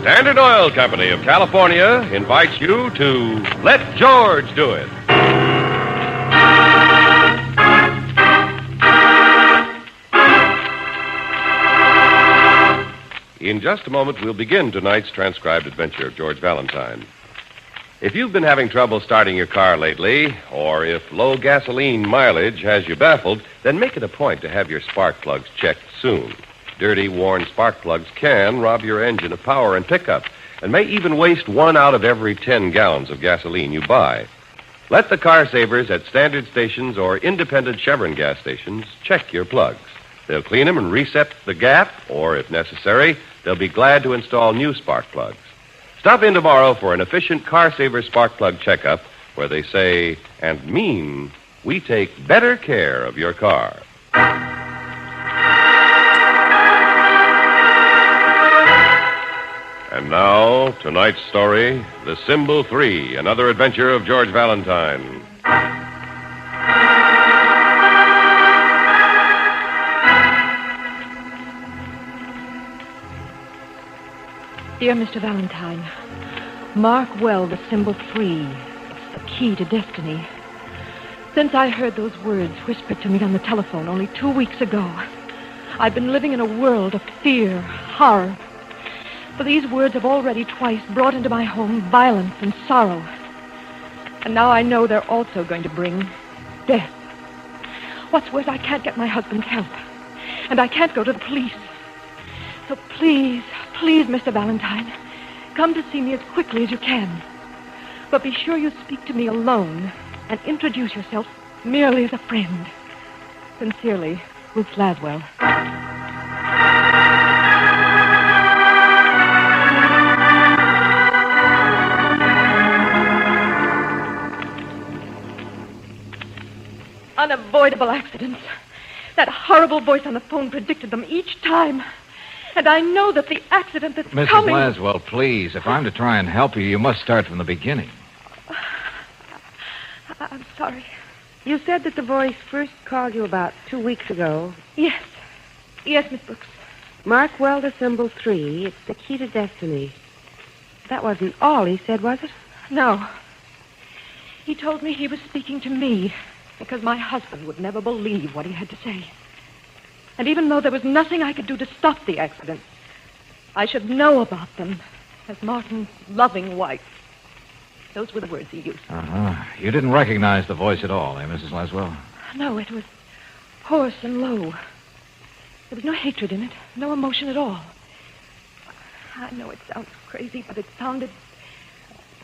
Standard Oil Company of California invites you to Let George Do It. In just a moment, we'll begin tonight's transcribed adventure of George Valentine. If you've been having trouble starting your car lately, or if low gasoline mileage has you baffled, then make it a point to have your spark plugs checked soon. Dirty, worn spark plugs can rob your engine of power and pickup, and may even waste 1 out of every 10 gallons of gasoline you buy. Let the car savers at standard stations or independent Chevron gas stations check your plugs. They'll clean them and reset the gap, or if necessary, they'll be glad to install new spark plugs. Stop in tomorrow for an efficient car saver spark plug checkup where they say and mean we take better care of your car. And now, tonight's story, The Symbol 3, another adventure of George Valentine. Dear Mr. Valentine, mark well the symbol 3. It's the key to destiny. Since I heard those words whispered to me on the telephone only 2 weeks ago, I've been living in a world of fear, horror. For these words have already twice brought into my home violence and sorrow. And now I know they're also going to bring death. What's worse, I can't get my husband's help. And I can't go to the police. So please, Mr. Valentine, come to see me as quickly as you can. But be sure you speak to me alone and introduce yourself merely as a friend. Sincerely, Ruth Laswell. Unavoidable accidents. That horrible voice on the phone predicted them each time. And I know that the accident that's coming... Mrs. Laswell, please, if I'm to try and help you, you must start from the beginning. I'm sorry. You said that the voice first called you about 2 weeks ago. Yes, Miss Brooks. Mark well the symbol 3. It's the key to destiny. That wasn't all he said, was it? No. He told me he was speaking to me because my husband would never believe what he had to say. And even though there was nothing I could do to stop the accident, I should know about them as Martin's loving wife. Those were the words he used. Uh-huh. You didn't recognize the voice at all, eh, Mrs. Laswell? No, it was hoarse and low. There was no hatred in it, no emotion at all. I know it sounds crazy, but it sounded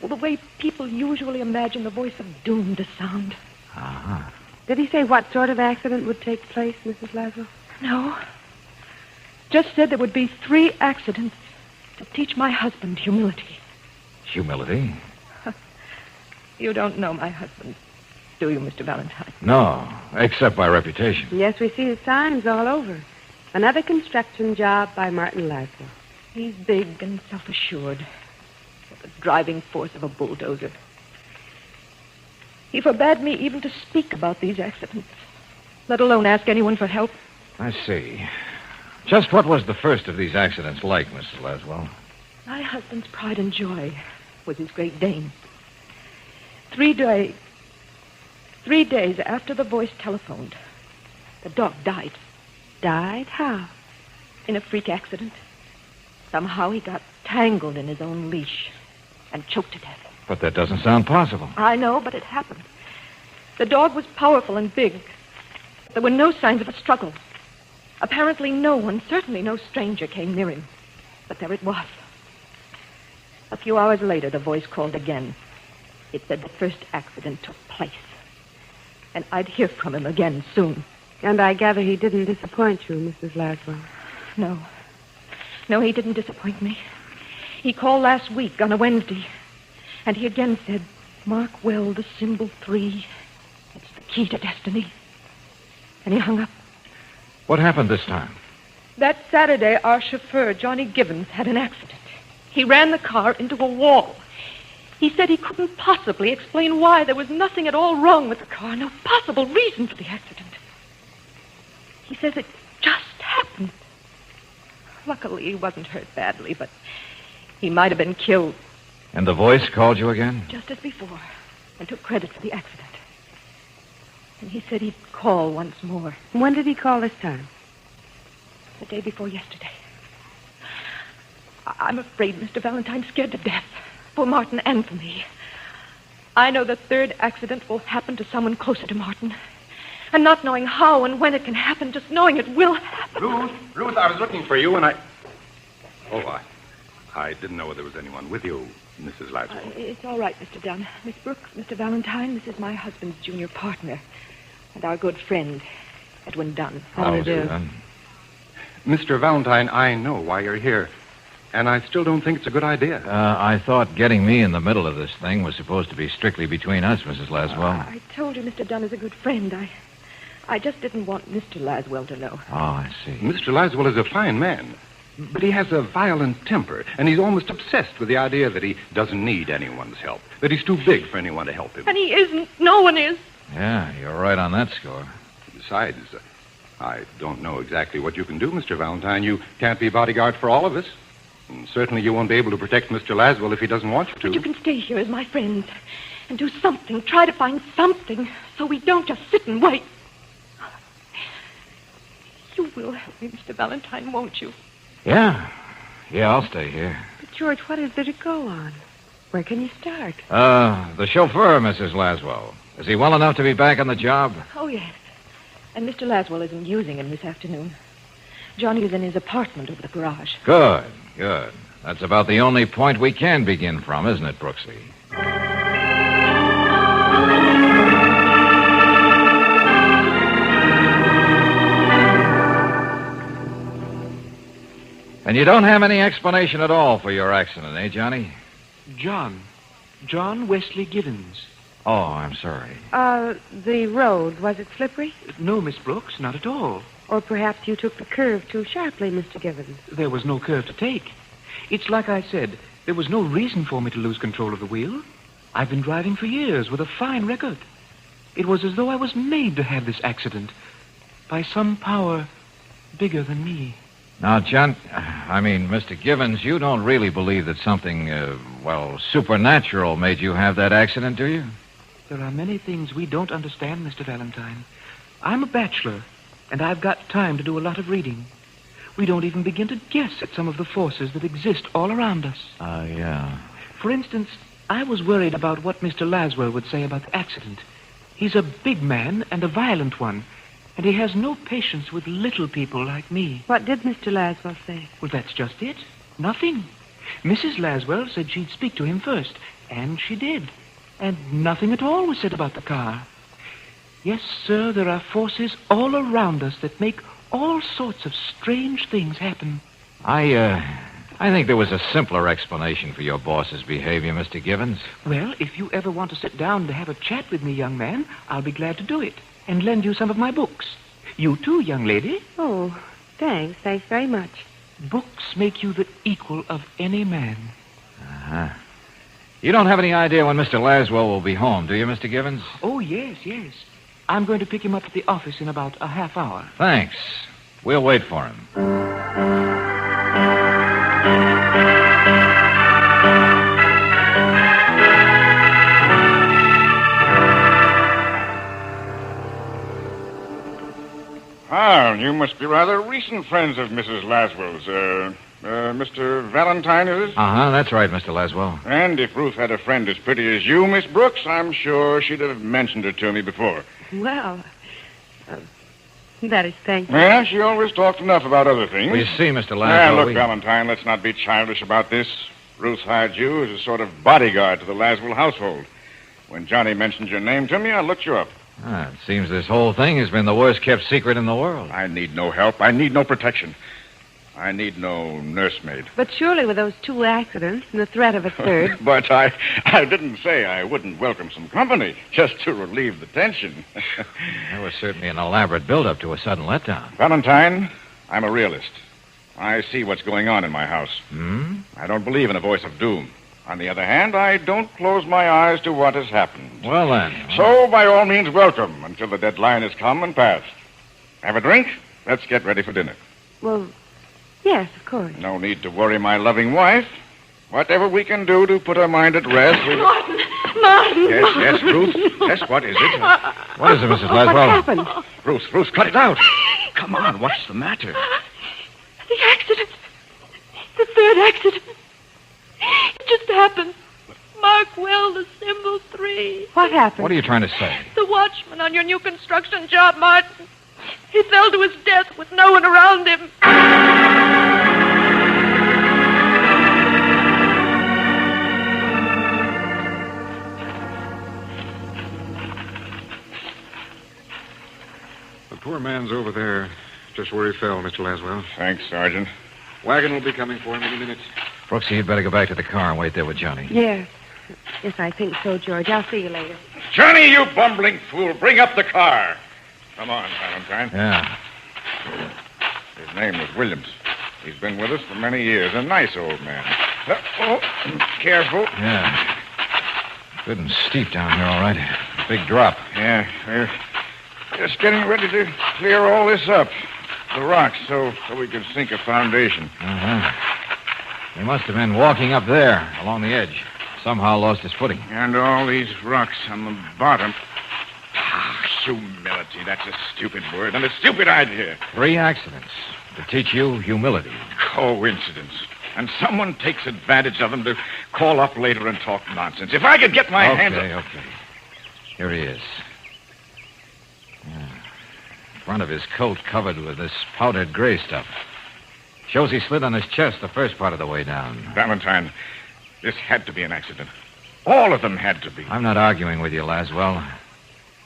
the way people usually imagine the voice of doom to sound. Uh-huh. Did he say what sort of accident would take place, Mrs. Laswell? No. Just said there would be 3 accidents to teach my husband humility. Humility? You don't know my husband, do you, Mr. Valentine? No, except by reputation. Yes, we see the signs all over. Another construction job by Martin Laswell. He's big and self-assured, with the driving force of a bulldozer. He forbade me even to speak about these accidents, let alone ask anyone for help. I see. Just what was the first of these accidents like, Mrs. Laswell? My husband's pride and joy was his Great Dane. 3 days after the voice telephoned, the dog died. Died? How? In a freak accident. Somehow he got tangled in his own leash and choked to death. But that doesn't sound possible. I know, but it happened. The dog was powerful and big. There were no signs of a struggle. Apparently no one, certainly no stranger, came near him. But there it was. A few hours later, the voice called again. It said the first accident took place. And I'd hear from him again soon. And I gather he didn't disappoint you, Mrs. Laswell. No. No, he didn't disappoint me. He called last week on a Wednesday. And he again said, mark well the symbol 3. It's the key to destiny. And he hung up. What happened this time? That Saturday, our chauffeur, Johnny Gibbons, had an accident. He ran the car into a wall. He said he couldn't possibly explain why. There was nothing at all wrong with the car, no possible reason for the accident. He says it just happened. Luckily, he wasn't hurt badly, but He might have been killed. And the voice called you again? Just as before, and took credit for the accident. And he said he'd call once more. When did he call this time? The day before yesterday. I'm afraid Mr. Valentine's scared to death. For Martin and for me. I know the third accident will happen to someone closer to Martin. And not knowing how and when it can happen, just knowing it will happen. Ruth, I was looking for you and I... Oh, I didn't know there was anyone with you, Mrs. Laswell. It's all right, Mr. Dunn. Miss Brooks, Mr. Valentine, this is my husband's junior partner. And our good friend, Edwin Dunn. How do you do? Mr. Valentine, I know why you're here. And I still don't think it's a good idea. I thought getting me in the middle of this thing was supposed to be strictly between us, Mrs. Laswell. I told you Mr. Dunn is a good friend. I just didn't want Mr. Laswell to know. Oh, I see. Mr. Laswell is a fine man. But he has a violent temper, and he's almost obsessed with the idea that he doesn't need anyone's help, that he's too big for anyone to help him. And he isn't. No one is. Yeah, you're right on that score. Besides, I don't know exactly what you can do, Mr. Valentine. You can't be bodyguard for all of us. And certainly you won't be able to protect Mr. Laswell if he doesn't want you to. But you can stay here as my friends and do something. Try to find something so we don't just sit and wait. You will help me, Mr. Valentine, won't you? Yeah, I'll stay here. But, George, what is there to go on? Where can you start? The chauffeur, Mrs. Laswell. Is he well enough to be back on the job? Oh, yes. And Mr. Laswell isn't using him this afternoon. Johnny is in his apartment over the garage. Good. That's about the only point we can begin from, isn't it, Brooksy? And you don't have any explanation at all for your accident, eh, Johnny? John Wesley Givens. Oh, I'm sorry. The road, was it slippery? No, Miss Brooks, not at all. Or perhaps you took the curve too sharply, Mr. Givens. There was no curve to take. It's like I said, there was no reason for me to lose control of the wheel. I've been driving for years with a fine record. It was as though I was made to have this accident by some power bigger than me. Now, Mr. Givens, you don't really believe that something, supernatural made you have that accident, do you? There are many things we don't understand, Mr. Valentine. I'm a bachelor, and I've got time to do a lot of reading. We don't even begin to guess at some of the forces that exist all around us. Yeah. For instance, I was worried about what Mr. Laswell would say about the accident. He's a big man and a violent one, and he has no patience with little people like me. What did Mr. Laswell say? Well, that's just it. Nothing. Mrs. Laswell said she'd speak to him first, and she did. And nothing at all was said about the car. Yes, sir, there are forces all around us that make all sorts of strange things happen. I think there was a simpler explanation for your boss's behavior, Mr. Givens. Well, if you ever want to sit down to have a chat with me, young man, I'll be glad to do it and lend you some of my books. You too, young lady. Oh, thanks. Thanks very much. Books make you the equal of any man. Uh-huh. You don't have any idea when Mr. Laswell will be home, do you, Mr. Givens? Oh, yes. I'm going to pick him up at the office in about a half hour. Thanks. We'll wait for him. You must be rather recent friends of Mrs. Laswell's. Mr. Valentine, is it? Uh-huh, that's right, Mr. Laswell. And if Ruth had a friend as pretty as you, Miss Brooks, I'm sure she'd have mentioned it to me before. Well, that is thank you. Yeah, she always talked enough about other things. Well, you see, Mr. Laswell... Look, Valentine, let's not be childish about this. Ruth hired you as a sort of bodyguard to the Laswell household. When Johnny mentioned your name to me, I looked you up. It seems this whole thing has been the worst-kept secret in the world. I need no help. I need no protection. I need no nursemaid. But surely with those 2 accidents and the threat of a third... But I didn't say I wouldn't welcome some company, just to relieve the tension. That was certainly an elaborate build-up to a sudden letdown. Valentine, I'm a realist. I see what's going on in my house. Hmm? I don't believe in a voice of doom. On the other hand, I don't close my eyes to what has happened. Well, then. So, by all means, welcome until the deadline has come and passed. Have a drink? Let's get ready for dinner. Well, yes, of course. No need to worry my loving wife. Whatever we can do to put her mind at rest. Martin! Yes, Ruth. Yes, what is it? What is it, Mrs. What Laswell? happened? Ruth, cut it out. Come on, what's the matter? The accident. The third accident. It just happened. Mark well, the symbol 3. What happened? What are you trying to say? The watchman on your new construction job, Martin. He fell to his death with no one around him. The poor man's over there, just where he fell, Mr. Laswell. Thanks, Sergeant. Wagon will be coming for him any minute. Brooksy, you'd better go back to the car and wait there with Johnny. Yes. Yes, I think so, George. I'll see you later. Johnny, you bumbling fool, bring up the car. Come on, Valentine. Yeah. His name was Williams. He's been with us for many years. A nice old man. Careful. Yeah. Good and steep down here, all right. Big drop. Yeah, we're just getting ready to clear all this up. The rocks, so we can sink a foundation. Uh-huh. He must have been walking up there, along the edge. Somehow lost his footing. And all these rocks on the bottom. Humility, that's a stupid word and a stupid idea. 3 accidents to teach you humility. Coincidence. And someone takes advantage of them to call up later and talk nonsense. If I could get my hands... Okay. Here he is. Yeah. Front of his coat covered with this powdered gray stuff. Shows he slid on his chest the first part of the way down. Valentine, this had to be an accident. All of them had to be. I'm not arguing with you, Laswell.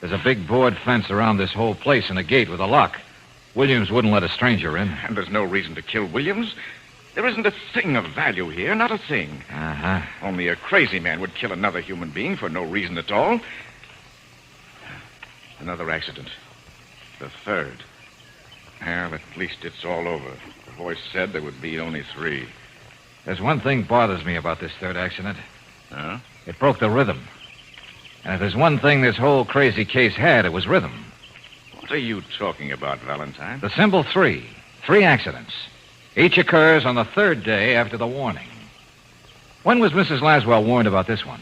There's a big board fence around this whole place and a gate with a lock. Williams wouldn't let a stranger in. And there's no reason to kill Williams. There isn't a thing of value here, not a thing. Uh-huh. Only a crazy man would kill another human being for no reason at all. Another accident. The third. Well, at least it's all over. The voice said there would be only 3. There's one thing bothers me about this third accident. Huh? It broke the rhythm. And if there's one thing this whole crazy case had, it was rhythm. What are you talking about, Valentine? The symbol 3. 3 accidents. Each occurs on the 3rd day after the warning. When was Mrs. Laswell warned about this one?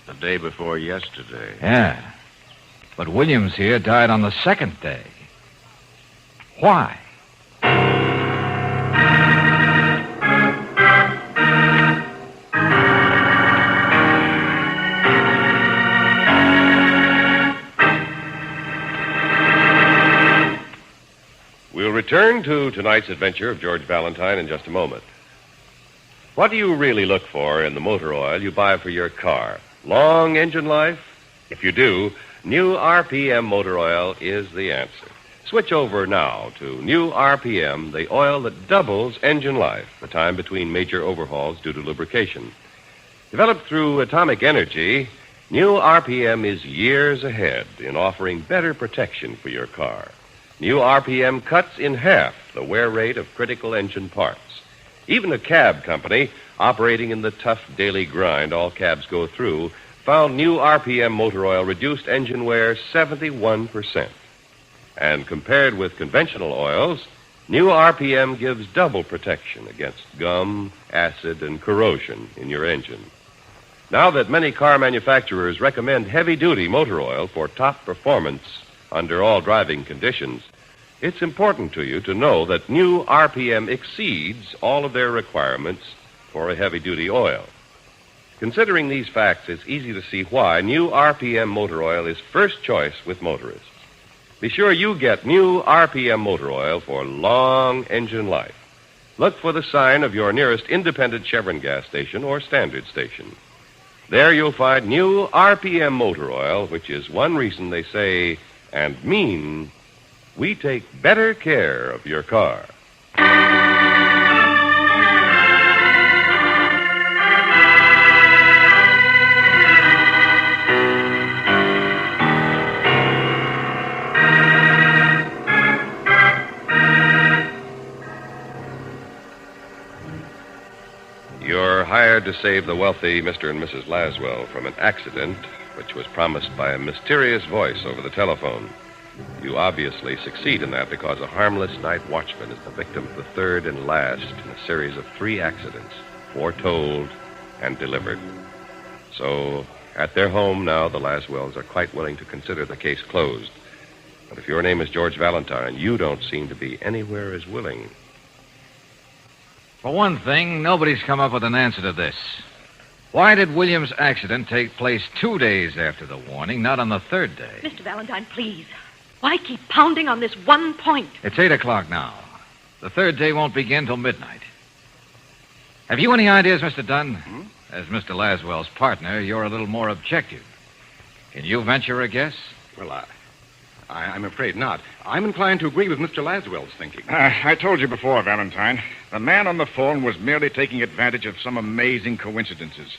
The day before yesterday. Yeah. But Williams here died on the 2nd day. Why? We'll return to tonight's adventure of George Valentine in just a moment. What do you really look for in the motor oil you buy for your car? Long engine life? If you do, new RPM motor oil is the answer. Switch over now to new RPM, the oil that doubles engine life, the time between major overhauls due to lubrication. Developed through atomic energy, new RPM is years ahead in offering better protection for your car. New RPM cuts in half the wear rate of critical engine parts. Even a cab company operating in the tough daily grind all cabs go through found new RPM motor oil reduced engine wear 71%. And compared with conventional oils, new RPM gives double protection against gum, acid, and corrosion in your engine. Now that many car manufacturers recommend heavy-duty motor oil for top performance under all driving conditions, it's important to you to know that new RPM exceeds all of their requirements for a heavy-duty oil. Considering these facts, it's easy to see why new RPM motor oil is first choice with motorists. Be sure you get new RPM motor oil for long engine life. Look for the sign of your nearest independent Chevron gas station or standard station. There you'll find new RPM motor oil, which is one reason they say and mean we take better care of your car. You're hired to save the wealthy Mr. and Mrs. Laswell from an accident which was promised by a mysterious voice over the telephone. You obviously succeed in that because a harmless night watchman is the victim of the third and last in a series of 3 accidents. foretold, and delivered. So, at their home now, the Laswells are quite willing to consider the case closed. But if your name is George Valentine, you don't seem to be anywhere as willing. For one thing, nobody's come up with an answer to this. Why did Williams' accident take place 2 days after the warning, not on the third day? Mr. Valentine, please. Why keep pounding on this one point? It's 8 o'clock now. The third day won't begin till midnight. Have you any ideas, Mr. Dunn? As Mr. Laswell's partner, you're a little more objective. Can you venture a guess? Well, I'm afraid not. I'm inclined to agree with Mr. Laswell's thinking. I told you before, Valentine. The man on the phone was merely taking advantage of some amazing coincidences.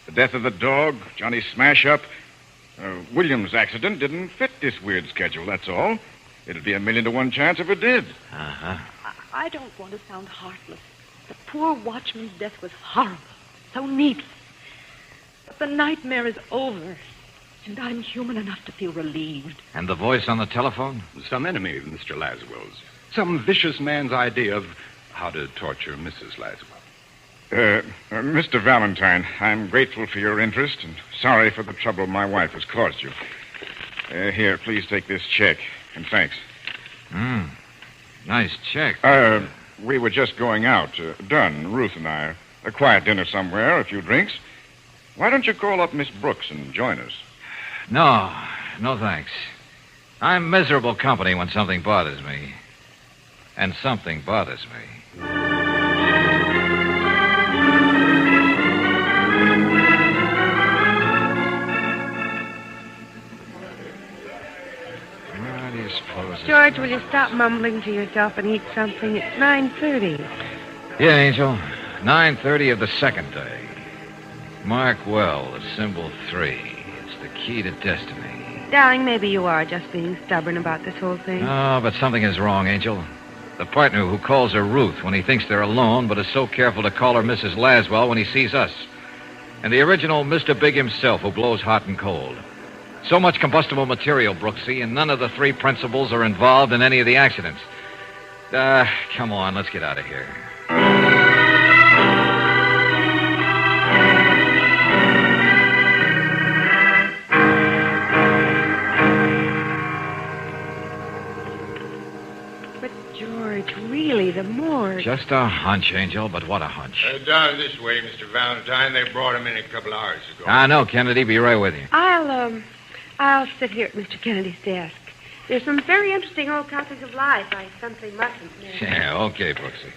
The death of the dog, Johnny's smash-up. Williams' accident didn't fit this weird schedule, that's all. It'd be 1,000,000 to 1 chance if it did. Uh-huh. I don't want to sound heartless. The poor watchman's death was horrible, so needless. But the nightmare is over, and I'm human enough to feel relieved. And the voice on the telephone? Some enemy of Mr. Laswell's. Some vicious man's idea of how to torture Mrs. Laswell. Mr. Valentine, I'm grateful for your interest and sorry for the trouble my wife has caused you. Here, please take this check, and thanks. Nice check. We were just going out. Dunn, Ruth and I. A quiet dinner somewhere, a few drinks. Why don't you call up Miss Brooks and join us? No thanks. I'm miserable company when something bothers me. And something bothers me. George, will you stop mumbling to yourself and eat something? It's 9:30. Yeah, Angel. 9:30 of the second day. Mark well, the symbol 3. It's the key to destiny. Darling, maybe you are just being stubborn about this whole thing. Oh, but something is wrong, Angel. The partner who calls her Ruth when he thinks they're alone, but is so careful to call her Mrs. Laswell when he sees us. And the original Mr. Big himself who blows hot and cold. So much combustible material, Brooksy, and none of the 3 principals are involved in any of the accidents. Come on, let's get out of here. But, George, really, the morgue... Just a hunch, Angel, but what a hunch. Down this way, Mr. Valentine. They brought him in a couple hours ago. I know, Kennedy. Be right with you. I'll sit here at Mr. Kennedy's desk. There's some very interesting old copies of Life I simply mustn't miss. Yeah, okay, Brooksy.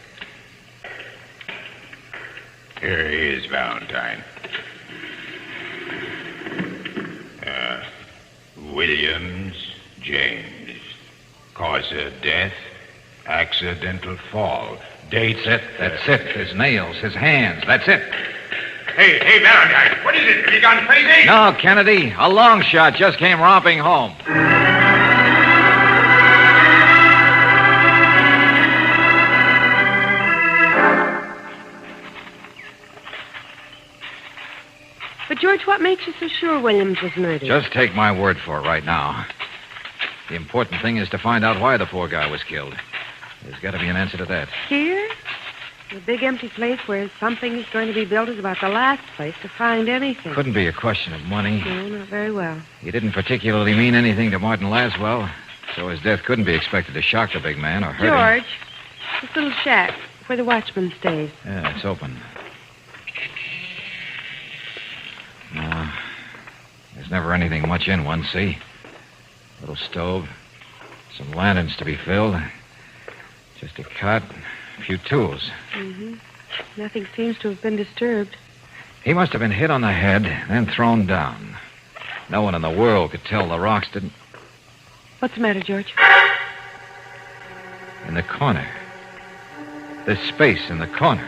Here he is, Valentine. Williams, James. Cause of death, accidental fall. Dates it. That's it. His nails, his hands. That's it. Hey, Valentine, what is it? Have you gone crazy? No, Kennedy. A long shot just came romping home. But, George, what makes you so sure Williams was murdered? Just take my word for it right now. The important thing is to find out why the poor guy was killed. There's got to be an answer to that. Here? The big empty place where something is going to be built is about the last place to find anything. Couldn't be a question of money. No, not very well. He didn't particularly mean anything to Martin Laswell, so his death couldn't be expected to shock the big man or hurt him. George, this little shack where the watchman stays. Yeah, it's open. No, there's never anything much in one, see? Little stove, some lanterns to be filled, just a cot, a few tools. Mm-hmm. Nothing seems to have been disturbed. He must have been hit on the head, then thrown down. No one in the world could tell the rocks didn't... What's the matter, George? In the corner. This space in the corner.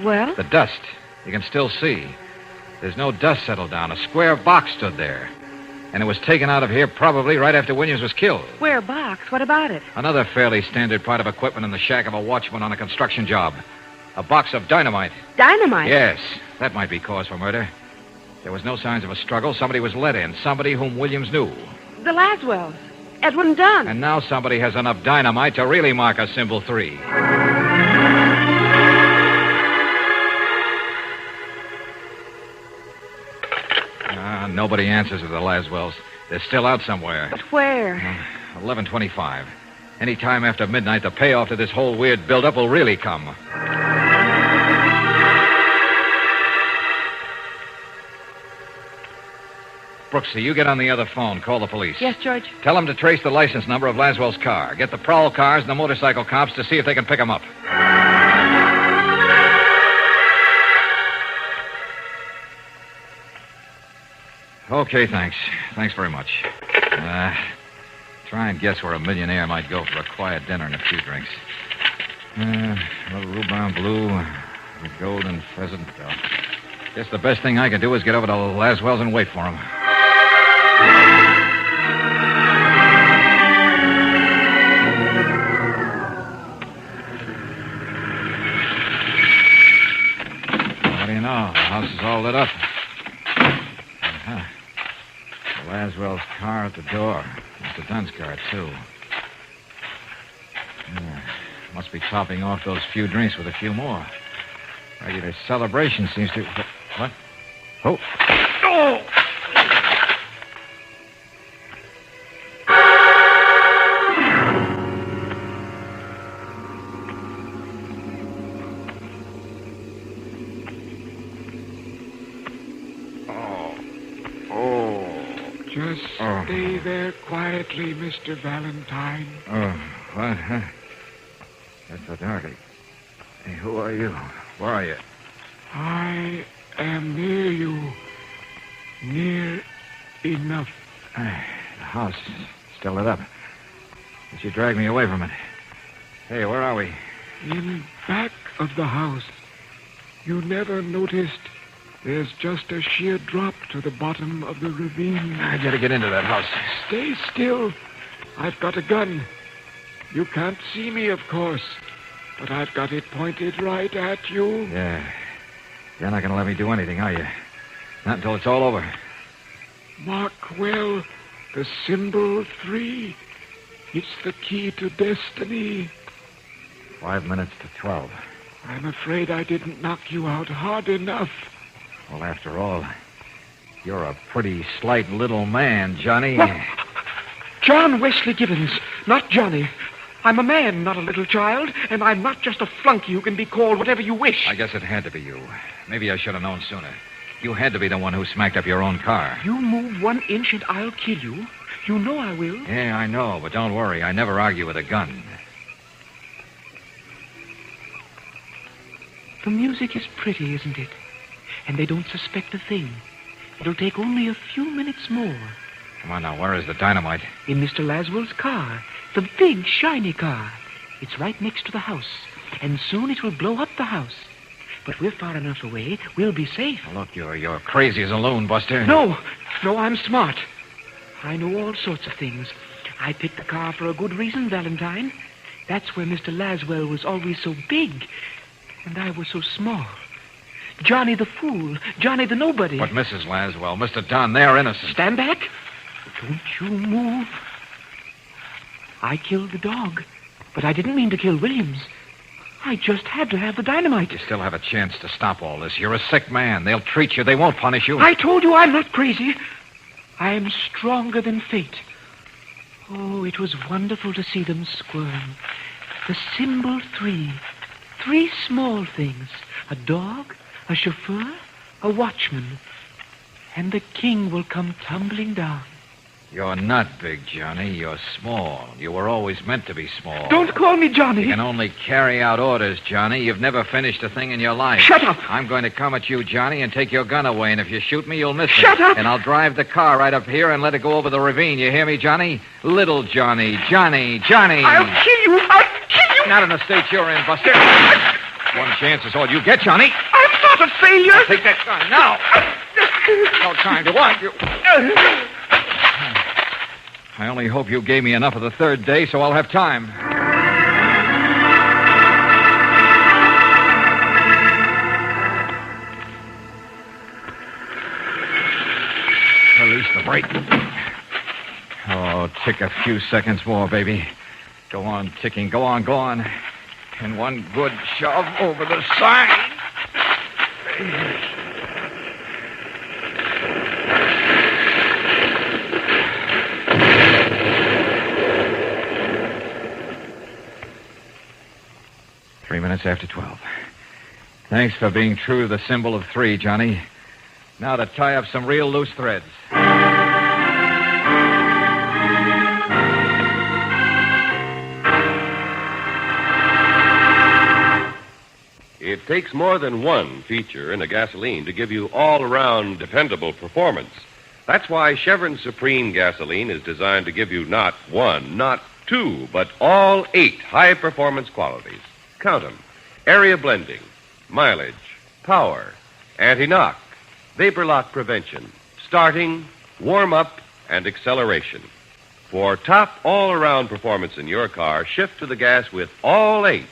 Well? The dust. You can still see. There's no dust settled down. A square box stood there. And it was taken out of here probably right after Williams was killed. Square box? What about it? Another fairly standard part of equipment in the shack of a watchman on a construction job. A box of dynamite. Dynamite? Yes. That might be cause for murder. There was no signs of a struggle. Somebody was let in. Somebody whom Williams knew. The Laswells. Edwin Dunn. And now somebody has enough dynamite to really mark a symbol 3. Nobody answers to the Laswells. They're still out somewhere. But where? 11:25. Any time after midnight, the payoff to this whole weird buildup will really come. Brooksy, you get on the other phone. Call the police. Yes, George? Tell them to trace the license number of Laswell's car. Get the prowl cars and the motorcycle cops to see if they can pick him up. Okay, thanks. Thanks very much. Try and guess where a millionaire might go for a quiet dinner and a few drinks. A little rhubarb blue, a golden pheasant. Guess the best thing I can do is get over to Laswell's and wait for him. What do you know? The house is all lit up. Uh-huh. The Laswell's car at the door. Mr. Dunn's car, too. Must be topping off those few drinks with a few more. Regular celebration seems to... What? Oh. Oh! Just stay there quietly, Mr. Valentine. Oh, what? Huh? That's so dark. Hey, who are you? Where are you? I am near you. Near enough. The house is still lit up. But you dragged me away from it. Hey, where are we? In back of the house. You never noticed there's just a sheer drop to the bottom of the ravine. I gotta get into that house. Stay still. I've got a gun. You can't see me, of course, but I've got it pointed right at you. Yeah. You're not gonna let me do anything, are you? Not until it's all over. Mark well the symbol 3. It's the key to destiny. 5 minutes to 12. I'm afraid I didn't knock you out hard enough. Well, after all, you're a pretty slight little man, Johnny. What? John Wesley Gibbons, not Johnny. I'm a man, not a little child, and I'm not just a flunky who can be called whatever you wish. I guess it had to be you. Maybe I should have known sooner. You had to be the one who smacked up your own car. You move 1 inch and I'll kill you. You know I will. Yeah, I know, but don't worry. I never argue with a gun. The music is pretty, isn't it? And they don't suspect a thing. It'll take only a few minutes more. Come on now, where is the dynamite? In Mr. Laswell's car. The big, shiny car. It's right next to the house. And soon it will blow up the house. But we're far enough away, we'll be safe. Look, you're crazy as a loon, Buster. No, I'm smart. I know all sorts of things. I picked the car for a good reason, Valentine. That's where Mr. Laswell was always so big, and I was so small. Johnny the fool, Johnny the nobody. But Mrs. Laswell, Mr. Dunn, they're innocent. Stand back. Don't you move. I killed the dog, but I didn't mean to kill Williams. I just had to have the dynamite. You still have a chance to stop all this. You're a sick man. They'll treat you. They won't punish you. I told you I'm not crazy. I am stronger than fate. Oh, it was wonderful to see them squirm. The symbol 3. 3 small things. A dog, a chauffeur, a watchman. And the king will come tumbling down. You're not big, Johnny. You're small. You were always meant to be small. Don't call me Johnny. You can only carry out orders, Johnny. You've never finished a thing in your life. Shut up. I'm going to come at you, Johnny, and take your gun away. And if you shoot me, you'll miss me. Shut up. And I'll drive the car right up here and let it go over the ravine. You hear me, Johnny? Little Johnny. Johnny. I'll kill you. I'll kill you. Not in the state you're in, Buster. One chance is all you get, Johnny. I'm not a failure. I'll take that gun now. No time to argue. I only hope you gave me enough of the third day so I'll have time. Release the brake. Oh, tick a few seconds more, baby. Go on ticking. Go on. And one good shove over the side. 3 minutes after 12. Thanks for being true to the symbol of 3, Johnny. Now to tie up some real loose threads. It takes more than one feature in a gasoline to give you all-around dependable performance. That's why Chevron Supreme gasoline is designed to give you not 1, not 2, but all 8 high-performance qualities. Count them. Area blending, mileage, power, anti-knock, vapor lock prevention, starting, warm-up, and acceleration. For top all-around performance in your car, shift to the gas with all 8.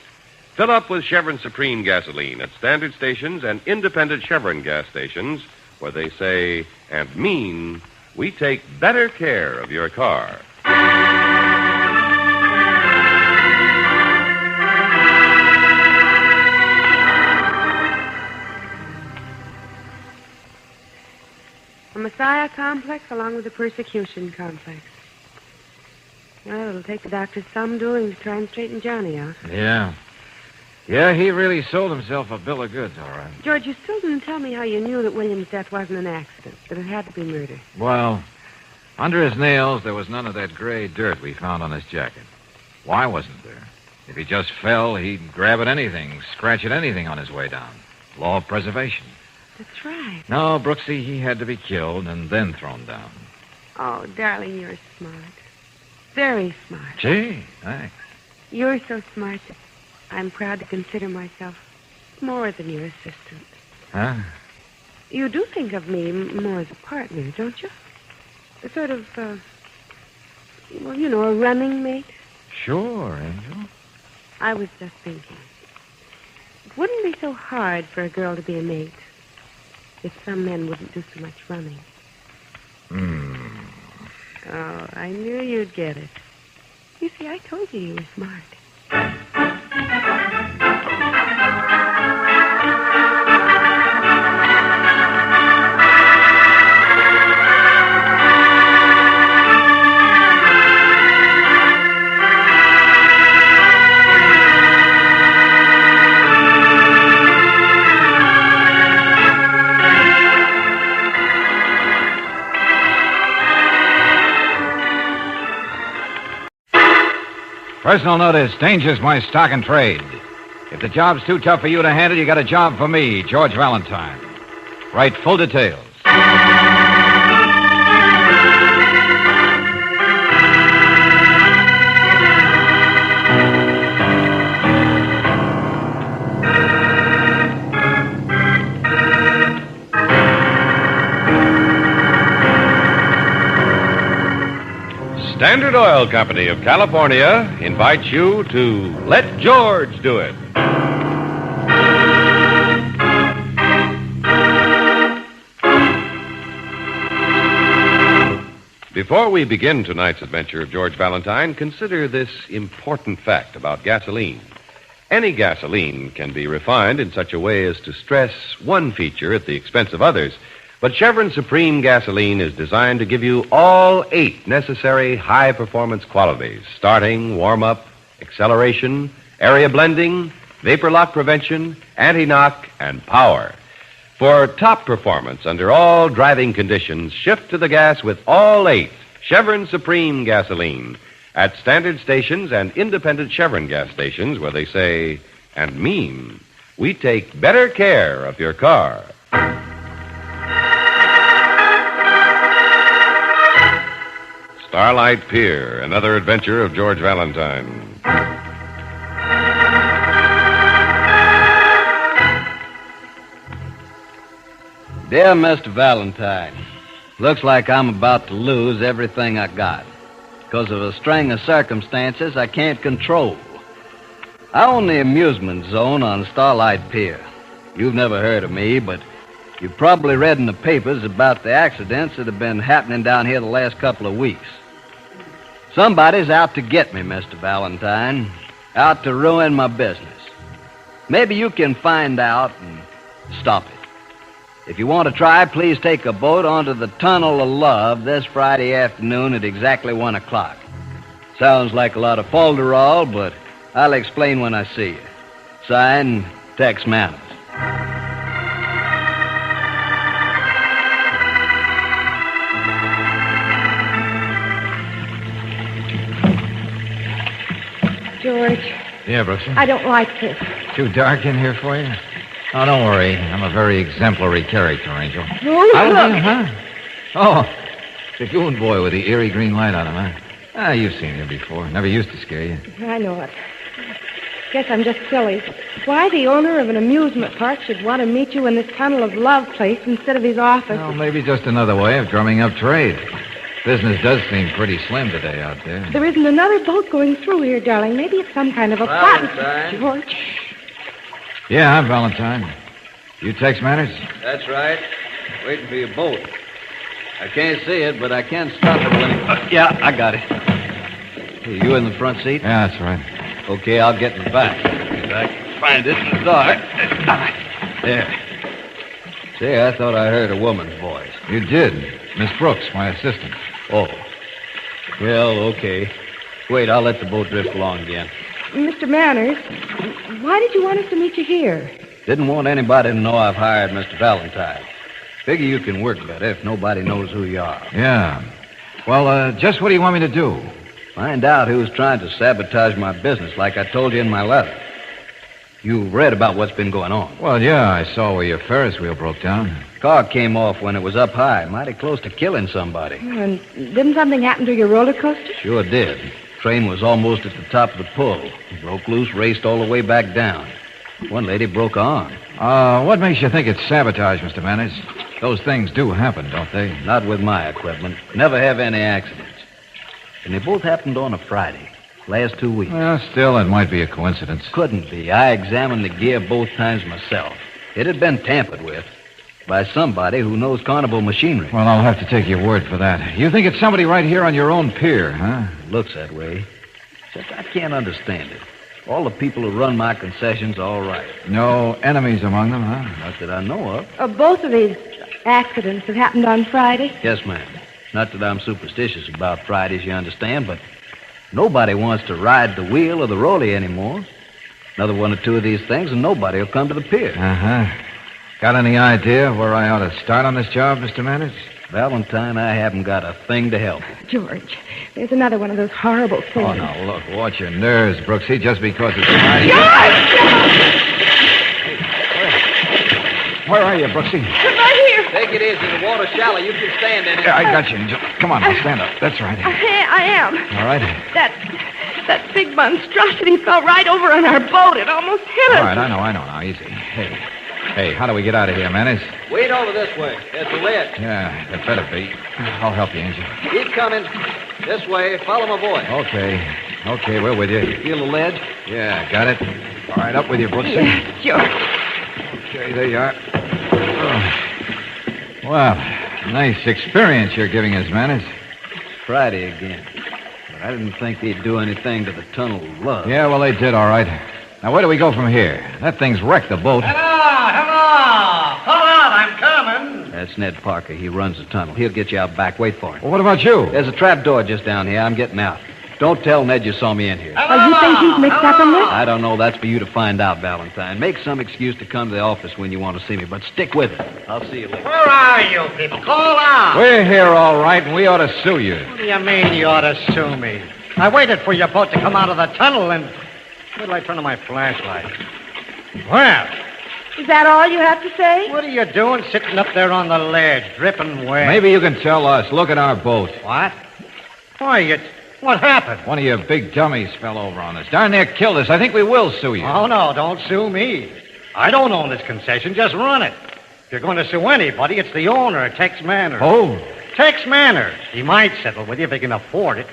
Fill up with Chevron Supreme gasoline at standard stations and independent Chevron gas stations where they say and mean we take better care of your car. The Messiah complex along with the persecution complex. Well, it'll take the doctor some doing to try and straighten Johnny out. Yeah. Yeah, he really sold himself a bill of goods, all right. George, you still didn't tell me how you knew that William's death wasn't an accident, that it had to be murder. Well, under his nails, there was none of that gray dirt we found on his jacket. Why wasn't there? If he just fell, he'd grab at anything, scratch at anything on his way down. Law of preservation. That's right. No, Brooksy, he had to be killed and then thrown down. Oh, darling, you're smart. Very smart. Gee, thanks. You're so smart that I'm proud to consider myself more than your assistant. Huh? You do think of me more as a partner, don't you? A sort of, well, you know, a running mate. Sure, Angel. I was just thinking. It wouldn't be so hard for a girl to be a mate if some men wouldn't do so much running. Oh, I knew you'd get it. You see, I told you were smart. Personal notice, danger's my stock and trade. If the job's too tough for you to handle, you got a job for me, George Valentine. Write full details. Standard Oil Company of California invites you to Let George Do It. Before we begin tonight's adventure of George Valentine, consider this important fact about gasoline. Any gasoline can be refined in such a way as to stress one feature at the expense of others. But Chevron Supreme gasoline is designed to give you all 8 necessary high-performance qualities, starting, warm-up, acceleration, area blending, vapor lock prevention, anti-knock, and power. For top performance under all driving conditions, shift to the gas with all 8 Chevron Supreme gasoline at standard stations and independent Chevron gas stations where they say and mean we take better care of your car. Starlight Pier, another adventure of George Valentine. Dear Mr. Valentine, looks like I'm about to lose everything I got because of a string of circumstances I can't control. I own the amusement zone on Starlight Pier. You've never heard of me, but you've probably read in the papers about the accidents that have been happening down here the last couple of weeks. Somebody's out to get me, Mr. Valentine, out to ruin my business. Maybe you can find out and stop it. If you want to try, please take a boat onto the Tunnel of Love this Friday afternoon at exactly 1 o'clock. Sounds like a lot of falderall, but I'll explain when I see you. Signed, Tex Manners. George, Yeah, Brooksy? I don't like this. Too dark in here for you? Oh, don't worry. I'm a very exemplary character, Angel. Oh, Huh? Oh, the goon boy with the eerie green light on him, huh? Ah, you've seen him before. Never used to scare you. I know it. Guess I'm just silly. Why the owner of an amusement park should want to meet you in this tunnel of love place instead of his office. Well, maybe just another way of drumming up trade. Business does seem pretty slim today out there. There isn't another boat going through here, darling. Maybe it's some kind of a plot. George. Yeah, I'm Valentine. You Tex Manners? That's right. Waiting for your boat. I can't see it, but I can stop it when it... yeah, I got it. Hey, you in the front seat? Yeah, that's right. Okay, I'll get in the back. If I can find it in the dark. There. Say, I thought I heard a woman's voice. You did. Miss Brooks, my assistant. Oh. Well, okay. Wait, I'll let the boat drift along again. Mr. Manners, why did you want us to meet you here? Didn't want anybody to know I've hired Mr. Valentine. Figure you can work better if nobody knows who you are. Yeah. Well, just what do you want me to do? Find out who's trying to sabotage my business like I told you in my letter. You read about what's been going on. Well, yeah, I saw where your Ferris wheel broke down. Car came off when it was up high, mighty close to killing somebody. And didn't something happen to your roller coaster? Sure did. Train was almost at the top of the pull. Broke loose, raced all the way back down. One lady broke her arm. What makes you think it's sabotage, Mr. Manners? Those things do happen, don't they? Not with my equipment. Never have any accidents. And they both happened on a Friday. Last 2 weeks. Well, still, it might be a coincidence. Couldn't be. I examined the gear both times myself. It had been tampered with by somebody who knows carnival machinery. Well, I'll have to take your word for that. You think it's somebody right here on your own pier, huh? Looks that way. Except I can't understand it. All the people who run my concessions are all right. No enemies among them, huh? Not that I know of. Both of these accidents have happened on Friday? Yes, ma'am. Not that I'm superstitious about Fridays, you understand, but nobody wants to ride the wheel or the rolly anymore. Another one or two of these things, and nobody will come to the pier. Uh-huh. Got any idea where I ought to start on this job, Mr. Manners? Valentine, I haven't got a thing to help you. George, there's another one of those horrible things. Oh, now, look, watch your nerves, Brooksy, just because it's Friday. Where are you, Brooksy? Right here. Take it easy. The water's shallow. You can stand in it. Yeah, I got you, Angel. Come on, now, stand up. That's right. I am. All right. That big monstrosity fell right over on our boat. It almost hit us. All right, I know now. Easy. Hey, how do we get out of here, Manners? Wait over this way. There's the ledge. Yeah, it better be. I'll help you, Angel. Keep coming. This way. Follow my voice. Okay, we're with you. Feel the ledge? Yeah, got it. All right, up with you, Brooksy. Yeah, George. Okay, there you are. Well, nice experience you're giving us, Manners. Friday again. But I didn't think they'd do anything to the tunnel of love. Yeah, well, they did, all right. Now, where do we go from here? That thing's wrecked the boat. Hello! Pull out, I'm coming. That's Ned Parker. He runs the tunnel. He'll get you out back. Wait for him. Well, what about you? There's a trap door just down here. I'm getting out. Don't tell Ned you saw me in here. You think he's mixed up in this? I don't know. That's for you to find out, Valentine. Make some excuse to come to the office when you want to see me, but stick with it. I'll see you later. Where are you people? Call out. We're here, all right, and we ought to sue you. What do you mean you ought to sue me? I waited for your boat to come out of the tunnel, and where did I turn on my flashlight? Well, Is that all you have to say? what are you doing sitting up there on the ledge, dripping wet? Maybe you can tell us. Look at our boat. What? Why, what happened? One of your big dummies fell over on us. Darn near killed us. I think we will sue you. Oh, no, don't sue me. I don't own this concession. Just run it. If you're going to sue anybody, it's the owner, Tex Manners. Oh? Tex Manners. He might settle with you if he can afford it.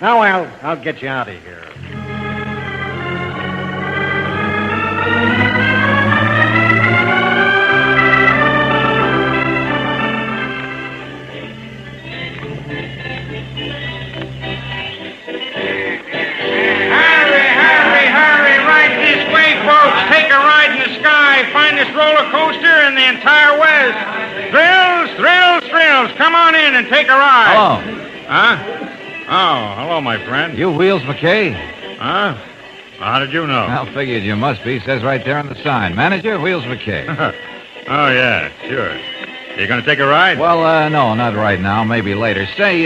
Now I'll get you out of here. Finest roller coaster in the entire West. Thrills. Come on in and take a ride. Hello. Huh? Oh, hello, my friend. You Wheels McKay? Huh? How did you know? Well, figured you must be. Says right there on the sign. Manager, Wheels McKay. Oh, yeah, sure. You going to take a ride? Well, no, not right now. Maybe later. Say,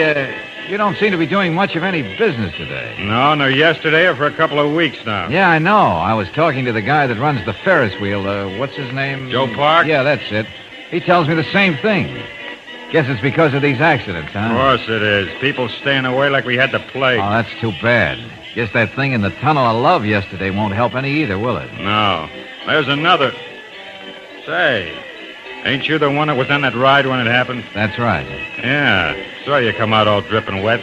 you don't seem to be doing much of any business today. No, nor yesterday or for a couple of weeks now. Yeah, I know. I was talking to the guy that runs the Ferris wheel. What's his name? Joe Park? Yeah, that's it. He tells me the same thing. Guess it's because of these accidents, huh? Of course it is. People staying away like we had the plague. Oh, that's too bad. Guess that thing in the Tunnel of Love yesterday won't help any either, will it? No. There's another. Say, ain't you the one that was on that ride when it happened? That's right. Yeah. Saw you come out all dripping wet.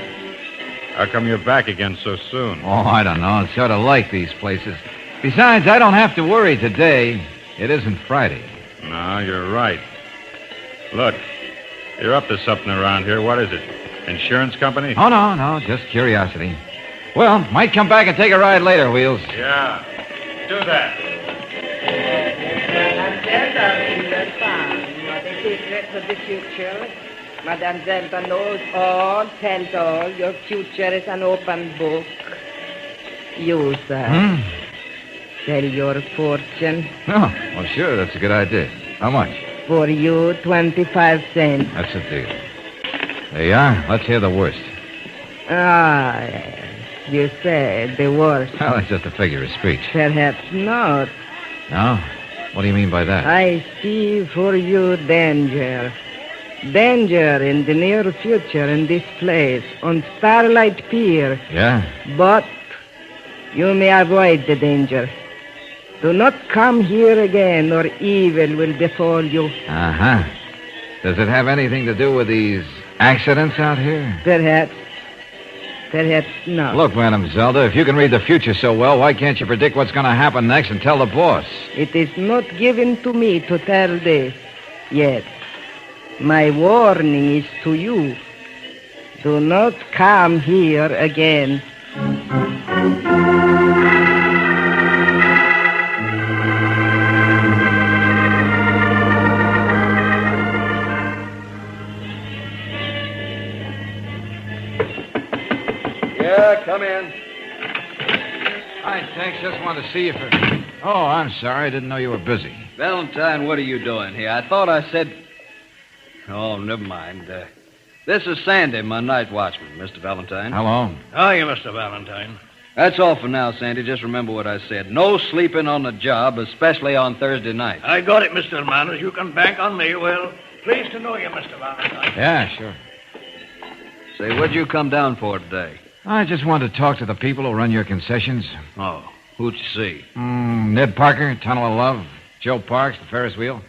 How come you're back again so soon? Oh, I don't know. It's sort of like these places. Besides, I don't have to worry today. It isn't Friday. No, you're right. Look, you're up to something around here. What is it? Insurance company? Oh, no. Just curiosity. Well, might come back and take a ride later, Wheels. Yeah. Do that. The secrets of the future. Madame Zelda knows all, tells all. Your future is an open book. You, sir. Sell your fortune. Oh, well, sure, that's a good idea. How much? For you, 25 cents. That's a deal. There you are. Let's hear the worst. Ah, yes. You said the worst. Well, that's just a figure of speech. Perhaps not. No? What do you mean by that? I see for you danger. Danger in the near future in this place, on Starlight Pier. Yeah? But you may avoid the danger. Do not come here again, or evil will befall you. Uh-huh. Does it have anything to do with these accidents out here? Perhaps. Perhaps not. Look, Madam Zelda, if you can read the future so well, why can't you predict what's going to happen next and tell the boss? It is not given to me to tell this yet. My warning is to you. Do not come here again. Yeah, come in. Hi, thanks. Just wanted to see you for... Oh, I'm sorry. I didn't know you were busy. Valentine, what are you doing here? I thought I said... Oh, never mind. This is Sandy, my night watchman, Mr. Valentine. Hello. How are you, Mr. Valentine? That's all for now, Sandy. Just remember what I said. No sleeping on the job, especially on Thursday night. I got it, Mr. Manners. You can bank on me. Well, pleased to know you, Mr. Valentine. Yeah, sure. Say, what'd you come down for today? I just wanted to talk to the people who run your concessions. Oh, who'd you see? Ned Parker, Tunnel of Love, Joe Parks, the Ferris wheel.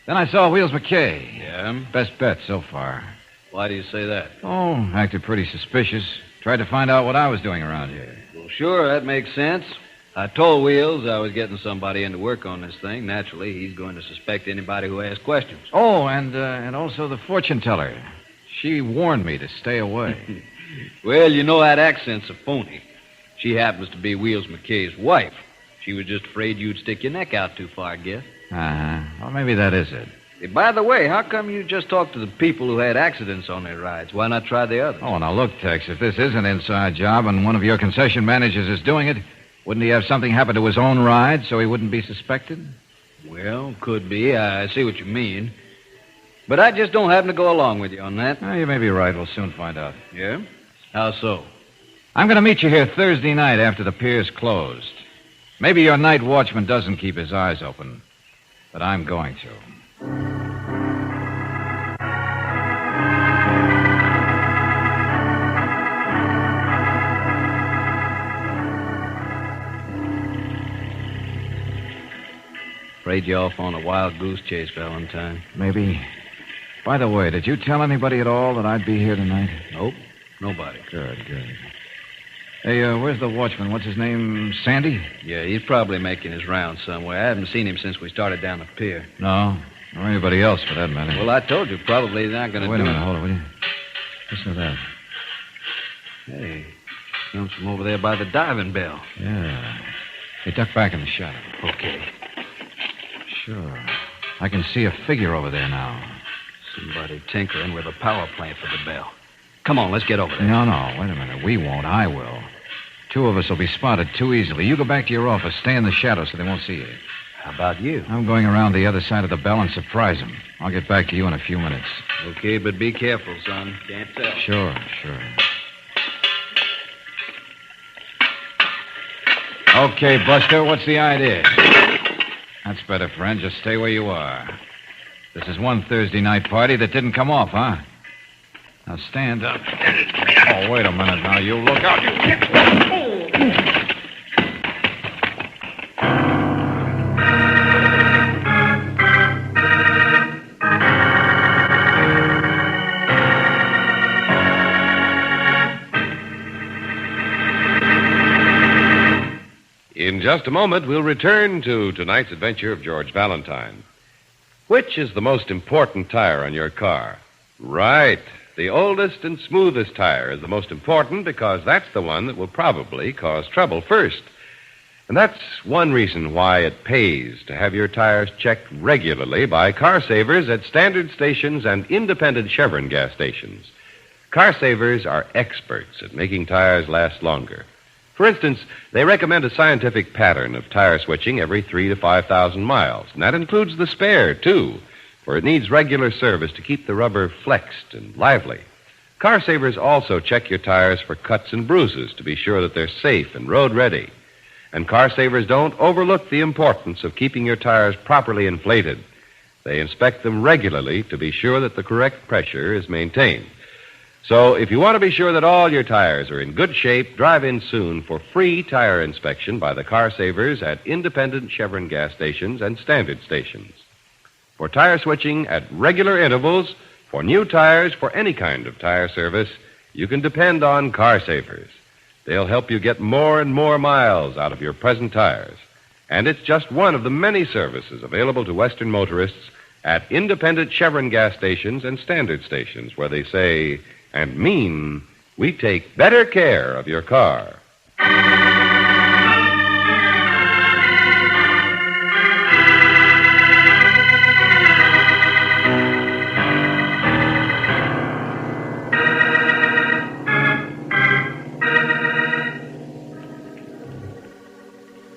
Then I saw Wheels McKay. Yeah? Best bet so far. Why do you say that? Oh, acted pretty suspicious. Tried to find out what I was doing around here. Well, sure, that makes sense. I told Wheels I was getting somebody in to work on this thing. Naturally, he's going to suspect anybody who asks questions. Oh, and also the fortune teller. She warned me to stay away. Well, you know that accent's a phony. She happens to be Wheels McKay's wife. She was just afraid you'd stick your neck out too far, I guess. Uh-huh. Well, maybe that is it. Hey, by the way, how come you just talked to the people who had accidents on their rides? Why not try the others? Oh, now look, Tex, if this is an inside job and one of your concession managers is doing it, wouldn't he have something happen to his own ride so he wouldn't be suspected? Well, could be. I see what you mean. But I just don't happen to go along with you on that. Oh, you may be right. We'll soon find out. Yeah? How so? I'm going to meet you here Thursday night after the pier's closed. Maybe your night watchman doesn't keep his eyes open, but I'm going to. Afraid you're off on a wild goose chase, Valentine. Maybe. By the way, did you tell anybody at all that I'd be here tonight? Nope. Nobody. Good. Hey, where's the watchman? What's his name? Sandy? Yeah, he's probably making his rounds somewhere. I haven't seen him since we started down the pier. No. Or anybody else, for that matter. Well, I told you, probably not going to do it. Wait a minute. Hold on, will you? Listen to that. Hey, comes from over there by the diving bell. Yeah. Hey, duck back in the shadow. Okay. Sure. I can see a figure over there now. Somebody tinkering with a power plant for the bell. Come on, let's get over there. No, wait a minute. We won't. I will. Two of us will be spotted too easily. You go back to your office. Stay in the shadows so they won't see you. How about you? I'm going around the other side of the bell and surprise them. I'll get back to you in a few minutes. Okay, but be careful, son. Can't tell. Sure. Okay, Buster, what's the idea? That's better, friend. Just stay where you are. This is one Thursday night party that didn't come off, huh? Now stand up. Oh, wait a minute now. You look out. In just a moment, we'll return to tonight's adventure of George Valentine. Which is the most important tire on your car? Right. The oldest and smoothest tire is the most important because that's the one that will probably cause trouble first. And that's one reason why it pays to have your tires checked regularly by car savers at standard stations and independent Chevron gas stations. Car savers are experts at making tires last longer. For instance, they recommend a scientific pattern of tire switching every 3,000 to 5,000 miles. And that includes the spare, too, for it needs regular service to keep the rubber flexed and lively. Car savers also check your tires for cuts and bruises to be sure that they're safe and road ready. And car savers don't overlook the importance of keeping your tires properly inflated. They inspect them regularly to be sure that the correct pressure is maintained. So if you want to be sure that all your tires are in good shape, drive in soon for free tire inspection by the car savers at independent Chevron gas stations and standard stations. For tire switching at regular intervals, for new tires, for any kind of tire service, you can depend on car savers. They'll help you get more and more miles out of your present tires. And it's just one of the many services available to Western motorists at independent Chevron gas stations and standard stations where they say and mean we take better care of your car.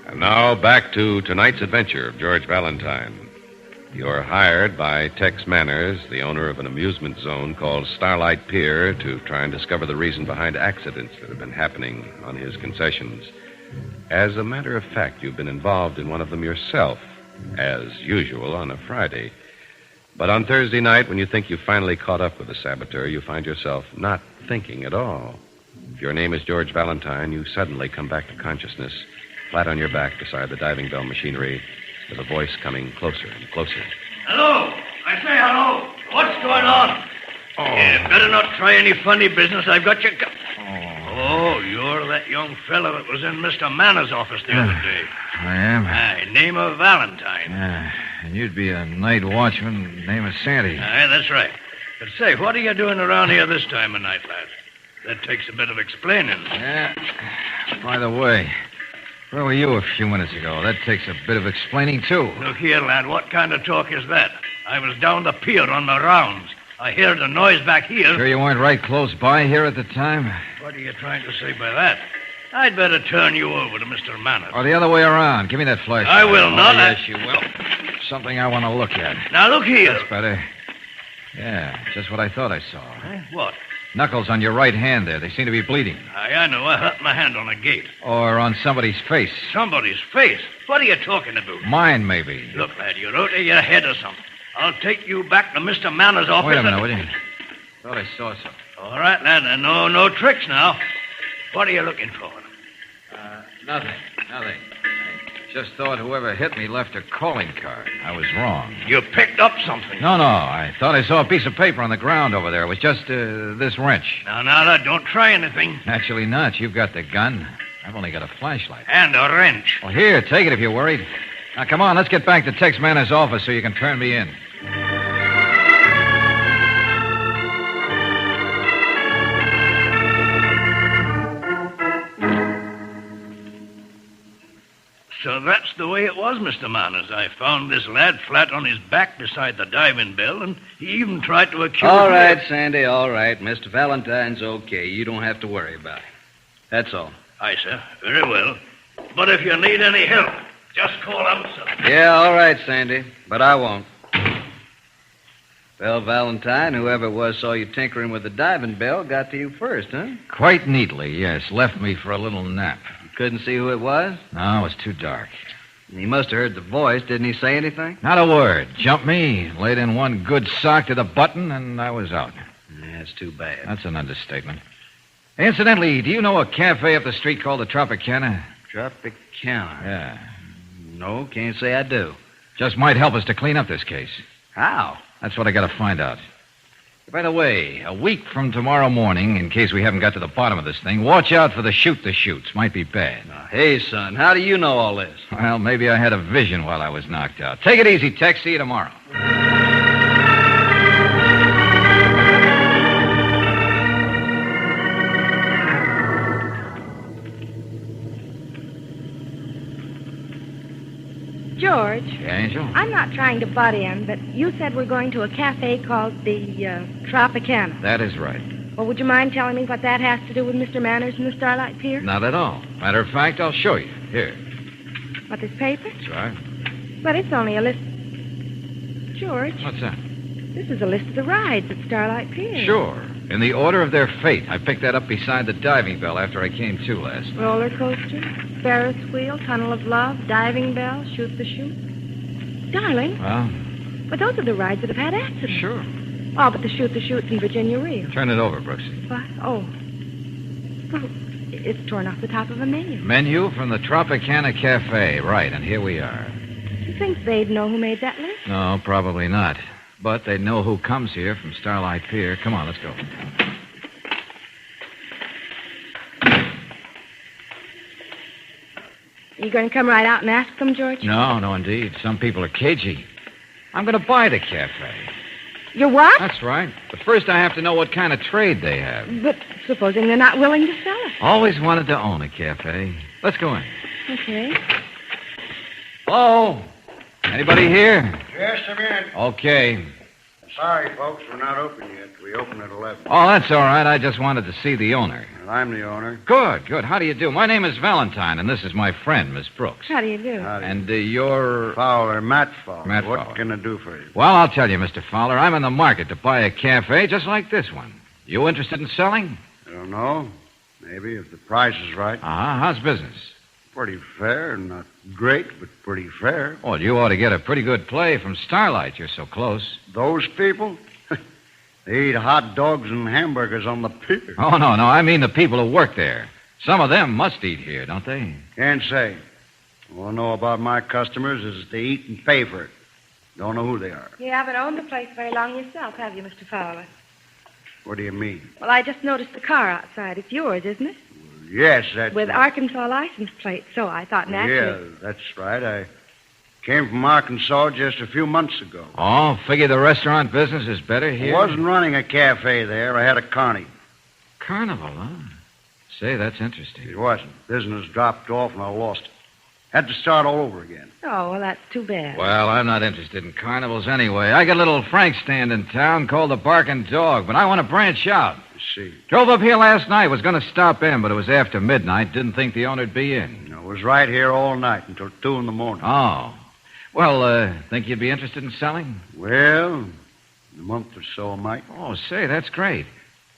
And now back to tonight's adventure of George Valentine. You're hired by Tex Manners, the owner of an amusement zone called Starlight Pier, to try and discover the reason behind accidents that have been happening on his concessions. As a matter of fact, you've been involved in one of them yourself, as usual on a Friday. But on Thursday night, when you think you've finally caught up with the saboteur, you find yourself not thinking at all. If your name is George Valentine, you suddenly come back to consciousness, flat on your back beside the diving bell machinery, with a voice coming closer and closer. Hello! I say hello! What's going on? Oh. You better not try any funny business. I've got you... Oh, you're that young fellow that was in Mr. Manners' office the other day. I am. Aye, name of Valentine. Yeah, and you'd be a night watchman, name of Sandy. Aye, that's right. But say, what are you doing around here this time of night, lad? That takes a bit of explaining. Yeah. By the way, where were you a few minutes ago? That takes a bit of explaining, too. Look here, lad, what kind of talk is that? I was down the pier on my rounds. I heard a noise back here. Sure you weren't right close by here at the time? What are you trying to say by that? I'd better turn you over to Mr. Manners. Or the other way around. Give me that flashlight. I will not. Yes, you will. Something I want to look at. Now, look here. That's better. Yeah, just what I thought I saw. What? Knuckles on your right hand there. They seem to be bleeding. Aye, I know. I hurt my hand on a gate. Or on somebody's face. Somebody's face? What are you talking about? Mine, maybe. Look, lad, you're out of your head or something. I'll take you back to Mr. Manners' office. Wait a minute, will you? Thought I saw something. All right, lad. No tricks now. What are you looking for? Nothing. I just thought whoever hit me left a calling card. I was wrong. You picked up something. No. I thought I saw a piece of paper on the ground over there. It was just this wrench. Now, lad, don't try anything. Actually not. You've got the gun. I've only got a flashlight. And a wrench. Well, here, take it if you're worried. Now, come on, let's get back to Tex Manners' office so you can turn me in. So that's the way it was, Mr. Manners. I found this lad flat on his back beside the diving bell, and he even tried to accuse me. All right, Sandy, all right. Mr. Valentine's okay. You don't have to worry about it. That's all. Aye, sir. Very well. But if you need any help, just call out, sir. Yeah, all right, Sandy. But I won't. Well, Valentine, whoever it was saw you tinkering with the diving bell got to you first, huh? Quite neatly, yes. Left me for a little nap. You couldn't see who it was? No, it was too dark. He must have heard the voice. Didn't he say anything? Not a word. Jumped me, laid in one good sock to the button, and I was out. That's too bad. That's an understatement. Incidentally, do you know a cafe up the street called the Tropicana? Tropicana? Yeah. No, can't say I do. Just might help us to clean up this case. How? That's what I got to find out. By the way, a week from tomorrow morning, in case we haven't got to the bottom of this thing, watch out for the shoot-the-shoots. Might be bad. Hey, son, how do you know all this? Well, maybe I had a vision while I was knocked out. Take it easy, Tex. See you tomorrow. George. Yeah, Angel? I'm not trying to butt in, but you said we're going to a cafe called the Tropicana. That is right. Well, would you mind telling me what that has to do with Mr. Manners and the Starlight Pier? Not at all. Matter of fact, I'll show you. Here. What, this paper? That's right. But it's only a list. George. What's that? This is a list of the rides at Starlight Pier. Sure. In the order of their fate. I picked that up beside the diving bell after I came to last. Roller coaster, Ferris wheel, tunnel of love, diving bell, shoot the chute. Darling. Well? But those are the rides that have had accidents. Sure. Oh, but the shoot the chute's in Virginia real. Turn it over, Brooksy. What? Oh. Well, it's torn off the top of a menu. Menu from the Tropicana Cafe. Right, and here we are. You think they'd know who made that list? No, probably not. But they know who comes here from Starlight Pier. Come on, let's go. You going to come right out and ask them, George? No, indeed. Some people are cagey. I'm going to buy the cafe. You're what? That's right. But first I have to know what kind of trade they have. But supposing they're not willing to sell it. Always wanted to own a cafe. Let's go in. Okay. Hello? Anybody here? Yes, I'm in. Okay. Sorry, folks, we're not open yet. We open at 11. Oh, that's all right. I just wanted to see the owner. Well, I'm the owner. Good. How do you do? My name is Valentine, and this is my friend, Miss Brooks. How do you do? And you're... Fowler, Matt Fowler. Matt what Fowler. can I do for you? Well, I'll tell you, Mr. Fowler, I'm in the market to buy a cafe just like this one. You interested in selling? I don't know. Maybe, if the price is right. Uh-huh. How's business? Pretty fair. Not great, but pretty fair. Well, you ought to get a pretty good play from Starlight. You're so close. Those people? They eat hot dogs and hamburgers on the pier. Oh, no. I mean the people who work there. Some of them must eat here, don't they? Can't say. All I know about my customers is they eat and pay for it. Don't know who they are. You haven't owned the place very long yourself, have you, Mr. Fowler? What do you mean? Well, I just noticed the car outside. It's yours, isn't it? Yes, that's... With Arkansas license plate, so I thought naturally... Yeah, that's right. I came from Arkansas just a few months ago. Oh, figure the restaurant business is better here? I wasn't running a cafe there. I had a carny. Carnival, huh? Say, that's interesting. It wasn't. Business dropped off and I lost it. Had to start all over again. Oh, well, that's too bad. Well, I'm not interested in carnivals anyway. I got a little Frank stand in town called the Barking Dog, but I want to branch out. See. Drove up here last night. Was going to stop in, but it was after midnight. Didn't think the owner'd be in. I was right here all night until 2 in the morning. Oh. Well, think you'd be interested in selling? Well, in a month or so I might. Oh, say, that's great.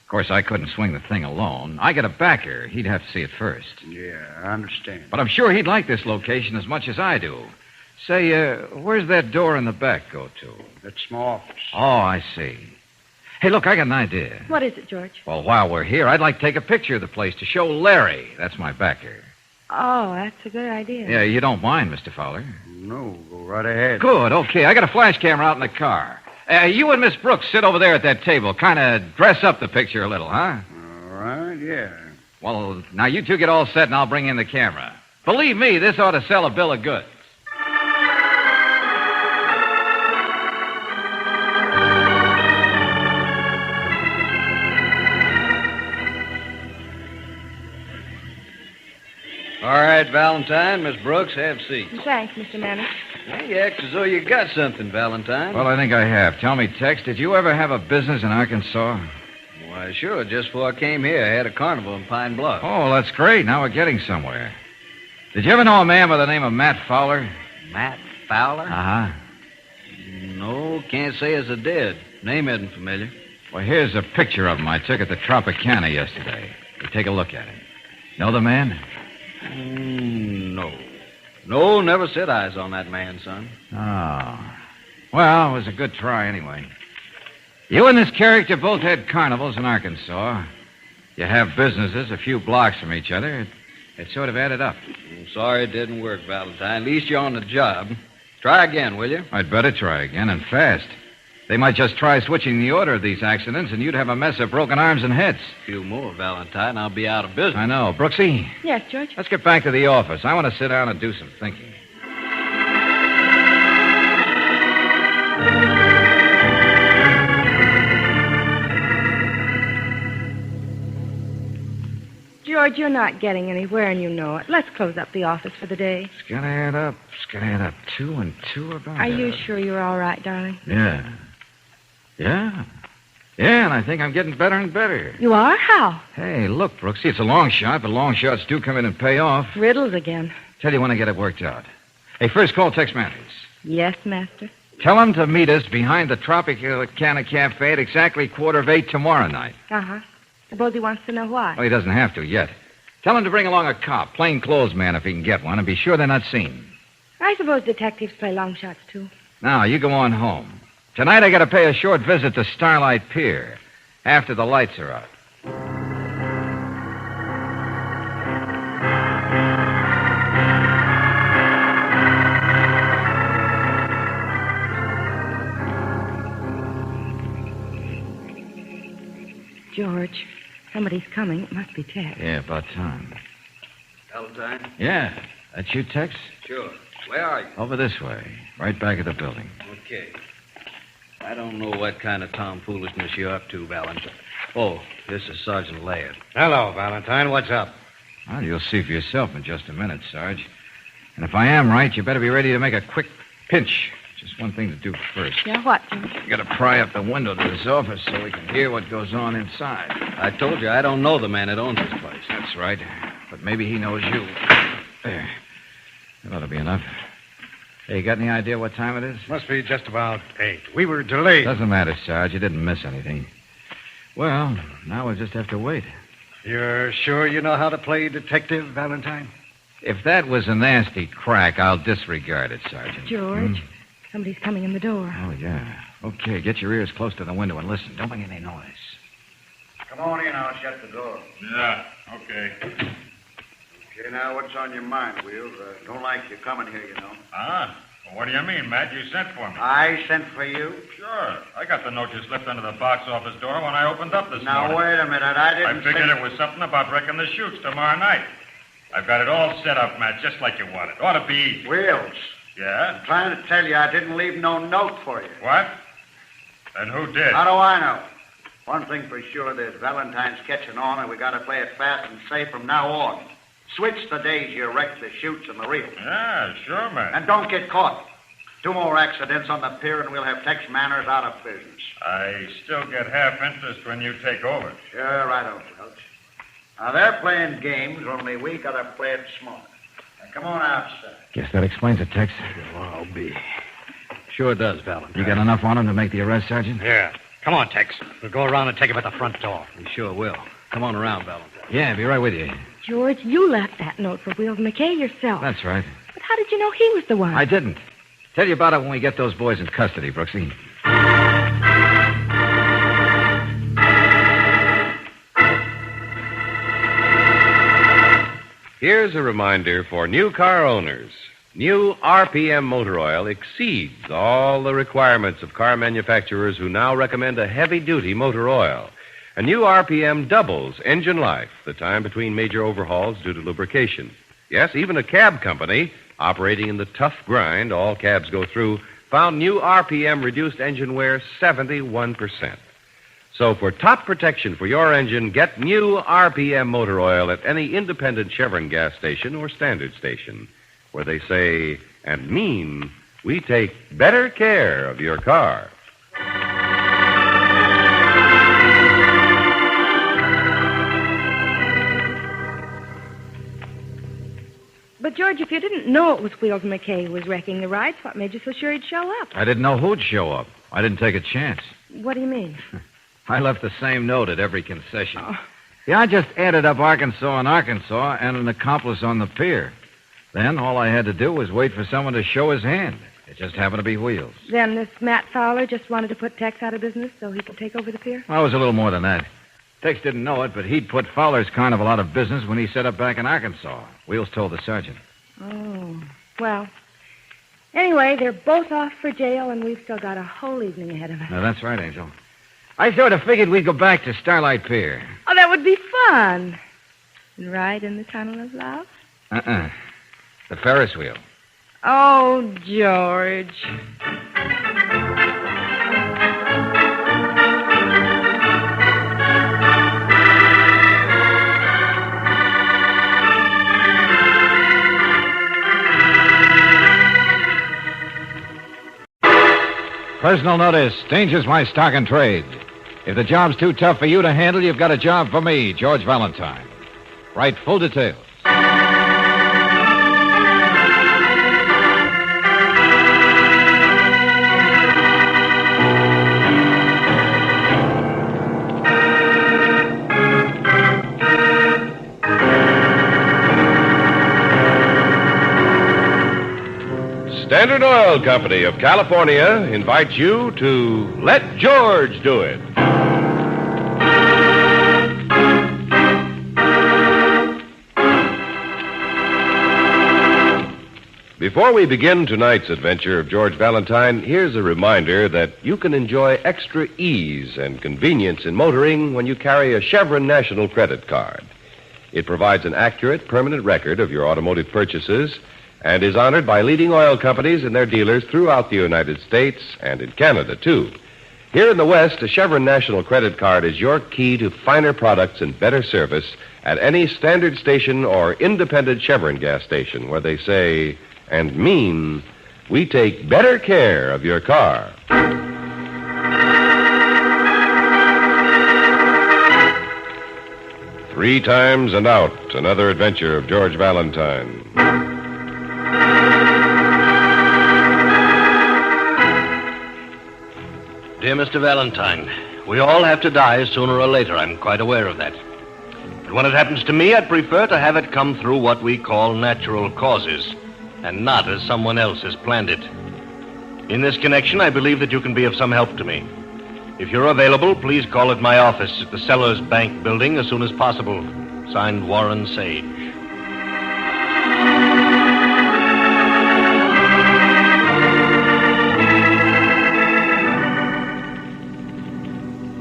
Of course, I couldn't swing the thing alone. I got a backer. He'd have to see it first. Yeah, I understand. But I'm sure he'd like this location as much as I do. Say, where's that door in the back go to? That's my office. Oh, I see. Hey, look, I got an idea. What is it, George? Well, while we're here, I'd like to take a picture of the place to show Larry. That's my backer. Oh, that's a good idea. Yeah, you don't mind, Mr. Fowler? No, go right ahead. Good, okay. I got a flash camera out in the car. You and Miss Brooks sit over there at that table. Kind of dress up the picture a little, huh? All right, yeah. Well, now you two get all set and I'll bring in the camera. Believe me, this ought to sell a bill of goods. All right, Valentine, Miss Brooks, have seats. Thanks, Mr. Manners. Hey, you act as though you got something, Valentine. Well, I think I have. Tell me, Tex, did you ever have a business in Arkansas? Why, sure. Just before I came here, I had a carnival in Pine Bluff. Oh, that's great. Now we're getting somewhere. Did you ever know a man by the name of Matt Fowler? Matt Fowler? Uh-huh. No, can't say as I did. Name isn't familiar. Well, here's a picture of him I took at the Tropicana yesterday. You take a look at him. Know the man? No. No, never set eyes on that man, son. Oh. Well, it was a good try anyway. You and this character both had carnivals in Arkansas. You have businesses a few blocks from each other. It sort of added up. I'm sorry it didn't work, Valentine. At least you're on the job. Try again, will you? I'd better try again, and fast. They might just try switching the order of these accidents, and you'd have a mess of broken arms and heads. A few more, Valentine. I'll be out of business. I know. Brooksy, Yes, George? let's get back to the office. I want to sit down and do some thinking. George, you're not getting anywhere, and you know it. Let's close up the office for the day. It's gonna add up. 2 and 2 about Are you that. sure you're all right, darling? Yeah. Yeah, and I think I'm getting better and better. You are? How? Hey, look, Brooksy, it's a long shot, but long shots do come in and pay off. Riddles again. Tell you when I get it worked out. Hey, first call Tex Matthews. Yes, master. Tell him to meet us behind the Tropicana Cafe at exactly 7:45 tomorrow night. Uh-huh. Suppose he wants to know why. Well, he doesn't have to yet. Tell him to bring along a cop, plain clothes man if he can get one, and be sure they're not seen. I suppose detectives play long shots, too. Now, you go on home. Tonight I got to pay a short visit to Starlight Pier after the lights are out. George, somebody's coming. It must be Tex. Yeah, about time. Valentine? Yeah, that's you, Tex? Sure. Where are you? Over this way, right back of the building. Okay. I don't know what kind of tomfoolishness you're up to, Valentine. Oh, this is Sergeant Laird. Hello, Valentine. What's up? Well, you'll see for yourself in just a minute, Sarge. And if I am right, you better be ready to make a quick pinch. Just one thing to do first. Yeah, what, George? You gotta pry up the window to this office so we can hear what goes on inside. I told you I don't know the man that owns this place. That's right. But maybe he knows you. There. That ought to be enough. Hey, you got any idea what time it is? Must be just about 8. We were delayed. Doesn't matter, Sarge. You didn't miss anything. Well, now we'll just have to wait. You're sure you know how to play detective, Valentine? If that was a nasty crack, I'll disregard it, Sergeant. George, somebody's coming in the door. Oh, yeah. Okay, get your ears close to the window and listen. Don't make any noise. Come on in, I'll shut the door. Yeah, okay. Okay, now, what's on your mind, Wheels? Don't like you coming here, you know. Ah, well, what do you mean, Matt? You sent for me. I sent for you? Sure. I got the note you slipped under the box office door when I opened up this Now, morning. wait a minute. I didn't I figured it was something about wrecking the chutes tomorrow night. I've got it all set up, Matt, just like you wanted. Ought to be. Wheels. Yeah? I'm trying to tell you I didn't leave no note for you. What? Then who did? How do I know? One thing for sure, there's Valentine's catching on, and we got to play it fast and safe from now on. Switch the days you wreck the chutes and the reel. Yeah, sure, Matt. And don't get caught. 2 more accidents on the pier, and we'll have Tex Manners out of business. I still get half interest when you take over. Sure, right on, Welch. Now, they're playing games, only we got to play it smart. Now, come on outside. Guess that explains it, Tex. Well, I'll be. Sure does, Valentine. You got enough on him to make the arrest, Sergeant? Yeah. Come on, Tex. We'll go around and take him at the front door. We sure will. Come on around, Valentine. Yeah, be right with you. George, you left that note for Wheels McKay yourself. That's right. But how did you know he was the one? I didn't. Tell you about it when we get those boys in custody, Brooksy. Here's a reminder for new car owners. New RPM motor oil exceeds all the requirements of car manufacturers who now recommend a heavy-duty motor oil. A new RPM doubles engine life, the time between major overhauls due to lubrication. Yes, even a cab company operating in the tough grind all cabs go through found new RPM reduced engine wear 71%. So for top protection for your engine, get new RPM motor oil at any independent Chevron gas station or standard station, where they say and mean we take better care of your car. But, George, if you didn't know it was Wheels McKay who was wrecking the rides, what made you so sure he'd show up? I didn't know who'd show up. I didn't take a chance. What do you mean? I left the same note at every concession. Oh. Yeah, I just added up Arkansas and an accomplice on the pier. Then all I had to do was wait for someone to show his hand. It just happened to be Wheels. Then this Matt Fowler just wanted to put Tex out of business so he could take over the pier? Well, it was a little more than that. Tex didn't know it, but he'd put Fowler's carnival out of business when he set up back in Arkansas. Wheels told the sergeant. Oh, well. Anyway, they're both off for jail, and we've still got a whole evening ahead of us. No, that's right, Angel. I sort of figured we'd go back to Starlight Pier. Oh, that would be fun. And ride in the tunnel of love? The Ferris wheel. Oh, George. Personal notice. Danger's my stock and trade. If the job's too tough for you to handle, you've got a job for me, George Valentine. Write full details. Standard Oil Company of California invites you to Let George Do It. Before we begin tonight's adventure of George Valentine, here's a reminder that you can enjoy extra ease and convenience in motoring when you carry a Chevron National Credit Card. It provides an accurate, permanent record of your automotive purchases and is honored by leading oil companies and their dealers throughout the United States and in Canada, too. Here in the West, a Chevron National Credit Card is your key to finer products and better service at any standard station or independent Chevron gas station where they say and mean, we take better care of your car. 3 times and out, another adventure of George Valentine. Dear Mr. Valentine, we all have to die sooner or later. I'm quite aware of that. But when it happens to me, I'd prefer to have it come through what we call natural causes, and not as someone else has planned it. In this connection, I believe that you can be of some help to me. If you're available, please call at my office at the Sellers Bank building as soon as possible. Signed, Warren Sage.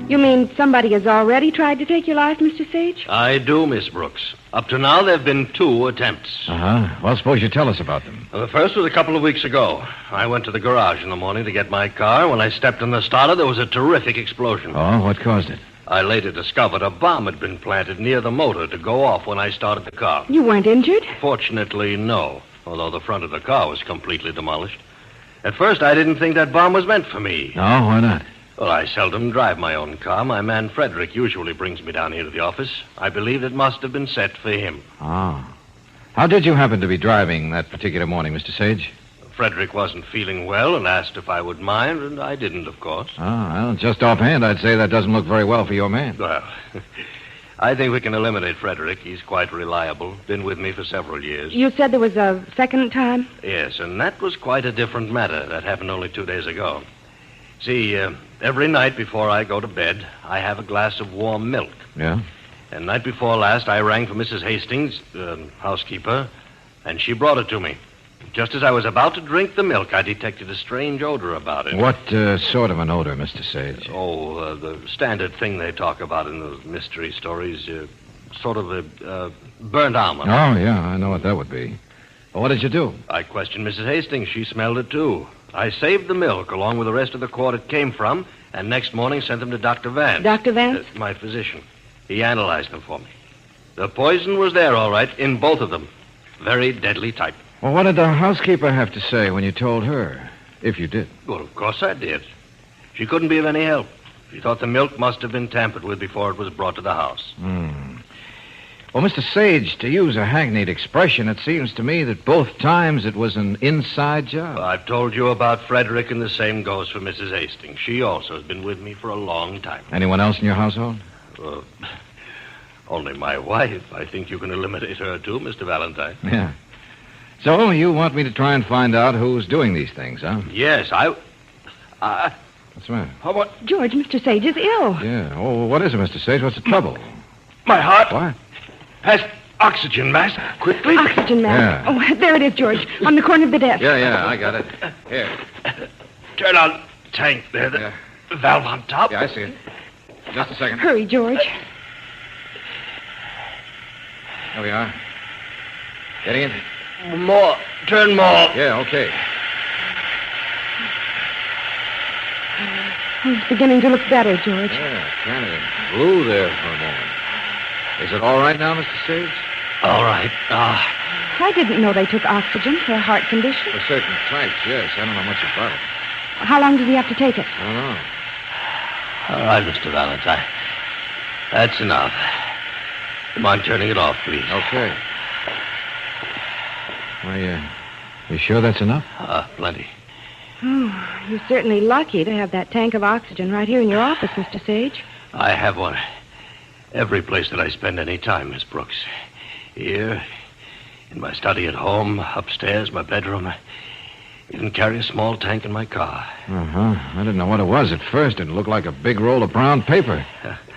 You mean somebody has already tried to take your life, Mr. Sage? I do, Miss Brooks. Up to now, there have been 2 attempts. Well, suppose you tell us about them. The first was a couple of weeks ago. I went to the garage in the morning to get my car. When I stepped on the starter, there was a terrific explosion. Oh, what caused it? I later discovered a bomb had been planted near the motor to go off when I started the car. You weren't injured? Fortunately, no, although the front of the car was completely demolished. At first, I didn't think that bomb was meant for me. No, why not? Well, I seldom drive my own car. My man Frederick usually brings me down here to the office. I believe it must have been set for him. Oh. How did you happen to be driving that particular morning, Mr. Sage? Frederick wasn't feeling well and asked if I would mind, and I didn't, of course. Oh, well, just offhand, I'd say that doesn't look very well for your man. Well, I think we can eliminate Frederick. He's quite reliable. Been with me for several years. You said there was a second time? Yes, and that was quite a different matter. That happened only 2 days ago. See, every night before I go to bed, I have a glass of warm milk. Yeah? And night before last, I rang for Mrs. Hastings, housekeeper, and she brought it to me. Just as I was about to drink the milk, I detected a strange odor about it. What sort of an odor, Mr. Sage? The standard thing they talk about in those mystery stories. Sort of a burnt almond. Oh, yeah, I know what that would be. Well, what did you do? I questioned Mrs. Hastings. She smelled it, too. I saved the milk along with the rest of the quart it came from, and next morning sent them to Dr. Vance. Dr. Vance? My physician. He analyzed them for me. The poison was there, all right, in both of them. Very deadly type. Well, what did the housekeeper have to say when you told her? If you did. Well, of course I did. She couldn't be of any help. She thought the milk must have been tampered with before it was brought to the house. Well, Mr. Sage, to use a hackneyed expression, it seems to me that both times it was an inside job. I've told you about Frederick, and the same goes for Mrs. Hastings. She also has been with me for a long time. Anyone else in your household? Only my wife. I think you can eliminate her, too, Mr. Valentine. Yeah. So you want me to try and find out who's doing these things, huh? Yes, What's the matter? How about... George, Mr. Sage is ill. Yeah. Oh, what is it, Mr. Sage? What's the trouble? My heart What? has oxygen mask. Quickly. Oxygen mask. Yeah. Oh, there it is, George, on the corner of the desk. Yeah, I got it. Here. Turn on tank there. The valve on top. Yeah, I see it. Just a second. Hurry, George. There we are. Getting in? More. Turn more. Yeah, okay. He's beginning to look better, George. Yeah, kind of blew there for a moment. Is it all right now, Mr. Sage? All right. I didn't know they took oxygen for a heart condition. For certain types, yes. I don't know much about it. How long does he have to take it? I don't know. All right, Mr. Valentine. That's enough. Come on, turning it off, please. Okay. You sure that's enough? Plenty. Oh, you're certainly lucky to have that tank of oxygen right here in your office, Mr. Sage. I have one. Every place that I spend any time, Miss Brooks. Here, in my study at home, upstairs, my bedroom. I even carry a small tank in my car. Uh-huh. I didn't know what it was at first. It looked like a big roll of brown paper.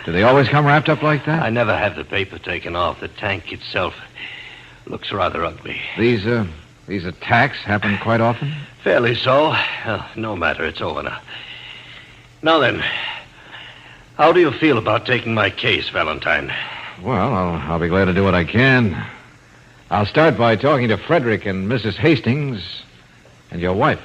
Do they always come wrapped up like that? I never have the paper taken off. The tank itself looks rather ugly. These attacks happen quite often? Fairly so. No matter. It's over now. Now then, how do you feel about taking my case, Valentine? Well, I'll be glad to do what I can. I'll start by talking to Frederick and Mrs. Hastings and your wife.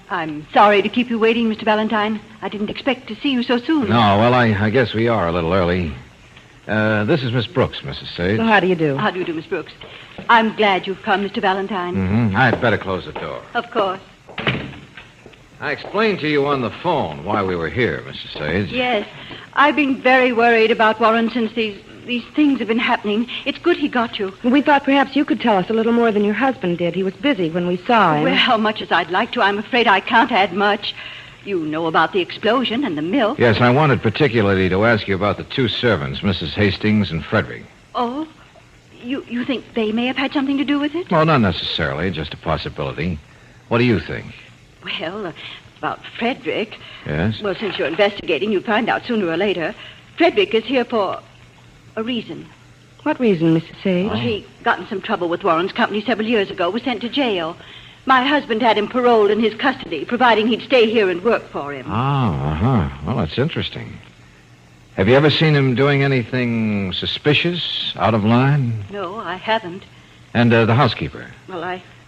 I'm sorry to keep you waiting, Mr. Valentine. I didn't expect to see you so soon. No, well, I guess we are a little early. This is Miss Brooks, Mrs. Sage. So how do you do? How do you do, Miss Brooks? I'm glad you've come, Mr. Valentine. Mm-hmm. I'd better close the door. Of course. I explained to you on the phone why we were here, Mrs. Sage. Yes. I've been very worried about Warren since these things have been happening. It's good he got you. We thought perhaps you could tell us a little more than your husband did. He was busy when we saw him. Well, much as I'd like to, I'm afraid I can't add much. You know about the explosion and the milk. Yes, I wanted particularly to ask you about the two servants, Mrs. Hastings and Frederick. Oh? You think they may have had something to do with it? Well, not necessarily, just a possibility. What do you think? Well, about Frederick. Yes? Well, since you're investigating, you'll find out sooner or later. Frederick is here for a reason. What reason, Mrs. Sage? Well, he got in some trouble with Warren's company several years ago, was sent to jail. My husband had him paroled in his custody, providing he'd stay here and work for him. Oh, uh-huh. Well, that's interesting. Have you ever seen him doing anything suspicious, out of line? No, I haven't. And the housekeeper? Well,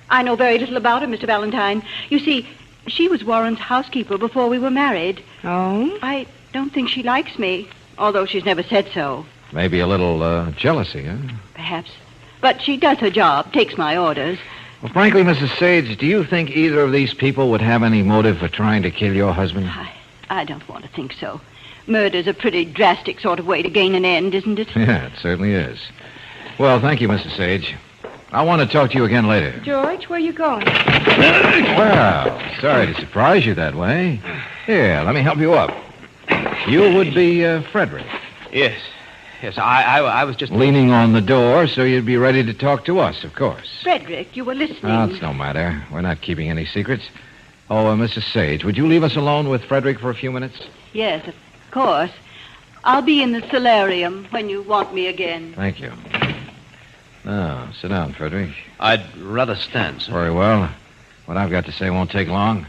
I know very little about her, Mr. Valentine. You see, she was Warren's housekeeper before we were married. Oh? I don't think she likes me, although she's never said so. Maybe a little jealousy, huh? Perhaps. But she does her job, takes my orders. Well, frankly, Mrs. Sage, do you think either of these people would have any motive for trying to kill your husband? I don't want to think so. Murder's a pretty drastic sort of way to gain an end, isn't it? Yeah, it certainly is. Well, thank you, Mrs. Sage. I want to talk to you again later. George, where are you going? Well, sorry to surprise you that way. Here, let me help you up. You would be Frederick. Yes. Yes, I was just... Leaning on the door so you'd be ready to talk to us, of course. Frederick, you were listening. Oh, it's no matter. We're not keeping any secrets. Oh, Mrs. Sage, would you leave us alone with Frederick for a few minutes? Yes, of course. I'll be in the solarium when you want me again. Thank you. Now, sit down, Frederick. I'd rather stand, sir. Very well. What I've got to say won't take long.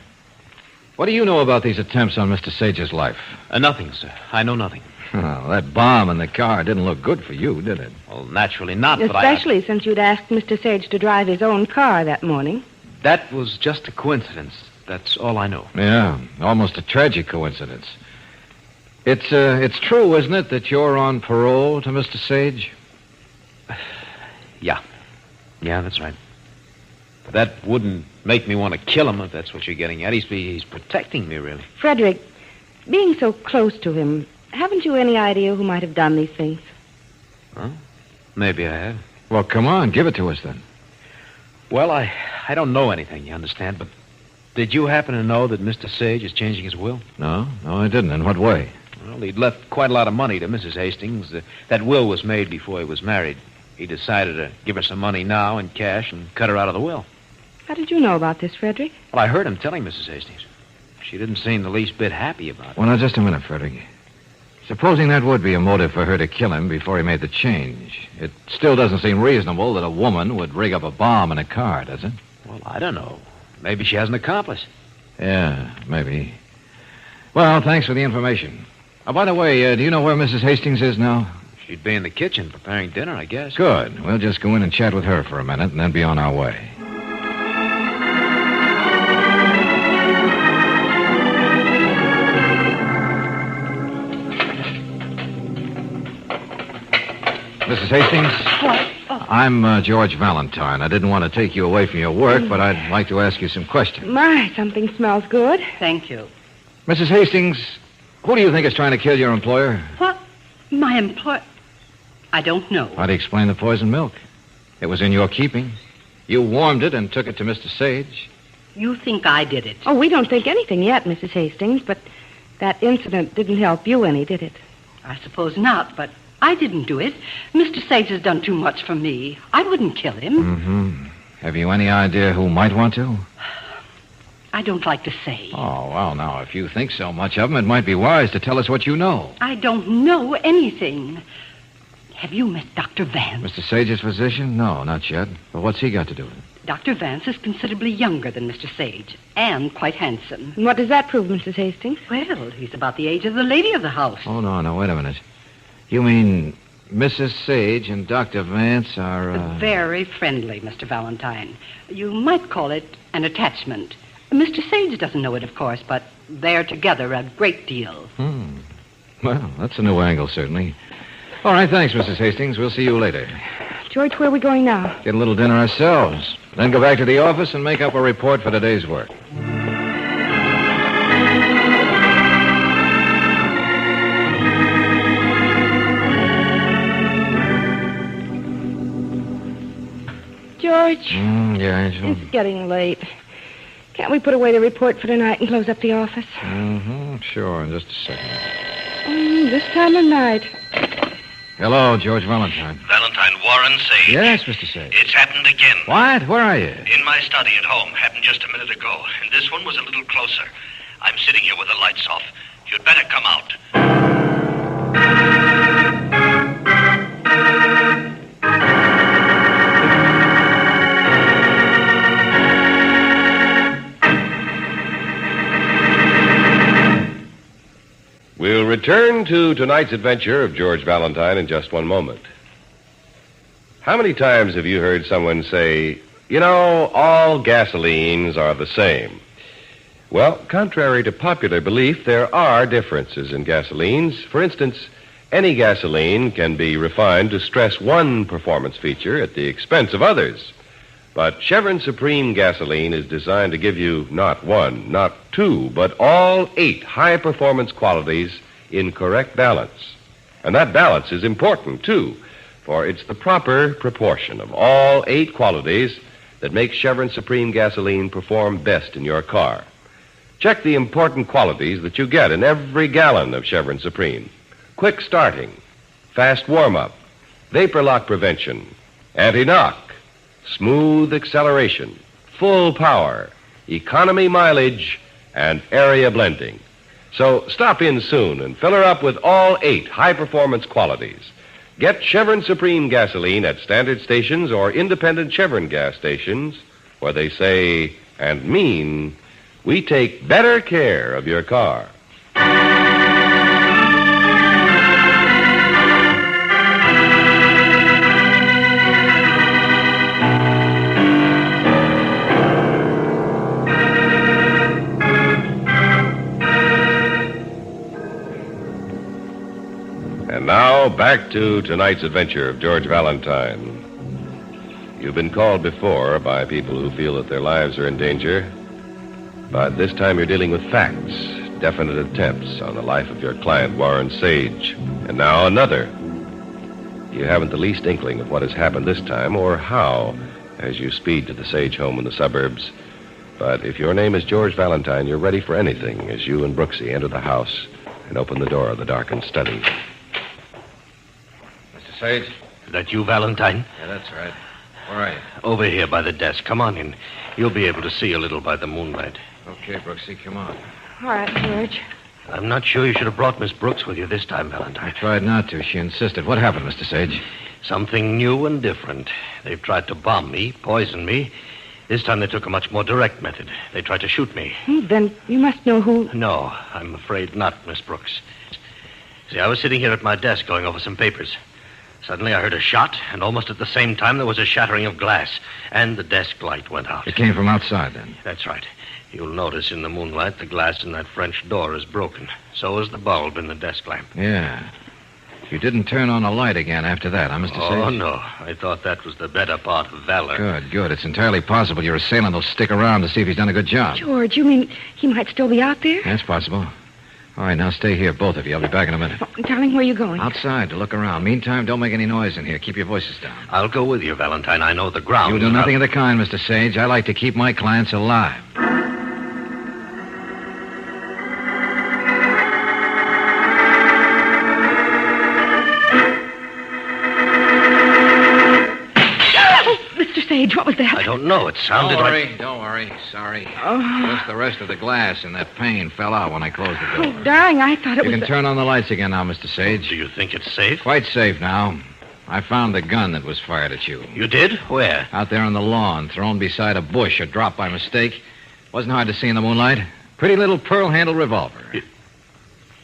What do you know about these attempts on Mr. Sage's life? Nothing, sir. I know nothing. Oh, that bomb in the car didn't look good for you, did it? Well, naturally not, but Especially since you'd asked Mr. Sage to drive his own car that morning. That was just a coincidence. That's all I know. Yeah, almost a tragic coincidence. It's true, isn't it, that you're on parole to Mr. Sage? Yeah, that's right. But that wouldn't make me want to kill him, if that's what you're getting at. He's protecting me, really. Frederick, being so close to him, haven't you any idea who might have done these things? Huh? Maybe I have. Well, come on, give it to us then. Well, I don't know anything, you understand, but did you happen to know that Mr. Sage is changing his will? No, I didn't. In what way? Well, he'd left quite a lot of money to Mrs. Hastings. That will was made before he was married. He decided to give her some money now in cash and cut her out of the will. How did you know about this, Frederick? Well, I heard him telling Mrs. Hastings. She didn't seem the least bit happy about it. Well, now, just a minute, Frederick. Supposing that would be a motive for her to kill him before he made the change, it still doesn't seem reasonable that a woman would rig up a bomb in a car, does it? Well, I don't know. Maybe she has an accomplice. Yeah, maybe. Well, thanks for the information. Oh, by the way, do you know where Mrs. Hastings is now? She'd be in the kitchen preparing dinner, I guess. Good. We'll just go in and chat with her for a minute and then be on our way. Mrs. Hastings? What? Oh. I'm George Valentine. I didn't want to take you away from your work, but I'd like to ask you some questions. My, something smells good. Thank you. Mrs. Hastings, who do you think is trying to kill your employer? What? My employer? I don't know. How do you explain the poisoned milk? It was in your keeping. You warmed it and took it to Mr. Sage. You think I did it? Oh, we don't think anything yet, Mrs. Hastings, but that incident didn't help you any, did it? I suppose not, but I didn't do it. Mr. Sage has done too much for me. I wouldn't kill him. Mm-hmm. Have you any idea who might want to? I don't like to say. Oh, well, now, if you think so much of him, it might be wise to tell us what you know. I don't know anything. Have you met Dr. Vance? Mr. Sage's physician? No, not yet. But what's he got to do with it? Dr. Vance is considerably younger than Mr. Sage, and quite handsome. And what does that prove, Mrs. Hastings? Well, he's about the age of the lady of the house. Oh, no, wait a minute. You mean Mrs. Sage and Dr. Vance are, Very friendly, Mr. Valentine. You might call it an attachment. Mr. Sage doesn't know it, of course, but they're together a great deal. Well, that's a new angle, certainly. All right, thanks, Mrs. Hastings. We'll see you later. George, where are we going now? Get a little dinner ourselves. Then go back to the office and make up a report for today's work. George? Yeah, Angel? It's getting late. Can't we put away the report for tonight and close up the office? Mm-hmm. Sure, in just a second. This time of night. Hello, George Valentine. Valentine, Warren Sage. Yes, Mr. Sage. It's happened again. What? Where are you? In my study at home. Happened just a minute ago. And this one was a little closer. I'm sitting here with the lights off. You'd better come out. We'll return to tonight's adventure of George Valentine in just one moment. How many times have you heard someone say, you know, all gasolines are the same? Well, contrary to popular belief, there are differences in gasolines. For instance, any gasoline can be refined to stress one performance feature at the expense of others. But Chevron Supreme gasoline is designed to give you not one, not two, but all 8 high-performance qualities in correct balance. And that balance is important, too, for it's the proper proportion of all 8 qualities that makes Chevron Supreme gasoline perform best in your car. Check the important qualities that you get in every gallon of Chevron Supreme. Quick starting, fast warm-up, vapor lock prevention, anti-knock, smooth acceleration, full power, economy mileage, and area blending. So stop in soon and fill her up with all 8 high-performance qualities. Get Chevron Supreme gasoline at standard stations or independent Chevron gas stations where they say and mean, we take better care of your car. And now, back to tonight's adventure of George Valentine. You've been called before by people who feel that their lives are in danger. But this time you're dealing with facts, definite attempts on the life of your client, Warren Sage. And now another. You haven't the least inkling of what has happened this time or how as you speed to the Sage home in the suburbs. But if your name is George Valentine, you're ready for anything as you and Brooksy enter the house and open the door of the darkened study. Mr. Sage? Is that you, Valentine? Yeah, that's right. Where are you? Over here by the desk. Come on in. You'll be able to see a little by the moonlight. Okay, Brooksy, come on. All right, George. I'm not sure you should have brought Miss Brooks with you this time, Valentine. I tried not to. She insisted. What happened, Mr. Sage? Something new and different. They've tried to bomb me, poison me. This time they took a much more direct method. They tried to shoot me. Then you must know who... No, I'm afraid not, Miss Brooks. See, I was sitting here at my desk going over some papers. Suddenly I heard a shot, and almost at the same time there was a shattering of glass, and the desk light went out. It came from outside, then? That's right. You'll notice in the moonlight the glass in that French door is broken. So is the bulb in the desk lamp. Yeah. You didn't turn on the light again after that, huh, Mr. Sage? Oh, no. I thought that was the better part of valor. Good, good. It's entirely possible your assailant will stick around to see if he's done a good job. George, you mean he might still be out there? That's possible. All right, now stay here, both of you. I'll be back in a minute. Oh, darling, where are you going? Outside to look around. Meantime, don't make any noise in here. Keep your voices down. I'll go with you, Valentine. I know the ground. You do nothing of the kind, Mr. Sage. I like to keep my clients alive. Sage, what was that? I don't know. It sounded like... Don't worry. Sorry. Oh. Just the rest of the glass in that pane fell out when I closed the door. Oh, darling, I thought it was... You can turn on the lights again now, Mr. Sage. Do you think it's safe? Quite safe now. I found the gun that was fired at you. You did? Where? Out there on the lawn, thrown beside a bush or dropped by mistake. Wasn't hard to see in the moonlight. Pretty little pearl-handled revolver.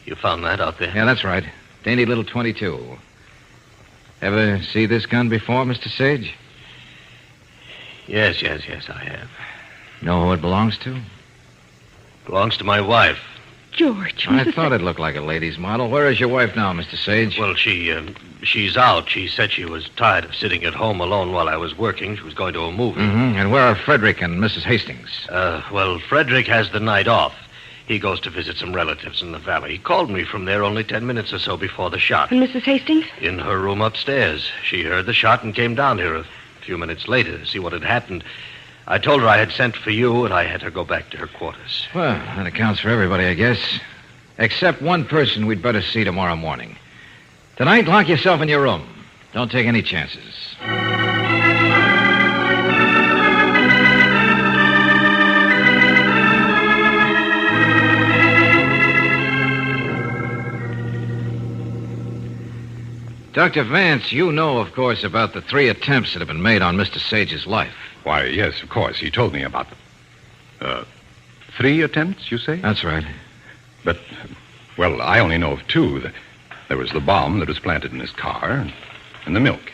You found that out there? Yeah, that's right. Dainty little .22. Ever see this gun before, Mr. Sage? Yes, I have. Know who it belongs to? Belongs to my wife. George. I thought it looked like a lady's model. Where is your wife now, Mr. Sage? Well, she's out. She said she was tired of sitting at home alone while I was working. She was going to a movie. Mm-hmm. And where are Frederick and Mrs. Hastings? Well, Frederick has the night off. He goes to visit some relatives in the valley. He called me from there only 10 minutes or so before the shot. And Mrs. Hastings? In her room upstairs. She heard the shot and came down here a few minutes later to see what had happened. I told her I had sent for you, and I had her go back to her quarters. Well, that accounts for everybody, I guess. Except one person we'd better see tomorrow morning. Tonight, lock yourself in your room. Don't take any chances. Dr. Vance, you know, of course, about the 3 attempts that have been made on Mr. Sage's life. Why, yes, of course. He told me about them. 3 attempts, you say? That's right. But, well, I only know of 2. There was the bomb that was planted in his car and the milk.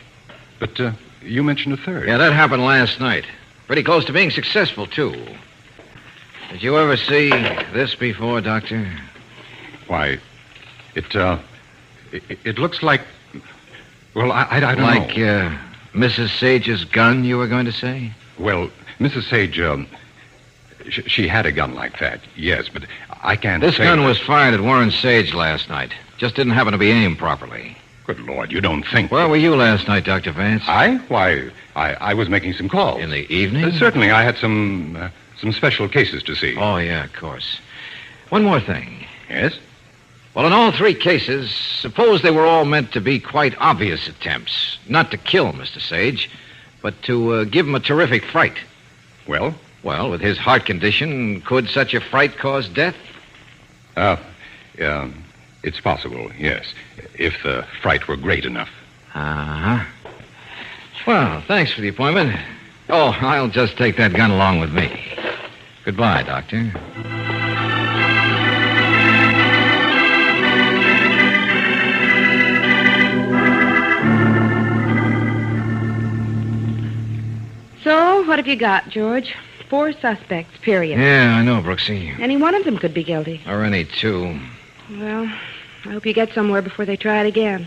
But you mentioned a 3rd. Yeah, that happened last night. Pretty close to being successful, too. Did you ever see this before, Doctor? Why, it looks like... Well, I don't know. Like Mrs. Sage's gun, you were going to say? Well, Mrs. Sage, she had a gun like that, yes, but I can't This say... gun was fired at Warren Sage last night. Just didn't happen to be aimed properly. Good Lord, you don't think... Where were you last night, Dr. Vance? I? Why, I was making some calls. In the evening? Certainly, I had some special cases to see. Oh, yeah, of course. One more thing. Yes? Well, in all 3 cases, suppose they were all meant to be quite obvious attempts. Not to kill Mr. Sage, but to give him a terrific fright. Well? Well, with his heart condition, could such a fright cause death? It's possible, yes, if the fright were great enough. Uh-huh. Well, thanks for the appointment. Oh, I'll just take that gun along with me. Goodbye, Doctor. So, what have you got, George? 4 suspects, period. Yeah, I know, Brooksy. Any one of them could be guilty. Or any 2. Well, I hope you get somewhere before they try it again.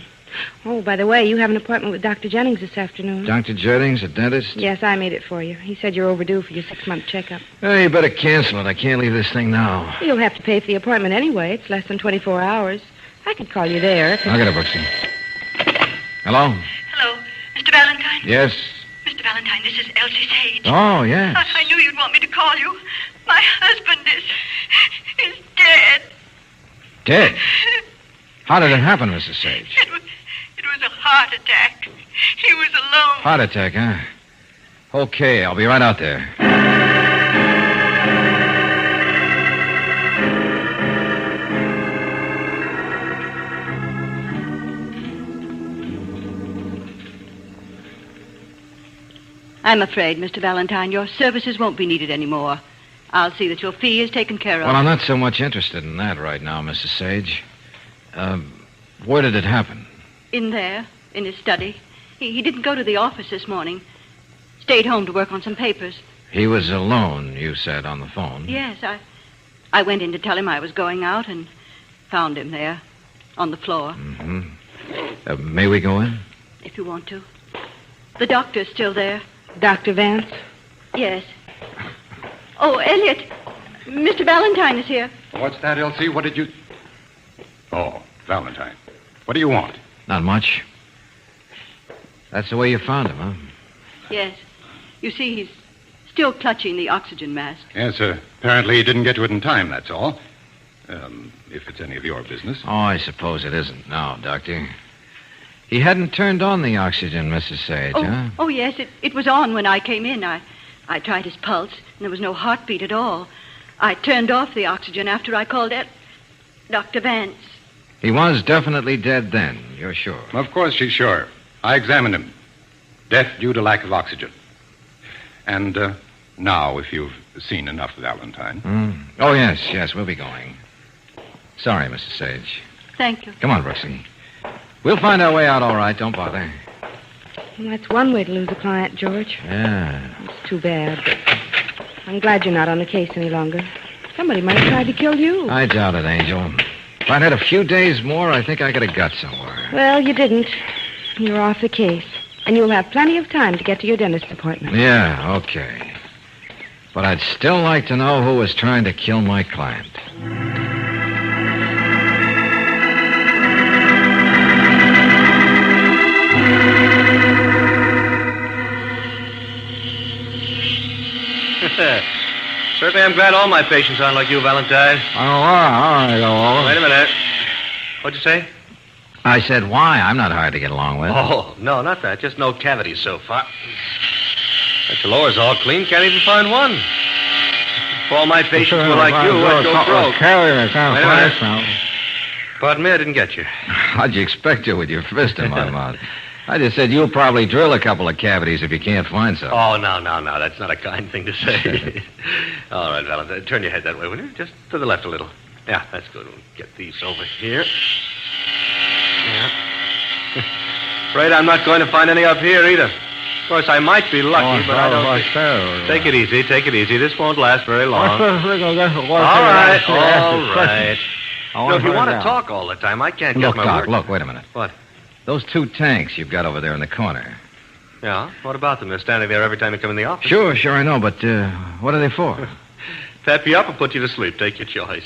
Oh, by the way, you have an appointment with Dr. Jennings this afternoon. Dr. Jennings, a dentist? Yes, I made it for you. He said you're overdue for your 6-month checkup. Oh, you better cancel it. I can't leave this thing now. You'll have to pay for the appointment anyway. It's less than 24 hours. I could call you there. I'll get it, Brooksy. Hello? Hello, Mr. Valentine? Yes? Mr. Valentine, this is Elsie Sage. Oh, yes. I knew you'd want me to call you. My husband is dead. Dead? How did it happen, Mrs. Sage? It was a heart attack. He was alone. Heart attack, huh? Okay, I'll be right out there. I'm afraid, Mr. Valentine, your services won't be needed anymore. I'll see that your fee is taken care of. Well, I'm not so much interested in that right now, Mrs. Sage. Where did it happen? In there, in his study. He didn't go to the office this morning. Stayed home to work on some papers. He was alone, you said, on the phone. Yes, I went in to tell him I was going out and found him there, on the floor. Mm-hmm. May we go in? If you want to. The doctor's still there. Dr. Vance? Yes. Oh, Elliot, Mr. Valentine is here. What's that, Elsie? What did you... Oh, Valentine. What do you want? Not much. That's the way you found him, huh? Yes. You see, he's still clutching the oxygen mask. Yes, apparently he didn't get to it in time, that's all. If it's any of your business. Oh, I suppose it isn't now, Doctor. He hadn't turned on the oxygen, Mrs. Sage, huh? Oh, yes, it was on when I came in. I tried his pulse, and there was no heartbeat at all. I turned off the oxygen after I called Dr. Vance. He was definitely dead then, you're sure? Of course she's sure. I examined him. Death due to lack of oxygen. And now, if you've seen enough, Valentine. Oh, yes, we'll be going. Sorry, Mrs. Sage. Thank you. Come on, Brooksy. We'll find our way out all right. Don't bother. Well, that's one way to lose a client, George. Yeah. It's too bad, but I'm glad you're not on the case any longer. Somebody might have tried to kill you. I doubt it, Angel. If I'd had a few days more, I think I could have got somewhere. Well, you didn't. You're off the case. And you'll have plenty of time to get to your dentist appointment. Yeah, okay. But I'd still like to know who was trying to kill my client. Certainly I'm glad all my patients aren't like you, Valentine. All right. Wait a minute. What'd you say? I said, why? I'm not hard to get along with. Oh, no, not that. Just no cavities so far. But your lower's all clean. Can't even find one. If all my patients were like you, I'd go broke. Wait a minute. Pardon me, I didn't get you. How'd you expect to with your fist in my mouth? I just said you'll probably drill a couple of cavities if you can't find some. Oh, no. That's not a kind thing to say. All right, Valentine. Turn your head that way, will you? Just to the left a little. Yeah, that's good. We'll get these over here. Yeah. Afraid I'm not going to find any up here either. Of course, I might be lucky, but I don't... Take it easy. This won't last very long. All right. No, if you want to talk all the time, I can't get my Doc, word. Look, wait a minute. What? Those 2 tanks you've got over there in the corner. Yeah? What about them? They're standing there every time you come in the office. Sure, I know, but what are they for? Pep you up or put you to sleep. Take your choice.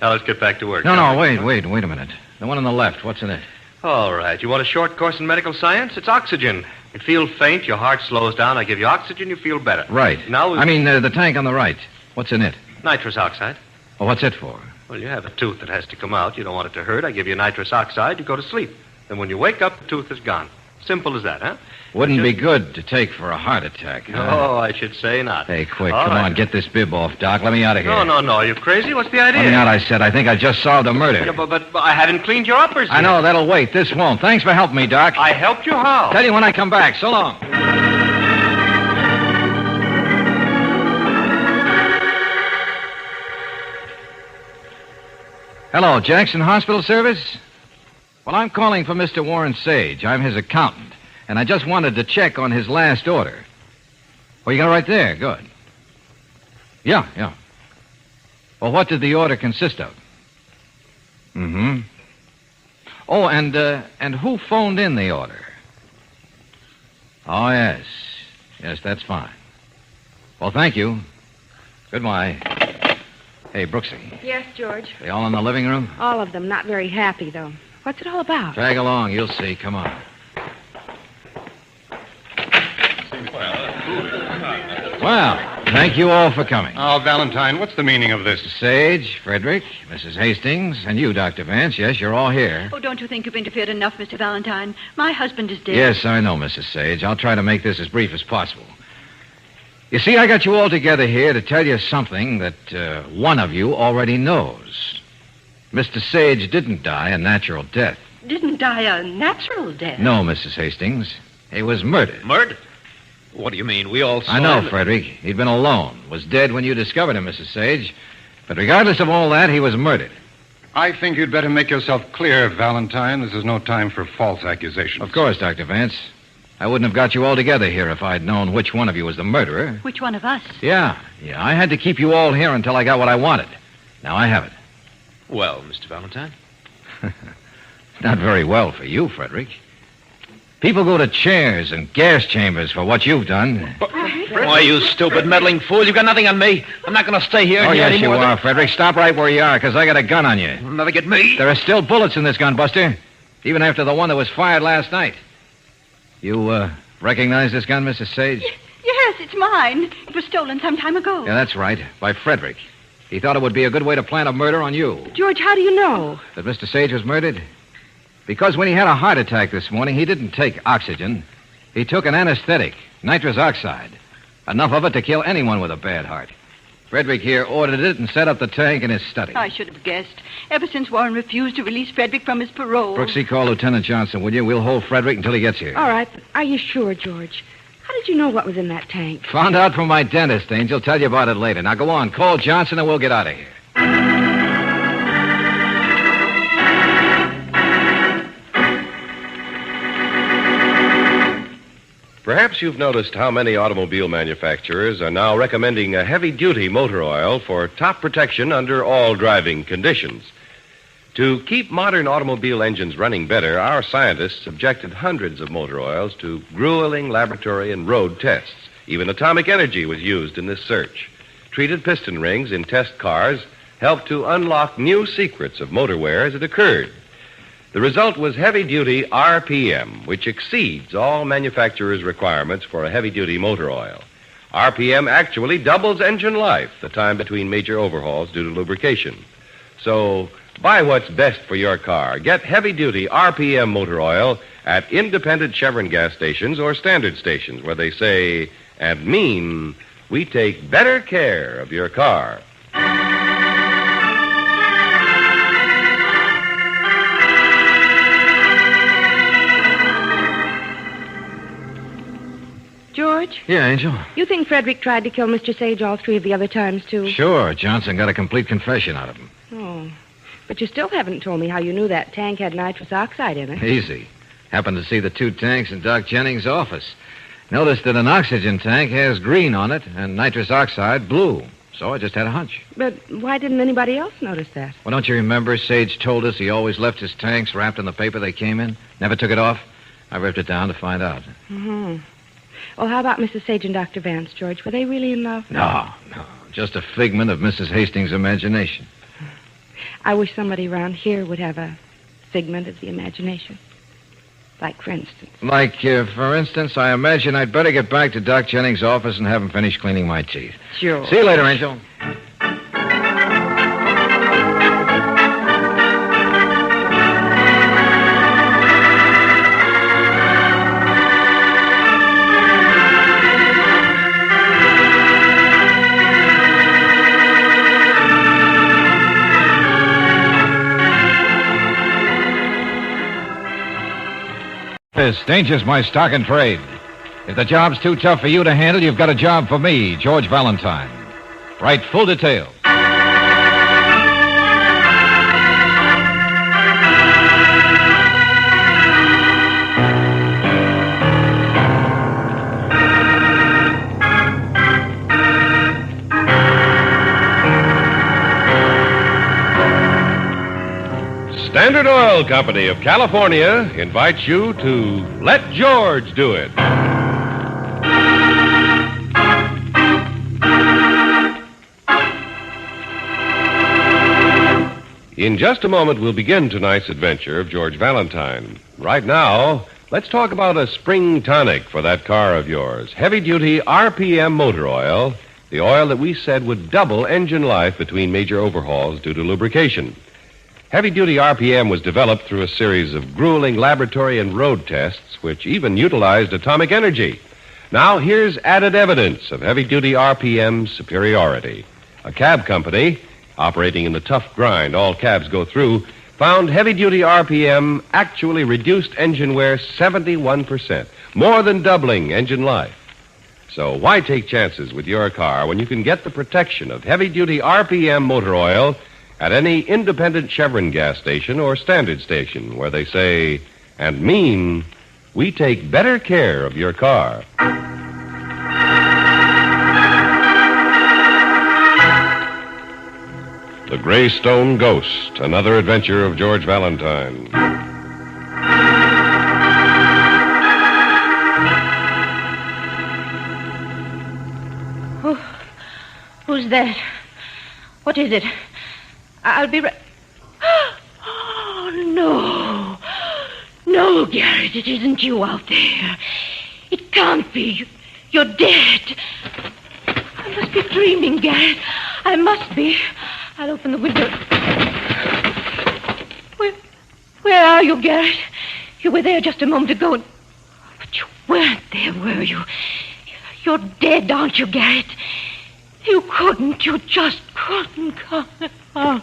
Now, let's get back to work. No, wait a minute. The one on the left, what's in it? All right. You want a short course in medical science? It's oxygen. You feel faint, your heart slows down. I give you oxygen, you feel better. Right. Now I mean, the tank on the right. What's in it? Nitrous oxide. Well, what's it for? Well, you have a tooth that has to come out. You don't want it to hurt. I give you nitrous oxide. You go to sleep. Then when you wake up, the tooth is gone. Simple as that, huh? Wouldn't be good to take for a heart attack, huh? Oh, I should say not. Hey, quick, come on, get this bib off, Doc. Let me out of here. No. Are you crazy? What's the idea? Let me out, I said. I think I just solved a murder. Yeah, but I haven't cleaned your uppers yet. I know, that'll wait. This won't. Thanks for helping me, Doc. I helped you how? Tell you when I come back. So long. Hello, Jackson Hospital Service? Well, I'm calling for Mr. Warren Sage. I'm his accountant, and I just wanted to check on his last order. Oh, you got it right there. Good. Yeah. Well, what did the order consist of? Oh, and who phoned in the order? Oh, yes. Yes, that's fine. Well, thank you. Goodbye. Hey, Brooksy, Yes, George. they all in the living room? All of them not very happy, though. What's it all about? Drag along, you'll see. Come on. Well, thank you all for coming. Oh, Valentine, what's the meaning of this? Sage, Frederick, Mrs. Hastings, and you, Dr. Vance. Yes, you're all here. Oh, don't you think you've interfered enough, Mr. Valentine? My husband is dead. Yes, I know, Mrs. Sage. I'll try to make this as brief as possible. You see, I got you all together here to tell you something that one of you already knows. Mr. Sage didn't die a natural death. Didn't die a natural death. No, Mrs. Hastings. He was murdered. Murdered? What do you mean? We all saw I know, him. Frederick. He'd been alone. Was dead when you discovered him, Mrs. Sage. But regardless of all that, he was murdered. I think you'd better make yourself clear, Valentine. This is no time for false accusations. Of course, Dr. Vance. I wouldn't have got you all together here if I'd known which one of you was the murderer. Which one of us? Yeah. I had to keep you all here until I got what I wanted. Now I have it. Well, Mr. Valentine? Not very well for you, Frederick. People go to chairs and gas chambers for what you've done. Why, you stupid, meddling fool. You've got nothing on me. I'm not going to stay here. Oh, yes, you anymore. are, Frederick. Stop right where you are, because I got a gun on you. You'll never get me. There are still bullets in this gun, Buster. Even after the one that was fired last night. You, recognize this gun, Mrs. Sage? Yes, it's mine. It was stolen some time ago. Yeah, that's right. By Frederick. He thought it would be a good way to plan a murder on you. George, how do you know? That Mr. Sage was murdered? Because when he had a heart attack this morning, he didn't take oxygen. He took an anesthetic, nitrous oxide. Enough of it to kill anyone with a bad heart. Frederick here ordered it and set up the tank in his study. I should have guessed. Ever since Warren refused to release Frederick from his parole. Brooksy, call Lieutenant Johnson, will you? We'll hold Frederick until he gets here. All right, but are you sure, George? How did you know what was in that tank? Found out from my dentist, Angel. Tell you about it later. Now go on. Call Johnson and we'll get out of here. Perhaps you've noticed how many automobile manufacturers are now recommending a heavy-duty motor oil for top protection under all driving conditions. To keep modern automobile engines running better, our scientists subjected hundreds of motor oils to grueling laboratory and road tests. Even atomic energy was used in this search. Treated piston rings in test cars helped to unlock new secrets of motor wear as it occurred. The result was heavy-duty RPM, which exceeds all manufacturers' requirements for a heavy-duty motor oil. RPM actually doubles engine life, the time between major overhauls due to lubrication. So, buy what's best for your car. Get heavy-duty RPM motor oil at independent Chevron gas stations or standard stations where they say and mean, we take better care of your car. George? Yeah, Angel. You think Frederick tried to kill Mr. Sage all three of the other times, too? Sure. Johnson got a complete confession out of him. Oh. But you still haven't told me how you knew that tank had nitrous oxide in it. Easy. Happened to see the two tanks in Doc Jennings' office. Noticed that an oxygen tank has green on it and nitrous oxide blue. So I just had a hunch. But why didn't anybody else notice that? Well, don't you remember Sage told us he always left his tanks wrapped in the paper they came in? Never took it off? I ripped it down to find out. Mm-hmm. Well, how about Mrs. Sage and Dr. Vance, George? Were they really in love? No. Just a figment of Mrs. Hastings' imagination. I wish somebody around here would have a figment of the imagination. Like, for instance. For instance, I imagine I'd better get back to Doc Jennings' office and have him finish cleaning my teeth. Sure. See you later, Angel. Danger's my stock and trade. If the job's too tough for you to handle, you've got a job for me, George Valentine. Write full details. Standard Oil Company of California invites you to Let George Do It. In just a moment, we'll begin tonight's adventure of George Valentine. Right now, let's talk about a spring tonic for that car of yours. Heavy-duty RPM motor oil, the oil that we said would double engine life between major overhauls due to lubrication. Heavy-duty RPM was developed through a series of grueling laboratory and road tests, which even utilized atomic energy. Now, here's added evidence of heavy-duty RPM's superiority. A cab company, operating in the tough grind all cabs go through, found heavy-duty RPM actually reduced engine wear 71%, more than doubling engine life. So why take chances with your car when you can get the protection of heavy-duty RPM motor oil at any independent Chevron gas station or standard station where they say and mean, we take better care of your car. The Graystone Ghost, another adventure of George Valentine. Oh, who's that? What is it? I'll be right. Oh, no. No, Garrett, it isn't you out there. It can't be. You're dead. I must be dreaming, Garrett. I must be. I'll open the window. Where are you, Garrett? You were there just a moment ago. But you weren't there, were you? You're dead, aren't you, Garrett? You couldn't. You just couldn't. Oh.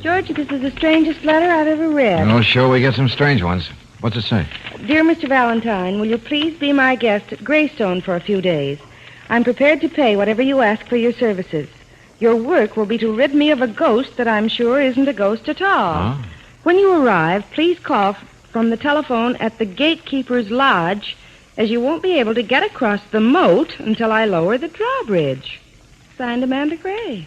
George, this is the strangest letter I've ever read. Oh, sure, we get some strange ones. What's it say? Dear Mr. Valentine, will you please be my guest at Graystone for a few days? I'm prepared to pay whatever you ask for your services. Your work will be to rid me of a ghost that I'm sure isn't a ghost at all. Huh? When you arrive, please call from the telephone at the gatekeeper's lodge, as you won't be able to get across the moat until I lower the drawbridge. Signed, Amanda Gray.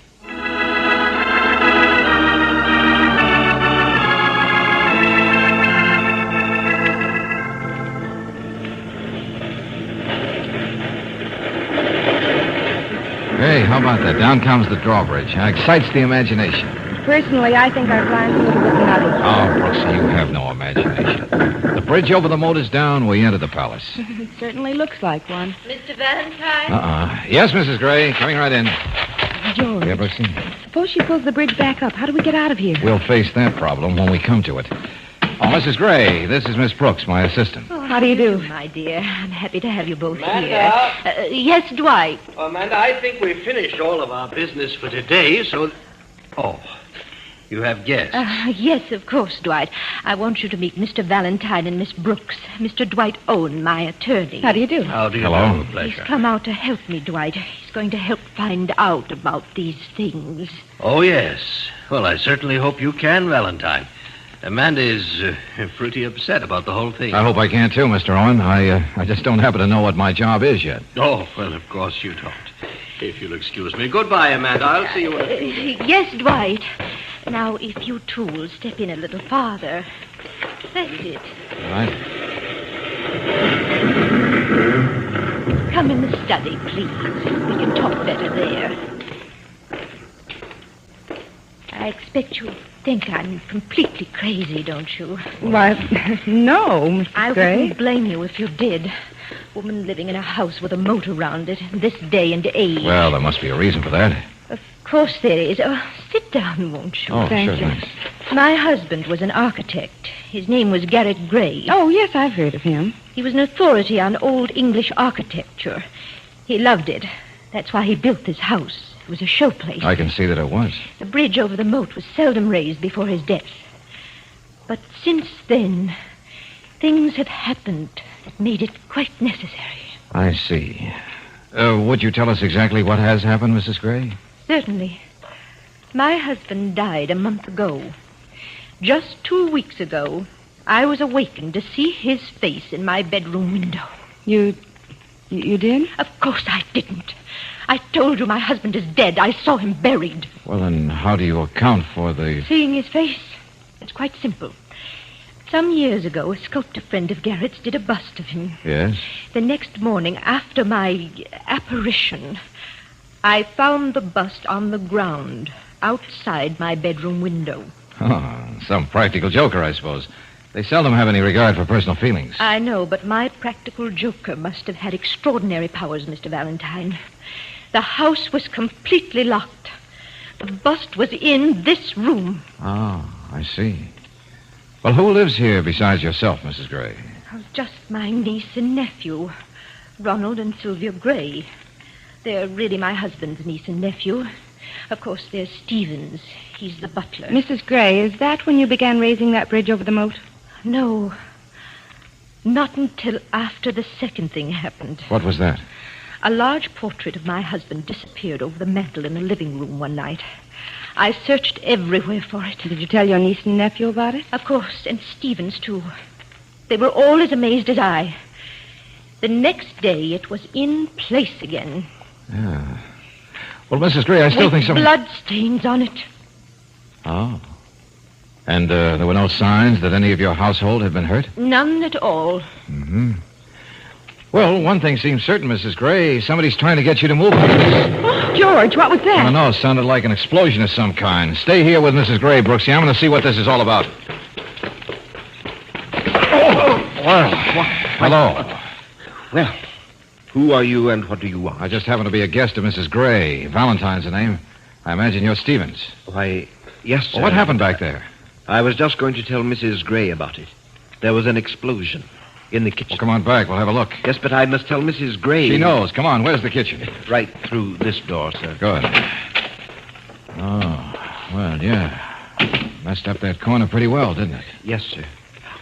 Hey, how about that? Down comes the drawbridge. Excites the imagination. Personally, I think our plan's a little bit nutty. Oh, Brooksy, you have no imagination. The bridge over the moat is down. We enter the palace. It certainly looks like one. Mr. Valentine? Yes, Mrs. Gray. Coming right in. George. Yeah, Brooksy? Suppose she pulls the bridge back up. How do we get out of here? We'll face that problem when we come to it. Oh, Mrs. Gray, this is Miss Brooks, my assistant. Oh, how do you do? My dear, I'm happy to have you both Amanda? here. Yes, Dwight. Amanda, I think we've finished all of our business for today, so... Oh, you have guests. Yes, of course, Dwight. I want you to meet Mr. Valentine and Miss Brooks. Mr. Dwight Owen, my attorney. How do you do? How do you Hello. do? Pleasure. He's come out to help me, Dwight. He's going to help find out about these things. Oh, yes. Well, I certainly hope you can, Valentine. Amanda is pretty upset about the whole thing. I hope I can, too, Mr. Owen. I just don't happen to know what my job is yet. Oh, well, of course you don't. If you'll excuse me. Goodbye, Amanda. I'll see you in a few. Yes, Dwight. Now, if you two will step in a little farther. That's it. All right. Come in the study, please. We can talk better there. I expect you think I'm completely crazy, don't you? Why, no, Mrs. I Gray. wouldn't blame you if you did. Woman living in a house with a moat around it, this day and age. Well, there must be a reason for that. Of course there is. Sit down, won't you? Oh, Thank sure, you. thanks. My husband was an architect. His name was Garrett Gray. Oh, yes, I've heard of him. He was an authority on Old English architecture. He loved it. That's why he built this house. It was a showplace. I can see that it was. The bridge over the moat was seldom raised before his death. But since then, things have happened that made it quite necessary. I see. Would you tell us exactly what has happened, Mrs. Gray? Certainly. My husband died a month ago. Just 2 weeks ago, I was awakened to see his face in my bedroom window. You did? Of course I didn't. I told you my husband is dead. I saw him buried. Well, then how do you account for the... Seeing his face? It's quite simple. Some years ago, a sculptor friend of Garrett's did a bust of him. Yes? The next morning, after my apparition, I found the bust on the ground outside my bedroom window. Oh, some practical joker, I suppose. They seldom have any regard for personal feelings. I know, but my practical joker must have had extraordinary powers, Mr. Valentine. The house was completely locked. The bust was in this room. Oh, I see. Well, who lives here besides yourself, Mrs. Gray? Oh, just my niece and nephew, Ronald and Sylvia Gray. They're really my husband's niece and nephew. Of course, there's Stevens. He's the butler. Mrs. Gray, is that when you began raising that bridge over the moat? No. Not until after the second thing happened. What was that? A large portrait of my husband disappeared over the mantel in the living room one night. I searched everywhere for it. Did you tell your niece and nephew about it? Of course, and Stevens, too. They were all as amazed as I. The next day, it was in place again. Yeah. Well, Mrs. Gray, I still think something... blood stains on it. Oh. And there were no signs that any of your household had been hurt? None at all. Mm-hmm. Well, one thing seems certain, Mrs. Gray. Somebody's trying to get you to move out of this. Oh, George, what was that? I don't know. It sounded like an explosion of some kind. Stay here with Mrs. Gray, Brooksy. I'm going to see what this is all about. Well, hello. Well, who are you and what do you want? I just happen to be a guest of Mrs. Gray. Valentine's the name. I imagine you're Stevens. Why, yes, sir. Well, what happened back there? I was just going to tell Mrs. Gray about it. There was an explosion in the kitchen. Well, come on back. We'll have a look. Yes, but I must tell Mrs. Gray. She knows. Come on. Where's the kitchen? Right through this door, sir. Good. Oh, well, yeah. Messed up that corner pretty well, didn't it? Yes, sir.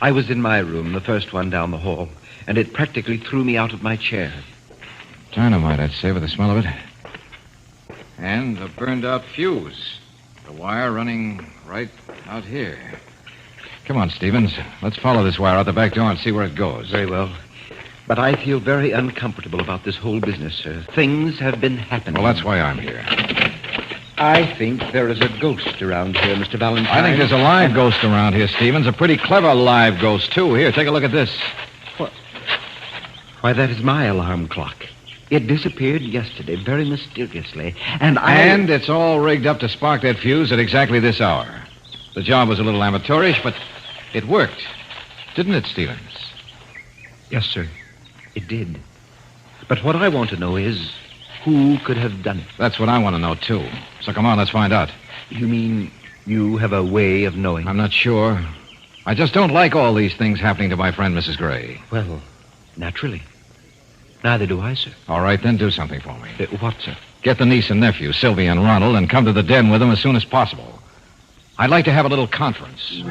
I was in my room, the first one down the hall, and it practically threw me out of my chair. Dynamite, I'd say, with the smell of it. And a burned-out fuse. The wire running right out here. Come on, Stevens. Let's follow this wire out the back door and see where it goes. Very well. But I feel very uncomfortable about this whole business, sir. Things have been happening. Well, that's why I'm here. I think there is a ghost around here, Mr. Valentine. I think there's a live ghost around here, Stevens. A pretty clever live ghost, too. Here, take a look at this. What? Why, that is my alarm clock. It disappeared yesterday, very mysteriously, And it's all rigged up to spark that fuse at exactly this hour. The job was a little amateurish, but it worked. Didn't it, Stevens? Yes, sir. It did. But what I want to know is who could have done it. That's what I want to know, too. So come on, let's find out. You mean you have a way of knowing? I'm not sure. I just don't like all these things happening to my friend, Mrs. Gray. Well, naturally. Neither do I, sir. All right, then do something for me. What, sir? Get the niece and nephew, Sylvia and Ronald, and come to the den with them as soon as possible. I'd like to have a little conference.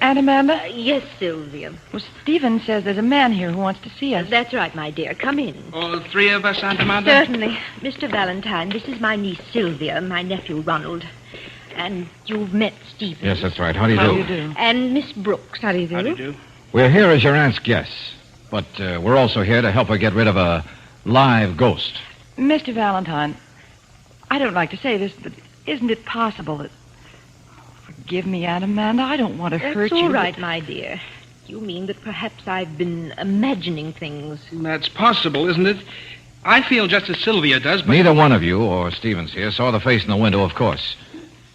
Aunt Amanda? Yes, Sylvia. Well, Stephen says there's a man here who wants to see us. That's right, my dear. Come in. All three of us, Aunt Amanda? Certainly. Mr. Valentine, this is my niece, Sylvia, my nephew, Ronald. And you've met Stephen. Yes, that's right. How do you do? How do you do? And Miss Brooks. How do you do? How do you do? We're here as your aunt's guests, but we're also here to help her get rid of a live ghost. Mr. Valentine, I don't like to say this, but isn't it possible that... Forgive me, Aunt Amanda. I don't want to hurt you. That's all right, my dear. You mean that perhaps I've been imagining things. That's possible, isn't it? I feel just as Sylvia does, but... Neither one of you, or Stevens here, saw the face in the window, of course.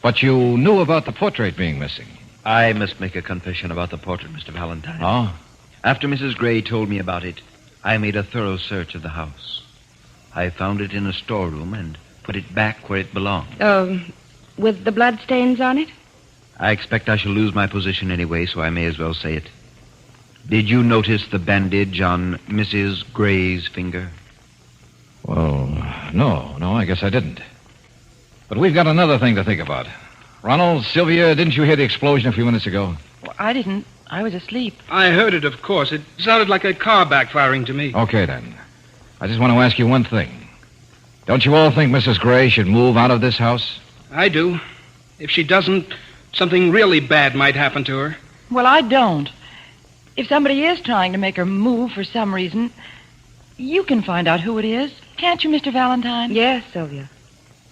But you knew about the portrait being missing. I must make a confession about the portrait, Mr. Valentine. Oh? After Mrs. Gray told me about it, I made a thorough search of the house. I found it in a storeroom and put it back where it belonged. With the blood stains on it? I expect I shall lose my position anyway, so I may as well say it. Did you notice the bandage on Mrs. Gray's finger? Well, no, I guess I didn't. But we've got another thing to think about. Ronald, Sylvia, didn't you hear the explosion a few minutes ago? Well, I didn't. I was asleep. I heard it, of course. It sounded like a car backfiring to me. Okay, then. I just want to ask you one thing. Don't you all think Mrs. Gray should move out of this house? I do. If she doesn't, something really bad might happen to her. Well, I don't. If somebody is trying to make her move for some reason, you can find out who it is. Can't you, Mr. Valentine? Yes, Sylvia.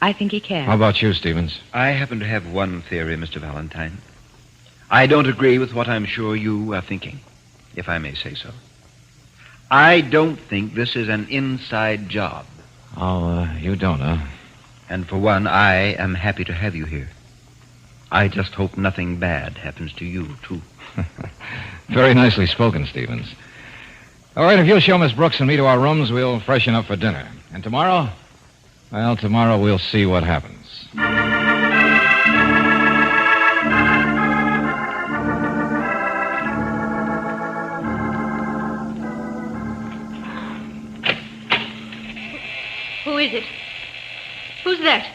I think he can. How about you, Stevens? I happen to have one theory, Mr. Valentine. I don't agree with what I'm sure you are thinking, if I may say so. I don't think this is an inside job. Oh, you don't, huh? And for one, I am happy to have you here. I just hope nothing bad happens to you, too. Very nicely spoken, Stevens. All right, if you'll show Miss Brooks and me to our rooms, we'll freshen up for dinner. And tomorrow? Well, tomorrow we'll see what happens. Who is it? Who's that?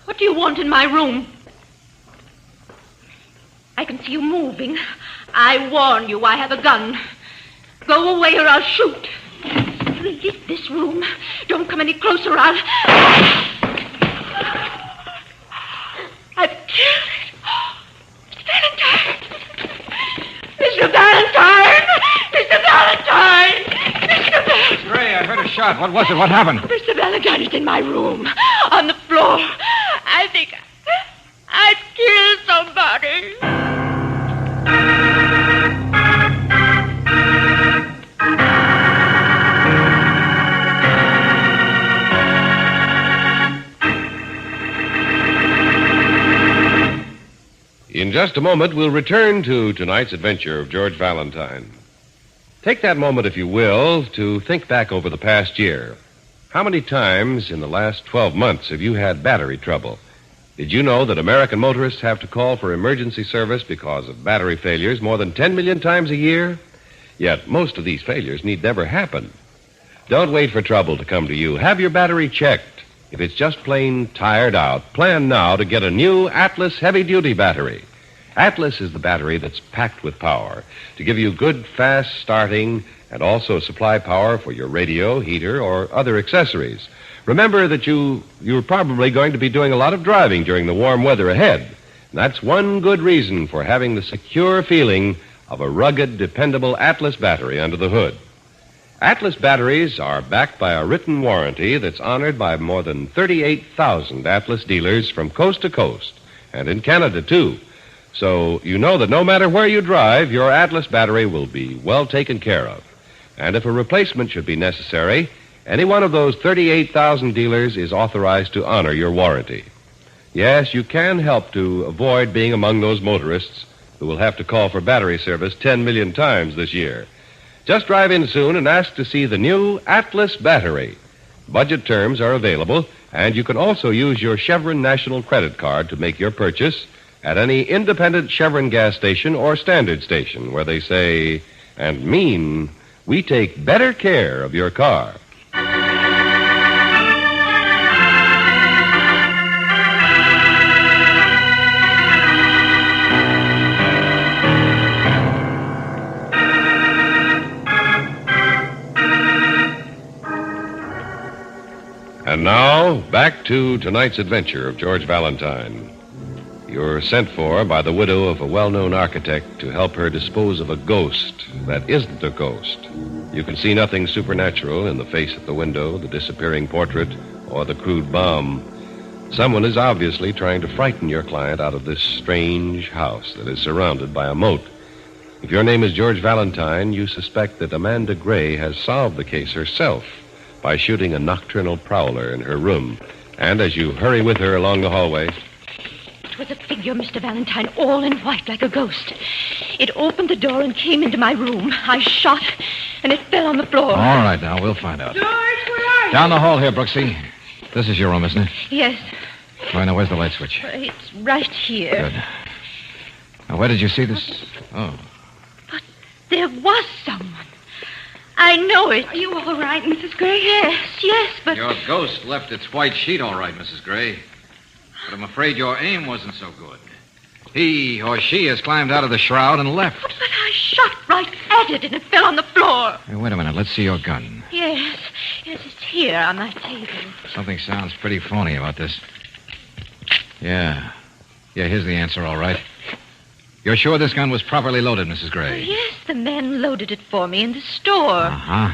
What do you want in my room? I can see you moving. I warn you, I have a gun. Go away or I'll shoot. Leave this room. Don't come any closer. I've killed it. Mr. Valentine! Mr. Valentine! Mr. Valentine! Gray, I heard a shot. What was it? What happened? Mr. Valentine is in my room. On the floor. I think I've killed somebody. In just a moment, we'll return to tonight's adventure of George Valentine. Take that moment, if you will, to think back over the past year. How many times in the last 12 months have you had battery trouble? Did you know that American motorists have to call for emergency service because of battery failures more than 10 million times a year? Yet most of these failures need never happen. Don't wait for trouble to come to you. Have your battery checked. If it's just plain tired out, plan now to get a new Atlas heavy-duty battery. Atlas is the battery that's packed with power to give you good, fast starting and also supply power for your radio, heater, or other accessories. Remember that you're probably going to be doing a lot of driving during the warm weather ahead. And that's one good reason for having the secure feeling of a rugged, dependable Atlas battery under the hood. Atlas batteries are backed by a written warranty that's honored by more than 38,000 Atlas dealers from coast to coast, and in Canada, too. So you know that no matter where you drive, your Atlas battery will be well taken care of. And if a replacement should be necessary, any one of those 38,000 dealers is authorized to honor your warranty. Yes, you can help to avoid being among those motorists who will have to call for battery service 10 million times this year. Just drive in soon and ask to see the new Atlas battery. Budget terms are available, and you can also use your Chevron National Credit Card to make your purchase at any independent Chevron gas station or standard station where they say and mean, we take better care of your car. And now, back to tonight's adventure of George Valentine. You're sent for by the widow of a well-known architect to help her dispose of a ghost that isn't a ghost. You can see nothing supernatural in the face at the window, the disappearing portrait, or the crude bomb. Someone is obviously trying to frighten your client out of this strange house that is surrounded by a moat. If your name is George Valentine, you suspect that Amanda Gray has solved the case herself by shooting a nocturnal prowler in her room. And as you hurry with her along the hallway... It was a figure, Mr. Valentine, all in white like a ghost. It opened the door and came into my room. I shot, and it fell on the floor. All right, now, we'll find out. George, where are you? Down the hall here, Brooksy. This is your room, isn't it? Yes. All right, now, where's the light switch? It's right here. Good. Now, where did you see this? Oh. But there was someone. I know it. Are you all right, Mrs. Gray? Yes, but... Your ghost left its white sheet all right, Mrs. Gray. But I'm afraid your aim wasn't so good. He or she has climbed out of the shroud and left. But I shot right at it, and it fell on the floor. Hey, wait a minute. Let's see your gun. Yes, it's here on my table. Something sounds pretty phony about this. Yeah, here's the answer, all right. You're sure this gun was properly loaded, Mrs. Gray? Yes, the man loaded it for me in the store. Uh-huh.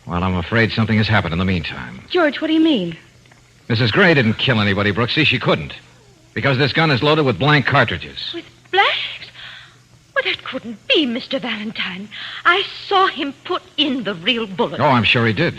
Well, I'm afraid something has happened in the meantime. George, what do you mean? Mrs. Gray didn't kill anybody, Brooksy. She couldn't. Because this gun is loaded with blank cartridges. With blanks? Well, that couldn't be, Mr. Valentine. I saw him put in the real bullet. Oh, I'm sure he did.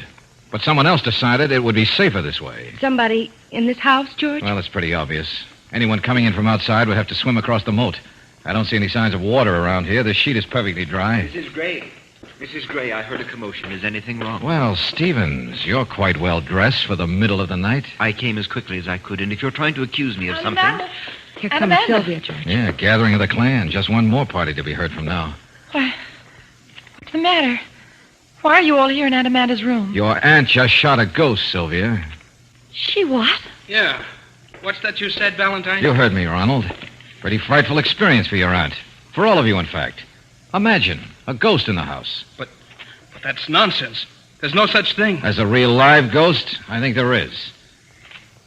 But someone else decided it would be safer this way. Somebody in this house, George? Well, it's pretty obvious. Anyone coming in from outside would have to swim across the moat. I don't see any signs of water around here. The sheet is perfectly dry. Mrs. Gray, I heard a commotion. Is anything wrong? Well, Stevens, you're quite well dressed for the middle of the night. I came as quickly as I could, and if you're trying to accuse me of something... Here comes Sylvia, George. Yeah, gathering of the clan. Just one more party to be heard from now. Why, what's the matter? Why are you all here in Aunt Amanda's room? Your aunt just shot a ghost, Sylvia. She what? Yeah. What's that you said, Valentine? You heard me, Ronald. Pretty frightful experience for your aunt. For all of you, in fact. Imagine, a ghost in the house. But that's nonsense. There's no such thing. As a real live ghost, I think there is.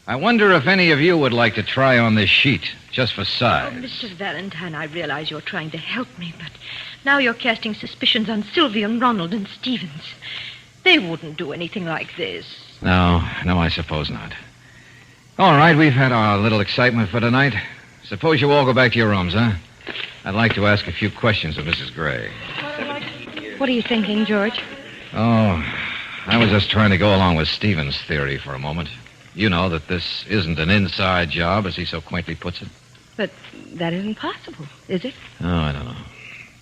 I wonder if any of you would like to try on this sheet, just for size. Oh, Mr. Valentine, I realize you're trying to help me, but now you're casting suspicions on Sylvia and Ronald and Stevens. They wouldn't do anything like this. No, I suppose not. All right, we've had our little excitement for tonight. Suppose you all go back to your rooms, huh? I'd like to ask a few questions of Mrs. Gray. What are you thinking, George? Oh, I was just trying to go along with Stevens' theory for a moment. You know that this isn't an inside job, as he so quaintly puts it. But that isn't possible, is it? Oh, I don't know.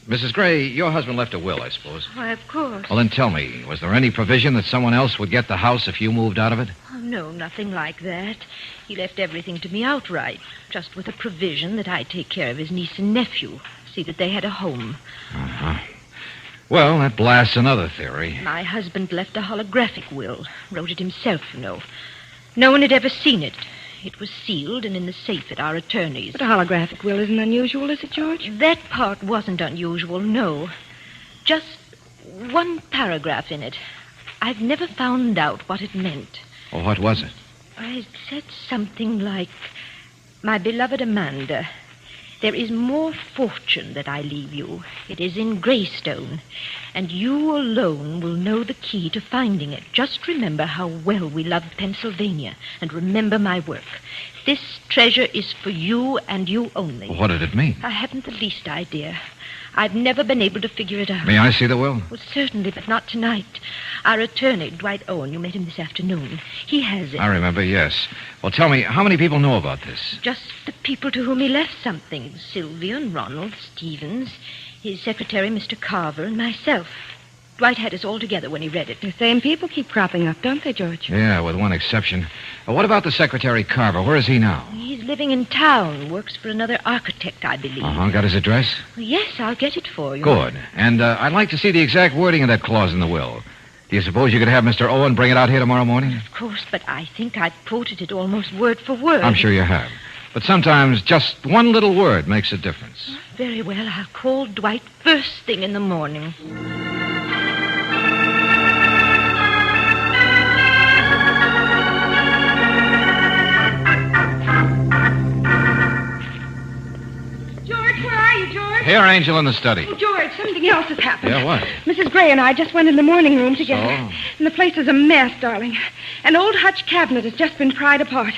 Mrs. Gray, your husband left a will, I suppose. Why, of course. Well, then tell me, was there any provision that someone else would get the house if you moved out of it? Oh, no, nothing like that. He left everything to me outright, just with a provision that I'd take care of his niece and nephew, see that they had a home. Uh-huh. Well, that blasts another theory. My husband left a holographic will, wrote it himself, you know. No one had ever seen it. It was sealed and in the safe at our attorney's. But a holographic will isn't unusual, is it, George? That part wasn't unusual, no. Just one paragraph in it. I've never found out what it meant. Well, what was it? It said something like, "My beloved Amanda, there is more fortune that I leave you. It is in Graystone, and you alone will know the key to finding it. Just remember how well we love Pennsylvania, and remember my work. This treasure is for you and you only." Well, what did it mean? I haven't the least idea. I've never been able to figure it out. May I see the will? Well, certainly, but not tonight. Our attorney, Dwight Owen, you met him this afternoon. He has it. I remember, yes. Well, tell me, how many people know about this? Just the people to whom he left something. Sylvia and Ronald, Stevens, his secretary, Mr. Carver, and myself. Dwight had us all together when he read it. The same people keep cropping up, don't they, George? Yeah, with one exception. What about the secretary, Carver? Where is he now? He's living in town. Works for another architect, I believe. Uh-huh. Got his address? Well, yes, I'll get it for you. Good. And I'd like to see the exact wording of that clause in the will. Do you suppose you could have Mr. Owen bring it out here tomorrow morning? Of course, but I think I've quoted it almost word for word. I'm sure you have. But sometimes just one little word makes a difference. Very well. I'll call Dwight first thing in the morning. Here, Angel, in the study. Oh, George, something else has happened. Yeah, what? Mrs. Gray and I just went in the morning room together. So? And the place is a mess, darling. An old Hutch cabinet has just been pried apart.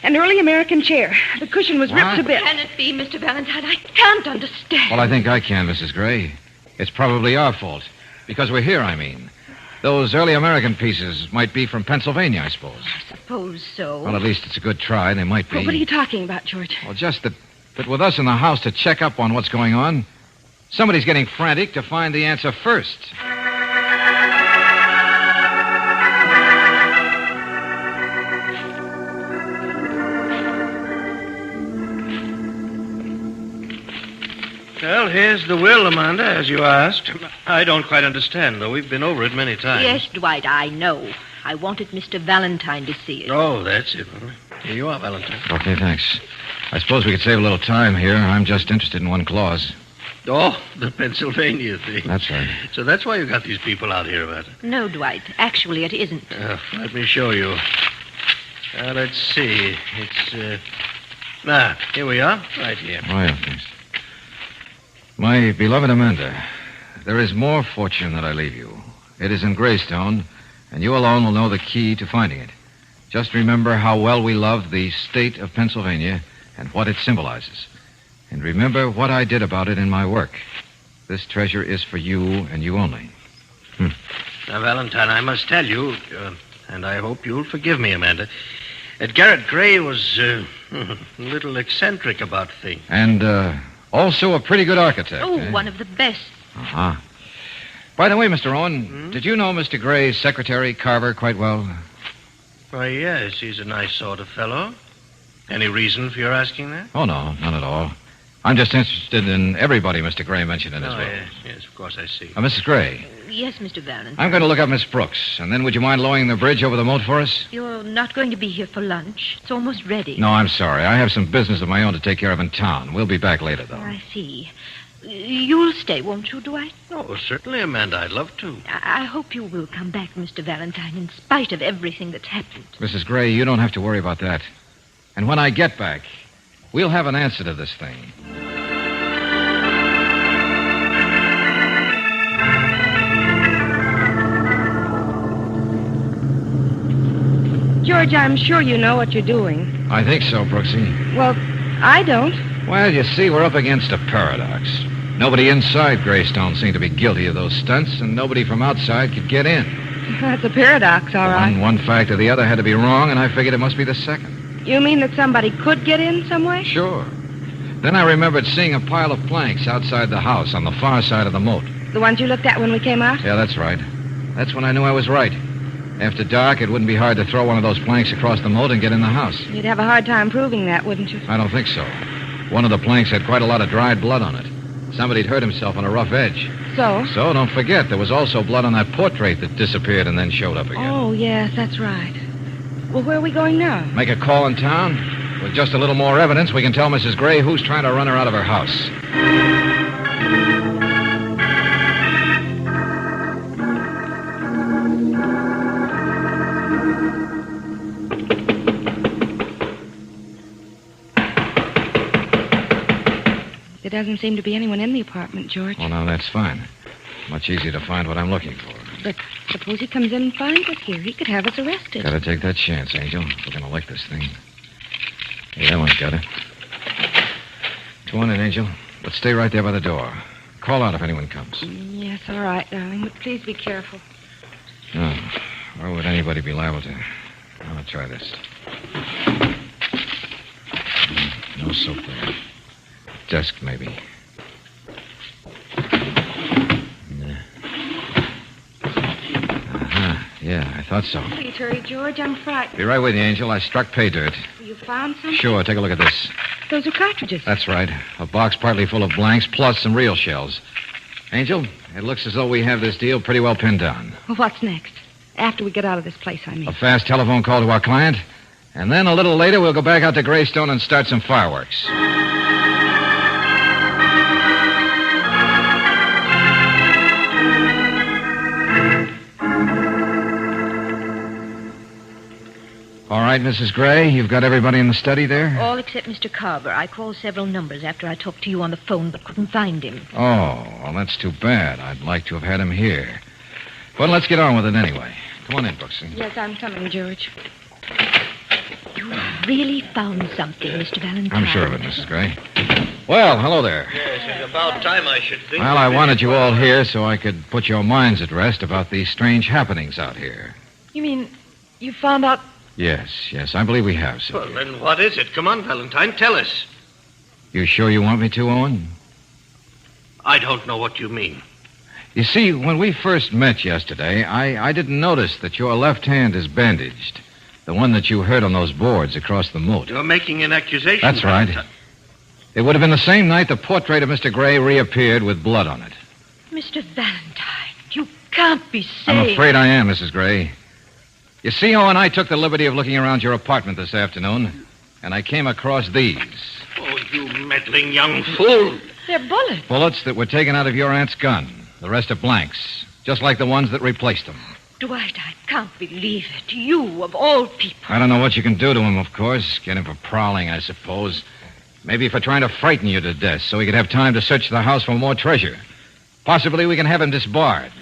An early American chair. The cushion was ripped to bits. Can it be, Mr. Valentine? I can't understand. Well, I think I can, Mrs. Gray. It's probably our fault. Because we're here, I mean. Those early American pieces might be from Pennsylvania, I suppose. I suppose so. Well, at least it's a good try. They might be. Well, what are you talking about, George? Well, just that with us in the house to check up on what's going on, somebody's getting frantic to find the answer first. Well, here's the will, Amanda, as you asked. I don't quite understand, though. We've been over it many times. Yes, Dwight, I know. I wanted Mr. Valentine to see it. Oh, that's it. Here you are, Valentine. Okay, thanks. I suppose we could save a little time here. I'm just interested in one clause. Oh, the Pennsylvania thing. That's right. So that's why you got these people out here about it. No, Dwight. Actually, it isn't. Let me show you. Let's see. It's, here we are. Right here. Oh, yeah, thanks. My beloved Amanda, there is more fortune that I leave you. It is in Graystone, and you alone will know the key to finding it. Just remember how well we love the state of Pennsylvania and what it symbolizes. And remember what I did about it in my work. This treasure is for you and you only. Now, Valentine, I must tell you, and I hope you'll forgive me, Amanda, that Garrett Gray was a little eccentric about things. And also a pretty good architect. Oh, one of the best. Uh-huh. By the way, Mr. Owen, did you know Mr. Gray's secretary, Carver, quite well? Why, yes, he's a nice sort of fellow. Any reason for your asking that? Oh, no, none at all. I'm just interested in everybody Mr. Gray mentioned in his will. Yes, of course, I see. Mrs. Gray, Yes, Mr. Valentine. I'm going to look up Miss Brooks, and then would you mind lowering the bridge over the moat for us? You're not going to be here for lunch. It's almost ready. No, I'm sorry. I have some business of my own to take care of in town. We'll be back later, though. I see. You'll stay, won't you, Dwight? Oh, certainly, Amanda. I'd love to. I hope you will come back, Mr. Valentine, in spite of everything that's happened. Mrs. Gray, you don't have to worry about that. And when I get back, we'll have an answer to this thing. George, I'm sure you know what you're doing. I think so, Brooksy. Well, I don't. Well, you see, we're up against a paradox. Nobody inside Graystone seemed to be guilty of those stunts, and nobody from outside could get in. That's a paradox, all right. One fact or the other had to be wrong, and I figured it must be the second. You mean that somebody could get in some way? Sure. Then I remembered seeing a pile of planks outside the house on the far side of the moat. The ones you looked at when we came out? Yeah, that's right. That's when I knew I was right. After dark, it wouldn't be hard to throw one of those planks across the moat and get in the house. You'd have a hard time proving that, wouldn't you? I don't think so. One of the planks had quite a lot of dried blood on it. Somebody'd hurt himself on a rough edge. So? So, don't forget, there was also blood on that portrait that disappeared and then showed up again. Oh, yes, that's right. Well, where are we going now? Make a call in town. With just a little more evidence, we can tell Mrs. Gray who's trying to run her out of her house. There doesn't seem to be anyone in the apartment, George. Oh, no, that's fine. Much easier to find what I'm looking for. But suppose he comes in and finds us here. He could have us arrested. Gotta take that chance, Angel. If we're gonna lick this thing. Hey, that one's got it. Go on in, Angel. But stay right there by the door. Call out if anyone comes. Yes, all right, darling. But please be careful. No. Where would anybody be liable to? I'll try this. No soap there. Desk, maybe. Yeah, I thought so. Please hurry, George. I'm frightened. Be right with you, Angel. I struck pay dirt. You found something? Sure, take a look at this. Those are cartridges. That's right. A box partly full of blanks, plus some real shells. Angel, it looks as though we have this deal pretty well pinned down. Well, what's next? After we get out of this place, I mean. A fast telephone call to our client, and then a little later we'll go back out to Graystone and start some fireworks. All right, Mrs. Gray, you've got everybody in the study there? All except Mr. Carver. I called several numbers after I talked to you on the phone, but couldn't find him. Oh, well, that's too bad. I'd like to have had him here. But let's get on with it anyway. Come on in, Brooksy. Yes, I'm coming, George. You really found something, Mr. Valentine. I'm sure of it, Mrs. Gray. Well, hello there. Yes, it's about time, I should think. Well, I wanted you all here so I could put your minds at rest about these strange happenings out here. You mean you found out... Yes, I believe we have, Well, Sylvia. then what is it? Come on, Valentine, tell us. You sure you want me to, Owen? I don't know what you mean. You see, when we first met yesterday, I didn't notice that your left hand is bandaged. The one that you heard on those boards across the moat. You're making an accusation. That's right. Valentine. It would have been the same night the portrait of Mr. Gray reappeared with blood on it. Mr. Valentine, you can't be saying... I'm afraid I am, Mrs. Gray. You see, Owen, I took the liberty of looking around your apartment this afternoon, and I came across these. Oh, you meddling young fool. They're bullets. Bullets that were taken out of your aunt's gun. The rest are blanks, just like the ones that replaced them. Dwight, I can't believe it. You, of all people. I don't know what you can do to him, of course. Get him for prowling, I suppose. Maybe for trying to frighten you to death so he could have time to search the house for more treasure. Possibly we can have him disbarred.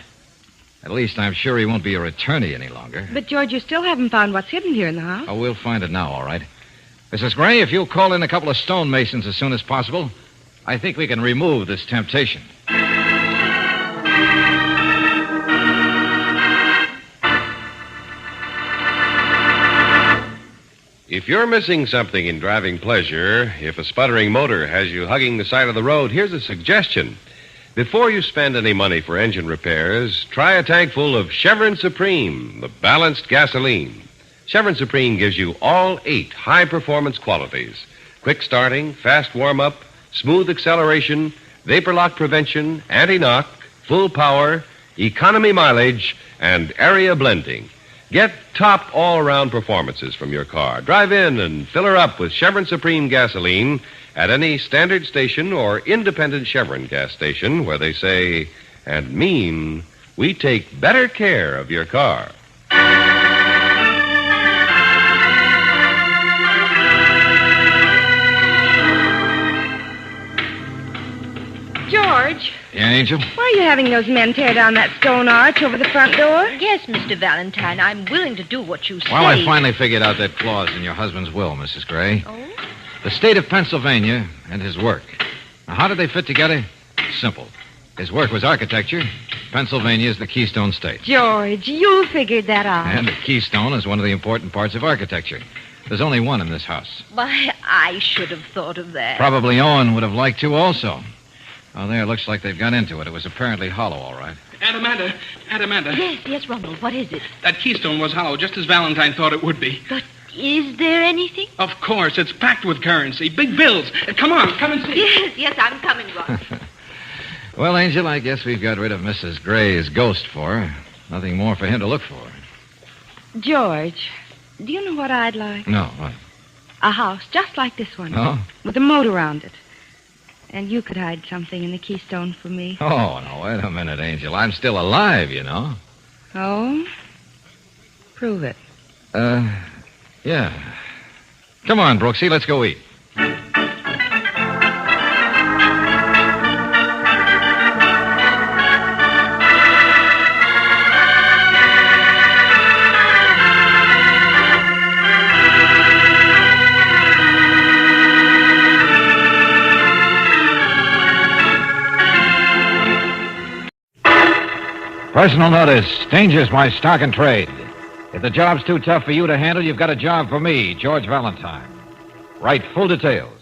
At least I'm sure he won't be your attorney any longer. But, George, you still haven't found what's hidden here in the house. Oh, we'll find it now, all right. Mrs. Gray, if you'll call in a couple of stonemasons as soon as possible, I think we can remove this temptation. If you're missing something in driving pleasure, if a sputtering motor has you hugging the side of the road, here's a suggestion. Before you spend any money for engine repairs, try a tank full of Chevron Supreme, the balanced gasoline. Chevron Supreme gives you all 8 high-performance qualities. Quick starting, fast warm-up, smooth acceleration, vapor lock prevention, anti-knock, full power, economy mileage, and area blending. Get top all-around performances from your car. Drive in and fill her up with Chevron Supreme gasoline at any standard station or independent Chevron gas station where they say and mean we take better care of your car. George, Yeah, Angel? why are you having those men tear down that stone arch over the front door? Yes, Mr. Valentine, I'm willing to do what you say. Well, I finally figured out that clause in your husband's will, Mrs. Gray. Oh? The state of Pennsylvania and his work. Now, how did they fit together? Simple. His work was architecture. Pennsylvania is the Keystone State. George, you figured that out. And the Keystone is one of the important parts of architecture. There's only one in this house. Why, I should have thought of that. Probably Owen would have liked to also. Oh, there, looks like they've got into it. It was apparently hollow, all right. Aunt Amanda. Yes, Ronald, what is it? That keystone was hollow, just as Valentine thought it would be. But is there anything? Of course, it's packed with currency. Big bills. Come on, come and see. Yes, I'm coming, Ronald. Well, Angel, I guess we've got rid of Mrs. Gray's ghost for her. Nothing more for him to look for. George, do you know what I'd like? No, what? A house just like this one. Oh? With a moat around it. And you could hide something in the Keystone for me. Oh, no, wait a minute, Angel. I'm still alive, you know. Oh? Prove it. Yeah. Come on, Brooksy, let's go eat. Personal notice. Danger's my stock and trade. If the job's too tough for you to handle, you've got a job for me, George Valentine. Write full details.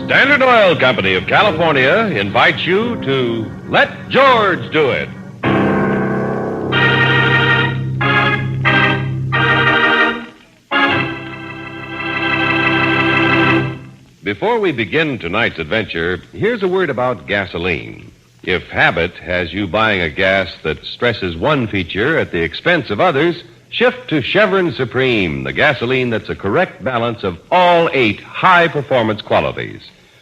Standard Oil Company of California invites you to Let George Do It. Before we begin tonight's adventure, here's a word about gasoline. If habit has you buying a gas that stresses one feature at the expense of others, shift to Chevron Supreme, the gasoline that's a correct balance of all 8 high-performance qualities.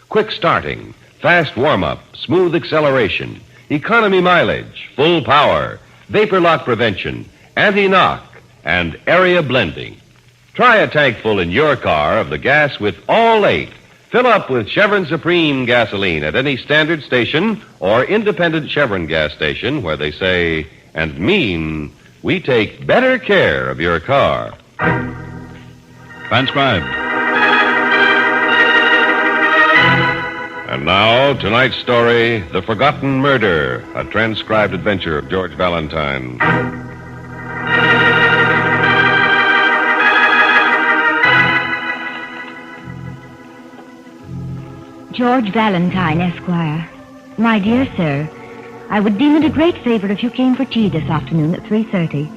Quick starting, fast warm-up, smooth acceleration, economy mileage, full power, vapor lock prevention, anti-knock, and area blending. Try a tank full in your car of the gas with all 8. Fill up with Chevron Supreme gasoline at any standard station or independent Chevron gas station where they say and mean we take better care of your car. Transcribed. And now, tonight's story, The Forgotten Murder, a transcribed adventure of George Valentine. George Valentine, Esquire. My dear sir, I would deem it a great favor if you came for tea this afternoon at 3:30.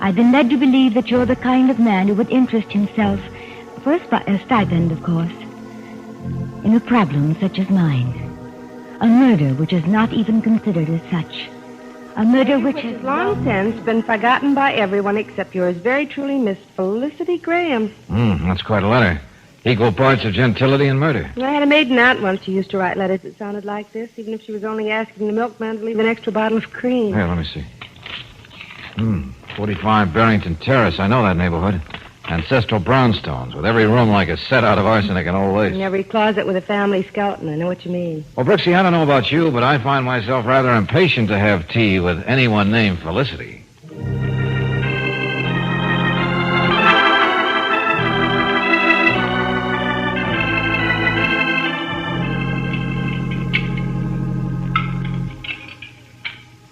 I've been led to believe that you're the kind of man who would interest himself For a stipend, of course. In a problem such as mine. A murder which is not even considered as such. A murder which has long since been forgotten by everyone except yours very truly, Miss Felicity Graham. That's quite a letter. Equal parts of gentility and murder. I had a maiden aunt once who used to write letters that sounded like this, even if she was only asking the milkman to leave an extra bottle of cream. Here, let me see. 45 Barrington Terrace. I know that neighborhood. Ancestral brownstones, with every room like a set out of arsenic and old lace. In every closet with a family skeleton. I know what you mean. Well, Brooksy, I don't know about you, but I find myself rather impatient to have tea with anyone named Felicity.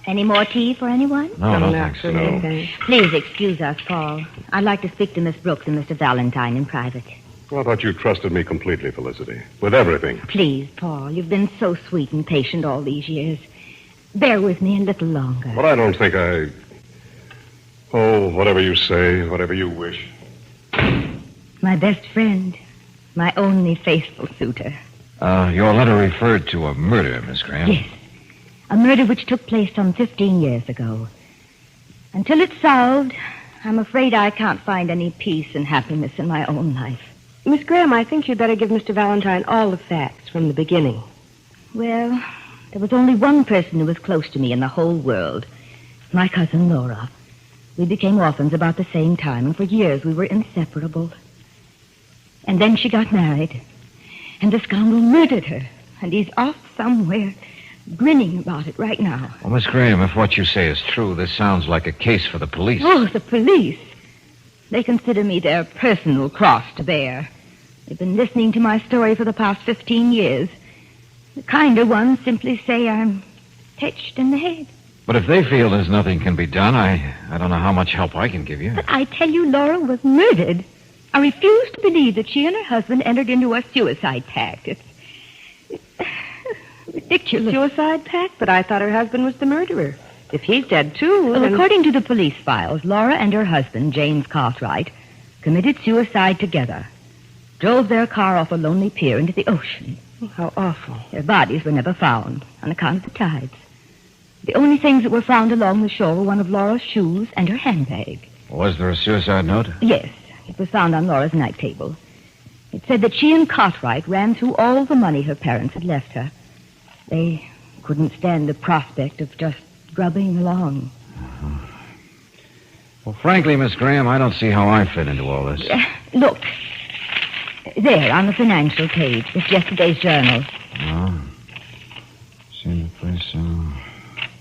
Any more tea for anyone? No, thanks. No. Please excuse us, Paul. I'd like to speak to Miss Brooks and Mr. Valentine in private. Well, I thought you trusted me completely, Felicity. With everything. Please, Paul. You've been so sweet and patient all these years. Bear with me a little longer. But I don't think I... Oh, whatever you say, whatever you wish. My best friend. My only faithful suitor. Your letter referred to a murder, Miss Graham. Yes. A murder which took place some 15 years ago. Until it's solved, I'm afraid I can't find any peace and happiness in my own life. Miss Graham, I think you'd better give Mr. Valentine all the facts from the beginning. Well, there was only one person who was close to me in the whole world. My cousin Laura. We became orphans about the same time, and for years we were inseparable. And then she got married, and the scoundrel murdered her, and he's off somewhere... grinning about it right now. Well, Miss Graham, if what you say is true, this sounds like a case for the police. Oh, the police. They consider me their personal cross to bear. They've been listening to my story for the past 15 years. The kinder ones simply say I'm touched in the head. But if they feel there's nothing can be done, I don't know how much help I can give you. But I tell you, Laura was murdered. I refuse to believe that she and her husband entered into a suicide pact. It's ridiculous. Suicide pact? But I thought her husband was the murderer. If he's dead, too... Well, according to the police files, Laura and her husband, James Cartwright, committed suicide together. Drove their car off a lonely pier into the ocean. Oh, how awful. Their bodies were never found on account of the tides. The only things that were found along the shore were one of Laura's shoes and her handbag. Was there a suicide note? Yes. It was found on Laura's night table. It said that she and Cartwright ran through all the money her parents had left her. They couldn't stand the prospect of just grubbing along. Well, frankly, Miss Graham, I don't see how I fit into all this. Look. There, on the financial page. It's yesterday's journal. Oh. See the place.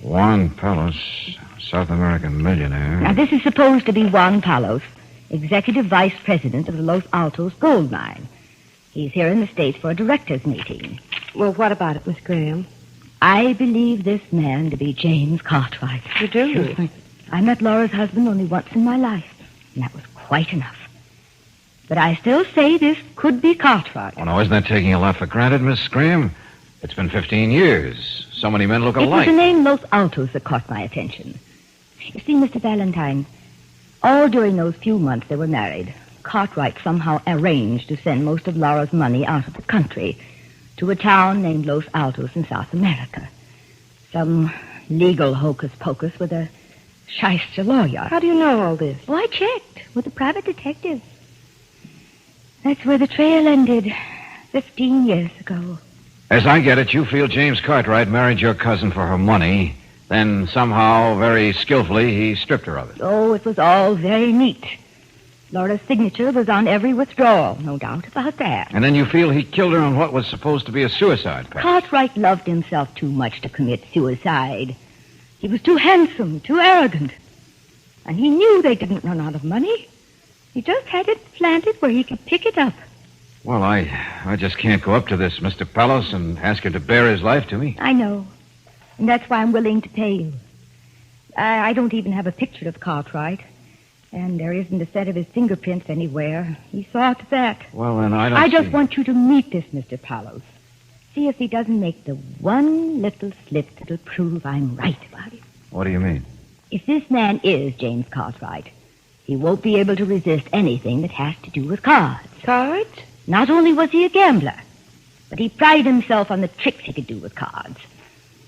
Juan Palos, South American millionaire. Now, this is supposed to be Juan Palos, executive vice president of the Los Altos gold mine. He's here in the States for a directors' meeting. Well, what about it, Miss Graham? I believe this man to be James Cartwright. You do? Sure. I met Laura's husband only once in my life, and that was quite enough. But I still say this could be Cartwright. Oh, no, isn't that taking a lot for granted, Miss Graham? It's been 15 years. So many men look alike. It was the name Los Altos that caught my attention. You see, Mr. Valentine, all during those few months they were married, Cartwright somehow arranged to send most of Laura's money out of the country to a town named Los Altos in South America. Some legal hocus-pocus with a shyster lawyer. How do you know all this? Oh, I checked with a private detective. That's where the trail ended 15 years ago. As I get it, you feel James Cartwright married your cousin for her money, then somehow, very skillfully, he stripped her of it. Oh, it was all very neat. Laura's signature was on every withdrawal, no doubt about that. And then you feel he killed her on what was supposed to be a suicide pact. Cartwright loved himself too much to commit suicide. He was too handsome, too arrogant. And he knew they didn't run out of money. He just had it planted where he could pick it up. Well, I just can't go up to this Mr. Palos and ask him to bare his life to me. I know. And that's why I'm willing to pay you. I don't even have a picture of Cartwright. And there isn't a set of his fingerprints anywhere. He saw to that. Well, then I just want you to meet this Mr. Palos. See if he doesn't make the one little slip that'll prove I'm right about it. What do you mean? If this man is James Cartwright, He won't be able to resist anything that has to do with cards. Cards? Not only was he a gambler, but he prided himself on the tricks he could do with cards.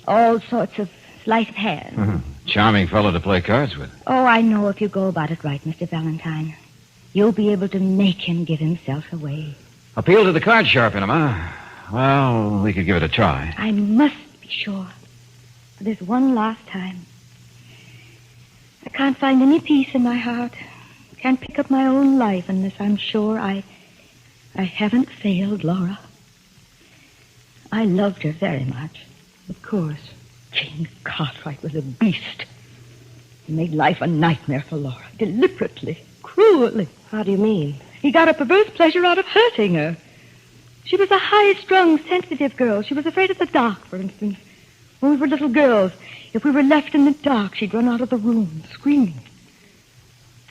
All sorts of sleight of hand. Charming fellow to play cards with. Oh, I know if you go about it right, Mr. Valentine. You'll be able to make him give himself away. Appeal to the card sharp in him, huh? Well, we could give it a try. I must be sure. For this one last time. I can't find any peace in my heart. Can't pick up my own life unless I'm sure I haven't failed Laura. I loved her very much. Of course. James Cartwright was a beast. He made life a nightmare for Laura. Deliberately. Cruelly. How do you mean? He got a perverse pleasure out of hurting her. She was a high-strung, sensitive girl. She was afraid of the dark, for instance. When we were little girls, if we were left in the dark, she'd run out of the room, screaming.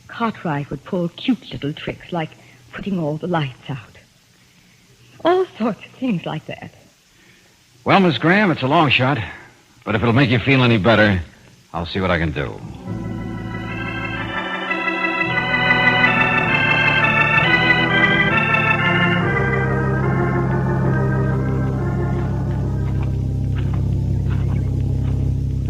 Cartwright would pull cute little tricks, like putting all the lights out. All sorts of things like that. Well, Miss Graham, it's a long shot. But if it'll make you feel any better, I'll see what I can do.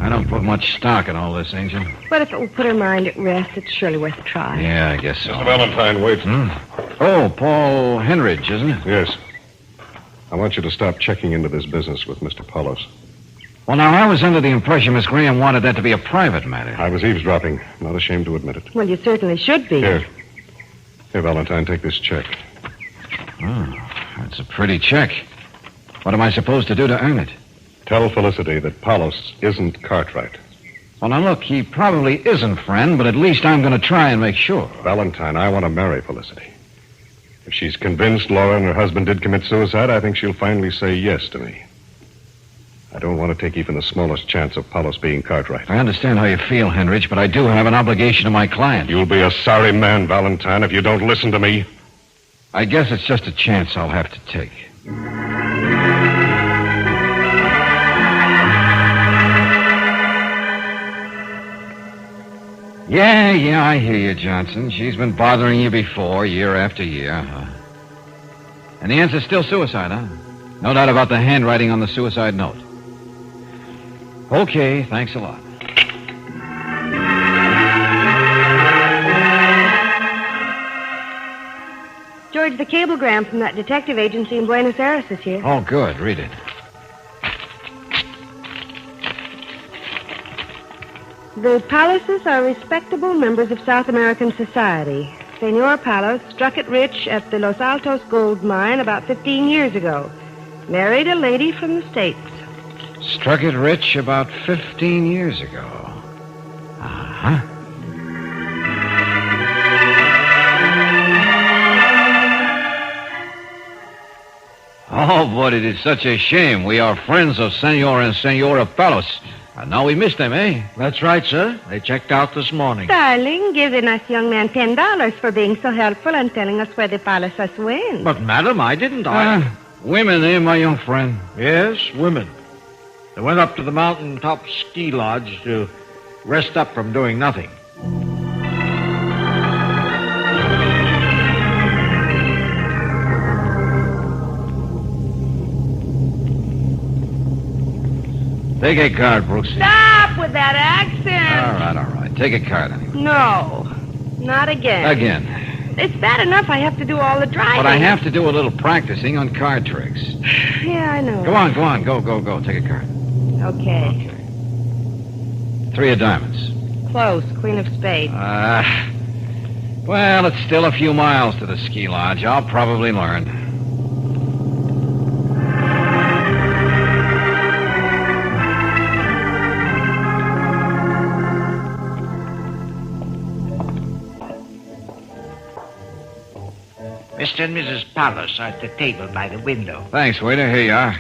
I don't put much stock in all this, Angel. But if it will put her mind at rest, it's surely worth a try. Yeah, I guess so. Mr. Valentine, wait. Oh, Paul Henridge, isn't it? Yes. I want you to stop checking into this business with Mr. Palos. Well, now, I was under the impression Miss Graham wanted that to be a private matter. I was eavesdropping. Not ashamed to admit it. Well, you certainly should be. Here, Valentine, take this check. Oh, that's a pretty check. What am I supposed to do to earn it? Tell Felicity that Palos isn't Cartwright. Well, now, look, he probably isn't, friend, but at least I'm going to try and make sure. Valentine, I want to marry Felicity. If she's convinced Laura and her husband did commit suicide, I think she'll finally say yes to me. I don't want to take even the smallest chance of Palos being Cartwright. I understand how you feel, Henrich, but I do have an obligation to my client. You'll be a sorry man, Valentine, if you don't listen to me. I guess it's just a chance I'll have to take. Yeah, I hear you, Johnson. She's been bothering you before, year after year. And the answer's still suicide, huh? No doubt about the handwriting on the suicide note. Okay, thanks a lot. George, the cablegram from that detective agency in Buenos Aires is here. Oh, good. Read it. The Palaces are respectable members of South American society. Senor Palos struck it rich at the Los Altos gold mine about 15 years ago. Married a lady from the States. Struck it rich about 15 years ago. Uh-huh. Oh, but it is such a shame. We are friends of Senor and Senora Palos. And now we missed them, eh? That's right, sir. They checked out this morning. Darling, giving us young man $10 for being so helpful and telling us where the Palaces went. But, madam, I didn't. Women, eh, my young friend? Yes, women. They went up to the mountaintop ski lodge to rest up from doing nothing. Take a card, Brooks. Stop with that accent. All right. Take a card, anyway. No, not again. Again. It's bad enough I have to do all the driving. But I have to do a little practicing on card tricks. Yeah, I know. Go on. Go. Take a card. Okay. 3 of diamonds. Close. Queen of spades. Well, it's still a few miles to the ski lodge. I'll probably learn. Mr. and Mrs. Palos are at the table by the window. Thanks, waiter. Here you are.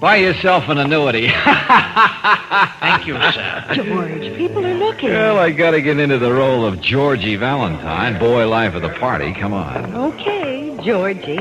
Buy yourself an annuity. Thank you, sir. George, people are looking. Well, I gotta get into the role of Georgie Valentine, boy life of the party. Come on. Okay, Georgie.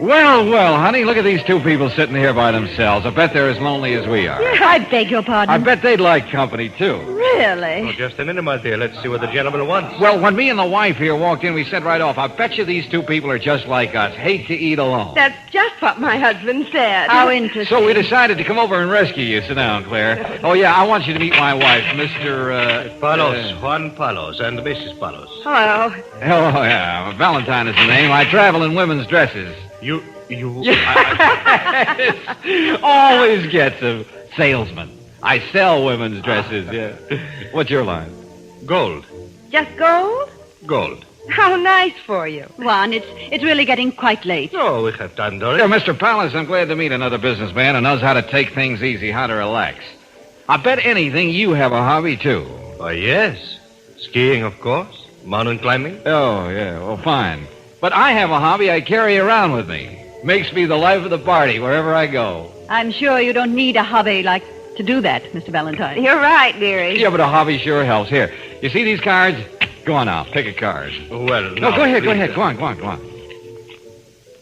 Well, honey, look at these two people sitting here by themselves. I bet they're as lonely as we are. I beg your pardon. I bet they'd like company, too. Really? Oh, just a minute, my dear. Let's see what the gentleman wants. Well, when me and the wife here walked in, we said right off, I bet you these two people are just like us. Hate to eat alone. That's just what my husband said. How interesting. So we decided to come over and rescue you. Sit down, Claire. Oh, yeah, I want you to meet my wife, Mr. Palos. Juan Palos and Mrs. Palos. Hello. Oh, yeah. Valentine is the name. I travel in women's dresses. You... Always gets a salesman. I sell women's dresses, yeah. What's your line? Gold. Just gold? Gold. How nice for you. Juan, it's really getting quite late. Oh, we have time, Doris. Yeah, Mr. Palace, I'm glad to meet another businessman who knows how to take things easy, how to relax. I bet anything you have a hobby, too. Oh, yes. Skiing, of course. Mountain climbing. Oh, yeah, well, fine. But I have a hobby I carry around with me. Makes me the life of the party wherever I go. I'm sure you don't need a hobby like to do that, Mr. Valentine. You're right, dearie. Yeah, but a hobby sure helps. Here, you see these cards? Go on now, pick a card. Well, no, go ahead. Go on.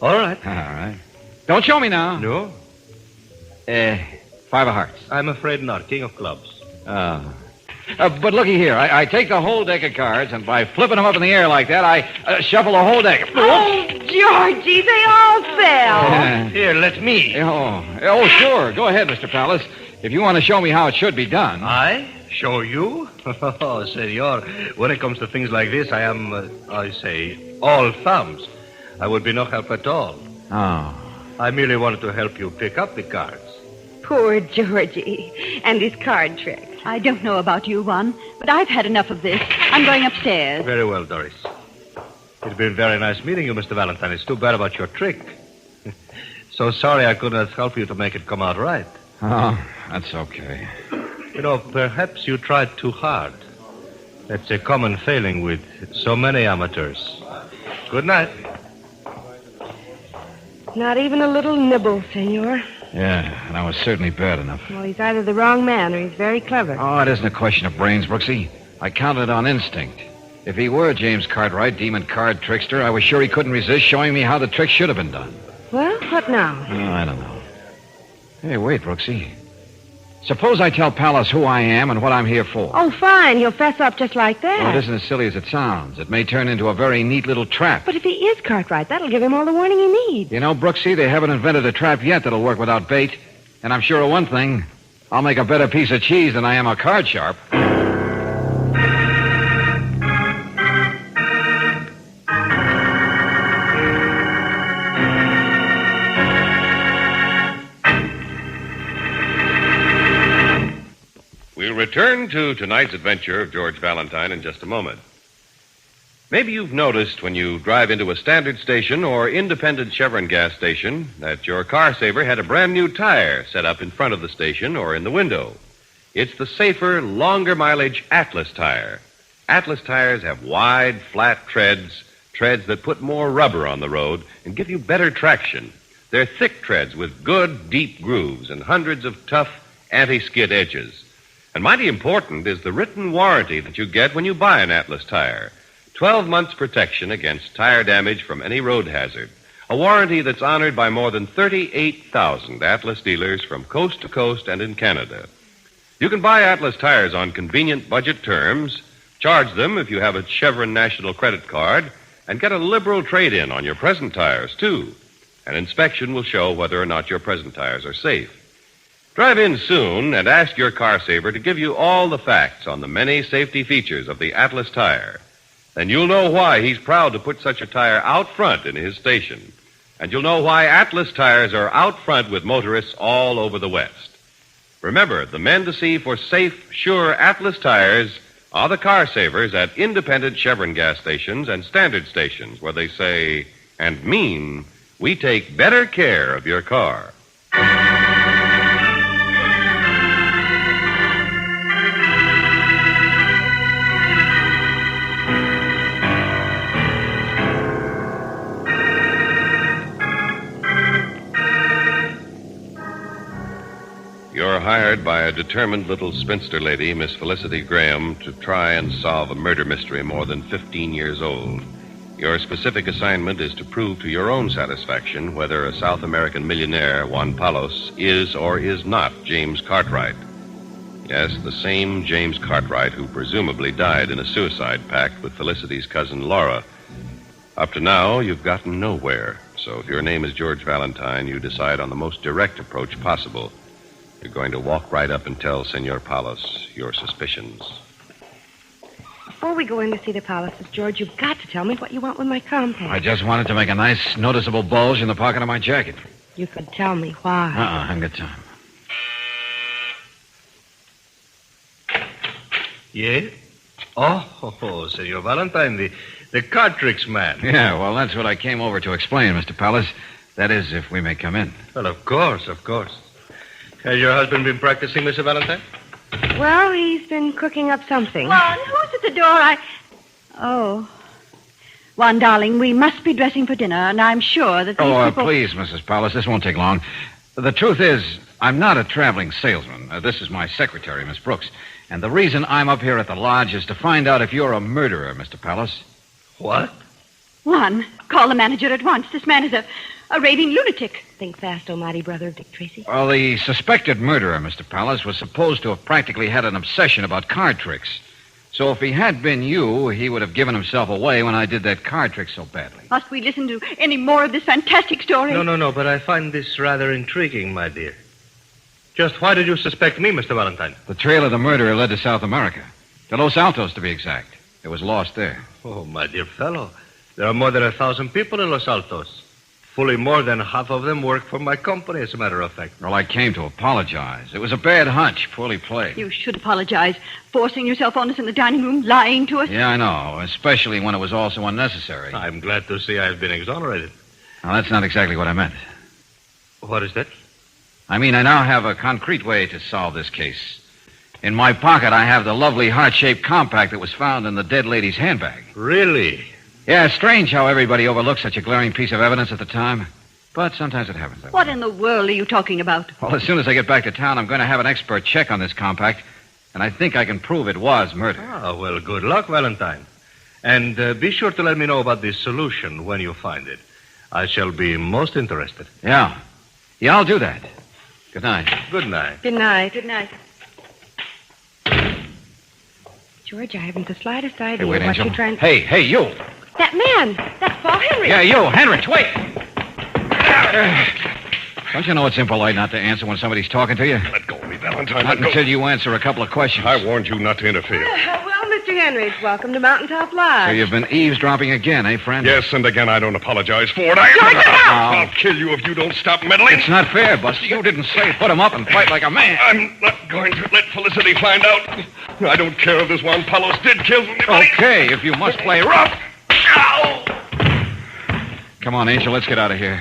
All right. All right. Don't show me now. No. 5 of hearts. I'm afraid not. King of clubs. But looky here. I take the whole deck of cards, and by flipping them up in the air like that, I shuffle the whole deck. Oh, Georgie, they all fell. Here, let me. Oh, sure. Go ahead, Mr. Palace. If you want to show me how it should be done. I? Show you? Oh, senor, when it comes to things like this, I am, all thumbs. I would be no help at all. Oh. I merely wanted to help you pick up the cards. Poor Georgie and his card tricks. I don't know about you, Juan, but I've had enough of this. I'm going upstairs. Very well, Doris. It's been very nice meeting you, Mr. Valentine. It's too bad about your trick. So sorry I could not help you to make it come out right. Oh, that's okay. You know, perhaps you tried too hard. That's a common failing with so many amateurs. Good night. Not even a little nibble, senor. Yeah, and I was certainly bad enough. Well, he's either the wrong man or he's very clever. Oh, it isn't a question of brains, Brooksy. I counted on instinct. If he were James Cartwright, demon card trickster, I was sure he couldn't resist showing me how the trick should have been done. Well, what now? Oh, I don't know. Hey, wait, Brooksy. Suppose I tell Palace who I am and what I'm here for. Oh, fine. He'll fess up just like that. Well, it isn't as silly as it sounds. It may turn into a very neat little trap. But if he is Cartwright, that'll give him all the warning he needs. You know, Brooksy, they haven't invented a trap yet that'll work without bait. And I'm sure of one thing. I'll make a better piece of cheese than I am a card sharp. We'll return to tonight's adventure of George Valentine in just a moment. Maybe you've noticed when you drive into a standard station or independent Chevron gas station that your car saver had a brand new tire set up in front of the station or in the window. It's the safer, longer mileage Atlas tire. Atlas tires have wide, flat treads that put more rubber on the road and give you better traction. They're thick treads with good, deep grooves and hundreds of tough anti-skid edges. And mighty important is the written warranty that you get when you buy an Atlas tire. 12 months protection against tire damage from any road hazard. A warranty that's honored by more than 38,000 Atlas dealers from coast to coast and in Canada. You can buy Atlas tires on convenient budget terms, charge them if you have a Chevron National Credit Card, and get a liberal trade-in on your present tires, too. An inspection will show whether or not your present tires are safe. Drive in soon and ask your car saver to give you all the facts on the many safety features of the Atlas tire. Then you'll know why he's proud to put such a tire out front in his station. And you'll know why Atlas tires are out front with motorists all over the West. Remember, the men to see for safe, sure Atlas tires are the car savers at independent Chevron gas stations and standard stations where they say and mean, we take better care of your car. You're hired by a determined little spinster lady, Miss Felicity Graham, to try and solve a murder mystery more than 15 years old. Your specific assignment is to prove to your own satisfaction whether a South American millionaire, Juan Palos, is or is not James Cartwright. Yes, the same James Cartwright who presumably died in a suicide pact with Felicity's cousin Laura. Up to now, you've gotten nowhere. So if your name is George Valentine, you decide on the most direct approach possible. You're going to walk right up and tell Senor Palos your suspicions. Before we go in to see the Palaces, George, you've got to tell me what you want with my compact. I just wanted to make a nice, noticeable bulge in the pocket of my jacket. You could tell me why. I haven't got time. Yeah? Oh, Senor Valentine, the card tricks man. Yeah, well, that's what I came over to explain, Mr. Palos. That is, if we may come in. Well, of course. Has your husband been practicing, Mr. Valentine? Well, he's been cooking up something. Juan, who's at the door? Oh. Juan, darling, we must be dressing for dinner, and I'm sure that these people... Please, Mrs. Palos, this won't take long. The truth is, I'm not a traveling salesman. This is my secretary, Miss Brooks. And the reason I'm up here at the lodge is to find out if you're a murderer, Mr. Palos. What? Juan, call the manager at once. This man is a raving lunatic. Think fast, oh mighty brother of Dick Tracy. Well, the suspected murderer, Mr. Palos, was supposed to have practically had an obsession about card tricks. So if he had been you, he would have given himself away when I did that card trick so badly. Must we listen to any more of this fantastic story? No, but I find this rather intriguing, my dear. Just why did you suspect me, Mr. Valentine? The trail of the murderer led to South America. To Los Altos, to be exact. It was lost there. Oh, my dear fellow. There are more than 1,000 people in Los Altos. Fully more than half of them work for my company, as a matter of fact. Well, I came to apologize. It was a bad hunch, poorly played. You should apologize. Forcing yourself on us in the dining room, lying to us. Yeah, I know, especially when it was also unnecessary. I'm glad to see I've been exonerated. Now, that's not exactly what I meant. What is that? I mean, I now have a concrete way to solve this case. In my pocket, I have the lovely heart-shaped compact that was found in the dead lady's handbag. Really? Yeah, it's strange how everybody overlooks such a glaring piece of evidence at the time. But sometimes it happens. What in the world are you talking about? Well, as soon as I get back to town, I'm going to have an expert check on this compact, and I think I can prove it was murder. Ah, well, good luck, Valentine. And be sure to let me know about the solution when you find it. I shall be most interested. Yeah, I'll do that. Good night. Good night. Good night. Good night. George, I haven't the slightest idea wait, what Angel. you're trying... Hey, you. That man! That's Paul Henry! Yeah, you. Henrich, wait! Don't you know it's impolite not to answer when somebody's talking to you? Let go of me, Valentine. Not until you answer a couple of questions. I warned you not to interfere. Well, Mr. Henrich, welcome to Mountaintop Lodge. So you've been eavesdropping again, eh, friend? Yes, and again, I don't apologize for it. I'll kill you if you don't stop meddling. It's not fair, Buster. You didn't say put him up and fight like a man. I'm not going to let Felicity find out. I don't care if this Juan Palos did kill anybody. Okay, if you must play rough. Ow! Come on, Angel, let's get out of here.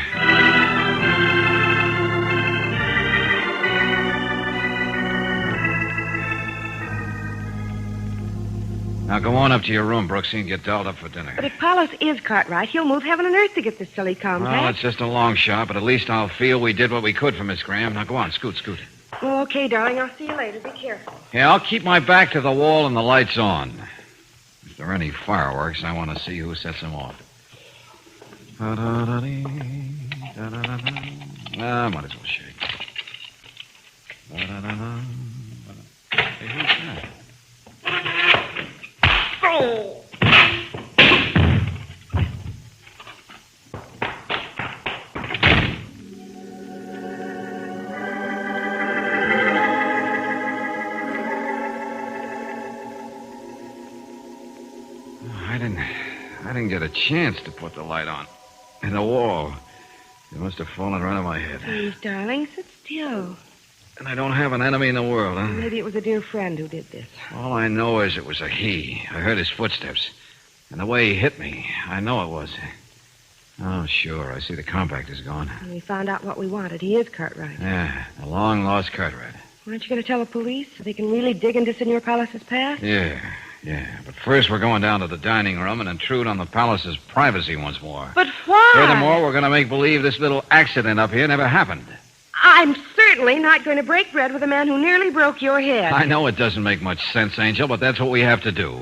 Now go on up to your room, Brooksy, and get dolled up for dinner. But if Palos is Cartwright, he'll move heaven and earth to get this silly compact. Well, it's just a long shot, but at least I'll feel we did what we could for Miss Graham. Now go on, scoot. Oh, okay, darling. I'll see you later. Be careful. Yeah, I'll keep my back to the wall and the lights on. If there are any fireworks, I want to see who sets them off. I might as well shake. Hey, who's that? Oh! I didn't get a chance to put the light on. In the wall. It must have fallen right on my head. Please, darling, sit still. And I don't have an enemy in the world, huh? Maybe it was a dear friend who did this. All I know is it was a he. I heard his footsteps. And the way he hit me, I know it was. Oh, sure. I see the compact is gone. And we found out what we wanted. He is Cartwright. Yeah, the long-lost Cartwright. Aren't you going to tell the police so they can really dig into Senor Palos' past? Yeah. But first we're going down to the dining room and intrude on the palace's privacy once more. But why? Furthermore, we're going to make believe this little accident up here never happened. I'm certainly not going to break bread with a man who nearly broke your head. I know it doesn't make much sense, Angel, but that's what we have to do.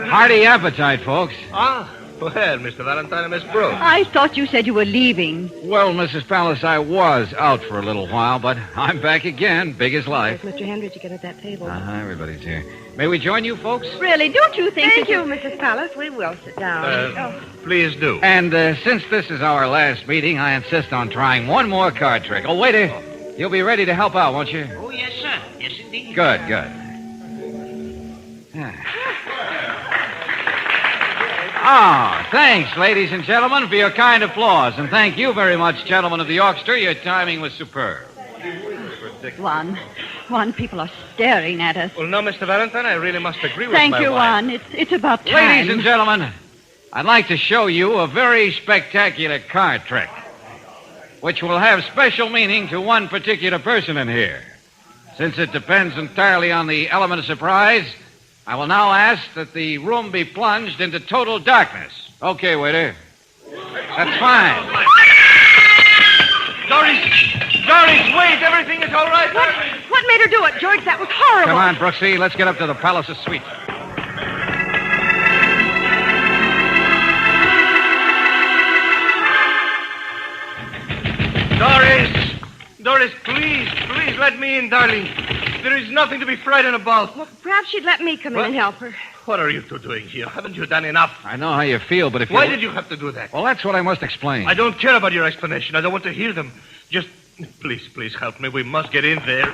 Hearty appetite, folks. Ah, well, Mr. Valentine and Miss Brooks. I thought you said you were leaving. Well, Mrs. Pallas, I was out for a little while, but I'm back again, big as life. Mr. Hendricks, you get at that table. Everybody's here. May we join you, folks? Really, don't you think Thank you, Mrs. Pallas. We will sit down. Please do. And since this is our last meeting, I insist on trying one more card trick. Oh, waiter, you'll be ready to help out, won't you? Oh, yes, sir. Yes, indeed. Good. Thanks, ladies and gentlemen, for your kind applause. And thank you very much, gentlemen of the orchestra. Your timing was superb. Juan, people are staring at us. Well, no, Mr. Valentine, I really must agree with Thank my you, wife. Juan. It's about time. Ladies and gentlemen, I'd like to show you a very spectacular card trick, which will have special meaning to one particular person in here. Since it depends entirely on the element of surprise, I will now ask that the room be plunged into total darkness. Okay, waiter. That's fine. Doris, wait. Everything is all right. What made her do it, George? That was horrible. Come on, Brooksy. Let's get up to the Palace's suite. Doris, please let me in, darling. There is nothing to be frightened about. Well, perhaps she'd let me come in and help her. What are you two doing here? Haven't you done enough? I know how you feel, but if Why did you have to do that? Well, that's what I must explain. I don't care about your explanation. I don't want to hear them. Just, please help me. We must get in there.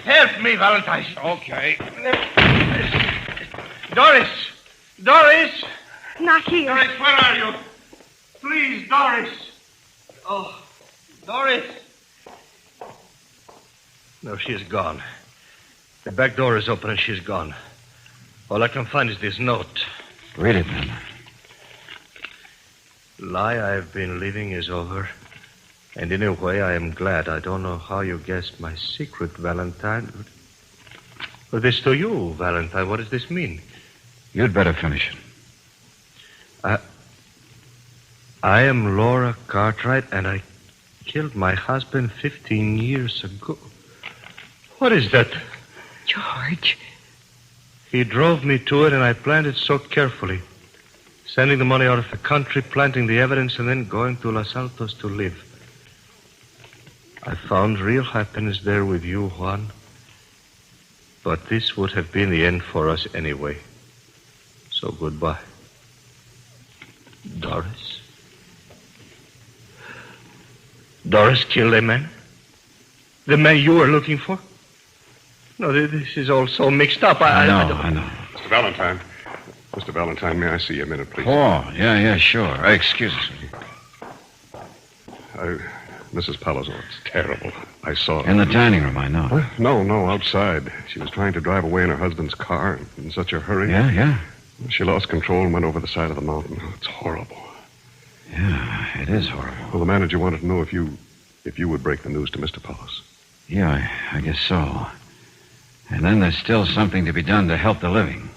Help me, Valentine. Okay. Doris! Not here. Doris, where are you? Please, Doris. Oh, Doris. No, she is gone. The back door is open and she's gone. All I can find is this note. Read it, then. Lie I've been living is over. And in a way, I am glad. I don't know how you guessed my secret, Valentine. But this to you, Valentine. What does this mean? You'd better finish it. I am Laura Cartwright, and I killed my husband 15 years ago. What is that? George. He drove me to it, and I planned it so carefully. Sending the money out of the country, planting the evidence, and then going to Los Altos to live. I found real happiness there with you, Juan. But this would have been the end for us anyway. So goodbye. Doris? Doris killed a man? The man you were looking for? No, this is all so mixed up. I know. Mr. Valentine. Mr. Valentine, may I see you a minute, please? Oh, yeah, sure. Excuse us. Mrs. Palazzo, it's terrible. I saw her. In the dining room, I know. No, outside. She was trying to drive away in her husband's car in such a hurry. Yeah. She lost control and went over the side of the mountain. Oh, it's horrible. Yeah, it is horrible. Well, the manager wanted to know if you would break the news to Mr. Pallas. Yeah, I guess so. And then there's still something to be done to help the living.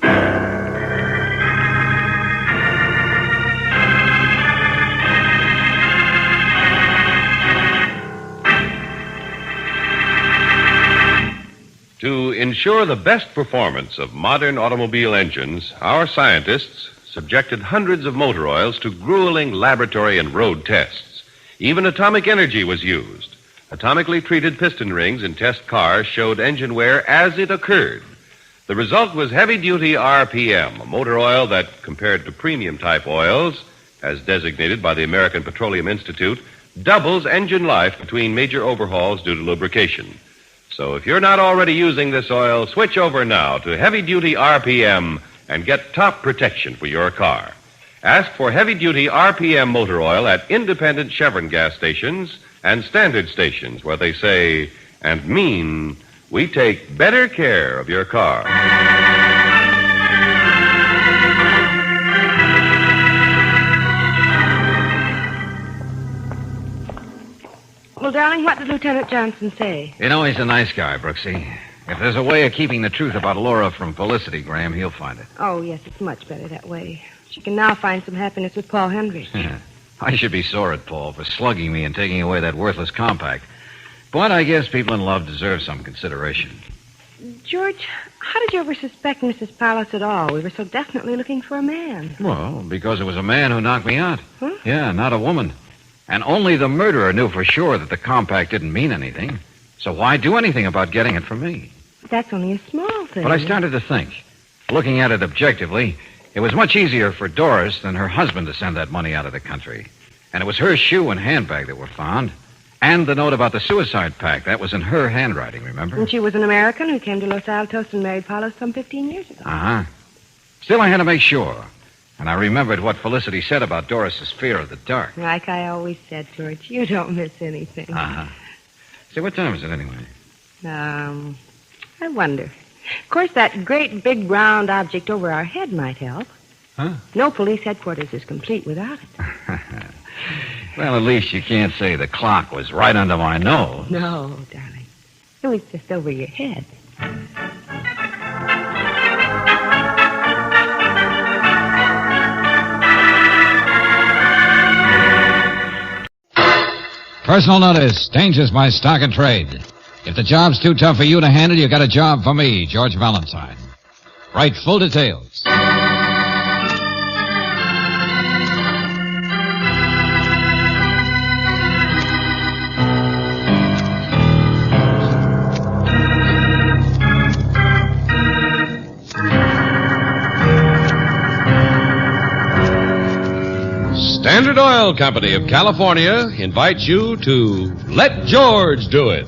To ensure the best performance of modern automobile engines, our scientists subjected hundreds of motor oils to grueling laboratory and road tests. Even atomic energy was used. Atomically treated piston rings in test cars showed engine wear as it occurred. The result was heavy-duty RPM, a motor oil that, compared to premium-type oils, as designated by the American Petroleum Institute, doubles engine life between major overhauls due to lubrication. So if you're not already using this oil, switch over now to heavy-duty RPM and get top protection for your car. Ask for heavy-duty RPM motor oil at independent Chevron gas stations and standard stations where they say and mean we take better care of your car. Well, darling, what did Lieutenant Johnson say? You know, he's a nice guy, Brooksy. If there's a way of keeping the truth about Laura from publicity, Graham, he'll find it. Oh, yes, it's much better that way. She can now find some happiness with Paul Hendricks. I should be sore at Paul for slugging me and taking away that worthless compact. But I guess people in love deserve some consideration. George, how did you ever suspect Mrs. Palos at all? We were so definitely looking for a man. Well, because it was a man who knocked me out. Huh? Yeah, not a woman. And only the murderer knew for sure that the compact didn't mean anything. So why do anything about getting it from me? That's only a small thing. But I started to think. Looking at it objectively, it was much easier for Doris than her husband to send that money out of the country. And it was her shoe and handbag that were found. And the note about the suicide pact. That was in her handwriting, remember? And she was an American who came to Los Altos and married Palos some 15 years ago. Uh-huh. Still, I had to make sure. And I remembered what Felicity said about Doris's fear of the dark. Like I always said, George, you don't miss anything. Uh-huh. Say, what time is it anyway? I wonder. Of course, that great big round object over our head might help. Huh? No police headquarters is complete without it. Well, at least you can't say the clock was right under my nose. No, darling. It was just over your head. Personal notice. Danger's my stock and trade. If the job's too tough for you to handle, you got a job for me, George Valentine. Write full details. Standard Oil Company of California invites you to Let George Do It.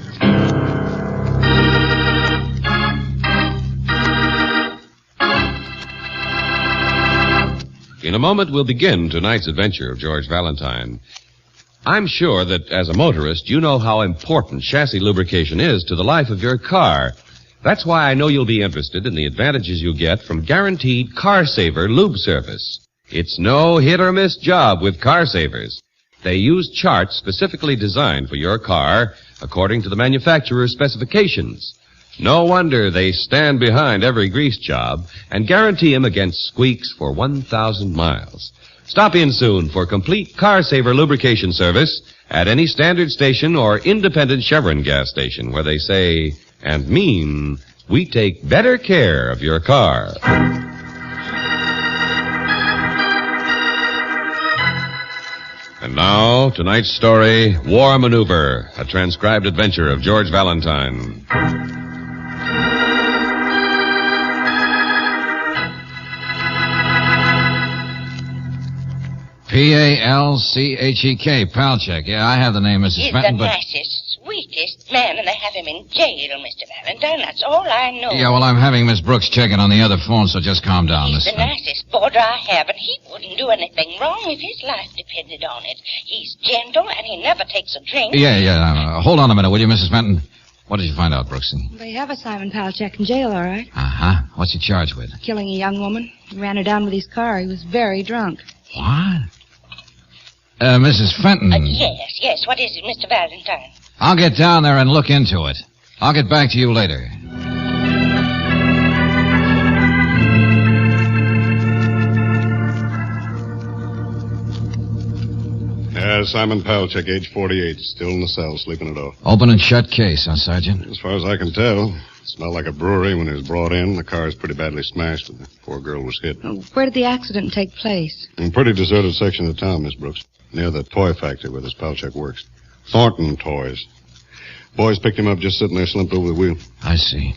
In a moment, we'll begin tonight's adventure of George Valentine. I'm sure that as a motorist, you know how important chassis lubrication is to the life of your car. That's why I know you'll be interested in the advantages you get from guaranteed Car Saver lube service. It's no hit-or-miss job with Car Savers. They use charts specifically designed for your car according to the manufacturer's specifications. No wonder they stand behind every grease job and guarantee them against squeaks for 1,000 miles. Stop in soon for complete Car Saver lubrication service at any standard station or independent Chevron gas station where they say and mean, we take better care of your car. And now, tonight's story, War Maneuver, a transcribed adventure of George Valentine. P-A-L-C-H-E-K, Palchek. Yeah, I have the name, Mrs. He's Fenton, the but... nicest, sweetest man, and they have him in jail, Mr. Valentine. That's all I know. Yeah, well, I'm having Miss Brooks checking on the other phone, so just calm down, He's Miss the Fenton. nicest boarder I have, and he wouldn't do anything wrong if his life depended on it. He's gentle, and he never takes a drink. Yeah. Hold on a minute, will you, Mrs. Fenton? What did you find out, Brooksy? They have a Simon Palchek in jail, all right. Uh-huh. What's he charged with? Killing a young woman. He ran her down with his car. He was very drunk. What? Mrs. Fenton. Yes. What is it, Mr. Valentine? I'll get down there and look into it. I'll get back to you later. Yeah, Simon Palchek, age 48, still in the cell, sleeping it off. Open and shut case, huh, Sergeant? As far as I can tell, it smelled like a brewery when he was brought in. The car's pretty badly smashed, and the poor girl was hit. Where did the accident take place? In a pretty deserted section of town, Miss Brooks, near the toy factory where this Palchek works. Thornton Toys. Boys picked him up just sitting there slumped over the wheel. I see.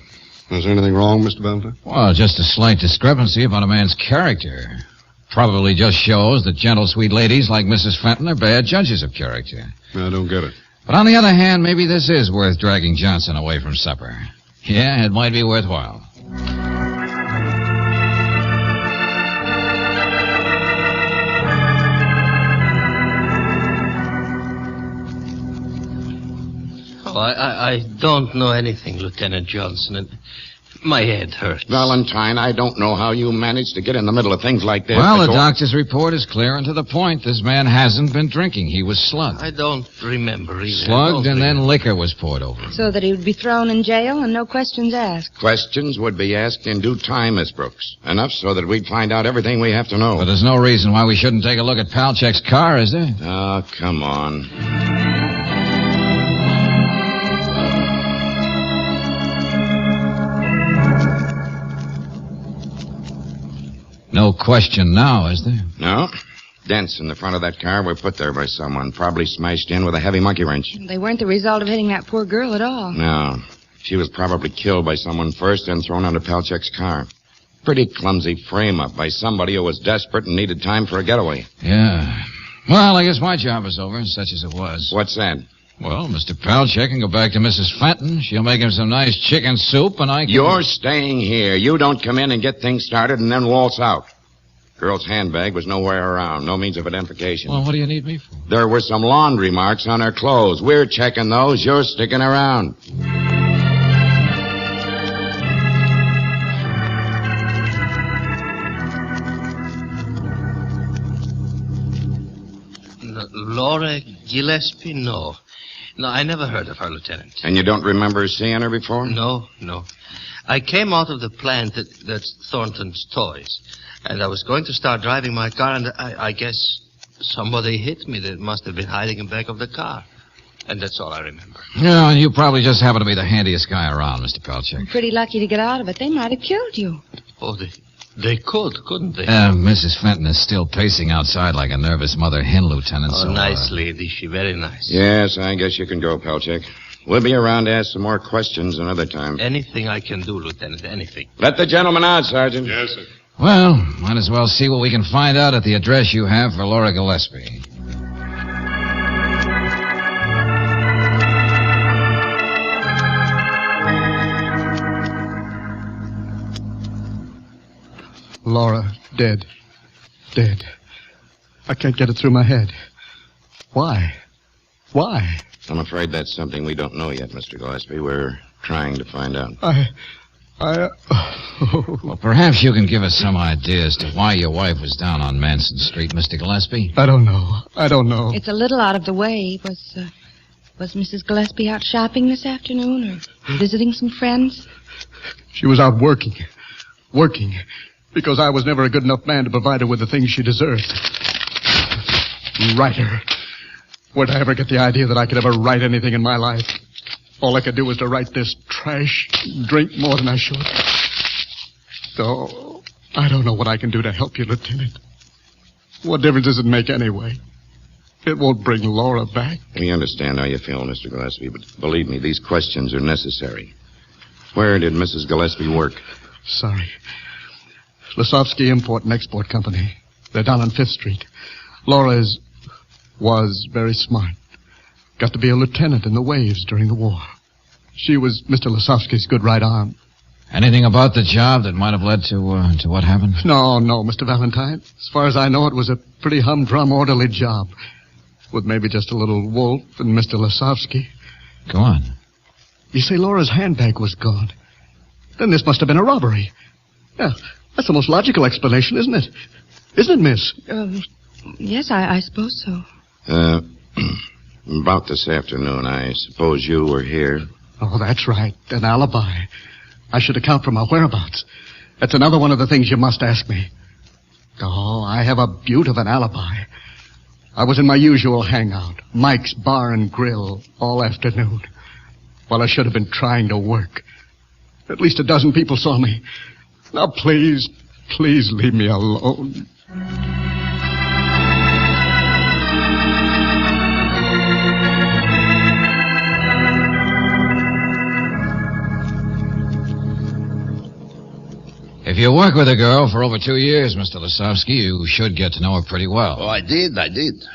Is there anything wrong, Mr. Valentine? Well, just a slight discrepancy about a man's character. Probably just shows that gentle, sweet ladies like Mrs. Fenton are bad judges of character. I don't get it. But on the other hand, maybe this is worth dragging Johnson away from supper. Yeah, it might be worthwhile. Oh, I don't know anything, Lieutenant Johnson. My head hurts. Valentine, I don't know how you managed to get in the middle of things like this. Well, the doctor's report is clear and to the point. This man hasn't been drinking. He was slugged. I don't remember either. Slugged, and then liquor was poured over him. So that he would be thrown in jail and no questions asked. Questions would be asked in due time, Miss Brooks. Enough so that we'd find out everything we have to know. But there's no reason why we shouldn't take a look at Palchek's car, is there? Oh, come on. No question now, is there? No. Dents in the front of that car were put there by someone, probably smashed in with a heavy monkey wrench. They weren't the result of hitting that poor girl at all. No. She was probably killed by someone first, then thrown under Palchek's car. Pretty clumsy frame-up by somebody who was desperate and needed time for a getaway. Yeah. Well, I guess my job is over, such as it was. What's that? Well, Mr. Palchek can go back to Mrs. Fenton. She'll make him some nice chicken soup, and I can... You're staying here. You don't come in and get things started and then waltz out. Girl's handbag was nowhere around. No means of identification. Well, what do you need me for? There were some laundry marks on her clothes. We're checking those. You're sticking around. Laura Gillespie? No. No, I never heard of her, Lieutenant. And you don't remember seeing her before? No. I came out of the plant that's Thornton's Toys, and I was going to start driving my car, and I guess somebody hit me that must have been hiding in the back of the car. And that's all I remember. Yeah, and you probably just happen to be the handiest guy around, Mr. Palchek. I'm pretty lucky to get out of it. They might have killed you. Oh, they couldn't they? Mrs. Fenton is still pacing outside like a nervous mother hen, Lieutenant. Oh, nice lady. She very nice. Yes, I guess you can go, Palchek. We'll be around to ask some more questions another time. Anything I can do, Lieutenant, anything. Let the gentleman out, Sergeant. Yes, sir. Well, might as well see what we can find out at the address you have for Laura Gillespie. Laura, dead. Dead. I can't get it through my head. Why? I'm afraid that's something we don't know yet, Mr. Gillespie. We're trying to find out. Well, perhaps you can give us some idea as to why your wife was down on Manson Street, Mr. Gillespie. I don't know. It's a little out of the way. Was Mrs. Gillespie out shopping this afternoon or visiting some friends? She was out working. Because I was never a good enough man to provide her with the things she deserved. Writer. Where'd I ever get the idea that I could ever write anything in my life? All I could do was to write this trash, drink more than I should. So, I don't know what I can do to help you, Lieutenant. What difference does it make anyway? It won't bring Laura back. We understand how you feel, Mr. Gillespie, but believe me, these questions are necessary. Where did Mrs. Gillespie work? Sorry. Lasovsky Import and Export Company. They're down on 5th Street. Laura was very smart. Got to be a lieutenant in the Waves during the war. She was Mr. Lasovsky's good right arm. Anything about the job that might have led to what happened? No, Mr. Valentine. As far as I know, it was a pretty humdrum, orderly job. With maybe just a little Wolf and Mr. Lasovsky. Go on. You say Laura's handbag was gone. Then this must have been a robbery. Yeah, that's the most logical explanation, isn't it? Isn't it, miss? Yes, I suppose so. About this afternoon, I suppose you were here. Oh, that's right. An alibi. I should account for my whereabouts. That's another one of the things you must ask me. Oh, I have a beaut of an alibi. I was in my usual hangout, Mike's Bar and Grill, all afternoon. While I should have been trying to work. At least a dozen people saw me. Now, please leave me alone. If you work with a girl for over 2 years, Mr. Lasovsky, you should get to know her pretty well. Oh, I did.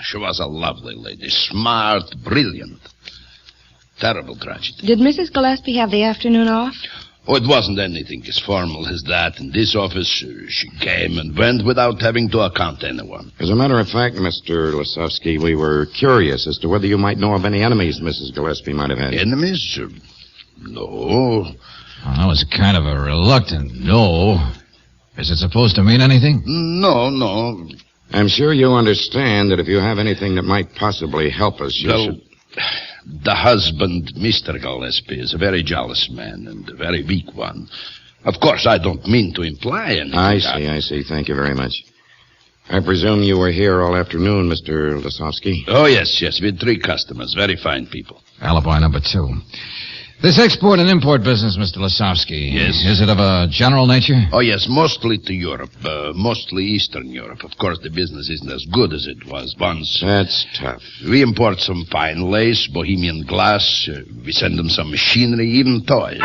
She was a lovely lady. Smart, brilliant. Terrible tragedy. Did Mrs. Gillespie have the afternoon off? Oh, it wasn't anything as formal as that. In this office, she came and went without having to account to anyone. As a matter of fact, Mr. Lasovsky, we were curious as to whether you might know of any enemies Mrs. Gillespie might have had. Enemies? No. Well, that was kind of a reluctant no. Is it supposed to mean anything? No. I'm sure you understand that if you have anything that might possibly help us, you should... The husband, Mr. Gillespie, is a very jealous man and a very weak one. Of course, I don't mean to imply anything. I see. Thank you very much. I presume you were here all afternoon, Mr. Lasovsky? Oh, yes, with 3 customers. Very fine people. Alibi number 2. This export and import business, Mr. Lasowski. Yes? Is it of a general nature? Oh, yes, mostly to Europe. Mostly Eastern Europe. Of course, the business isn't as good as it was once. That's tough. We import some fine lace, Bohemian glass. We send them some machinery, even toys.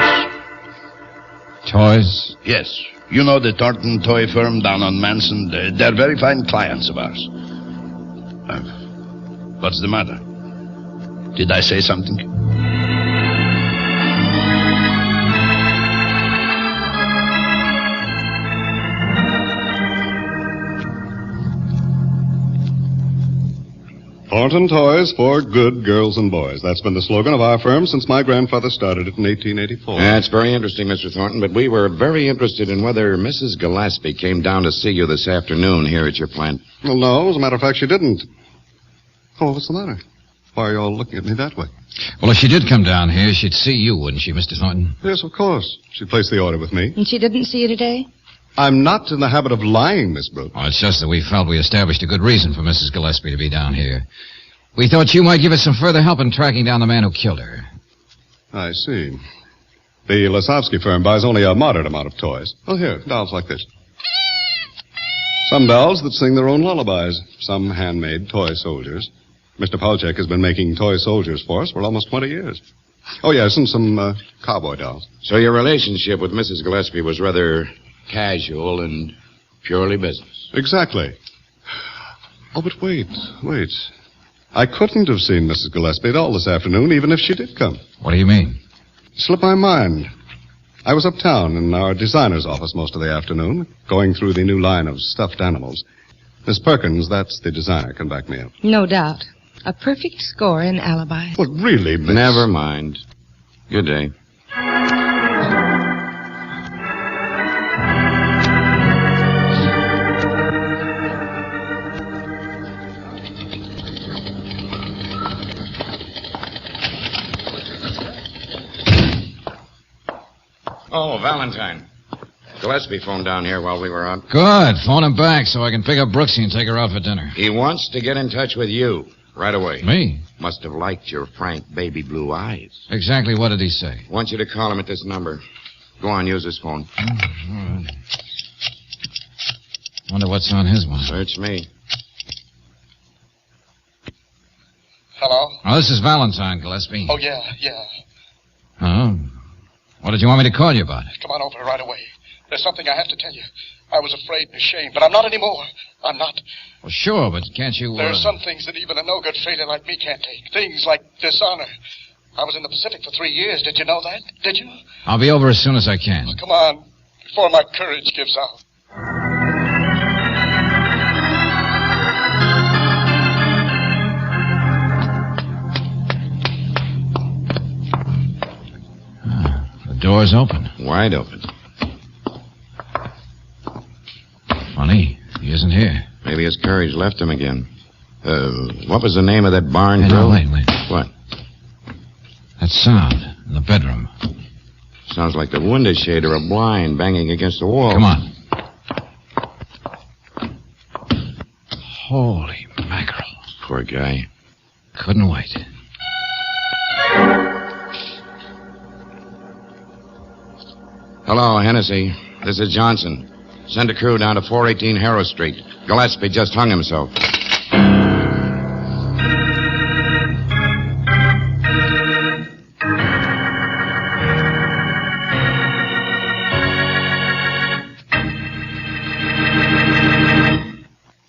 Toys? Yes. You know the Thornton toy firm down on Manson? They're very fine clients of ours. What's the matter? Did I say something? Thornton Toys for good girls and boys. That's been the slogan of our firm since my grandfather started it in 1884. That's very interesting, Mr. Thornton, but we were very interested in whether Mrs. Gillespie came down to see you this afternoon here at your plant. Well, no, as a matter of fact, she didn't. Oh, what's the matter? Why are you all looking at me that way? Well, if she did come down here, she'd see you, wouldn't she, Mr. Thornton? Yes, of course. She placed the order with me. And she didn't see you today? I'm not in the habit of lying, Miss Brooke. Oh, it's just that we felt we established a good reason for Mrs. Gillespie to be down here. We thought you might give us some further help in tracking down the man who killed her. I see. The Lasowski firm buys only a moderate amount of toys. Oh, here, dolls like this. Some dolls that sing their own lullabies. Some handmade toy soldiers. Mr. Palchek has been making toy soldiers for us for almost 20 years. Oh, yes, and some cowboy dolls. So your relationship with Mrs. Gillespie was rather casual and purely business. Exactly. Oh, but wait. I couldn't have seen Mrs. Gillespie at all this afternoon, even if she did come. What do you mean? It slipped my mind. I was uptown in our designer's office most of the afternoon, going through the new line of stuffed animals. Miss Perkins, that's the designer, can back me up. No doubt. A perfect score in alibi. Well, really, Miss... Never mind. Good day. Oh, Valentine. Gillespie phoned down here while we were out. Good. Phone him back so I can pick up Brooksy and take her out for dinner. He wants to get in touch with you right away. Me? Must have liked your frank baby blue eyes. Exactly what did he say? Want you to call him at this number. Go on, use his phone. Wonder what's on his one. Search me. Hello? Oh, this is Valentine, Gillespie. Oh, yeah. Oh. What did you want me to call you about? Come on over right away. There's something I have to tell you. I was afraid and ashamed, but I'm not anymore. I'm not. Well, sure, but can't you... There are some things that even a no-good failure like me can't take. Things like dishonor. I was in the Pacific for 3 years. Did you know that? Did you? I'll be over as soon as I can. Well, come on, before my courage gives out. The door's open. Wide open. Funny. He isn't here. Maybe his courage left him again. What was the name of that barn? Hey, no, wait. What? That sound in the bedroom. Sounds like the window shade or a blind banging against the wall. Come on. Holy mackerel. Poor guy. Couldn't wait. Hello, Hennessy. This is Johnson. Send a crew down to 418 Harrow Street. Gillespie just hung himself.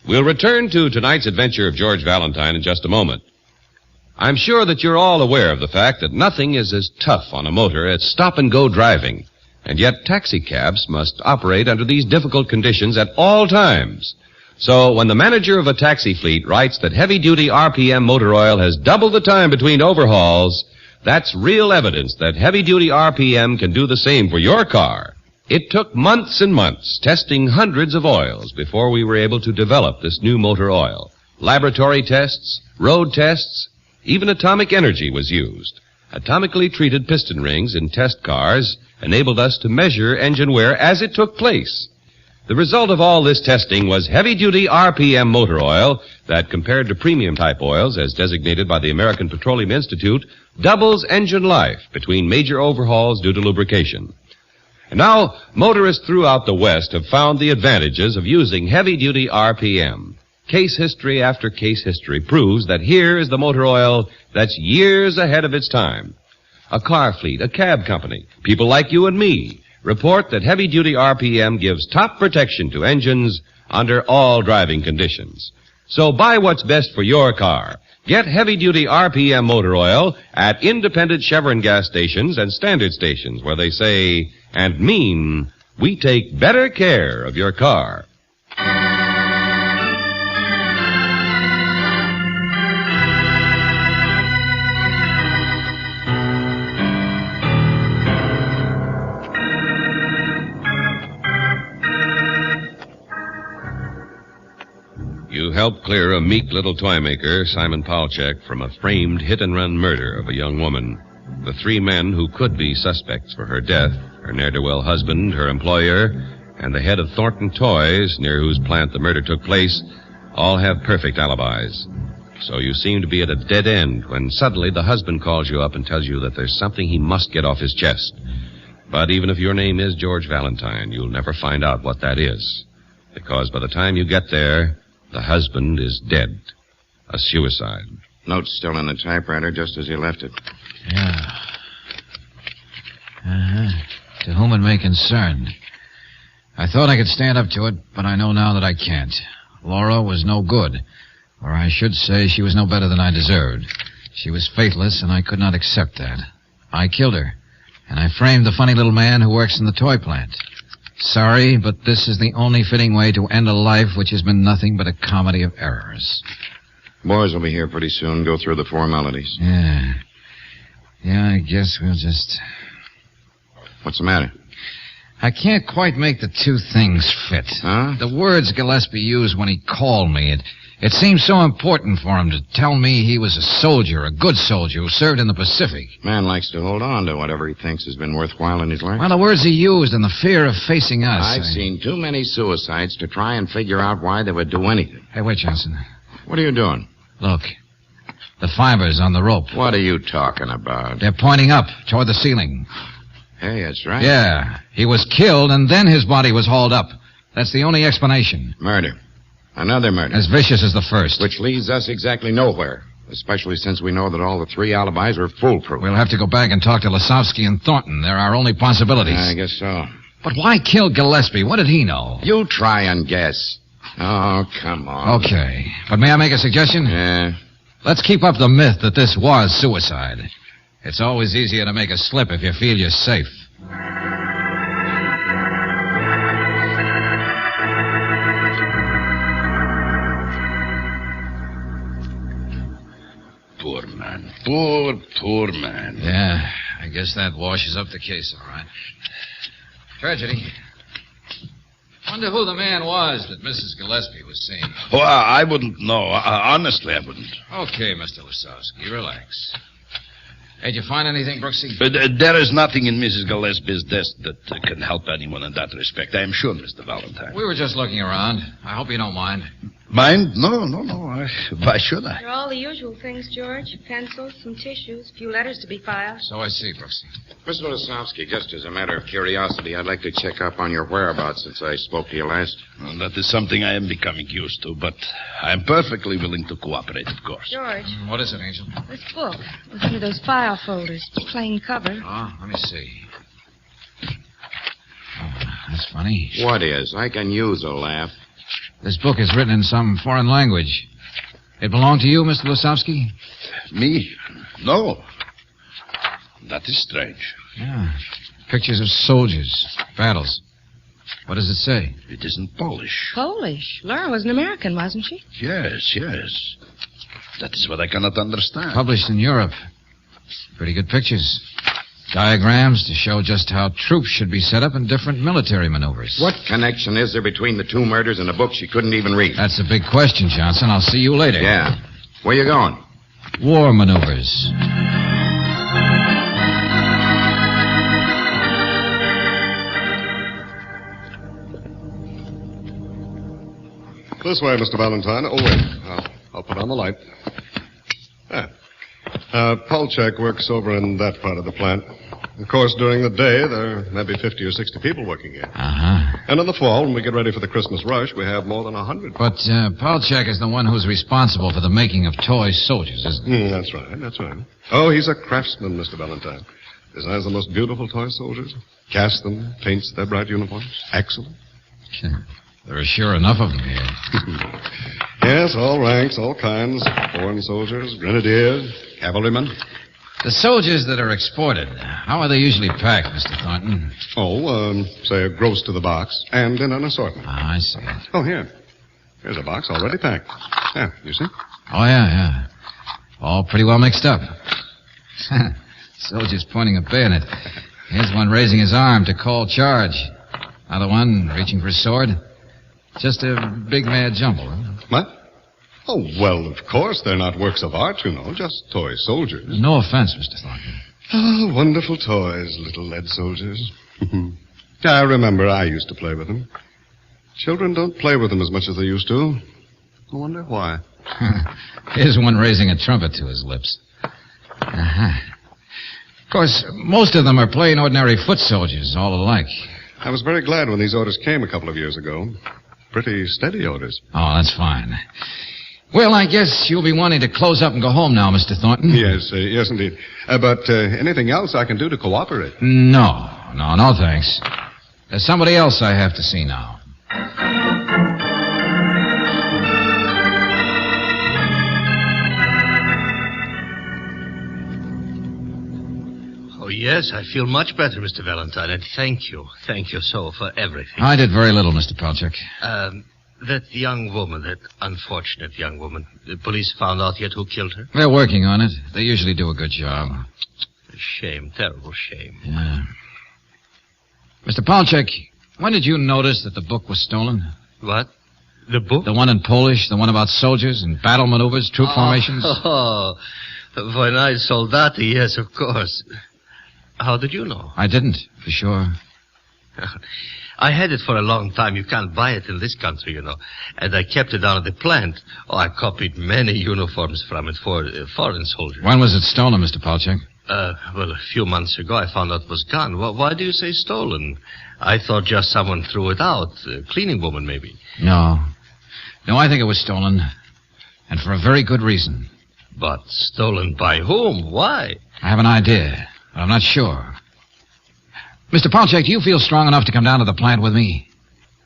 We'll return to tonight's adventure of George Valentine in just a moment. I'm sure that you're all aware of the fact that nothing is as tough on a motor as stop-and-go driving. And yet taxicabs must operate under these difficult conditions at all times. So when the manager of a taxi fleet writes that heavy-duty RPM motor oil has doubled the time between overhauls, that's real evidence that heavy-duty RPM can do the same for your car. It took months and months testing hundreds of oils before we were able to develop this new motor oil. Laboratory tests, road tests, even atomic energy was used. Atomically treated piston rings in test cars enabled us to measure engine wear as it took place. The result of all this testing was heavy-duty RPM motor oil that, compared to premium-type oils as designated by the American Petroleum Institute, doubles engine life between major overhauls due to lubrication. And now, motorists throughout the West have found the advantages of using heavy-duty RPM. Case history after case history proves that here is the motor oil that's years ahead of its time. A car fleet, a cab company, people like you and me report that heavy-duty RPM gives top protection to engines under all driving conditions. So buy what's best for your car. Get heavy-duty RPM motor oil at independent Chevron gas stations and standard stations where they say and mean we take better care of your car. You helped clear a meek little toy maker, Simon Palchek, from a framed hit-and-run murder of a young woman. The three men who could be suspects for her death, her ne'er-do-well husband, her employer, and the head of Thornton Toys, near whose plant the murder took place, all have perfect alibis. So you seem to be at a dead end when suddenly the husband calls you up and tells you that there's something he must get off his chest. But even if your name is George Valentine, you'll never find out what that is. Because by the time you get there, the husband is dead. A suicide. Note's still in the typewriter just as he left it. Yeah. To whom it may concern. I thought I could stand up to it, but I know now that I can't. Laura was no good. Or I should say she was no better than I deserved. She was faithless, and I could not accept that. I killed her. And I framed the funny little man who works in the toy plant. Sorry, but this is the only fitting way to end a life which has been nothing but a comedy of errors. Boys will be here pretty soon. Go through the formalities. Yeah, I guess we'll just... What's the matter? I can't quite make the two things fit. Huh? The words Gillespie used when he called me, it seemed so important for him to tell me he was a soldier, a good soldier who served in the Pacific. Man likes to hold on to whatever he thinks has been worthwhile in his life. Well, the words he used and the fear of facing us. I've seen too many suicides to try and figure out why they would do anything. Hey, wait, Johnson. What are you doing? Look. The fibers on the rope. What are you talking about? They're pointing up toward the ceiling. Hey, that's right. Yeah. He was killed, and then his body was hauled up. That's the only explanation. Murder. Another murder. As vicious as the first. Which leads us exactly nowhere, especially since we know that all the three alibis are foolproof. We'll have to go back and talk to Lasowski and Thornton. They're our only possibilities. I guess so. But why kill Gillespie? What did he know? You try and guess. Oh, come on. Okay. But may I make a suggestion? Yeah. Let's keep up the myth that this was suicide. It's always easier to make a slip if you feel you're safe. Poor man. Poor man. Yeah, I guess that washes up the case, all right. Tragedy. Wonder who the man was that Mrs. Gillespie was seeing. Oh, I wouldn't know. Honestly, I wouldn't. Okay, Mr. Lasowski, relax. Hey, did you find anything, Brooksy? There is nothing in Mrs. Gillespie's desk that can help anyone in that respect. I am sure, Mr. Valentine. We were just looking around. I hope you don't mind. Mind? No. Why should I? They're all the usual things, George. Pencils, some tissues, a few letters to be filed. So I see, Brooksy. Mr. Lasowski, just as a matter of curiosity, I'd like to check up on your whereabouts since I spoke to you last. Well, that is something I am becoming used to, but I am perfectly willing to cooperate, of course. George. What is it, Angel? This book was under those file folders. Plain cover. Oh, let me see. Oh, that's funny. What is? I can use a laugh. This book is written in some foreign language. It belonged to you, Mr. Lasowski? Me? No. That is strange. Yeah. Pictures of soldiers, battles. What does it say? It is in Polish. Polish? Laura was an American, wasn't she? Yes. That is what I cannot understand. Published in Europe. Pretty good pictures. Diagrams to show just how troops should be set up in different military maneuvers. What connection is there between the two murders and a book she couldn't even read? That's a big question, Johnson. I'll see you later. Yeah. Where you going? War maneuvers. This way, Mr. Valentine. Oh, wait. I'll put on the light. Polchak works over in that part of the plant. Of course, during the day, there may be 50 or 60 people working here. Uh-huh. And in the fall, when we get ready for the Christmas rush, we have more than 100. But Polchak is the one who's responsible for the making of toy soldiers, isn't he? That's right. Oh, he's a craftsman, Mr. Valentine. Designs the most beautiful toy soldiers. Casts them, paints their bright uniforms. Excellent. There are sure enough of them here. Yes, all ranks, all kinds. Foreign soldiers, grenadiers, cavalrymen. The soldiers that are exported, how are they usually packed, Mr. Thornton? Say a gross to the box, and in an assortment. I see. Oh, here. Here's a box already packed. Yeah, you see? Oh, yeah. All pretty well mixed up. Soldiers pointing a bayonet. Here's one raising his arm to call charge. Another one reaching for a sword. Just a big mad jumble. Huh? What? Oh, well, of course, they're not works of art, you know, just toy soldiers. No offense, Mr. Thornton. Oh, wonderful toys, little lead soldiers. I remember I used to play with them. Children don't play with them as much as they used to. I wonder why. Here's one raising a trumpet to his lips. Uh-huh. Of course, most of them are plain ordinary foot soldiers, all alike. I was very glad when these orders came a couple of years ago. Pretty steady orders. Oh, that's fine. Well, I guess you'll be wanting to close up and go home now, Mr. Thornton. Yes, indeed. But anything else I can do to cooperate? No, thanks. There's somebody else I have to see now. Oh, yes, I feel much better, Mr. Valentine, and thank you. Thank you so for everything. I did very little, Mr. Polchak. That young woman, that unfortunate young woman, the police found out yet who killed her? They're working on it. They usually do a good job. A shame, terrible shame. Yeah. Mr. Polchak, when did you notice that the book was stolen? What? The book? The one in Polish, the one about soldiers and battle maneuvers, troop formations? Oh, when I soldati, yes, of course. How did you know? I didn't, for sure. I had it for a long time. You can't buy it in this country, you know. And I kept it down at the plant. Oh, I copied many uniforms from it for foreign soldiers. When was it stolen, Mr. Polchak? Well, a few months ago I found out it was gone. Why do you say stolen? I thought just someone threw it out. A cleaning woman, maybe. No, I think it was stolen. And for a very good reason. But stolen by whom? Why? I have an idea, but I'm not sure. Mr. Polchak, do you feel strong enough to come down to the plant with me?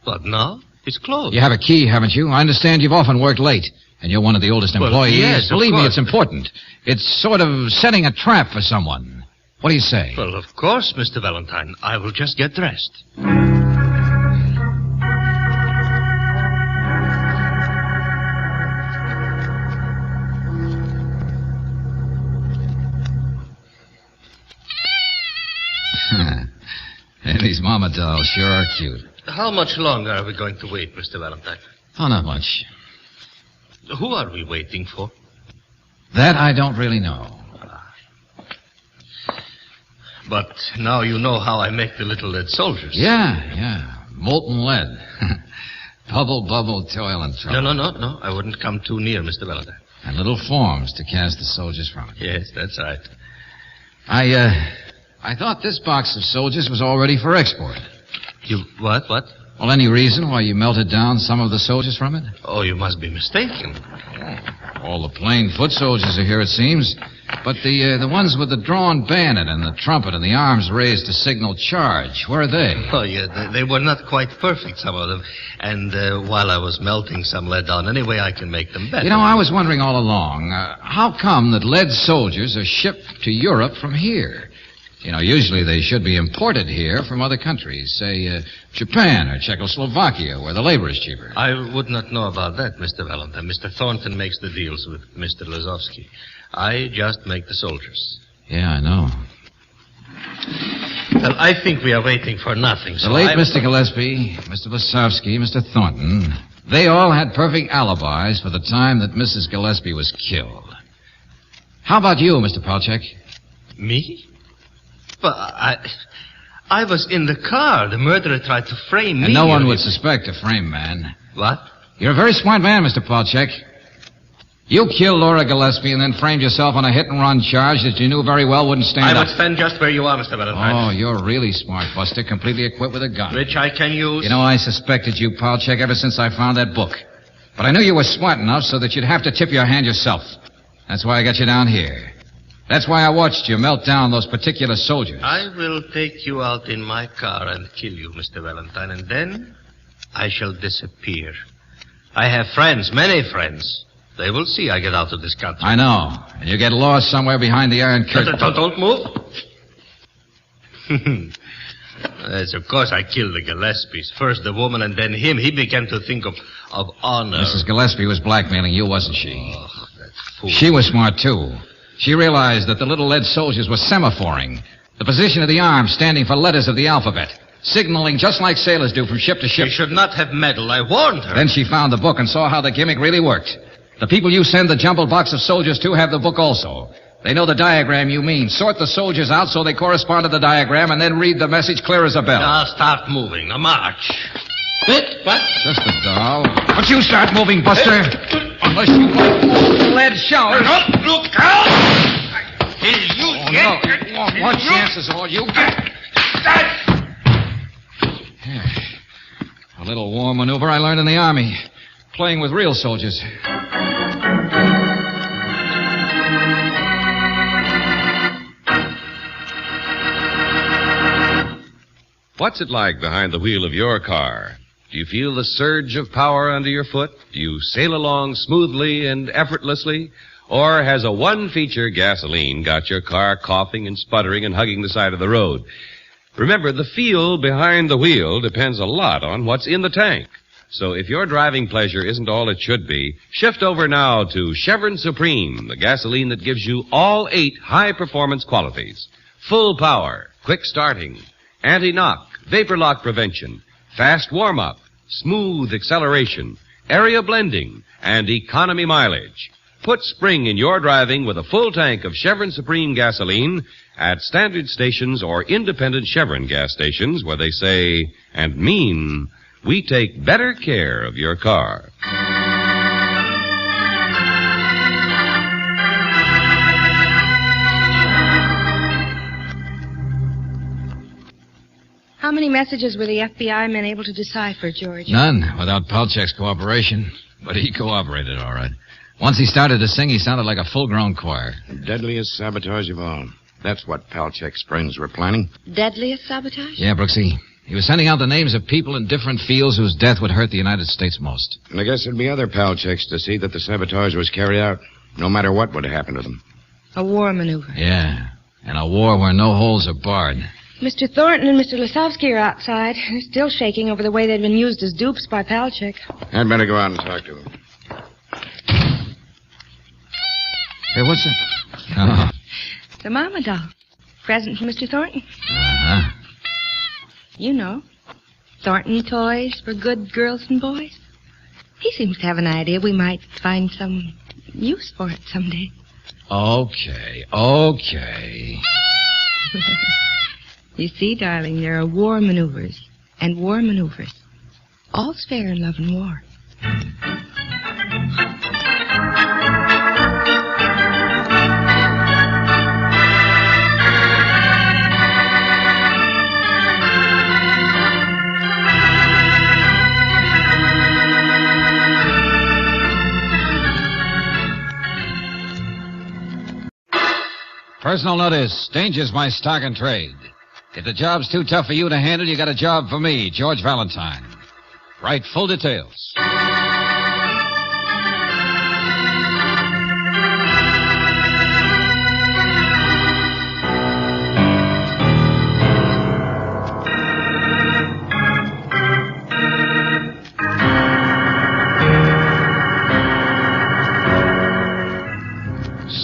But no, it's closed. You have a key, haven't you? I understand you've often worked late, and you're one of the oldest employees. Yes, believe me, it's important. It's sort of setting a trap for someone. What do you say? Well, of course, Mr. Valentine. I will just get dressed. And these mama dolls sure are cute. How much longer are we going to wait, Mr. Valentine? Oh, not much. Who are we waiting for? That I don't really know. But now you know how I make the little lead soldiers. Yeah. Molten lead. Bubble, toil, and trouble. No. I wouldn't come too near, Mr. Valentine. And little forms to cast the soldiers from it. Yes, that's right. I thought this box of soldiers was all ready for export. You, what? Well, any reason why you melted down some of the soldiers from it? Oh, you must be mistaken. All the plain foot soldiers are here, it seems. But the ones with the drawn bayonet and the trumpet and the arms raised to signal charge, where are they? Oh, yeah, they were not quite perfect, some of them. And while I was melting some lead down, anyway, I can make them better. You know, I was wondering all along, how come that lead soldiers are shipped to Europe from here? You know, usually they should be imported here from other countries, say Japan or Czechoslovakia, where the labor is cheaper. I would not know about that, Mr. Valentine. Mr. Thornton makes the deals with Mr. Lazowski. I just make the soldiers. Yeah, I know. Well, I think we are waiting for nothing. The late Mr. Gillespie, Mr. Lazowski, Mr. Thornton, they all had perfect alibis for the time that Mrs. Gillespie was killed. How about you, Mr. Polchak? Me? But I was in the car. The murderer tried to frame me. And no one would suspect a frame man. What? You're a very smart man, Mr. Palchek. You killed Laura Gillespie and then framed yourself on a hit-and-run charge that you knew very well wouldn't stand I up. would stand just where you are, Mr. Valentine. Oh, you're really smart, Buster, completely equipped with a gun. Which I can use. You know, I suspected you, Palchek, ever since I found that book. But I knew you were smart enough so that you'd have to tip your hand yourself. That's why I got you down here. That's why I watched you melt down those particular soldiers. I will take you out in my car and kill you, Mr. Valentine, and then I shall disappear. I have friends, many friends. They will see I get out of this country. I know. And you get lost somewhere behind the Iron Curtain. Don't move. Yes, of course I killed the Gillespies. First the woman and then him. He began to think of honor. Mrs. Gillespie was blackmailing you, wasn't she? Oh, that fool. She was smart, too. She realized that the little lead soldiers were semaphoring, the position of the arms standing for letters of the alphabet, signaling just like sailors do from ship to ship. She should not have meddled. I warned her. Then she found the book and saw how the gimmick really worked. The people you send the jumbled box of soldiers to have the book also. They know the diagram you mean. Sort the soldiers out so they correspond to the diagram and then read the message clear as a bell. Now start moving. Now march. What? Just a doll. But you start moving, Buster. Unless you want lead showers. Look out! One chance is all you get. A little war maneuver I learned in the Army. Playing with real soldiers. What's it like behind the wheel of your car? Do you feel the surge of power under your foot? Do you sail along smoothly and effortlessly? Or has a one-feature gasoline got your car coughing and sputtering and hugging the side of the road? Remember, the feel behind the wheel depends a lot on what's in the tank. So if your driving pleasure isn't all it should be, shift over now to Chevron Supreme, the gasoline that gives you all 8 high-performance qualities. Full power, quick starting, anti-knock, vapor lock prevention, fast warm-up, smooth acceleration, area blending, and economy mileage. Put spring in your driving with a full tank of Chevron Supreme gasoline at standard stations or independent Chevron gas stations where they say and mean, we take better care of your car. How many messages were the FBI men able to decipher, George? None, without Palchek's cooperation. But he cooperated, all right. Once he started to sing, he sounded like a full-grown choir. The deadliest sabotage of all. That's what Palchek's friends were planning. Deadliest sabotage? Yeah, Brooksy. He was sending out the names of people in different fields whose death would hurt the United States most. And I guess there'd be other Palcheks to see that the sabotage was carried out, no matter what would happen to them. A war maneuver. Yeah, and a war where no holes are barred. Mr. Thornton and Mr. Lesovsky are outside. They're still shaking over the way they've been used as dupes by Palchek. I'd better go out and talk to them. Hey, what's it? Oh. The mama doll. Present from Mr. Thornton. Uh-huh. You know. Thornton toys for good girls and boys. He seems to have an idea we might find some use for it someday. Okay. You see, darling, there are war maneuvers and war maneuvers. All's fair in love and war. Personal notice. Danger's my stock and trade. If the job's too tough for you to handle, you got a job for me, George Valentine. Write full details.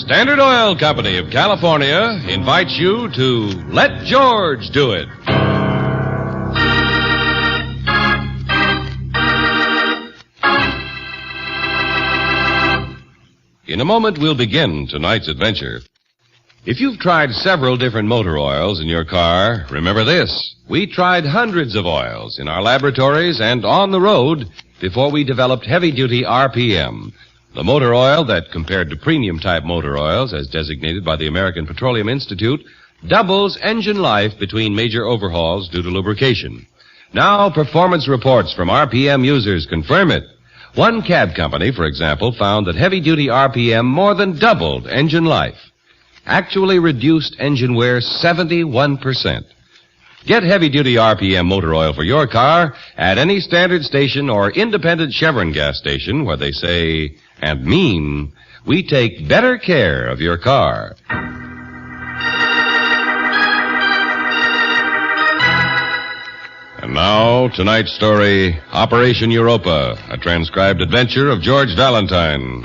Standard Oil Company of California invites you to Let George Do It. In a moment, we'll begin tonight's adventure. If you've tried several different motor oils in your car, remember this. We tried hundreds of oils in our laboratories and on the road, before we developed heavy-duty RPM, the motor oil that, compared to premium-type motor oils, as designated by the American Petroleum Institute, doubles engine life between major overhauls due to lubrication. Now, performance reports from RPM users confirm it. One cab company, for example, found that heavy-duty RPM more than doubled engine life. Actually reduced engine wear 71%. Get heavy-duty RPM motor oil for your car at any standard station or independent Chevron gas station where they say and mean, we take better care of your car. And now, tonight's story, Operation Europa, a transcribed adventure of George Valentine.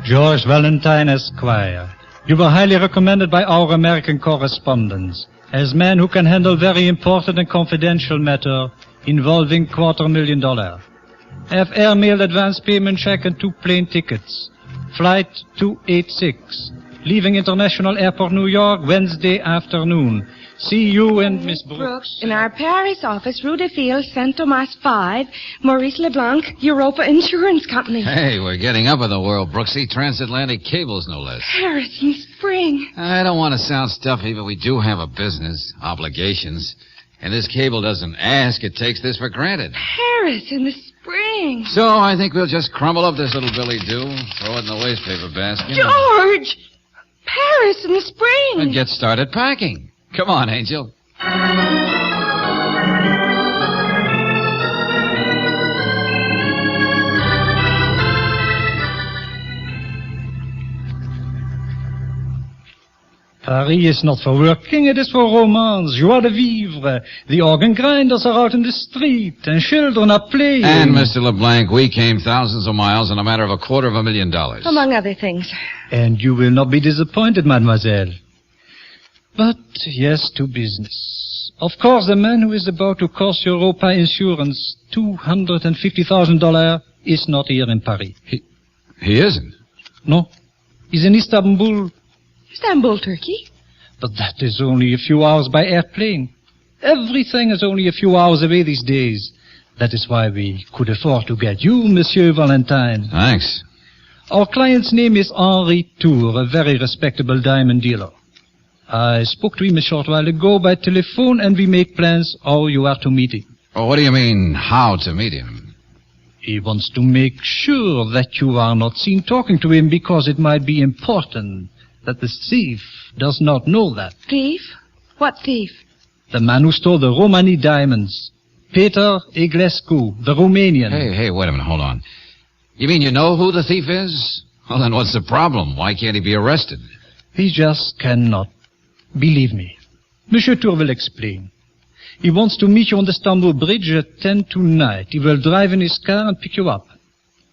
George Valentine, Esquire. You were highly recommended by our American correspondents as man who can handle very important and confidential matter involving $250,000. Have airmail advance payment check and 2 plane tickets. Flight 286. Leaving International Airport, New York, Wednesday afternoon. See you and Miss Brooks. In our Paris office, Rue de Fille, Saint Thomas 5, Maurice Leblanc, Europa Insurance Company. Hey, we're getting up in the world, Brooksy. Transatlantic cables, no less. Paris in spring. I don't want to sound stuffy, but we do have a business, obligations. And this cable doesn't ask, it takes this for granted. Paris in the spring. So I think we'll just crumble up this little Billy do, throw it in the wastepaper basket. George! Paris in the spring. And get started packing. Come on, Angel. Paris is not for working, it is for romance, joie de vivre. The organ grinders are out in the street, and children are playing. And, Mr. LeBlanc, we came thousands of miles in a matter of $250,000. Among other things. And you will not be disappointed, mademoiselle. But, yes, to business. Of course, the man who is about to cost Europa Insurance $250,000 is not here in Paris. He isn't? No. He's in Istanbul. Istanbul, Turkey? But that is only a few hours by airplane. Everything is only a few hours away these days. That is why we could afford to get you, Monsieur Valentine. Thanks. Our client's name is Henri Tour, a very respectable diamond dealer. I spoke to him a short while ago by telephone, and we make plans how you are to meet him. Oh, what do you mean, how to meet him? He wants to make sure that you are not seen talking to him because it might be important that the thief does not know that. Thief? What thief? The man who stole the Romani diamonds. Peter Eglescu, the Romanian. Hey, wait a minute, hold on. You mean you know who the thief is? Well, then what's the problem? Why can't he be arrested? He just cannot. Believe me. Monsieur Tour will explain. He wants to meet you on the Istanbul Bridge at 10 tonight. He will drive in his car and pick you up.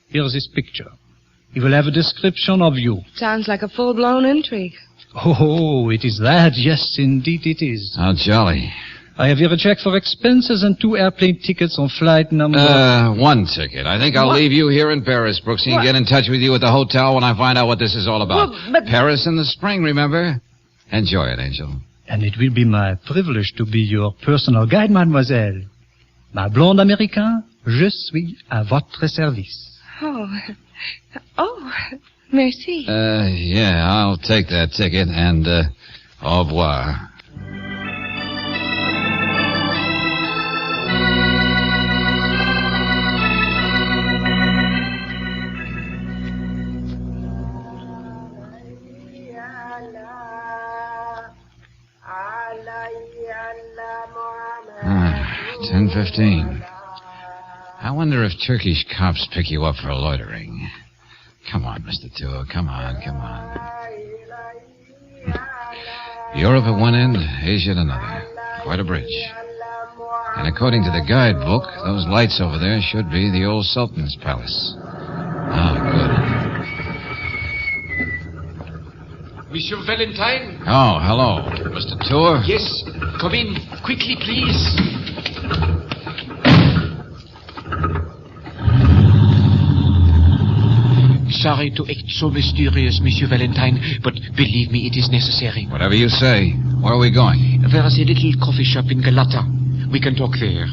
Here's his picture. He will have a description of you. Sounds like a full-blown intrigue. Oh, it is that. Yes, indeed it is. How jolly. I have here a check for expenses and 2 airplane tickets on flight number... 1 ticket. I think I'll leave you here in Paris, Brooksy, and get in touch with you at the hotel when I find out what this is all about. Well, but... Paris in the spring, remember? Enjoy it, Angel. And it will be my privilege to be your personal guide, mademoiselle. Ma blonde américain, je suis à votre service. Oh, merci. Yeah, I'll take that ticket, and, au revoir. Ah, 10:15. I wonder if Turkish cops pick you up for loitering. Come on, Mr. Tour. Come on. Europe at one end, Asia at another. Quite a bridge. And according to the guidebook, those lights over there should be the old Sultan's palace. Ah, good. Monsieur Valentine? Oh, hello. Mr. Tour? Yes. Come in. Quickly, please. sorry to act so mysterious, Monsieur Valentine, but believe me, it is necessary. Whatever you say. Where are we going? There is a little coffee shop in Galata. We can talk there.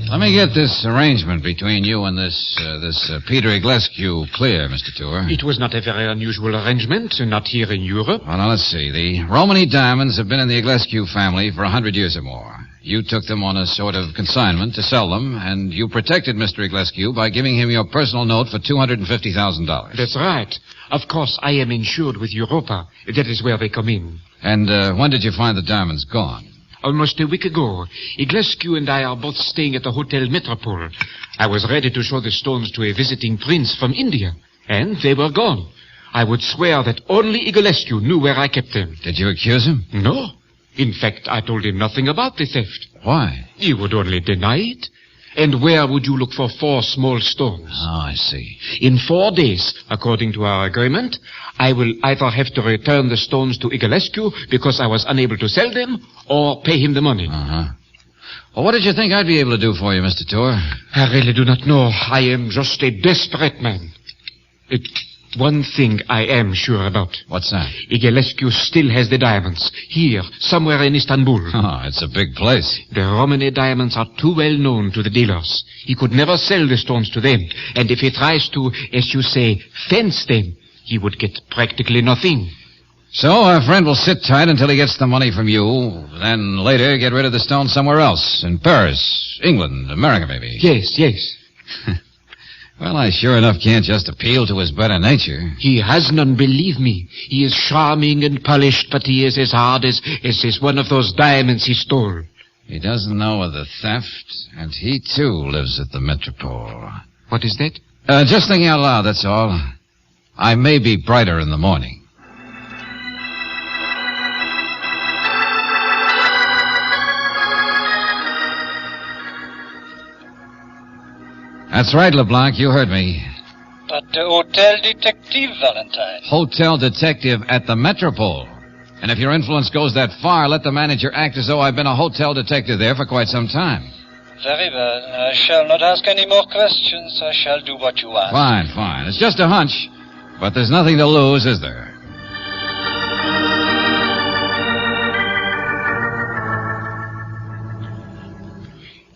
Let me get this arrangement between you and this Peter Iglescu clear, Mr. Tour. It was not a very unusual arrangement, not here in Europe. Well, now, let's see. The Romany diamonds have been in the Iglescu family for 100 years or more. You took them on a sort of consignment to sell them, and you protected Mr. Iglescu by giving him your personal note for $250,000. That's right. Of course, I am insured with Europa. That is where they come in. And when did you find the diamonds gone? Almost a week ago. Iglescu and I are both staying at the Hotel Metropole. I was ready to show the stones to a visiting prince from India, and they were gone. I would swear that only Iglescu knew where I kept them. Did you accuse him? No. In fact, I told him nothing about the theft. Why? He would only deny it. And where would you look for 4 small stones? Oh, I see. In 4 days, according to our agreement, I will either have to return the stones to Iglescu because I was unable to sell them, or pay him the money. Uh-huh. Well, what did you think I'd be able to do for you, Mr. Tour? I really do not know. I am just a desperate man. One thing I am sure about. What's that? Iglescu still has the diamonds. Here, somewhere in Istanbul. Oh, it's a big place. The Romany diamonds are too well known to the dealers. He could never sell the stones to them. And if he tries to, as you say, fence them, he would get practically nothing. So our friend will sit tight until he gets the money from you, then later get rid of the stones somewhere else. In Paris, England, America, maybe. Yes. Well, I sure enough can't just appeal to his better nature. He has none, believe me. He is charming and polished, but he is as hard as one of those diamonds he stole. He doesn't know of the theft, and he, too, lives at the Metropole. What is that? Just thinking out loud, that's all. I may be brighter in the morning. That's right, LeBlanc. You heard me. But Hotel Detective, Valentine. Hotel detective at the Metropole. And if your influence goes that far, let the manager act as though I've been a hotel detective there for quite some time. Very well. I shall not ask any more questions. I shall do what you ask. Fine. It's just a hunch. But there's nothing to lose, is there?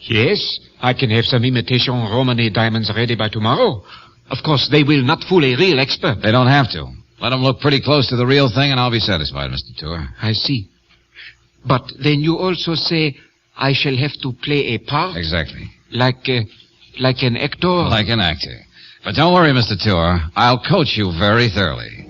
Yes, I can have some imitation Romany diamonds ready by tomorrow. Of course, they will not fool a real expert. They don't have to. Let them look pretty close to the real thing, and I'll be satisfied, Mr. Tour. I see. But then you also say I shall have to play a part? Exactly. Like an actor? Like an actor. But don't worry, Mr. Tour. I'll coach you very thoroughly.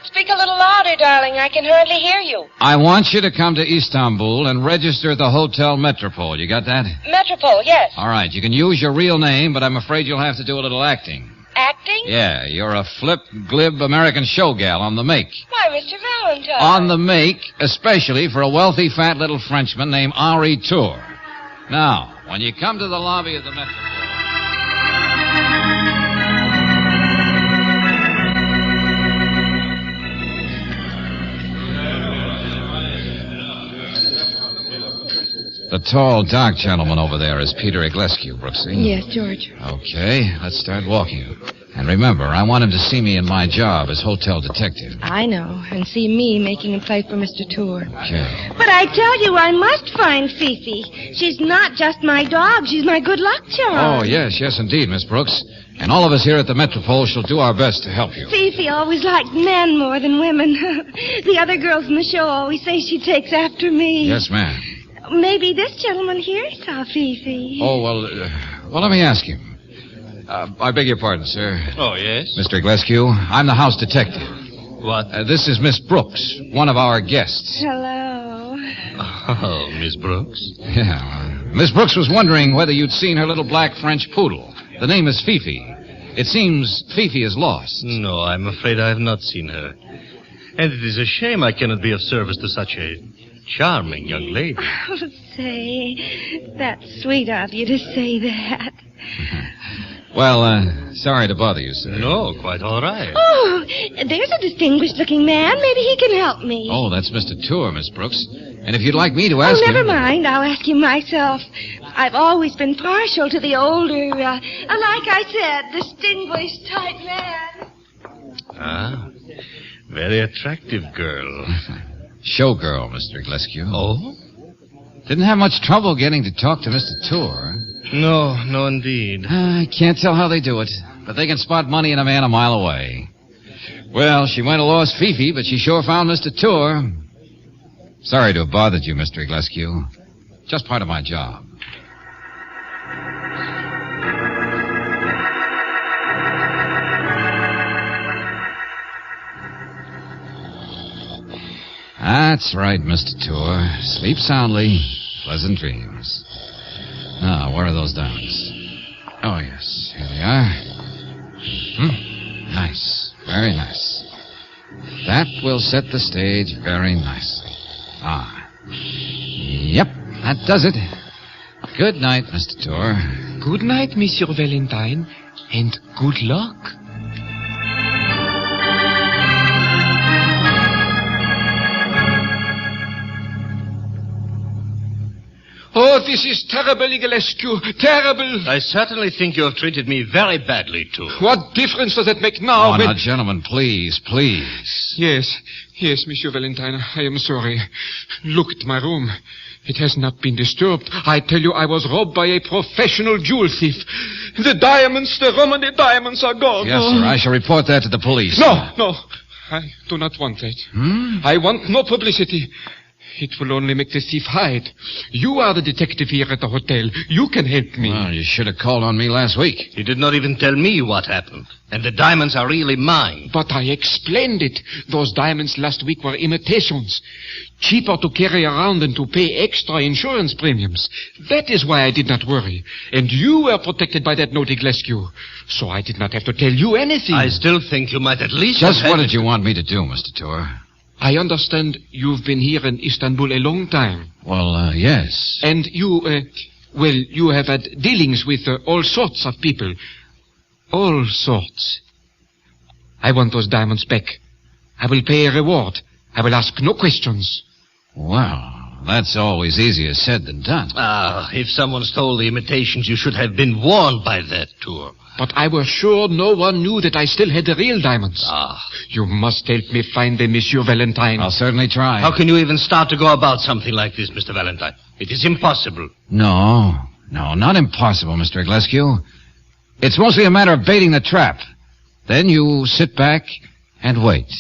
Speak a little louder, darling. I can hardly hear you. I want you to come to Istanbul and register at the Hotel Metropole. You got that? Metropole, yes. All right. You can use your real name, but I'm afraid you'll have to do a little acting. Acting? Yeah, you're a flip, glib American show gal on the make. Why, Mr. Valentine. On the make, especially for a wealthy, fat little Frenchman named Henri Tour. Now, when you come to the lobby of the Metropole... The tall, dark gentleman over there is Peter Iglescu, Brooksy. Yes, George. Okay, let's start walking. And remember, I want him to see me in my job as hotel detective. I know, and see me making a play for Mr. Tour. Okay. But I tell you, I must find Fifi. She's not just my dog. She's my good luck charm. Oh, yes, indeed, Miss Brooks. And all of us here at the Metropole shall do our best to help you. Fifi always liked men more than women. The other girls in the show always say she takes after me. Yes, ma'am. Maybe this gentleman here saw Fifi. Oh, well, let me ask him. I beg your pardon, sir. Oh, yes? Mr. Iglescu, I'm the house detective. What? This is Miss Brooks, one of our guests. Hello. Oh, Miss Brooks? Yeah. Miss Brooks was wondering whether you'd seen her little black French poodle. The name is Fifi. It seems Fifi is lost. No, I'm afraid I have not seen her. And it is a shame I cannot be of service to such a charming young lady. Oh, say, that's sweet of you to say that. Well, sorry to bother you, sir. No, quite all right. Oh, there's a distinguished-looking man. Maybe he can help me. Oh, that's Mr. Tour, Miss Brooks. And if you'd like me to ask him... Oh, never mind. I'll ask him myself. I've always been partial to the older, like I said, distinguished type man. Ah, very attractive girl. Showgirl, Mr. Gillespie. Oh? Didn't have much trouble getting to talk to Mr. Tour. No, indeed. I can't tell how they do it, but they can spot money in a man a mile away. Well, she might have lost Fifi, but she sure found Mr. Tour. Sorry to have bothered you, Mr. Gillespie. Just part of my job. That's right, Mr. Tour. Sleep soundly. Pleasant dreams. Now, where are those diamonds? Oh, yes. Here they are. Nice. Very nice. That will set the stage very nicely. Yep, that does it. Good night, Mr. Tour. Good night, Monsieur Valentine, and good luck. Oh, this is terrible, Gillespie. Terrible. I certainly think you have treated me very badly, too. What difference does that make now? Now, gentlemen, please. Yes, Monsieur Valentine, I am sorry. Look at my room. It has not been disturbed. I tell you, I was robbed by a professional jewel thief. The diamonds, the rum and the diamonds are gone. Yes, sir. I shall report that to the police. No. I do not want that. I want no publicity. It will only make the thief hide. You are the detective here at the hotel. You can help me. Well, you should have called on me last week. You did not even tell me what happened. And the diamonds are really mine. But I explained it. Those diamonds last week were imitations. Cheaper to carry around than to pay extra insurance premiums. That is why I did not worry. And you were protected by that naughty Gillespie. So I did not have to tell you anything. I still think you might at least... Just what did you want me to do, Mr. Tour? I understand you've been here in Istanbul a long time. Well, yes. And you have had dealings with all sorts of people. All sorts. I want those diamonds back. I will pay a reward. I will ask no questions. Well, that's always easier said than done. If someone stole the imitations, you should have been warned by that, Tour. But I was sure no one knew that I still had the real diamonds. You must help me find them, Monsieur Valentine. I'll certainly try. How can you even start to go about something like this, Mr. Valentine? It is impossible. No, not impossible, Mr. Gillespie. It's mostly a matter of baiting the trap. Then you sit back and wait.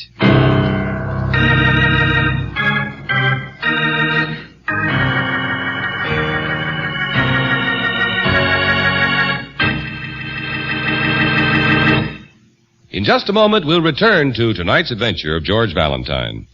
In just a moment, we'll return to tonight's adventure of George Valentine.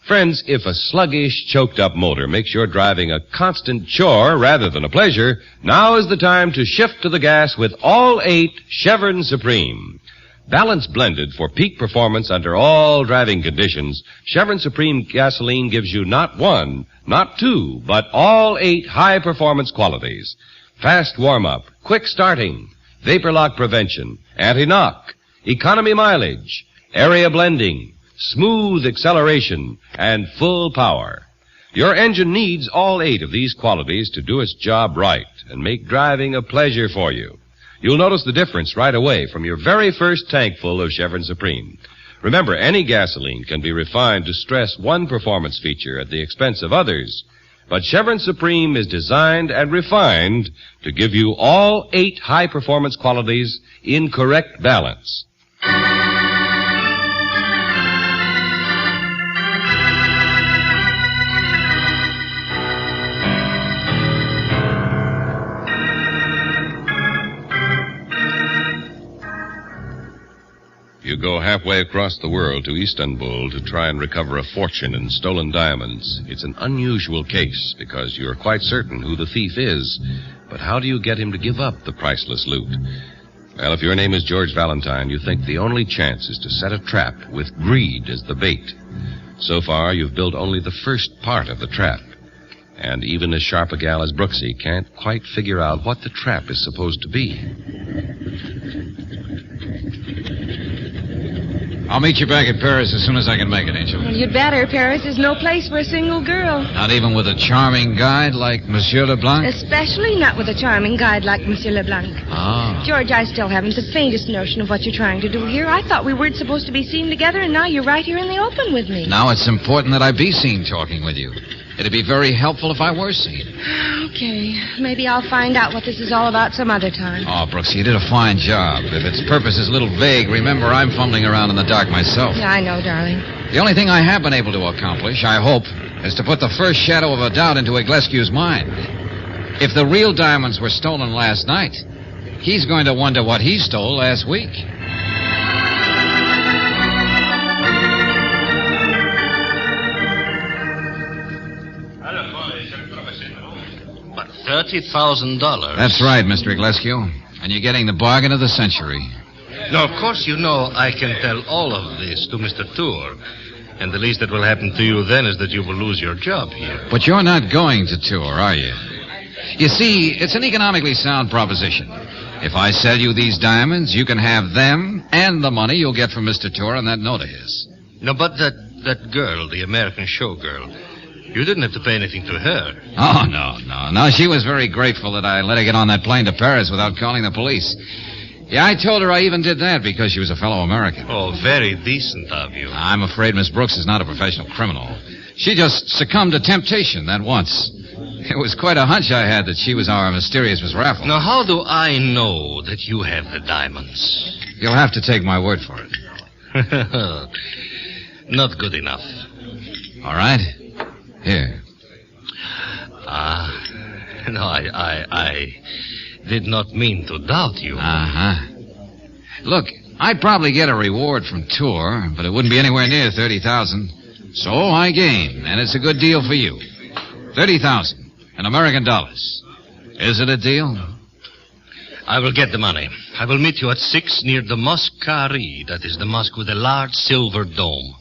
Friends, if a sluggish, choked-up motor makes your driving a constant chore rather than a pleasure, now is the time to shift to the gas with all 8 Chevron Supreme. Balance blended for peak performance under all driving conditions, Chevron Supreme gasoline gives you not 1, not 2, but all 8 high-performance qualities. Fast warm-up, quick starting, vapor lock prevention, anti-knock, economy mileage, area blending, smooth acceleration, and full power. Your engine needs all 8 of these qualities to do its job right and make driving a pleasure for you. You'll notice the difference right away from your very first tankful of Chevron Supreme. Remember, any gasoline can be refined to stress one performance feature at the expense of others. But Chevron Supreme is designed and refined to give you all 8 high-performance qualities in correct balance. You go halfway across the world to Istanbul to try and recover a fortune in stolen diamonds. It's an unusual case because you're quite certain who the thief is. But how do you get him to give up the priceless loot? Well, if your name is George Valentine, you think the only chance is to set a trap with greed as the bait. So far, you've built only the first part of the trap. And even as sharp a gal as Brooksy can't quite figure out what the trap is supposed to be. I'll meet you back at Paris as soon as I can make it, Angel. Well, you'd better. Paris is no place for a single girl. Not even with a charming guide like Monsieur Leblanc? Especially not with a charming guide like Monsieur Leblanc. Ah. George, I still haven't the faintest notion of what you're trying to do here. I thought we weren't supposed to be seen together, and now you're right here in the open with me. Now it's important that I be seen talking with you. It'd be very helpful if I were seen. Okay. Maybe I'll find out what this is all about some other time. Oh, Brooks, you did a fine job. If its purpose is a little vague, remember I'm fumbling around in the dark myself. Yeah, I know, darling. The only thing I have been able to accomplish, I hope, is to put the first shadow of a doubt into Iglescu's mind. If the real diamonds were stolen last night, he's going to wonder what he stole last week. $30,000. That's right, Mr. Iglescu. And you're getting the bargain of the century. Now, of course, you know I can tell all of this to Mr. Tour. And the least that will happen to you then is that you will lose your job here. But you're not going to Tour, are you? You see, it's an economically sound proposition. If I sell you these diamonds, you can have them and the money you'll get from Mr. Tour on that note of his. No, but that girl, the American showgirl, you didn't have to pay anything to her. Oh, no. No, she was very grateful that I let her get on that plane to Paris without calling the police. Yeah, I told her I even did that because she was a fellow American. Oh, very decent of you. I'm afraid Miss Brooks is not a professional criminal. She just succumbed to temptation that once. It was quite a hunch I had that she was our mysterious Miss Raffles. Now, how do I know that you have the diamonds? You'll have to take my word for it. Not good enough. All right. Here. No, I did not mean to doubt you. Uh-huh. Look, I'd probably get a reward from Tour, but it wouldn't be anywhere near $30,000. So I gain, and it's a good deal for you. $30,000 in American dollars. Is it a deal? I will get the money. I will meet you at 6 near the Mosque Cae. That is the mosque with a large silver dome.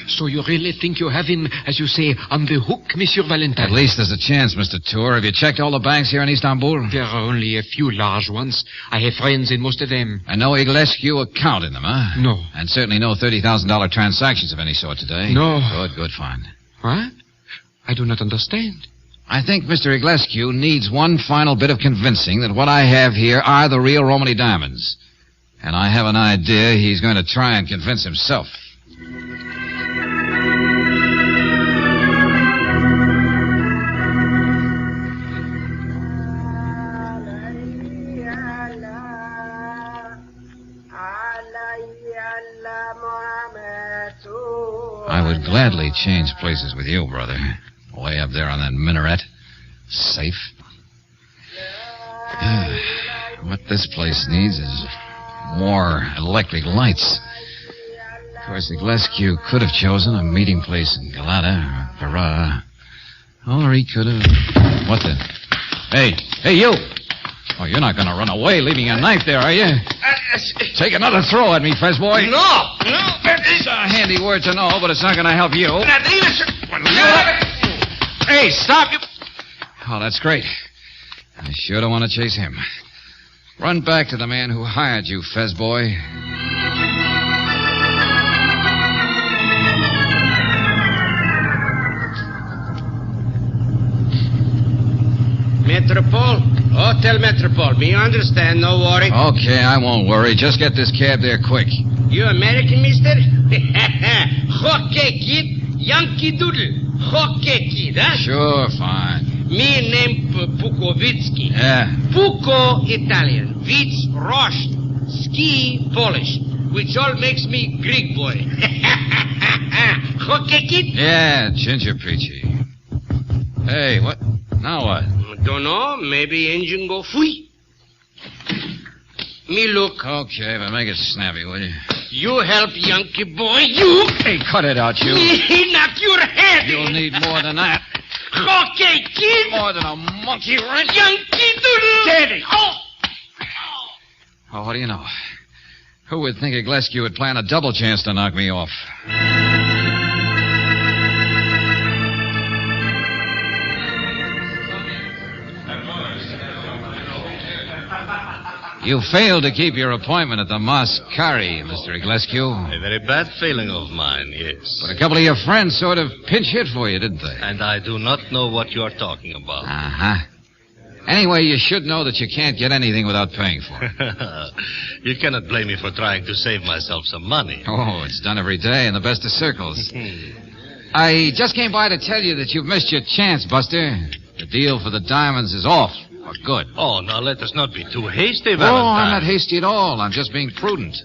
So you really think you have him, as you say, on the hook, Monsieur Valentine? At least there's a chance, Mr. Tour. Have you checked all the banks here in Istanbul? There are only a few large ones. I have friends in most of them. And no Iglescu account in them, huh? No. And certainly no $30,000 transactions of any sort today? No. Good, fine. What? I do not understand. I think Mr. Iglescu needs one final bit of convincing that what I have here are the real Romany diamonds. And I have an idea he's going to try and convince himself. I would gladly change places with you, brother. Way up there on that minaret. Safe. What this place needs is more electric lights. Of course, Iglescu could have chosen a meeting place in Galata or Para. Or he could have... What the... Hey, you! Oh, you're not going to run away leaving a knife there, are you? Take another throw at me, Fez boy. No. It's a handy word to know, but it's not going to help you. Hey, stop! Oh, that's great. I sure don't want to chase him. Run back to the man who hired you, Fez boy. Metropole? Hotel Metropole. Me understand, no worry. Okay, I won't worry. Just get this cab there quick. You American, mister? Hockey kid, Yankee Doodle. Hockey kid, huh? Sure, fine. Me name Pukovitsky. Yeah. Puko, Italian. Vits, Russian. Ski, Polish. Which all makes me Greek boy. Hockey kid? Yeah, Ginger Peachy. Hey, what? Now what? Don't know. Maybe engine go free. Me look. Okay, but make it snappy, will you? You help, Yankee boy. You. Hey, cut it out, you. Me knock your head. You'll need more than that. Okay, kid. More than a monkey wrench. Yankee. Daddy! Oh, what do you know? Who would think Iglescu would plan a double chance to knock me off? You failed to keep your appointment at the Mascari, Mr. Iglescu. A very bad feeling of mine, yes. But a couple of your friends sort of pinch hit for you, didn't they? And I do not know what you are talking about. Uh-huh. Anyway, you should know that you can't get anything without paying for it. You cannot blame me for trying to save myself some money. Oh, it's done every day in the best of circles. I just came by to tell you that you've missed your chance, Buster. The deal for the diamonds is off. For good. Oh, now let us not be too hasty, Valentine. Oh, I'm not Valentine. hasty at all. I'm just being prudent.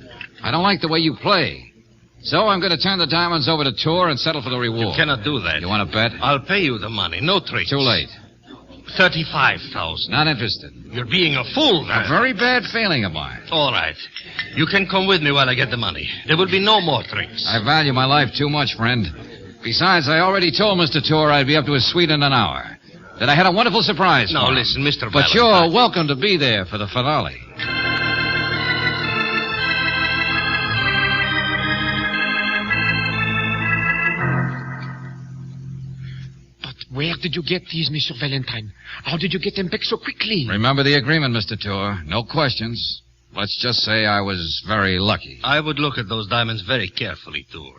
I don't like the way you play. So I'm going to turn the diamonds over to Tour and settle for the reward. You cannot do that. You want to bet? I'll pay you the money. No tricks. Too late. 35,000. Not interested. You're being a fool, man. A very bad feeling of mine. All right. You can come with me while I get the money. There will be no more tricks. I value my life too much, friend. Besides, I already told Mr. Tour I'd be up to his suite in an hour. That I had a wonderful surprise Now, for him. listen, Mr. But Valentine. you're welcome to be there for the finale. Where did you get these, Mr. Valentine? How did you get them back so quickly? Remember the agreement, Mr. Tour. No questions. Let's just say I was very lucky. I would look at those diamonds very carefully, Tour.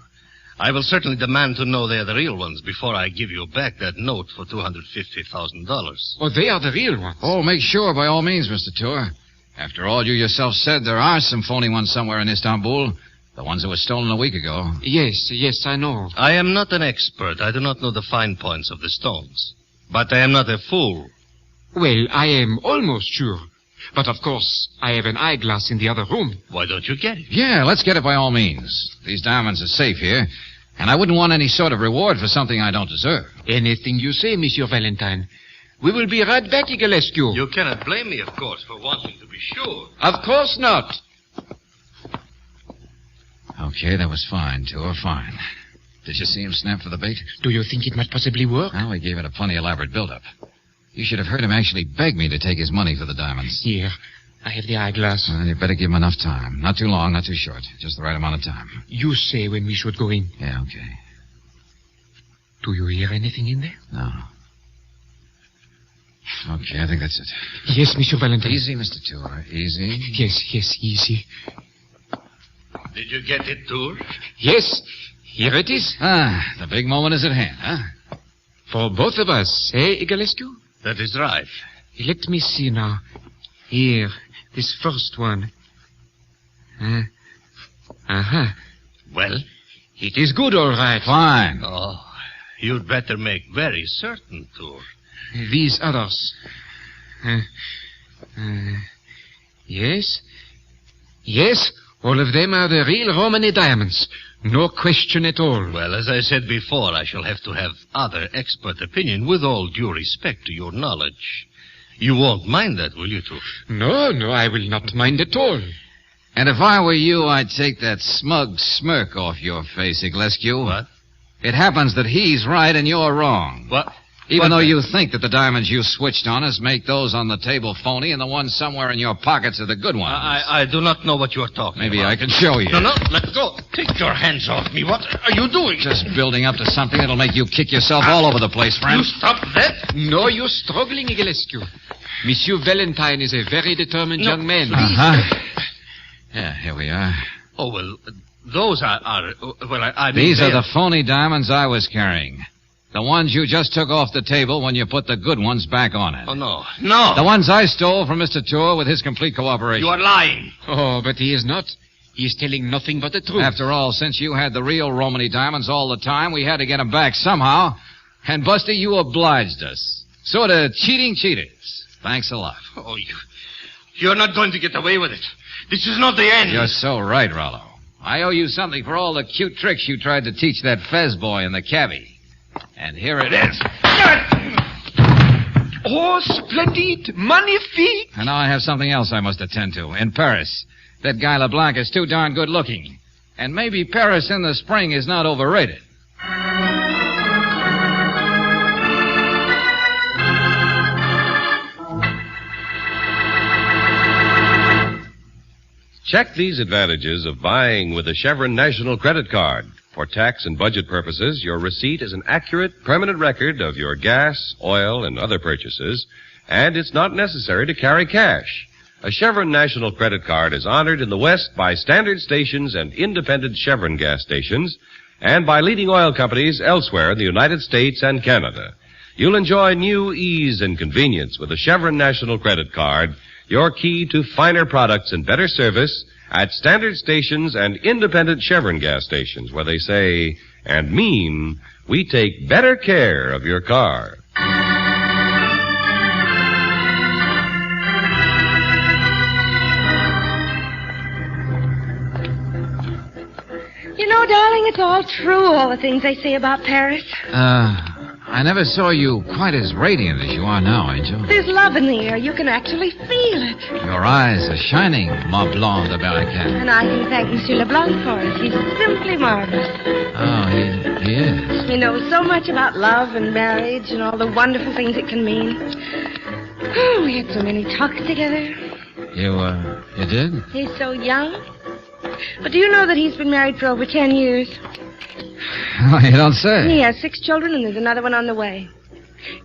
I will certainly demand to know they are the real ones before I give you back that note for $250,000. Oh, they are the real ones. Oh, make sure by all means, Mr. Tour. After all, you yourself said there are some phony ones somewhere in Istanbul. The ones that were stolen a week ago. Yes, I know. I am not an expert. I do not know the fine points of the stones. But I am not a fool. Well, I am almost sure. But, of course, I have an eyeglass in the other room. Why don't you get it? Yeah, let's get it by all means. These diamonds are safe here. And I wouldn't want any sort of reward for something I don't deserve. Anything you say, Monsieur Valentine. We will be right back, Iglescu. You cannot blame me, of course, for wanting to be sure. Of course not. Okay, that was fine, Tour, fine. Did you see him snap for the bait? Do you think it might possibly work? Well, we gave it a plenty elaborate build-up. You should have heard him actually beg me to take his money for the diamonds. Here, I have the eyeglass. Well, you better give him enough time. Not too long, not too short. Just the right amount of time. You say when we should go in. Yeah, okay. Do you hear anything in there? No. Okay, I think that's it. Yes, Monsieur Valentine. Easy, Mr. Tour. Easy. Yes, easy. Did you get it, Tour? Yes, here it is. Ah, the big moment is at hand, huh? For both of us, eh, Iglescu? That is right. Let me see now. Here, this first one. Uh-huh. Well? It is good, all right. Fine. Oh, you'd better make very certain, Tour. These others. Yes? Yes, all of them are the real Romany diamonds. No question at all. Well, as I said before, I shall have to have other expert opinion with all due respect to your knowledge. You won't mind that, will you, Tour? No, I will not mind at all. And if I were you, I'd take that smug smirk off your face, Iglescu. What? It happens that he's right and you're wrong. What? Even though you think that the diamonds you switched on us make those on the table phony and the ones somewhere in your pockets are the good ones. I do not know what you are talking Maybe about. I can show you. No, let go. Take your hands off me. What are you doing? Just building up to something that'll make you kick yourself all over the place, friend. You stop that? No, you're struggling, Iglescu. Monsieur Valentine is a very determined young man. Uh-huh. Yeah, here we are. Oh, well, those are I mean... These are the phony diamonds I was carrying. The ones you just took off the table when you put the good ones back on it. Oh, no. No! The ones I stole from Mr. Tour with his complete cooperation. You are lying. Oh, but he is not. He is telling nothing but the truth. After all, since you had the real Romany diamonds all the time, we had to get them back somehow. And, Buster, you obliged us. Sort of cheating cheaters. Thanks a lot. Oh, you're not going to get away with it. This is not the end. You're so right, Rollo. I owe you something for all the cute tricks you tried to teach that Fez boy in the cabbie. And here it is. Oh, splendid. Magnifique. And now I have something else I must attend to. In Paris. That guy LeBlanc is too darn good looking. And maybe Paris in the spring is not overrated. Check these advantages of buying with a Chevron National Credit Card. For tax and budget purposes, your receipt is an accurate, permanent record of your gas, oil, and other purchases, and it's not necessary to carry cash. A Chevron National Credit Card is honored in the West by standard stations and independent Chevron gas stations, and by leading oil companies elsewhere in the United States and Canada. You'll enjoy new ease and convenience with a Chevron National Credit Card, your key to finer products and better service at standard stations and independent Chevron gas stations, where they say and mean, we take better care of your car. You know, darling, it's all true, all the things they say about Paris. I never saw you quite as radiant as you are now, Angel. There's love in the air. You can actually feel it. Your eyes are shining, ma blonde Americaine. And I can thank Monsieur Leblanc for it. He's simply marvelous. Oh, he is. He knows so much about love and marriage and all the wonderful things it can mean. Oh, we had so many talks together. You did? He's so young. But do you know that he's been married for over 10 years? Oh, you don't say. He has 6 children, and there's another one on the way.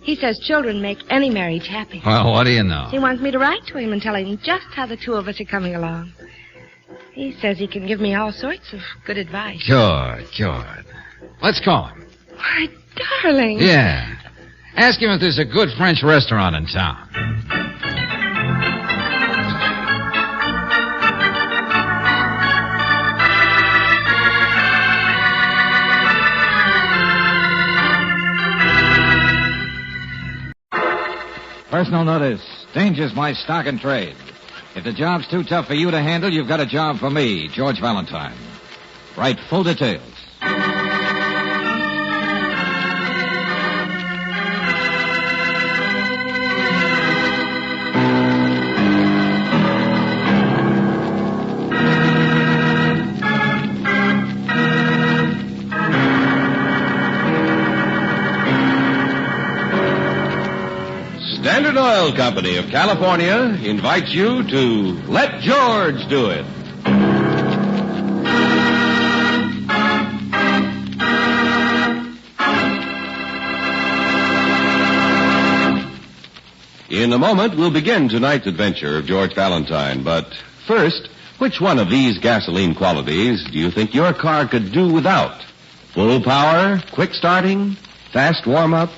He says children make any marriage happy. Well, what do you know? He wants me to write to him and tell him just how the two of us are coming along. He says he can give me all sorts of good advice. Good. Let's call him. Why, darling. Yeah. Ask him if there's a good French restaurant in town. Personal notice. Danger's my stock and trade. If the job's too tough for you to handle, you've got a job for me, George Valentine. Write full details. Standard Oil Company of California invites you to Let George Do It. In a moment, we'll begin tonight's adventure of George Valentine. But first, which one of these gasoline qualities do you think your car could do without? Full power, quick starting, fast warm-up,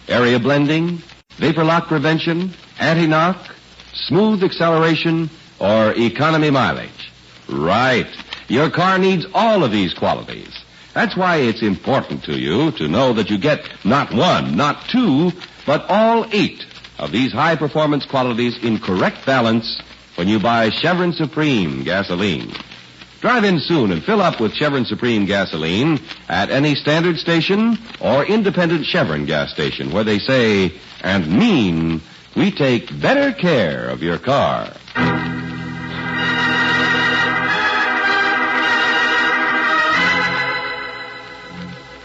area blending, vapor lock prevention, anti-knock, smooth acceleration, or economy mileage? Right. Your car needs all of these qualities. That's why it's important to you to know that you get not one, not two, but all 8 of these high-performance qualities in correct balance when you buy Chevron Supreme gasoline. Drive in soon and fill up with Chevron Supreme gasoline at any standard station or independent Chevron gas station where they say and mean we take better care of your car.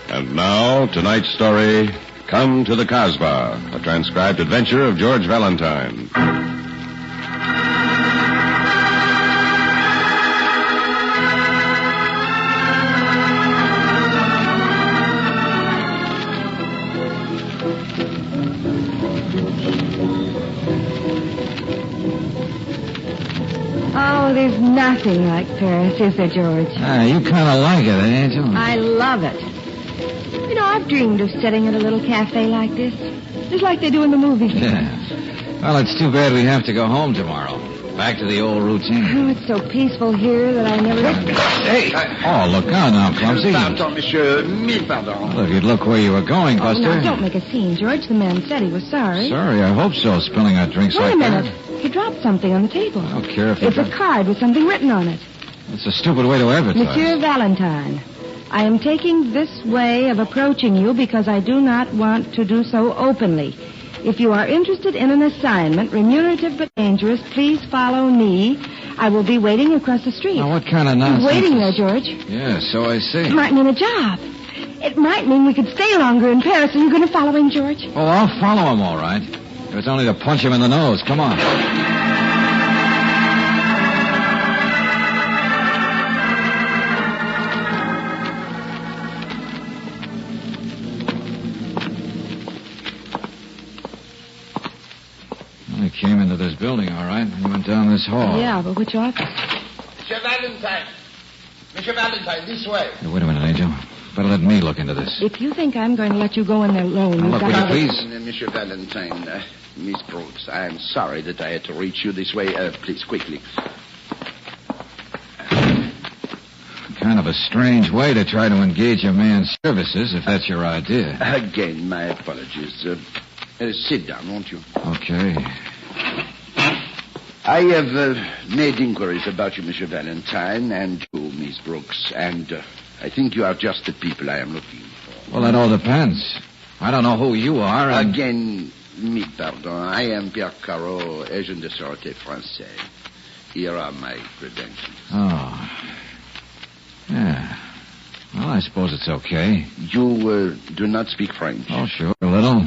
And now, tonight's story, Come to the Casbah, a transcribed adventure of George Valentine. Oh, there's nothing like Paris, is there, George? You kind of like it, Angel? I love it. You know, I've dreamed of sitting at a little cafe like this, just like they do in the movies. Yeah. Well, it's too bad we have to go home tomorrow. Back to the old routine. Oh, it's so peaceful here that I never... Hey! Oh, look out now, Clumsy. Pardon, monsieur. Mille pardons. Look, you'd look where you were going, Oh, Buster. now, don't make a scene, George. The man said he was sorry. Sorry, I hope so, spilling our drinks Wait like a minute. that. He dropped something on the table. I don't care if you... It's a card with something written on it. It's a stupid way to advertise. Monsieur Valentine, I am taking this way of approaching you because I do not want to do so openly. If you are interested in an assignment, remunerative but dangerous, please follow me. I will be waiting across the street. Now, what kind of nonsense? He's waiting there, George. Yeah, so I see. It might mean a job. It might mean we could stay longer in Paris. Are you going to follow him, George? Oh, I'll follow him, all right. If it's only to punch him in the nose. Come on. He came into this building, all right. He went down this hall. Yeah, but which office? Monsieur Valentine. Monsieur Valentine, this way. Hey, wait a minute, Angel. Better let me look into this. If you think I'm going to let you go in there alone, Now, you've look, got will you to... please? Monsieur Valentine, Miss Brooks, I am sorry that I had to reach you this way. Please, quickly. Kind of a strange way to try to engage a man's services, if that's your idea. Again, my apologies. Sit down, won't you? Okay. I have made inquiries about you, Monsieur Valentine, and you, Miss Brooks, and I think you are just the people I am looking for. Well, that all depends. I don't know who you are, and... Again, me pardon. I am Pierre Carreau, agent de sûreté français. Here are my credentials. Oh. Yeah. Well, I suppose it's okay. You do not speak French? Oh, sure, a little.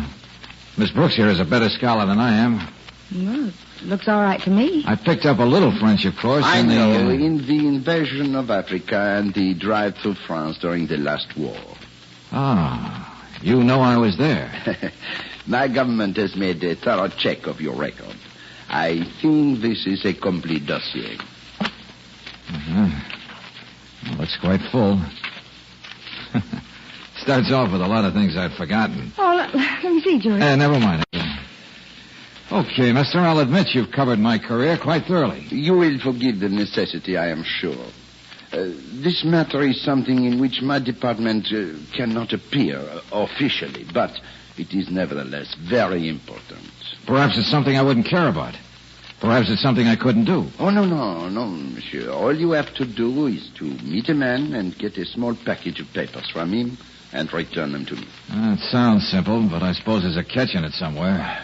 Miss Brooks here is a better scholar than I am. Well, it looks all right to me. I picked up a little French, of course. I know, in the invasion of Africa and the drive through France during the last war. Ah, you know I was there. My government has made a thorough check of your record. I think this is a complete dossier. Uh-huh. Well, looks quite full. Starts off with a lot of things I've forgotten. Oh, let me see, George. Never mind. Okay, mister, I'll admit you've covered my career quite thoroughly. You will forgive the necessity, I am sure. This matter is something in which my department cannot appear officially, but it is nevertheless very important. Perhaps it's something I wouldn't care about. Perhaps it's something I couldn't do. Oh, no, monsieur. All you have to do is to meet a man and get a small package of papers from him and return them to me. It sounds simple, but I suppose there's a catch in it somewhere.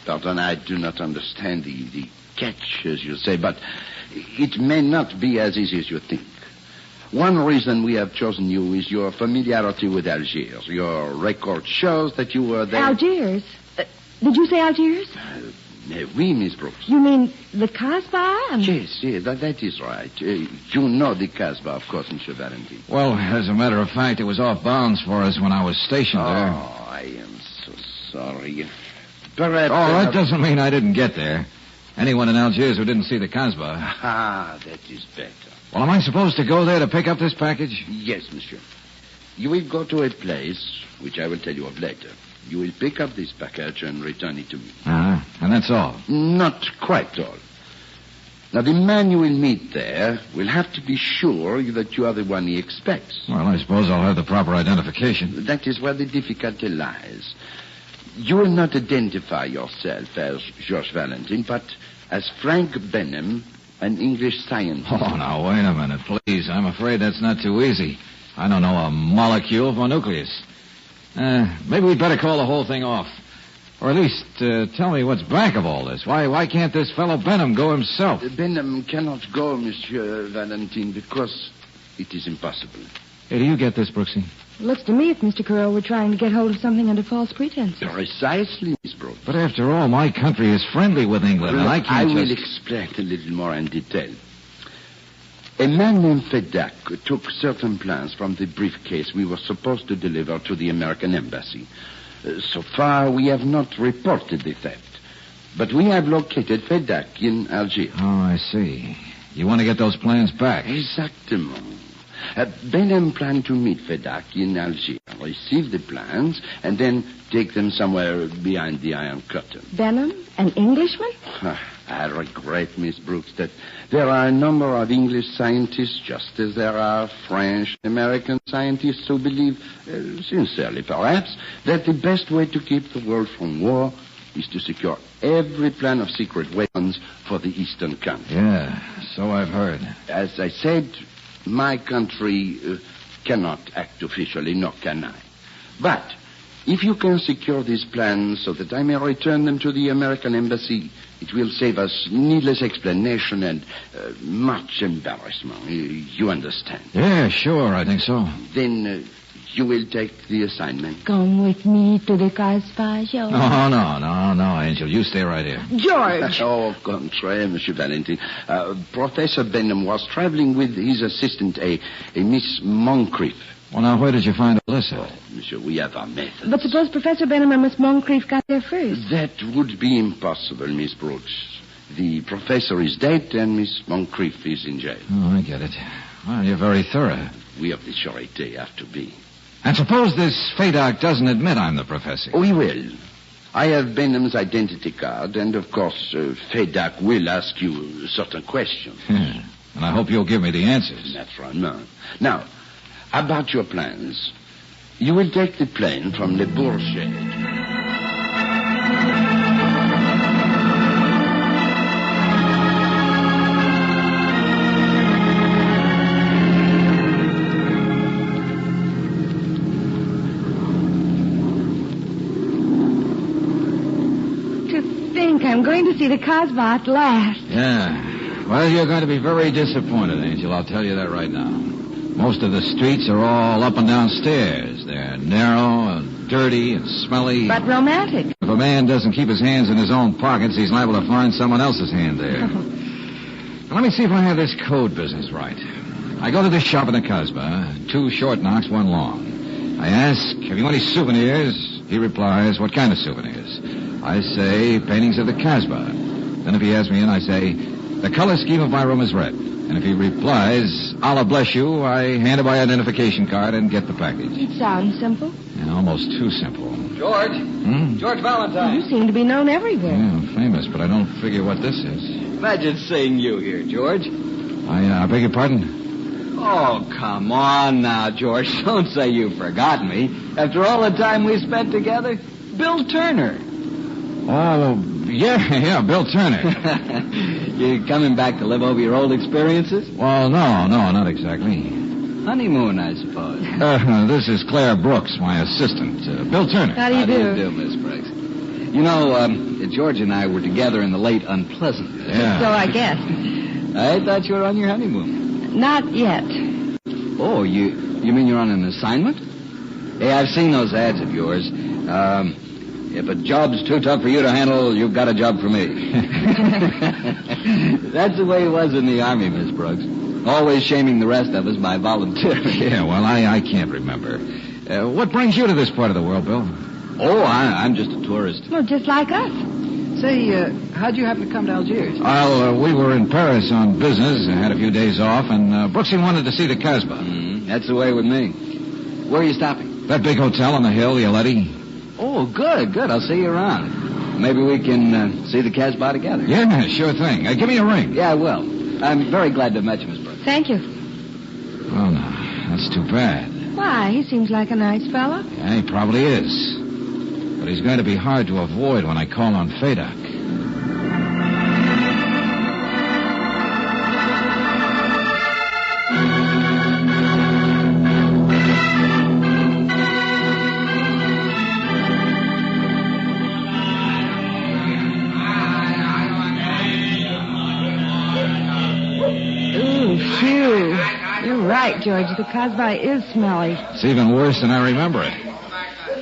Pardon, I do not understand the catch, as you say, but it may not be as easy as you think. One reason we have chosen you is your familiarity with Algiers. Your record shows that you were there. Algiers? Did you say Algiers? Oui, Miss Brooks. You mean the Casbah? Yes, that is right. You know the Casbah, of course, Monsieur Valentine. Well, as a matter of fact, it was off bounds for us when I was stationed there. Oh, I am so sorry. Perhaps... Oh, that doesn't mean I didn't get there. Anyone in Algiers who didn't see the Casbah. Ah, that is better. Well, am I supposed to go there to pick up this package? Yes, monsieur. You will go to a place, which I will tell you of later. You will pick up this package and return it to me. And that's all? Not quite all. Now, the man you will meet there will have to be sure that you are the one he expects. Well, I suppose I'll have the proper identification. That is where the difficulty lies. You will not identify yourself as George Valentine, but as Frank Benham, an English scientist. Oh, now, wait a minute, please. I'm afraid that's not too easy. I don't know a molecule of a nucleus. Maybe we'd better call the whole thing off. Or at least tell me what's back of all this. Why can't this fellow Benham go himself? Benham cannot go, Monsieur Valentine, because it is impossible. Hey, do you get this, Brooksy? It looks to me if Mr. Carroll were trying to get hold of something under false pretenses. Precisely, Miss Brooks. But after all, my country is friendly with England, and I can't will explain a little more in detail. A man named Fedak took certain plans from the briefcase we were supposed to deliver to the American embassy. So far, we have not reported the theft. But we have located Fedak in Algiers. Oh, I see. You want to get those plans back? Exactement. Benham planned to meet Fedak in Algiers, receive the plans, and then take them somewhere behind the Iron Curtain. Benham? An Englishman? I regret, Miss Brooks, that there are a number of English scientists, just as there are French, American scientists who believe, sincerely perhaps, that the best way to keep the world from war is to secure every plan of secret weapons for the Eastern countries. Yeah, so I've heard. As I said, my country cannot act officially, nor can I. But if you can secure these plans so that I may return them to the American embassy, it will save us needless explanation and much embarrassment. You understand? Yeah, sure, I think so. Then you will take the assignment. Come with me to the Casbah, George. No, Angel. You stay right here. George! Au contraire, Monsieur Valentine. Professor Benham was traveling with his assistant, a Miss Moncrief. Well, now, where did you find Alyssa? Oh, monsieur, we have our methods. But suppose Professor Benham and Miss Moncrief got there first. That would be impossible, Miss Brooks. The professor is dead and Miss Moncrief is in jail. Oh, I get it. Well, you're very thorough. We of the Charité have to be. And suppose this Fadoc doesn't admit I'm the professor. Oh, he will. I have Benham's identity card, and of course, Fadoc will ask you certain questions. And I hope you'll give me the answers. Naturally. Now, about your plans. You will take the plane from Le Bourget. I'm going to see the Casbah at last. Yeah. Well, you're going to be very disappointed, Angel. I'll tell you that right now. Most of the streets are all up and down stairs. They're narrow and dirty and smelly. But romantic. If a man doesn't keep his hands in his own pockets, he's liable to find someone else's hand there. Now, let me see if I have this code business right. I go to this shop in the Casbah. 2 short knocks, 1 long. I ask, have you any souvenirs? He replies, what kind of souvenirs? I say, paintings of the Casbah. Then if he asks me in, I say, the color scheme of my room is red. And if he replies, Allah bless you, I hand him my identification card and get the package. It sounds simple. Yeah, almost too simple. George? George Valentine. You seem to be known everywhere. Yeah, I'm famous, but I don't figure what this is. Imagine seeing you here, George. I beg your pardon? Oh, come on now, George. Don't say you've forgotten me. After all the time we spent together, Bill Turner. Oh, yeah, Bill Turner. You coming back to live over your old experiences? Well, no, not exactly. Honeymoon, I suppose. This is Claire Brooks, my assistant. Bill Turner. How do you do? How do you do, Miss Brooks? You know, George and I were together in the late Unpleasant. Yeah. So I guess. I thought you were on your honeymoon. Not yet. Oh, you mean you're on an assignment? Hey, I've seen those ads of yours. If a job's too tough for you to handle, you've got a job for me. That's the way it was in the Army, Miss Brooks. Always shaming the rest of us by volunteering. Yeah, well, I can't remember. What brings you to this part of the world, Bill? Oh, I'm just a tourist. Well, just like us. Say, how'd you happen to come to Algiers? Well, we were in Paris on business, had a few days off, and Brooksy wanted to see the Casbah. That's the way with me. Where are you stopping? That big hotel on the hill, the Aletti. Oh, good. I'll see you around. Maybe we can see the Casbah together. Yeah, sure thing. Give me a ring. Yeah, I will. I'm very glad to have met you, Miss Brooks. Thank you. Well, no, that's too bad. Why? He seems like a nice fellow. Yeah, he probably is. But he's going to be hard to avoid when I call on Fadoc. Right, George. The Casbah is smelly. It's even worse than I remember it.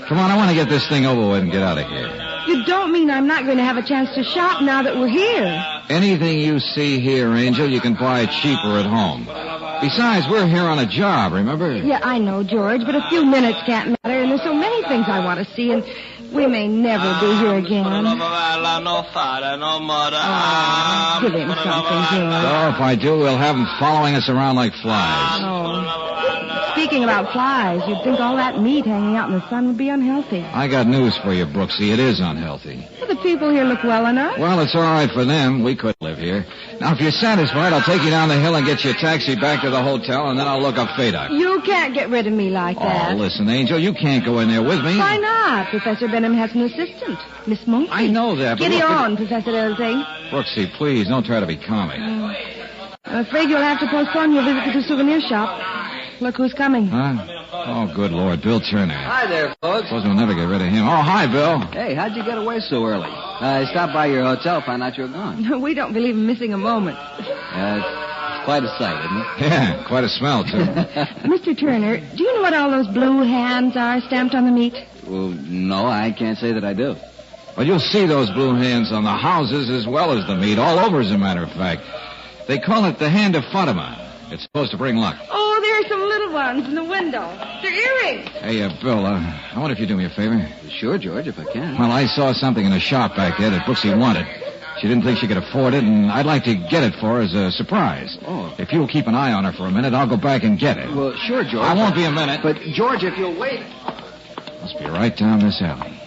Come on, I want to get this thing over with and get out of here. You don't mean I'm not going to have a chance to shop now that we're here? Anything you see here, Angel, you can buy cheaper at home. Besides, we're here on a job, remember? Yeah, I know, George, but a few minutes can't matter, and there's so many things I want to see, and we may never be here again. Oh, give him something, George. Oh, if I do, we'll have him following us around like flies. Oh. Speaking about flies, you'd think all that meat hanging out in the sun would be unhealthy. I got news for you, Brooksy. It is unhealthy. Well, the people here look well enough. Well, it's all right for them. We could live here. Now, if you're satisfied, I'll take you down the hill and get you a taxi back to the hotel, and then I'll look up Fadoc. You can't get rid of me like that. Oh, listen, Angel, you can't go in there with me. Why not? Professor Benham has an assistant, Miss Monk. I know that, but Get look, on, Professor Everything. Brooksy, please, don't try to be comic. I'm afraid you'll have to postpone your visit to the souvenir shop. Look who's coming. Huh? Oh, good Lord, Bill Turner. Hi there, folks. Suppose we'll never get rid of him. Oh, hi, Bill. Hey, how'd you get away so early? I stopped by your hotel, found out you were gone. We don't believe in missing a moment. It's quite a sight, isn't it? Yeah, quite a smell, too. Mr. Turner, do you know what all those blue hands are stamped on the meat? Well, no, I can't say that I do. Well, you'll see those blue hands on the houses as well as the meat, all over, as a matter of fact. They call it the Hand of Fatima. It's supposed to bring luck. Oh, there are some little ones. ones in the window. They're earrings. Hey, Bill, I wonder if you'd do me a favor. Sure, George, if I can. Well, I saw something in a shop back there that Brooksy wanted. She didn't think she could afford it, and I'd like to get it for her as a surprise. Oh. If you'll keep an eye on her for a minute, I'll go back and get it. Well, sure, George. I won't be a minute. But, George, if you'll wait... Must be right down this alley.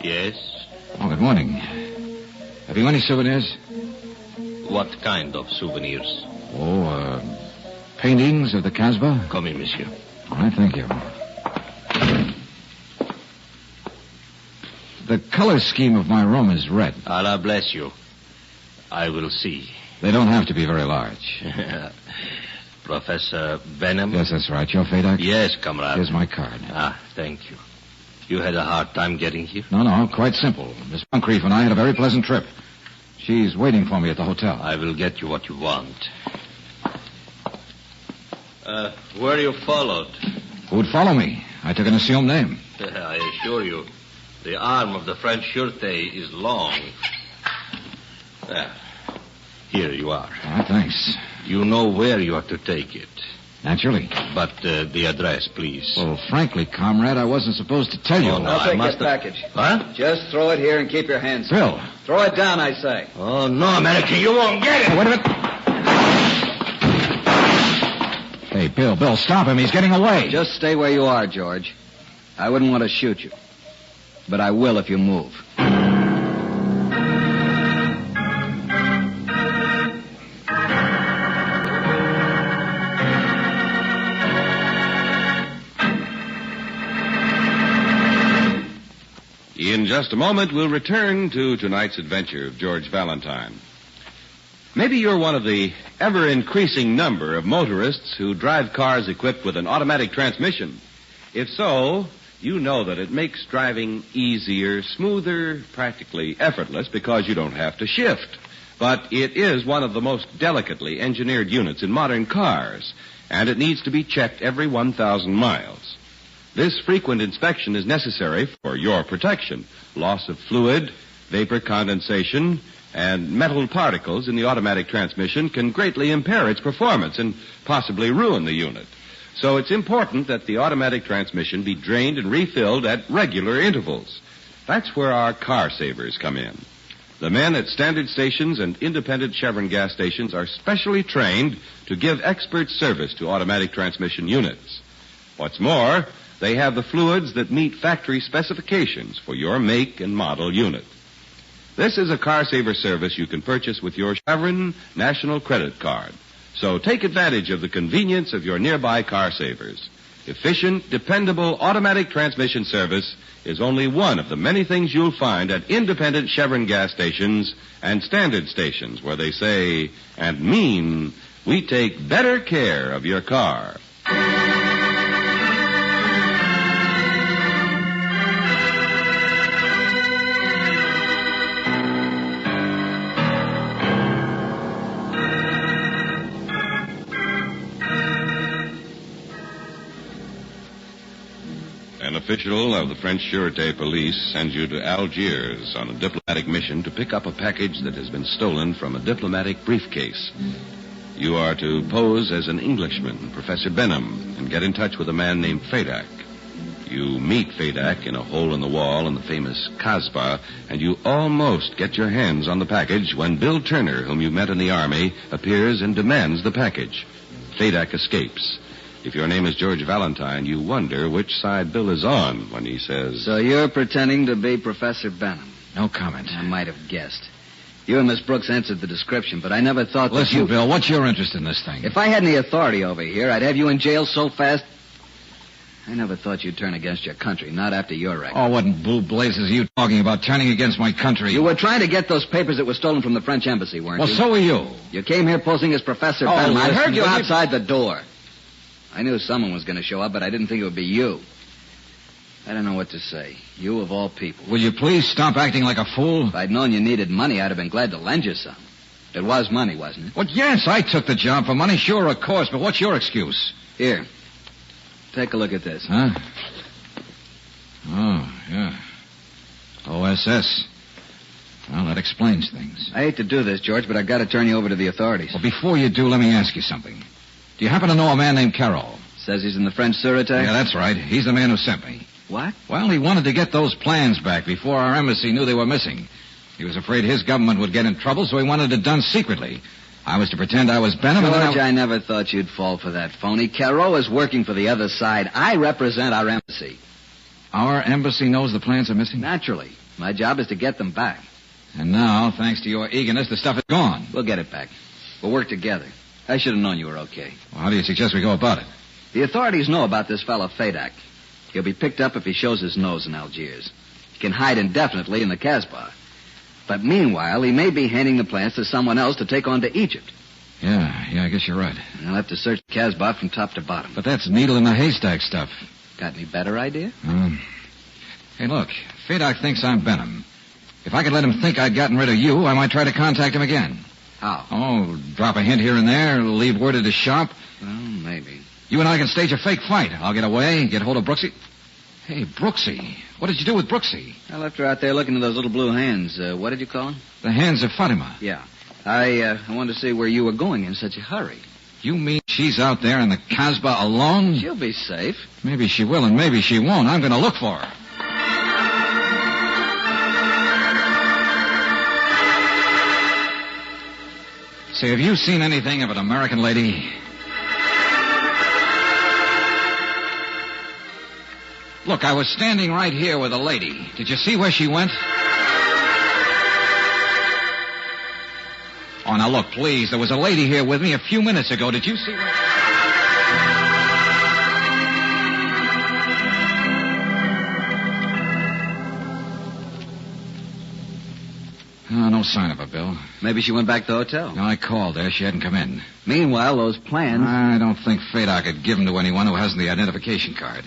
Yes? Oh, good morning. Have you any souvenirs? What kind of souvenirs? Oh, paintings of the Casbah? Come in, monsieur. All right, thank you. The color scheme of my room is red. Allah bless you. I will see. They don't have to be very large. Professor Benham? Yes, that's right. You're Fadak? Yes, comrade. Here's my card. Ah, thank you. You had a hard time getting here? No, quite simple. Miss Moncrief and I had a very pleasant trip. She's waiting for me at the hotel. I will get you what you want. Were you followed? Who'd follow me? I took an assumed name. I assure you, the arm of the French Sûreté is long. Here you are. Ah, thanks. You know where you are to take it. Naturally. But the address, please. Well, frankly, comrade, I wasn't supposed to tell you. Oh, no, I'll take I your package. What? Just throw it here and keep your hands. Bill. Throw it down, I say. Oh, no, American, you won't get it. Oh, wait a minute. Hey, Bill, stop him. He's getting away. Just stay where you are, George. I wouldn't want to shoot you. But I will if you move. In just a moment, we'll return to tonight's adventure of George Valentine. Maybe you're one of the ever-increasing number of motorists who drive cars equipped with an automatic transmission. If so, you know that it makes driving easier, smoother, practically effortless because you don't have to shift. But it is one of the most delicately engineered units in modern cars, and it needs to be checked every 1,000 miles. This frequent inspection is necessary for your protection. Loss of fluid, vapor condensation, and metal particles in the automatic transmission can greatly impair its performance and possibly ruin the unit. So it's important that the automatic transmission be drained and refilled at regular intervals. That's where our car savers come in. The men at standard stations and independent Chevron gas stations are specially trained to give expert service to automatic transmission units. What's more, they have the fluids that meet factory specifications for your make and model unit. This is a car saver service you can purchase with your Chevron National Credit Card. So take advantage of the convenience of your nearby car savers. Efficient, dependable automatic transmission service is only one of the many things you'll find at independent Chevron gas stations and standard stations where they say and mean, we take better care of your car. An official of the French Sûreté police sends you to Algiers on a diplomatic mission to pick up a package that has been stolen from a diplomatic briefcase. You are to pose as an Englishman, Professor Benham, and get in touch with a man named Fadak. You meet Fadak in a hole in the wall in the famous Casbah, and you almost get your hands on the package when Bill Turner, whom you met in the army, appears and demands the package. Fadak escapes. If your name is George Valentine, you wonder which side Bill is on when he says... So you're pretending to be Professor Benham? No comment. I might have guessed. You and Miss Brooks answered the description, but I never thought that Listen, Bill, what's your interest in this thing? If I had any authority over here, I'd have you in jail so fast... I never thought you'd turn against your country, not after your record. Oh, what in blue blazes are you talking about, turning against my country? You were trying to get those papers that were stolen from the French embassy, weren't you? Well, so were you. You came here posing as Professor Benham. I listen, heard you will you- outside the door. I knew someone was going to show up, but I didn't think it would be you. I don't know what to say. You of all people. Will you please stop acting like a fool? If I'd known you needed money, I'd have been glad to lend you some. It was money, wasn't it? Well, yes, I took the job for money, sure, of course, but what's your excuse? Here. Take a look at this. Huh? Oh, yeah. OSS. Well, that explains things. I hate to do this, George, but I've got to turn you over to the authorities. Well, before you do, let me ask you something. Do you happen to know a man named Carroll? Says he's in the French Sûreté? Yeah, that's right. He's the man who sent me. What? Well, he wanted to get those plans back before our embassy knew they were missing. He was afraid his government would get in trouble, so he wanted it done secretly. I was to pretend I was Benham, and George, then I never thought you'd fall for that phony. Carroll is working for the other side. I represent our embassy. Our embassy knows the plans are missing? Naturally. My job is to get them back. And now, thanks to your eagerness, the stuff is gone. We'll get it back. We'll work together. I should have known you were okay. Well, how do you suggest we go about it? The authorities know about this fellow Fadak. He'll be picked up if he shows his nose in Algiers. He can hide indefinitely in the Casbah. But meanwhile, he may be handing the plans to someone else to take on to Egypt. Yeah, I guess you're right. I'll have to search the Casbah from top to bottom. But that's needle in the haystack stuff. Got any better idea? Hey, look, Fadak thinks I'm Benham. If I could let him think I'd gotten rid of you, I might try to contact him again. How? Oh, drop a hint here and there, leave word at his shop. Well, maybe. You and I can stage a fake fight. I'll get away, get hold of Brooksy. Hey, Brooksy. What did you do with Brooksy? I left her out there looking at those little blue hands. What did you call them? The hands of Fatima. Yeah. I wanted to see where you were going in such a hurry. You mean she's out there in the Casbah alone? She'll be safe. Maybe she will and maybe she won't. I'm going to look for her. Say, have you seen anything of an American lady? Look, I was standing right here with a lady. Did you see where she went? Oh, now look, please. There was a lady here with me a few minutes ago. Did you see where... Oh, no sign of her, Bill. Maybe she went back to the hotel. No, I called her. She hadn't come in. Meanwhile, those plans... I don't think Fadak could give them to anyone who hasn't the identification card.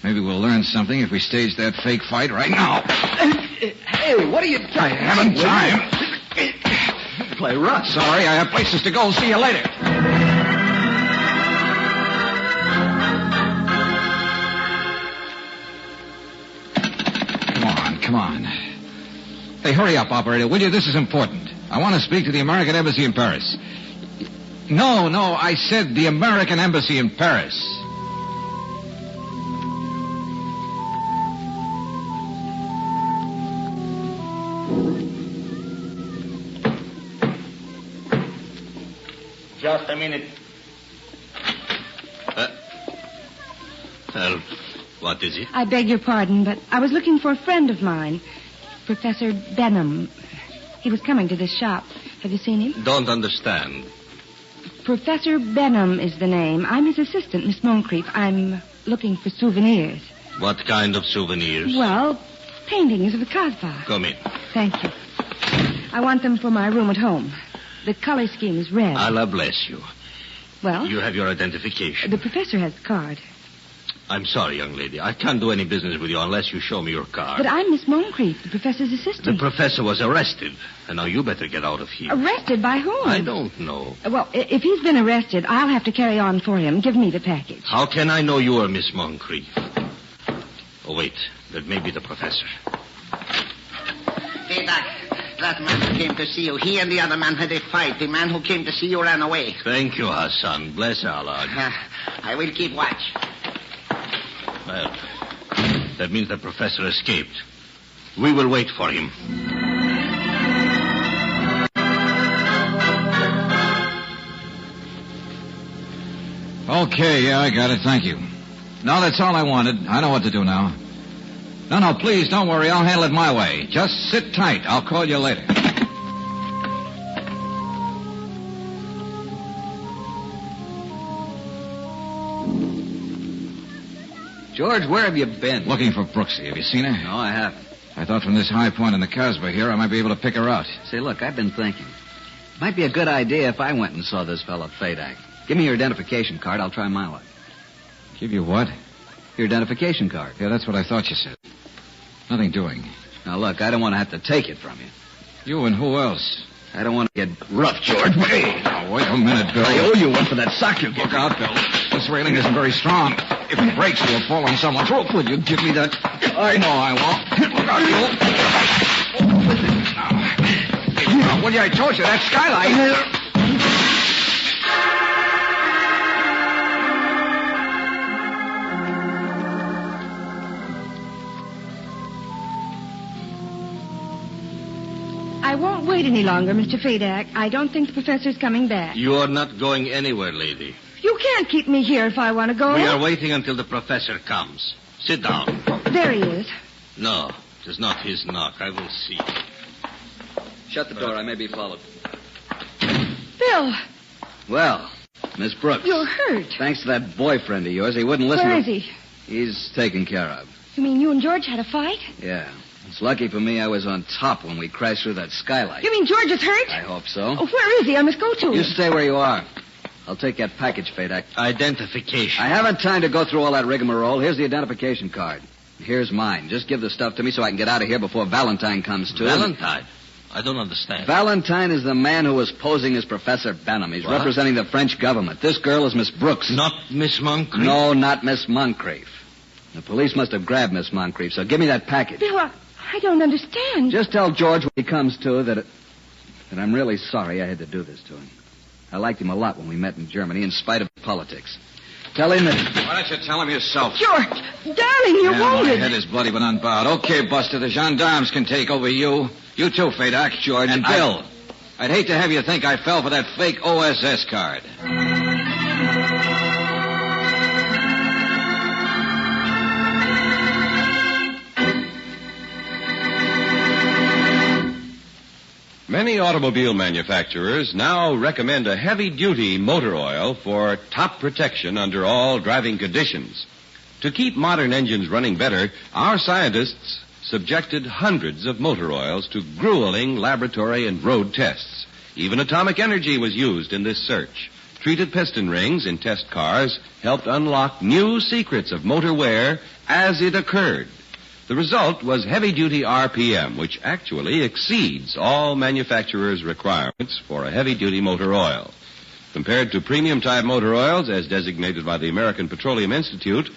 Maybe we'll learn something if we stage that fake fight right now. Hey, what are you doing? I haven't time. Play rough. Sorry, I have places to go. See you later. Come on. Hey, hurry up, operator, will you? This is important. I want to speak to the American Embassy in Paris. No, I said the American Embassy in Paris. Just a minute. What is it? I beg your pardon, but I was looking for a friend of mine, Professor Benham. He was coming to this shop. Have you seen him? Don't understand. Professor Benham is the name. I'm his assistant, Miss Moncrief. I'm looking for souvenirs. What kind of souvenirs? Well, paintings of the Casbah. Come in. Thank you. I want them for my room at home. The color scheme is red. Allah bless you. Well? You have your identification. The professor has the card. I'm sorry, young lady. I can't do any business with you unless you show me your card. But I'm Miss Moncrief, the professor's assistant. The professor was arrested, and now you better get out of here. Arrested by whom? I don't know. Well, if he's been arrested, I'll have to carry on for him. Give me the package. How can I know you are Miss Moncrief? Oh, wait. That may be the professor. That man who came to see you, he and the other man had a fight. The man who came to see you ran away. Thank you, Hassan. Bless Allah. I will keep watch. Well, that means the professor escaped. We will wait for him. Okay, yeah, I got it. Thank you. No, that's all I wanted. I know what to do now. No, please, don't worry. I'll handle it my way. Just sit tight. I'll call you later. George, where have you been? Looking for Brooksy. Have you seen her? No, I haven't. I thought from this high point in the Casbah here, I might be able to pick her out. Say, look, I've been thinking. Might be a good idea if I went and saw this fellow Fadak. Give me your identification card. I'll try my luck. Give you what? Your identification card. Yeah, that's what I thought you said. Nothing doing. Now, look, I don't want to have to take it from you. You and who else? I don't want to get rough, George. Hey, now, wait a minute, Bill. I owe you one for that sock you gave. Look out, Bill. This railing isn't very strong. If it breaks, you'll fall on someone's roof. Will you give me that? I know I won't. Look out, Bill. Now, well, yeah, I told you, that skylight. I won't wait any longer, Mr. Fadak. I don't think the professor's coming back. You're not going anywhere, lady. You can't keep me here if I want to go. We are waiting until the professor comes. Sit down. There he is. No, it is not his knock. I will see. Shut the door. I may be followed. Bill. Well, Miss Brooks. You're hurt. Thanks to that boyfriend of yours, he wouldn't listen Where to... is he? He's taken care of. You mean you and George had a fight? Yeah. It's lucky for me I was on top when we crashed through that skylight. You mean George is hurt? I hope so. Oh, where is he? I must go to him. You stay where you are. I'll take that package, Fadak. Identification. I haven't time to go through all that rigmarole. Here's the identification card. Here's mine. Just give the stuff to me so I can get out of here before Valentine comes, too. Valentine? I don't understand. Valentine is the man who was posing as Professor Benham. He's representing the French government. This girl is Miss Brooks. Not Miss Moncrief? No, not Miss Moncrief. The police must have grabbed Miss Moncrief, so give me that package. Bill, I don't understand. Just tell George when he comes to that I'm really sorry I had to do this to him. I liked him a lot when we met in Germany, in spite of politics. Tell him that... Why don't you tell him yourself? George, darling, you're wounded. My head is bloody but unbowed. Okay, Buster, the gendarmes can take over you. You too, Fadak. George, and Bill. I'd hate to have you think I fell for that fake OSS card. Many automobile manufacturers now recommend a heavy-duty motor oil for top protection under all driving conditions. To keep modern engines running better, our scientists subjected hundreds of motor oils to grueling laboratory and road tests. Even atomic energy was used in this search. Treated piston rings in test cars helped unlock new secrets of motor wear as it occurred. The result was heavy-duty RPM, which actually exceeds all manufacturers' requirements for a heavy-duty motor oil. Compared to premium-type motor oils, as designated by the American Petroleum Institute,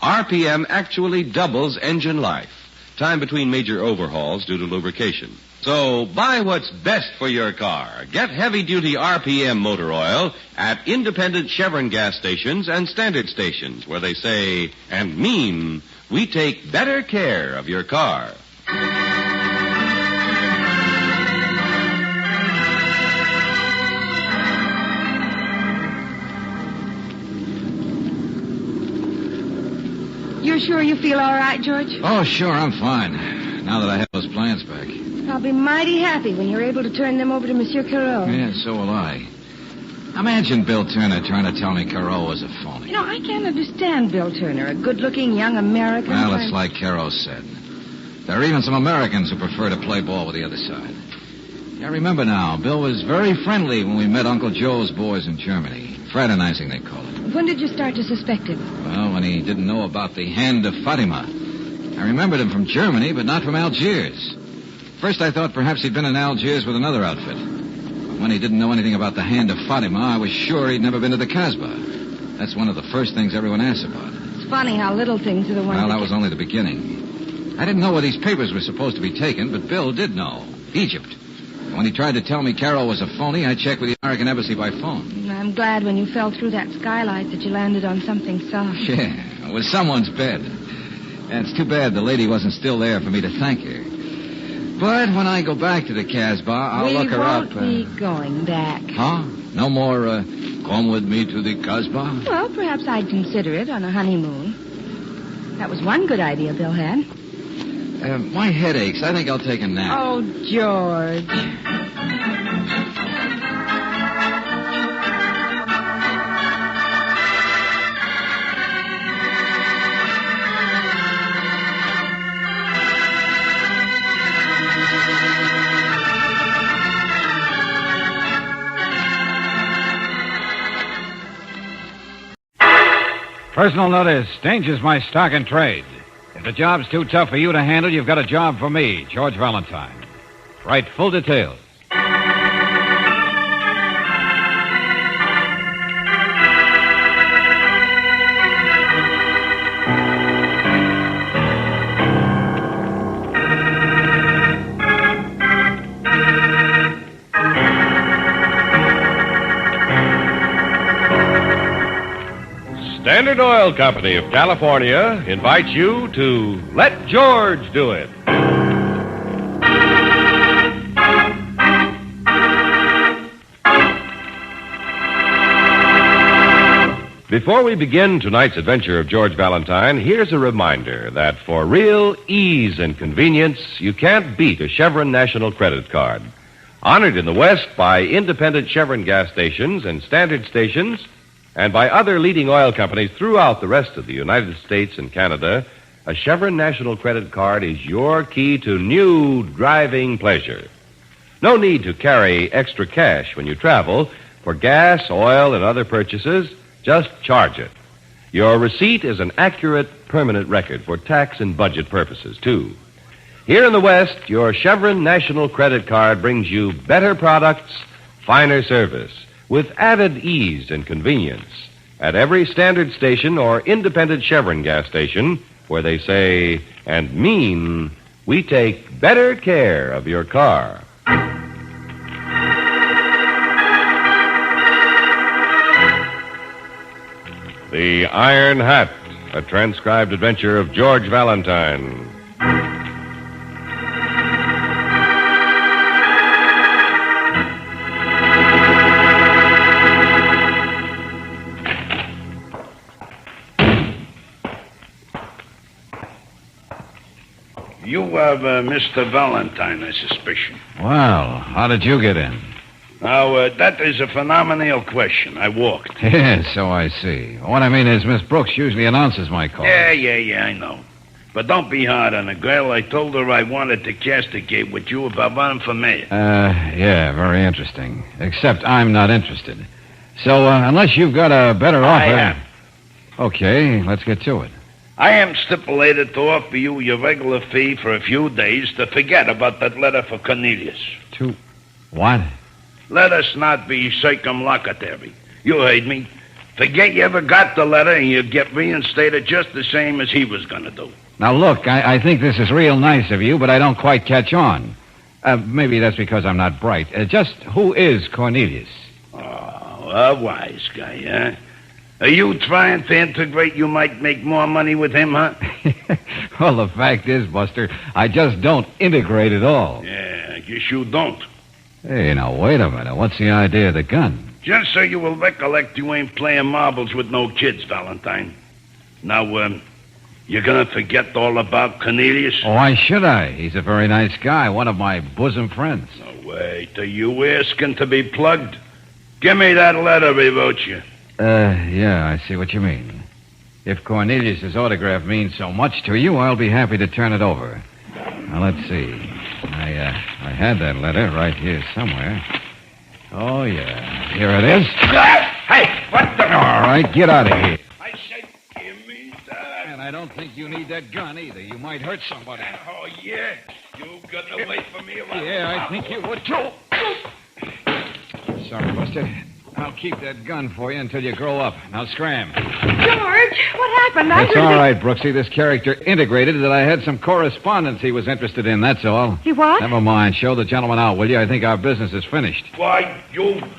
RPM actually doubles engine life, time between major overhauls due to lubrication. So buy what's best for your car. Get heavy-duty RPM motor oil at independent Chevron gas stations and standard stations, where they say and mean... we take better care of your car. You're sure you feel all right, George? Oh, sure, I'm fine. Now that I have those plans back. I'll be mighty happy when you're able to turn them over to Monsieur Carreau. Yeah, so will I. Imagine Bill Turner trying to tell me Carreau was a phony. You know, I can't understand Bill Turner, a good-looking young American. Well, it's like Carreau said. There are even some Americans who prefer to play ball with the other side. I remember now, Bill was very friendly when we met Uncle Joe's boys in Germany. Fraternizing, they call it. When did you start to suspect him? Well, when he didn't know about the Hand of Fatima. I remembered him from Germany, but not from Algiers. First, I thought perhaps he'd been in Algiers with another outfit. When he didn't know anything about the Hand of Fatima, I was sure he'd never been to the Casbah. That's one of the first things everyone asks about. It's funny how little things are the ones... Well, that was only the beginning. I didn't know where these papers were supposed to be taken, but Bill did know. Egypt. And when he tried to tell me Carroll was a phony, I checked with the American Embassy by phone. I'm glad when you fell through that skylight that you landed on something soft. Yeah, it was someone's bed. And it's too bad the lady wasn't still there for me to thank her. But when I go back to the Casbah, I'll look her up. We won't be going back. Huh? No more, come with me to the Casbah? Well, perhaps I'd consider it on a honeymoon. That was one good idea Bill had. My head aches. I think I'll take a nap. Oh, George. Personal notice. Danger's my stock and trade. If the job's too tough for you to handle, you've got a job for me, George Valentine. Write full details. Standard Oil Company of California invites you to Let George Do It. Before we begin tonight's adventure of George Valentine, here's a reminder that for real ease and convenience, you can't beat a Chevron National Credit Card. Honored in the West by independent Chevron gas stations and standard stations, and by other leading oil companies throughout the rest of the United States and Canada, a Chevron National Credit Card is your key to new driving pleasure. No need to carry extra cash when you travel for gas, oil, and other purchases. Just charge it. Your receipt is an accurate, permanent record for tax and budget purposes, too. Here in the West, your Chevron National Credit Card brings you better products, finer service, with added ease and convenience at every standard station or independent Chevron gas station where they say and mean, we take better care of your car. The Iron Hat, a transcribed adventure of George Valentine. You are Mr. Valentine, I suspicion. Well, how did you get in? Now, that is a phenomenal question. I walked. Yeah, so I see. What I mean is Miss Brooks usually announces my call. Yeah, I know. But don't be hard on the girl. I told her I wanted to castigate with you about running for mayor. Yeah, very interesting. Except I'm not interested. So, unless you've got a better offer... I am. Okay, let's get to it. I am stipulated to offer you your regular fee for a few days to forget about that letter for Cornelius. To what? Let us not be circumlocutory. You heard me. Forget you ever got the letter and you get reinstated just the same as he was going to do. Now, look, I think this is real nice of you, but I don't quite catch on. Maybe that's because I'm not bright. Just who is Cornelius? Oh, a wise guy, huh? Are you trying to integrate you might make more money with him, huh? Well, the fact is, Buster, I just don't integrate at all. Yeah, I guess you don't. Hey, now, wait a minute. What's the idea of the gun? Just so you will recollect you ain't playing marbles with no kids, Valentine. Now, you're going to forget all about Cornelius? Oh, why should I? He's a very nice guy, one of my bosom friends. No, wait, are you asking to be plugged? Give me that letter he wrote you. Yeah, I see what you mean. If Cornelius' autograph means so much to you, I'll be happy to turn it over. Now, let's see. I had that letter right here somewhere. Oh, yeah. Here it is. Hey, what the... All right, get out of here. I said, give me that. And I don't think you need that gun either. You might hurt somebody. Oh, yeah? You got to wait for me around. Yeah, I think you would, too. Sorry, Buster. I'll keep that gun for you until you grow up. Now, scram. George, what happened? It's all right, Brooksy. This character integrated that I had some correspondence he was interested in, that's all. He what? Never mind. Show the gentleman out, will you? I think our business is finished. Why,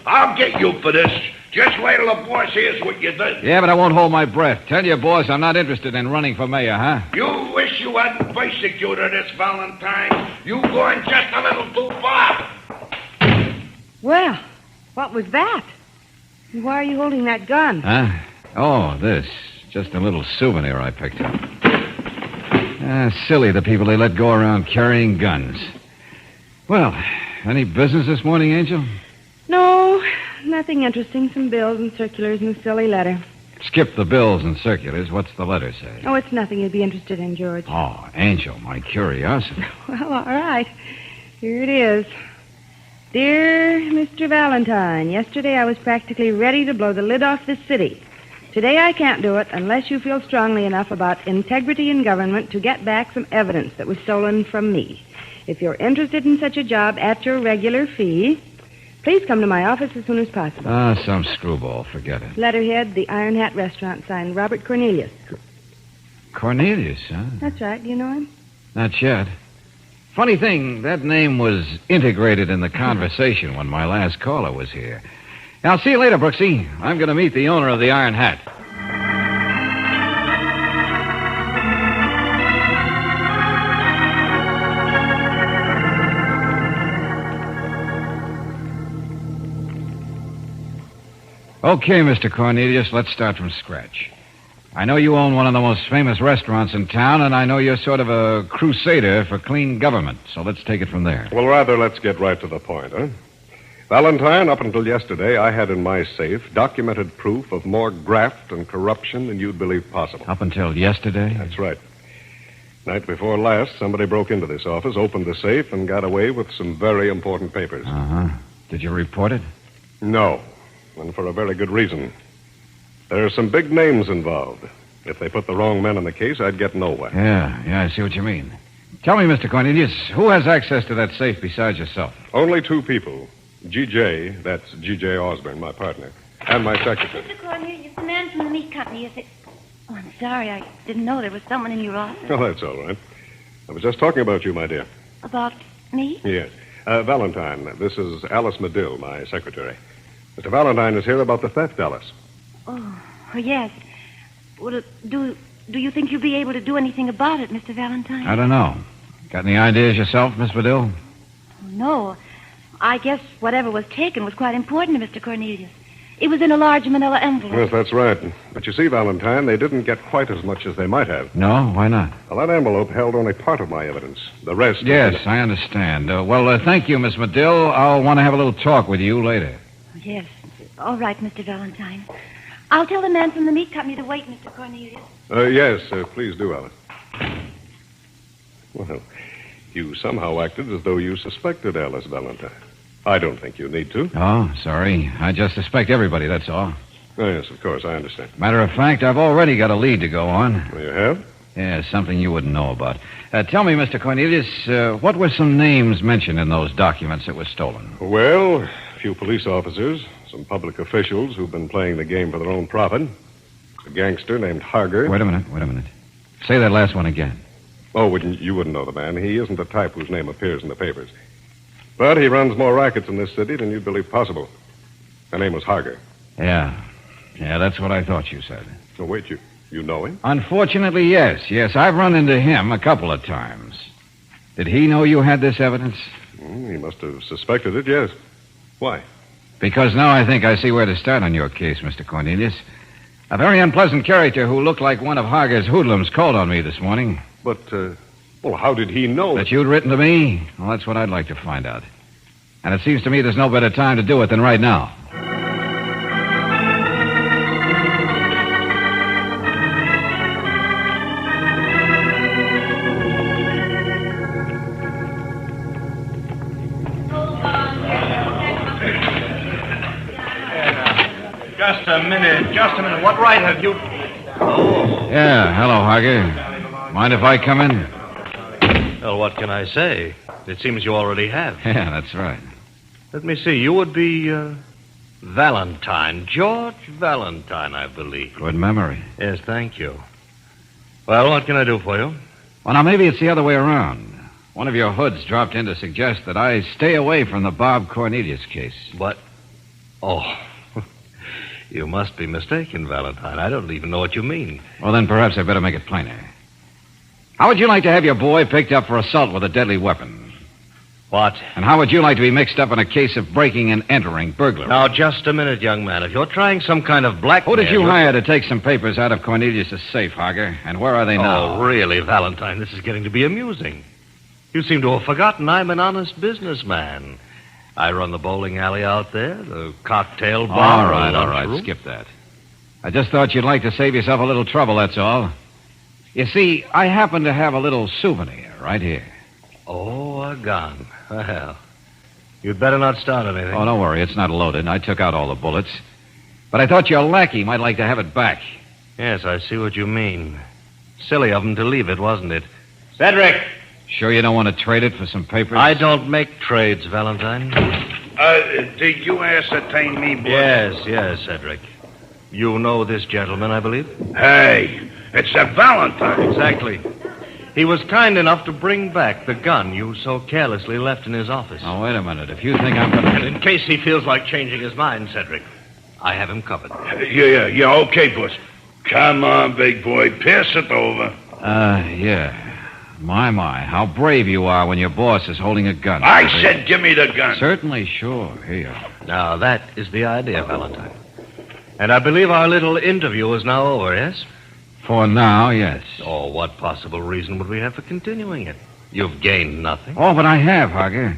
I'll get you for this. Just wait till the boss hears what you did. Yeah, but I won't hold my breath. Tell your boss I'm not interested in running for mayor, huh? You wish you hadn't persecuted us, Valentine. You going just a little too far. Well, what was that? And why are you holding that gun? Huh? Oh, this. Just a little souvenir I picked up. Silly, the people they let go around carrying guns. Well, any business this morning, Angel? No, nothing interesting. Some bills and circulars and a silly letter. Skip the bills and circulars. What's the letter say? Oh, it's nothing you'd be interested in, George. Oh, Angel, my curiosity. Well, all right. Here it is. Dear Mr. Valentine, yesterday I was practically ready to blow the lid off this city. Today I can't do it unless you feel strongly enough about integrity in government to get back some evidence that was stolen from me. If you're interested in such a job at your regular fee, please come to my office as soon as possible. Some screwball. Forget it. Letterhead, the Iron Hat Restaurant, signed Robert Cornelius. Cornelius, huh? That's right. Do you know him? Not yet. Funny thing, that name was integrated in the conversation when my last caller was here. I'll see you later, Brooksy. I'm going to meet the owner of the Iron Hat. Okay, Mr. Cornelius, let's start from scratch. I know you own one of the most famous restaurants in town, and I know you're sort of a crusader for clean government, so let's take it from there. Well, rather, let's get right to the point, huh? Valentine, up until yesterday, I had in my safe documented proof of more graft and corruption than you'd believe possible. Up until yesterday? That's right. Night before last, somebody broke into this office, opened the safe, and got away with some very important papers. Uh-huh. Did you report it? No, and for a very good reason. There are some big names involved. If they put the wrong men in the case, I'd get nowhere. Yeah, I see what you mean. Tell me, Mr. Cornelius, who has access to that safe besides yourself? Only two people. G.J., that's G.J. Osborne, my partner, and my secretary. Mr. Cornelius, the man from the meat company, is it? Oh, I'm sorry. I didn't know there was someone in your office. Oh, that's all right. I was just talking about you, my dear. About me? Yes. Valentine, this is Alice Medill, my secretary. Mr. Valentine is here about the theft, Alice. Oh, yes. Well, do you think you'll be able to do anything about it, Mr. Valentine? I don't know. Got any ideas yourself, Miss Medill? No. I guess whatever was taken was quite important to Mr. Cornelius. It was in a large manila envelope. Yes, that's right. But you see, Valentine, they didn't get quite as much as they might have. No? Why not? Well, that envelope held only part of my evidence. The rest... Yes, I understand. Thank you, Miss Medill. I'll want to have a little talk with you later. Yes. All right, Mr. Valentine. I'll tell the man from the meat company to wait, Mr. Cornelius. Yes, please do, Alice. Well, you somehow acted as though you suspected Alice Valentine. I don't think you need to. Oh, sorry. I just suspect everybody, that's all. Oh, yes, of course, I understand. Matter of fact, I've already got a lead to go on. Well, you have? Yeah, something you wouldn't know about. Tell me, Mr. Cornelius, what were some names mentioned in those documents that were stolen? Well, a few police officers, some public officials who've been playing the game for their own profit, a gangster named Harger. Wait a minute. Say that last one again. Oh, you wouldn't know the man. He isn't the type whose name appears in the papers. But he runs more rackets in this city than you'd believe possible. The name was Harger. Yeah, that's what I thought you said. Oh, wait, you know him? Unfortunately, yes. I've run into him a couple of times. Did he know you had this evidence? He must have suspected it, yes. Why? Because now I think I see where to start on your case, Mr. Cornelius. A very unpleasant character who looked like one of Harger's hoodlums called on me this morning. But, how did he know? That you'd written to me? Well, that's what I'd like to find out. And it seems to me there's no better time to do it than right now. Just a minute. What right have you... Oh. Yeah, hello, Harger. Mind if I come in? Well, what can I say? It seems you already have. Yeah, that's right. Let me see. You would be, Valentine. George Valentine, I believe. Good memory. Yes, thank you. Well, what can I do for you? Well, now, maybe it's the other way around. One of your hoods dropped in to suggest that I stay away from the Bob Cornelius case. What? Oh, you must be mistaken, Valentine. I don't even know what you mean. Well, then perhaps I better make it plainer. How would you like to have your boy picked up for assault with a deadly weapon? What? And how would you like to be mixed up in a case of breaking and entering burglary? Now, just a minute, young man. If you're trying some kind of blackmail... Who did you hire to take some papers out of Cornelius' safe, Harger? And where are they now? Oh, really, Valentine, this is getting to be amusing. You seem to have forgotten I'm an honest businessman. I run the bowling alley out there, the cocktail bar. All right, skip that. I just thought you'd like to save yourself a little trouble, that's all. You see, I happen to have a little souvenir right here. Oh, a gun. Well, you'd better not start anything. Oh, don't worry, it's not loaded. I took out all the bullets. But I thought your lackey might like to have it back. Yes, I see what you mean. Silly of him to leave it, wasn't it? Cedric! Sure you don't want to trade it for some papers? I don't make trades, Valentine. Did you ascertain me, boy? Yes, Cedric. You know this gentleman, I believe? Hey, it's a Valentine. Exactly. He was kind enough to bring back the gun you so carelessly left in his office. Oh, wait a minute. If you think I'm going to... And in case he feels like changing his mind, Cedric, I have him covered. Yeah, okay, boss. Come on, big boy. Pass it over. Yeah. My, how brave you are when your boss is holding a gun. I said give me the gun. Certainly, sure. Here. Now, that is the idea, Valentine. And I believe our little interview is now over, yes? For now, yes. Oh, what possible reason would we have for continuing it? You've gained nothing. Oh, but I have, Harger.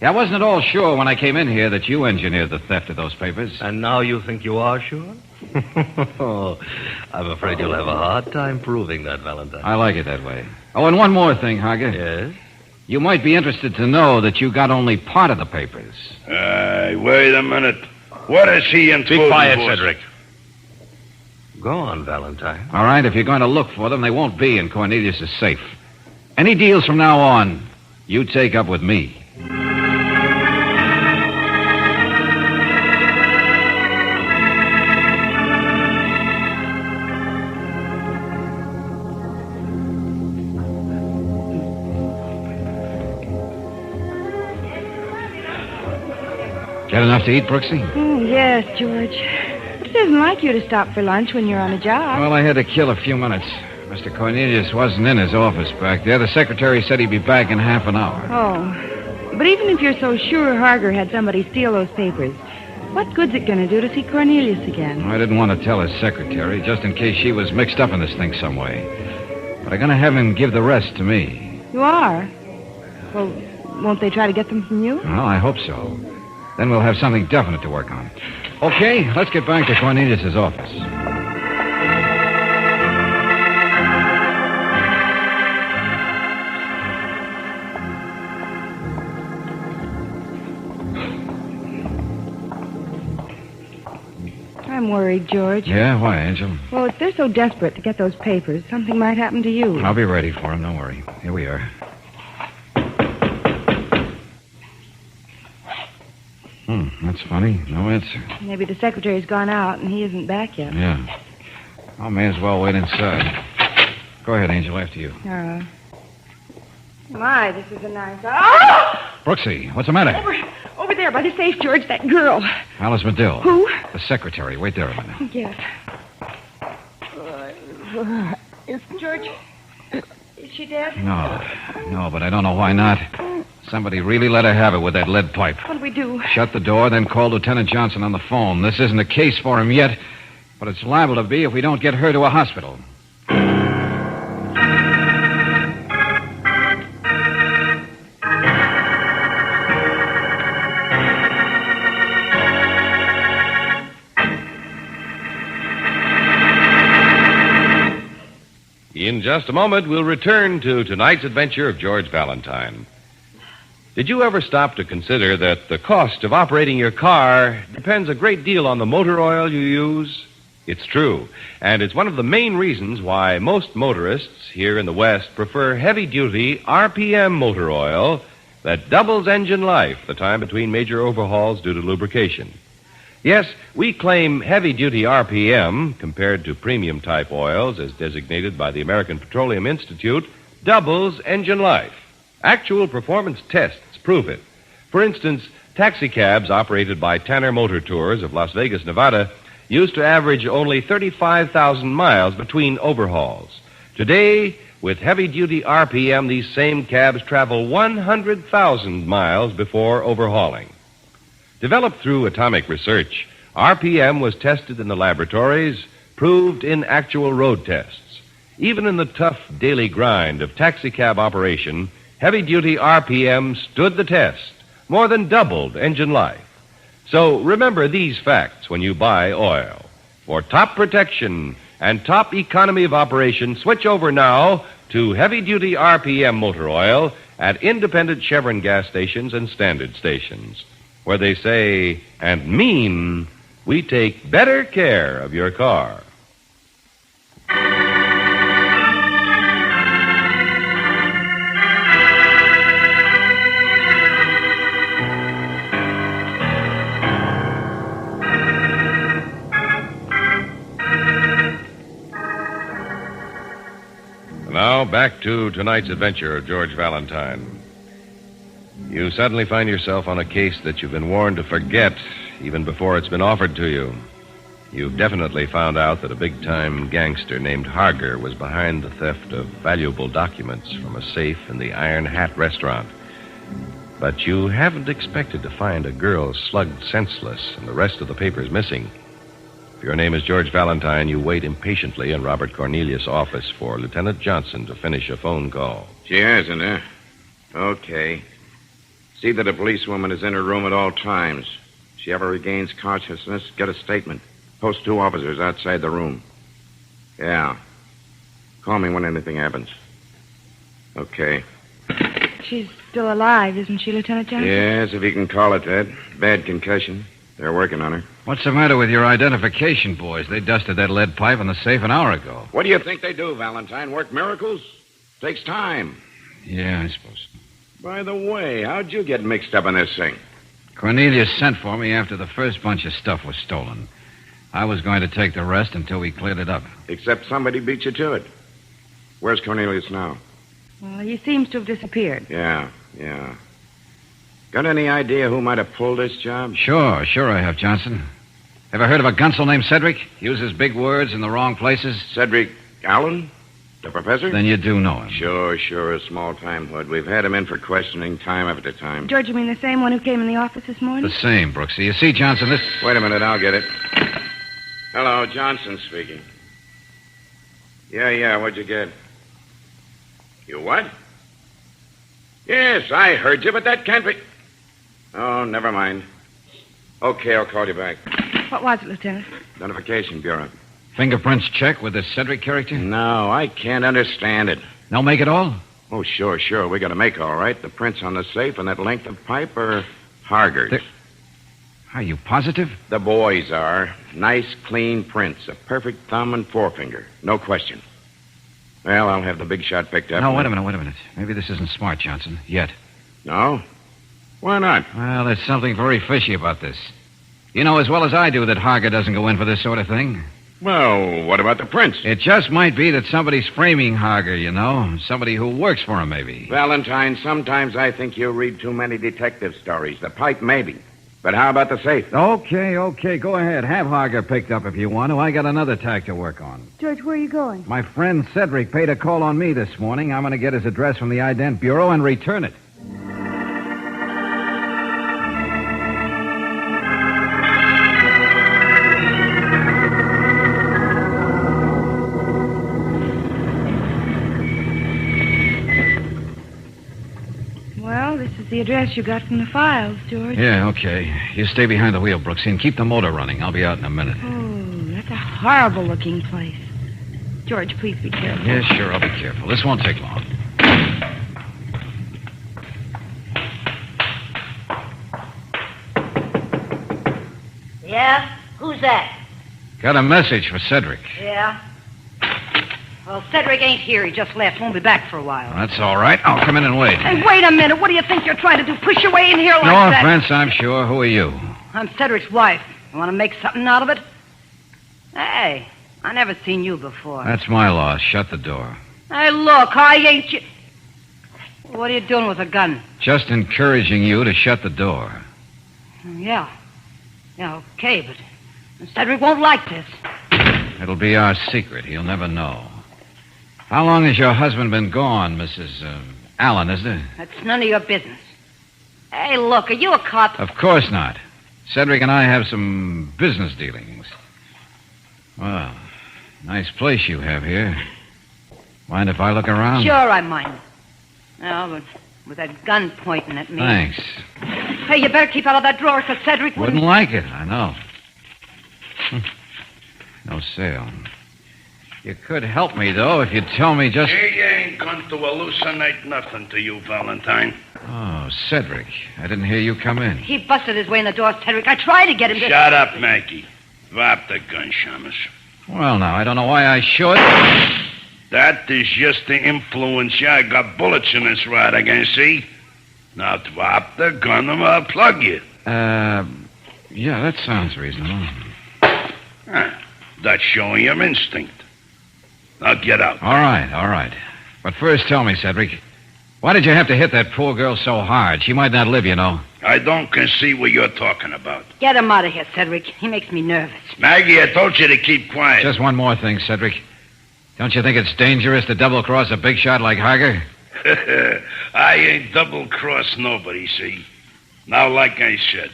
Yeah, I wasn't at all sure when I came in here that you engineered the theft of those papers. And now you think you are sure? I'm afraid you'll have a hard time proving that, Valentine. I like it that way. Oh, and one more thing, Harger. Yes? You might be interested to know that you got only part of the papers. Wait a minute. What is he in? Be quiet, Cedric. Go on, Valentine. All right, if you're going to look for them, they won't be in Cornelius' safe. Any deals from now on, you take up with me. Get enough to eat, Brooksy? Yes, George. It isn't like you to stop for lunch when you're on a job. Well, I had to kill a few minutes. Mr. Cornelius wasn't in his office back there. The secretary said he'd be back in half an hour. Oh. But even if you're so sure Harger had somebody steal those papers, what good's it going to do to see Cornelius again? I didn't want to tell his secretary, just in case she was mixed up in this thing some way. But I'm going to have him give the rest to me. You are? Well, won't they try to get them from you? Well, I hope so. Then we'll have something definite to work on. Okay, let's get back to Cornelius' office. I'm worried, George. Yeah, why, Angel? Well, if they're so desperate to get those papers, something might happen to you. I'll be ready for him, don't worry. Here we are. That's funny. No answer. Maybe the secretary's gone out and he isn't back yet. Yeah. I may as well wait inside. Go ahead, Angel, after you. My, this is a nice... Oh! Brooksy, what's the matter? Over there by the safe, George, that girl. Alice Medill. Who? The secretary. Wait there a minute. Yes. George, is she dead? No, but I don't know why not. Somebody really let her have it with that lead pipe. What'll we do? Shut the door, then call Lieutenant Johnson on the phone. This isn't a case for him yet, but it's liable to be if we don't get her to a hospital. In just a moment, we'll return to tonight's adventure of George Valentine. Did you ever stop to consider that the cost of operating your car depends a great deal on the motor oil you use? It's true, and it's one of the main reasons why most motorists here in the West prefer heavy-duty RPM motor oil that doubles engine life the time between major overhauls due to lubrication. Yes, we claim heavy-duty RPM, compared to premium-type oils as designated by the American Petroleum Institute, doubles engine life. Actual performance tests prove it. For instance, taxicabs operated by Tanner Motor Tours of Las Vegas, Nevada, used to average only 35,000 miles between overhauls. Today, with heavy-duty RPM, these same cabs travel 100,000 miles before overhauling. Developed through atomic research, RPM was tested in the laboratories, proved in actual road tests. Even in the tough daily grind of taxicab operation, heavy-duty RPM stood the test, more than doubled engine life. So remember these facts when you buy oil. For top protection and top economy of operation, switch over now to heavy-duty RPM motor oil at independent Chevron gas stations and standard stations, where they say and mean we take better care of your car. Now, back to tonight's adventure of George Valentine. You suddenly find yourself on a case that you've been warned to forget even before it's been offered to you. You've definitely found out that a big-time gangster named Harger was behind the theft of valuable documents from a safe in the Iron Hat restaurant. But you haven't expected to find a girl slugged senseless and the rest of the papers missing. If your name is George Valentine, you wait impatiently in Robert Cornelius' office for Lieutenant Johnson to finish a phone call. She hasn't, huh? Okay. See that a policewoman is in her room at all times. If she ever regains consciousness, get a statement. Post 2 officers outside the room. Yeah. Call me when anything happens. Okay. She's still alive, isn't she, Lieutenant Johnson? Yes, if you can call it that. Bad concussion. They're working on her. What's the matter with your identification, boys? They dusted that lead pipe in the safe an hour ago. What do you think they do, Valentine? Work miracles? Takes time. Yeah, I suppose. By the way, how'd you get mixed up in this thing? Cornelius sent for me after the first bunch of stuff was stolen. I was going to take the rest until we cleared it up. Except somebody beat you to it. Where's Cornelius now? Well, he seems to have disappeared. Yeah. Got any idea who might have pulled this job? Sure I have, Johnson. Ever heard of a gunsel named Cedric? Uses big words in the wrong places. Cedric Allen? The professor? Then you do know him. Sure, a small-time hood. We've had him in for questioning time after time. George, you mean the same one who came in the office this morning? The same, Brooksy. You see, Johnson, this... Wait a minute, I'll get it. Hello, Johnson speaking. Yeah, what'd you get? You what? Yes, I heard you, but that can't be... Oh, never mind. Okay, I'll call you back. What was it, Lieutenant? Identification Bureau. Fingerprints check with the Cedric character? No, I can't understand it. No make at all? Oh, sure. We got to make all right. The prints on the safe and that length of pipe are Harger's. Are you positive? The boys are. Nice, clean prints. A perfect thumb and forefinger. No question. Well, I'll have the big shot picked up. No, wait a minute. Maybe this isn't smart, Johnson. Yet. No? Why not? Well, there's something very fishy about this. You know as well as I do that Harger doesn't go in for this sort of thing. Well, what about the prints? It just might be that somebody's framing Harger, you know. Somebody who works for him, maybe. Valentine, sometimes I think you read too many detective stories. The pipe, maybe. But how about the safe? Okay. Go ahead. Have Harger picked up if you want to. I got another tack to work on. George, where are you going? My friend Cedric paid a call on me this morning. I'm going to get his address from the Ident Bureau and return it. The address you got from the files, George. Yeah, okay. You stay behind the wheel, Brooksy, and keep the motor running. I'll be out in a minute. Oh, that's a horrible-looking place. George, please be careful. Yeah, sure, I'll be careful. This won't take long. Yeah? Who's that? Got a message for Cedric. Yeah? Well, Cedric ain't here. He just left. Won't be back for a while. That's all right. I'll come in and wait. Hey, wait a minute. What do you think you're trying to do? Push your way in here like No that? offense, I'm sure. Who are you? I'm Cedric's wife. You want to make something out of it? Hey, I never seen you before. That's my loss. Shut the door. Hey, look, I ain't you... What are you doing with a gun? Just encouraging you to shut the door. Yeah, okay, but Cedric won't like this. It'll be our secret. He'll never know. How long has your husband been gone, Mrs. Allen, is it? That's none of your business. Hey, look, are you a cop? Of course not. Cedric and I have some business dealings. Well, nice place you have here. Mind if I look around? Sure, I mind. No, but with that gun pointing at me. Thanks. Hey, you better keep out of that drawer, because Cedric wouldn't like it, I know. No sale. You could help me, though, if you'd tell me just... He ain't going to hallucinate nothing to you, Valentine. Oh, Cedric. I didn't hear you come in. He busted his way in the door, Cedric. I tried to get him to... Shut up, Maggie. Drop the gun, Shamus. Well, now, I don't know why I should. That is just the influence. Yeah, I got bullets in this rod, I can see. Now drop the gun and I'll plug you. Yeah, that sounds reasonable. That's showing your instinct. Now get out. All right. But first tell me, Cedric, why did you have to hit that poor girl so hard? She might not live, you know. I don't conceive what you're talking about. Get him out of here, Cedric. He makes me nervous. Maggie, I told you to keep quiet. Just one more thing, Cedric. Don't you think it's dangerous to double-cross a big shot like Harger? I ain't double-crossed nobody, see? Now, like I said,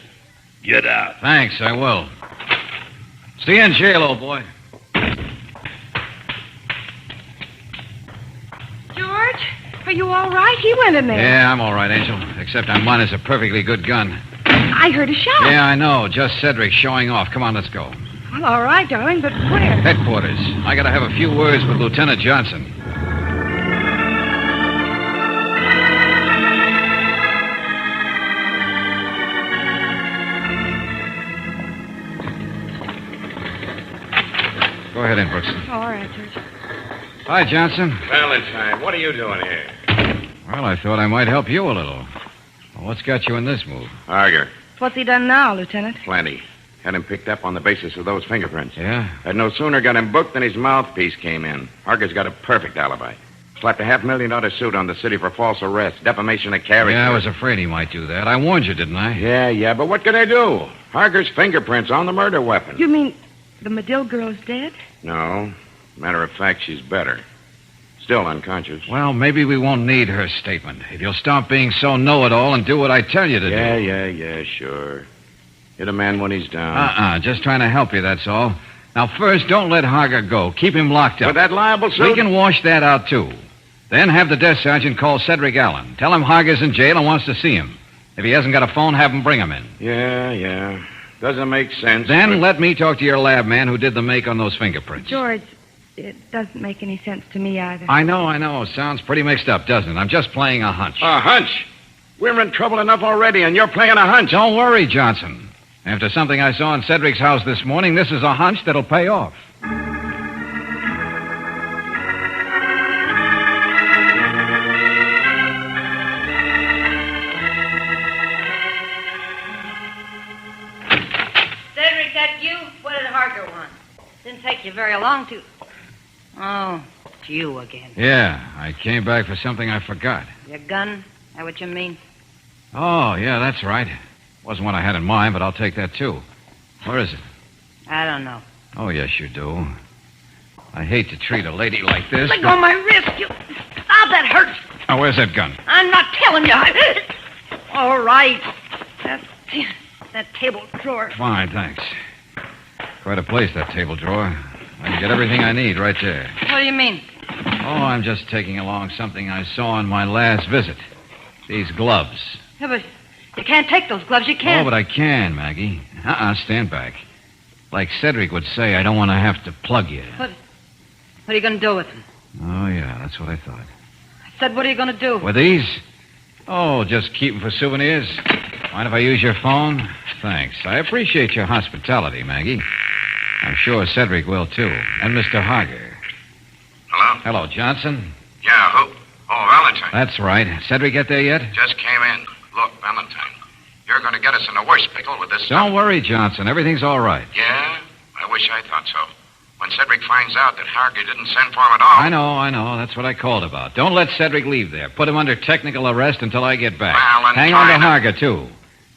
get out. Thanks, I will. See you in jail, old boy. George, are you all right? He went in there. Yeah, I'm all right, Angel. Except mine is a perfectly good gun. I heard a shout. Yeah, I know. Just Cedric showing off. Come on, let's go. Well, all right, darling, but where? Headquarters. I gotta have a few words with Lieutenant Johnson. Go ahead in, Brooks. All right, George. Hi, Johnson. Valentine, what are you doing here? Well, I thought I might help you a little. Well, what's got you in this mood? Harger. What's he done now, Lieutenant? Plenty. Had him picked up on the basis of those fingerprints. Yeah? I'd no sooner got him booked than his mouthpiece came in. Harger's got a perfect alibi. Slapped a $500,000 suit on the city for false arrest, defamation of character. Yeah, I was afraid he might do that. I warned you, didn't I? Yeah, but what can I do? Harger's fingerprints on the murder weapon. You mean the Medill girl's dead? No. Matter of fact, she's better. Still unconscious. Well, maybe we won't need her statement. If you'll stop being so know-it-all and do what I tell you to do. Yeah, sure. Hit a man when he's down. Just trying to help you, that's all. Now, first, don't let Harger go. Keep him locked up. With that liable suit? We can wash that out, too. Then have the desk sergeant call Cedric Allen. Tell him Harger's in jail and wants to see him. If he hasn't got a phone, have him bring him in. Yeah. Doesn't make sense. Then let me talk to your lab man who did the make on those fingerprints. George, it doesn't make any sense to me either. I know. Sounds pretty mixed up, doesn't it? I'm just playing a hunch. A hunch? We're in trouble enough already, and you're playing a hunch. Don't worry, Johnson. After something I saw in Cedric's house this morning, this is a hunch that'll pay off. Cedric, that you? What did Harger want? Didn't take you very long to... Oh, it's you again. Yeah, I came back for something I forgot. Your gun? Is that what you mean? Oh, yeah, that's right. Wasn't what I had in mind, but I'll take that, too. Where is it? I don't know. Oh, yes, you do. I hate to treat a lady like this. Let go of my wrist. You... Stop, that hurts. Oh, where's that gun? I'm not telling you. All right. That table drawer. Fine, thanks. Quite a place, that table drawer. I can get everything I need right there. What do you mean? Oh, I'm just taking along something I saw on my last visit. These gloves. Yeah, but you can't take those gloves. You can't. Oh, but I can, Maggie. Stand back. Like Cedric would say, I don't want to have to plug you. What are you going to do with them? Oh, yeah, that's what I thought. I said, what are you going to do? With these? Oh, just keep them for souvenirs. Mind if I use your phone? Thanks. I appreciate your hospitality, Maggie. I'm sure Cedric will, too. And Mr. Harger. Hello? Hello, Johnson. Yeah, who? Oh, Valentine. That's right. Cedric get there yet? Just came in. Look, Valentine, you're going to get us in the worst pickle with this Don't worry, Johnson. Everything's all right. Yeah? I wish I thought so. When Cedric finds out that Harger didn't send for him at all... I know. That's what I called about. Don't let Cedric leave there. Put him under technical arrest until I get back. Valentine... Hang on to Harger, too.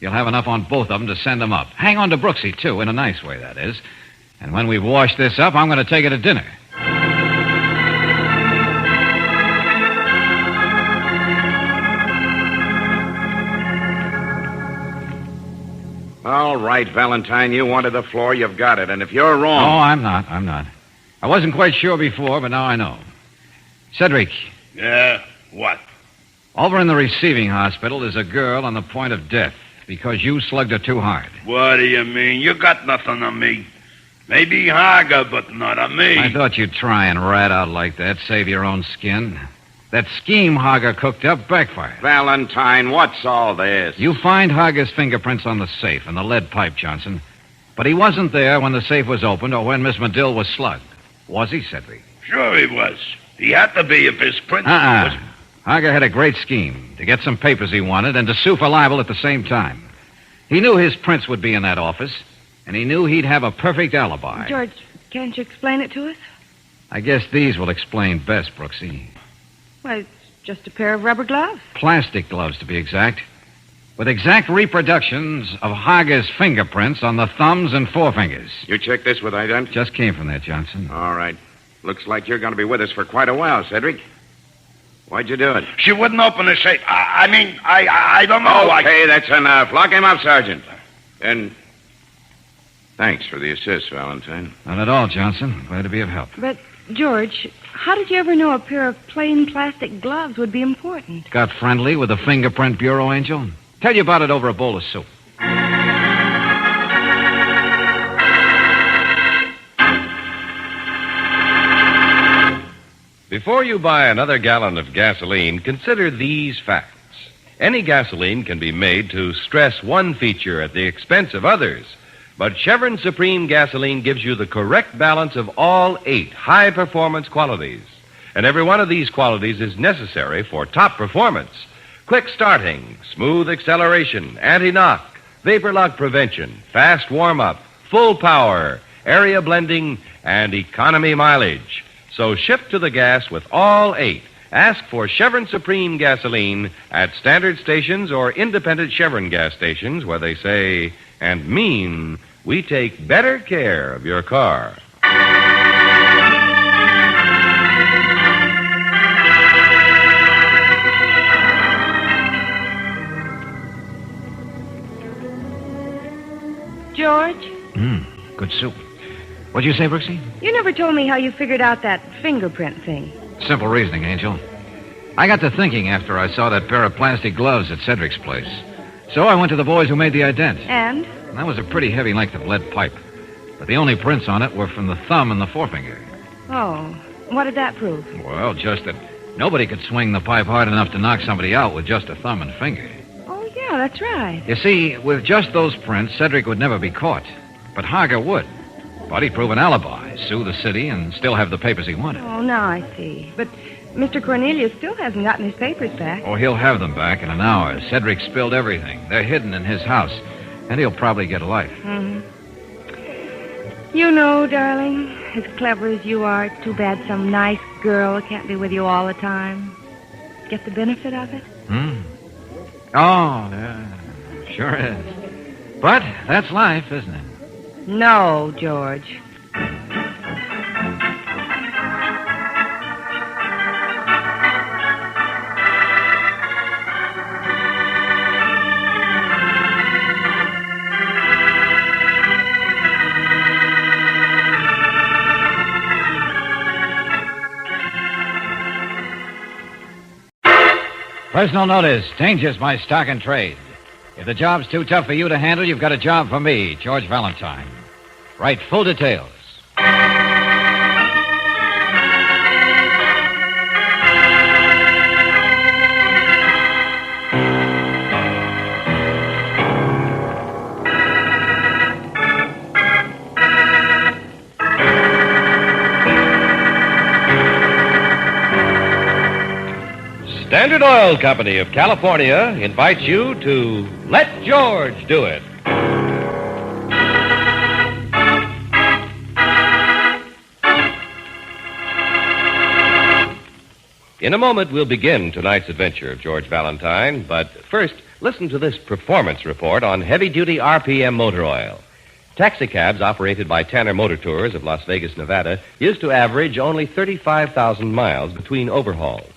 You'll have enough on both of them to send them up. Hang on to Brooksy, too, in a nice way, that is. And when we've washed this up, I'm going to take her to dinner. All right, Valentine, you wanted the floor, you've got it. And if you're wrong... Oh, I'm not. I wasn't quite sure before, but now I know. Cedric. Yeah? What? Over in the receiving hospital is a girl on the point of death because you slugged her too hard. What do you mean? You got nothing on me. Maybe Harger, but not on me. I thought you'd try and rat out like that, save your own skin. That scheme Harger cooked up backfired. Valentine, what's all this? You find Harger's fingerprints on the safe and the lead pipe, Johnson. But he wasn't there when the safe was opened or when Miss Medill was slugged. Was he, Cedric? Sure he was. He had to be if his prince was... Hager had a great scheme to get some papers he wanted and to sue for libel at the same time. He knew his prince would be in that office, and he knew he'd have a perfect alibi. George, can't you explain it to us? I guess these will explain best, Brooksy. Why, it's just a pair of rubber gloves. Plastic gloves, to be exact. With exact reproductions of Hager's fingerprints on the thumbs and forefingers. You checked this with ident? Just came from there, Johnson. All right. Looks like you're going to be with us for quite a while, Cedric. Why'd you do it? She wouldn't open the safe. I don't know. Okay, that's enough. Lock him up, Sergeant. And thanks for the assist, Valentine. Not at all, Johnson. Glad to be of help. But, George, how did you ever know a pair of plain plastic gloves would be important? Got friendly with the fingerprint bureau, Angel? Tell you about it over a bowl of soup. Before you buy another gallon of gasoline, consider these facts. Any gasoline can be made to stress one feature at the expense of others. But Chevron Supreme gasoline gives you the correct balance of all 8 high-performance qualities. And every one of these qualities is necessary for top performance. Quick starting, smooth acceleration, anti-knock, vapor lock prevention, fast warm-up, full power, area blending, and economy mileage. So ship to the gas with all 8. Ask for Chevron Supreme gasoline at standard stations or independent Chevron gas stations where they say and mean we take better care of your car. George? Good soup. What'd you say, Brooksy? You never told me how you figured out that fingerprint thing. Simple reasoning, Angel. I got to thinking after I saw that pair of plastic gloves at Cedric's place. So I went to the boys who made the ident. And? That was a pretty heavy length of lead pipe. But the only prints on it were from the thumb and the forefinger. Oh, what did that prove? Well, just that nobody could swing the pipe hard enough to knock somebody out with just a thumb and finger. Oh, yeah, that's right. You see, with just those prints, Cedric would never be caught. But Hager would. But he'd prove an alibi, sue the city, and still have the papers he wanted. Oh, now I see. But Mr. Cornelius still hasn't gotten his papers back. Oh, he'll have them back in an hour. Cedric spilled everything. They're hidden in his house. And he'll probably get life. Mm-hmm. You know, darling, as clever as you are, it's too bad some nice girl can't be with you all the time. Get the benefit of it? Oh, yeah, sure is. But that's life, isn't it? No, George. Personal notice. Danger's my stock and trade. If the job's too tough for you to handle, you've got a job for me, George Valentine. Write full details. Standard Oil Company of California invites you to Let George Do It. In a moment, we'll begin tonight's adventure of George Valentine, but first, listen to this performance report on heavy-duty RPM motor oil. Taxicabs operated by Tanner Motor Tours of Las Vegas, Nevada, used to average only 35,000 miles between overhauls.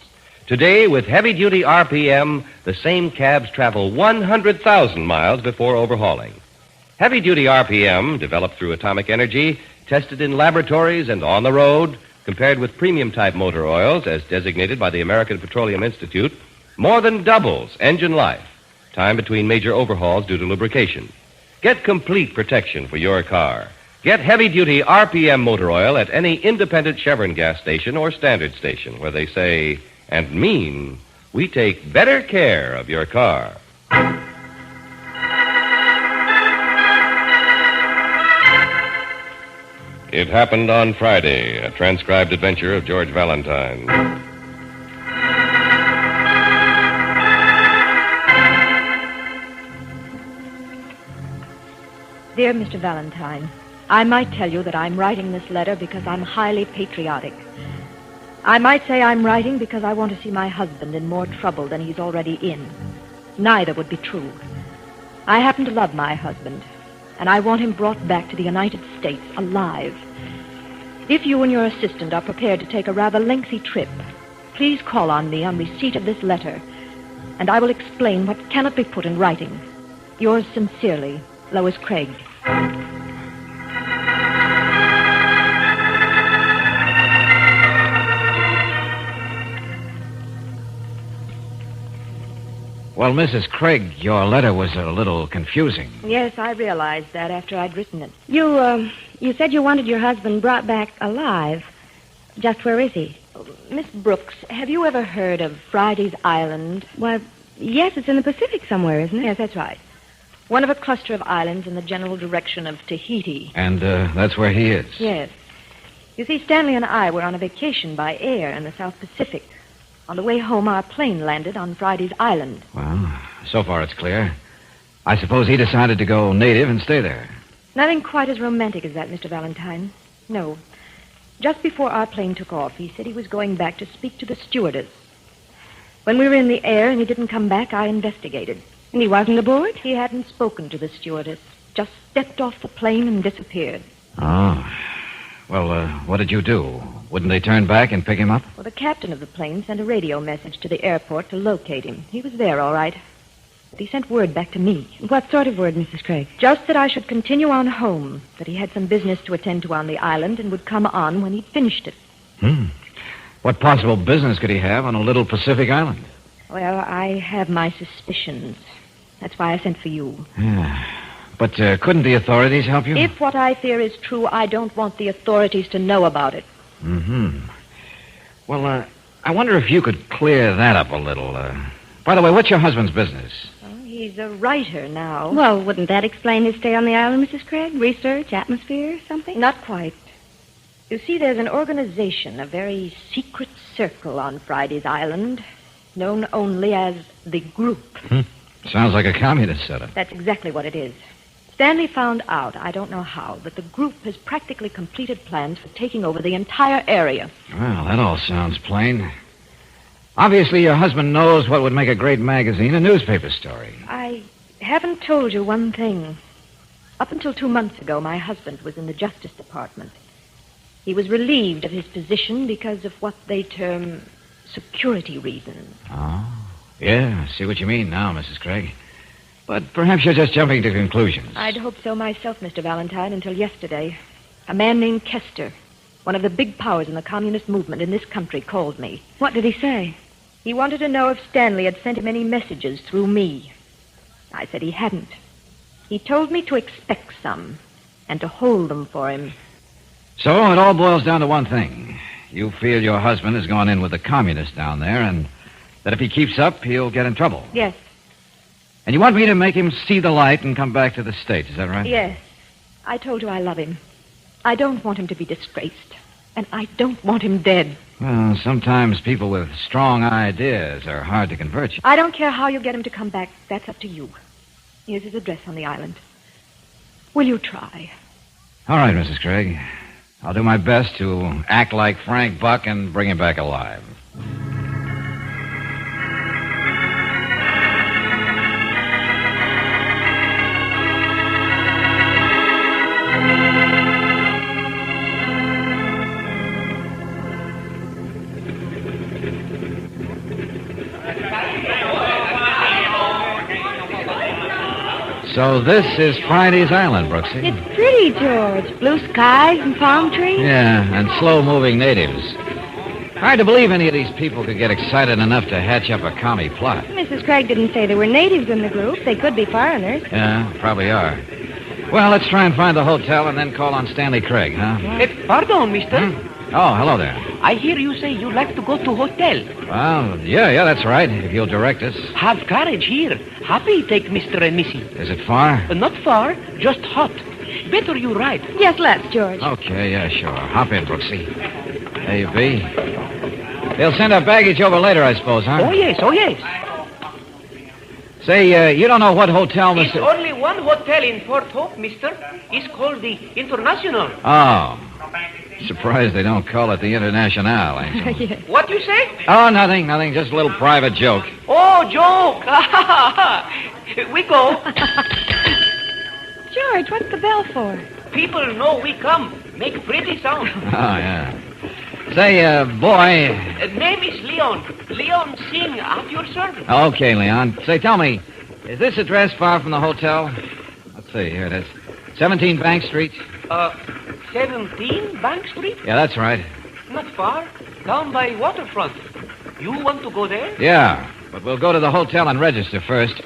Today, with heavy-duty RPM, the same cabs travel 100,000 miles before overhauling. Heavy-duty RPM, developed through atomic energy, tested in laboratories and on the road, compared with premium-type motor oils, as designated by the American Petroleum Institute, more than doubles engine life, time between major overhauls due to lubrication. Get complete protection for your car. Get heavy-duty RPM motor oil at any independent Chevron gas station or standard station where they say and mean we take better care of your car. It Happened on Friday, a transcribed adventure of George Valentine. Dear Mr. Valentine, I might tell you that I'm writing this letter because I'm highly patriotic. I might say I'm writing because I want to see my husband in more trouble than he's already in. Neither would be true. I happen to love my husband, and I want him brought back to the United States alive. If you and your assistant are prepared to take a rather lengthy trip, please call on me on receipt of this letter, and I will explain what cannot be put in writing. Yours sincerely, Lois Craig. Well, Mrs. Craig, your letter was a little confusing. Yes, I realized that after I'd written it. You said you wanted your husband brought back alive. Just where is he? Miss Brooks, have you ever heard of Friday's Island? Well, yes, it's in the Pacific somewhere, isn't it? Yes, that's right. One of a cluster of islands in the general direction of Tahiti. And that's where he is? Yes. You see, Stanley and I were on a vacation by air in the South Pacific. On the way home, our plane landed on Friday's Island. Well, so far it's clear. I suppose he decided to go native and stay there. Nothing quite as romantic as that, Mr. Valentine. No. Just before our plane took off, he said he was going back to speak to the stewardess. When we were in the air and he didn't come back, I investigated. And he wasn't aboard? He hadn't spoken to the stewardess. Just stepped off the plane and disappeared. Oh. Well, what did you do? Wouldn't they turn back and pick him up? Well, the captain of the plane sent a radio message to the airport to locate him. He was there, all right. But he sent word back to me. What sort of word, Mrs. Craig? Just that I should continue on home, that he had some business to attend to on the island and would come on when he'd finished it. What possible business could he have on a little Pacific island? Well, I have my suspicions. That's why I sent for you. Yeah. But couldn't the authorities help you? If what I fear is true, I don't want the authorities to know about it. Well, I wonder if you could clear that up a little. By the way, what's your husband's business? Well, he's a writer now. Well, wouldn't that explain his stay on the island, Mrs. Craig? Research, atmosphere, something? Not quite. You see, there's an organization, a very secret circle on Friday's Island, known only as the Group. Sounds like a communist setup. That's exactly what it is. Stanley found out, I don't know how, that the Group has practically completed plans for taking over the entire area. Well, that all sounds plain. Obviously, your husband knows what would make a great magazine, a newspaper story. I haven't told you one thing. Up until 2 months ago, my husband was in the Justice Department. He was relieved of his position because of what they term security reasons. Oh, yeah, I see what you mean now, Mrs. Craig. But perhaps you're just jumping to conclusions. I'd hoped so myself, Mr. Valentine, until yesterday. A man named Kester, one of the big powers in the communist movement in this country, called me. What did he say? He wanted to know if Stanley had sent him any messages through me. I said he hadn't. He told me to expect some and to hold them for him. So it all boils down to one thing. You feel your husband has gone in with the communists down there and that if he keeps up, he'll get in trouble. Yes. And you want me to make him see the light and come back to the States, is that right? Yes. I told you I love him. I don't want him to be disgraced. And I don't want him dead. Well, sometimes people with strong ideas are hard to convert. I don't care how you get him to come back. That's up to you. Here's his address on the island. Will you try? All right, Mrs. Craig. I'll do my best to act like Frank Buck and bring him back alive. So this is Friday's Island, Brooksy. It's pretty, George. Blue skies and palm trees. Yeah, and slow-moving natives. Hard to believe any of these people could get excited enough to hatch up a commie plot. Mrs. Craig didn't say there were natives in the group. They could be foreigners. Yeah, probably are. Well, let's try and find the hotel and then call on Stanley Craig, huh? Pardon, mister. Oh, hello there. I hear you say you like to go to hotel. Well, yeah, that's right, if you'll direct us. Have carriage here. Happy take Mr. and Missy. Is it far? Not far, just hot. better you ride. Yes, let's, George. Okay, yeah, sure. Hop in, Brooksy. There you be. They'll send our baggage over later, I suppose, huh? Oh, yes, oh, yes. Say, you don't know what hotel, It's Mr. only one hotel in Fort Hope, mister. It's called the International. Oh. Surprised they don't call it the International, Angel. Yes. What you say? Oh, nothing. Just a little private joke. Oh, joke. We go. George, what's the bell for? People know we come. Make pretty sound. Oh, yeah. Say, boy. Name is Leon. Leon Singh, at your service. Okay, Leon. Say, tell me, is this address far from the hotel? Let's see, here it is. 17 Bank Street? 17 Bank Street? Yeah, that's right. Not far. Down by waterfront. You want to go there? Yeah, but we'll go to the hotel and register first.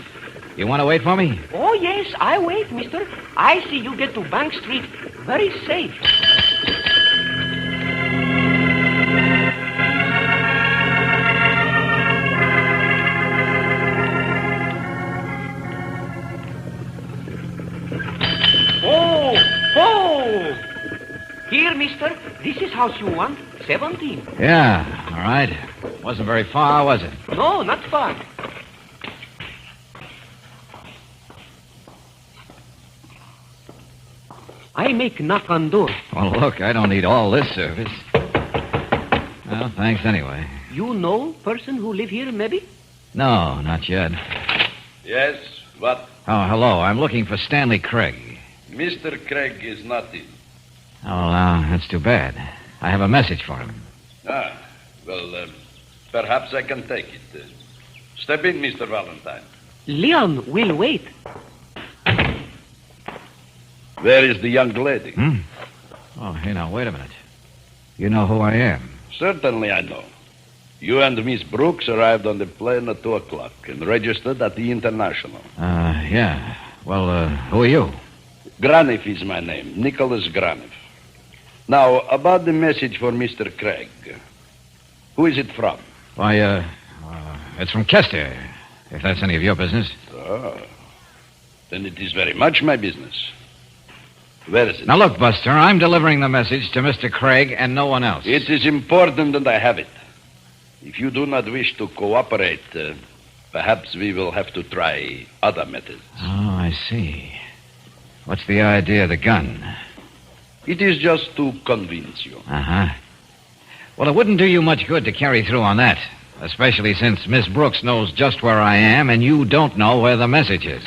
You want to wait for me? Oh, yes, I wait, mister. I see you get to Bank Street very safe. Oh! Here, mister. This is house you want. 17. Yeah, all right. Wasn't very far, was it? No, not far. I make knock on door. Well, look, I don't need all this service. Well, thanks anyway. You know person who live here, maybe? No, not yet. Yes, what? Oh, hello. I'm looking for Stanley Craig. Mr. Craig is not in. Oh, that's too bad. I have a message for him. Well, perhaps I can take it. Step in, Mr. Valentine. Leon will wait. Where is the young lady? Oh, hey, now, wait a minute. You know who I am? Certainly I know. You and Miss Brooks arrived on the plane at 2 o'clock and registered at the International. Yeah. Well, who are you? Graniff is my name, Nicholas Graniff. Now, about the message for Mr. Craig. Who is it from? Why, it's from Kester, if that's any of your business. Then it is very much my business. Where is it? Now, look, Buster, I'm delivering the message to Mr. Craig and no one else. It is important that I have it. If you do not wish to cooperate, perhaps we will have to try other methods. Oh, I see. What's the idea of the gun? It is just to convince you. Uh-huh. Well, it wouldn't do you much good to carry through on that, especially since Miss Brooks knows just where I am and you don't know where the message is.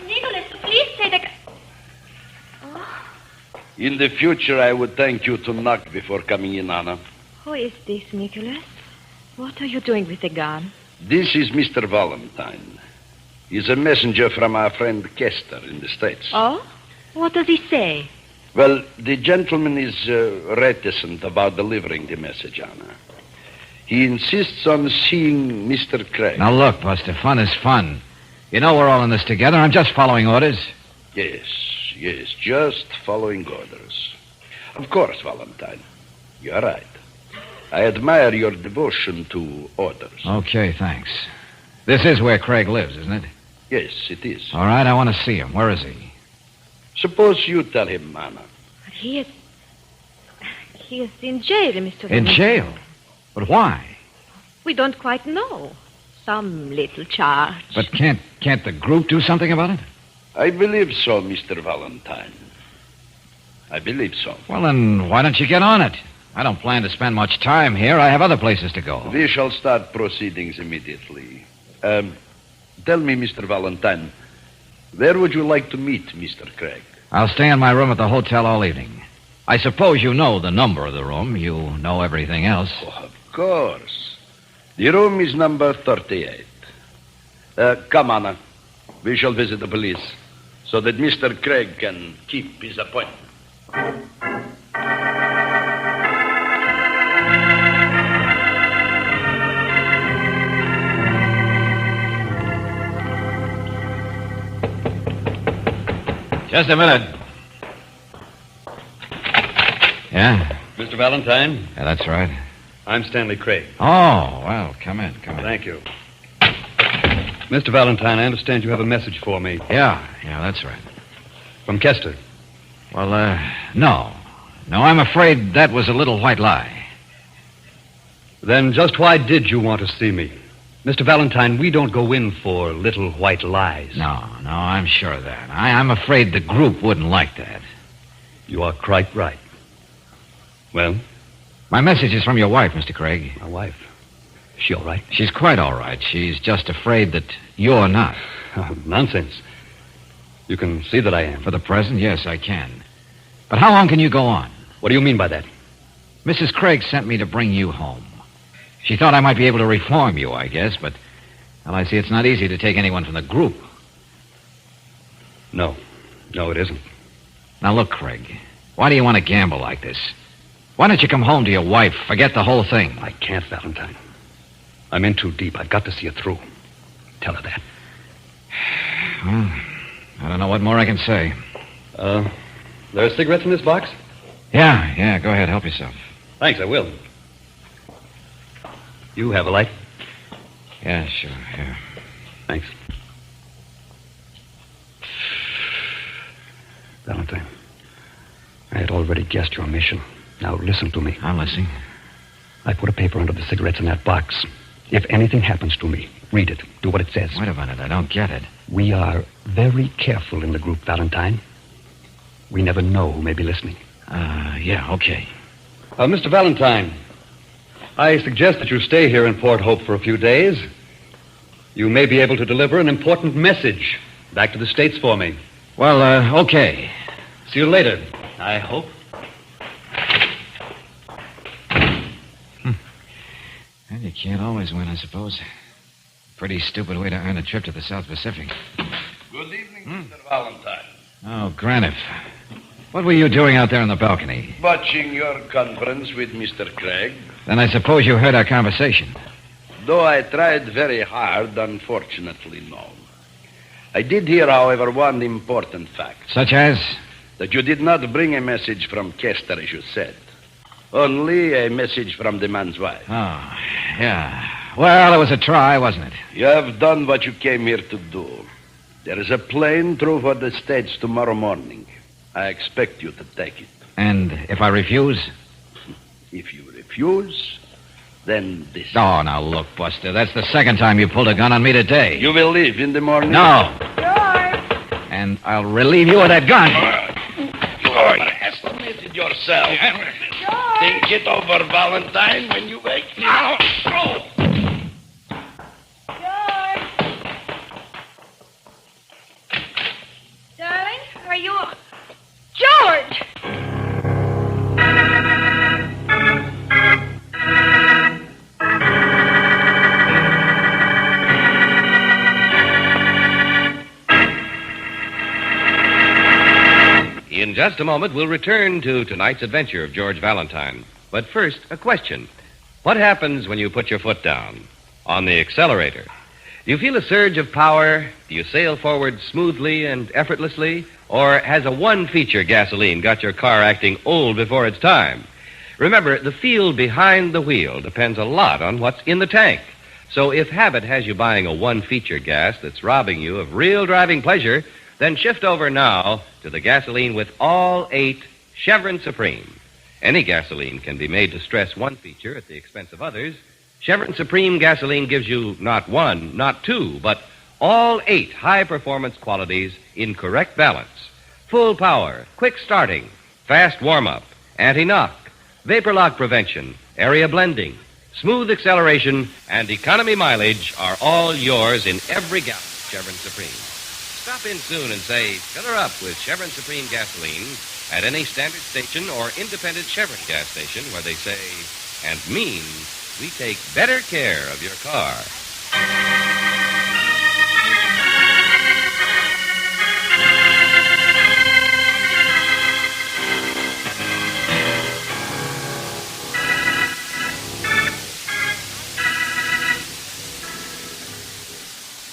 Nicholas, please say the... In the future, I would thank you to knock before coming in, Anna. Who is this, Nicholas? What are you doing with the gun? This is Mr. Valentine. He's a messenger from our friend Kester in the States. Oh? What does he say? Well, the gentleman is reticent about delivering the message, Anna. He insists on seeing Mr. Craig. Now, look, Buster, fun is fun. You know we're all in this together. I'm just following orders. Yes, just following orders. Of course, Valentine. You're right. I admire your devotion to orders. Okay, thanks. This is where Craig lives, isn't it? Yes, it is. All right, I want to see him. Where is he? Suppose you tell him, Anna. He is in jail, Mr. In Valentine. jail? But why? We don't quite know. Some little charge. But can't the group do something about it? I believe so, Mr. Valentine. I believe so. Well, then why don't you get on it? I don't plan to spend much time here. I have other places to go. We shall start proceedings immediately. Tell me, Mr. Valentine, where would you like to meet Mr. Craig? I'll stay in my room at the hotel all evening. I suppose you know the number of the room. You know everything else. Oh, of course. The room is number 38. Come, Anna. We shall visit the police so that Mr. Craig can keep his appointment. Just a minute. Yeah? Mr. Valentine? Yeah, that's right. I'm Stanley Craig. Oh, well, come in. Thank you. Mr. Valentine, I understand you have a message for me. Yeah, that's right. From Kester. Well, no. No, I'm afraid that was a little white lie. Then just why did you want to see me? Mr. Valentine, we don't go in for little white lies. No, I'm sure of that. I'm afraid the group wouldn't like that. You are quite right. Well? My message is from your wife, Mr. Craig. My wife? Is she all right? She's quite all right. She's just afraid that you're not. Nonsense. You can see that I am. For the present, yes, I can. But how long can you go on? What do you mean by that? Mrs. Craig sent me to bring you home. She thought I might be able to reform you, I guess, but, well, I see it's not easy to take anyone from the group. No, it isn't. Now, look, Craig, why do you want to gamble like this? Why don't you come home to your wife, forget the whole thing? I can't, Valentine. I'm in too deep. I've got to see it through. Tell her that. Well, I don't know what more I can say. There are cigarettes in this box? Yeah, go ahead, help yourself. Thanks, I will. You have a light? Yeah, sure, yeah. Thanks. Valentine, I had already guessed your mission. Now listen to me. I'm listening. I put a paper under the cigarettes in that box. If anything happens to me, read it. Do what it says. Wait a minute, I don't get it. We are very careful in the group, Valentine. We never know who may be listening. Yeah, okay. Mr. Valentine, I suggest that you stay here in Port Hope for a few days. You may be able to deliver an important message back to the States for me. Well, okay. See you later, I hope. Well, you can't always win, I suppose. Pretty stupid way to earn a trip to the South Pacific. Good evening, Mr. Valentine. Oh, Graniff. What were you doing out there on the balcony? Watching your conference with Mr. Craig. Then I suppose you heard our conversation. Though I tried very hard, unfortunately, no. I did hear, however, one important fact. Such as? That you did not bring a message from Kester, as you said. Only a message from the man's wife. Oh, yeah. Well, it was a try, wasn't it? You have done what you came here to do. There is a plane through for the States tomorrow morning. I expect you to take it. And if I refuse? If you refuse, then this. Oh, now look, Buster, that's the second time you pulled a gun on me today. You will leave in the morning? No. George! And I'll relieve you of that gun. George, estimate it yourself. George! Think it over, Valentine, when you wake. Now. Oh. Darling, are you... George! In just a moment, we'll return to tonight's adventure of George Valentine. But first, a question. What happens when you put your foot down? On the accelerator. Do you feel a surge of power? Do you sail forward smoothly and effortlessly? Or has a one-feature gasoline got your car acting old before its time? Remember, the feel behind the wheel depends a lot on what's in the tank. So if habit has you buying a one-feature gas that's robbing you of real driving pleasure, then shift over now to the gasoline with all 8 Chevron Supreme. Any gasoline can be made to stress one feature at the expense of others. Chevron Supreme gasoline gives you not 1, not 2, but all 8 high-performance qualities in correct balance. Full power, quick starting, fast warm-up, anti-knock, vapor lock prevention, area blending, smooth acceleration, and economy mileage are all yours in every gallon of Chevron Supreme. Stop in soon and say, fill her up with Chevron Supreme gasoline at any standard station or independent Chevron gas station where they say and mean we take better care of your car.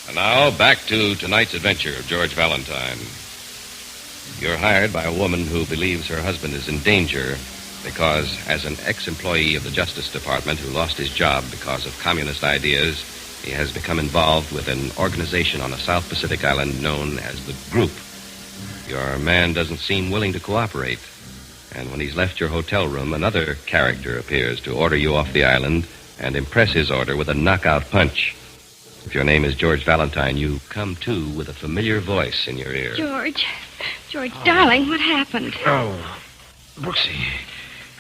And now, back to tonight's adventure of George Valentine. You're hired by a woman who believes her husband is in danger because, as an ex-employee of the Justice Department who lost his job because of communist ideas, he has become involved with an organization on a South Pacific island known as the Group. Your man doesn't seem willing to cooperate. And when he's left your hotel room, another character appears to order you off the island and impress his order with a knockout punch. If your name is George Valentine, you come to with a familiar voice in your ear. George, darling, what happened? Oh, Brooksy,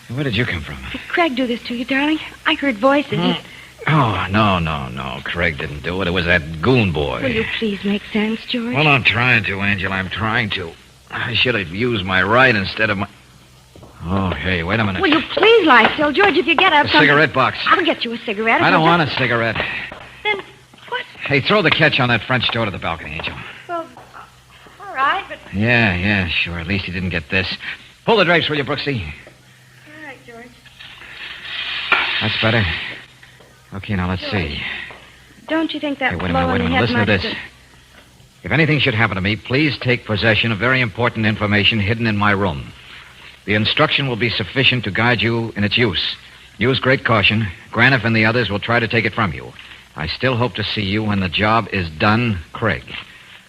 where did you come from? Did Craig do this to you, darling? I heard voices. Oh, no. Craig didn't do it. It was that goon boy. Will you please make sense, George? Well, I'm trying to, Angel. I'm trying to. I should have used my right instead of my... Oh, hey, wait a minute. Will you please lie still, George? If you get up... A cigarette box. I'll get you a cigarette. I don't want a cigarette. Then what? Hey, throw the catch on that French door to the balcony, Angel. Well, all right, but... Yeah, sure. At least he didn't get this. Pull the drapes, will you, Brooksy? All right, George. That's better. Okay, now let's see. Don't you think that Hey, wait a blow on minute. the head Listen to might this. If anything should happen to me, please take possession of very important information hidden in my room. The instruction will be sufficient to guide you in its use. Use great caution. Graniff and the others will try to take it from you. I still hope to see you when the job is done, Craig.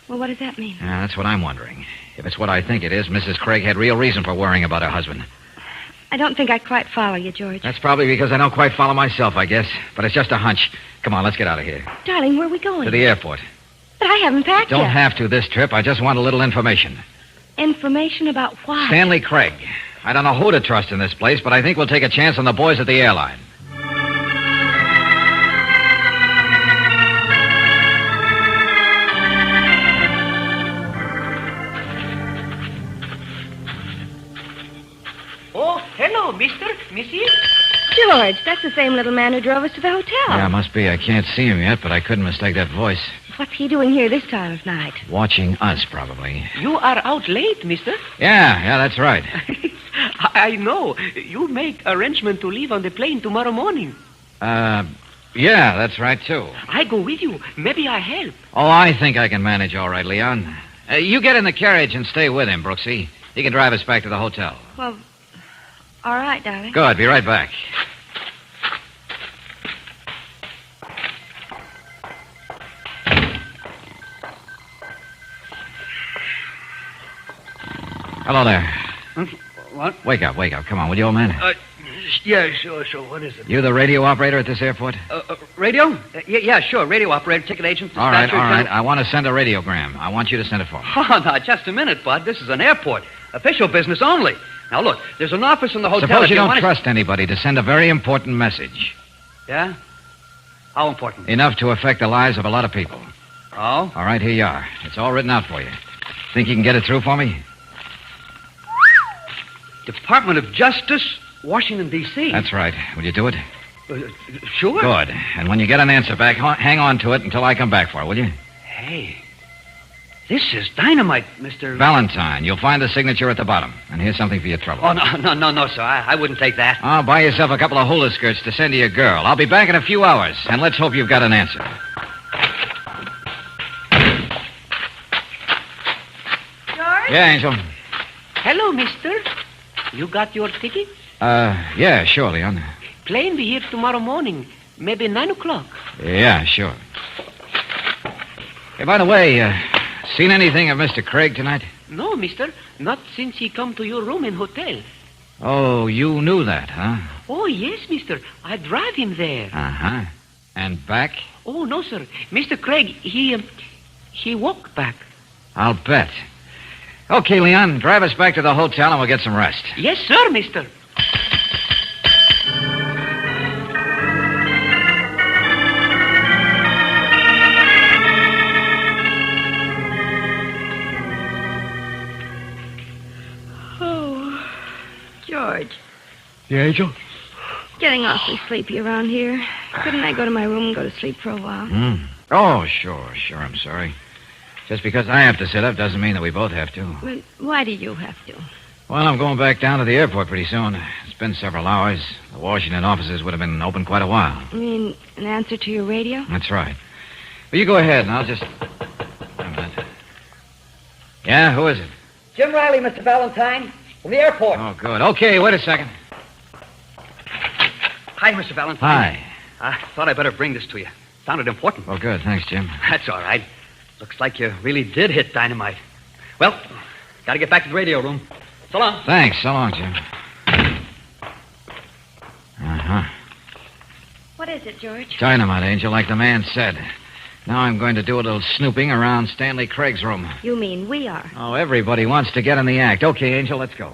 Well, what does that mean? That's what I'm wondering. If it's what I think it is, Mrs. Craig had real reason for worrying about her husband. I don't think I quite follow you, George. That's probably because I don't quite follow myself, I guess. But it's just a hunch. Come on, let's get out of here. Darling, where are we going? To the airport. But I haven't packed Don't yet. have to this trip. I just want a little information. Information about what? Stanley Craig. I don't know who to trust in this place, but I think we'll take a chance on the boys at the airline. Oh, hello, mister, Missy. George, that's the same little man who drove us to the hotel. Yeah, must be. I can't see him yet, but I couldn't mistake that voice. What's he doing here this time of night? Watching us, probably. You are out late, mister. Yeah, that's right. I know. You make arrangement to leave on the plane tomorrow morning. Yeah, that's right, too. I go with you. Maybe I help. Oh, I think I can manage all right, Leon. You get in the carriage and stay with him, Brooksy. He can drive us back to the hotel. Well, all right, darling. Good. Be right back. Hello there. What? Wake up. Come on, will you, old man? Yeah, sure. What is it? You the radio operator at this airport? Radio? Yeah, sure. Radio operator, ticket agent. All right. dispatcher, I want to send a radiogram. I want you to send it for me. Oh, now, just a minute, Bud. This is an airport. Official business only. Now, look, there's an office in the hotel. Suppose if you don't want trust anybody to send a very important message. Yeah? How important? Enough to affect the lives of a lot of people. Oh? All right, here you are. It's all written out for you. Think you can get it through for me? Department of Justice, Washington, D.C. That's right. Will you do it? Sure. Good. And when you get an answer back, hang on to it until I come back for it, will you? Hey, this is dynamite, Mr. Valentine. You'll find the signature at the bottom. And here's something for your trouble. Oh, no, sir. I wouldn't take that. I'll buy yourself a couple of hula skirts to send to your girl. I'll be back in a few hours, and let's hope you've got an answer. George? Yeah, Angel. Hello, mister. You got your ticket? Yeah, sure, Leon. Plane be here tomorrow morning. Maybe 9 o'clock. Yeah, sure. Hey, by the way, seen anything of Mr. Craig tonight? No, mister. Not since he come to your room in hotel. Oh, you knew that, huh? Oh, yes, mister. I drive him there. Uh-huh. And back? Oh, no, sir. Mr. Craig, he walked back. I'll bet. Okay, Leon, drive us back to the hotel and we'll get some rest. Yes, sir, mister. Oh, George. Yeah, Angel? Getting awfully sleepy around here. Couldn't I go to my room and go to sleep for a while? Oh, sure, I'm sorry. Just because I have to sit up doesn't mean that we both have to. Well, why do you have to? Well, I'm going back down to the airport pretty soon. It's been several hours. The Washington offices would have been open quite a while. You mean an answer to your radio? That's right. Well, you go ahead, and I'll just... Wait a minute. Yeah, who is it? Jim Riley, Mr. Valentine, from the airport. Oh, good. Okay, wait a second. Hi, Mr. Valentine. Hi. I thought I'd better bring this to you. Found it important. Oh, good. Thanks, Jim. That's all right. Looks like you really did hit dynamite. Well, Got to get back to the radio room. So long. Thanks. So long, Jim. Uh-huh. What is it, George? Dynamite, Angel, like the man said. Now I'm going to do a little snooping around Stanley Craig's room. You mean we are? Oh, everybody wants to get in the act. Okay, Angel, let's go.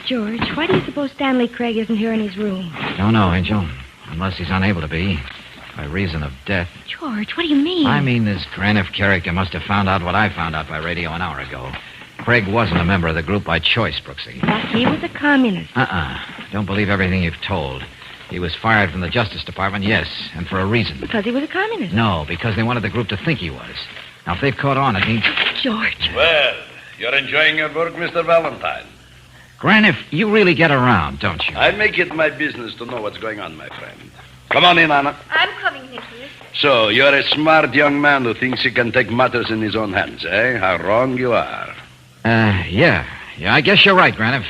George, why do you suppose Stanley Craig isn't here in his room? Don't know, Angel. Unless he's unable to be. By reason of death. George, what do you mean? I mean, this Graniff character must have found out what I found out by radio an hour ago. Craig wasn't a member of the group by choice, Brooksy. That he was a communist. Don't believe everything you've told. He was fired from the Justice Department, yes, and for a reason. Because he was a communist. No, because they wanted the group to think he was. Now, if they've caught on, it means... George. Well, you're enjoying your work, Mr. Valentine. Graniff, you really get around, don't you? I make it my business to know what's going on, my friend. Come on in, Anna. I'm coming, Nicholas. So, you're a smart young man who thinks he can take matters in his own hands, eh? How wrong you are. Yeah, I guess you're right, Graniff.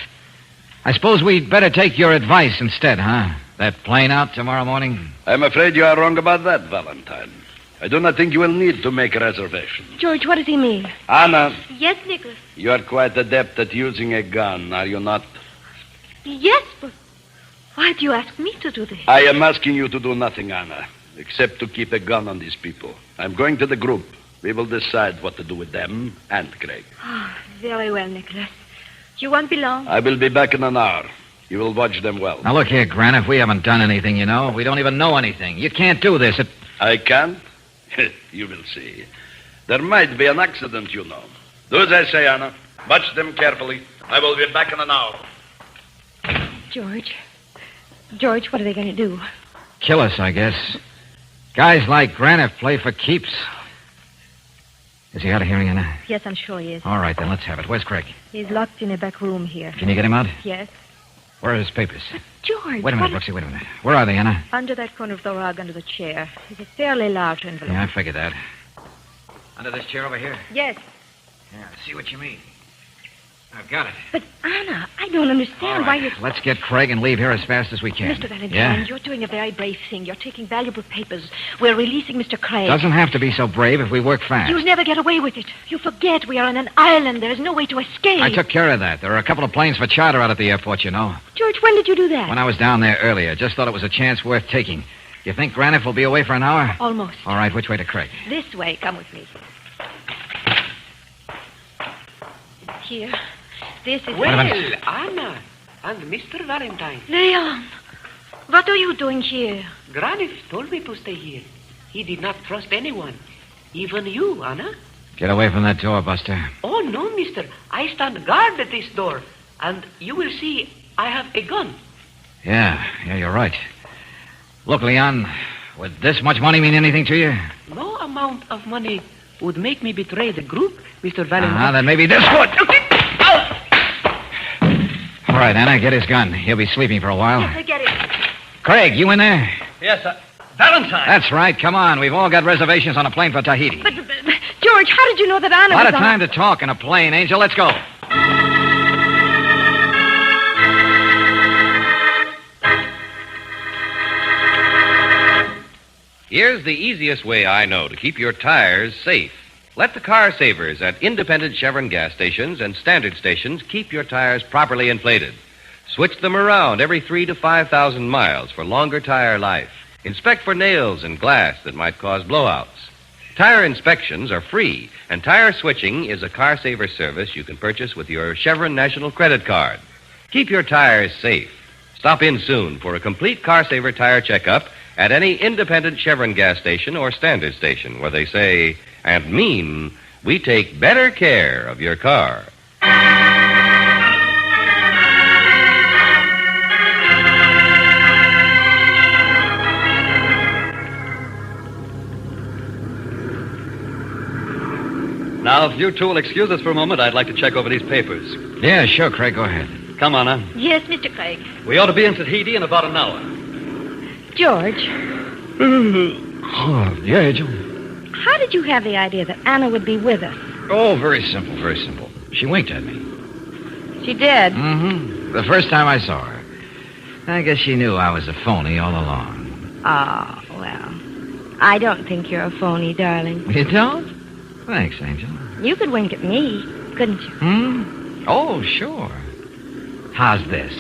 I suppose we'd better take your advice instead, huh? That plane out tomorrow morning? I'm afraid you are wrong about that, Valentine. I do not think you will need to make a reservation. George, what does he mean? Anna. Yes, Nicholas. You are quite adept at using a gun, are you not? Yes, but why do you ask me to do this? I am asking you to do nothing, Anna, except to keep a gun on these people. I'm going to the group. We will decide what to do with them and Craig. Oh, very well, Nicholas. You won't be long? I will be back in an hour. You will watch them well. Now, look here, Graniff. We haven't done anything, you know. We don't even know anything. You can't do this. I can't? You will see. There might be an accident, you know. Do as I say, Anna. Watch them carefully. I will be back in an hour. George, what are they going to do? Kill us, I guess. Guys like Graniff play for keeps. Is he out of hearing, Anna? Yes, I'm sure he is. All right, then let's have it. Where's Craig? He's locked in a back room here. Can you get him out? Yes. Where are his papers? George. Wait a minute, Brooksy, wait a minute. Where are they, Anna? Under that corner of the rug, under the chair. It's a fairly large envelope. Yeah, I figured that. Under this chair over here? Yes. Yeah, I see what you mean. I've got it. But, Anna, I don't understand why you're... Let's get Craig and leave here as fast as we can. Mr. Valentine, yeah? You're doing a very brave thing. You're taking valuable papers. We're releasing Mr. Craig. Doesn't have to be so brave if we work fast. You'll never get away with it. You forget we are on an island. There is no way to escape. I took care of that. There are a couple of planes for charter out at the airport, you know. George, when did you do that? When I was down there earlier. Just thought it was a chance worth taking. You think Graniff will be away for an hour? Almost. All right, which way to Craig? This way. Come with me. Here. This is... Well, Anna and Mr. Valentine. Leon, what are you doing here? Graniff told me to stay here. He did not trust anyone. Even you, Anna. Get away from that door, Buster. Oh, no, mister. I stand guard at this door. And you will see I have a gun. Yeah, you're right. Look, Leon, would this much money mean anything to you? No amount of money would make me betray the group, Mr. Valentine. Then maybe this would. All right, Anna, get his gun. He'll be sleeping for a while. Yes, get it. Craig, you in there? Yes, Valentine. That's right. Come on. We've all got reservations on a plane for Tahiti. But, George, how did you know that Anna A lot was of time to talk in a plane, Angel. Let's go. Here's the easiest way I know to keep your tires safe. Let the car savers at independent Chevron gas stations and standard stations keep your tires properly inflated. Switch them around every 3,000 to 5,000 miles for longer tire life. Inspect for nails and glass that might cause blowouts. Tire inspections are free, and tire switching is a car saver service you can purchase with your Chevron National Credit Card. Keep your tires safe. Stop in soon for a complete car saver tire checkup at any independent Chevron gas station or standard station where they say and mean we take better care of your car. Now, if you two will excuse us for a moment, I'd like to check over these papers. Yeah, sure, Craig. Go ahead. Come on, Anna. Yes, Mr. Craig. We ought to be in Tahiti in about an hour. George. Oh, yeah, Angel. How did you have the idea that Anna would be with us? Oh, very simple, very simple. She winked at me. She did? Mm-hmm. The first time I saw her. I guess she knew I was a phony all along. Oh, well. I don't think you're a phony, darling. You don't? Thanks, Angel. You could wink at me, couldn't you? Hmm? Oh, sure. How's this?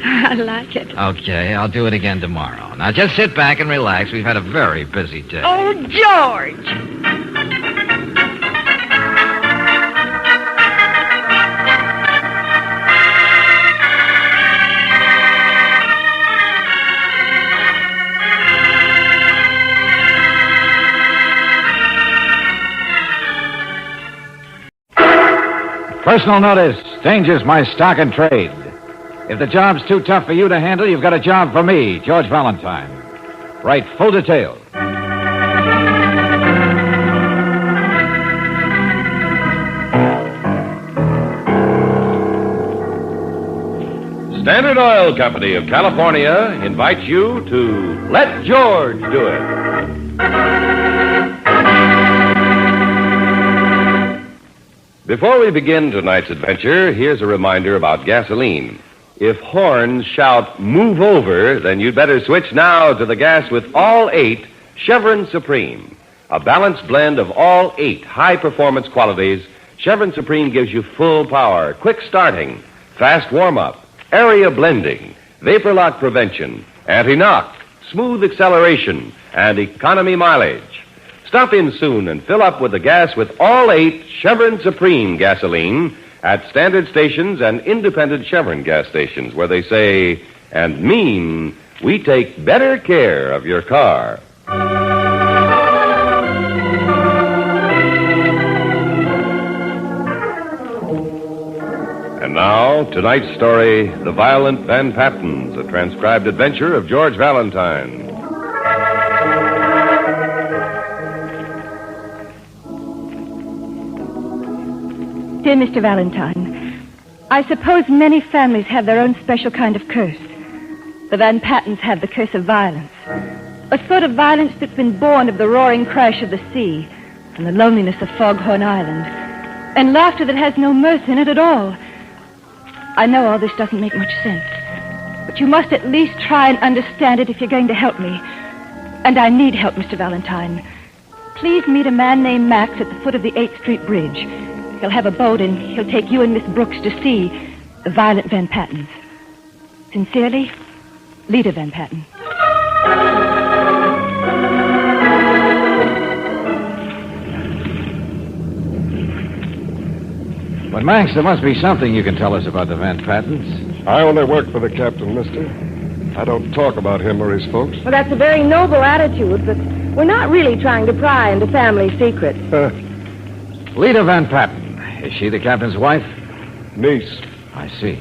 I like it. Okay, I'll do it again tomorrow. Now, just sit back and relax. We've had a very busy day. Oh, George! Personal notice. Danger's my stock and trade. If the job's too tough for you to handle, you've got a job for me, George Valentine. Write full details. Standard Oil Company of California invites you to Let George Do It. Before we begin tonight's adventure, here's a reminder about gasoline. If horns shout, "Move over," then you'd better switch now to the gas with all 8 Chevron Supreme. A balanced blend of all 8 high-performance qualities, Chevron Supreme gives you full power, quick starting, fast warm-up, area blending, vapor lock prevention, anti-knock, smooth acceleration, and economy mileage. Stop in soon and fill up with the gas with all 8 Chevron Supreme gasoline at standard stations and independent Chevron gas stations where they say and mean we take better care of your car. And now, tonight's story, The Violent Van Pattens, a transcribed adventure of George Valentine. Dear Mr. Valentine, I suppose many families have their own special kind of curse. The Van Pattens have the curse of violence. A sort of violence that's been born of the roaring crash of the sea and the loneliness of Foghorn Island, and laughter that has no mirth in it at all. I know all this doesn't make much sense, but you must at least try and understand it if you're going to help me. And I need help, Mr. Valentine. Please meet a man named Max at the foot of the 8th Street Bridge. He'll have a boat, and he'll take you and Miss Brooks to see the violent Van Pattens. Sincerely, Lita Van Patten. But, Max, there must be something you can tell us about the Van Pattens. I only work for the captain, mister. I don't talk about him or his folks. Well, that's a very noble attitude, but we're not really trying to pry into family secrets. Lita Van Patten. Is she the captain's wife? Niece. I see.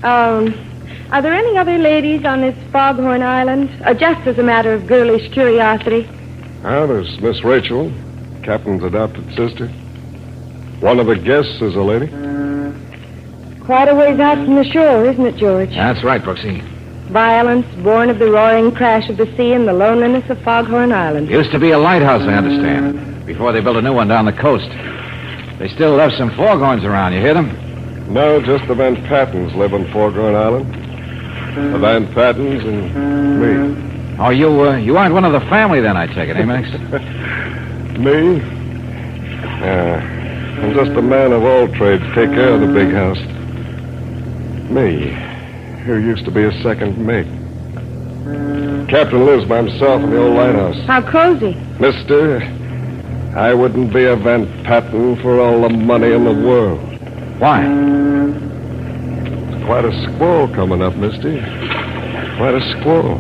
Are there any other ladies on this Foghorn Island? Just as a matter of girlish curiosity. There's Miss Rachel, captain's adopted sister. One of the guests is a lady. Quite a ways out from the shore, isn't it, George? That's right, Brooksy. Violence born of the roaring crash of the sea and the loneliness of Foghorn Island. Used to be a lighthouse, I understand, before they built a new one down the coast. They still left some foghorns around. You hear them? No, just the Van Pattens live on Foghorn Island. The Van Pattens and me. Oh, you aren't one of the family then, I take it, eh, Max? Me? I'm just a man of all trades. Take care of the big house. Me, who used to be a second mate. Captain lives by himself in the old lighthouse. How cozy. Mister, I wouldn't be a Van Patten for all the money in the world. Why? There's quite a squall coming up, mister. Quite a squall.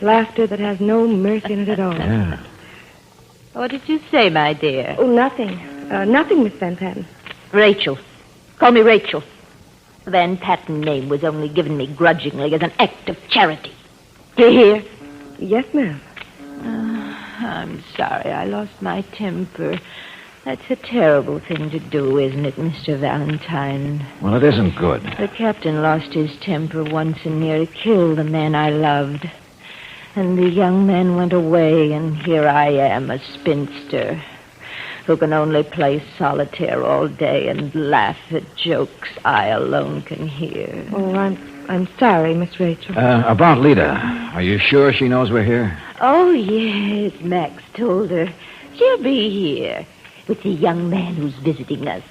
Laughter that has no mirth in it at all. Yeah. What did you say, my dear? Oh, nothing. Nothing, Miss Van Patten. Rachel. Call me Rachel. The Van Patten name was only given me grudgingly as an act of charity. Do you hear? Yes, ma'am. I'm sorry I lost my temper. That's a terrible thing to do, isn't it, Mr. Valentine? Well, it isn't good. The captain lost his temper once and nearly killed the man I loved. And the young man went away, and here I am, a spinster, who can only play solitaire all day and laugh at jokes I alone can hear. Oh, I'm sorry, Miss Rachel. About Lita. Are you sure she knows we're here? Oh, yes, Max told her. She'll be here with the young man who's visiting us.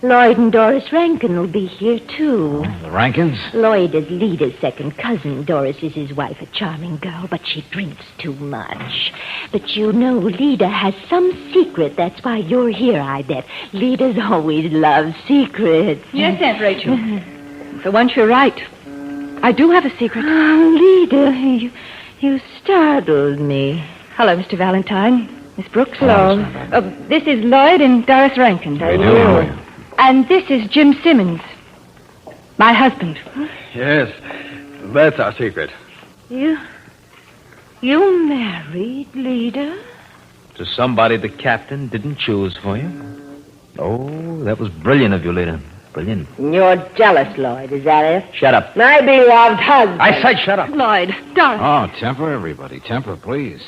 Lloyd and Doris Rankin will be here, too. The Rankins? Lloyd is Lita's second cousin. Doris is his wife, a charming girl, but she drinks too much. But you know, Lita has some secret. That's why you're here, I bet. Lita's always loved secrets. Yes, Aunt Rachel. For once, you're right. I do have a secret. Oh, Lita, you startled me. Hello, Mr. Valentine. Miss Brooks. Hello. This is Lloyd and Doris Rankin. Hello. And this is Jim Simmons, my husband. Yes, that's our secret. You married Lita? To somebody the captain didn't choose for you? Oh, that was brilliant of you, Lita. Brilliant. You're jealous, Lloyd, is that it? Shut up. My beloved husband. I said shut up. Lloyd, Doris. Oh, temper, everybody. Temper, please.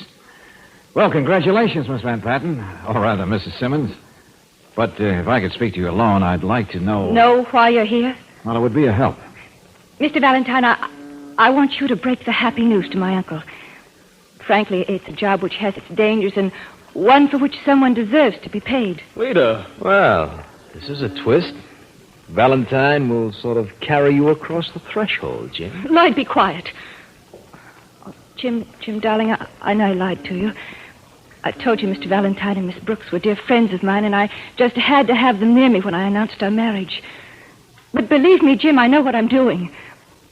Well, congratulations, Miss Van Patten. Or rather, Mrs. Simmons. But if I could speak to you alone, I'd like to know... Know why you're here? Well, it would be a help. Mr. Valentine, I want you to break the happy news to my uncle. Frankly, it's a job which has its dangers and one for which someone deserves to be paid. Lita, well, this is a twist. Valentine will sort of carry you across the threshold, Jim. Lloyd, be quiet. Oh, Jim, darling, I know I lied to you. I told you Mr. Valentine and Miss Brooks were dear friends of mine, and I just had to have them near me when I announced our marriage. But believe me, Jim, I know what I'm doing.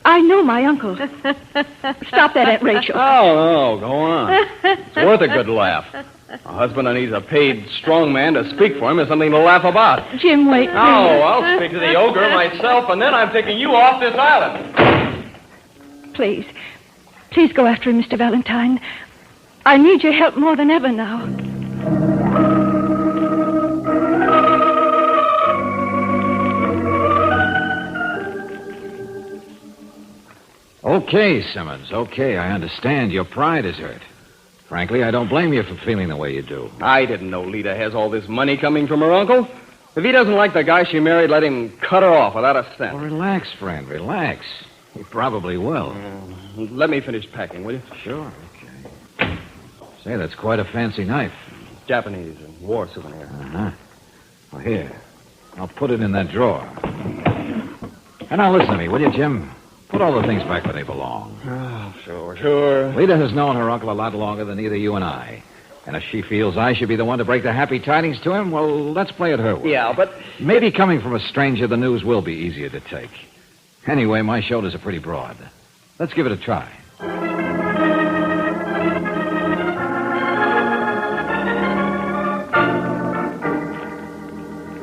I know my uncle. Stop that, Aunt Rachel. Oh, no, go on. It's worth a good laugh. A husband who needs a paid strong man to speak for him is something to laugh about. Jim, wait. No, I'll speak to the ogre myself, and then I'm taking you off this island. Please go after him, Mr. Valentine. I need your help more than ever now. Okay, Simmons. Okay, I understand. Your pride is hurt. Frankly, I don't blame you for feeling the way you do. I didn't know Lita has all this money coming from her uncle. If he doesn't like the guy she married, let him cut her off without a cent. Well, relax, friend. Relax. He probably will. Let me finish packing, will you? Sure. Okay. Say, that's quite a fancy knife. Japanese war souvenir. Uh-huh. Well, here. I'll put it in that drawer. And now listen to me, will you, Jim? Put all the things back where they belong. Oh, sure. Lita has known her uncle a lot longer than either you and I. And if she feels I should be the one to break the happy tidings to him, well, let's play it her way. Yeah, but... Maybe coming from a stranger, the news will be easier to take. Anyway, my shoulders are pretty broad. Let's give it a try.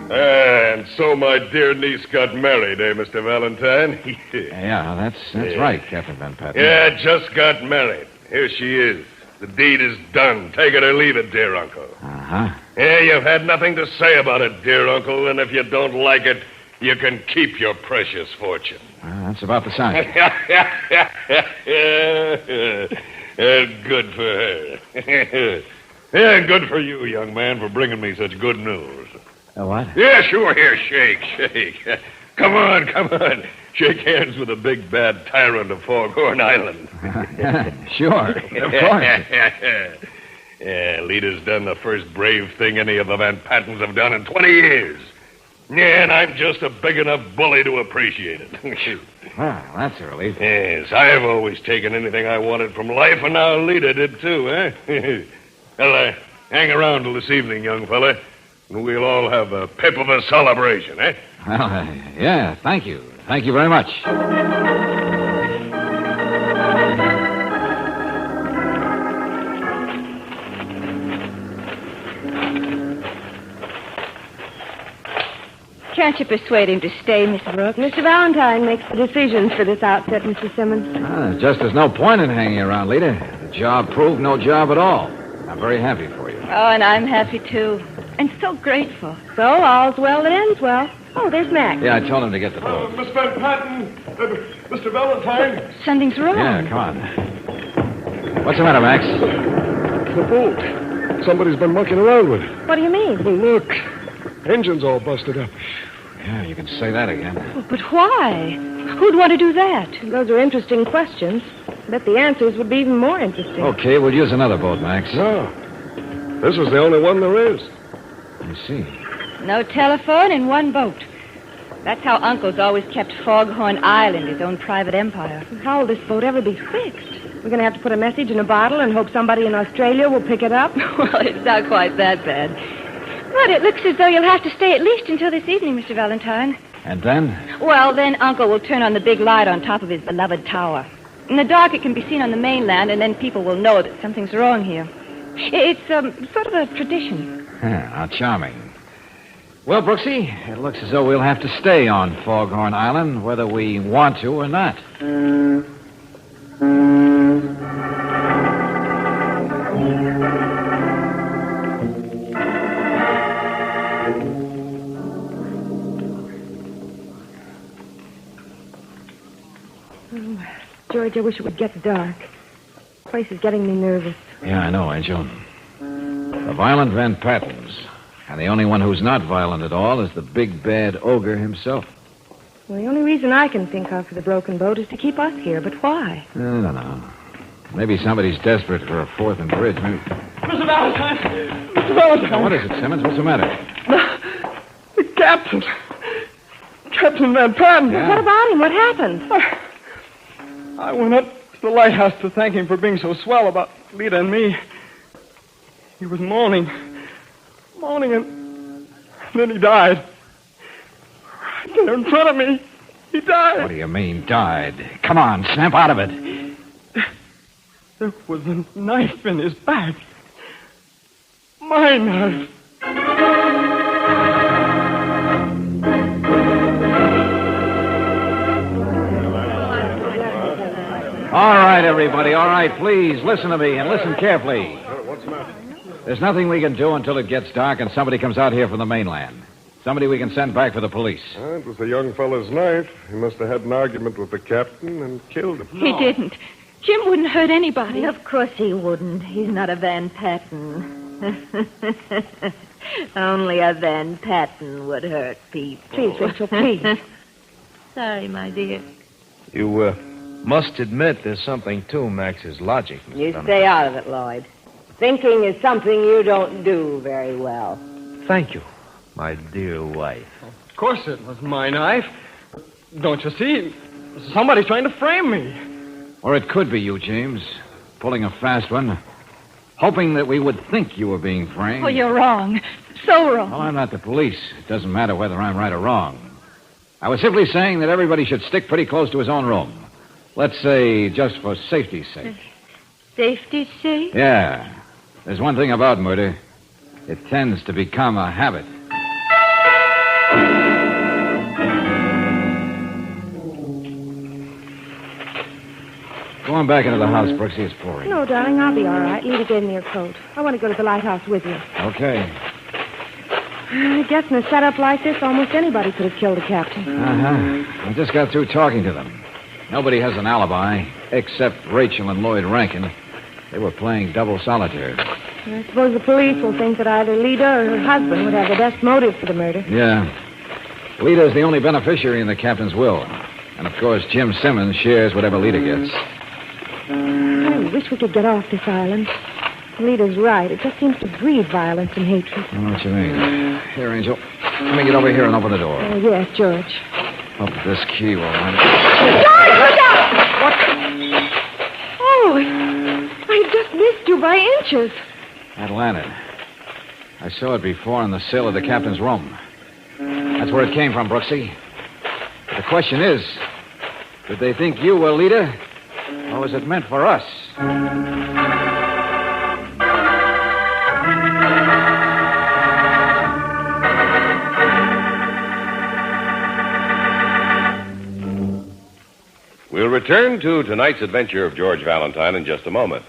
And so my dear niece got married, eh, Mr. Valentine? Yeah, that's right, Captain Van Patten. Yeah, just got married. Here she is. The deed is done. Take it or leave it, dear uncle. Uh-huh. Yeah, you've had nothing to say about it, dear uncle, and if you don't like it, you can keep your precious fortune. That's about the size. Good for her. Yeah, good for you, young man, for bringing me such good news. What? Yeah, sure. Here, shake. Come on. Shake hands with the big bad tyrant of Foghorn Island. Sure, of course. Yeah, Lita's done the first brave thing any of the Van Pattens have done in 20 years. Yeah, and I'm just a big enough bully to appreciate it. Well, that's a relief. Yes, I've always taken anything I wanted from life, and now Lita did too, eh? Well, hang around till this evening, young fella. We'll all have a pip of a celebration, eh? Well, yeah, thank you. Thank you very much. Can't you persuade him to stay, Miss Brooks? Mr. Valentine makes the decisions for this outfit, Mr. Simmons. Just there's no point in hanging around, Lita. The job proved no job at all. I'm very happy for you. Oh, and I'm happy, too. and so grateful. So, all's well that ends well. Oh, there's Max. Yeah, I told him to get the boat. Miss Van Patten, Mr. Valentine. Something's wrong. Yeah, come on. What's the matter, Max? The boat. Somebody's been mucking around with it. What do you mean? Well, look. Engine's all busted up. Yeah, you can say that again. But why? Who'd want to do that? Those are interesting questions. I bet the answers would be even more interesting. Okay, we'll use another boat, Max. No. This is the only one there is. I see. No telephone in one boat. That's how Uncle's always kept Foghorn Island, his own private empire. How will this boat ever be fixed? We're going to have to put a message in a bottle and hope somebody in Australia will pick it up? Well, it's not quite that bad. But it looks as though you'll have to stay at least until this evening, Mr. Valentine. And then? Well, then Uncle will turn on the big light on top of his beloved tower. In the dark, it can be seen on the mainland, and then people will know that something's wrong here. It's sort of a tradition. How charming. Well, Brooksy, it looks as though we'll have to stay on Foghorn Island, whether we want to or not. George, I wish it would get dark. The place is getting me nervous. Yeah, I know, Angel. The violent Van Pattens. And the only one who's not violent at all is the big bad ogre himself. Well, the only reason I can think of for the broken boat is to keep us here. But why? I don't know. Maybe somebody's desperate for a fourth and bridge. Maybe... Mr. Valentine! Mr. Valentine! What is it, Simmons? What's the matter? The captain. Captain Van Patten. Yeah. What about him? What happened? I went up to the lighthouse to thank him for being so swell about Lita and me. He was moaning, and then he died. Right there in front of me. He died. What do you mean, died? Come on, snap out of it. There was a knife in his bag. My knife. All right, everybody. All right, please, listen to me and listen carefully. What's the matter? There's nothing we can do until it gets dark and somebody comes out here from the mainland. Somebody we can send back for the police. It was the young fellow's knife. He must have had an argument with the captain and killed him. He didn't. Jim wouldn't hurt anybody. Of course he wouldn't. He's not a Van Patten. Only a Van Patten would hurt people. Please, Rachel, please. Sorry, my dear. You must admit there's something to Max's logic. Mr. You Dunham. stay out of it, Lloyd. Thinking is something you don't do very well. Thank you, my dear wife. Of course it was my knife. Don't you see? Somebody's trying to frame me. Or it could be you, James, pulling a fast one, hoping that we would think you were being framed. Oh, you're wrong. So wrong. Well, I'm not the police. It doesn't matter whether I'm right or wrong. I was simply saying that everybody should stick pretty close to his own room. Let's say just for safety's sake. Safety's sake? Yeah. There's one thing about murder. It tends to become a habit. Go on back into the house, Brooksy. It's pouring. No, darling, I'll be all right. Lita gave me your coat. I want to go to the lighthouse with you. Okay. I guess in a setup like this, almost anybody could have killed the captain. Uh-huh. I just got through talking to them. Nobody has an alibi, except Rachel and Lloyd Rankin. They were playing double solitaire. I suppose the police will think that either Lita or her husband would have the best motive for the murder. Yeah. Lita's the only beneficiary in the captain's will. And, of course, Jim Simmons shares whatever Lita gets. I wish we could get off this island. Lita's right. It just seems to breed violence and hatred. I know what you mean. Here, Angel. Let me get over here and open the door. Oh, yes, George. Hope this key will... George, look out! What? Oh, I just missed you by inches. That lantern. I saw it before on the sill of the captain's room. That's where it came from, Brooksy. The question is, did they think you were Lita, or was it meant for us? We'll return to tonight's adventure of George Valentine in just a moment.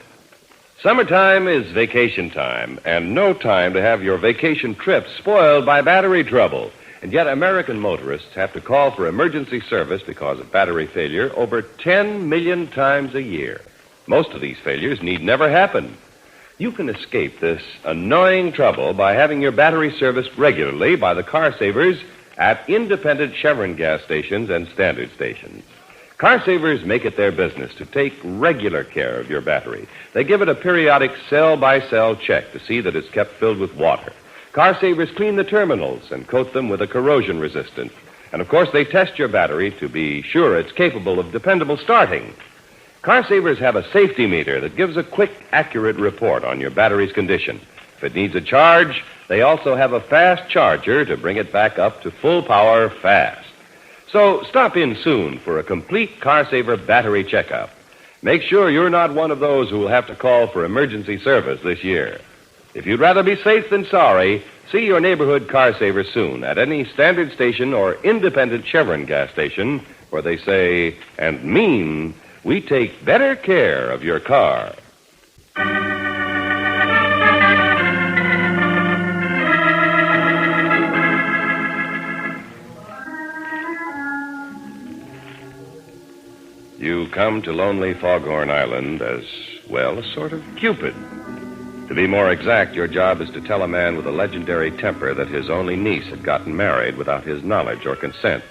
Summertime is vacation time, and no time to have your vacation trip spoiled by battery trouble. And yet American motorists have to call for emergency service because of battery failure over 10 million times a year. Most of these failures need never happen. You can escape this annoying trouble by having your battery serviced regularly by the car savers at independent Chevron gas stations and standard stations. Car savers make it their business to take regular care of your battery. They give it a periodic cell-by-cell check to see that it's kept filled with water. Car savers clean the terminals and coat them with a corrosion resistant. And, of course, they test your battery to be sure it's capable of dependable starting. Car savers have a safety meter that gives a quick, accurate report on your battery's condition. If it needs a charge, they also have a fast charger to bring it back up to full power fast. So stop in soon for a complete Car Saver battery checkup. Make sure you're not one of those who will have to call for emergency service this year. If you'd rather be safe than sorry, see your neighborhood Car Saver soon at any standard station or independent Chevron gas station where they say and mean we take better care of your car. You come to lonely Foghorn Island as, well, a sort of Cupid. To be more exact, your job is to tell a man with a legendary temper that his only niece had gotten married without his knowledge or consent.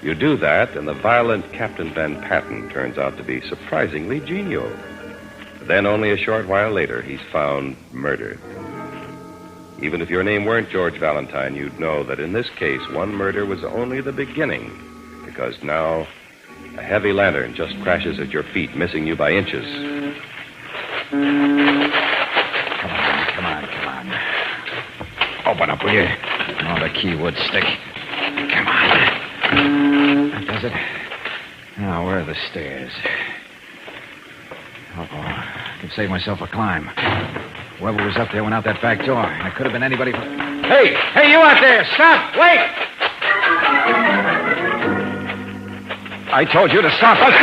You do that, and the violent Captain Van Patten turns out to be surprisingly genial. Then, only a short while later, he's found murdered. Even if your name weren't George Valentine, you'd know that in this case, one murder was only the beginning, because now a heavy lantern just crashes at your feet, missing you by inches. Come on. Open up, will you? Oh, the key would stick. Come on. That does it. Now, where are the stairs? I can save myself a climb. Whoever was up there went out that back door. It could have been anybody from... Hey, you out there! Stop! Wait! I told you to stop. What's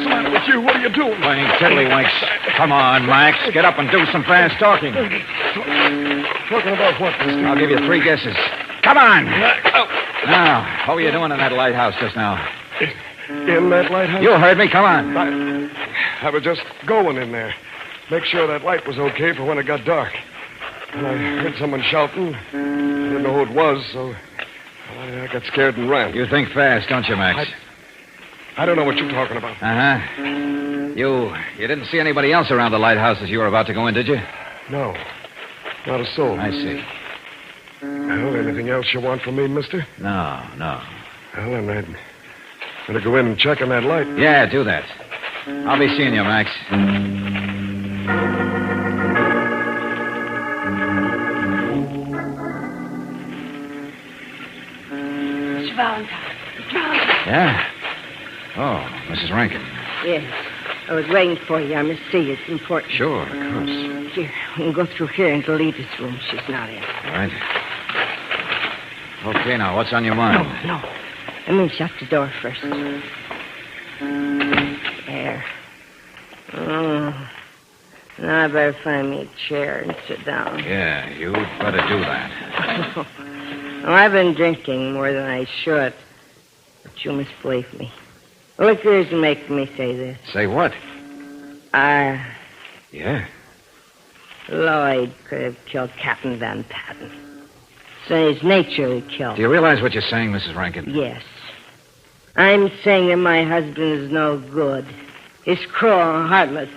the matter with you? What are you doing? Playing tiddlywinks. Come on, Max. Get up and do some fast talking. Talking about what, mister? I'll give you 3 guesses. Come on. Now, what were you doing in that lighthouse just now? In that lighthouse? You heard me. Come on. I was just going in there. Make sure that light was okay for when it got dark. And I heard someone shouting. I didn't know who it was, so I got scared and ran. You think fast, don't you, Max? I don't know what you're talking about. Uh-huh. You didn't see anybody else around the lighthouse as you were about to go in, did you? No. Not a soul. I see. Well, anything else you want from me, mister? No. Well, then I'd better go in and check on that light. Yeah, do that. I'll be seeing you, Max. Mr. Valentine. Yeah? Oh, Mrs. Rankin. Yes. I was waiting for you. I must see you. It's important. Sure, of course. Here, we can go through here into Lita's room. She's not in. All right. Okay, now, what's on your mind? No. Let me shut the door first. There. Oh. Now I better find me a chair and sit down. Yeah, you'd better do that. Oh, I've been drinking more than I should. But you must believe me. Liquor isn't making me say this. Say what? Yeah? Lloyd could have killed Captain Van Patten. So his nature to kill. Do you realize what you're saying, Mrs. Rankin? Yes. I'm saying that my husband is no good. He's cruel and heartless.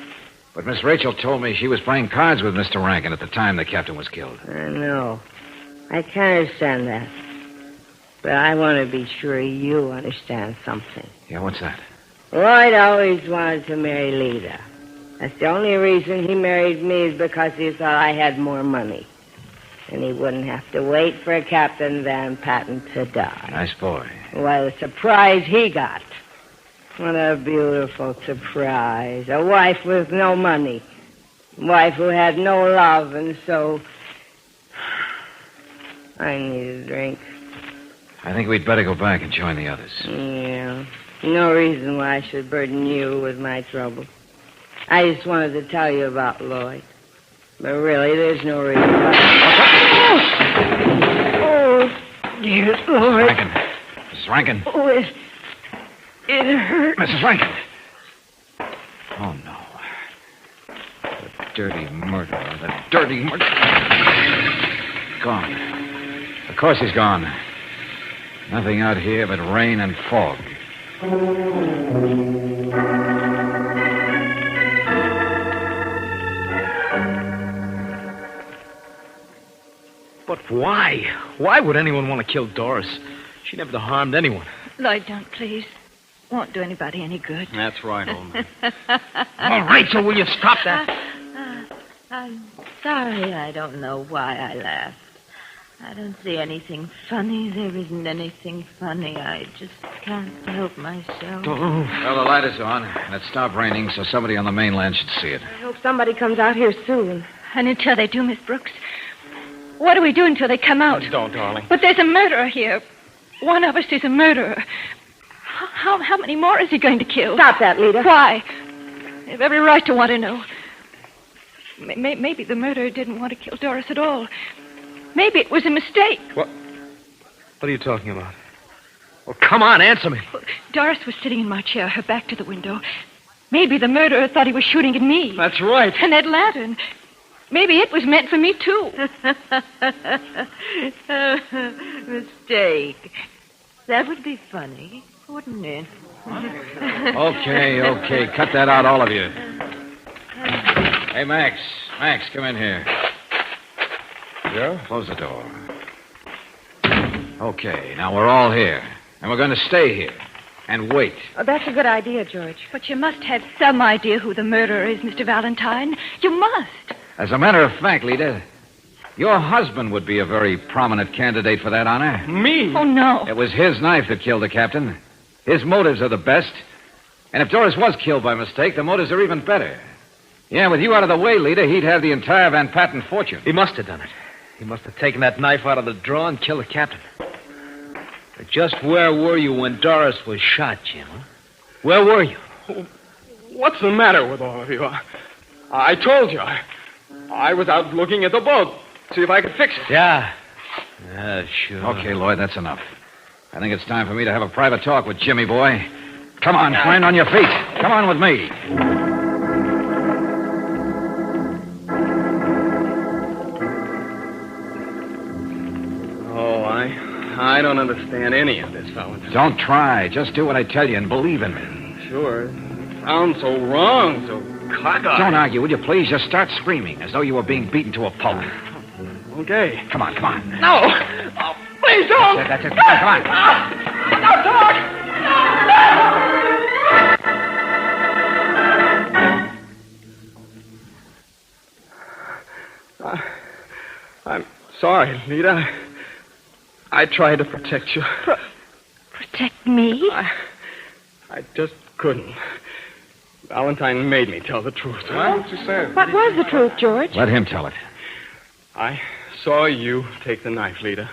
But Miss Rachel told me she was playing cards with Mr. Rankin at the time the captain was killed. I know. I can understand that. But I want to be sure you understand something. Yeah, what's that? Lloyd always wanted to marry Lita. That's the only reason he married me is because he thought I had more money. And he wouldn't have to wait for Captain Van Patten to die. Nice boy. What a surprise he got. What a beautiful surprise. A wife with no money. A wife who had no love, and so... I need a drink. I think we'd better go back and join the others. Yeah. No reason why I should burden you with my trouble. I just wanted to tell you about Lloyd. But really, there's no reason. Oh, dear Lord. Rankin. Mrs. Rankin. Oh, it hurt. Mrs. Rankin. Oh, no. The dirty murderer. The dirty murderer. Gone. Of course he's gone. Nothing out here but rain and fog. But why? Why would anyone want to kill Doris? She never harmed anyone. Lloyd, don't, please. Won't do anybody any good. That's right, old man. Oh, Rachel, will you stop that? I'm sorry. I don't know why I laughed. I don't see anything funny. There isn't anything funny. I just can't help myself. Well, the light is on, and it stopped raining, so somebody on the mainland should see it. I hope somebody comes out here soon. And until they do, Miss Brooks, what do we do until they come out? Don't, darling. But there's a murderer here. One of us is a murderer. How many more is he going to kill? Stop that, Lita. Why? They have every right to want to know. Maybe the murderer didn't want to kill Doris at all. Maybe it was a mistake. What are you talking about? Well, come on, answer me. Doris was sitting in my chair, her back to the window. Maybe the murderer thought he was shooting at me. That's right. And that lantern. Maybe it was meant for me, too. Mistake. That would be funny, wouldn't it? Okay. Cut that out, all of you. Hey, Max. Max, come in here. Yeah? Close the door. Okay, now we're all here. And we're going to stay here. And wait. Oh, that's a good idea, George. But you must have some idea who the murderer is, Mr. Valentine. You must. As a matter of fact, Lita, your husband would be a very prominent candidate for that honor. Me? Oh, no. It was his knife that killed the captain. His motives are the best. And if Doris was killed by mistake, the motives are even better. Yeah, with you out of the way, Lita, he'd have the entire Van Patten fortune. He must have done it. He must have taken that knife out of the drawer and killed the captain. But just where were you when Doris was shot, Jim? Huh? Where were you? What's the matter with all of you? I told you. I was out looking at the boat. See if I could fix it. Yeah, sure. Okay, Lloyd, that's enough. I think it's time for me to have a private talk with Jimmy boy. Come on, friend, on your feet. Come on with me. Oh, I don't understand any of this, Valentine. Don't try. Just do what I tell you and believe in me. Sure. It sounds so wrong, so cockeyed. Don't argue, will you please? Just start screaming as though you were being beaten to a pulp. Okay. Come on. No! Oh, please don't! That's it. Come on. No, George! No! I'm sorry, Lita. I tried to protect you. Protect me? I just couldn't. Valentine made me tell the truth. What'd you say? What was the truth, George? Let him tell it. I saw you take the knife, Lita.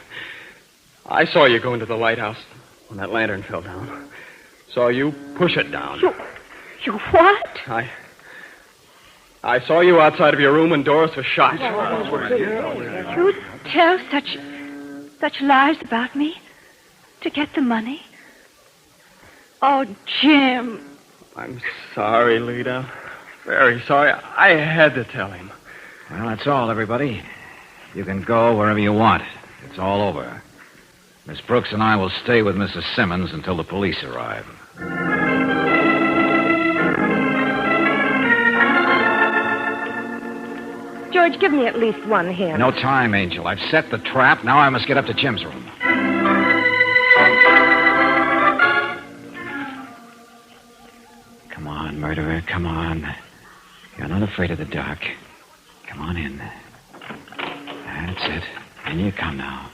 I saw you go into the lighthouse when that lantern fell down. Saw you push it down. You what? I saw you outside of your room when Doris was shot. You tell such lies about me to get the money? Oh, Jim. I'm sorry, Lita. Very sorry. I had to tell him. Well, that's all, everybody. You can go wherever you want. It's all over. Miss Brooks and I will stay with Mrs. Simmons until the police arrive. George, give me at least one hint. No time, Angel. I've set the trap. Now I must get up to Jim's room. Come on, murderer. Come on. You're not afraid of the dark. Come on in. That's it. In you come now.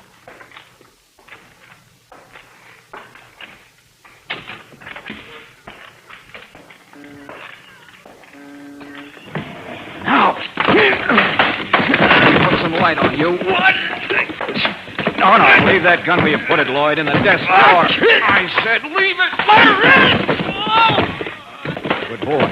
Now. Put some light on you. What? No. Leave that gun where you put it, Lloyd, in the desk drawer. I said leave it. Let her in. Good boy.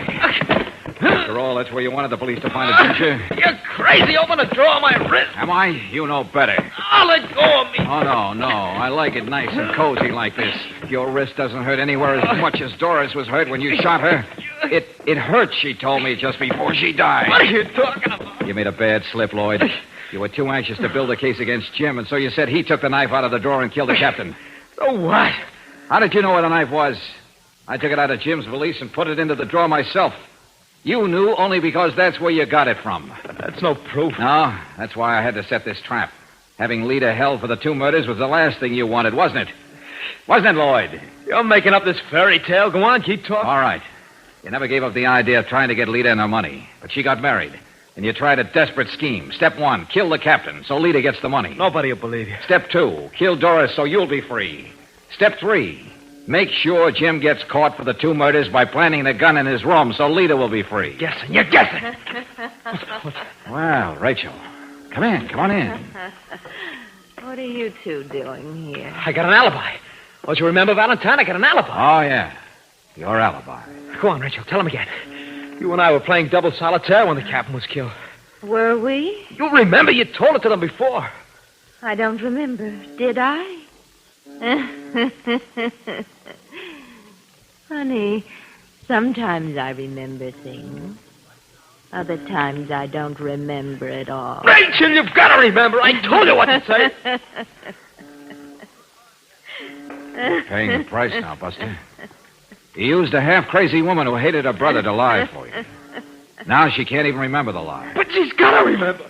After all, that's where you wanted the police to find it, didn't you? You're crazy. Open the drawer on my wrist. Am I? You know better. Oh, let go of me. Oh, no. I like it nice and cozy like this. Your wrist doesn't hurt anywhere as much as Doris was hurt when you shot her. It hurt, she told me, just before she died. What are you talking about? You made a bad slip, Lloyd. You were too anxious to build a case against Jim, and so you said he took the knife out of the drawer and killed the captain. So what? How did you know where the knife was? I took it out of Jim's valise and put it into the drawer myself. You knew only because that's where you got it from. That's no proof. No, that's why I had to set this trap. Having Lita held for the 2 murders was the last thing you wanted, wasn't it? Wasn't it, Lloyd? You're making up this fairy tale. Go on, keep talking. All right. You never gave up the idea of trying to get Lita and her money, but she got married. And you tried a desperate scheme. Step 1, kill the captain so Lita gets the money. Nobody will believe you. Step 2, kill Doris so you'll be free. Step 3, make sure Jim gets caught for the 2 murders by planting the gun in his room so Lita will be free. Guessing. You're guessing. Well, Rachel, come on in. What are you two doing here? I got an alibi. Don't you remember, Valentine? I got an alibi. Oh, yeah. Your alibi. Go on, Rachel. Tell him again. You and I were playing double solitaire when the captain was killed. Were we? You remember? You told it to them before. I don't remember. Did I? Honey, sometimes I remember things. Other times I don't remember at all. Rachel, you've got to remember. I told you what to say. Paying the price now, Buster. You used a half-crazy woman who hated her brother to lie for you. Now she can't even remember the lie. But she's got to remember.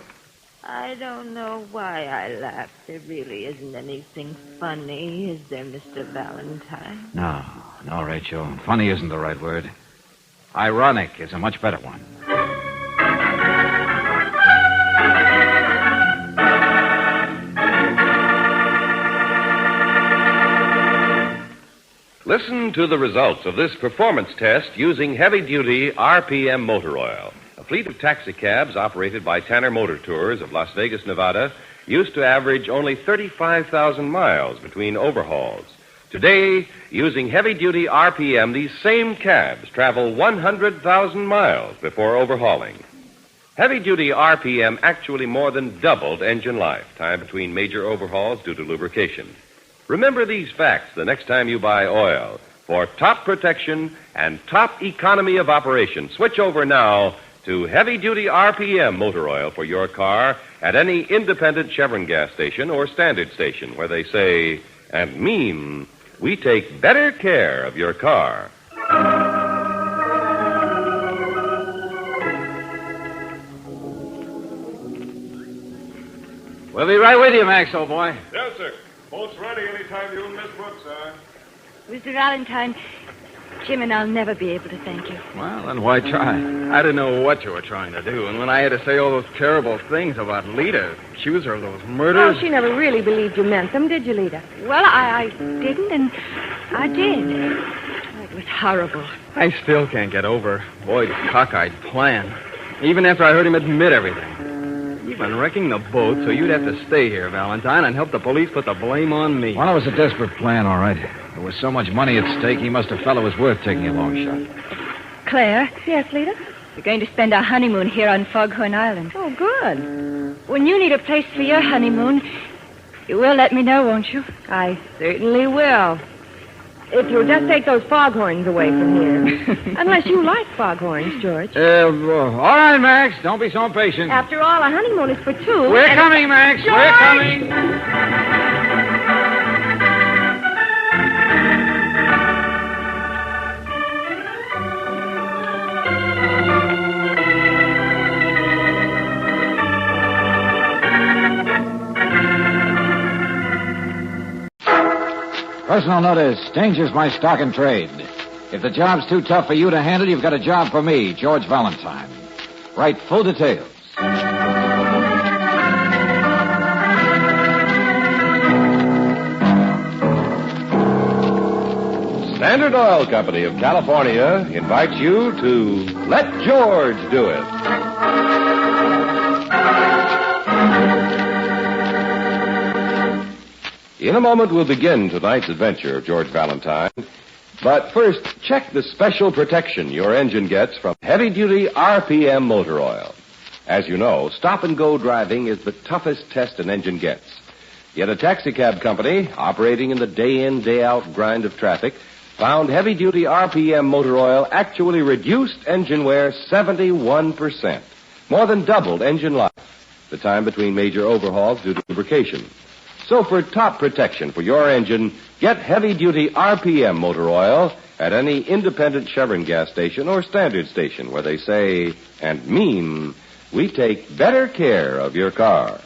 I don't know why I laughed. There really isn't anything funny, is there, Mr. Valentine? No, Rachel. Funny isn't the right word. Ironic is a much better one. Listen to the results of this performance test using heavy-duty RPM motor oil. A fleet of taxicabs operated by Tanner Motor Tours of Las Vegas, Nevada, used to average only 35,000 miles between overhauls. Today, using heavy-duty RPM, these same cabs travel 100,000 miles before overhauling. Heavy-duty RPM actually more than doubled engine life, time between major overhauls due to lubrication. Remember these facts the next time you buy oil. For top protection and top economy of operation, switch over now to heavy-duty RPM motor oil for your car at any independent Chevron gas station or standard station where they say and mean, we take better care of your car. We'll be right with you, Max, old boy. Yes, sir. Boat's ready anytime you and Miss Brooks are. Mr. Valentine, Jim and I'll never be able to thank you. Well, then why try? I didn't know what you were trying to do. And when I had to say all those terrible things about Lita, accuse her of those murders... Oh, she never really believed you meant them, did you, Lita? Well, I didn't, and I did. It was horrible. I still can't get over Boyd's cockeyed plan. Even after I heard him admit everything. Even wrecking the boat so you'd have to stay here, Valentine, and help the police put the blame on me. Well, it was a desperate plan, all right. There was so much money at stake, he must have felt it was worth taking a long shot. Claire, Yes, Lita? we're going to spend our honeymoon here on Foghorn Island. Oh, good. When you need a place for your honeymoon, you will let me know, won't you? I certainly will. If you'll just take those foghorns away from here. Unless you like foghorns, George. All right, Max. Don't be so impatient. After all, a honeymoon is for two. We're coming, Max. George! We're coming. Personal notice. Danger's my stock and trade. If the job's too tough for you to handle, you've got a job for me, George Valentine. Write full details. Standard Oil Company of California invites you to Let George Do It. In a moment, we'll begin tonight's adventure of George Valentine. But first, check the special protection your engine gets from heavy-duty RPM motor oil. As you know, stop-and-go driving is the toughest test an engine gets. Yet a taxicab company operating in the day-in, day-out grind of traffic found heavy-duty RPM motor oil actually reduced engine wear 71%, more than doubled engine life, the time between major overhauls due to lubrication. So for top protection for your engine, get heavy-duty RPM motor oil at any independent Chevron gas station or standard station where they say and mean, we take better care of your car.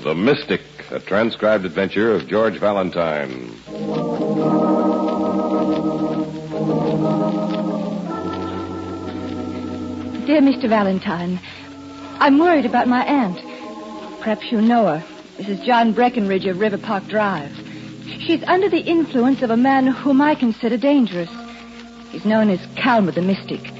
The Mystic, a transcribed adventure of George Valentine. Dear Mr. Valentine, I'm worried about my aunt. Perhaps you know her. Mrs. John Breckenridge of River Park Drive. She's under the influence of a man whom I consider dangerous. He's known as Calma the Mystic.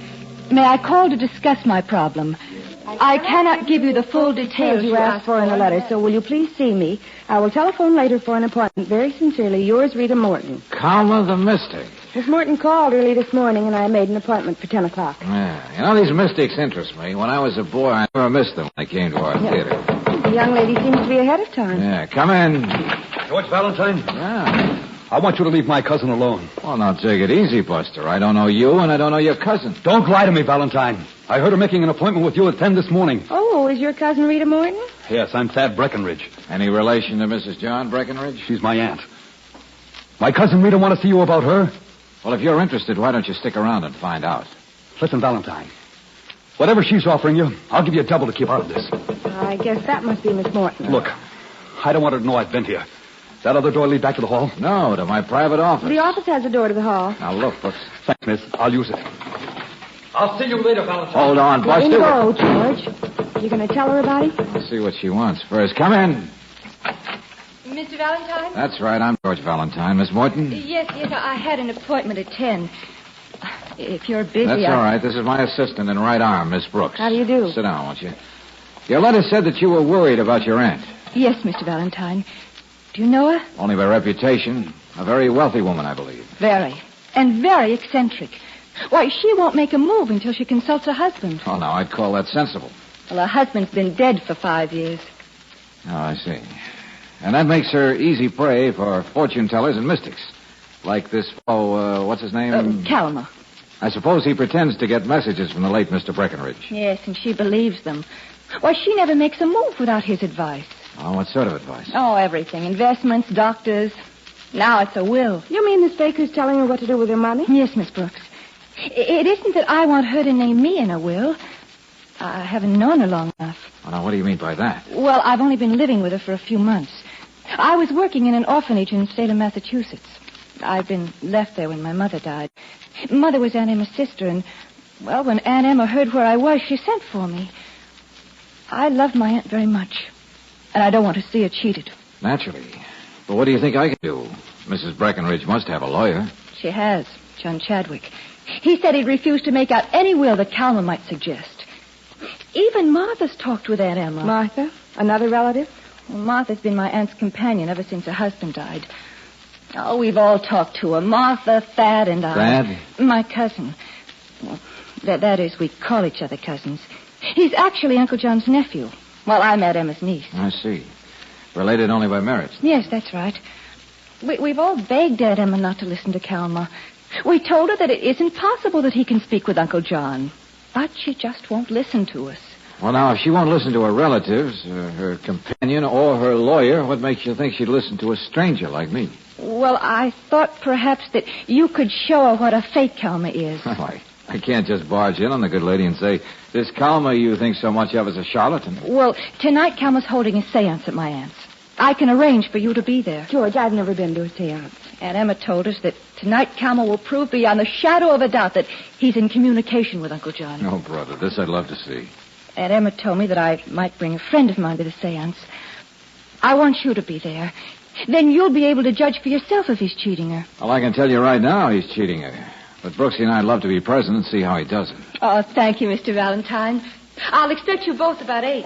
May I call to discuss my problem? I cannot give you the full details you asked for in the letter, so will you please see me? I will telephone later for an appointment. Very sincerely, yours, Rita Morton. Calma the Mystic. Miss Morton called early this morning, and I made an appointment for 10 o'clock. Yeah, you know, these mystics interest me. When I was a boy, I never missed them when they came to our theater. The young lady seems to be ahead of time. Yeah, come in. George Valentine? Yeah. I want you to leave my cousin alone. Well, now take it easy, Buster. I don't know you, and I don't know your cousin. Don't lie to me, Valentine. I heard her making an appointment with you at 10 this morning. Oh, is your cousin Rita Morton? Yes, I'm Thad Breckenridge. Any relation to Mrs. John Breckenridge? She's my aunt. My cousin Rita want to see you about her? Well, if you're interested, why don't you stick around and find out? Listen, Valentine. Whatever she's offering you, I'll give you a double to keep out of this. I guess that must be Miss Morton. Look, I don't want her to know I've been here. That other door lead back to the hall? No, to my private office. The office has a door to the hall. Now, look, Brooks. Thanks, miss. I'll use it. I'll see you later, Valentine. Hold on, Let him Buster. go, George. You going to tell her about him? I'll see what she wants first. Come in. Mr. Valentine? That's right. I'm George Valentine. Miss Morton? Yes, I had an appointment at 10. If you're busy, That's all right. This is my assistant and right arm, Miss Brooks. How do you do? Sit down, won't you? Your letter said that you were worried about your aunt. Yes, Mr. Valentine. Do you know her? Only by reputation. A very wealthy woman, I believe. Very. And very eccentric. Why, she won't make a move until she consults her husband. Oh, now, I'd call that sensible. Well, her husband's been dead for 5 years. Oh, I see. And that makes her easy prey for fortune tellers and mystics. Like this fellow, what's his name? Calma. I suppose he pretends to get messages from the late Mr. Breckenridge. Yes, and she believes them. Why, she never makes a move without his advice. Oh, what sort of advice? Oh, everything. Investments, doctors. Now it's a will. You mean Miss Baker's telling her what to do with her money? Yes, Miss Brooks. It isn't that I want her to name me in a will. I haven't known her long enough. Oh, now, what do you mean by that? Well, I've only been living with her for a few months. I was working in an orphanage in Salem, Massachusetts. I'd been left there when my mother died. Mother was Aunt Emma's sister, and, well, when Aunt Emma heard where I was, she sent for me. I love my aunt very much, and I don't want to see her cheated. Naturally. But what do you think I can do? Mrs. Breckenridge must have a lawyer. She has, John Chadwick. He said he'd refuse to make out any will that Calma might suggest. Even Martha's talked with Aunt Emma. Martha? Another relative? Well, Martha's been my aunt's companion ever since her husband died. Oh, we've all talked to her. Martha, Thad, and I. Thad? My cousin. Well, that is, we call each other cousins. He's actually Uncle John's nephew. Well, I'm Aunt Emma's niece. I see. Related only by marriage. Yes, that's right. We've all begged Aunt Emma not to listen to Calma. We told her that it isn't possible that he can speak with Uncle John. But she just won't listen to us. Well, now, if she won't listen to her relatives, her companion, or her lawyer, what makes you think she'd listen to a stranger like me? Well, I thought perhaps that you could show her what a fake Calma is. Well, I can't just barge in on the good lady and say, this Calma you think so much of is a charlatan. Well, tonight Calma's holding a seance at my aunt's. I can arrange for you to be there. George, I've never been to a seance. Aunt Emma told us that tonight Calma will prove beyond the shadow of a doubt that he's in communication with Uncle John. Oh, brother, this I'd love to see. Aunt Emma told me that I might bring a friend of mine to the seance. I want you to be there. Then you'll be able to judge for yourself if he's cheating her. Well, I can tell you right now he's cheating her. But Brooksy and I'd love to be present and see how he does it. Oh, thank you, Mr. Valentine. I'll expect you both about 8.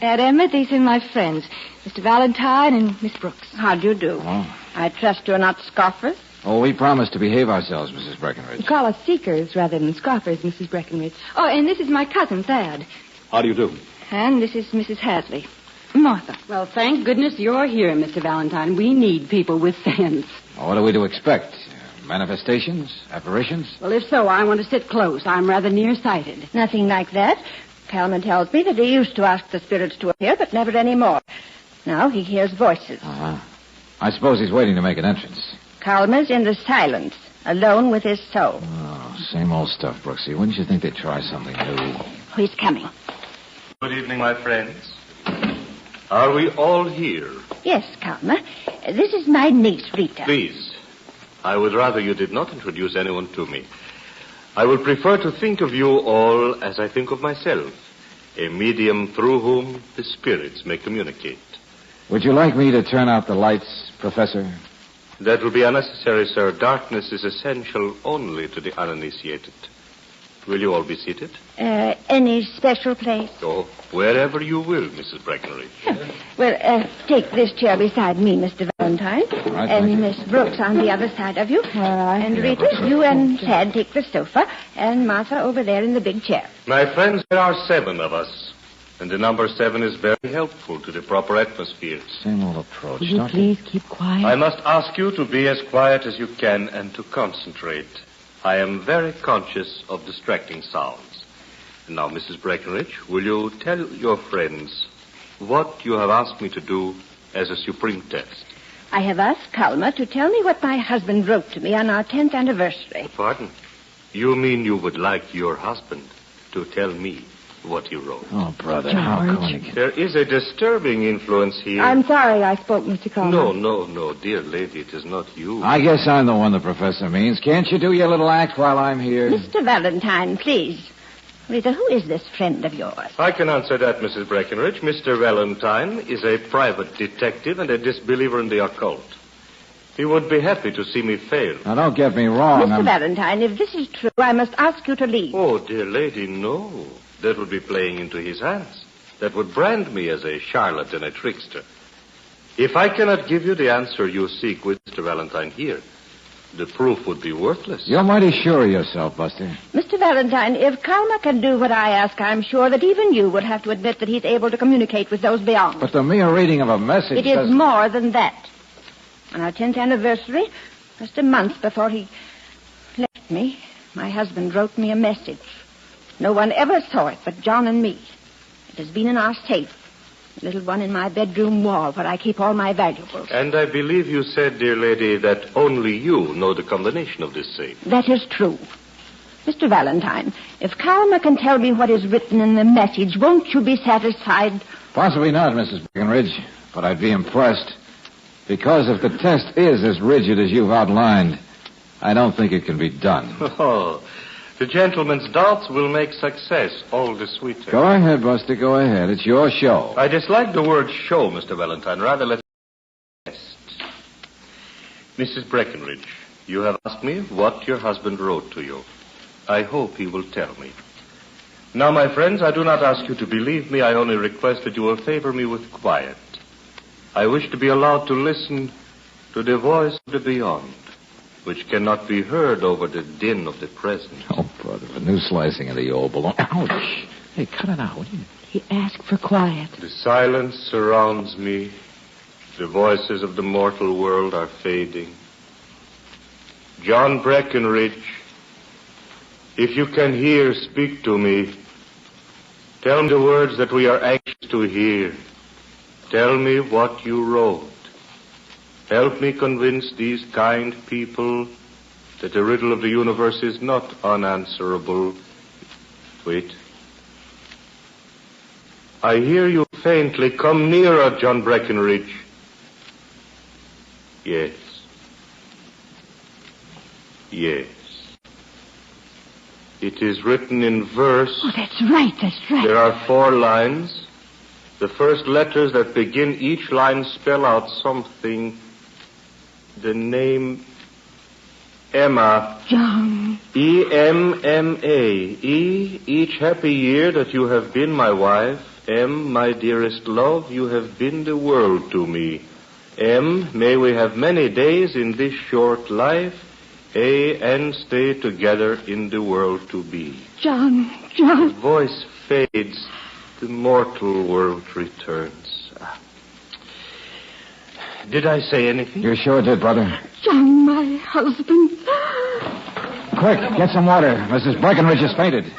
Emmett, these are my friends, Mr. Valentine and Miss Brooks. How do you do? Oh. I trust you're not scoffers. Oh, we promised to behave ourselves, Mrs. Breckenridge. Call us seekers rather than scoffers, Mrs. Breckenridge. Oh, and this is my cousin, Thad. How do you do? And this is Mrs. Hadley. Martha. Well, thank goodness you're here, Mr. Valentine. We need people with sense. Well, what are we to expect? Manifestations? Apparitions? Well, if so, I want to sit close. I'm rather nearsighted. Nothing like that. Kalman tells me that he used to ask the spirits to appear, but never anymore. Now he hears voices. Uh-huh. I suppose he's waiting to make an entrance. Kalman's in the silence, alone with his soul. Oh, same old stuff, Brooksy. Wouldn't you think they'd try something new? He's coming. Good evening, my friends. Are we all here? Yes, Kalman. This is my niece, Rita. Please, I would rather you did not introduce anyone to me. I would prefer to think of you all as I think of myself, a medium through whom the spirits may communicate. Would you like me to turn out the lights, Professor? That will be unnecessary, sir. Darkness is essential only to the uninitiated. Will you all be seated? Any special place? Oh, wherever you will, Mrs. Breckenridge. Well, take this chair beside me, Mr. Valentine. Right, and Miss Brooks on the other side of you. And Rita, you and Thad take the sofa, and Martha over there in the big chair. My friends, there are 7 of us. And the number 7 is very helpful to the proper atmosphere. Same old approach. Will you please keep quiet? I must ask you to be as quiet as you can and to concentrate. I am very conscious of distracting sounds. And now, Mrs. Breckenridge, will you tell your friends what you have asked me to do as a supreme test? I have asked Kalma to tell me what my husband wrote to me on our 10th anniversary. Pardon? You mean you would like your husband to tell me what he wrote? Oh, brother, how comic. There is a disturbing influence here. I'm sorry I spoke, Mr. Kalma. No, dear lady, it is not you. I guess I'm the one the professor means. Can't you do your little act while I'm here? Mr. Valentine, please. Rita, who is this friend of yours? I can answer that, Mrs. Breckenridge. Mr. Valentine is a private detective and a disbeliever in the occult. He would be happy to see me fail. Now, don't get me wrong. Mr. Valentine, if this is true, I must ask you to leave. Oh, dear lady, no. That would be playing into his hands. That would brand me as a charlatan, a trickster. If I cannot give you the answer you seek with Mr. Valentine here, the proof would be worthless. You're mighty sure of yourself, Buster. Mr. Valentine, if Kalma can do what I ask, I'm sure that even you would have to admit that he's able to communicate with those beyond. But the mere reading of a message It is more than that. On our 10th anniversary, just a month before he left me, my husband wrote me a message. No one ever saw it but John and me. It has been in our safe, the little one in my bedroom wall where I keep all my valuables. And I believe you said, dear lady, that only you know the combination of this safe. That is true. Mr. Valentine, if Kalma can tell me what is written in the message, won't you be satisfied? Possibly not, Mrs. Breckenridge, but I'd be impressed. Because if the test is as rigid as you've outlined, I don't think it can be done. Oh, the gentleman's doubts will make success all the sweeter. Go ahead, Buster, go ahead. It's your show. I dislike the word show, Mr. Valentine. Rather, let's test. Mrs. Breckenridge, you have asked me what your husband wrote to you. I hope he will tell me. Now, my friends, I do not ask you to believe me. I only request that you will favor me with quiet. I wish to be allowed to listen to the voice of the beyond, which cannot be heard over the din of the present. Oh, brother, a new slicing of the old balloon. Ouch. Hey, cut it out, will you? He asked for quiet. The silence surrounds me. The voices of the mortal world are fading. John Breckenridge, if you can hear, speak to me. Tell me the words that we are anxious to hear. Tell me what you wrote. Help me convince these kind people that the riddle of the universe is not unanswerable. Wait. I hear you faintly. Come nearer, John Breckenridge. Yes. Yes. It is written in verse. Oh, that's right. There are 4 lines. The first letters that begin each line spell out something. The name Emma. John. E-M-M-A. E, each happy year that you have been my wife, M, my dearest love, you have been the world to me. M, may we have many days in this short life. A, and stay together in the world to be. John. The voice fades, the mortal world returns. Did I say anything? You sure did, brother. John, my husband. Quick, get some water. Mrs. Breckenridge has fainted.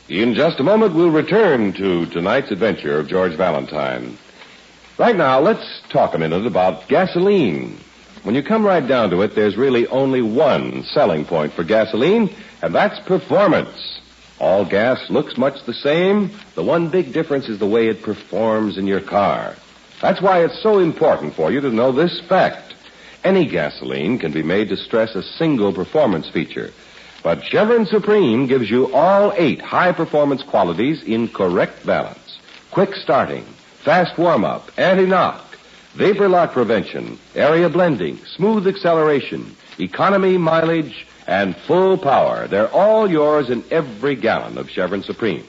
In just a moment, we'll return to tonight's adventure of George Valentine. Right now, let's talk a minute about gasoline. When you come right down to it, there's really only one selling point for gasoline, and that's performance. All gas looks much the same. The one big difference is the way it performs in your car. That's why it's so important for you to know this fact. Any gasoline can be made to stress a single performance feature. But Chevron Supreme gives you all 8 high-performance qualities in correct balance. Quick starting, fast warm-up, anti-knock, vapor lock prevention, area blending, smooth acceleration, economy, mileage, and full power. They're all yours in every gallon of Chevron Supreme.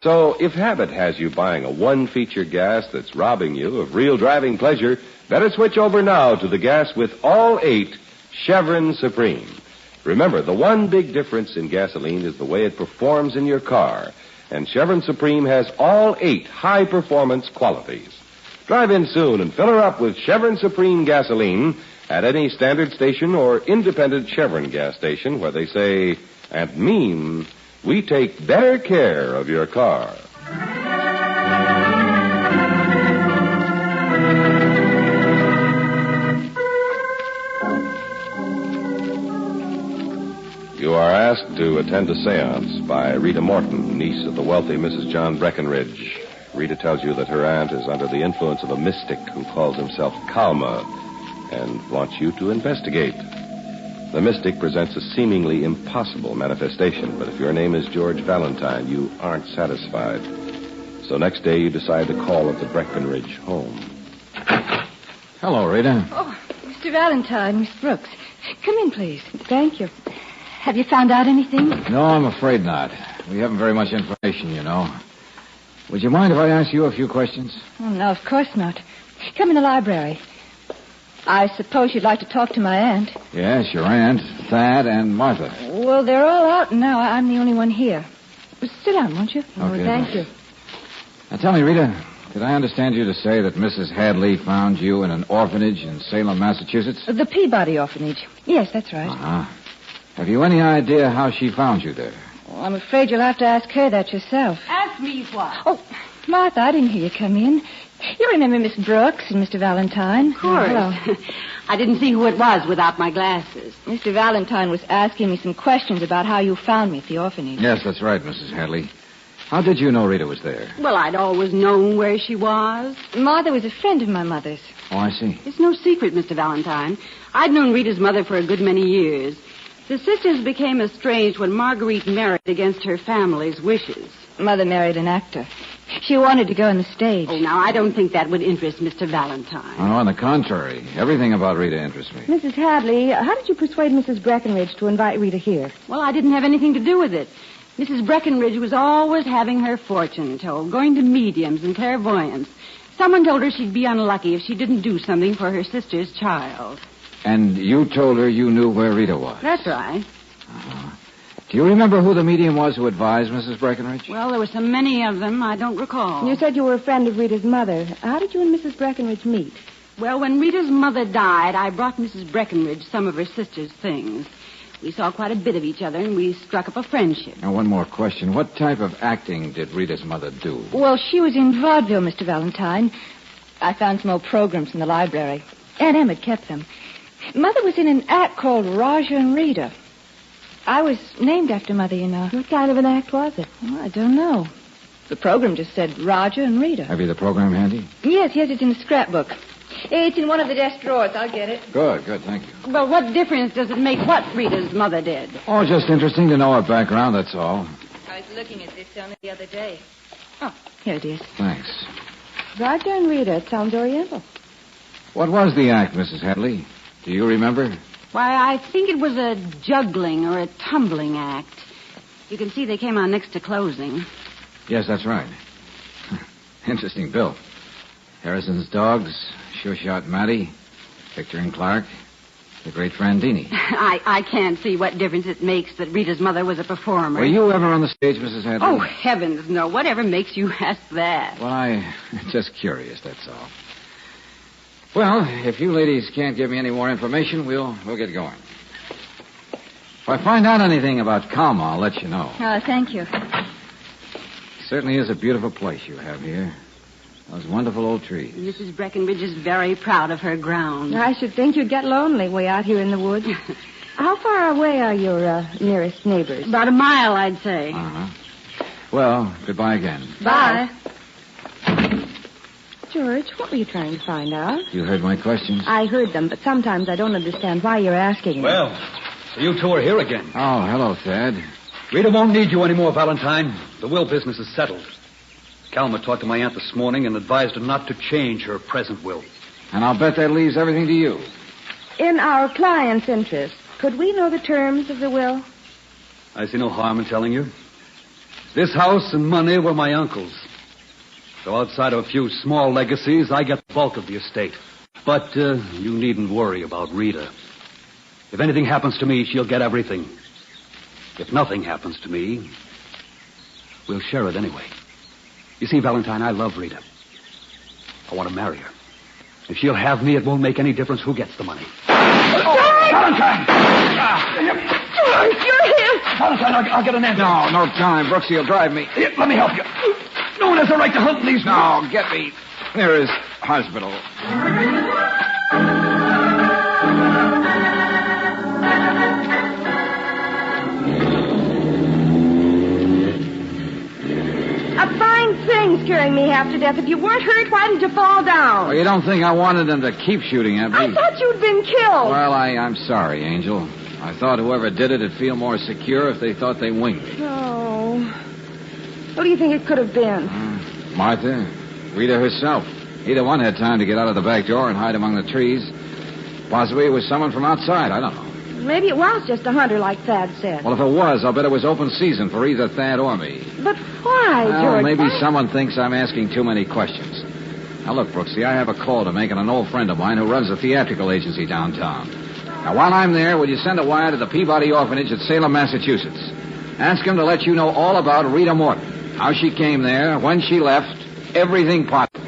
So if habit has you buying a one-feature gas that's robbing you of real driving pleasure, better switch over now to the gas with all 8 Chevron Supreme. Remember, the one big difference in gasoline is the way it performs in your car. And Chevron Supreme has all 8 high-performance qualities. Drive in soon and fill her up with Chevron Supreme gasoline at any standard station or independent Chevron gas station where they say and mean, we take better care of your car. You are asked to attend a seance by Rita Morton, niece of the wealthy Mrs. John Breckenridge. Rita tells you that her aunt is under the influence of a mystic who calls himself Kalma and wants you to investigate. The mystic presents a seemingly impossible manifestation, but if your name is George Valentine, you aren't satisfied. So next day you decide to call at the Breckenridge home. Hello, Rita. Oh, Mr. Valentine, Miss Brooks. Come in, please. Thank you. Have you found out anything? No, I'm afraid not. We haven't very much information, you know. Would you mind if I ask you a few questions? Oh, no, of course not. Come in the library. I suppose you'd like to talk to my aunt. Yes, your aunt, Thad, and Martha. Well, they're all out now. I'm the only one here. Sit down, won't you? Okay, thank you. Now, tell me, Rita, did I understand you to say that Mrs. Hadley found you in an orphanage in Salem, Massachusetts? The Peabody Orphanage. Yes, that's right. Uh-huh. Have you any idea how she found you there? Well, I'm afraid you'll have to ask her that yourself. Ask me what? Oh, Martha, I didn't hear you come in. You remember Miss Brooks and Mr. Valentine? Of course. Hello. I didn't see who it was without my glasses. Mr. Valentine was asking me some questions about how you found me at the orphanage. Yes, that's right, Mrs. Hadley. How did you know Rita was there? Well, I'd always known where she was. Martha was a friend of my mother's. Oh, I see. It's no secret, Mr. Valentine. I'd known Rita's mother for a good many years. The sisters became estranged when Marguerite married against her family's wishes. Mother married an actor. She wanted to go on the stage. Oh, now, I don't think that would interest Mr. Valentine. Oh, on the contrary. Everything about Rita interests me. Mrs. Hadley, how did you persuade Mrs. Breckenridge to invite Rita here? Well, I didn't have anything to do with it. Mrs. Breckenridge was always having her fortune told, going to mediums and clairvoyants. Someone told her she'd be unlucky if she didn't do something for her sister's child. And you told her you knew where Rita was? That's right. Uh-huh. Do you remember who the medium was who advised Mrs. Breckenridge? Well, there were so many of them, I don't recall. You said you were a friend of Rita's mother. How did you and Mrs. Breckenridge meet? Well, when Rita's mother died, I brought Mrs. Breckenridge some of her sister's things. We saw quite a bit of each other, and we struck up a friendship. Now, one more question. What type of acting did Rita's mother do? Well, she was in vaudeville, Mr. Valentine. I found some old programs in the library. Aunt Em had kept them. Mother was in an act called Roger and Rita. I was named after Mother, you know. What kind of an act was it? Well, I don't know. The program just said Roger and Rita. Have you the program handy? Yes, it's in the scrapbook. It's in one of the desk drawers. I'll get it. Good, thank you. Well, what difference does it make what Rita's mother did? Oh, just interesting to know her background, that's all. I was looking at this only the other day. Oh, here it is. Thanks. Roger and Rita. It sounds oriental. What was the act, Mrs. Hadley? Do you remember? Why, I think it was a juggling or a tumbling act. You can see they came on next to closing. Yes, that's right. Interesting bill. Harrison's dogs, Sure Shot Matty, Victor and Clark, the great Frandini. I can't see what difference it makes that Rita's mother was a performer. Were you ever on the stage, Mrs. Hadley? Oh, heavens, no. Whatever makes you ask that? Well, I'm just curious, that's all. Well, if you ladies can't give me any more information, we'll get going. If I find out anything about Calma, I'll let you know. Thank you. Certainly is a beautiful place you have here. Those wonderful old trees. Mrs. Breckenridge is very proud of her grounds. I should think you'd get lonely way out here in the woods. How far away are your nearest neighbors? About a mile, I'd say. Uh-huh. Well, goodbye again. Bye. George, what were you trying to find out? You heard my questions? I heard them, but sometimes I don't understand why you're asking them. Well, so you two are here again. Oh, hello, Thad. Rita won't need you anymore, Valentine. The will business is settled. Calma talked to my aunt this morning and advised her not to change her present will. And I'll bet that leaves everything to you. In our client's interest, could we know the terms of the will? I see no harm in telling you. This house and money were my uncle's. So outside of a few small legacies, I get the bulk of the estate. But you needn't worry about Rita. If anything happens to me, she'll get everything. If nothing happens to me, we'll share it anyway. You see, Valentine, I love Rita. I want to marry her. If she'll have me, it won't make any difference who gets the money. Valentine! George, you're here! Valentine, I'll get an answer. No time. Brooksy will drive me. Here, let me help you. No one has a right to hunt these. No, get me. There is hospital. A fine thing scaring me half to death. If you weren't hurt, why didn't you fall down? Well, you don't think I wanted them to keep shooting at me? I thought you'd been killed. Well, I'm sorry, Angel. I thought whoever did it'd feel more secure if they thought they winged me. Oh. What do you think it could have been? Martha, Rita herself. Either one had time to get out of the back door and hide among the trees. Possibly it was someone from outside. I don't know. Maybe it was just a hunter, like Thad said. Well, if it was, I'll bet it was open season for either Thad or me. But why, Well, George? maybe Why? someone thinks I'm asking too many questions. Now, look, Brooksy, I have a call to make on an old friend of mine who runs a theatrical agency downtown. Now, while I'm there, will you send a wire to the Peabody Orphanage at Salem, Massachusetts? Ask him to let you know all about Rita Morton. How she came there, when she left, everything possible.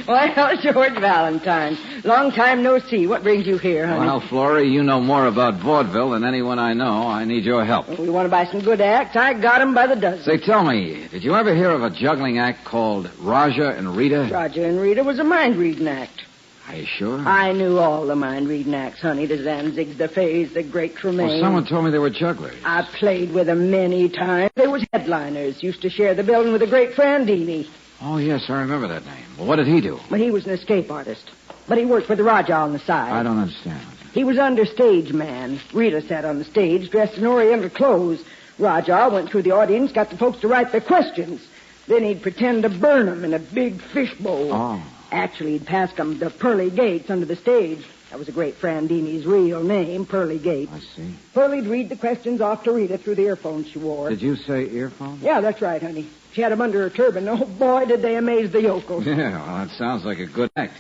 Well, George Valentine. Long time no see. What brings you here, honey? Well, Florrie, you know more about vaudeville than anyone I know. I need your help. We want to buy some good acts. I got 'em by the dozen. Say, tell me, did you ever hear of a juggling act called Raja and Rita? Roger and Rita was a mind-reading act. Are you sure? I knew all the mind-reading acts, honey. The Zanzigs, the Fays, the Great Tremaine. Well, someone told me they were jugglers. I played with them many times. They was headliners. Used to share the building with the great Frandini. Oh, yes, I remember that name. Well, what did he do? But he was an escape artist. But he worked for the Raja on the side. I don't understand. He was understage man. Rita sat on the stage dressed in Oriental clothes. Raja went through the audience, got the folks to write their questions. Then he'd pretend to burn them in a big fishbowl. Oh. Actually, he'd pass them the pearly gates under the stage. That was a great Frandini's real name, Pearly Gates. I see. Pearly'd read the questions off to Rita through the earphones she wore. Did you say earphones? Yeah, that's right, honey. She had them under her turban. Oh, boy, did they amaze the yokels. Yeah, well, that sounds like a good act.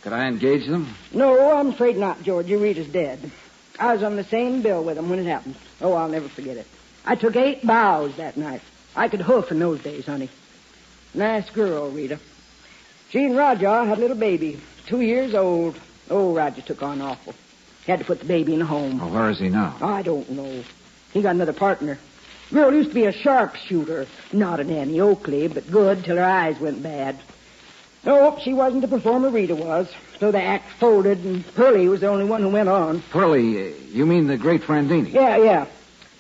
Could I engage them? No, I'm afraid not, George. Your Rita's dead. I was on the same bill with them when it happened. Oh, I'll never forget it. I took 8 bows that night. I could hoof in those days, honey. Nice girl, Rita. She and Raja had a little baby, 2 years old. Oh, Raja took on awful. Had to put the baby in a home. Oh, where is he now? I don't know. He got another partner. Girl used to be a sharpshooter. Not an Annie Oakley, but good till her eyes went bad. Nope, she wasn't the performer Rita was. So the act folded, and Pearly was the only one who went on. Pearly, you mean the great Frandini? Yeah.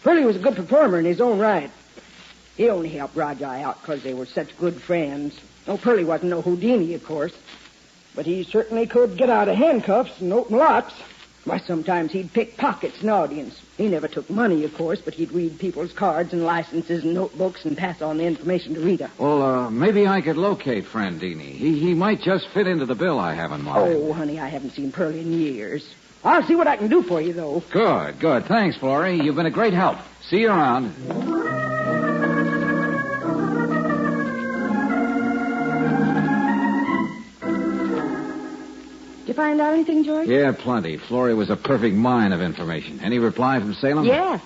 Pearly was a good performer in his own right. He only helped Raja out because they were such good friends. Oh, Pearly wasn't no Houdini, of course. But he certainly could get out of handcuffs and open locks. Why, sometimes he'd pick pockets in the audience. He never took money, of course, but he'd read people's cards and licenses and notebooks and pass on the information to Rita. Well, maybe I could locate friend Dini. He might just fit into the bill I have in mind. Oh, honey, I haven't seen Pearlie in years. I'll see what I can do for you, though. Good. Thanks, Florrie. You've been a great help. See you around. Did you find out anything, George? Yeah, plenty. Florrie was a perfect mine of information. Any reply from Salem? Yes.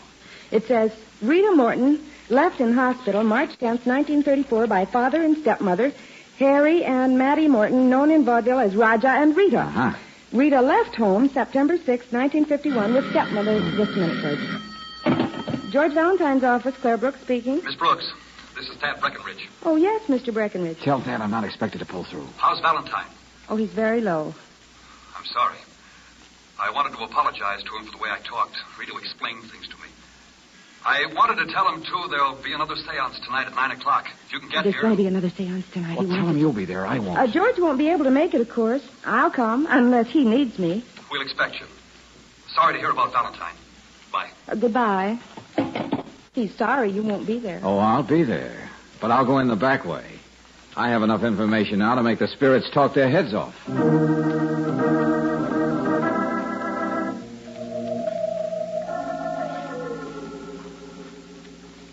It says, Rita Morton left in hospital March 10th, 1934 by father and stepmother, Harry and Mattie Morton, known in vaudeville as Raja and Rita. Uh-huh. Rita left home September 6th, 1951 with stepmother. Just a minute, George. George Valentine's office, Claire Brooks speaking. Miss Brooks, this is Thad Breckenridge. Oh, yes, Mr. Breckenridge. Tell Dad I'm not expected to pull through. How's Valentine? Oh, he's very low. I'm sorry. I wanted to apologize to him for the way I talked. Rita explained things to me. I wanted to tell him, too, there'll be another seance tonight at 9 o'clock. If you can get There's here... going to be another seance tonight. Well, tell him you'll be there. I won't. George won't be able to make it, of course. I'll come, unless he needs me. We'll expect you. Sorry to hear about Valentine. Bye. Goodbye. He's sorry you won't be there. Oh, I'll be there. But I'll go in the back way. I have enough information now to make the spirits talk their heads off.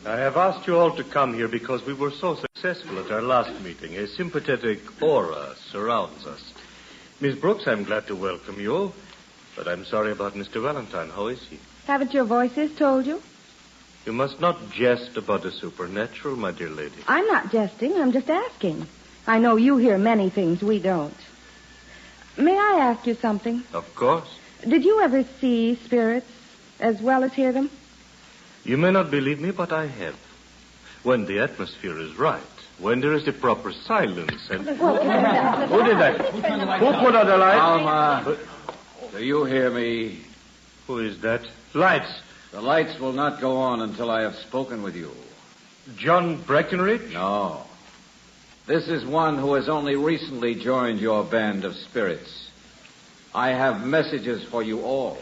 I have asked you all to come here because we were so successful at our last meeting. A sympathetic aura surrounds us. Miss Brooks, I'm glad to welcome you, but I'm sorry about Mr. Valentine. How is he? Haven't your voices told you? You must not jest about the supernatural, my dear lady. I'm not jesting. I'm just asking. I know you hear many things we don't. May I ask you something? Of course. Did you ever see spirits as well as hear them? You may not believe me, but I have. When the atmosphere is right, when there is the proper silence and... Who did that? Who put out the lights? Alma, do you hear me? Who is that? Lights. The lights will not go on until I have spoken with you. John Breckenridge? No. This is one who has only recently joined your band of spirits. I have messages for you all.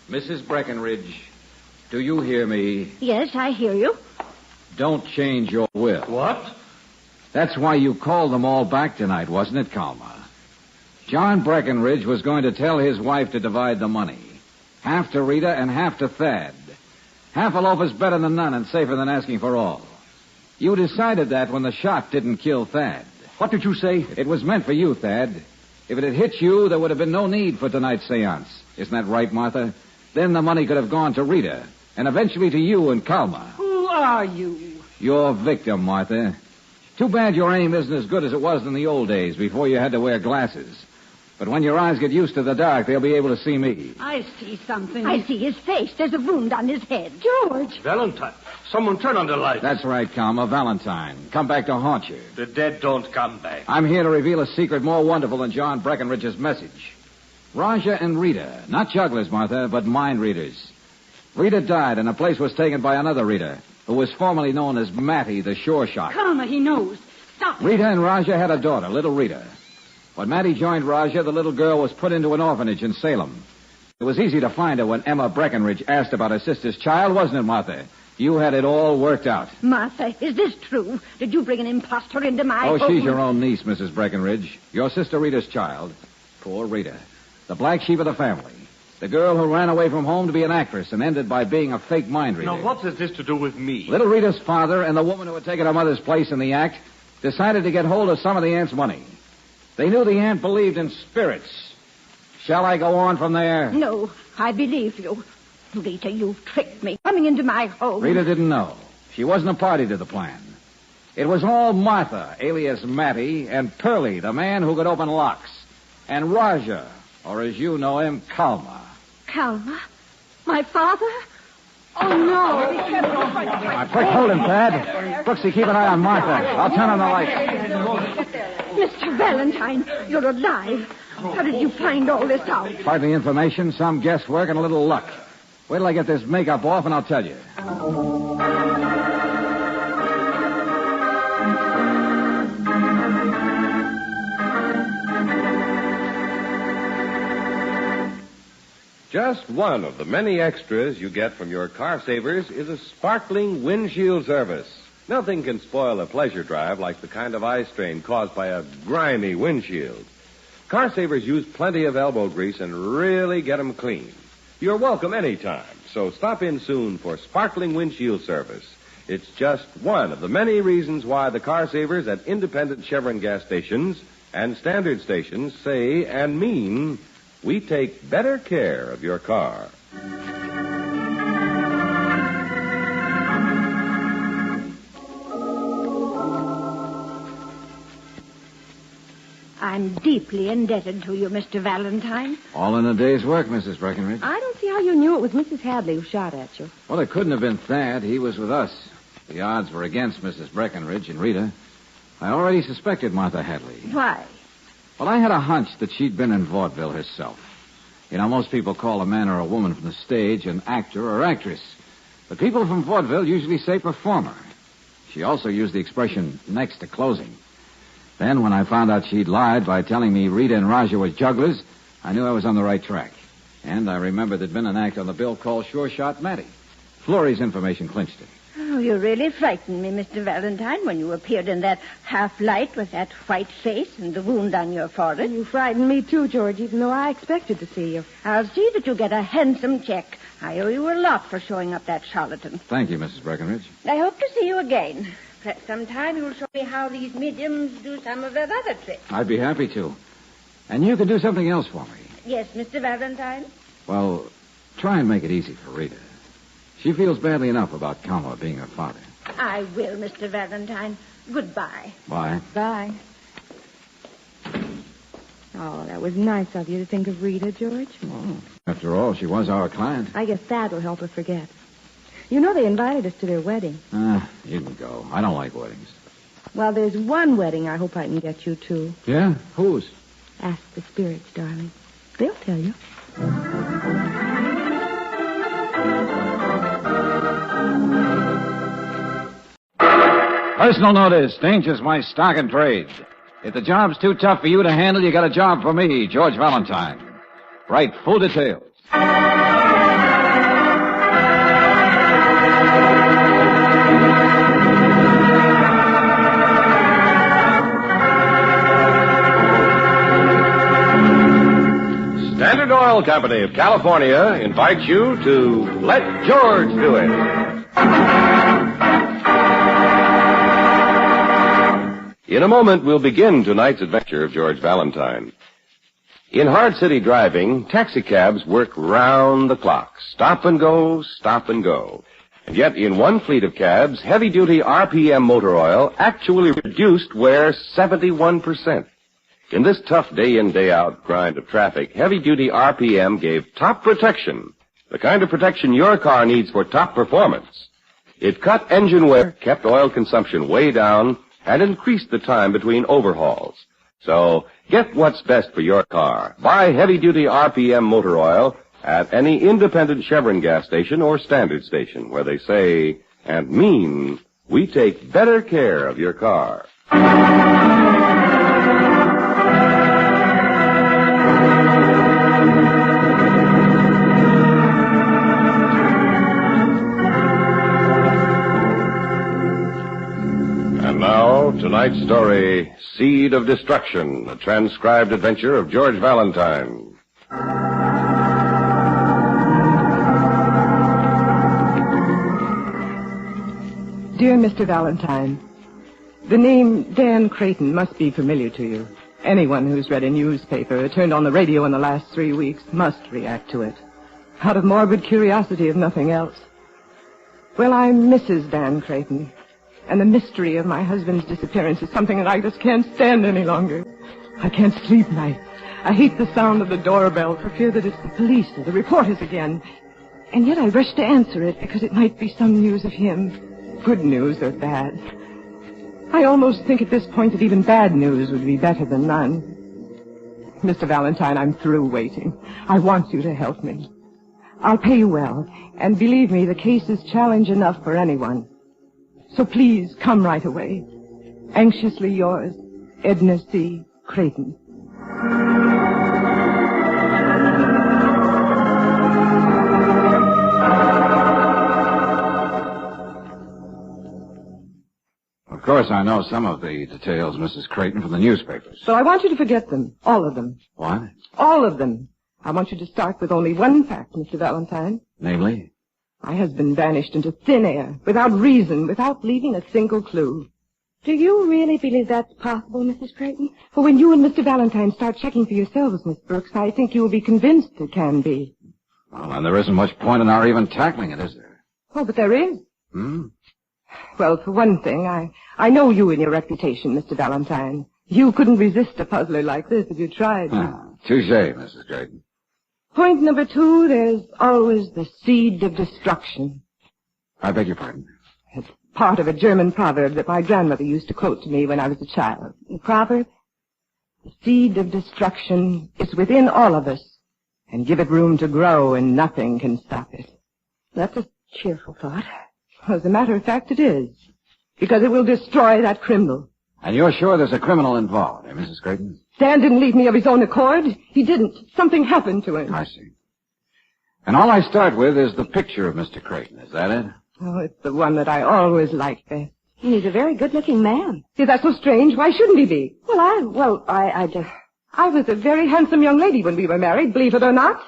Mrs. Breckenridge, do you hear me? Yes, I hear you. Don't change your will. What? That's why you called them all back tonight, wasn't it, Calma? John Breckenridge was going to tell his wife to divide the money. Half to Rita and half to Thad. Half a loaf is better than none and safer than asking for all. You decided that when the shot didn't kill Thad. What did you say? It was meant for you, Thad. If it had hit you, there would have been no need for tonight's seance. Isn't that right, Martha? Then the money could have gone to Rita, and eventually to you and Calma. Who are you? Your victim, Martha. Too bad your aim isn't as good as it was in the old days, before you had to wear glasses. But when your eyes get used to the dark, they'll be able to see me. I see something. I see his face. There's a wound on his head. George! Valentine. Someone turn on the lights. That's right, Calma. Valentine. Come back to haunt you. The dead don't come back. I'm here to reveal a secret more wonderful than John Breckenridge's message. Raja and Rita. Not jugglers, Martha, but mind readers. Rita died, and the place was taken by another Rita, who was formerly known as Mattie, the shore shot. Calma, he knows. Stop. Rita and Raja had a daughter, little Rita. When Mattie joined Raja, the little girl was put into an orphanage in Salem. It was easy to find her when Emma Breckenridge asked about her sister's child, wasn't it, Martha? You had it all worked out. Martha, is this true? Did you bring an impostor into my home? Oh, she's your own niece, Mrs. Breckenridge. Your sister Rita's child. Poor Rita. The black sheep of the family. The girl who ran away from home to be an actress and ended by being a fake mind reader. Now, what has this to do with me? Little Rita's father and the woman who had taken her mother's place in the act decided to get hold of some of the aunt's money. They knew the aunt believed in spirits. Shall I go on from there? No, I believe you. Rita, you tricked me. Coming into my home. Rita didn't know. She wasn't a party to the plan. It was all Martha, alias Mattie, and Pearlie, the man who could open locks. And Raja, or as you know him, Calma. Calma? My father? Oh, no. Be careful. Quick, hold him, Thad. Brooksy, keep an eye on Martha. I'll turn on the lights. Mr. Valentine, you're alive. How did you find all this out? Partly information, some guesswork, and a little luck. Wait till I get this makeup off, and I'll tell you. Just one of the many extras you get from your Car Savers is a sparkling windshield service. Nothing can spoil a pleasure drive like the kind of eye strain caused by a grimy windshield. Car Savers use plenty of elbow grease and really get them clean. You're welcome anytime, so stop in soon for sparkling windshield service. It's just one of the many reasons why the Car Savers at independent Chevron gas stations and standard stations say and mean we take better care of your car. I'm deeply indebted to you, Mr. Valentine. All in a day's work, Mrs. Breckenridge. I don't see how you knew it was Mrs. Hadley who shot at you. Well, it couldn't have been Thad. He was with us. The odds were against Mrs. Breckenridge and Rita. I already suspected Martha Hadley. Why? Well, I had a hunch that she'd been in vaudeville herself. You know, most people call a man or a woman from the stage an actor or actress. But people from vaudeville usually say performer. She also used the expression next to closing. Then, when I found out she'd lied by telling me Rita and Raja were jugglers, I knew I was on the right track. And I remembered there'd been an act on the bill called Sure Shot Matty. Florrie's information clinched it. Oh, you really frightened me, Mr. Valentine, when you appeared in that half-light with that white face and the wound on your forehead. You frightened me, too, George, even though I expected to see you. I'll see that you get a handsome check. I owe you a lot for showing up that charlatan. Thank you, Mrs. Breckenridge. I hope to see you again. Perhaps sometime you'll show me how these mediums do some of their other tricks. I'd be happy to. And you can do something else for me. Yes, Mr. Valentine? Well, try and make it easy for Rita. She feels badly enough about Cama being her father. I will, Mr. Valentine. Goodbye. Bye. Bye. Oh, that was nice of you to think of Rita, George. Oh, after all, she was our client. I guess that will help her forget. You know they invited us to their wedding. You can go. I don't like weddings. Well, there's one wedding I hope I can get you to. Yeah? Whose? Ask the spirits, darling. They'll tell you. Personal notice. Danger's my stock and trade. If the job's too tough for you to handle, you got a job for me, George Valentine. Write full details. Standard Oil Company of California invites you to Let George Do It. In a moment, we'll begin tonight's adventure of George Valentine. In hard city driving, taxicabs work round the clock. Stop and go, stop and go. And yet, in one fleet of cabs, heavy-duty RPM motor oil actually reduced wear 71%. In this tough day-in, day-out grind of traffic, heavy-duty RPM gave top protection, the kind of protection your car needs for top performance. It cut engine wear, kept oil consumption way down, and increased the time between overhauls. So, get what's best for your car. Buy heavy-duty RPM motor oil at any independent Chevron gas station or standard station where they say and mean we take better care of your car. Now, tonight's story, Seed of Destruction, a transcribed adventure of George Valentine. Dear Mr. Valentine, the name Dan Creighton must be familiar to you. Anyone who's read a newspaper or turned on the radio in the last 3 weeks must react to it, out of morbid curiosity if nothing else. Well, I'm Mrs. Dan Creighton. And the mystery of my husband's disappearance is something that I just can't stand any longer. I can't sleep nights. I hate the sound of the doorbell for fear that it's the police or the reporters again. And yet I rush to answer it because it might be some news of him. Good news or bad. I almost think at this point that even bad news would be better than none. Mr. Valentine, I'm through waiting. I want you to help me. I'll pay you well. And believe me, the case is challenge enough for anyone. So please, come right away. Anxiously yours, Edna C. Creighton. course, I know some of the details, Mrs. Creighton, from the newspapers. So I want you to forget them. All of them. What? All of them. I want you to start with only one fact, Mr. Valentine. Namely? My husband vanished into thin air, without reason, without leaving a single clue. Do you really believe that's possible, Mrs. Creighton? Well, when you and Mr. Valentine start checking for yourselves, Miss Brooks, I think you will be convinced it can be. Well, and there isn't much point in our even tackling it, is there? Oh, but there is. Hmm? Well, for one thing, I know you and your reputation, Mr. Valentine. You couldn't resist a puzzler like this if you tried. Touche, Mrs. Creighton. Point number 2, there's always the seed of destruction. I beg your pardon? It's part of a German proverb that my grandmother used to quote to me when I was a child. The proverb? The seed of destruction is within all of us, and give it room to grow and nothing can stop it. That's a cheerful thought. As a matter of fact, it is. Because it will destroy that criminal. And you're sure there's a criminal involved, eh, Mrs. Creighton? Dan didn't leave me of his own accord. He didn't. Something happened to him. I see. And all I start with is the picture of Mr. Creighton. Is that it? Oh, it's the one that I always liked best. He's a very good-looking man. Is that so strange? Why shouldn't he be? I was a very handsome young lady when we were married, believe it or not.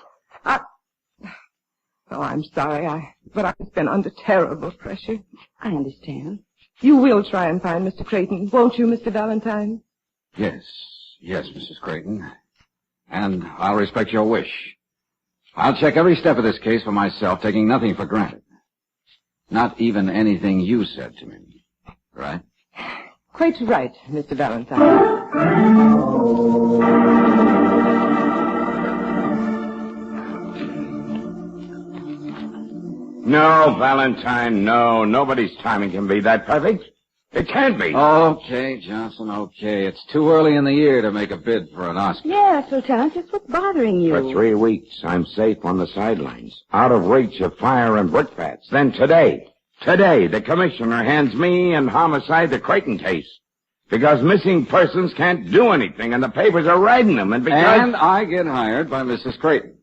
Oh, I'm sorry, but I've been under terrible pressure. I understand. You will try and find Mr. Creighton, won't you, Mr. Valentine? Yes, Mrs. Creighton. And I'll respect your wish. I'll check every step of this case for myself, taking nothing for granted. Not even anything you said to me. Right? Quite right, Mr. Valentine. No, Valentine, no. Nobody's timing can be that perfect. It can't be. Okay, Johnson, okay. It's too early in the year to make a bid for an Oscar. Yes, Lieutenant, just what's bothering you? For 3 weeks, I'm safe on the sidelines, out of reach of fire and brickbats. Then today, the commissioner hands me and homicide the Creighton case. Because missing persons can't do anything, and the papers are writing them, and because... And I get hired by Mrs. Creighton.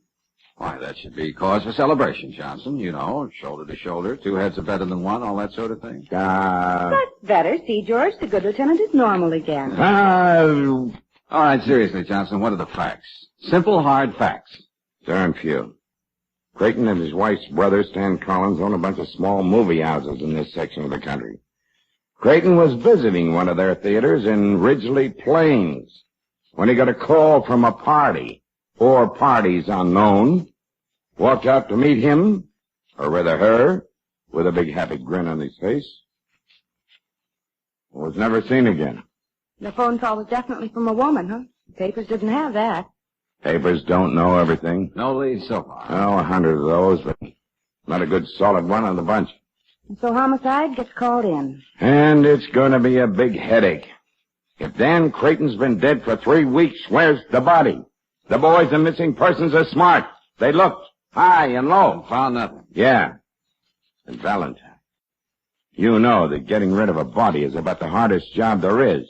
Why, that should be cause for celebration, Johnson. You know, shoulder to shoulder, 2 heads are better than one, all that sort of thing. That's better. See, George, the good lieutenant is normal again. All right, seriously, Johnson, what are the facts? Simple, hard facts. Darn few. Creighton and his wife's brother, Stan Collins, own a bunch of small movie houses in this section of the country. Creighton was visiting one of their theaters in Ridgely Plains when he got a call from a party, or parties unknown, walked out to meet him, or rather her, with a big happy grin on his face. Was never seen again. The phone call was definitely from a woman, huh? The papers didn't have that. Papers don't know everything. No lead so far. Oh, 100 of those, but not a good solid one on the bunch. And so homicide gets called in. And it's going to be a big headache. If Dan Creighton's been dead for 3 weeks, where's the body? The boys and missing persons are smart. They looked high and low. And found nothing. Yeah. And Valentine, you know that getting rid of a body is about the hardest job there is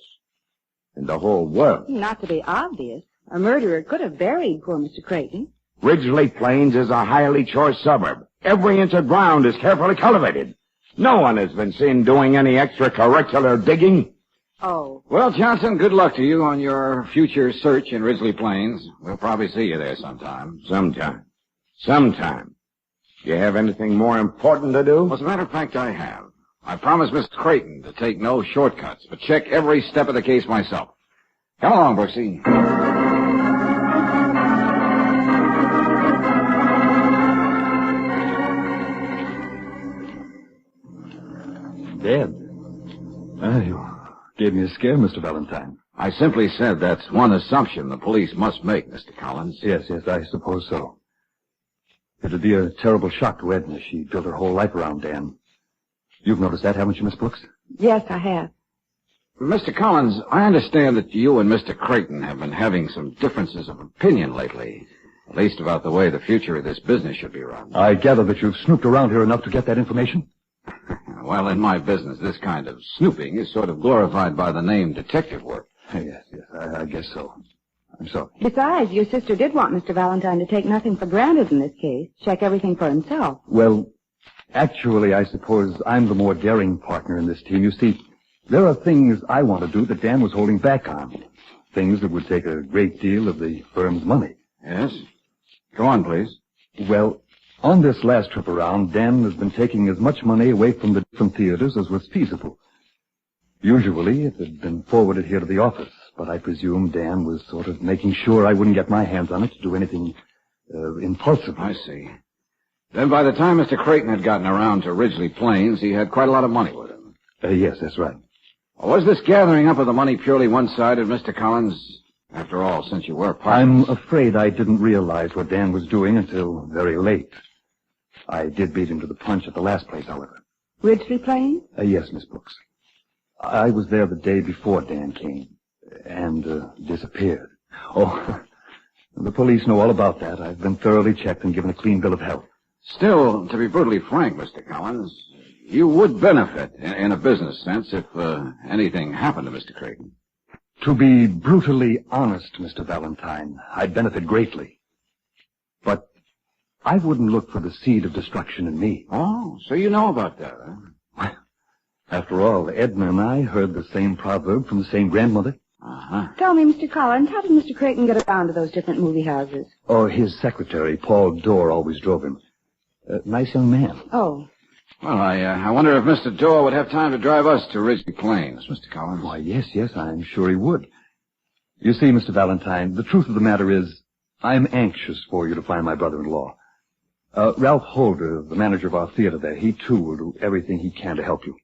in the whole world. Not to be obvious, a murderer could have buried poor Mr. Creighton. Ridgely Plains is a highly choice suburb. Every inch of ground is carefully cultivated. No one has been seen doing any extracurricular digging. Oh. Well, Johnson, good luck to you on your future search in Ridgely Plains. We'll probably see you there sometime. Sometime. Do you have anything more important to do? Well, as a matter of fact, I have. I promised Mr. Creighton to take no shortcuts, but check every step of the case myself. Come along, Brooksy. Dead? You gave me a scare, Mr. Valentine. I simply said that's one assumption the police must make, Mr. Collins. Yes, I suppose so. It'd be a terrible shock to Edna. She built her whole life around Dan. You've noticed that, haven't you, Miss Brooks? Yes, I have. Mr. Collins, I understand that you and Mr. Creighton have been having some differences of opinion lately, at least about the way the future of this business should be run. I gather that you've snooped around here enough to get that information? Well, in my business, this kind of snooping is sort of glorified by the name detective work. Yes, I guess so. I'm sorry. Besides, your sister did want Mr. Valentine to take nothing for granted in this case, check everything for himself. Well, actually, I suppose I'm the more daring partner in this team. You see, There are things I want to do that Dan was holding back on. Things that would take a great deal of the firm's money. Yes? Go on, please. Well, on this last trip around, Dan has been taking as much money away from the different theaters as was feasible. Usually, it had been forwarded here to the office, but I presume Dan was sort of making sure I wouldn't get my hands on it to do anything impulsive. I see. Then by the time Mr. Creighton had gotten around to Ridgely Plains, he had quite a lot of money with him. Yes, that's right. Was this gathering up of the money purely one-sided, Mr. Collins? After all, since you were partners... I'm afraid I didn't realize what Dan was doing until very late. I did beat him to the punch at the last place, however. Ridgely Plains? Yes, Miss Brooks. I was there the day before Dan came and disappeared. Oh, the police know all about that. I've been thoroughly checked and given a clean bill of health. Still, to be brutally frank, Mr. Collins, you would benefit in a business sense if anything happened to Mr. Creighton. To be brutally honest, Mr. Valentine, I'd benefit greatly. But I wouldn't look for the seed of destruction in me. Oh, so you know about that, huh? Well, after all, Edna and I heard the same proverb from the same grandmother. Uh-huh. Tell me, Mr. Collins, how did Mr. Creighton get around to those different movie houses? Oh, his secretary, Paul Dorr, always drove him. Nice young man. Oh. Well, I wonder if Mr. Dorr would have time to drive us to Ridgely Plains, Mr. Collins. Why, yes, I'm sure he would. You see, Mr. Valentine, the truth of the matter is, I'm anxious for you to find my brother-in-law. Ralph Holder, the manager of our theater there, he too will do everything he can to help you.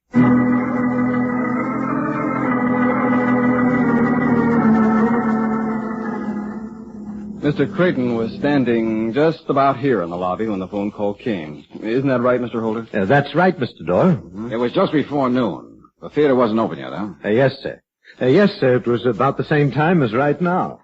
Mr. Creighton was standing just about here in the lobby when the phone call came. Isn't that right, Mr. Holder? That's right, Mr. Dorr. It was just before noon. The theater wasn't open yet, huh? Yes, sir. Yes, sir. It was about the same time as right now.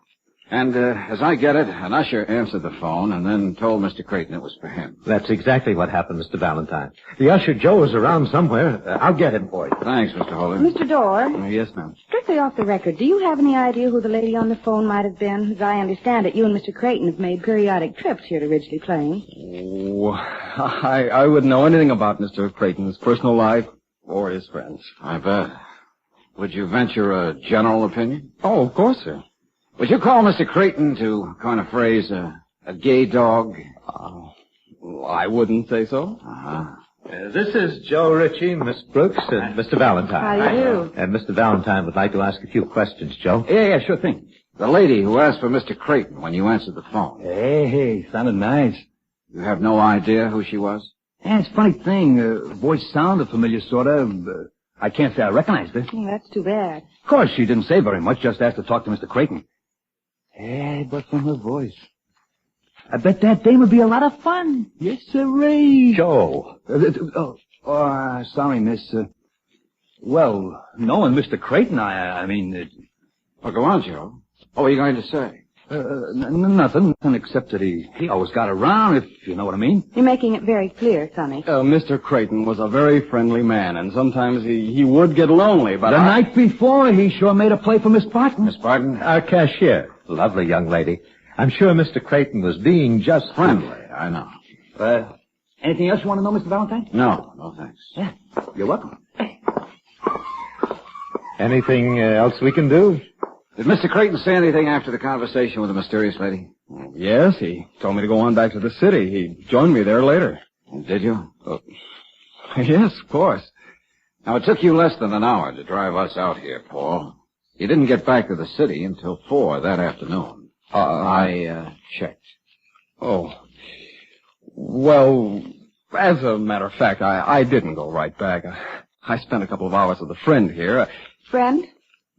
And as I get it, an usher answered the phone and then told Mr. Creighton it was for him. That's exactly what happened, Mr. Valentine. The usher, Joe, is around somewhere. I'll get him for you. Thanks, Mr. Holder. Mr. Dorr? Yes, ma'am. Strictly off the record, do you have any idea who the lady on the phone might have been? As I understand it, you and Mr. Creighton have made periodic trips here to Ridgely Plains. Oh, I wouldn't know anything about Mr. Creighton's personal life or his friends. I bet. Would you venture a general opinion? Oh, of course, sir. Would you call Mr. Creighton, to coin a phrase, a gay dog? I wouldn't say so. Uh-huh. This is Joe Ritchie, Miss Brooks, and Mr. Valentine. How do you do? And Mr. Valentine would like to ask a few questions, Joe. Yeah, sure thing. The lady who asked for Mr. Creighton when you answered the phone. Hey, sounded nice. You have no idea who she was? Yeah, it's a funny thing. Voice sounded familiar, sort of. I can't say I recognized her. Oh, that's too bad. Of course, she didn't say very much, just asked to talk to Mr. Creighton. Hey, but from her voice. I bet that dame would be a lot of fun. Yes, sirree. Joe. Sorry, miss. Well, knowing Mr. Creighton, I mean... Oh, go on, Joe. What were you going to say? Nothing except that he always got around, if you know what I mean. You're making it very clear, Sonny. Mr. Creighton was a very friendly man, and sometimes he would get lonely, but The night before, he sure made a play for Miss Pattens. Miss Pattens? Our cashier. Lovely young lady. I'm sure Mr. Creighton was being just friendly. I know. Anything else you want to know, Mr. Valentine? No, thanks. Yeah, you're welcome. Anything else we can do? Did Mr. Creighton say anything after the conversation with the mysterious lady? Yes, he told me to go on back to the city. He joined me there later. Did you? Yes, of course. Now, it took you less than an hour to drive us out here, Paul. You didn't get back to the city until 4 that afternoon. I checked. Oh. Well, as a matter of fact, I didn't go right back. I spent a couple of hours with a friend here. Friend?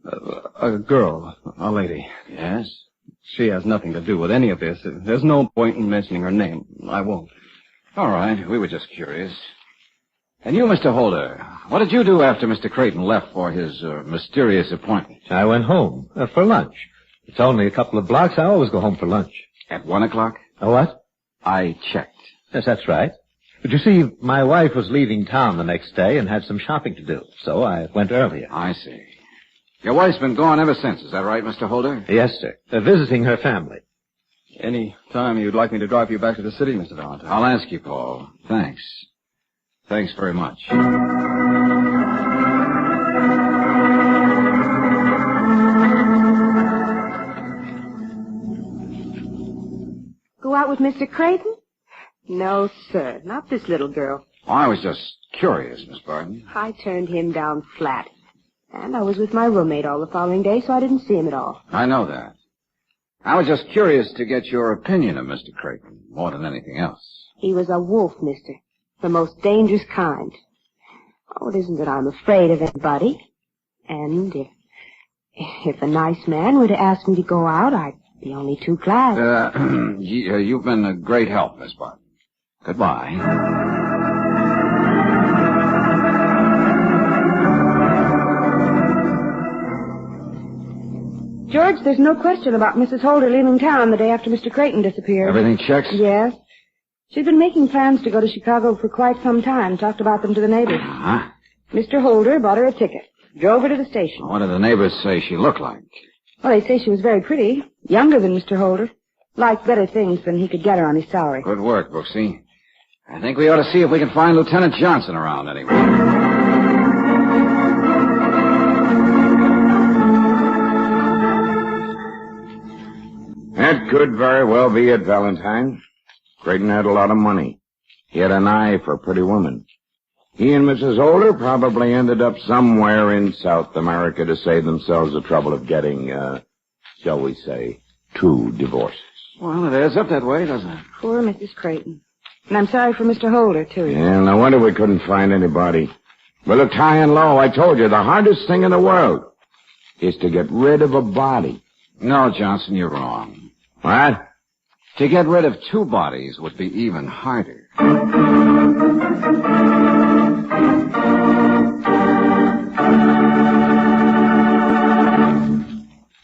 A girl, a lady. Yes? She has nothing to do with any of this. There's no point in mentioning her name. I won't. All right, we were just curious. And you, Mr. Holder, what did you do after Mr. Creighton left for his mysterious appointment? I went home for lunch. It's only a couple of blocks. I always go home for lunch. At 1 o'clock? What? I checked. Yes, that's right. But you see, my wife was leaving town the next day and had some shopping to do, so I went earlier. I see. Your wife's been gone ever since, is that right, Mr. Holder? Yes, sir. Visiting her family. Any time you'd like me to drive you back to the city, Mr. Valentine. I'll ask you, Paul. Thanks. Thanks very much. with Mr. Creighton? No, sir. Not this little girl. Oh, I was just curious, Miss Barton. I turned him down flat. And I was with my roommate all the following day, so I didn't see him at all. I know that. I was just curious to get your opinion of Mr. Creighton, more than anything else. He was a wolf, mister. The most dangerous kind. Oh, it isn't that I'm afraid of anybody. And if a nice man were to ask me to go out, I'd be only too glad. You've been a great help, Miss Barton. Goodbye. George, there's no question about Mrs. Holder leaving town the day after Mr. Creighton disappeared. Everything checks? Yes. She's been making plans to go to Chicago for quite some time, talked about them to the neighbors. Uh-huh. Mr. Holder bought her a ticket, drove her to the station. What did the neighbors say she looked like? Well, they say she was very pretty, younger than Mr. Holder. Liked better things than he could get her on his salary. Good work, Brooksy. I think we ought to see if we can find Lieutenant Johnson around anyway. That could very well be it, Valentine. Creighton had a lot of money. He had an eye for pretty women. He and Mrs. Holder probably ended up somewhere in South America to save themselves the trouble of getting, shall we say, 2 divorces. Well, it adds up that way, doesn't it? Poor Mrs. Creighton. And I'm sorry for Mr. Holder, too. Yeah, no wonder we couldn't find anybody. Well, look, high and low, I told you, the hardest thing in the world is to get rid of a body. No, Johnson, you're wrong. What? To get rid of 2 bodies would be even harder.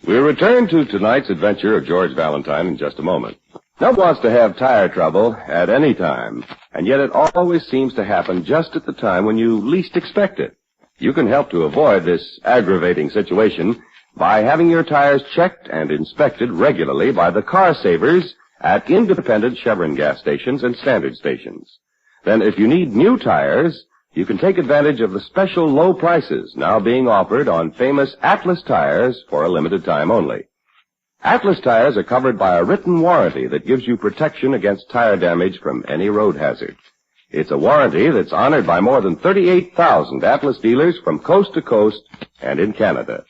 We'll return to tonight's adventure of George Valentine in just a moment. No one wants to have tire trouble at any time, and yet it always seems to happen just at the time when you least expect it. You can help to avoid this aggravating situation by having your tires checked and inspected regularly by the car savers at independent Chevron gas stations and standard stations. Then if you need new tires, you can take advantage of the special low prices now being offered on famous Atlas tires for a limited time only. Atlas tires are covered by a written warranty that gives you protection against tire damage from any road hazard. It's a warranty that's honored by more than 38,000 Atlas dealers from coast to coast and in Canada.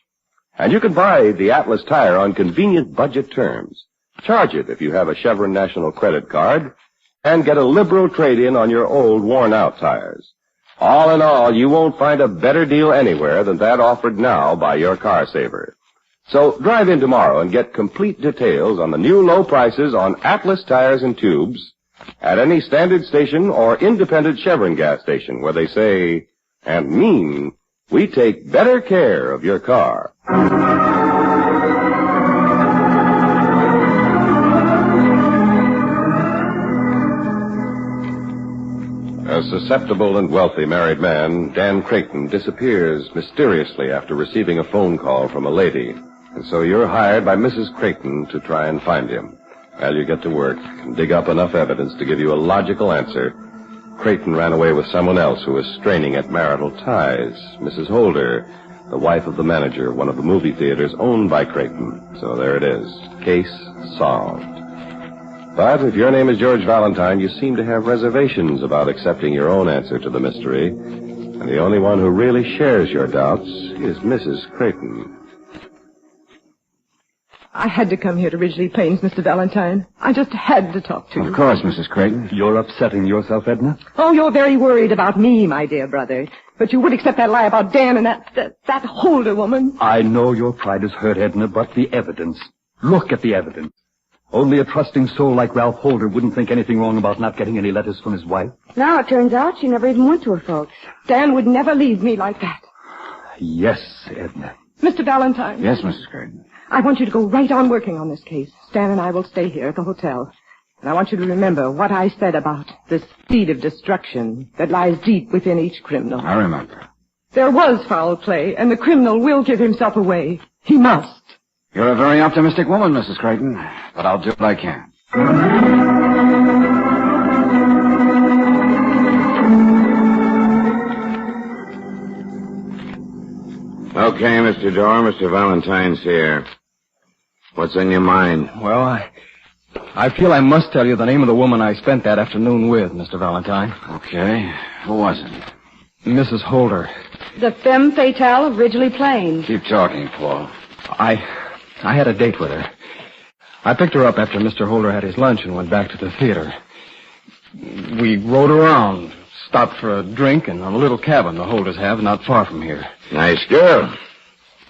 And you can buy the Atlas tire on convenient budget terms. Charge it if you have a Chevron National Credit Card, and get a liberal trade-in on your old, worn-out tires. All in all, you won't find a better deal anywhere than that offered now by your car saver. So drive in tomorrow and get complete details on the new low prices on Atlas tires and tubes at any standard station or independent Chevron gas station where they say, and mean, we take better care of your car. A susceptible and wealthy married man, Dan Creighton, disappears mysteriously after receiving a phone call from a lady. And so you're hired by Mrs. Creighton to try and find him. Well, you get to work and dig up enough evidence to give you a logical answer. Creighton ran away with someone else who was straining at marital ties, Mrs. Holder, the wife of the manager of one of the movie theaters owned by Creighton. So there it is. Case solved. But if your name is George Valentine, you seem to have reservations about accepting your own answer to the mystery. And the only one who really shares your doubts is Mrs. Creighton. I had to come here to Ridgely Plains, Mr. Valentine. I just had to talk to you. Of course, Mrs. Creighton. You're upsetting yourself, Edna? Oh, you're very worried about me, my dear brother. But you would accept that lie about Dan and that Holder woman. I know your pride is hurt, Edna, but the evidence. Look at the evidence. Only a trusting soul like Ralph Holder wouldn't think anything wrong about not getting any letters from his wife. Now it turns out she never even went to her folks. Dan would never leave me like that. Yes, Edna. Mr. Valentine. Yes, Mrs. Creighton. I want you to go right on working on this case. Stan and I will stay here at the hotel. And I want you to remember what I said about the seed of destruction that lies deep within each criminal. I remember. There was foul play, and the criminal will give himself away. He must. You're a very optimistic woman, Mrs. Creighton, but I'll do what I can. Okay, Mr. Dorr, Mr. Valentine's here. What's on your mind? Well, I feel I must tell you the name of the woman I spent that afternoon with, Mr. Valentine. Okay. Who was it? Mrs. Holder. The femme fatale of Ridgely Plains. Keep talking, Paul. I had a date with her. I picked her up after Mr. Holder had his lunch and went back to the theater. We rode around, stopped for a drink in a little cabin the Holders have not far from here. Nice girl.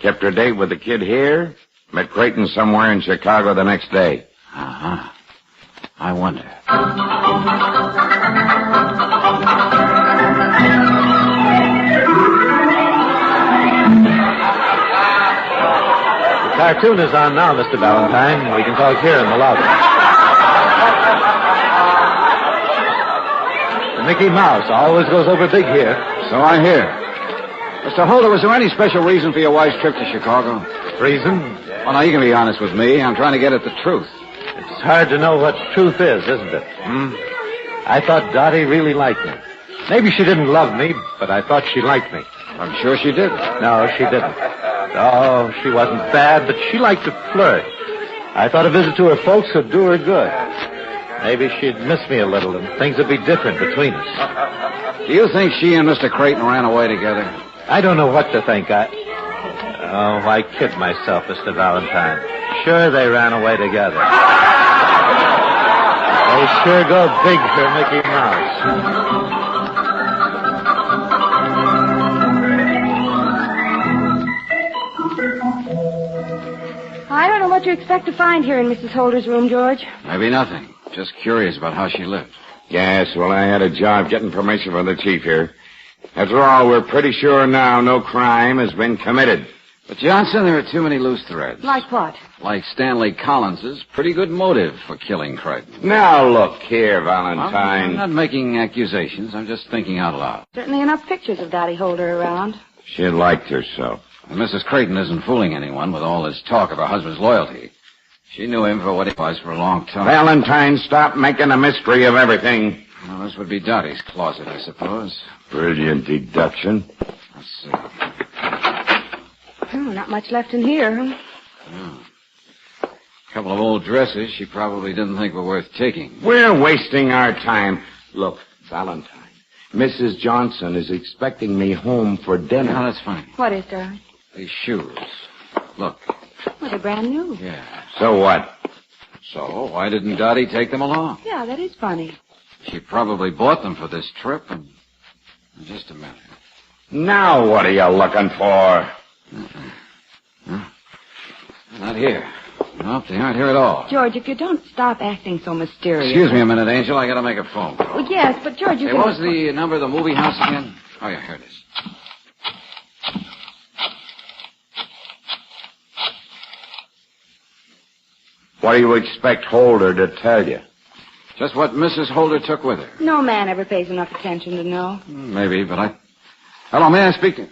Kept her date with the kid here. Met Creighton somewhere in Chicago the next day. Uh-huh. I wonder. The cartoon is on now, Mr. Valentine. We can talk here in the lobby. The Mickey Mouse always goes over big here. So I hear. Mr. Holder, was there any special reason for your wife's trip to Chicago? Reason? Well, now, you can be honest with me. I'm trying to get at the truth. It's hard to know what truth is, isn't it? I thought Dottie really liked me. Maybe she didn't love me, but I thought she liked me. I'm sure she did. No, she didn't. Oh, she wasn't bad, but she liked to flirt. I thought a visit to her folks would do her good. Maybe she'd miss me a little, and things would be different between us. Do you think she and Mr. Creighton ran away together? I don't know what to think. I kid myself, Mr. Valentine. Sure, they ran away together. They sure go big for Mickey Mouse. I don't know what you expect to find here in Mrs. Holder's room, George. Maybe nothing. Just curious about how she lived. Yes, well, I had a job getting permission from the chief here. After all, we're pretty sure now no crime has been committed. But, Johnson, there are too many loose threads. Like what? Like Stanley Collins's pretty good motive for killing Creighton. Now, look here, Valentine. I'm not making accusations. I'm just thinking out loud. Certainly enough pictures of Dottie Holder around. She liked herself. And Mrs. Creighton isn't fooling anyone with all this talk of her husband's loyalty. She knew him for what he was for a long time. Valentine, stop making a mystery of everything. Well, this would be Dottie's closet, I suppose. Brilliant deduction. Let's see. Oh, not much left in here, huh? Oh. A couple of old dresses she probably didn't think were worth taking. We're wasting our time. Look, Valentine, Mrs. Johnson is expecting me home for dinner. No, that's fine. What is, darling? These shoes. Look. Well, they're brand new. Yeah. So what? So why didn't Dottie take them along? Yeah, that is funny. She probably bought them for this trip and... Just a minute. Now what are you looking for? Huh? Not here. Nope, they aren't here at all. George, if you don't stop acting so mysterious... Excuse me a minute, Angel. I gotta make a phone call. Well, yes, but George, you Hey, can... what was the number of the movie house again? Oh, yeah, here it is. What do you expect Holder to tell you? Just what Mrs. Holder took with her. No man ever pays enough attention to know. Maybe, but I... Hello, may I speak to...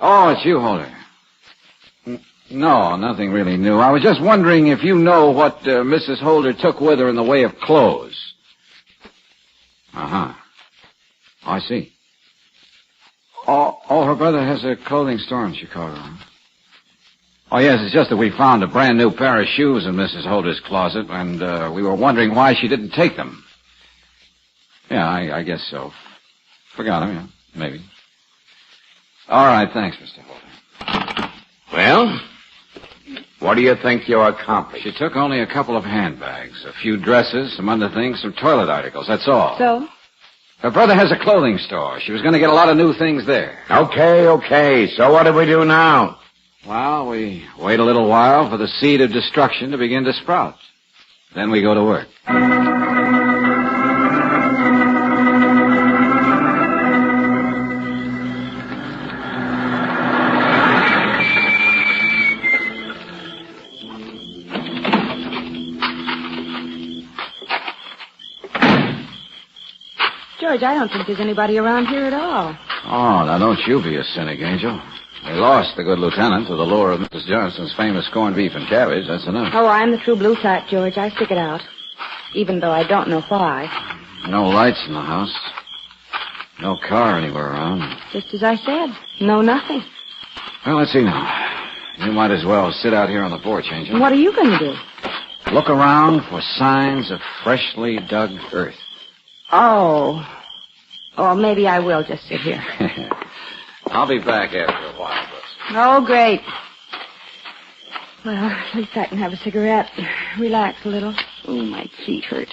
Oh, it's you, Holder. No, nothing really new. I was just wondering if you know what Mrs. Holder took with her in the way of clothes. Uh-huh. Oh, I see. Oh, her brother has a clothing store in Chicago. Oh, yes, it's just that we found a brand new pair of shoes in Mrs. Holder's closet, and we were wondering why she didn't take them. Yeah, I guess so. Forgot them, yeah, maybe. All right, thanks, Mr. Holder. Well, what do you think you accomplished? She took only a couple of handbags, a few dresses, some underthings, some toilet articles, that's all. So? Her brother has a clothing store. She was going to get a lot of new things there. Okay. So what do we do now? Well, we wait a little while for the seed of destruction to begin to sprout. Then we go to work. George, I don't think there's anybody around here at all. Oh, now don't you be a cynic, Angel. They lost the good lieutenant to the lure of Mrs. Johnson's famous corned beef and cabbage. That's enough. Oh, I'm the true blue type, George. I stick it out. Even though I don't know why. No lights in the house. No car anywhere around. Just as I said. No nothing. Well, let's see now. You might as well sit out here on the porch, Angel. What are you going to do? Look around for signs of freshly dug earth. Oh. Oh, maybe I will just sit here. I'll be back after a while, Brooks. Oh, great. Well, at least I can have a cigarette. Relax a little. Oh, my feet hurt.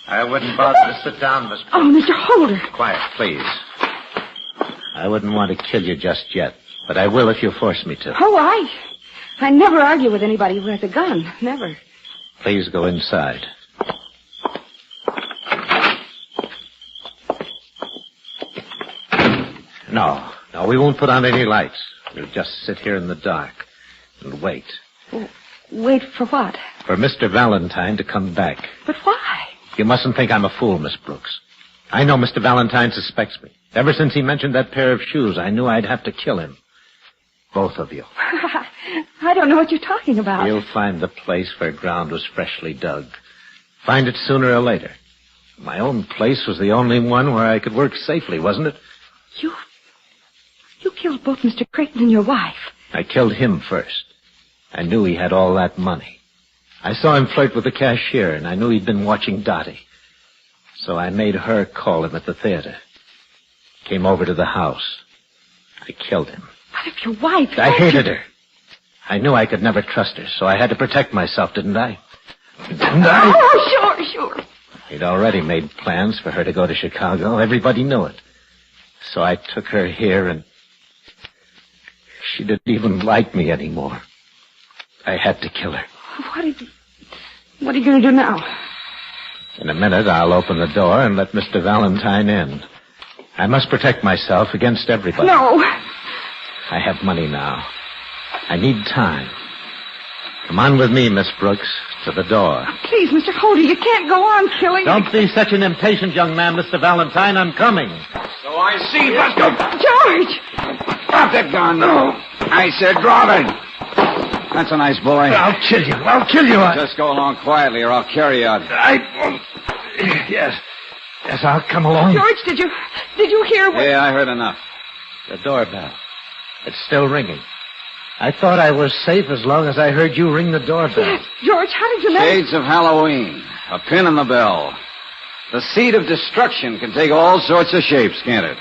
I wouldn't bother to sit down, Miss Brooks. Oh, Mr. Holder. Quiet, please. I wouldn't want to kill you just yet, but I will if you force me to. Oh, I never argue with anybody who has a gun. Never. Please go inside. No, we won't put on any lights. We'll just sit here in the dark and wait. Wait for what? For Mr. Valentine to come back. But why? You mustn't think I'm a fool, Miss Brooks. I know Mr. Valentine suspects me. Ever since he mentioned that pair of shoes, I knew I'd have to kill him. Both of you. I don't know what you're talking about. You'll find the place where ground was freshly dug. Find it sooner or later. My own place was the only one where I could work safely, wasn't it? You killed both Mr. Creighton and your wife. I killed him first. I knew he had all that money. I saw him flirt with the cashier, and I knew he'd been watching Dottie. So I made her call him at the theater. Came over to the house. I killed him. But if your wife... I hated her. I knew I could never trust her, so I had to protect myself, didn't I? Didn't I? Oh, sure. He'd already made plans for her to go to Chicago. Everybody knew it. So I took her here, and she didn't even like me anymore. I had to kill her. What are you going to do now? In a minute, I'll open the door and let Mr. Valentine in. I must protect myself against everybody. No. I have money now. I need time. Come on with me, Miss Brooks, to the door. Please, Mr. Holder, you can't go on killing... Don't be such an impatient young man, Mr. Valentine. I'm coming. So I see, Buster. George! Drop that gun. No. I said drop it. That's a nice boy. I'll kill you. Just go along quietly or I'll carry you out. Yes, I'll come along. George, did you hear what... Yeah, I heard enough. The doorbell. It's still ringing. I thought I was safe as long as I heard you ring the doorbell. Yes, George, how did you know... Shades of Halloween. A pin in the bell. The seed of destruction can take all sorts of shapes, can't it?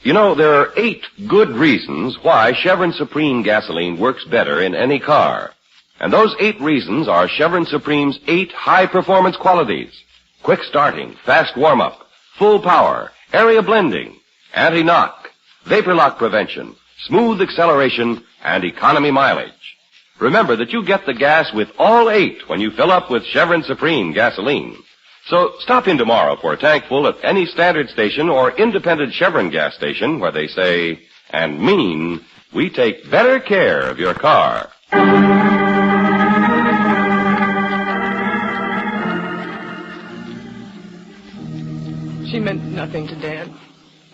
You know, there are 8 good reasons why Chevron Supreme gasoline works better in any car. And those 8 reasons are Chevron Supreme's 8 high-performance qualities. Quick starting, fast warm-up, full power, area blending, anti-knock, vapor lock prevention, smooth acceleration, and economy mileage. Remember that you get the gas with all 8 when you fill up with Chevron Supreme gasoline. So stop in tomorrow for a tank full at any standard station or independent Chevron gas station where they say and mean we take better care of your car. She meant nothing to Dad.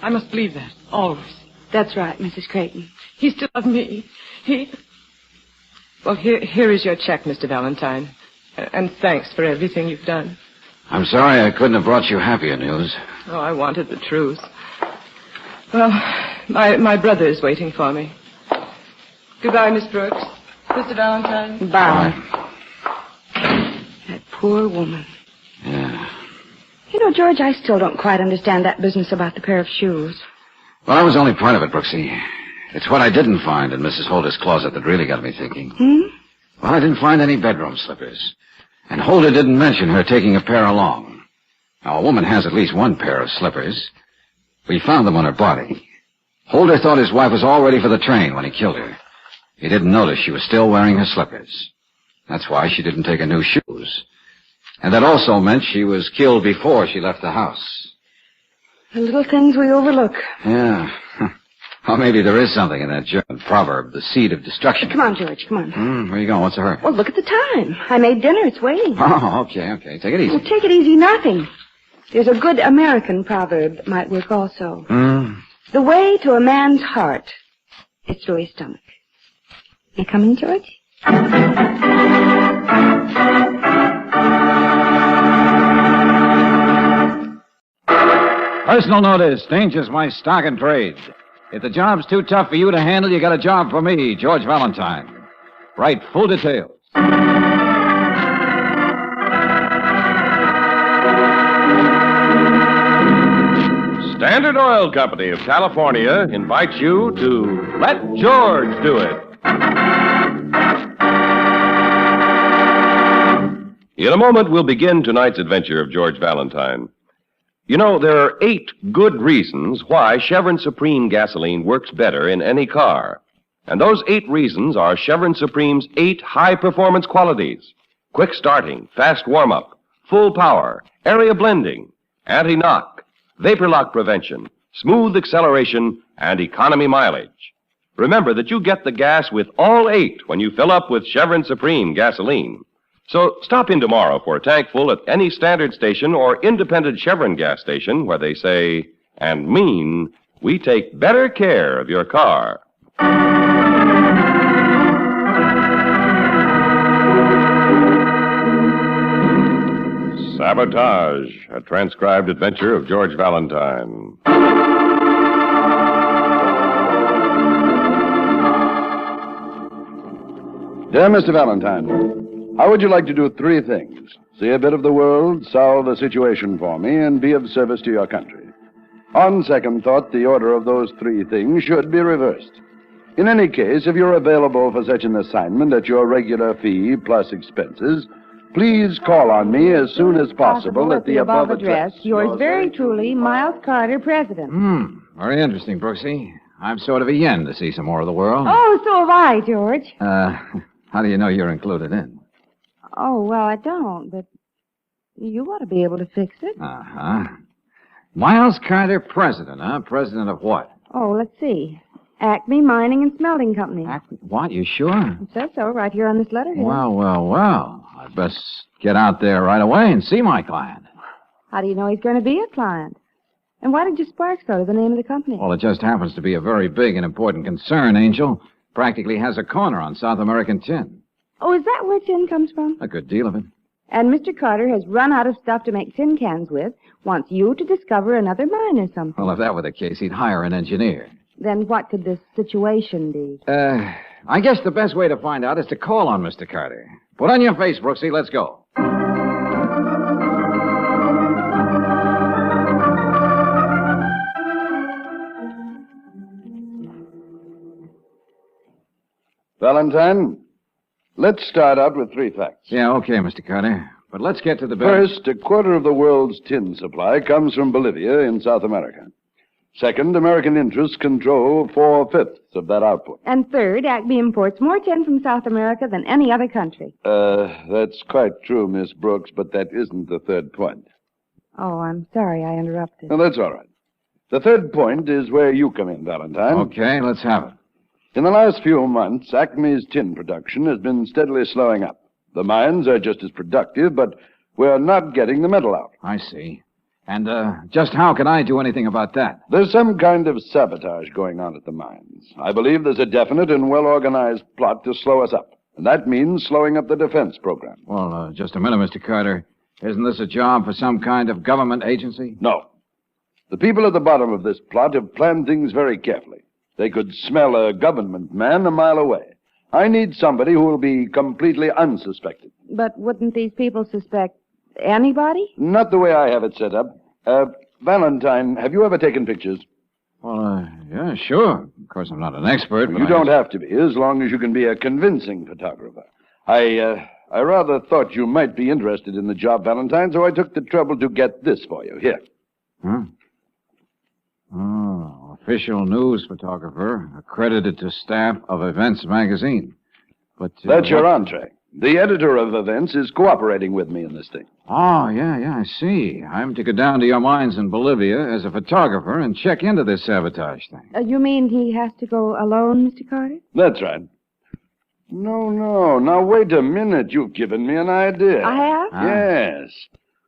I must believe that, always. That's right, Mrs. Creighton. He still loved me. Well, here is your check, Mr. Valentine. And thanks for everything you've done. I'm sorry I couldn't have brought you happier news. Oh, I wanted the truth. Well, my brother is waiting for me. Goodbye, Miss Brooks. Mr. Valentine. Bye. That poor woman. Yeah. You know, George, I still don't quite understand that business about the pair of shoes. Well, that was only part of it, Brooksy. It's what I didn't find in Mrs. Holder's closet that really got me thinking. Well, I didn't find any bedroom slippers. And Holder didn't mention her taking a pair along. Now, a woman has at least one pair of slippers. We found them on her body. Holder thought his wife was all ready for the train when he killed her. He didn't notice she was still wearing her slippers. That's why she didn't take her new shoes. And that also meant she was killed before she left the house. The little things we overlook. Yeah. Well, maybe there is something in that German proverb, the seed of destruction. Come on, George, come on. Where you going? What's the hurry? Well, look at the time. I made dinner. It's waiting. Oh, okay. Take it easy. Well, take it easy, nothing. There's a good American proverb that might work also. The way to a man's heart is through his stomach. You coming, George? Personal notice. Danger's my stock and trade. If the job's too tough for you to handle, you got a job for me, George Valentine. Write full details. Standard Oil Company of California invites you to Let George Do It. In a moment, we'll begin tonight's adventure of George Valentine. You know, there are 8 good reasons why Chevron Supreme gasoline works better in any car. And those 8 reasons are Chevron Supreme's 8 high-performance qualities. Quick starting, fast warm-up, full power, area blending, anti-knock, vapor lock prevention, smooth acceleration, and economy mileage. Remember that you get the gas with all 8 when you fill up with Chevron Supreme gasoline. So stop in tomorrow for a tank full at any standard station or independent Chevron gas station where they say and mean we take better care of your car. Sabotage, a transcribed adventure of George Valentine. Dear Mr. Valentine, how would you like to do 3 things? See a bit of the world, solve a situation for me, and be of service to your country. On second thought, the order of those 3 things should be reversed. In any case, if you're available for such an assignment at your regular fee plus expenses, please call on me as soon as possible at the above address. Yours very truly, Miles Carter, President. Very interesting, Brooksy. I'm sort of a yen to see some more of the world. Oh, so have I, George. How do you know you're included in? Oh, well, I don't, but you ought to be able to fix it. Uh-huh. Miles Carter, President, huh? President of what? Oh, let's see. Acme Mining and Smelting Company. Acme? What? You sure? It says so right here on this letterhead. Well. I'd best get out there right away and see my client. How do you know he's going to be a client? And why did you spark so to the name of the company? Well, it just happens to be a very big and important concern, Angel. Practically has a corner on South American tin. Oh, is that where tin comes from? A good deal of it. And Mr. Carter has run out of stuff to make tin cans with, wants you to discover another mine or something. Well, if that were the case, he'd hire an engineer. Then what could this situation be? I guess the best way to find out is to call on Mr. Carter. Put on your face, Brooksy. Let's go. Valentine, let's start out with 3 facts. Yeah, okay, Mr. Carter. But let's get to the First, 1/4 of the world's tin supply comes from Bolivia in South America. Second, American interests control 4/5 of that output. And third, Acme imports more tin from South America than any other country. That's quite true, Miss Brooks, but that isn't the 3rd point. Oh, I'm sorry I interrupted. No, that's all right. The 3rd point is where you come in, Valentine. Okay, let's have it. In the last few months, Acme's tin production has been steadily slowing up. The mines are just as productive, but we're not getting the metal out. I see. And just how can I do anything about that? There's some kind of sabotage going on at the mines. I believe there's a definite and well-organized plot to slow us up. And that means slowing up the defense program. Well, just a minute, Mr. Carter. Isn't this a job for some kind of government agency? No. The people at the bottom of this plot have planned things very carefully. They could smell a government man a mile away. I need somebody who will be completely unsuspected. But wouldn't these people suspect anybody? Not the way I have it set up. Valentine, have you ever taken pictures? Well, yeah, sure. Of course, I'm not an expert, but you don't have to be, as long as you can be a convincing photographer. I rather thought you might be interested in the job, Valentine, so I took the trouble to get this for you. Here. Huh? Oh, official news photographer, accredited to staff of Events magazine. But that's your entree. The editor of Events is cooperating with me in this thing. Oh, yeah, I see. I'm to go down to your mines in Bolivia as a photographer and check into this sabotage thing. You mean he has to go alone, Mr. Carter? That's right. No. Now, wait a minute. You've given me an idea. I have? Yes.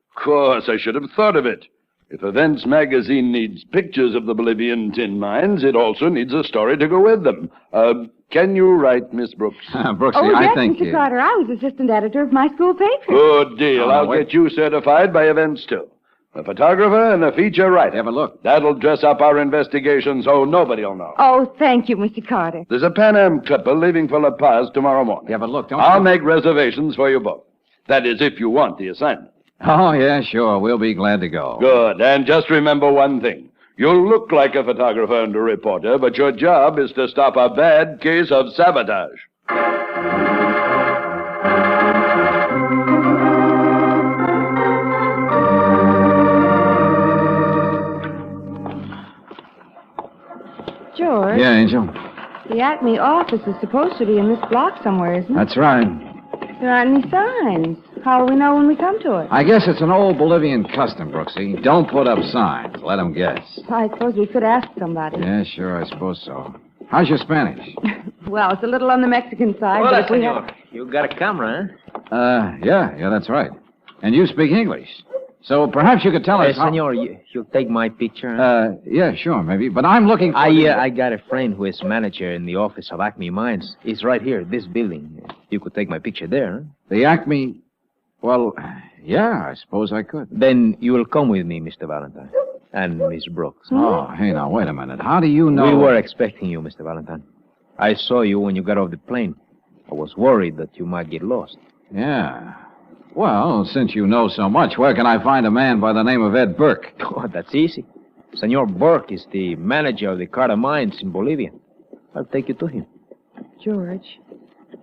Of course, I should have thought of it. If Events magazine needs pictures of the Bolivian tin mines, it also needs a story to go with them. Can you write, Miss Brooks? Brooksy, yes, I think... Mr. Carter, I was assistant editor of my school paper. Good deal. I'll get you certified by Events, too. A photographer and a feature writer. Have a look. That'll dress up our investigation so nobody'll know. Oh, thank you, Mr. Carter. There's a Pan Am clipper leaving for La Paz tomorrow morning. Have a look, I'll make reservations for you both. That is, if you want the assignment. Oh, yeah, sure. We'll be glad to go. Good. And just remember one thing. You'll look like a photographer and a reporter, but your job is to stop a bad case of sabotage. George? Yeah, Angel. The Acme office is supposed to be in this block somewhere, isn't it? That's right. There aren't any signs. How will we know when we come to it? I guess it's an old Bolivian custom, Brooksy. Don't put up signs. Let them guess. I suppose we could ask somebody. Yeah, sure, I suppose so. How's your Spanish? Well, it's a little on the Mexican side, but if we have... You got a camera, huh? Yeah, that's right. And you speak English. So perhaps you could tell us how... Senor, you'll take my picture? Yeah, sure, maybe. But I'm looking for... I got a friend who is manager in the office of Acme Mines. He's right here, this building. You could take my picture there, huh? The Acme... Well, yeah, I suppose I could. Then you will come with me, Mr. Valentine. And Miss Brooks. Oh, hey, now, wait a minute. How do you know... We were expecting you, Mr. Valentine. I saw you when you got off the plane. I was worried that you might get lost. Yeah. Well, since you know so much, where can I find a man by the name of Ed Burke? Oh, that's easy. Senor Burke is the manager of the Carter Mines in Bolivia. I'll take you to him. George,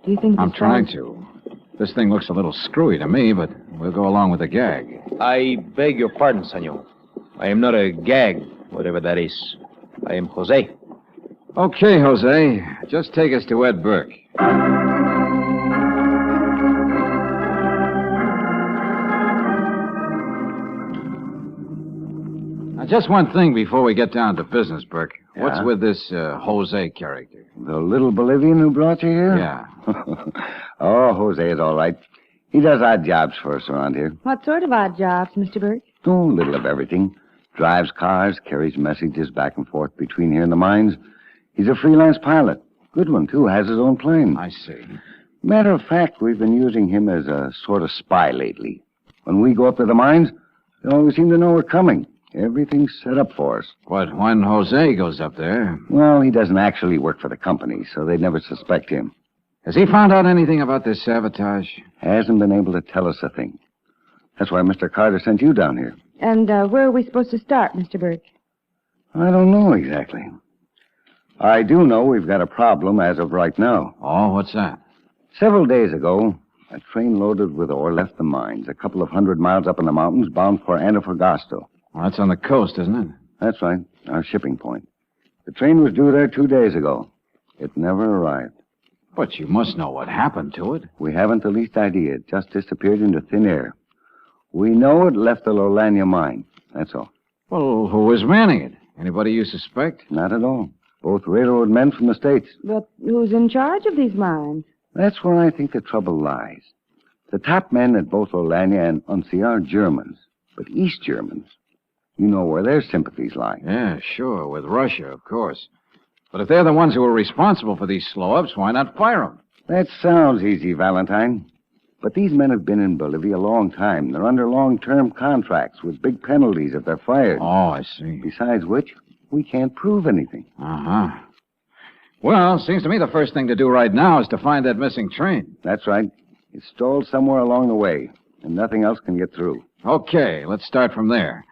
do you think... I'm trying to. This thing looks a little screwy to me, but we'll go along with the gag. I beg your pardon, senor. I am not a gag, whatever that is. I am Jose. Okay, Jose. Just take us to Ed Burke. Now, just one thing before we get down to business, Burke. Yeah? What's with this Jose character? The little Bolivian who brought you here? Yeah. Oh, Jose is all right. He does odd jobs for us around here. What sort of odd jobs, Mr. Burke? Oh, a little of everything. Drives cars, carries messages back and forth between here and the mines. He's a freelance pilot. Good one, too. Has his own plane. I see. Matter of fact, we've been using him as a sort of spy lately. When we go up to the mines, they always seem to know we're coming. Everything's set up for us. But when Jose goes up there... Well, he doesn't actually work for the company, so they'd never suspect him. Has he found out anything about this sabotage? Hasn't been able to tell us a thing. That's why Mr. Carter sent you down here. And where are we supposed to start, Mr. Burke? I don't know exactly. I do know we've got a problem as of right now. Oh, what's that? Several days ago, a train loaded with ore left the mines, a couple of 100 miles up in the mountains, bound for Antofagasta. Well, that's on the coast, isn't it? That's right, our shipping point. The train was due there 2 days ago. It never arrived. But you must know what happened to it. We haven't the least idea. It just disappeared into thin air. We know it left the Lolania mine. That's all. Well, who was manning it? Anybody you suspect? Not at all. Both railroad men from the States. But who's in charge of these mines? That's where I think the trouble lies. The top men at both Lolania and Unsi are Germans, but East Germans. You know where their sympathies lie. Yeah, sure, with Russia, of course. But if they're the ones who are responsible for these slow-ups, why not fire them? That sounds easy, Valentine. But these men have been in Bolivia a long time. They're under long-term contracts with big penalties if they're fired. Oh, I see. Besides which, we can't prove anything. Uh-huh. Well, seems to me the first thing to do right now is to find that missing train. That's right. It's stalled somewhere along the way, and nothing else can get through. Okay, let's start from there.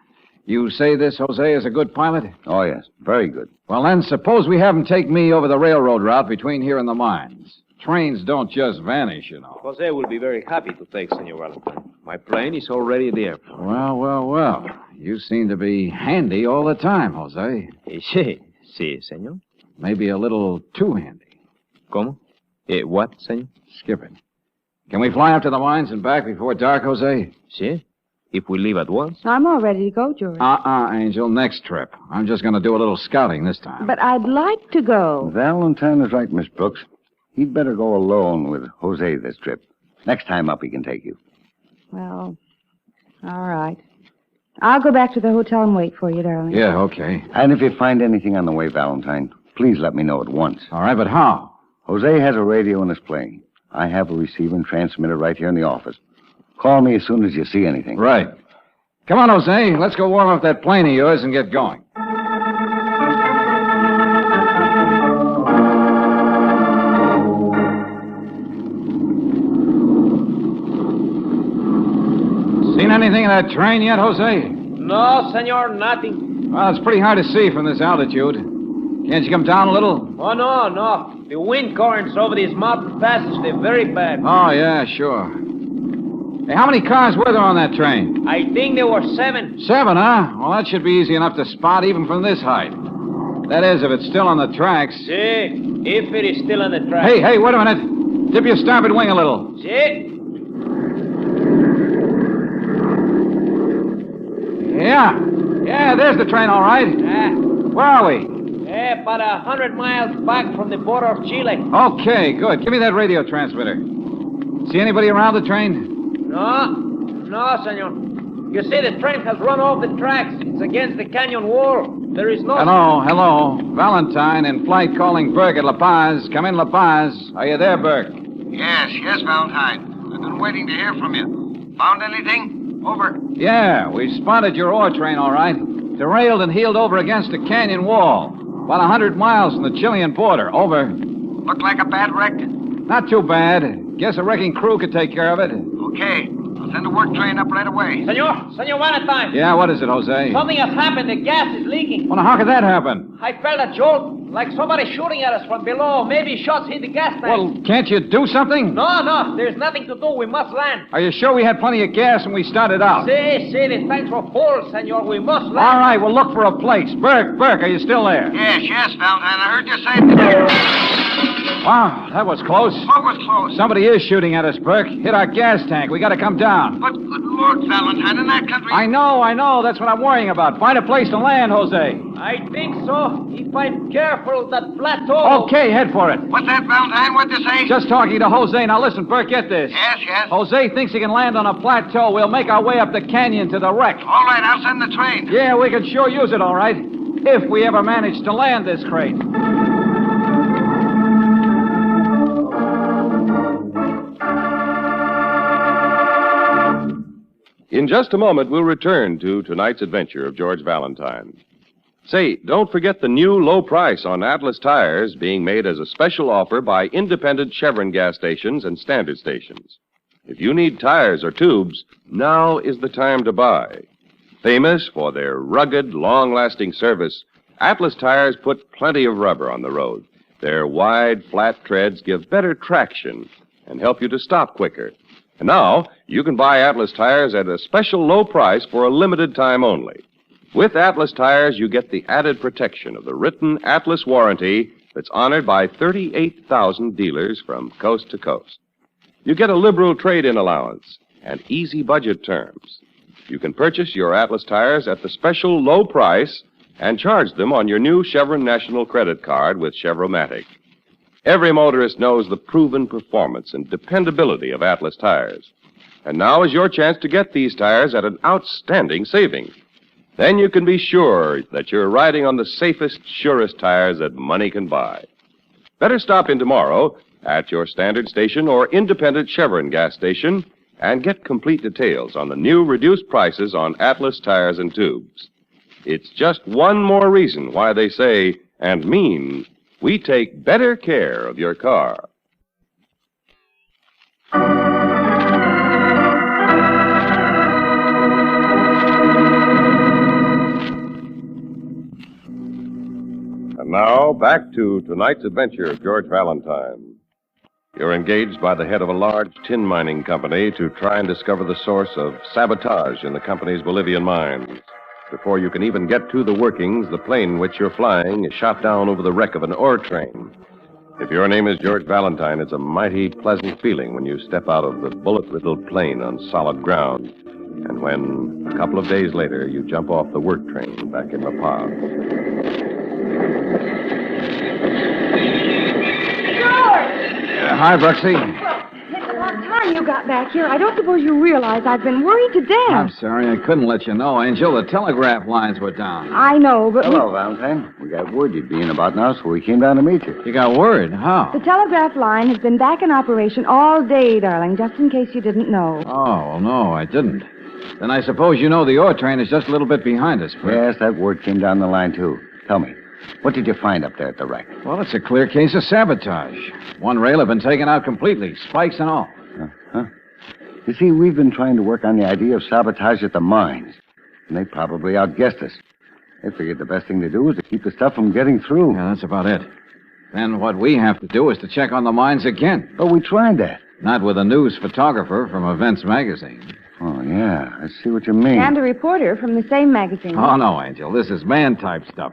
You say this Jose is a good pilot? Oh, yes. Very good. Well, then, suppose we have him take me over the railroad route between here and the mines. Trains don't just vanish, you know. Jose will be very happy to take Senor Valentine. My plane is already there. Well. You seem to be handy all the time, Jose. Sí, senor. Maybe a little too handy. ¿Cómo? What, senor? Skip it. Can we fly up to the mines and back before dark, Jose? Sí. If we leave at once. I'm all ready to go, George. Angel. Next trip. I'm just going to do a little scouting this time. But I'd like to go. Valentine is right, Miss Brooks. He'd better go alone with Jose this trip. Next time up, he can take you. Well, all right. I'll go back to the hotel and wait for you, darling. Yeah, okay. And if you find anything on the way, Valentine, please let me know at once. All right, but how? Jose has a radio in his plane. I have a receiver and transmitter right here in the office. Call me as soon as you see anything. Right. Come on, Jose. Let's go warm up that plane of yours and get going. Seen anything of that train yet, Jose? No, senor, nothing. Well, it's pretty hard to see from this altitude. Can't you come down a little? Oh, no. The wind currents over these mountain passes, they're very bad. Oh, yeah, sure. Hey, how many cars were there on that train? I think there were 7. 7, huh? Well, that should be easy enough to spot even from this height. That is, if it's still on the tracks. Si, if it is still on the tracks. Hey, wait a minute. Dip your starboard wing a little. Si. Yeah, there's the train, all right. Where are we? About 100 miles back from the border of Chile. Okay, good. Give me that radio transmitter. See anybody around the train? No, senor. You see, the train has run off the tracks. It's against the canyon wall. There is no... Hello. Valentine in flight calling Burke at La Paz. Come in, La Paz. Are you there, Burke? Yes, Valentine. I've been waiting to hear from you. Found anything? Over. Yeah, we spotted your ore train, all right. Derailed and heeled over against a canyon wall. About 100 miles from the Chilean border. Over. Looked like a bad wreck? Not too bad. Guess a wrecking crew could take care of it. Okay. I'll send a work train up right away. Senor Valentine. Yeah, what is it, Jose? Something has happened. The gas is leaking. Well, now, how could that happen? I felt a jolt, like somebody shooting at us from below. Maybe shots hit the gas tank. Well, can't you do something? No. There's nothing to do. We must land. Are you sure we had plenty of gas when we started out? See, the tanks were full, senor. We must land. All right, we'll look for a place. Burke, are you still there? Yes, Valentine. I heard you say... Wow, that was close. What was close? Somebody is shooting at us, Burke. Hit our gas tank. We got to come down. But, good Lord, Valentine, in that country... I know. That's what I'm worrying about. Find a place to land, Jose. I think so. If I'm careful, that plateau... Okay, head for it. What's that, Valentine? What'd you say? Just talking to Jose. Now, listen, Burke, get this. Yes. Jose thinks he can land on a plateau. We'll make our way up the canyon to the wreck. All right, I'll send the train. Yeah, we can sure use it, all right. If we ever manage to land this crate. In just a moment, we'll return to tonight's adventure of George Valentine. Say, don't forget the new low price on Atlas tires being made as a special offer by independent Chevron gas stations and standard stations. If you need tires or tubes, now is the time to buy. Famous for their rugged, long-lasting service, Atlas tires put plenty of rubber on the road. Their wide, flat treads give better traction and help you to stop quicker. And now, you can buy Atlas tires at a special low price for a limited time only. With Atlas tires, you get the added protection of the written Atlas warranty that's honored by 38,000 dealers from coast to coast. You get a liberal trade-in allowance and easy budget terms. You can purchase your Atlas tires at the special low price and charge them on your new Chevron National Credit Card with Chevromatic. Every motorist knows the proven performance and dependability of Atlas tires. And now is your chance to get these tires at an outstanding saving. Then you can be sure that you're riding on the safest, surest tires that money can buy. Better stop in tomorrow at your standard station or independent Chevron gas station and get complete details on the new reduced prices on Atlas tires and tubes. It's just one more reason why they say and mean we take better care of your car. And now, back to tonight's adventure of George Valentine. You're engaged by the head of a large tin mining company to try and discover the source of sabotage in the company's Bolivian mines. Before you can even get to the workings, the plane in which you're flying is shot down over the wreck of an ore train. If your name is George Valentine, it's a mighty pleasant feeling when you step out of the bullet-riddled plane on solid ground. And when, a couple of days later, you jump off the work train back in La Paz. Hi, Bruxy. It's about time you got back here. I don't suppose you realize I've been worried to death. I'm sorry, I couldn't let you know, Angel. The telegraph lines were down. I know, but... Hello, Valentine. We got word you'd be in about now, so we came down to meet you. You got word? How? The telegraph line has been back in operation all day, darling, just in case you didn't know. Oh, well, no, I didn't. Then I suppose you know the ore train is just a little bit behind us, Brick. Yes, that word came down the line, too. Tell me, what did you find up there at the wreck? Well, it's a clear case of sabotage. One rail had been taken out completely, spikes and all. Huh? You see, we've been trying to work on the idea of sabotage at the mines, and they probably outguessed us. They figured the best thing to do was to keep the stuff from getting through. Yeah, that's about it. Then what we have to do is to check on the mines again. But we tried that. Not with a news photographer from Events Magazine. Oh, yeah. I see what you mean. And a reporter from the same magazine. Oh, no, Angel. This is man-type stuff.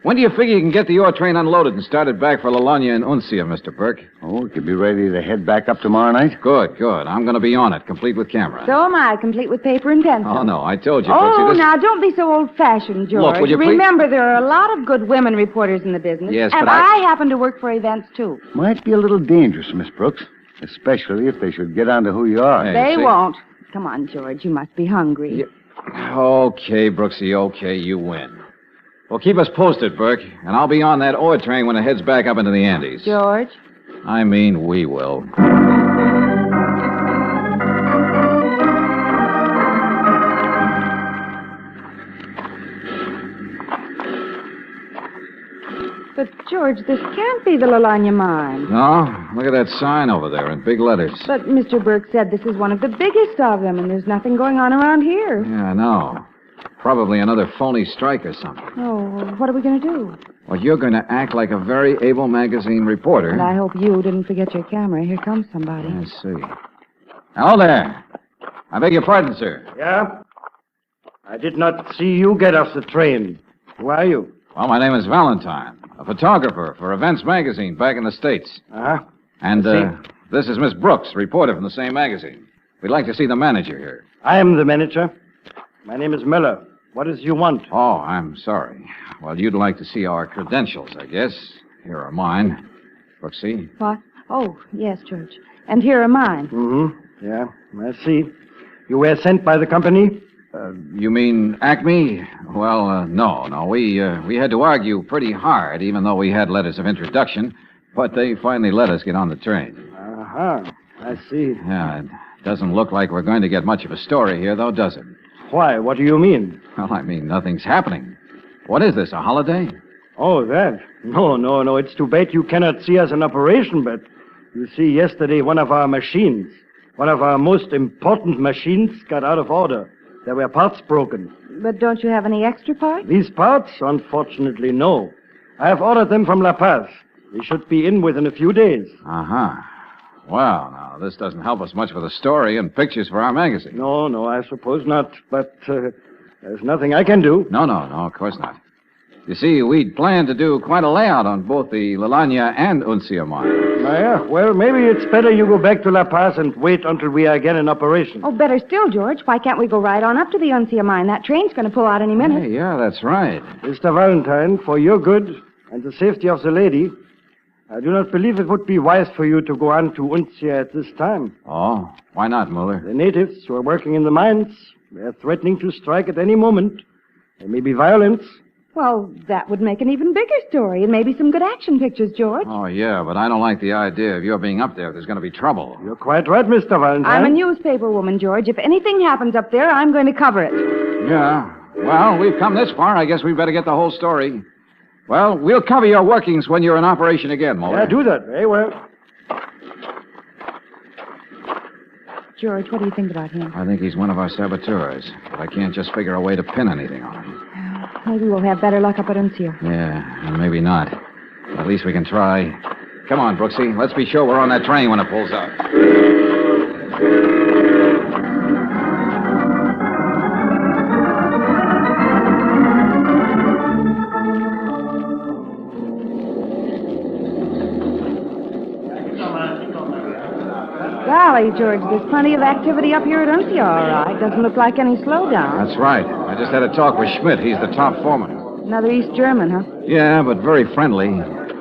When do you figure you can get the ore train unloaded and started back for Lalagna and Uncia, Mr. Burke? Oh, we could be ready to head back up tomorrow night? Good, good. I'm going to be on it, complete with camera. So am I, complete with paper and pencil. Oh, no, I told you, Oh, Brooksy, now, don't be so old-fashioned, George. Look, will you please- Remember, there are a lot of good women reporters in the business. Yes, and but I happen to work for Events, too. Might be a little dangerous, Miss Brooks. Especially if they should get on to who you are. They won't. Come on, George. You must be hungry. Okay, Brooksy, okay, you win. Well, keep us posted, Burke, and I'll be on that ore train when it heads back up into the Andes. George? I mean, we will. But, George, this can't be the Lalagna mine. No? Look at that sign over there in big letters. But Mr. Burke said this is one of the biggest of them, and there's nothing going on around here. Yeah, I know. Probably another phony strike or something. Oh, what are we going to do? Well, you're going to act like a very able magazine reporter. And I hope you didn't forget your camera. Here comes somebody. I see. Hello there. I beg your pardon, sir. Yeah? I did not see you get off the train. Who are you? Well, my name is Valentine, a photographer for Events Magazine back in the States. Uh-huh. And this is Miss Brooks, reporter from the same magazine. We'd like to see the manager here. I am the manager. My name is Miller. What is you want? Oh, I'm sorry. Well, you'd like to see our credentials, I guess. Here are mine. Brooksy. What? Oh, yes, George. And here are mine. Mm-hmm. Yeah, I see. You were sent by the company? You mean Acme? Well, no. We had to argue pretty hard, even though we had letters of introduction. But they finally let us get on the train. Uh-huh. I see. Yeah, it doesn't look like we're going to get much of a story here, though, does it? Why? What do you mean? Well, I mean, nothing's happening. What is this, a holiday? Oh, that? No. It's too bad you cannot see us in operation, but you see, yesterday one of our machines, one of our most important machines, got out of order. There were parts broken. But don't you have any extra parts? These parts? Unfortunately, no. I have ordered them from La Paz. They should be in within a few days. Uh-huh. Well, now, this doesn't help us much with a story and pictures for our magazine. No, I suppose not. But there's nothing I can do. No, of course not. You see, we'd planned to do quite a layout on both the Lalagna and Uncia mines. Yeah, well, maybe it's better you go back to La Paz and wait until we are again in operation. Oh, better still, George. Why can't we go right on up to the Uncia mine? That train's going to pull out any minute. Hey, yeah, that's right. Mr. Valentine, for your good and the safety of the lady, I do not believe it would be wise for you to go on to Uncia at this time. Oh, why not, Muller? The natives who are working in the mines, they are threatening to strike at any moment. There may be violence. Well, that would make an even bigger story and maybe some good action pictures, George. Oh, yeah, but I don't like the idea of your being up there if there's going to be trouble. You're quite right, Mr. Valentine. I'm a newspaper woman, George. If anything happens up there, I'm going to cover it. Yeah. Well, we've come this far. I guess we better get the whole story. Well, we'll cover your workings when you're in operation again, Muller. Yeah, do that. Very well. George, what do you think about him? I think he's one of our saboteurs, but I can't just figure a way to pin anything on him. Maybe we'll have better luck up at Uncia. Yeah, and maybe not. At least we can try. Come on, Brooksy. Let's be sure we're on that train when it pulls out. Golly, George, there's plenty of activity up here at Uncia, all right. Doesn't look like any slowdown. That's right. I just had a talk with Schmidt. He's the top foreman. Another East German, huh? Yeah, but very friendly.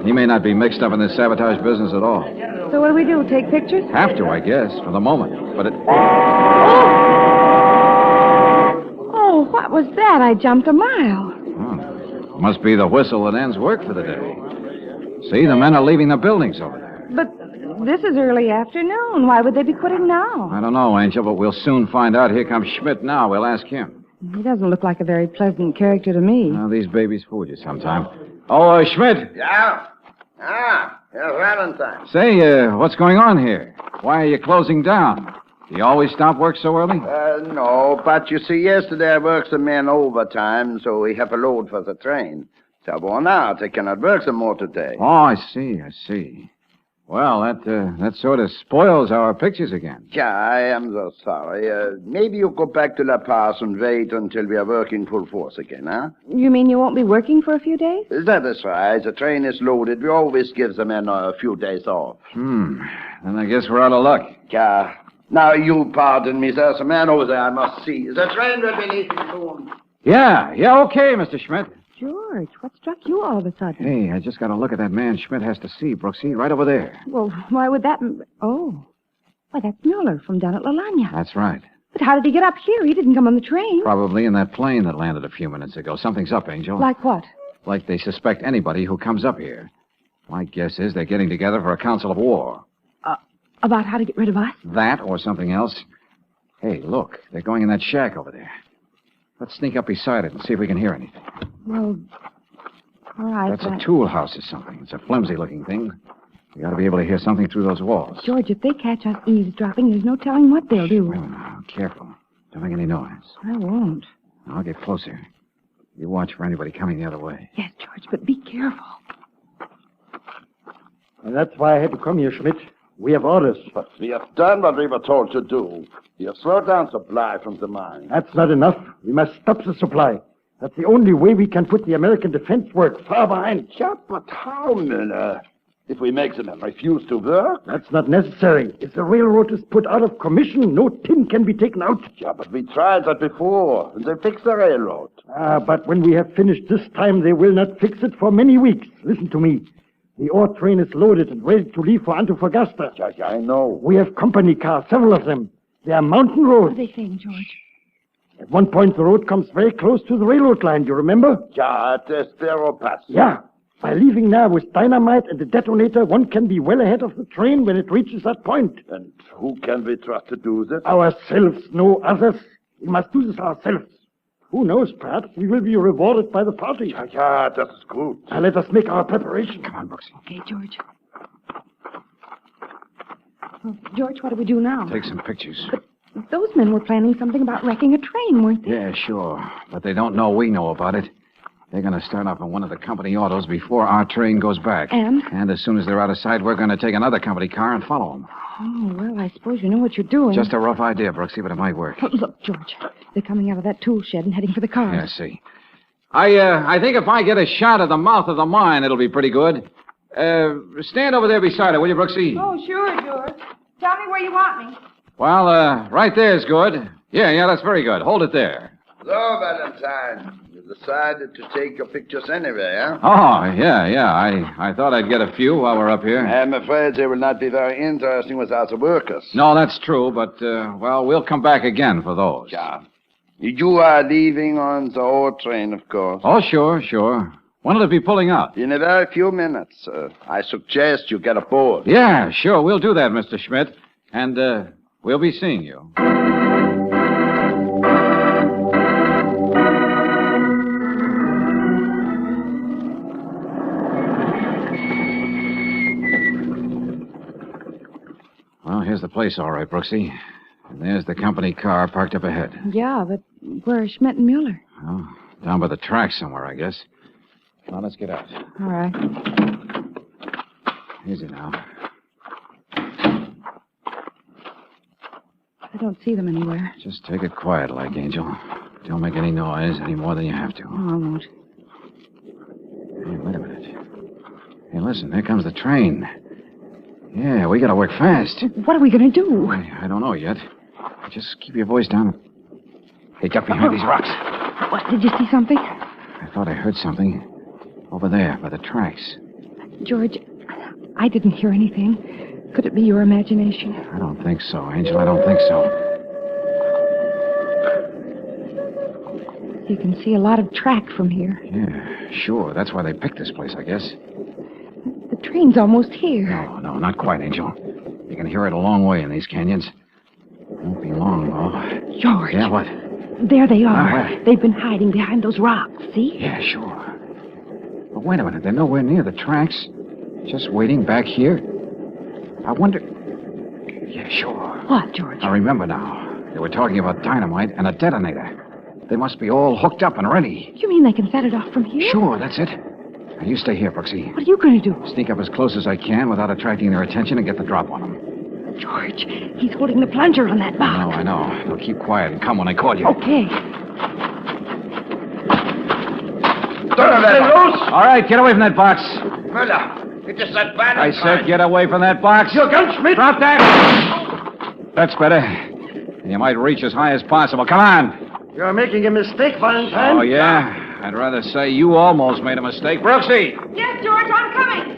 He may not be mixed up in this sabotage business at all. So what do we do, take pictures? Have to, I guess, for the moment. But it... Oh, what was that? I jumped a mile. Must be the whistle that ends work for the day. See, the men are leaving the buildings over there. But This is early afternoon. Why would they be quitting now? I don't know, Angel, but we'll soon find out. Here comes Schmidt now. We'll ask him. He doesn't look like a very pleasant character to me. Well, these babies fool you sometime. Oh, Schmidt. Yeah? Here's Valentine. Say, what's going on here? Why are you closing down? Do you always stop work so early? No, but you see, yesterday I worked some men overtime, so we have a load for the train. So worn out, they cannot work some more today. Oh, I see. Well, that sort of spoils our pictures again. Yeah, I am so sorry. Maybe you go back to La Paz and wait until we are working full force again, huh? You mean you won't be working for a few days? That is right. The train is loaded. We always give the men a few days off. Then I guess we're out of luck. Yeah. Now, you pardon me. There's a man over there I must see. The train will be leaving soon. Yeah, okay, Mr. Schmidt. George, what struck you all of a sudden? Hey, I just got to look at that man Schmidt has to see, Brooksy, right over there. Well, why would that... Oh. Why, that's Mueller from down at La Lagna. That's right. But how did he get up here? He didn't come on the train. Probably in that plane that landed a few minutes ago. Something's up, Angel. Like what? Like they suspect anybody who comes up here. My guess is they're getting together for a council of war. About how to get rid of us? That or something else. Hey, look. They're going in that shack over there. Let's sneak up beside it and see if we can hear anything. Well, all right. That's a tool house or something. It's a flimsy-looking thing. We ought to be able to hear something through those walls. George, if they catch us eavesdropping, there's no telling what they'll do. Well, now, careful. Don't make any noise. I won't. I'll get closer. You watch for anybody coming the other way. Yes, George, but be careful. And that's why I had to come here, Schmidt. We have orders. But we have done what we were told to do. We have slowed down supply from the mine. That's not enough. We must stop the supply. That's the only way we can put the American defense work far behind. Yeah, but how, Miller? If we make them refuse to work? That's not necessary. If the railroad is put out of commission, no tin can be taken out. Yeah, but we tried that before, and they fixed the railroad. But when we have finished this time, they will not fix it for many weeks. Listen to me. The ore train is loaded and ready to leave for Antofagasta. Yeah, I know. We have company cars, several of them. They are mountain roads. What are they saying, George? At one point, the road comes very close to the railroad line, you remember? Yeah, at Europa. Yeah. By leaving now with dynamite and a detonator, one can be well ahead of the train when it reaches that point. And who can we trust to do this? Ourselves, no others. We must do this ourselves. Who knows, perhaps we will be rewarded by the party. Yeah, that is good. Now let us make our preparation. Come on, Brooksy. Okay, George. Well, George, what do we do now? Take some pictures. But those men were planning something about wrecking a train, weren't they? Yeah, sure. But they don't know we know about it. They're going to start off on one of the company autos before our train goes back. And? And as soon as they're out of sight, we're going to take another company car and follow them. Oh, well, I suppose you know what you're doing. Just a rough idea, Brooksy, but it might work. Oh, look, George. They're coming out of that tool shed and heading for the car. Yeah, I see. I think if I get a shot of the mouth of the mine, it'll be pretty good. Stand over there beside her, will you, Brooksy? Oh, sure, George. Tell me where you want me. Well, right there's good. Yeah, that's very good. Hold it there. So, Valentine, you decided to take your pictures anyway, huh? Oh, yeah. I thought I'd get a few while we're up here. I'm afraid they will not be very interesting without the workers. No, that's true, but, we'll come back again for those. Yeah. You are leaving on the ore train, of course. Oh, sure. When will it be pulling out? In a very few minutes. I suggest you get aboard. Yeah, sure. We'll do that, Mr. Schmidt. And, we'll be seeing you. Well, here's the place, all right, Brooksy. And there's the company car parked up ahead. Yeah, but where are Schmidt and Mueller? Oh, down by the track somewhere, I guess. Well, let's get out. All right. Easy now. I don't see them anywhere. Just take it quiet like, Angel. Don't make any noise any more than you have to. Oh, I won't. Hey, wait a minute. Hey, listen, there comes the train. Yeah, we gotta work fast. What are we gonna do? I don't know yet. Just keep your voice down. Hey, get behind these rocks. What, did you see something? I thought I heard something. Over there, by the tracks. George, I didn't hear anything. Could it be your imagination? I don't think so, Angel. I don't think so. You can see a lot of track from here. Yeah, sure. That's why they picked this place, I guess. The train's almost here. No, not quite, Angel. You can hear it a long way in these canyons. Won't be long, though. George. Yeah, what? There they are. Where? They've been hiding behind those rocks, see? Yeah, sure. But wait a minute. They're nowhere near the tracks. Just waiting back here. I wonder... Yeah, sure. What, George? I remember now. They were talking about dynamite and a detonator. They must be all hooked up and ready. You mean they can set it off from here? Sure, that's it. Now, you stay here, Brooksy. What are you going to do? Sneak up as close as I can without attracting their attention and get the drop on them. George, he's holding the plunger on that box. I know. They'll keep quiet and come when I call you. Okay. All right, get away from that box. Müller, it is that Valentine. I said get away from that box. You Gunsmith! Drop that! That's better. You might reach as high as possible. Come on. You're making a mistake, Valentine. Oh, yeah? I'd rather say you almost made a mistake. Brooksy! Yes, George, I'm coming.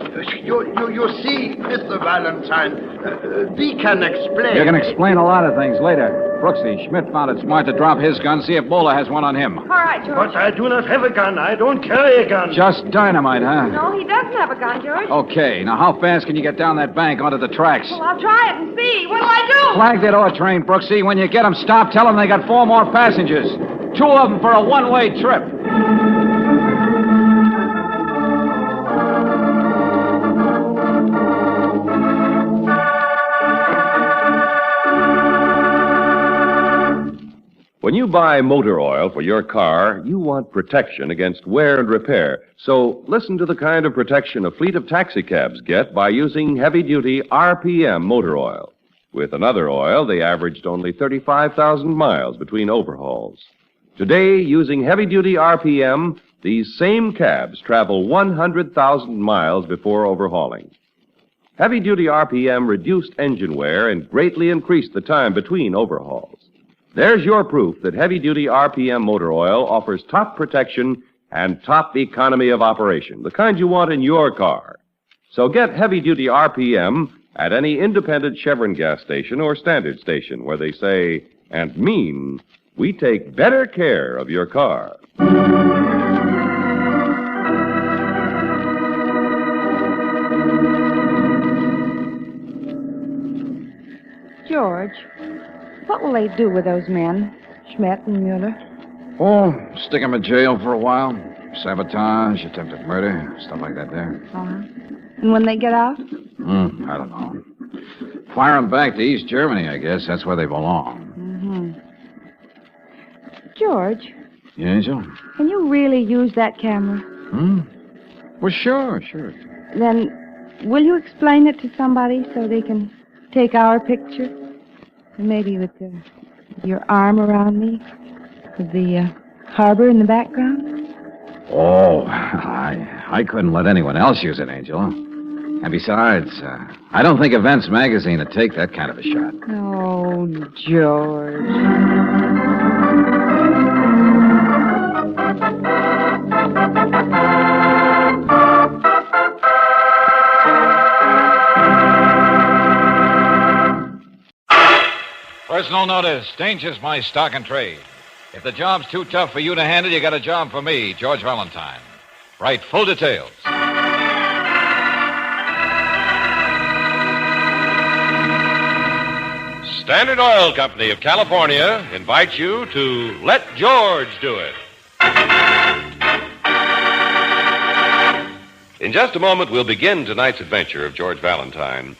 You see, Mr. Valentine, we can explain. You can explain a lot of things later. Brooksy, Schmidt found it smart to drop his gun, see if Bowler has one on him. All right, George. But I do not have a gun. I don't carry a gun. Just dynamite, huh? No, he doesn't have a gun, George. Okay, now how fast can you get down that bank onto the tracks? Well, I'll try it and see. What do I do? Flag that ore train, Brooksy. When you get them stopped, tell them they got 4 more passengers. 2 of them for a one-way trip. When you buy motor oil for your car, you want protection against wear and repair. So listen to the kind of protection a fleet of taxicabs get by using heavy-duty RPM motor oil. With another oil, they averaged only 35,000 miles between overhauls. Today, using heavy-duty RPM, these same cabs travel 100,000 miles before overhauling. Heavy-duty RPM reduced engine wear and greatly increased the time between overhauls. There's your proof that heavy-duty RPM motor oil offers top protection and top economy of operation, the kind you want in your car. So get heavy-duty RPM at any independent Chevron gas station or standard station where they say and mean, we take better care of your car. George, what will they do with those men, Schmidt and Mueller? Oh, stick them in jail for a while. Sabotage, attempted murder, stuff like that there. Uh-huh. And when they get out? I don't know. Fire them back to East Germany, I guess. That's where they belong. Mm-hmm. George, Yeah, Angel? can you really use that camera? Well, sure. Then will you explain it to somebody so they can take our picture? And maybe with your arm around me, with the harbor in the background? Oh, I couldn't let anyone else use it, Angel. And besides, I don't think Events Magazine would take that kind of a shot. Oh, George. Personal notice. Danger's my stock and trade. If the job's too tough for you to handle, you got a job for me, George Valentine. Write full details. Standard Oil Company of California invites you to Let George Do It. In just a moment, we'll begin tonight's adventure of George Valentine.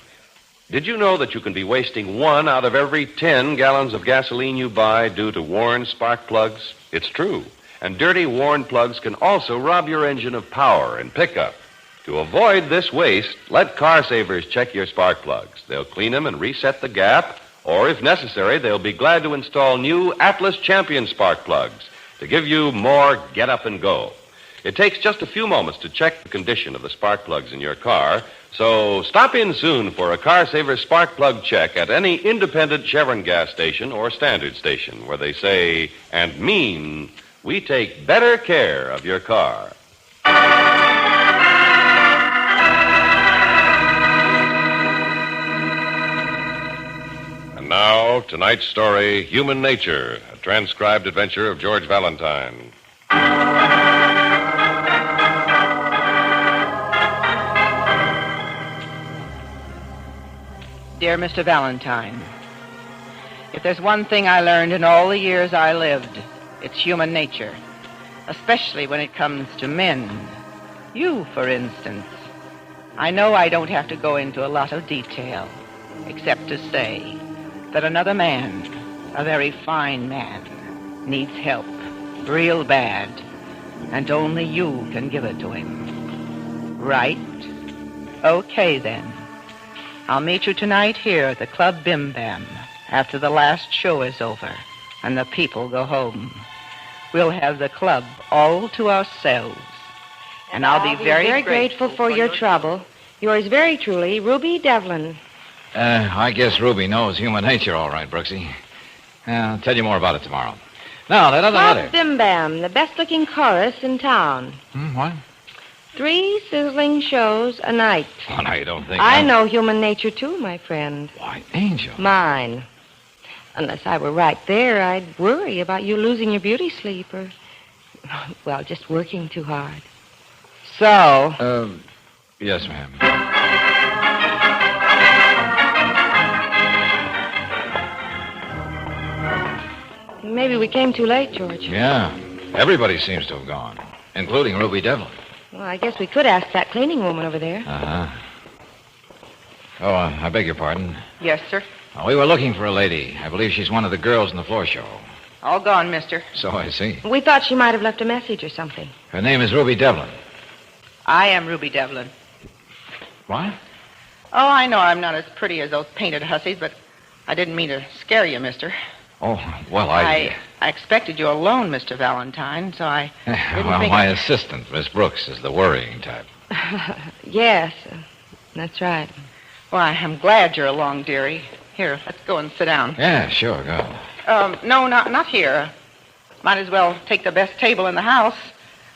Did you know that you can be wasting 1 out of every 10 gallons of gasoline you buy due to worn spark plugs? It's true. And dirty, worn plugs can also rob your engine of power and pickup. To avoid this waste, let Car Savers check your spark plugs. They'll clean them and reset the gap, or if necessary, they'll be glad to install new Atlas Champion spark plugs to give you more get up and go. It takes just a few moments to check the condition of the spark plugs in your car, so stop in soon for a Car Saver spark plug check at any independent Chevron gas station or standard station where they say and mean, we take better care of your car. And now, tonight's story, Human Nature, a transcribed adventure of George Valentine. Dear Mr. Valentine, if there's one thing I learned in all the years I lived, it's human nature, especially when it comes to men. You, for instance. I know I don't have to go into a lot of detail, except to say that another man, a very fine man, needs help, real bad, and only you can give it to him. Right? Okay, then. I'll meet you tonight here at the Club Bim Bam after the last show is over and the people go home. We'll have the club all to ourselves. And I'll be very grateful for your trouble. Yours very truly, Ruby Devlin. I guess Ruby knows human nature all right, Brooksy. I'll tell you more about it tomorrow. Now, that other letter. Club Bim Bam, the best-looking chorus in town. What? 3 sizzling shows a night. Oh, now you don't think... I know human nature, too, my friend. Why, Angel. Mine. Unless I were right there, I'd worry about you losing your beauty sleep or, well, just working too hard. So... Yes, ma'am. Maybe we came too late, George. Yeah. Everybody seems to have gone, including Ruby Devlin. Well, I guess we could ask that cleaning woman over there. Uh-huh. Oh, I beg your pardon. Yes, sir. We were looking for a lady. I believe she's one of the girls in the floor show. All gone, mister. So I see. We thought she might have left a message or something. Her name is Ruby Devlin. I am Ruby Devlin. What? Oh, I know I'm not as pretty as those painted hussies, but I didn't mean to scare you, mister. Oh, well, I expected you alone, Mr. Valentine, so I didn't well, think... my assistant, Miss Brooks, is the worrying type. Yes, that's right. Well, I'm glad you're along, dearie. Here, let's go and sit down. Yeah, sure, go. No, not here. Might as well take the best table in the house,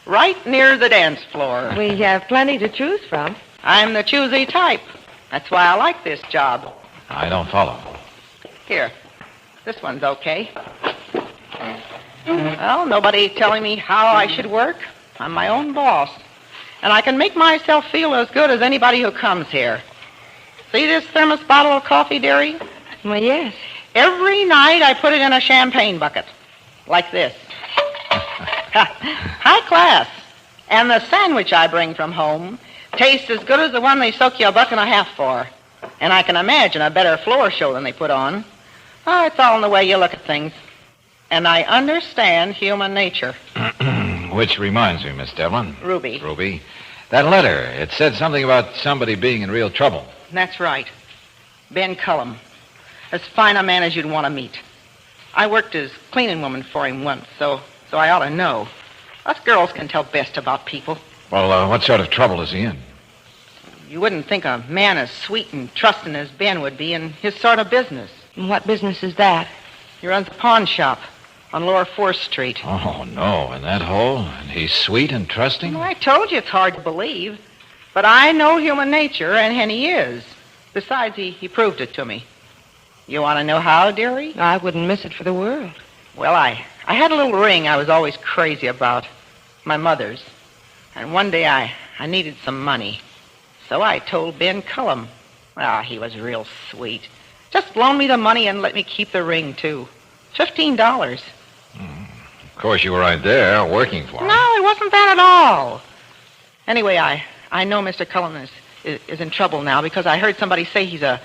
right near the dance floor. We have plenty to choose from. I'm the choosy type. That's why I like this job. I don't follow. Here, this one's okay. Well, nobody telling me how I should work. I'm my own boss. And I can make myself feel as good as anybody who comes here. See this thermos bottle of coffee, dearie? Well, yes. Every night I put it in a champagne bucket. Like this. High class. And the sandwich I bring from home tastes as good as the one they soak you $1.50 for. And I can imagine a better floor show than they put on. Oh, it's all in the way you look at things. And I understand human nature. Which reminds me, Miss Devlin. Ruby. Ruby. That letter, it said something about somebody being in real trouble. That's right. Ben Cullum. As fine a man as you'd want to meet. I worked as cleaning woman for him once, so I ought to know. Us girls can tell best about people. Well, what sort of trouble is he in? You wouldn't think a man as sweet and trusting as Ben would be in his sort of business. And what business is that? He runs a pawn shop on Lower 4th Street. Oh, no, in that hole? And he's sweet and trusting? Well, I told you it's hard to believe. But I know human nature, and he is. Besides, he proved it to me. You want to know how, dearie? I wouldn't miss it for the world. Well, I had a little ring I was always crazy about. My mother's. And one day I needed some money. So I told Ben Cullum. Well, he was real sweet. Just loan me the money and let me keep the ring, too. $15. Of course, you were right there, working for him. No, it wasn't that at all. Anyway, I know Mr. Cullum is in trouble now because I heard somebody say he's a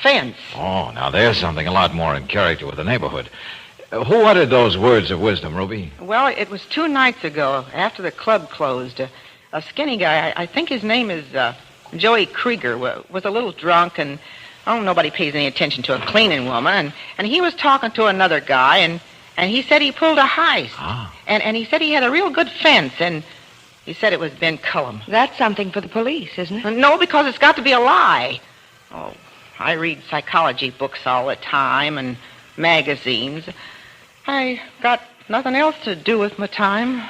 fence. Oh, now there's something a lot more in character with the neighborhood. Who uttered those words of wisdom, Ruby? Well, it was 2 nights ago, after the club closed. A skinny guy, I think his name is Joey Krieger, was a little drunk, and nobody pays any attention to a cleaning woman, and he was talking to another guy, and he said he pulled a heist. Ah. And he said he had a real good fence, and he said it was Ben Cullum. That's something for the police, isn't it? No, because it's got to be a lie. Oh, I read psychology books all the time and magazines. I got nothing else to do with my time.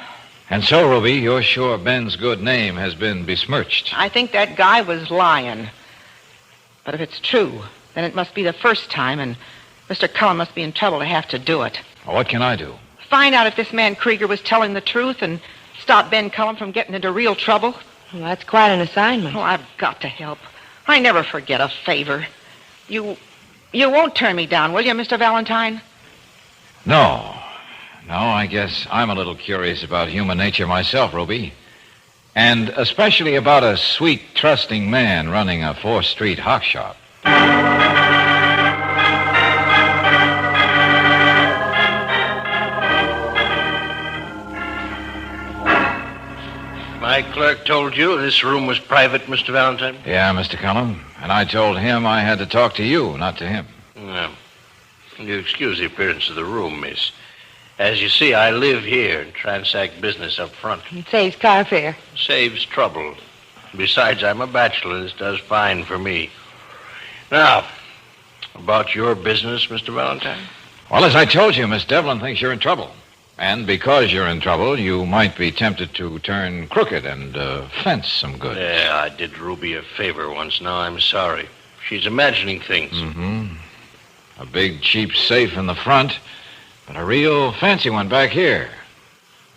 And so, Ruby, you're sure Ben's good name has been besmirched? I think that guy was lying. But if it's true, then it must be the first time, and Mr. Cullum must be in trouble to have to do it. Well, what can I do? Find out if this man Krieger was telling the truth and stop Ben Cullum from getting into real trouble. Well, that's quite an assignment. Oh, I've got to help. I never forget a favor. You won't turn me down, will you, Mr. Valentine? No. No, I guess I'm a little curious about human nature myself, Ruby. And especially about a sweet, trusting man running a 4th Street hock shop. My clerk told you this room was private, Mr. Valentine? Yeah, Mr. Cullum. And I told him I had to talk to you, not to him. Well, you excuse the appearance of the room, miss. As you see, I live here and transact business up front. It saves car fare. Saves trouble. Besides, I'm a bachelor. This does fine for me. Now, about your business, Mr. Valentine? Well, as I told you, Miss Devlin thinks you're in trouble. And because you're in trouble, you might be tempted to turn crooked and fence some good. Yeah, I did Ruby a favor once. Now I'm sorry. She's imagining things. Mm-hmm. A big, cheap safe in the front, but a real fancy one back here.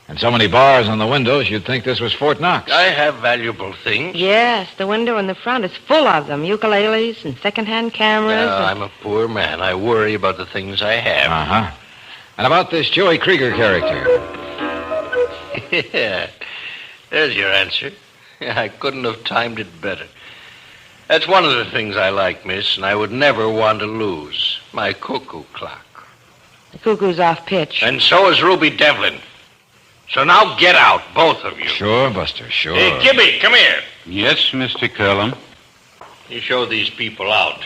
And so many bars on the windows, you'd think this was Fort Knox. I have valuable things. Yes, the window in the front is full of them. Ukuleles and second-hand cameras. I'm a poor man. I worry about the things I have. Uh-huh. And about this Joey Krieger character. Yeah, there's your answer. I couldn't have timed it better. That's one of the things I like, miss, and I would never want to lose. My cuckoo clock. The cuckoo's off pitch. And so is Ruby Devlin. So now get out, both of you. Sure, Buster, sure. Hey, Gibby, come here. Yes, Mr. Cullum. You show these people out.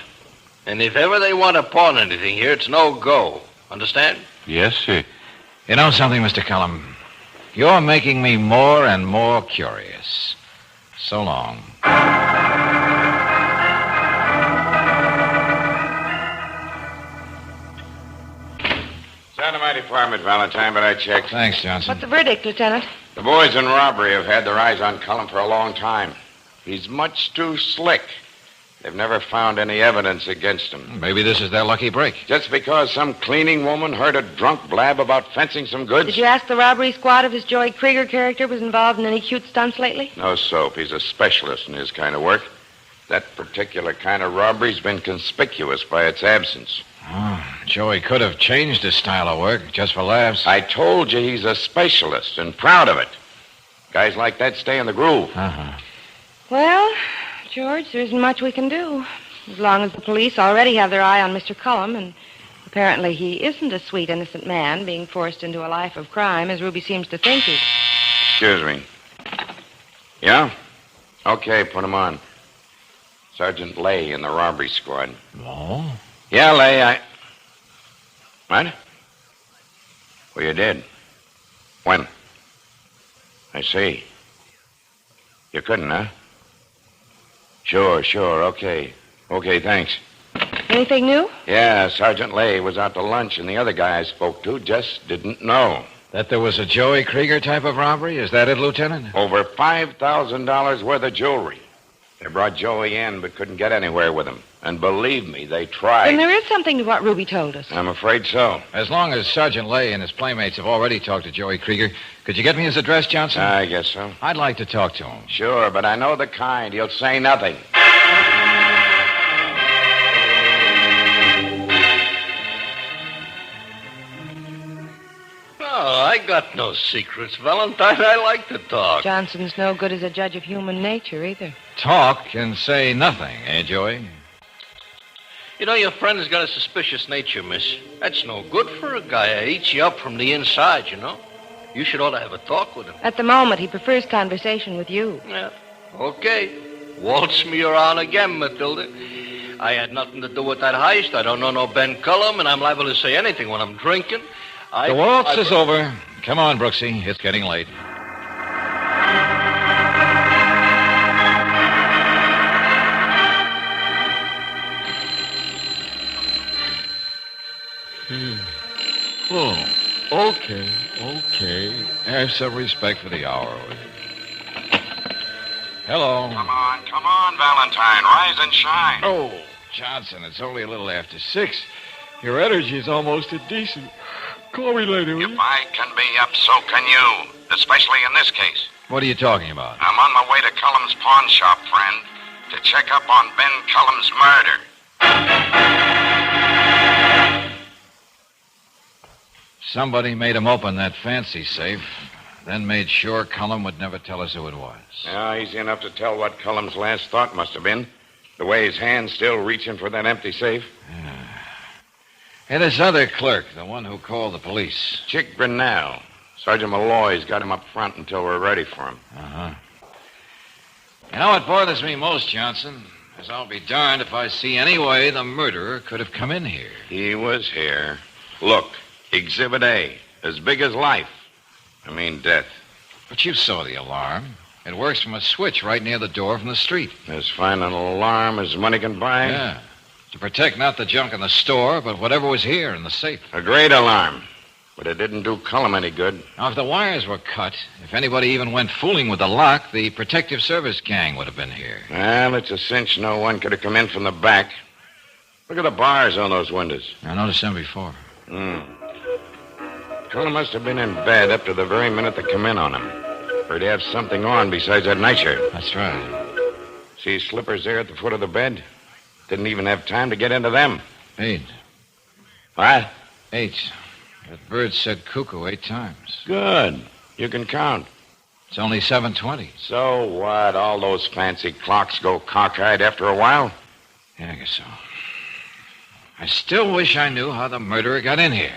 And if ever they want to pawn anything here, it's no go. Understand? Yes, sir. You know something, Mr. Cullum? You're making me more and more curious. So long. Dynamite Department, Valentine, but I checked. Thanks, Johnson. What's the verdict, Lieutenant? The boys in robbery have had their eyes on Cullum for a long time. He's much too slick. They've never found any evidence against him. Maybe this is their lucky break. Just because some cleaning woman heard a drunk blab about fencing some goods? Did you ask the robbery squad if his Joey Krieger character was involved in any cute stunts lately? No soap. He's a specialist in his kind of work. That particular kind of robbery's been conspicuous by its absence. Oh, Joey could have changed his style of work just for laughs. I told you he's a specialist and proud of it. Guys like that stay in the groove. Uh-huh. Well, George, there isn't much we can do. As long as the police already have their eye on Mr. Cullum, and apparently he isn't a sweet, innocent man being forced into a life of crime, as Ruby seems to think he... Excuse me. Yeah? Okay, put him on. Sergeant Lay in the robbery squad. Oh? Yeah, Lay, What? Well, you did. When? I see. You couldn't, huh? Sure, okay. Okay, thanks. Anything new? Yeah, Sergeant Lay was out to lunch, and the other guy I spoke to just didn't know. That there was a Joey Krieger type of robbery? Is that it, Lieutenant? Over $5,000 worth of jewelry. They brought Joey in, but couldn't get anywhere with him. And believe me, they tried. Then there is something to what Ruby told us. I'm afraid so. As long as Sergeant Lay and his playmates have already talked to Joey Krieger, could you get me his address, Johnson? I guess so. I'd like to talk to him. Sure, but I know the kind. He'll say nothing. Oh, I got no secrets, Valentine. I like to talk. Johnson's no good as a judge of human nature, either. Talk and say nothing, eh, Joey? You know, your friend has got a suspicious nature, miss. That's no good for a guy. It eats you up from the inside, you know. You should ought to have a talk with him. At the moment, he prefers conversation with you. Yeah. Okay. Waltz me around again, Matilda. I had nothing to do with that heist. I don't know no Ben Cullum, and I'm liable to say anything when I'm drinking. The waltz is over. Come on, Brooksy. It's getting late. Oh, okay. Have some respect for the hour. Hello. Come on, Valentine. Rise and shine. Oh, Johnson, it's only a little after 6. Your energy's almost indecent. Call me later, will you? If I can be up, so can you. Especially in this case. What are you talking about? I'm on my way to Cullum's pawn shop, friend, to check up on Ben Cullum's murder. Somebody made him open that fancy safe, then made sure Cullum would never tell us who it was. Yeah, easy enough to tell what Cullum's last thought must have been. The way his hand's still reaching for that empty safe. And this other clerk, the one who called the police. Chick Brunel. Sergeant Malloy's got him up front until we're ready for him. Uh-huh. You know what bothers me most, Johnson, is I'll be darned if I see any way the murderer could have come in here. He was here. Look, Exhibit A, as big as life. I mean death. But you saw the alarm. It works from a switch right near the door from the street. As fine an alarm as money can buy? Yeah. To protect not the junk in the store, but whatever was here in the safe. A great alarm. But it didn't do Cullum any good. Now, if the wires were cut, if anybody even went fooling with the lock, the protective service gang would have been here. Well, it's a cinch no one could have come in from the back. Look at the bars on those windows. I noticed them before. Cullum must have been in bed up to the very minute they come in on him. Or he'd have something on besides that nightshirt. That's right. See his slippers there at the foot of the bed? Didn't even have time to get into them. 8. What? 8. That bird said cuckoo 8 times. Good. You can count. It's only 7:20. So what? All those fancy clocks go cockeyed after a while? Yeah, I guess so. I still wish I knew how the murderer got in here.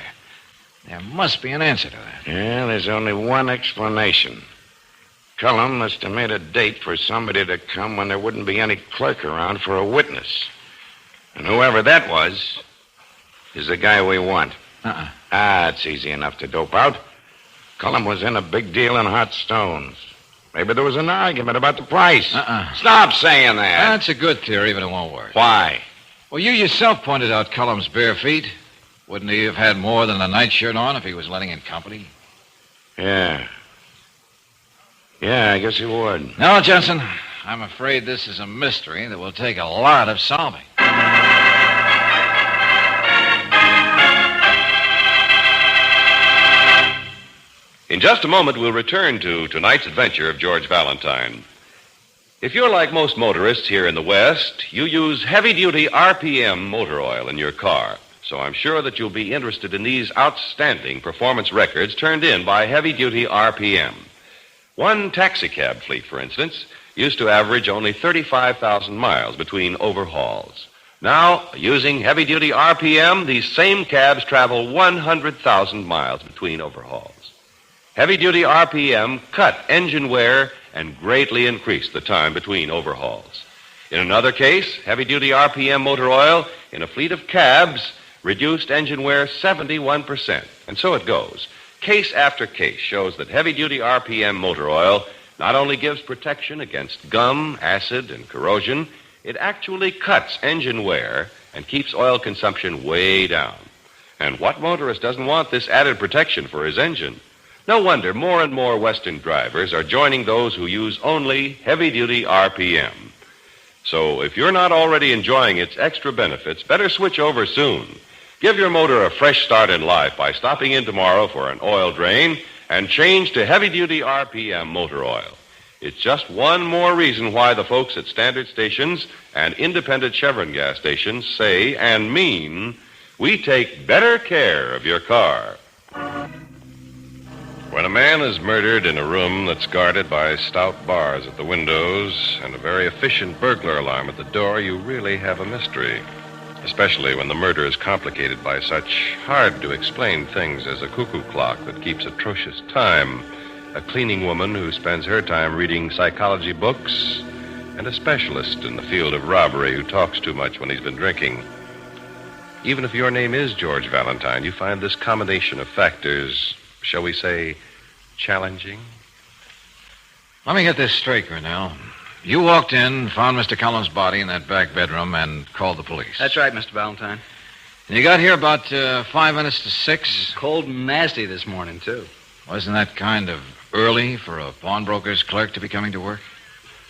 There must be an answer to that. Yeah, there's only one explanation. Cullum must have made a date for somebody to come when there wouldn't be any clerk around for a witness. And whoever that was is the guy we want. It's easy enough to dope out. Cullum was in a big deal in hot stones. Maybe there was an argument about the price. Stop saying that. That's a good theory, but it won't work. Why? Well, you yourself pointed out Cullum's bare feet. Wouldn't he have had more than a nightshirt on if he was letting in company? Yeah. Yeah, I guess he would. No, Johnson, I'm afraid this is a mystery that will take a lot of solving. In just a moment, we'll return to tonight's adventure of George Valentine. If you're like most motorists here in the West, you use heavy-duty RPM motor oil in your car. So I'm sure that you'll be interested in these outstanding performance records turned in by heavy-duty RPM. One taxicab fleet, for instance, used to average only 35,000 miles between overhauls. Now, using heavy-duty RPM, these same cabs travel 100,000 miles between overhauls. Heavy-duty RPM cut engine wear and greatly increased the time between overhauls. In another case, heavy-duty RPM motor oil in a fleet of cabs reduced engine wear 71%. And so it goes. Case after case shows that heavy-duty RPM motor oil not only gives protection against gum, acid, and corrosion, it actually cuts engine wear and keeps oil consumption way down. And what motorist doesn't want this added protection for his engine? No wonder more and more Western drivers are joining those who use only heavy-duty RPM. So if you're not already enjoying its extra benefits, better switch over soon. Give your motor a fresh start in life by stopping in tomorrow for an oil drain and change to heavy-duty RPM motor oil. It's just one more reason why the folks at standard stations and independent Chevron gas stations say and mean, we take better care of your car. When a man is murdered in a room that's guarded by stout bars at the windows and a very efficient burglar alarm at the door, you really have a mystery. Especially when the murder is complicated by such hard-to-explain things as a cuckoo clock that keeps atrocious time, a cleaning woman who spends her time reading psychology books, and a specialist in the field of robbery who talks too much when he's been drinking. Even if your name is George Valentine, you find this combination of factors, shall we say, challenging? Let me get this straight, Cornell. You walked in, found Mr. Cullum's body in that back bedroom, and called the police. That's right, Mr. Valentine. And you got here about 5 minutes to 6? Cold and nasty this morning, too. Wasn't that kind of early for a pawnbroker's clerk to be coming to work?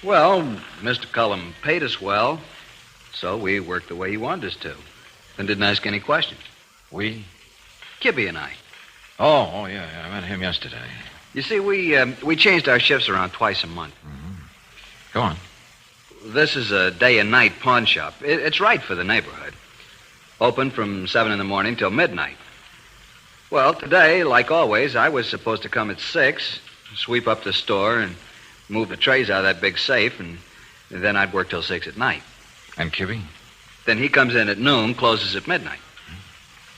Well, Mr. Cullum paid us well, so we worked the way he wanted us to. And didn't ask any questions. We? Kibby and I. Oh, yeah, I met him yesterday. You see, we changed our shifts around twice a month. Go on. This is a day and night pawn shop. It's right for the neighborhood. Open from 7 in the morning till midnight. Well, today, like always, I was supposed to come at 6, sweep up the store, and move the trays out of that big safe, and then I'd work till 6 at night. And Kibby? Then he comes in at noon, closes at midnight.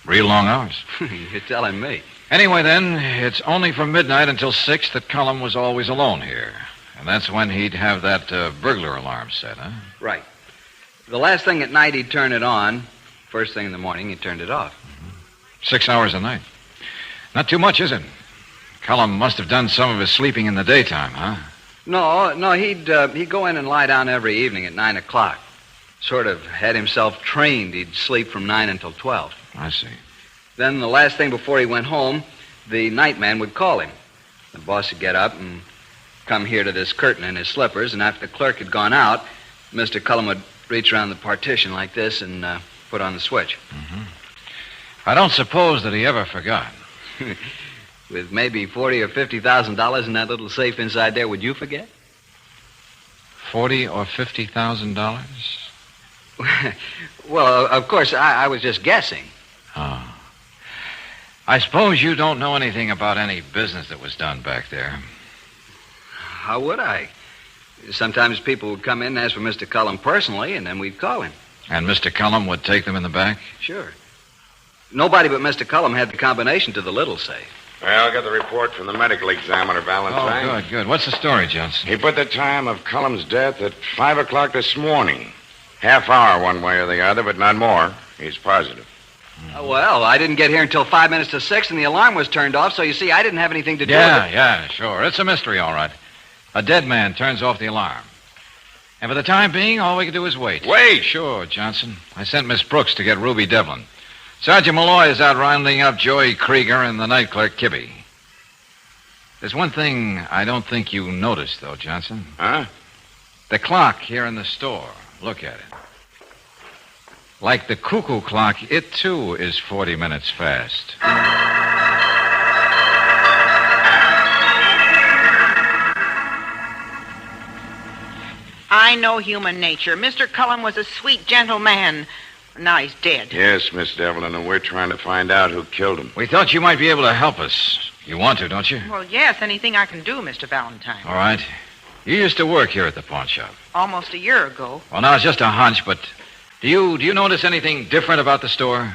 Real long hours. You're telling me. Anyway, then, it's only from midnight until 6 that Cullum was always alone here. And that's when he'd have that burglar alarm set, huh? Right. The last thing at night, he'd turn it on. First thing in the morning, he turned it off. 6 hours a night. Not too much, is it? Cullum must have done some of his sleeping in the daytime, huh? No, he'd go in and lie down every evening at 9 o'clock. Sort of had himself trained. He'd sleep from 9 until 12. I see. Then the last thing before he went home, the night man would call him. The boss would get up and come here to this curtain in his slippers, and after the clerk had gone out, Mr. Cullum would reach around the partition like this and put on the switch. Mm-hmm. I don't suppose that he ever forgot. With maybe $40,000 or $50,000 in that little safe inside there, would you forget? $40,000 or $50,000? Well, of course, I was just guessing. Oh. I suppose you don't know anything about any business that was done back there. How would I? Sometimes people would come in and ask for Mr. Cullum personally, and then we'd call him. And Mr. Cullum would take them in the back? Sure. Nobody but Mr. Cullum had the combination to the little safe. Well, I got the report from the medical examiner, Valentine. Oh, good. What's the story, Johnson? He put the time of Cullum's death at 5 o'clock this morning. Half hour one way or the other, but not more. He's positive. Well, I didn't get here until 5 minutes to 6, and the alarm was turned off, so you see, I didn't have anything to do with it. Yeah, sure. It's a mystery, all right. A dead man turns off the alarm. And for the time being, all we can do is wait. Wait? Sure, Johnson. I sent Miss Brooks to get Ruby Devlin. Sergeant Malloy is out rounding up Joey Krieger and the night clerk, Kibby. There's one thing I don't think you noticed, though, Johnson. Huh? The clock here in the store. Look at it. Like the cuckoo clock, it, too, is 40 minutes fast. I know human nature. Mr. Cullum was a sweet, gentle man. Now he's dead. Yes, Miss Devlin, and we're trying to find out who killed him. We thought you might be able to help us. You want to, don't you? Well, yes, anything I can do, Mr. Valentine. All right. You used to work here at the pawn shop. Almost a year ago. Well, now, it's just a hunch, but do you notice anything different about the store?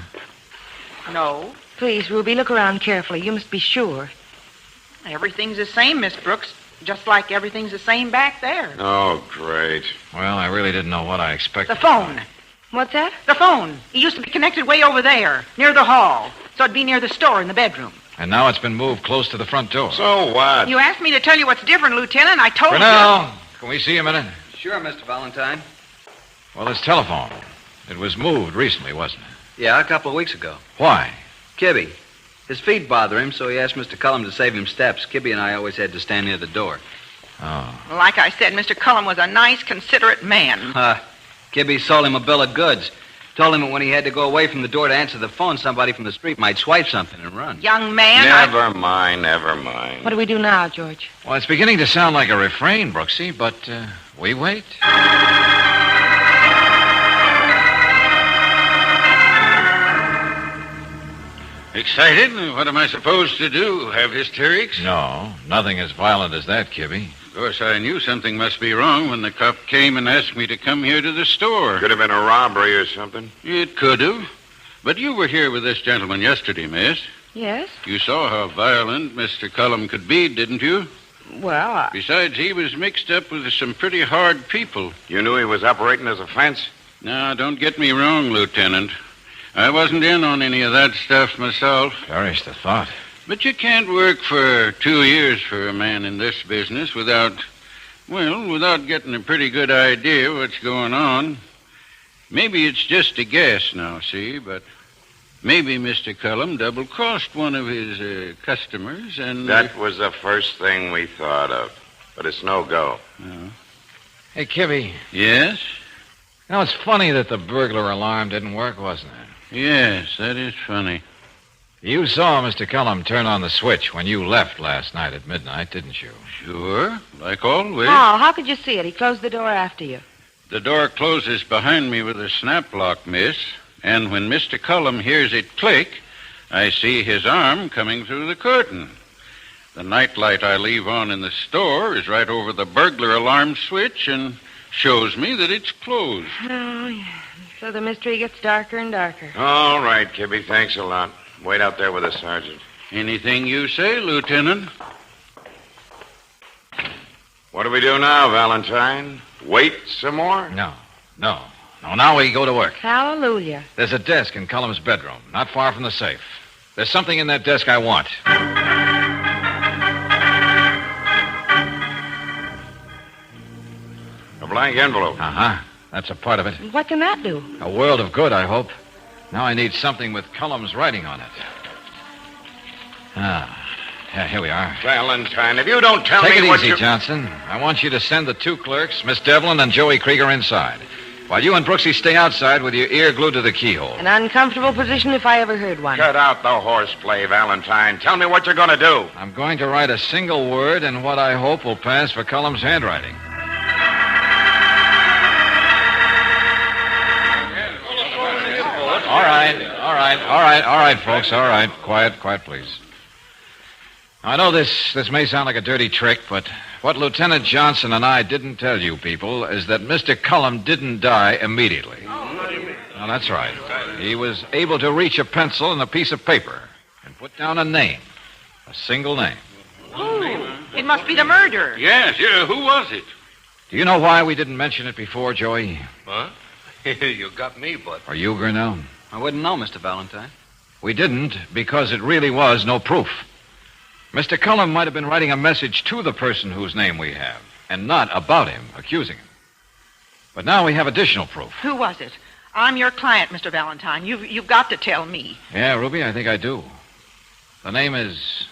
No. Please, Ruby, look around carefully. You must be sure. Everything's the same, Miss Brooks. Just like everything's the same back there. Oh, great. Well, I really didn't know what I expected. The phone. What's that? The phone. It used to be connected way over there, near the hall. So it'd be near the store in the bedroom. And now it's been moved close to the front door. So what? You asked me to tell you what's different, Lieutenant. I told Brunel, can we see a minute? Sure, Mr. Valentine. Well, this telephone. It was moved recently, wasn't it? Yeah, a couple of weeks ago. Why? Kibby. His feet bother him, so he asked Mr. Cullum to save him steps. Kibby and I always had to stand near the door. Oh. you. Like I said, Mr. Cullum was a nice, considerate man. Kibby sold him a bill of goods. Told him that when he had to go away from the door to answer the phone, somebody from the street might swipe something and run. Young man, Never mind. What do we do now, George? Well, it's beginning to sound like a refrain, Brooksy, but we wait. Excited? What am I supposed to do? Have hysterics? No, nothing as violent as that, Kibby. Of course, I knew something must be wrong when the cop came and asked me to come here to the store. Could have been a robbery or something. It could have. But you were here with this gentleman yesterday, miss. Yes? You saw how violent Mr. Cullum could be, didn't you? Well, Besides, he was mixed up with some pretty hard people. You knew he was operating as a fence? Now, don't get me wrong, Lieutenant. I wasn't in on any of that stuff myself. Perish the thought. But you can't work for 2 years for a man in this business without getting a pretty good idea what's going on. Maybe it's just a guess now, see, but maybe Mr. Cullum double-crossed one of his customers and... That was the first thing we thought of, but it's no go. Hey, Kibby. Yes? You know, it's funny that the burglar alarm didn't work, wasn't it? Yes, that is funny. You saw Mr. Cullum turn on the switch when you left last night at midnight, didn't you? Sure, like always. Oh, how could you see it? He closed the door after you. The door closes behind me with a snap lock, miss. And when Mr. Cullum hears it click, I see his arm coming through the curtain. The nightlight I leave on in the store is right over the burglar alarm switch and shows me that it's closed. Oh, yeah. So the mystery gets darker and darker. All right, Kibby, thanks a lot. Wait out there with the sergeant. Anything you say, Lieutenant. What do we do now, Valentine? Wait some more? No. Now we go to work. Hallelujah. There's a desk in Cullum's bedroom, not far from the safe. There's something in that desk I want. A blank envelope. Uh-huh. That's a part of it. What can that do? A world of good, I hope. Now I need something with Cullum's writing on it. Yeah, here we are. Valentine, if you don't tell Take me it what easy, you... Johnson. I want you to send the two clerks, Miss Devlin and Joey Krieger, inside, while you and Brooksy stay outside with your ear glued to the keyhole. An uncomfortable position if I ever heard one. Cut out the horseplay, Valentine. Tell me what you're going to do. I'm going to write a single word in what I hope will pass for Cullum's handwriting. All right, folks. All right. Quiet, please. I know this may sound like a dirty trick, but what Lieutenant Johnson and I didn't tell you people is that Mr. Cullum didn't die immediately. No, that's right. He was able to reach a pencil and a piece of paper and put down a name, a single name. Oh, it must be the murderer. Yes, who was it? Do you know why we didn't mention it before, Joey? Huh? You got me, Bud. Or you, Grinnell? I wouldn't know, Mr. Valentine. We didn't because it really was no proof. Mr. Cullum might have been writing a message to the person whose name we have, and not about him, accusing him. But now we have additional proof. Who was it? I'm your client, Mr. Valentine. You've got to tell me. Yeah, Ruby, I think I do. The name is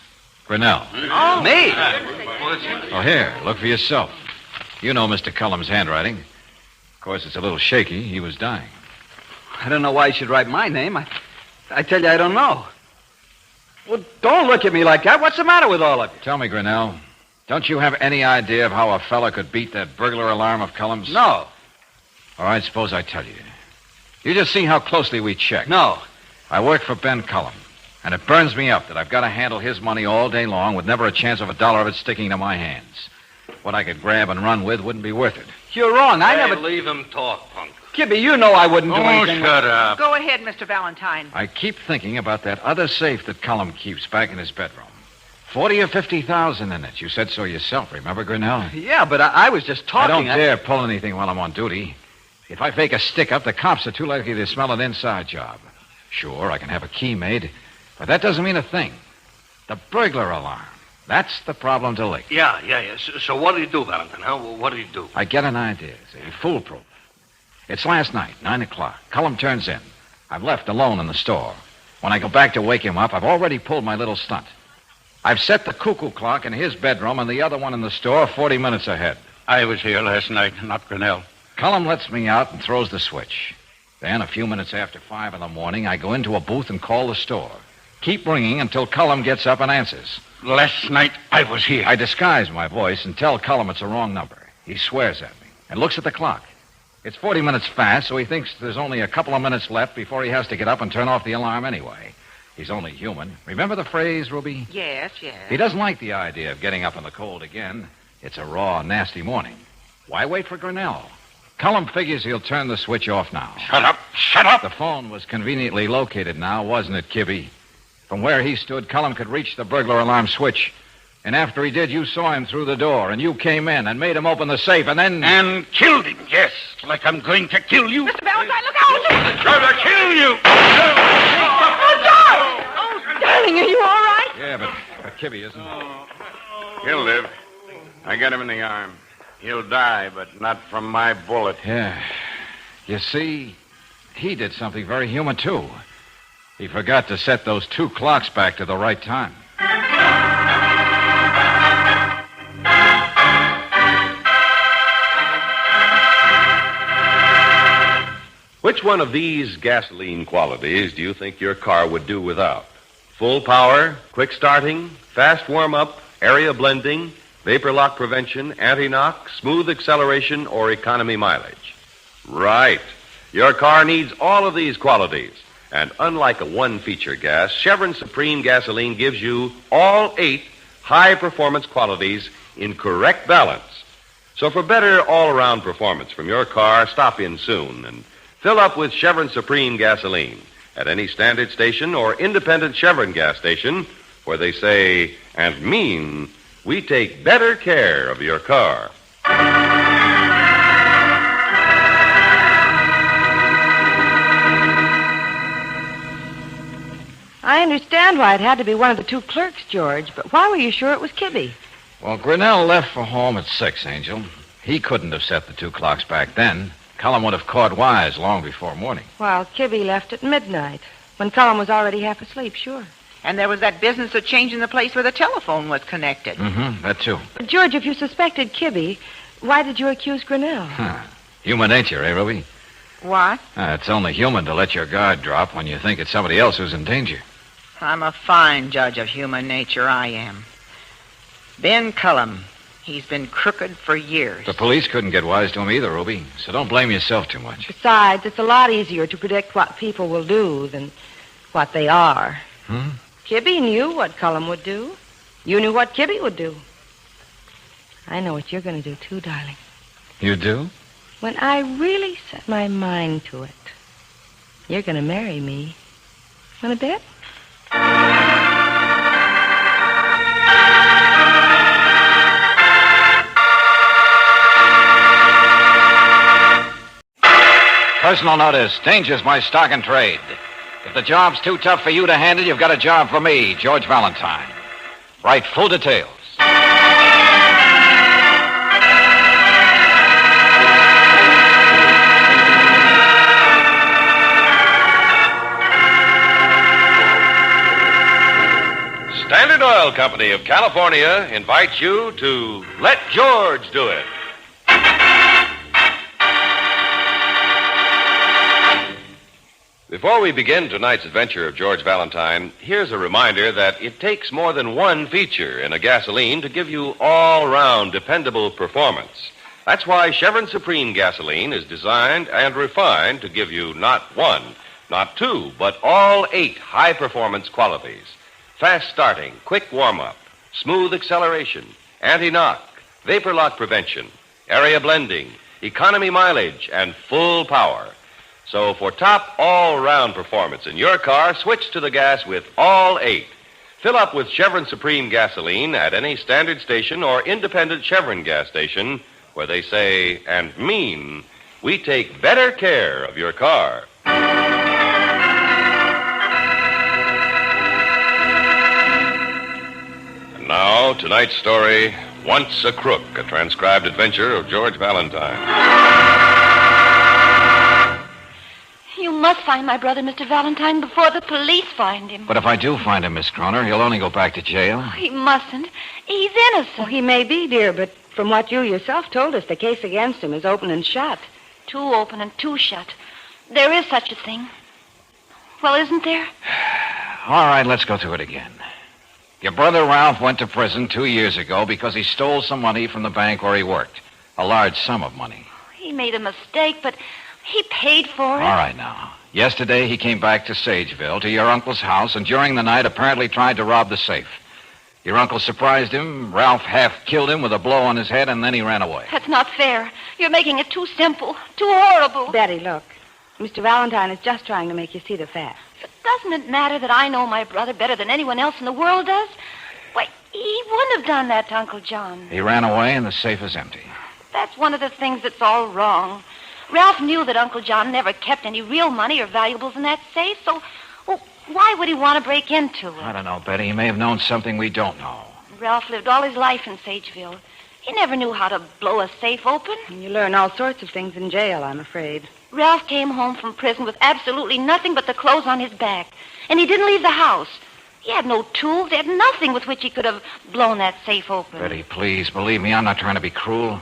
Grinnell. Oh, me? Oh, here, look for yourself. You know Mr. Cullum's handwriting. Of course, it's a little shaky. He was dying. I don't know why you should write my name. I tell you, I don't know. Well, don't look at me like that. What's the matter with all of you? Tell me, Grinnell, don't you have any idea of how a fella could beat that burglar alarm of Cullum's? No. All right, suppose I tell you. You just see how closely we check. No. I work for Ben Cullum, and it burns me up that I've got to handle his money all day long with never a chance of a dollar of it sticking to my hands. What I could grab and run with wouldn't be worth it. You're wrong. I never... Leave him talk, punk. Kibby, you know I wouldn't do anything. Shut up. Go ahead, Mr. Valentine. I keep thinking about that other safe that Cullum keeps back in his bedroom. 40 or 50,000 in it. You said so yourself, remember, Grinnell? Yeah, but I was just talking. I don't dare pull anything while I'm on duty. If I fake a stick-up, the cops are too likely to smell an inside job. Sure, I can have a key made, but that doesn't mean a thing. The burglar alarm. That's the problem to lick. Yeah. So what do you do, Valentine? Huh? What do you do? I get an idea, see, foolproof. It's last night, 9 o'clock. Cullum turns in. I've left alone in the store. When I go back to wake him up, I've already pulled my little stunt. I've set the cuckoo clock in his bedroom and the other one in the store 40 minutes ahead. I was here last night, not Grinnell. Cullum lets me out and throws the switch. Then, a few minutes after 5 in the morning, I go into a booth and call the store. Keep ringing until Cullum gets up and answers. Last night, I was here. I disguise my voice and tell Cullum it's a wrong number. He swears at me and looks at the clock. It's 40 minutes fast, so he thinks there's only a couple of minutes left before he has to get up and turn off the alarm anyway. He's only human. Remember the phrase, Ruby? Yes. He doesn't like the idea of getting up in the cold again. It's a raw, nasty morning. Why wait for Grinnell? Cullum figures he'll turn the switch off now. Shut up! The phone was conveniently located now, wasn't it, Kibby? From where he stood, Cullum could reach the burglar alarm switch. And after he did, you saw him through the door, and you came in and made him open the safe, and then... And killed him, yes. Like I'm going to kill you. Mr. Valentine, look out! I'm going to kill you! Oh, darling, are you all right? Yeah, but Kibby isn't. He'll live. I got him in the arm. He'll die, but not from my bullet. Yeah. You see, he did something very human, too. He forgot to set those 2 clocks back to the right time. Which one of these gasoline qualities do you think your car would do without? Full power, quick starting, fast warm-up, area blending, vapor lock prevention, anti-knock, smooth acceleration, or economy mileage? Right. Your car needs all of these qualities. And unlike a one-feature gas, Chevron Supreme gasoline gives you all 8 high-performance qualities in correct balance. So for better all-around performance from your car, stop in soon and fill up with Chevron Supreme gasoline at any standard station or independent Chevron gas station where they say and mean we take better care of your car. I understand why it had to be one of the 2 clerks, George, but why were you sure it was Kibbe? Well, Grinnell left for home at 6, Angel. He couldn't have set the 2 clocks back then. Cullum would have caught wise long before morning. Well, Kibbe left at midnight, when Cullum was already half asleep, sure. And there was that business of changing the place where the telephone was connected. Mm-hmm, that too. But George, if you suspected Kibbe, why did you accuse Grinnell? Human nature, eh, Ruby? What? It's only human to let your guard drop when you think it's somebody else who's in danger. I'm a fine judge of human nature, I am. Ben Cullum, he's been crooked for years. The police couldn't get wise to him either, Ruby, so don't blame yourself too much. Besides, it's a lot easier to predict what people will do than what they are. Kibbe knew what Cullum would do. You knew what Kibbe would do. I know what you're going to do, too, darling. You do? When I really set my mind to it, you're going to marry me. Want to bet? Personal notice. Danger's my stock and trade. If the job's too tough for you to handle, you've got a job for me, George Valentine. Write full details. Standard Oil Company of California invites you to Let George Do It. Before we begin tonight's adventure of George Valentine, here's a reminder that it takes more than one feature in a gasoline to give you all-round dependable performance. That's why Chevron Supreme gasoline is designed and refined to give you not 1, not 2, but all 8 high-performance qualities. Fast starting, quick warm-up, smooth acceleration, anti-knock, vapor lock prevention, area blending, economy mileage, and full power. So for top all-round performance in your car, switch to the gas with all 8. Fill up with Chevron Supreme gasoline at any standard station or independent Chevron gas station where they say and mean we take better care of your car. And now, tonight's story, Once a Crook, a transcribed adventure of George Valentine. You must find my brother, Mr. Valentine, before the police find him. But if I do find him, Miss Croner, he'll only go back to jail. He mustn't. He's innocent. Well, he may be, dear, but from what you yourself told us, the case against him is open and shut. 2 open and 2 shut. There is such a thing. Well, isn't there? All right, let's go through it again. Your brother Ralph went to prison 2 years ago because he stole some money from the bank where he worked. A large sum of money. He made a mistake, but he paid for it. All right, now. Yesterday, he came back to Sageville, to your uncle's house, and during the night apparently tried to rob the safe. Your uncle surprised him. Ralph half killed him with a blow on his head, and then he ran away. That's not fair. You're making it too simple, too horrible. Betty, look. Mr. Valentine is just trying to make you see the facts. But doesn't it matter that I know my brother better than anyone else in the world does? Why, he wouldn't have done that to Uncle John. He ran away, and the safe is empty. That's one of the things that's all wrong. Ralph knew that Uncle John never kept any real money or valuables in that safe, so why would he want to break into it? I don't know, Betty. He may have known something we don't know. Ralph lived all his life in Sageville. He never knew how to blow a safe open. You learn all sorts of things in jail, I'm afraid. Ralph came home from prison with absolutely nothing but the clothes on his back, and he didn't leave the house. He had no tools. He had nothing with which he could have blown that safe open. Betty, please, believe me, I'm not trying to be cruel.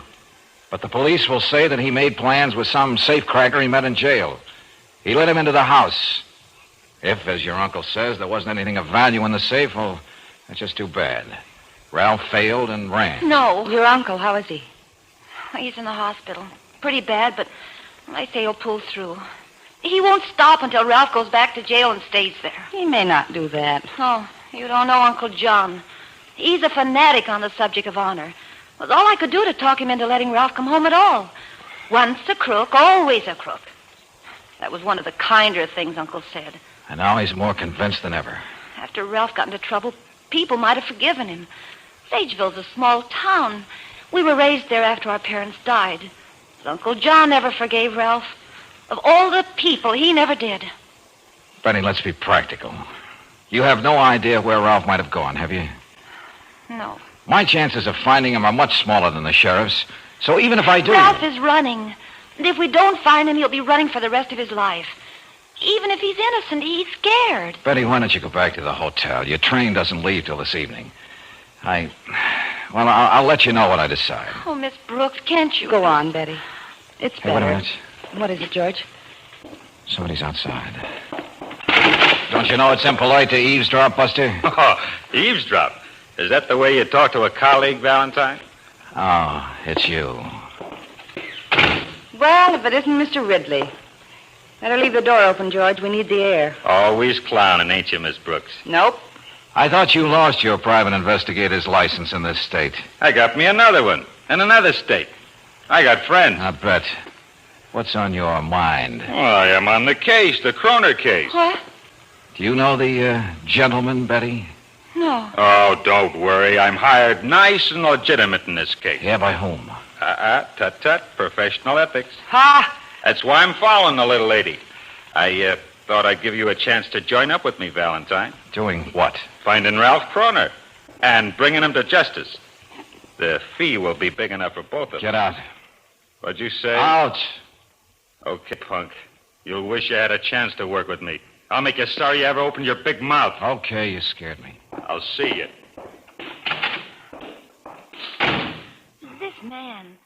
But the police will say that he made plans with some safecracker he met in jail. He let him into the house. If, as your uncle says, there wasn't anything of value in the safe, well, that's just too bad. Ralph failed and ran. No. Your uncle, how is he? He's in the hospital. Pretty bad, but I say he'll pull through. He won't stop until Ralph goes back to jail and stays there. He may not do that. Oh, you don't know Uncle John. He's a fanatic on the subject of honor. It was all I could do to talk him into letting Ralph come home at all. Once a crook, always a crook. That was one of the kinder things Uncle said. And now he's more convinced than ever. After Ralph got into trouble, people might have forgiven him. Sageville's a small town. We were raised there after our parents died. But Uncle John never forgave Ralph. Of all the people, he never did. Benny, let's be practical. You have no idea where Ralph might have gone, have you? No. My chances of finding him are much smaller than the sheriff's. So even if I do... Ralph is running. And if we don't find him, he'll be running for the rest of his life. Even if he's innocent, he's scared. Betty, why don't you go back to the hotel? Your train doesn't leave till this evening. I'll let you know what I decide. Oh, Miss Brooks, can't you? Go on, Betty. It's Hey, wait a better. minute. What is it, George? Somebody's outside. Don't you know it's impolite to eavesdrop, Buster? Oh, eavesdrop? Is that the way you talk to a colleague, Valentine? Oh, it's you. Well, if it isn't Mr. Ridley. Better leave the door open, George. We need the air. Always clowning, ain't you, Miss Brooks? Nope. I thought you lost your private investigator's license in this state. I got me another one in another state. I got friends. I bet. What's on your mind? Well, I am on the case, the Kroner case. What? Do you know the gentleman, Betty? No. Oh, don't worry. I'm hired nice and legitimate in this case. Yeah, by whom? Tut-tut, professional ethics. Ha! That's why I'm following the little lady. I thought I'd give you a chance to join up with me, Valentine. Doing what? Finding Ralph Kroner and bringing him to justice. The fee will be big enough for both of us. Get out. What'd you say? Out. Okay, punk. You'll wish you had a chance to work with me. I'll make you sorry you ever opened your big mouth. Okay, you scared me. I'll see you. This man,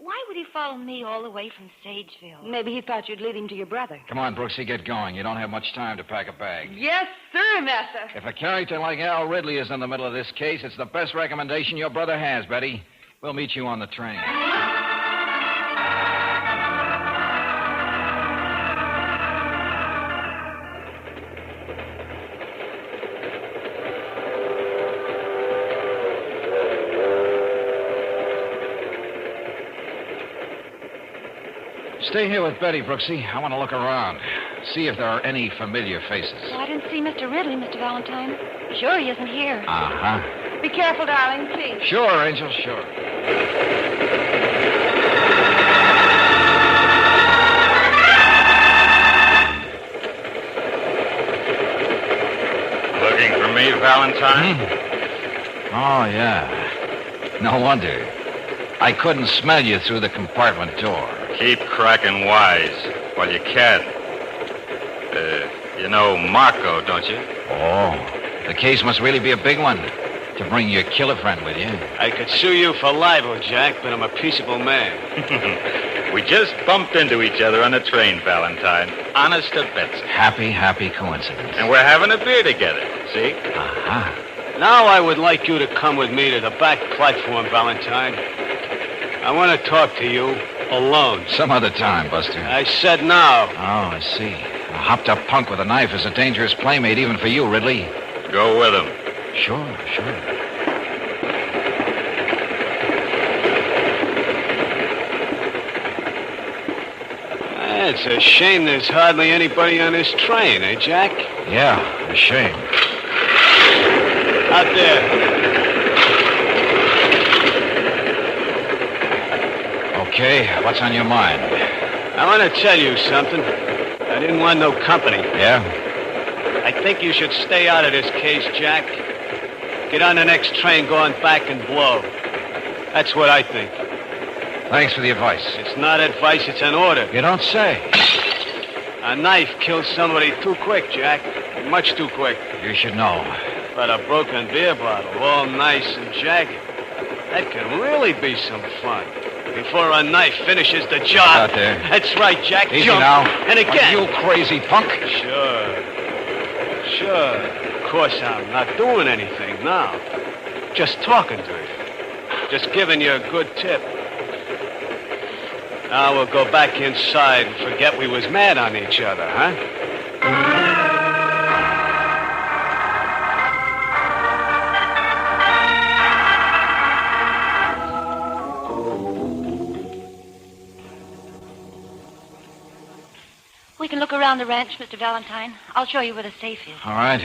why would he follow me all the way from Sageville? Maybe he thought you'd lead him to your brother. Come on, Brooksy, get going. You don't have much time to pack a bag. Yes, sir, Master. If a character like Al Ridley is in the middle of this case, it's the best recommendation your brother has, Betty. We'll meet you on the train. Stay here with Betty, Brooksy. I want to look around. See if there are any familiar faces. Well, I didn't see Mr. Ridley, Mr. Valentine. Sure he isn't here. Uh-huh. Be careful, darling, please. Sure, Angel, sure. Looking for me, Valentine? Oh, yeah. No wonder. I couldn't smell you through the compartment door. Keep cracking wise while you can. You know Marco, don't you? Oh, the case must really be a big one to bring your killer friend with you. I could sue you for libel, Jack, but I'm a peaceable man. We just bumped into each other on the train, Valentine. Honest to Betsy. Happy coincidence. And we're having a beer together, see? Uh-huh. Now I would like you to come with me to the back platform, Valentine. I want to talk to you alone. Some other time, Buster. I said now. Oh, I see. A hopped-up punk with a knife is a dangerous playmate even for you, Ridley. Go with him. Sure. It's a shame there's hardly anybody on this train, eh, Jack? Yeah, a shame. Out there. Okay, what's on your mind? I want to tell you something. I didn't want no company. Yeah? I think you should stay out of this case, Jack. Get on the next train going back and blow. That's what I think. Thanks for the advice. It's not advice, it's an order. You don't say. A knife kills somebody too quick, Jack. Much too quick. You should know. But a broken beer bottle, all nice and jagged, that can really be some fun. Before a knife finishes the job. Out there. That's right, Jack. Easy Jump. now. And again. You crazy punk. Sure. Of course, I'm not doing anything now. Just talking to you. Just giving you a good tip. Now we'll go back inside and forget we was mad on each other, huh? We can look around the ranch, Mr. Valentine. I'll show you where the safe is. All right.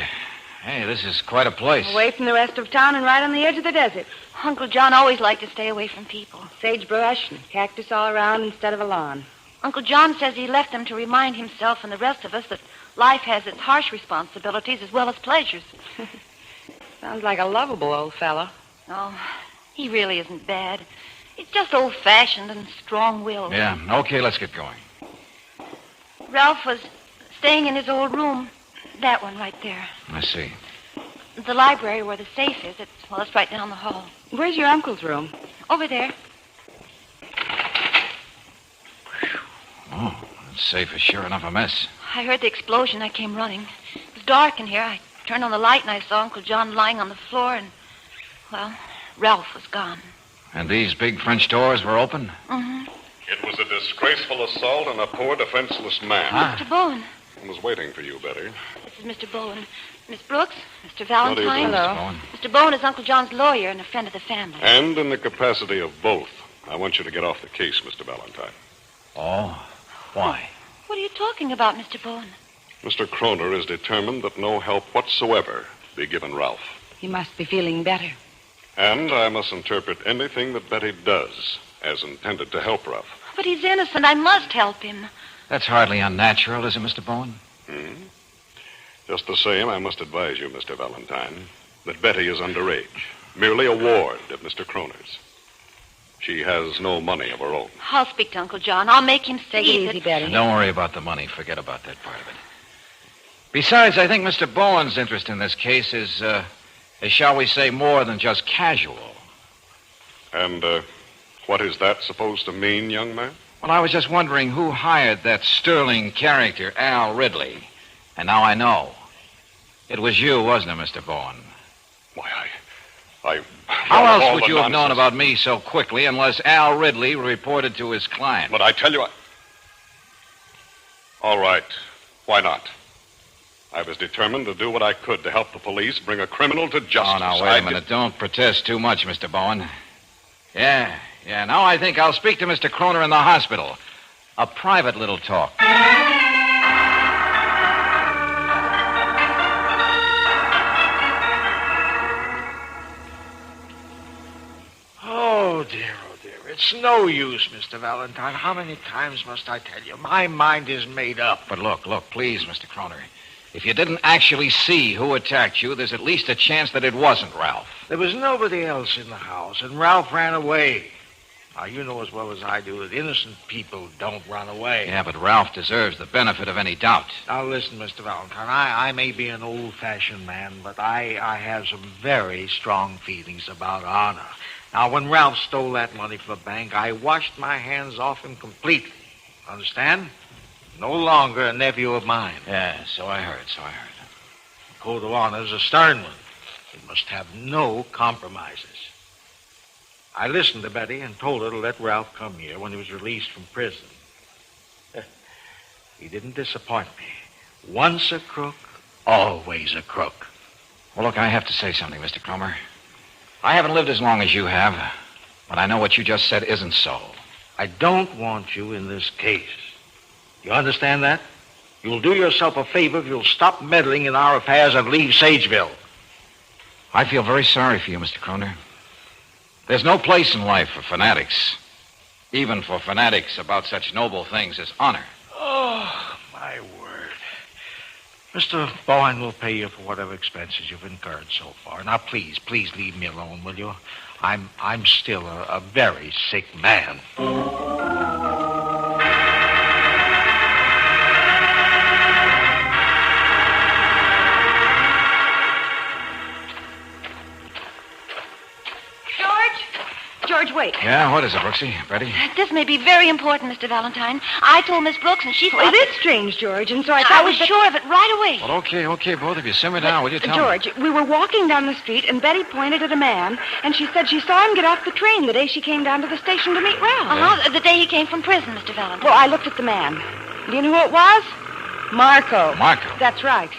Hey, this is quite a place. Away from the rest of town and right on the edge of the desert. Uncle John always liked to stay away from people. Sagebrush and cactus all around instead of a lawn. Uncle John says he left them to remind himself and the rest of us that life has its harsh responsibilities as well as pleasures. Sounds like a lovable old fellow. Oh, he really isn't bad. He's just old-fashioned and strong-willed. Yeah, okay, let's get going. Ralph was staying in his old room. That one right there. I see. The library where the safe is. It's right down the hall. Where's your uncle's room? Over there. Oh, that safe is sure enough a mess. I heard the explosion. I came running. It was dark in here. I turned on the light and I saw Uncle John lying on the floor and, well, Ralph was gone. And these big French doors were open? Mm-hmm. It was a disgraceful assault on a poor, defenseless man. Mr. Bowen. I was waiting for you, Betty. This is Mr. Bowen. Miss Brooks, Mr. Valentine. How do you do, Hello. Mr. Bowen? Mr. Bowen is Uncle John's lawyer and a friend of the family. And in the capacity of both, I want you to get off the case, Mr. Valentine. Oh? Why? What are you talking about, Mr. Bowen? Mr. Kroner is determined that no help whatsoever be given Ralph. He must be feeling better. And I must interpret anything that Betty does as intended to help Ralph. But he's innocent. I must help him. That's hardly unnatural, is it, Mr. Bowen? Just the same, I must advise you, Mr. Valentine, that Betty is underage, merely a ward of Mr. Kroner's. She has no money of her own. I'll speak to Uncle John. I'll make him Take see it easy, that... Betty. Don't worry about the money. Forget about that part of it. Besides, I think Mr. Bowen's interest in this case is, shall we say, more than just casual. And, what is that supposed to mean, young man? Well, I was just wondering who hired that sterling character, Al Ridley. And now I know. It was you, wasn't it, Mr. Bowen? Why, I... How else would you have known about me so quickly unless Al Ridley reported to his client? But I tell you, All right. Why not? I was determined to do what I could to help the police bring a criminal to justice. Oh, now, wait a minute. Don't protest too much, Mr. Bowen. Yeah. Now I think I'll speak to Mr. Kroner in the hospital. A private little talk. Oh, dear. It's no use, Mr. Valentine. How many times must I tell you? My mind is made up. But look, please, Mr. Kroner. If you didn't actually see who attacked you, there's at least a chance that it wasn't Ralph. There was nobody else in the house, and Ralph ran away. Now, you know as well as I do that innocent people don't run away. Yeah, but Ralph deserves the benefit of any doubt. Now, listen, Mr. Valentine, I may be an old-fashioned man, but I have some very strong feelings about honor. Now, when Ralph stole that money from the bank, I washed my hands off him completely. Understand? No longer a nephew of mine. Yeah, so I heard. The code of honor is a stern one. It must have no compromises. I listened to Betty and told her to let Ralph come here when he was released from prison. He didn't disappoint me. Once a crook, always a crook. Well, look, I have to say something, Mr. Kromer. I haven't lived as long as you have, but I know what you just said isn't so. I don't want you in this case. You understand that? You'll do yourself a favor if you'll stop meddling in our affairs and leave Sageville. I feel very sorry for you, Mr. Kroner. There's no place in life for fanatics, even for fanatics about such noble things as honor. Oh, my word. Mr. Bowen will pay you for whatever expenses you've incurred so far. Now, please leave me alone, will you? I'm still a very sick man. George, wait. Yeah, what is it, Brooksy? Betty? This may be very important, Mr. Valentine. I told Miss Brooks, and she thought... It is strange, George, and so I I thought was sure of it right away. Well, okay, both of you. Simmer down, will you? Tell George, we were walking down the street, and Betty pointed at a man, and she said she saw him get off the train the day she came down to the station to meet Ralph. Uh-huh, the day he came from prison, Mr. Valentine. Well, I looked at the man. Do you know who it was? Marco. Marco? That's right.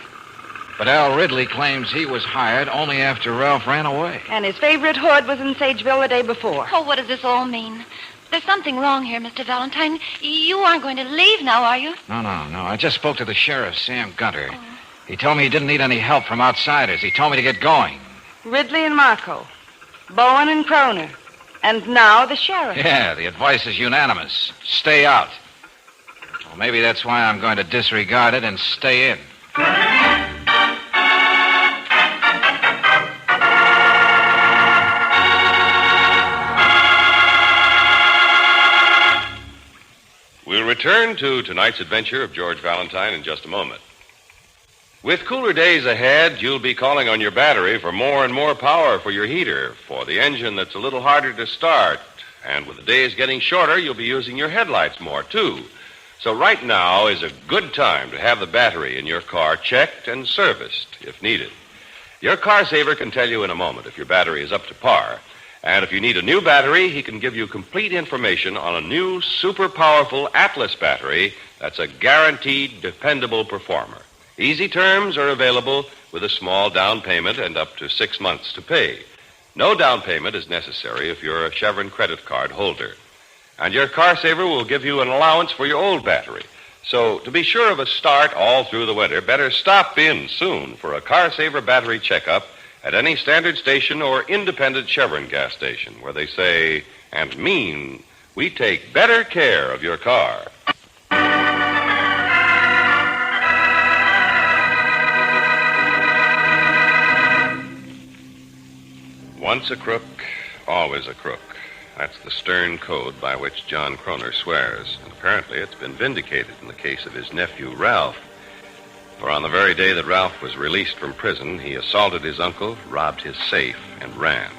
But Al Ridley claims he was hired only after Ralph ran away. And his favorite hood was in Sageville the day before. Oh, what does this all mean? There's something wrong here, Mr. Valentine. You aren't going to leave now, are you? No. I just spoke to the sheriff, Sam Gunter. He told me he didn't need any help from outsiders. He told me to get going. Ridley and Marco. Bowen and Kroner. And now the sheriff. Yeah, the advice is unanimous. Stay out. Well, maybe that's why I'm going to disregard it and stay in. We'll return to tonight's adventure of George Valentine in just a moment. With cooler days ahead, you'll be calling on your battery for more and more power for your heater, for the engine that's a little harder to start. And with the days getting shorter, you'll be using your headlights more, too. So right now is a good time to have the battery in your car checked and serviced if needed. Your car saver can tell you in a moment if your battery is up to par. And if you need a new battery, he can give you complete information on a new super powerful Atlas battery that's a guaranteed, dependable performer. Easy terms are available with a small down payment and up to 6 months to pay. No down payment is necessary if you're a Chevron credit card holder. And your car saver will give you an allowance for your old battery. So to be sure of a start all through the winter, better stop in soon for a car saver battery checkup at any standard station or independent Chevron gas station where they say and mean we take better care of your car. Once a crook, always a crook. That's the stern code by which John Kroner swears. And apparently it's been vindicated in the case of his nephew, Ralph. For on the very day that Ralph was released from prison, he assaulted his uncle, robbed his safe, and ran.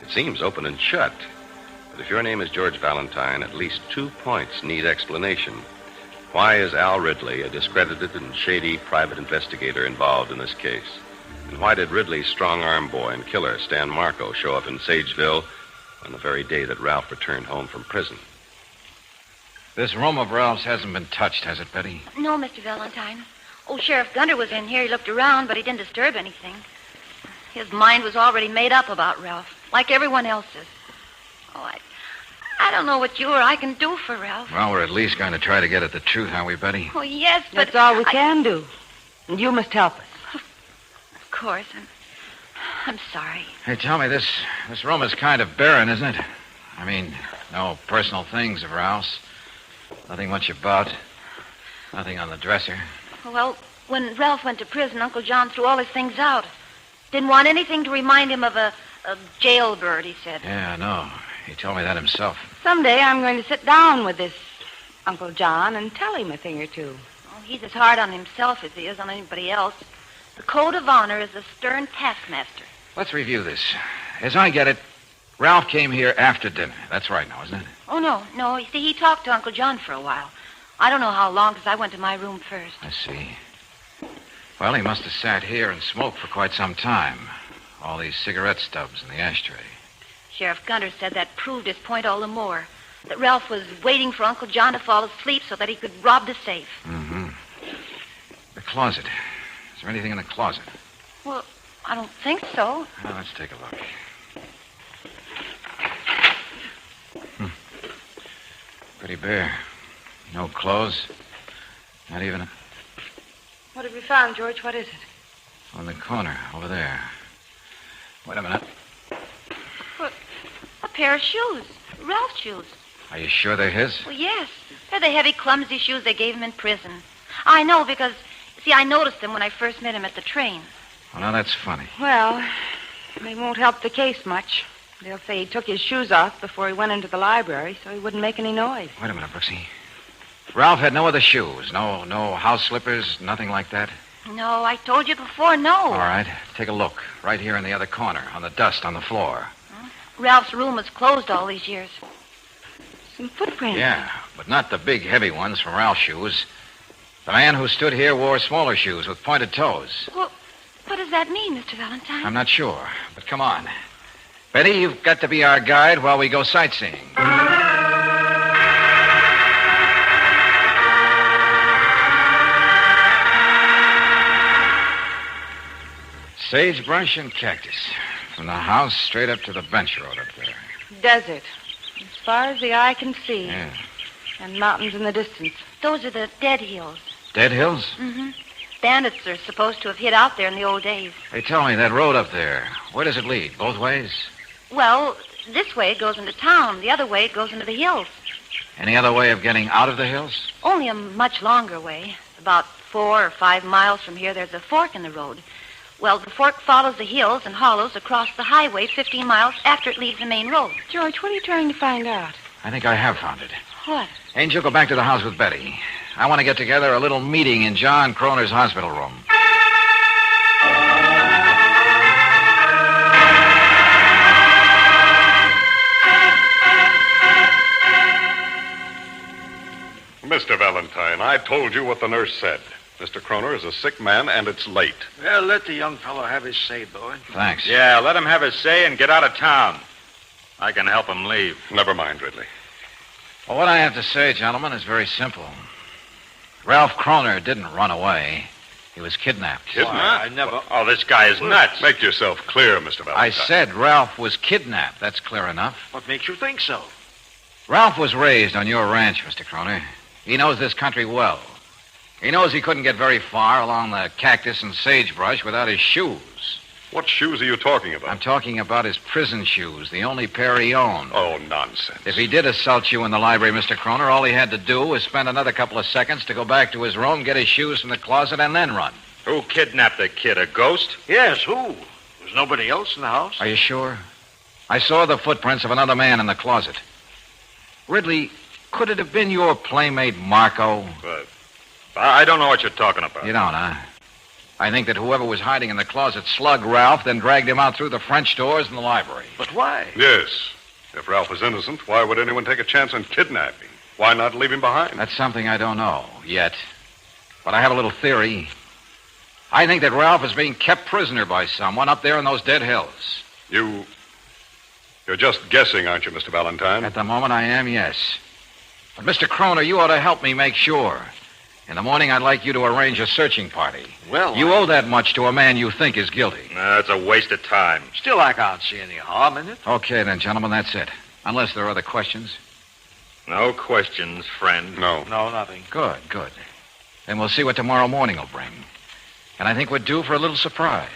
It seems open and shut. But if your name is George Valentine, at least 2 points need explanation. Why is Al Ridley, a discredited and shady private investigator, involved in this case? And why did Ridley's strong-arm boy and killer, Stan Marco, show up in Sageville on the very day that Ralph returned home from prison? This room of Ralph's hasn't been touched, has it, Betty? No, Mr. Valentine. Old Sheriff Gunter was in here. He looked around, but he didn't disturb anything. His mind was already made up about Ralph, like everyone else's. Oh, I don't know what you or I can do for Ralph. Well, we're at least going to try to get at the truth, aren't we, Betty? Oh, yes, but... That's all we can do. And you must help us. Of course. I'm sorry. Hey, tell me, this room is kind of barren, isn't it? I mean, no personal things of Ralph's. Nothing much about. Nothing on the dresser. Well, when Ralph went to prison, Uncle John threw all his things out. Didn't want anything to remind him of a jailbird, he said. Yeah, I know. He told me that himself. Someday I'm going to sit down with this Uncle John and tell him a thing or two. Oh, he's as hard on himself as he is on anybody else. The code of honor is a stern taskmaster. Let's review this. As I get it, Ralph came here after dinner. That's right now, isn't it? Oh, no. You see, he talked to Uncle John for a while. I don't know how long, because I went to my room first. I see. Well, he must have sat here and smoked for quite some time. All these cigarette stubs in the ashtray. Sheriff Gunter said that proved his point all the more. That Ralph was waiting for Uncle John to fall asleep so that he could rob the safe. Mm-hmm. The closet. Is there anything in the closet? Well, I don't think so. Well, let's take a look. Pretty bare. No clothes. Not even a... What have you found, George? What is it? On the corner, over there. Wait a minute. What? A pair of shoes. Ralph's shoes. Are you sure they're his? Well, yes. They're the heavy, clumsy shoes they gave him in prison. I know because, see, I noticed them when I first met him at the train. Well, now that's funny. Well, they won't help the case much. They'll say he took his shoes off before he went into the library so he wouldn't make any noise. Wait a minute, Brooksy. Ralph had no other shoes. No house slippers, nothing like that? No, I told you before, no. All right. Take a look. Right here in the other corner, on the dust on the floor. Ralph's room was closed all these years. Some footprints. Yeah, but not the big, heavy ones from Ralph's shoes. The man who stood here wore smaller shoes with pointed toes. Well, what does that mean, Mr. Valentine? I'm not sure, but come on. Betty, you've got to be our guide while we go sightseeing. Sagebrush and cactus. From the house straight up to the bench road up there. Desert. As far as the eye can see. Yeah. And mountains in the distance. Those are the Dead Hills. Dead Hills? Mm-hmm. Bandits are supposed to have hid out there in the old days. Hey, tell me, that road up there, where does it lead? Both ways? Well, this way it goes into town. The other way it goes into the hills. Any other way of getting out of the hills? Only a much longer way. About 4 or 5 miles from here, there's a fork in the road. Well, the fork follows the hills and hollows across the highway 15 miles after it leaves the main road. George, what are you trying to find out? I think I have found it. What? Angel, go back to the house with Betty. I want to get together a little meeting in John Kroner's hospital room. Mr. Valentine, I told you what the nurse said. Mr. Kroner is a sick man, and it's late. Well, let the young fellow have his say, boy. Thanks. Yeah, let him have his say and get out of town. I can help him leave. Never mind, Ridley. Well, what I have to say, gentlemen, is very simple. Ralph Kroner didn't run away. He was kidnapped. Kidnapped? I never... Oh, this guy is nuts. Make yourself clear, Mr. Valentine. I said Ralph was kidnapped. That's clear enough. What makes you think so? Ralph was raised on your ranch, Mr. Kroner. He knows this country well. He knows he couldn't get very far along the cactus and sagebrush without his shoes. What shoes are you talking about? I'm talking about his prison shoes, the only pair he owned. Oh, nonsense. If he did assault you in the library, Mr. Kroner, all he had to do was spend another couple of seconds to go back to his room, get his shoes from the closet, and then run. Who kidnapped the kid? A ghost? Yes, who? There's nobody else in the house. Are you sure? I saw the footprints of another man in the closet. Ridley, could it have been your playmate Marco? I don't know what you're talking about. You don't, huh? I think that whoever was hiding in the closet slugged Ralph, then dragged him out through the French doors in the library. But why? Yes. If Ralph is innocent, why would anyone take a chance on kidnapping? Why not leave him behind? That's something I don't know yet. But I have a little theory. I think that Ralph is being kept prisoner by someone up there in those dead hills. You're just guessing, aren't you, Mr. Valentine? At the moment, I am, yes. But, Mr. Kroner, you ought to help me make sure. In the morning, I'd like you to arrange a searching party. Well, you owe that much to a man you think is guilty. That's a waste of time. Still, I can't see any harm in it. Okay, then, gentlemen, that's it. Unless there are other questions. No questions, friend. No. No, nothing. Good. Then we'll see what tomorrow morning will bring. And I think we're due for a little surprise.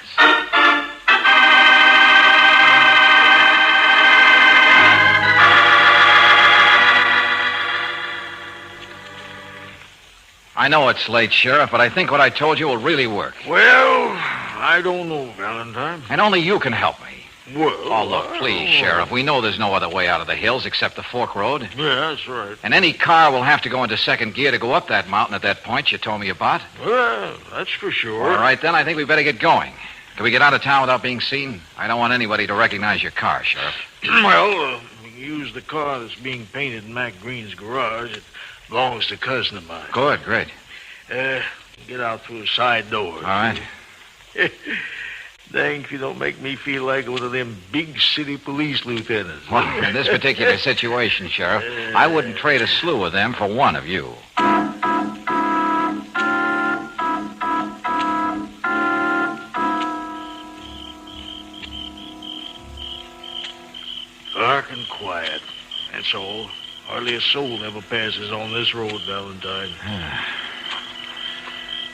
I know it's late, Sheriff, but I think what I told you will really work. Well, I don't know, Valentine. And only you can help me. Well... Oh, look, please, Sheriff. We know there's no other way out of the hills except the fork road. Yeah, that's right. And any car will have to go into second gear to go up that mountain at that point you told me about. Well, that's for sure. All right, then, I think we better get going. Can we get out of town without being seen? I don't want anybody to recognize your car, Sheriff. Well, we can use the car that's being painted in Mac Green's garage. It belongs to a cousin of mine. Good, great. Get out through the side door. All right. Dang if you don't make me feel like one of them big city police lieutenants. Well, in this particular situation, Sheriff, I wouldn't trade a slew of them for one of you. Dark and quiet. That's all. Hardly a soul ever passes on this road, Valentine.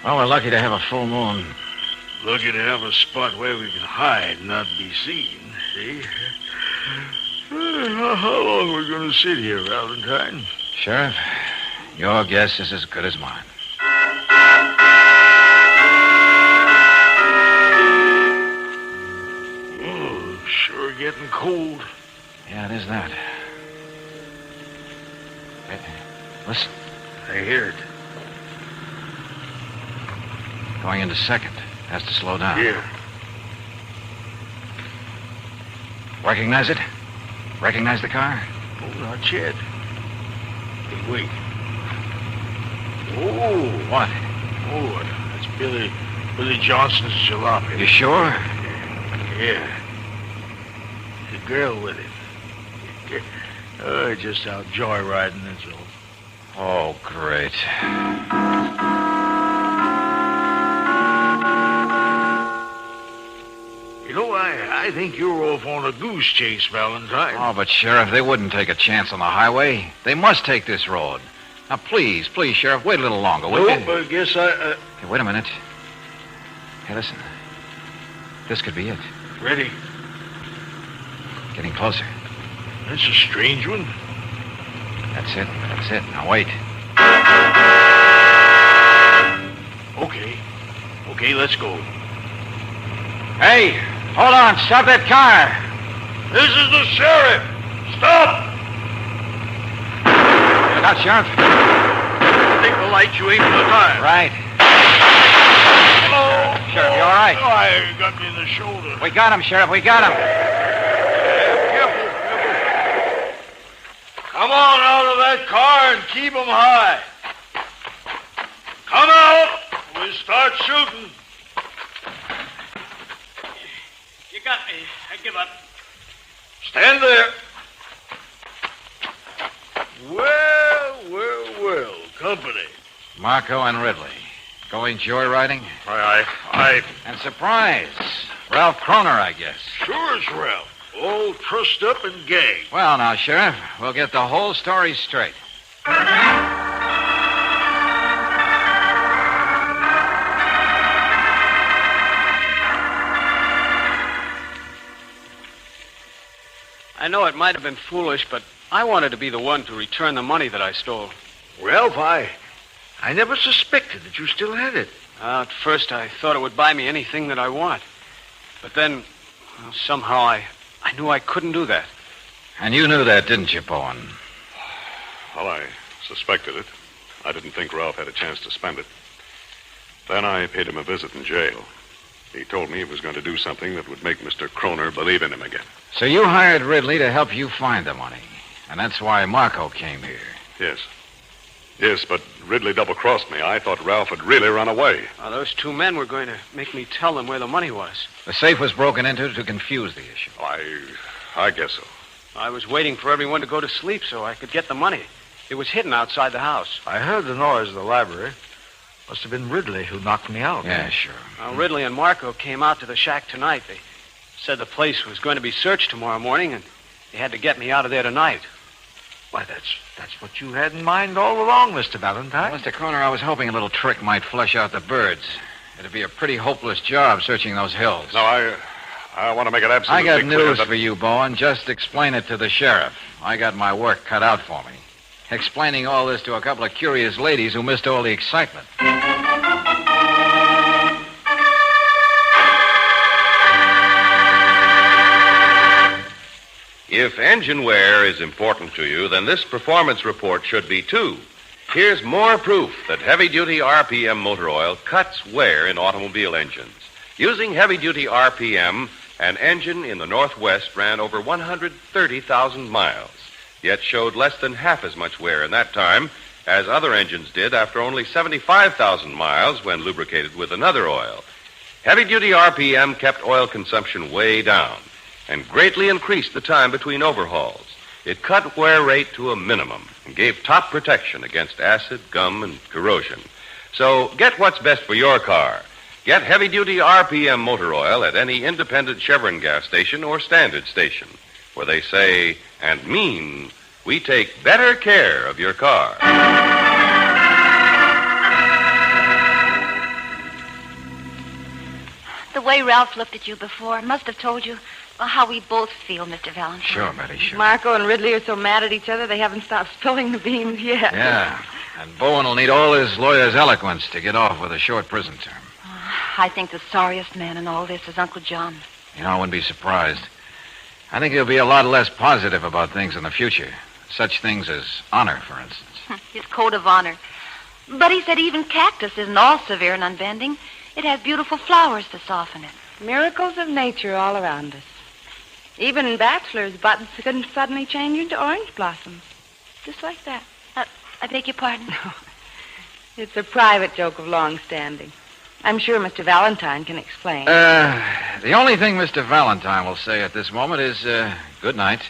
Well, we're lucky to have a full moon. Lucky to have a spot where we can hide and not be seen, see? How long are we going to sit here, Valentine? Sheriff, your guess is as good as mine. Oh, sure getting cold. Yeah, it is that. Listen. I hear it. Going into second. Has to slow down. Here. Recognize it? Recognize the car? Oh, not yet. Hey, wait. Oh. What? Oh, that's Billy Johnson's jalopy. You sure? Yeah. The girl with it. Just out joyriding, that's all. Oh, great. You know, I think you're off on a goose chase, Valentine. Oh, but, Sheriff, they wouldn't take a chance on the highway. They must take this road. Now, please, Sheriff, wait a little longer, will you? Nope, I guess I... Hey, wait a minute. Hey, listen. This could be it. Ready? Getting closer. That's a strange one. That's it. Now, wait. Okay, let's go. Hey, hold on. Stop that car. This is the sheriff. Stop! Look out, Sheriff. Take the light you aim for the tire. Right. Oh, Sheriff, you all right? Oh, I got me in the shoulder. We got him, Sheriff. We got him. Careful. Come on out of that car and keep them high. Come out. We'll start shooting. You got me. I give up. Stand there. Well, company. Marco and Ridley. Going joyriding? Aye. And surprise. Ralph Kroner, I guess. Sure it's Ralph. All trussed up and gagged. Well, now, Sheriff, we'll get the whole story straight. I know it might have been foolish, but I wanted to be the one to return the money that I stole. Ralph, I never suspected that you still had it. At first, I thought it would buy me anything that I want. But then, somehow, I knew I couldn't do that. And you knew that, didn't you, Bowen? Well, I suspected it. I didn't think Ralph had a chance to spend it. Then I paid him a visit in jail. He told me he was going to do something that would make Mr. Kroner believe in him again. So you hired Ridley to help you find the money. And that's why Marco came here. Yes, but Ridley double-crossed me. I thought Ralph had really run away. Those two men were going to make me tell them where the money was. The safe was broken into to confuse the issue. I guess so. I was waiting for everyone to go to sleep so I could get the money. It was hidden outside the house. I heard the noise in the library. Must have been Ridley who knocked me out. Yeah, sure. Ridley and Marco came out to the shack tonight. They said the place was going to be searched tomorrow morning, and they had to get me out of there tonight. Why, that's what you had in mind all along, Mr. Valentine. Well, Mr. Kroner, I was hoping a little trick might flush out the birds. It'd be a pretty hopeless job searching those hills. No, I want to make it absolutely I got clear news that... for you, Bowen. Just explain it to the sheriff. I got my work cut out for me. Explaining all this to a couple of curious ladies who missed all the excitement. If engine wear is important to you, then this performance report should be too. Here's more proof that heavy-duty RPM motor oil cuts wear in automobile engines. Using heavy-duty RPM, an engine in the Northwest ran over 130,000 miles, yet showed less than half as much wear in that time as other engines did after only 75,000 miles when lubricated with another oil. Heavy-duty RPM kept oil consumption way down and greatly increased the time between overhauls. It cut wear rate to a minimum and gave top protection against acid, gum, and corrosion. So get what's best for your car. Get heavy-duty RPM motor oil at any independent Chevron gas station or standard station, where they say and mean, we take better care of your car. The way Ralph looked at you before must have told you how we both feel, Mr. Valentine. Sure, Betty, sure. Marco and Ridley are so mad at each other they haven't stopped spilling the beans yet. Yeah, and Bowen will need all his lawyer's eloquence to get off with a short prison term. I think the sorriest man in all this is Uncle John. You know, I wouldn't be surprised. I think he'll be a lot less positive about things in the future. Such things as honor, for instance. His code of honor. But he said even cactus isn't all severe and unbending. It has beautiful flowers to soften it. Miracles of nature all around us. Even bachelors' buttons can suddenly change into orange blossoms. Just like that. I beg your pardon? No. It's a private joke of long standing. I'm sure Mr. Valentine can explain. The only thing Mr. Valentine will say at this moment is, good night.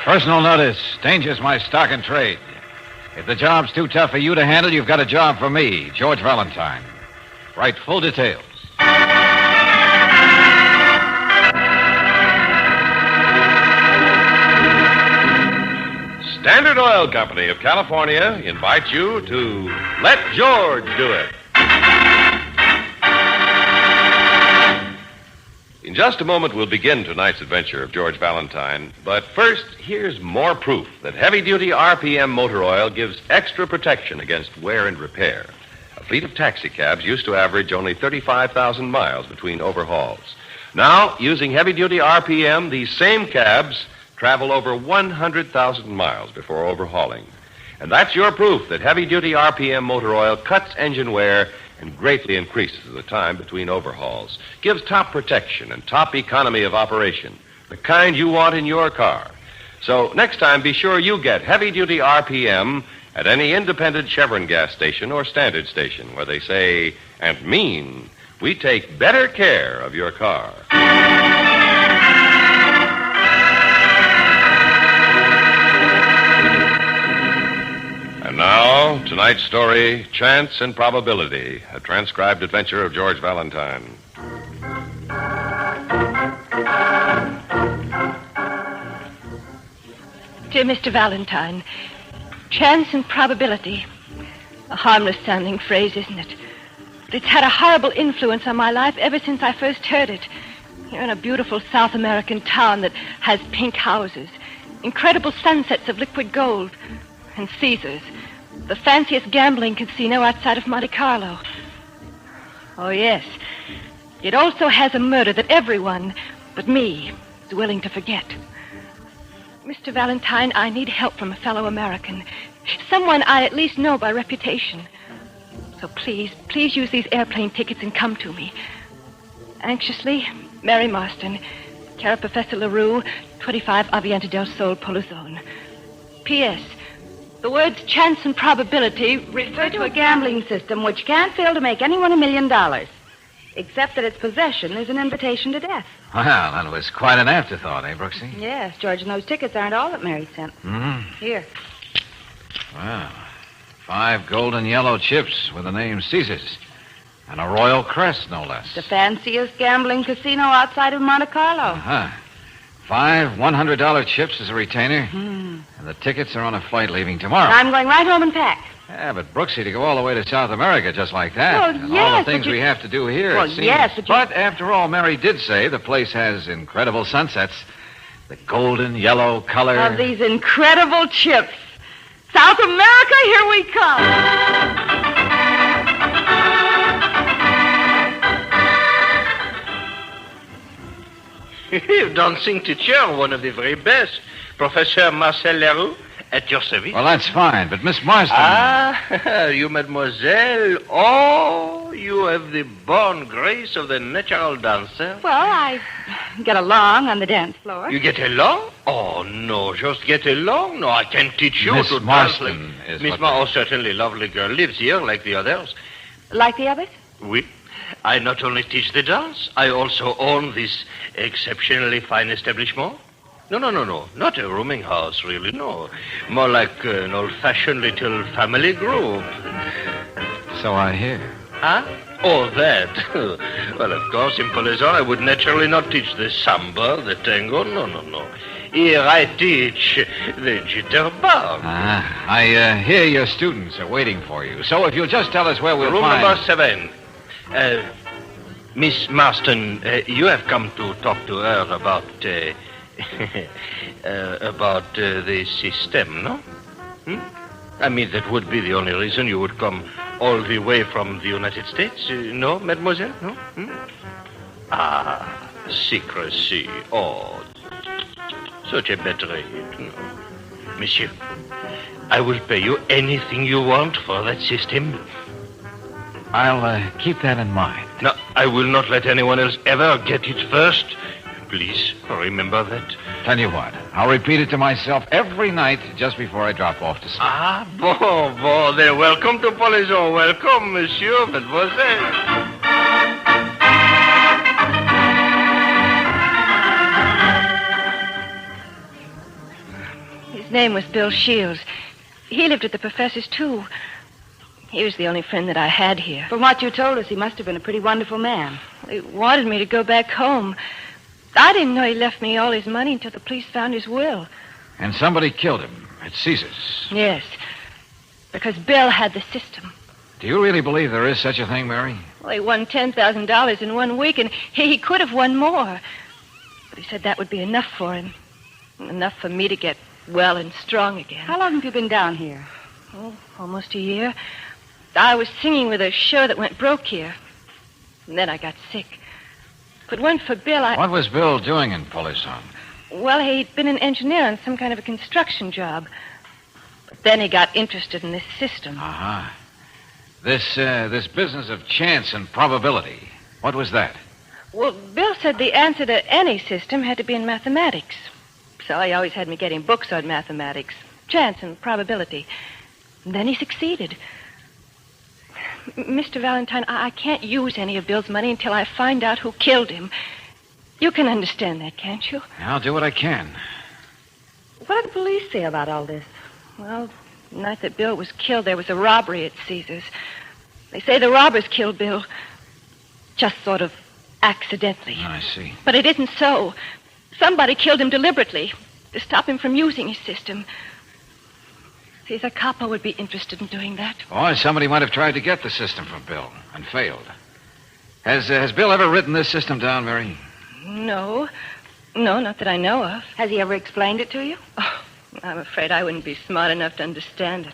Personal notice. Danger's my stock and trade. If the job's too tough for you to handle, you've got a job for me, George Valentine. Write full details. Standard Oil Company of California invites you to Let George Do It. In just a moment, we'll begin tonight's adventure of George Valentine. But first, here's more proof that heavy-duty RPM motor oil gives extra protection against wear and repair. A fleet of taxicabs used to average only 35,000 miles between overhauls. Now, using heavy-duty RPM, these same cabs travel over 100,000 miles before overhauling. And that's your proof that heavy-duty RPM motor oil cuts engine wear and greatly increases the time between overhauls, gives top protection and top economy of operation, the kind you want in your car. So next time, be sure you get heavy-duty RPM at any independent Chevron gas station or standard station where they say and mean, we take better care of your car. And now, tonight's story, Chance and Probability, a transcribed adventure of George Valentine. Dear Mr. Valentine, chance and probability. A harmless-sounding phrase, isn't it? But it's had a horrible influence on my life ever since I first heard it. Here in a beautiful South American town that has pink houses, incredible sunsets of liquid gold, and Caesars, the fanciest gambling casino outside of Monte Carlo. Oh, yes. It also has a murder that everyone, but me, is willing to forget. Mr. Valentine, I need help from a fellow American. Someone I at least know by reputation. So please use these airplane tickets and come to me. Anxiously, Mary Marston, care of Professor LaRue, 25 Avienta del Sol, Polizone. P.S. The words chance and probability refer to a gambling system which can't fail to make anyone $1 million, except that its possession is an invitation to death. Well, that was quite an afterthought, eh, Brooksy? Yes, George, and those tickets aren't all that Mary sent. Mm-hmm. Here. Wow. 5 gold and yellow chips with the name Caesars. And a royal crest, no less. The fanciest gambling casino outside of Monte Carlo. Uh-huh. 5 $100 chips as a retainer. And the tickets are on a flight leaving tomorrow. I'm going right home and pack. Yeah, but Brooksy, to go all the way to South America just like that. Well, and yes, all the things we have to do here, Well, it seems. yes, but after all, Mary did say the place has incredible sunsets. The golden yellow color. Of these incredible chips. South America, here we come. You don't seem to chair one of the very best. Professor Marcel Leroux, at your service. Well, that's fine, but Miss Marston... Ah, you, mademoiselle. Oh, you have the born grace of the natural dancer. Well, I get along on the dance floor. You get along? Oh, no, just get along. No, I can't teach you Miss to Marston dance like... is Miss what Marston, oh, certainly lovely girl, lives here like the others. Like the others? Oui. I not only teach the dance, I also own this exceptionally fine establishment. No. Not a rooming house, really, no. More like an old-fashioned little family group. So I hear. Huh? Oh, that. Well, of course, in Polizone, I would naturally not teach the samba, the tango. No. Here I teach the jitterbug. I hear your students are waiting for you. So if you'll just tell us where we'll Room find... number 7. Miss Marston, you have come to talk to her about the system, no? I mean, that would be the only reason you would come all the way from the United States, no, mademoiselle? No? Ah, secrecy. Oh, such a bad rate. No. Monsieur, I will pay you anything you want for that system. I'll keep that in mind. No, I will not let anyone else ever get it first. Please, remember that. Tell you what, I'll repeat it to myself every night just before I drop off to sleep. Ah, bon, then welcome to Polizon. Welcome, monsieur, mademoiselle. His name was Bill Shields. He lived at the professor's, too. He was the only friend that I had here. From what you told us, he must have been a pretty wonderful man. He wanted me to go back home. I didn't know he left me all his money until the police found his will. And somebody killed him at Caesar's. Yes, because Bill had the system. Do you really believe there is such a thing, Mary? Well, he won $10,000 in 1 week, and he could have won more. But he said that would be enough for him. Enough for me to get well and strong again. How long have you been down here? Oh, almost a year. I was singing with a show that went broke here. And then I got sick. If it weren't for Bill, What was Bill doing in Polizon? Well, he'd been an engineer on some kind of a construction job. But then he got interested in this system. Uh-huh. This business of chance and probability. What was that? Well, Bill said the answer to any system had to be in mathematics. So he always had me getting books on mathematics, chance and probability. And then he succeeded. Mr. Valentine, I can't use any of Bill's money until I find out who killed him. You can understand that, can't you? I'll do what I can. What did the police say about all this? Well, the night that Bill was killed, there was a robbery at Caesar's. They say the robbers killed Bill. Just sort of accidentally. I see. But it isn't so. Somebody killed him deliberately to stop him from using his system. Caesar Capo would be interested in doing that. Or somebody might have tried to get the system from Bill and failed. Has Bill ever written this system down, Mary? No. No, not that I know of. Has he ever explained it to you? Oh, I'm afraid I wouldn't be smart enough to understand it.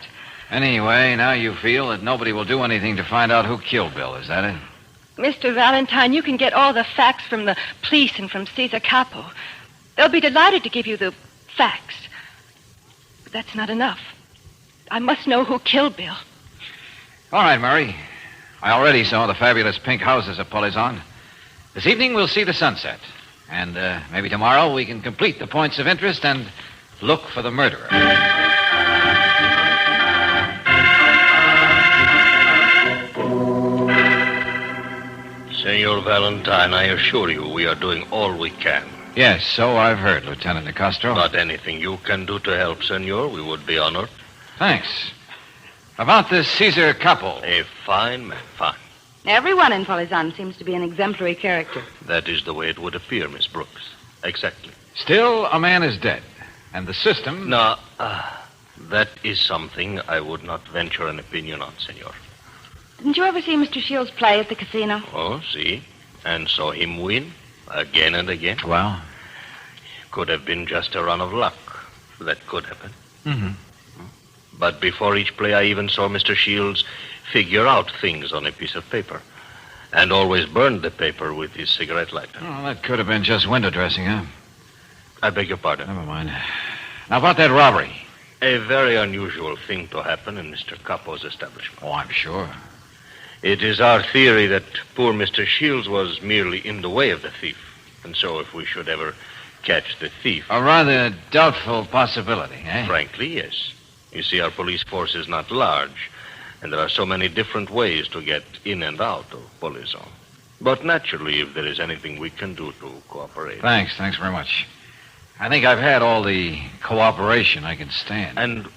Anyway, now you feel that nobody will do anything to find out who killed Bill, is that it? Mr. Valentine, you can get all the facts from the police and from Caesar Capo. They'll be delighted to give you the facts. But that's not enough. I must know who killed Bill. All right, Mary. I already saw the fabulous pink houses of Polizon. This evening we'll see the sunset. And maybe tomorrow we can complete the points of interest and look for the murderer. Senor Valentine, I assure you we are doing all we can. Yes, so I've heard, Lieutenant De Castro. Not anything you can do to help, senor. We would be honored. Thanks. About this Caesar Capo. A fine man, fine. Everyone in Polizon seems to be an exemplary character. That is the way it would appear, Miss Brooks. Exactly. Still, a man is dead. And the system... No, that is something I would not venture an opinion on, senor. Didn't you ever see Mr. Shields play at the casino? Oh, see. And saw him win again and again. Well? Could have been just a run of luck. That could happen. Mm-hmm. But before each play, I even saw Mr. Shields figure out things on a piece of paper. And always burned the paper with his cigarette lighter. Oh, that could have been just window dressing, huh? I beg your pardon. Never mind. Now, about that robbery. A very unusual thing to happen in Mr. Capo's establishment. Oh, I'm sure. It is our theory that poor Mr. Shields was merely in the way of the thief. And so if we should ever catch the thief... A rather doubtful possibility, eh? Frankly, yes. You see, our police force is not large, and there are so many different ways to get in and out of Polizon. But naturally, if there is anything we can do to cooperate... Thanks very much. I think I've had all the cooperation I can stand. And,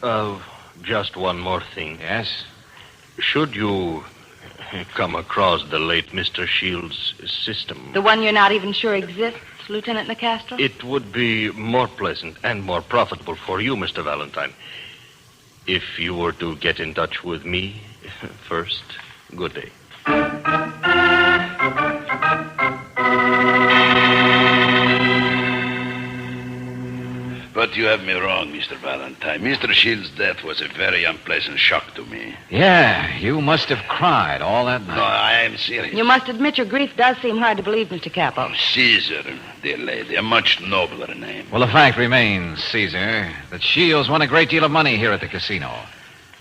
just one more thing. Yes? Should you come across the late Mr. Shields' system... The one you're not even sure exists, Lieutenant De Castro? It would be more pleasant and more profitable for you, Mr. Valentine, if you were to get in touch with me first. Good day. But But you have me wrong, Mr. Valentine. Mr. Shields' death was a very unpleasant shock to me. Yeah, you must have cried all that night. No, I am serious. You must admit your grief does seem hard to believe, Mr. Capo. Caesar, dear lady, a much nobler name. Well, the fact remains, Caesar, that Shields won a great deal of money here at the casino.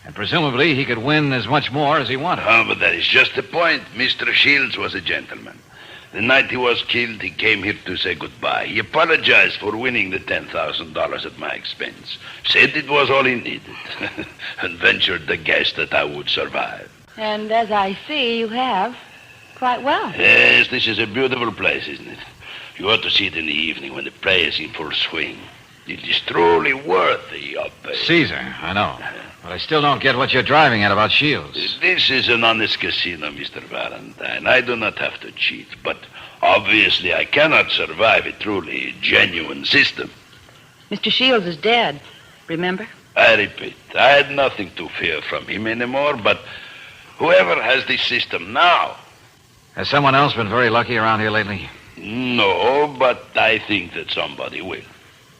And presumably he could win as much more as he wanted. Oh, but that is just the point. Mr. Shields was a gentleman. The night he was killed, he came here to say goodbye. He apologized for winning the $10,000 at my expense. Said it was all he needed. And ventured the guess that I would survive. And as I see, you have quite well. Yes, this is a beautiful place, isn't it? You ought to see it in the evening when the play is in full swing. It is truly worthy of Caesar, I know. But I still don't get what you're driving at about Shields. This is an honest casino, Mr. Valentine. I do not have to cheat, but obviously I cannot survive a truly genuine system. Mr. Shields is dead, remember? I repeat, I had nothing to fear from him anymore, but whoever has this system now... Has someone else been very lucky around here lately? No, but I think that somebody will.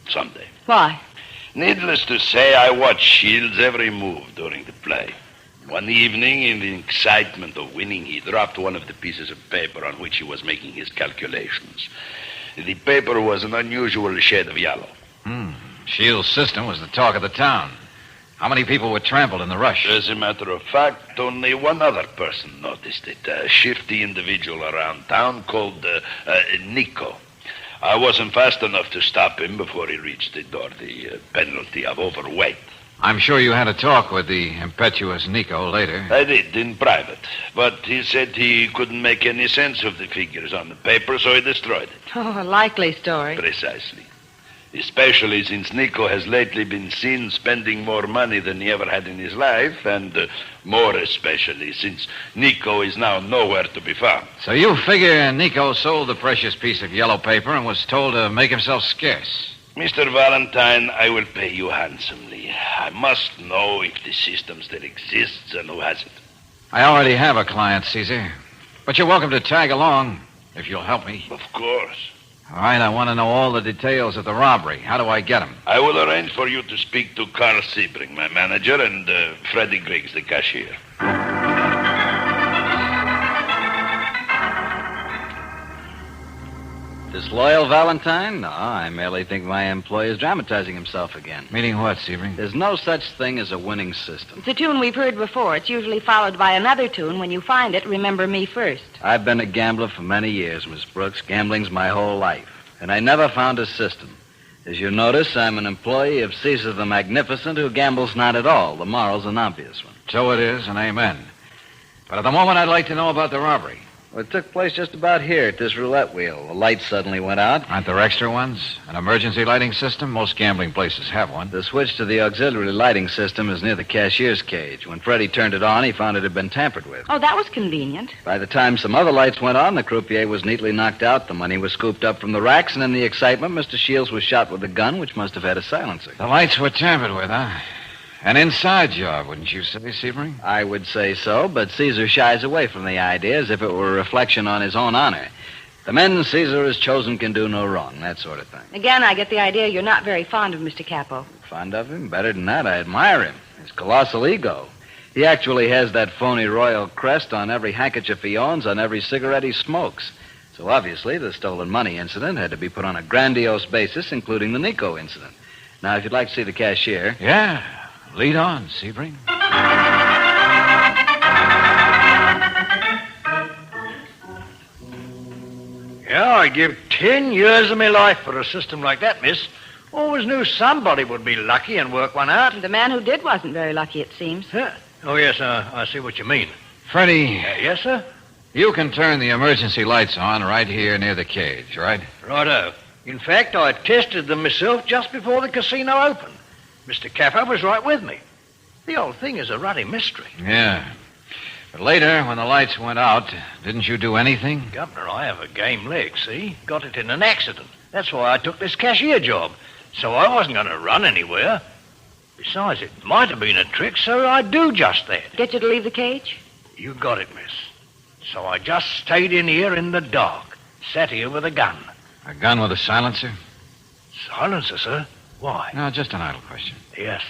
Someday. Why? Needless to say, I watched Shields' every move during the play. One evening, in the excitement of winning, he dropped one of the pieces of paper on which he was making his calculations. The paper was an unusual shade of yellow. Shields' system was the talk of the town. How many people were trampled in the rush? As a matter of fact, only one other person noticed it. A shifty individual around town called Nico. I wasn't fast enough to stop him before he reached the door, the penalty of overweight. I'm sure you had a talk with the impetuous Nico later. I did, in private. But he said he couldn't make any sense of the figures on the paper, so he destroyed it. Oh, a likely story. Precisely. Especially since Nico has lately been seen spending more money than he ever had in his life, and more especially since Nico is now nowhere to be found. So you figure Nico sold the precious piece of yellow paper and was told to make himself scarce. Mr. Valentine, I will pay you handsomely. I must know if the system still exists and who has it. I already have a client, Caesar. But you're welcome to tag along, if you'll help me. Of course. All right, I want to know all the details of the robbery. How do I get them? I will arrange for you to speak to Carl Sebring, my manager, and Freddie Griggs, the cashier. Disloyal Valentine? No, I merely think my employee is dramatizing himself again. Meaning what, Sebring? There's no such thing as a winning system. It's a tune we've heard before. It's usually followed by another tune. When you find it, remember me first. I've been a gambler for many years, Miss Brooks. Gambling's my whole life. And I never found a system. As you notice, I'm an employee of Caesar the Magnificent who gambles not at all. The moral's an obvious one. So it is, and amen. But at the moment, I'd like to know about the robbery. Well, it took place just about here at this roulette wheel. The light suddenly went out. Aren't there extra ones? An emergency lighting system? Most gambling places have one. The switch to the auxiliary lighting system is near the cashier's cage. When Freddie turned it on, he found it had been tampered with. Oh, that was convenient. By the time some other lights went on, the croupier was neatly knocked out. The money was scooped up from the racks, and in the excitement, Mr. Shields was shot with a gun, which must have had a silencer. The lights were tampered with, huh? An inside job, wouldn't you say, Sebring? I would say so, but Caesar shies away from the idea as if it were a reflection on his own honor. The men Caesar has chosen can do no wrong, that sort of thing. Again, I get the idea you're not very fond of Mr. Capo. Fond of him? Better than that, I admire him. His colossal ego. He actually has that phony royal crest on every handkerchief he owns, on every cigarette he smokes. So obviously, the stolen money incident had to be put on a grandiose basis, including the Nico incident. Now, if you'd like to see the cashier... Yeah. Lead on, Sebring. Yeah, I'd give 10 years of my life for a system like that, miss. Always knew somebody would be lucky and work one out. The man who did wasn't very lucky, it seems. Yeah. Oh, yes, I see what you mean. Freddie. Yes, sir? You can turn the emergency lights on right here near the cage, right? Righto. In fact, I tested them myself just before the casino opened. Mr. Capo was right with me. The whole thing is a ruddy mystery. Yeah. But later, when the lights went out, didn't you do anything? Governor, I have a game leg, see? Got it in an accident. That's why I took this cashier job. So I wasn't going to run anywhere. Besides, it might have been a trick, so I'd do just that. Get you to leave the cage? You got it, miss. So I just stayed in here in the dark. Sat here with a gun. A gun with a silencer? Silencer, sir? Why? No, just an idle question. Yes.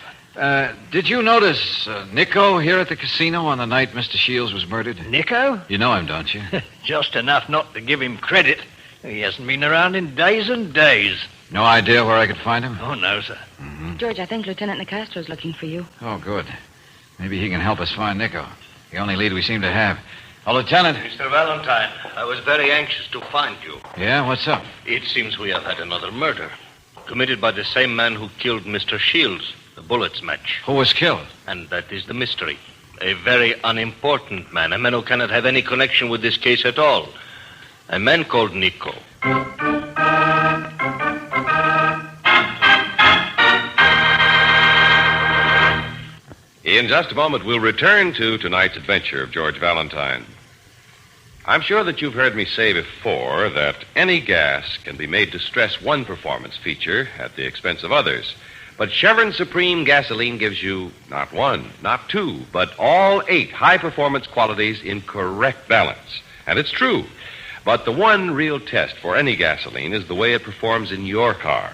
Did you notice Nico here at the casino on the night Mr. Shields was murdered? Nico? You know him, don't you? Just enough not to give him credit. He hasn't been around in days and days. No idea where I could find him? Oh, no, sir. George, I think Lieutenant Nicastro's looking for you. Oh, good. Maybe he can help us find Nico. The only lead we seem to have. Oh, Lieutenant. Mr. Valentine, I was very anxious to find you. Yeah, what's up? It seems we have had another murder. Committed by the same man who killed Mr. Shields, the bullets match. Who was killed? And that is the mystery. A very unimportant man, a man who cannot have any connection with this case at all. A man called Nico. In just a moment, we'll return to tonight's adventure of George Valentine. I'm sure that you've heard me say before that any gas can be made to stress one performance feature at the expense of others. But Chevron Supreme gasoline gives you not one, not two, but all 8 high-performance qualities in correct balance. And it's true. But the one real test for any gasoline is the way it performs in your car.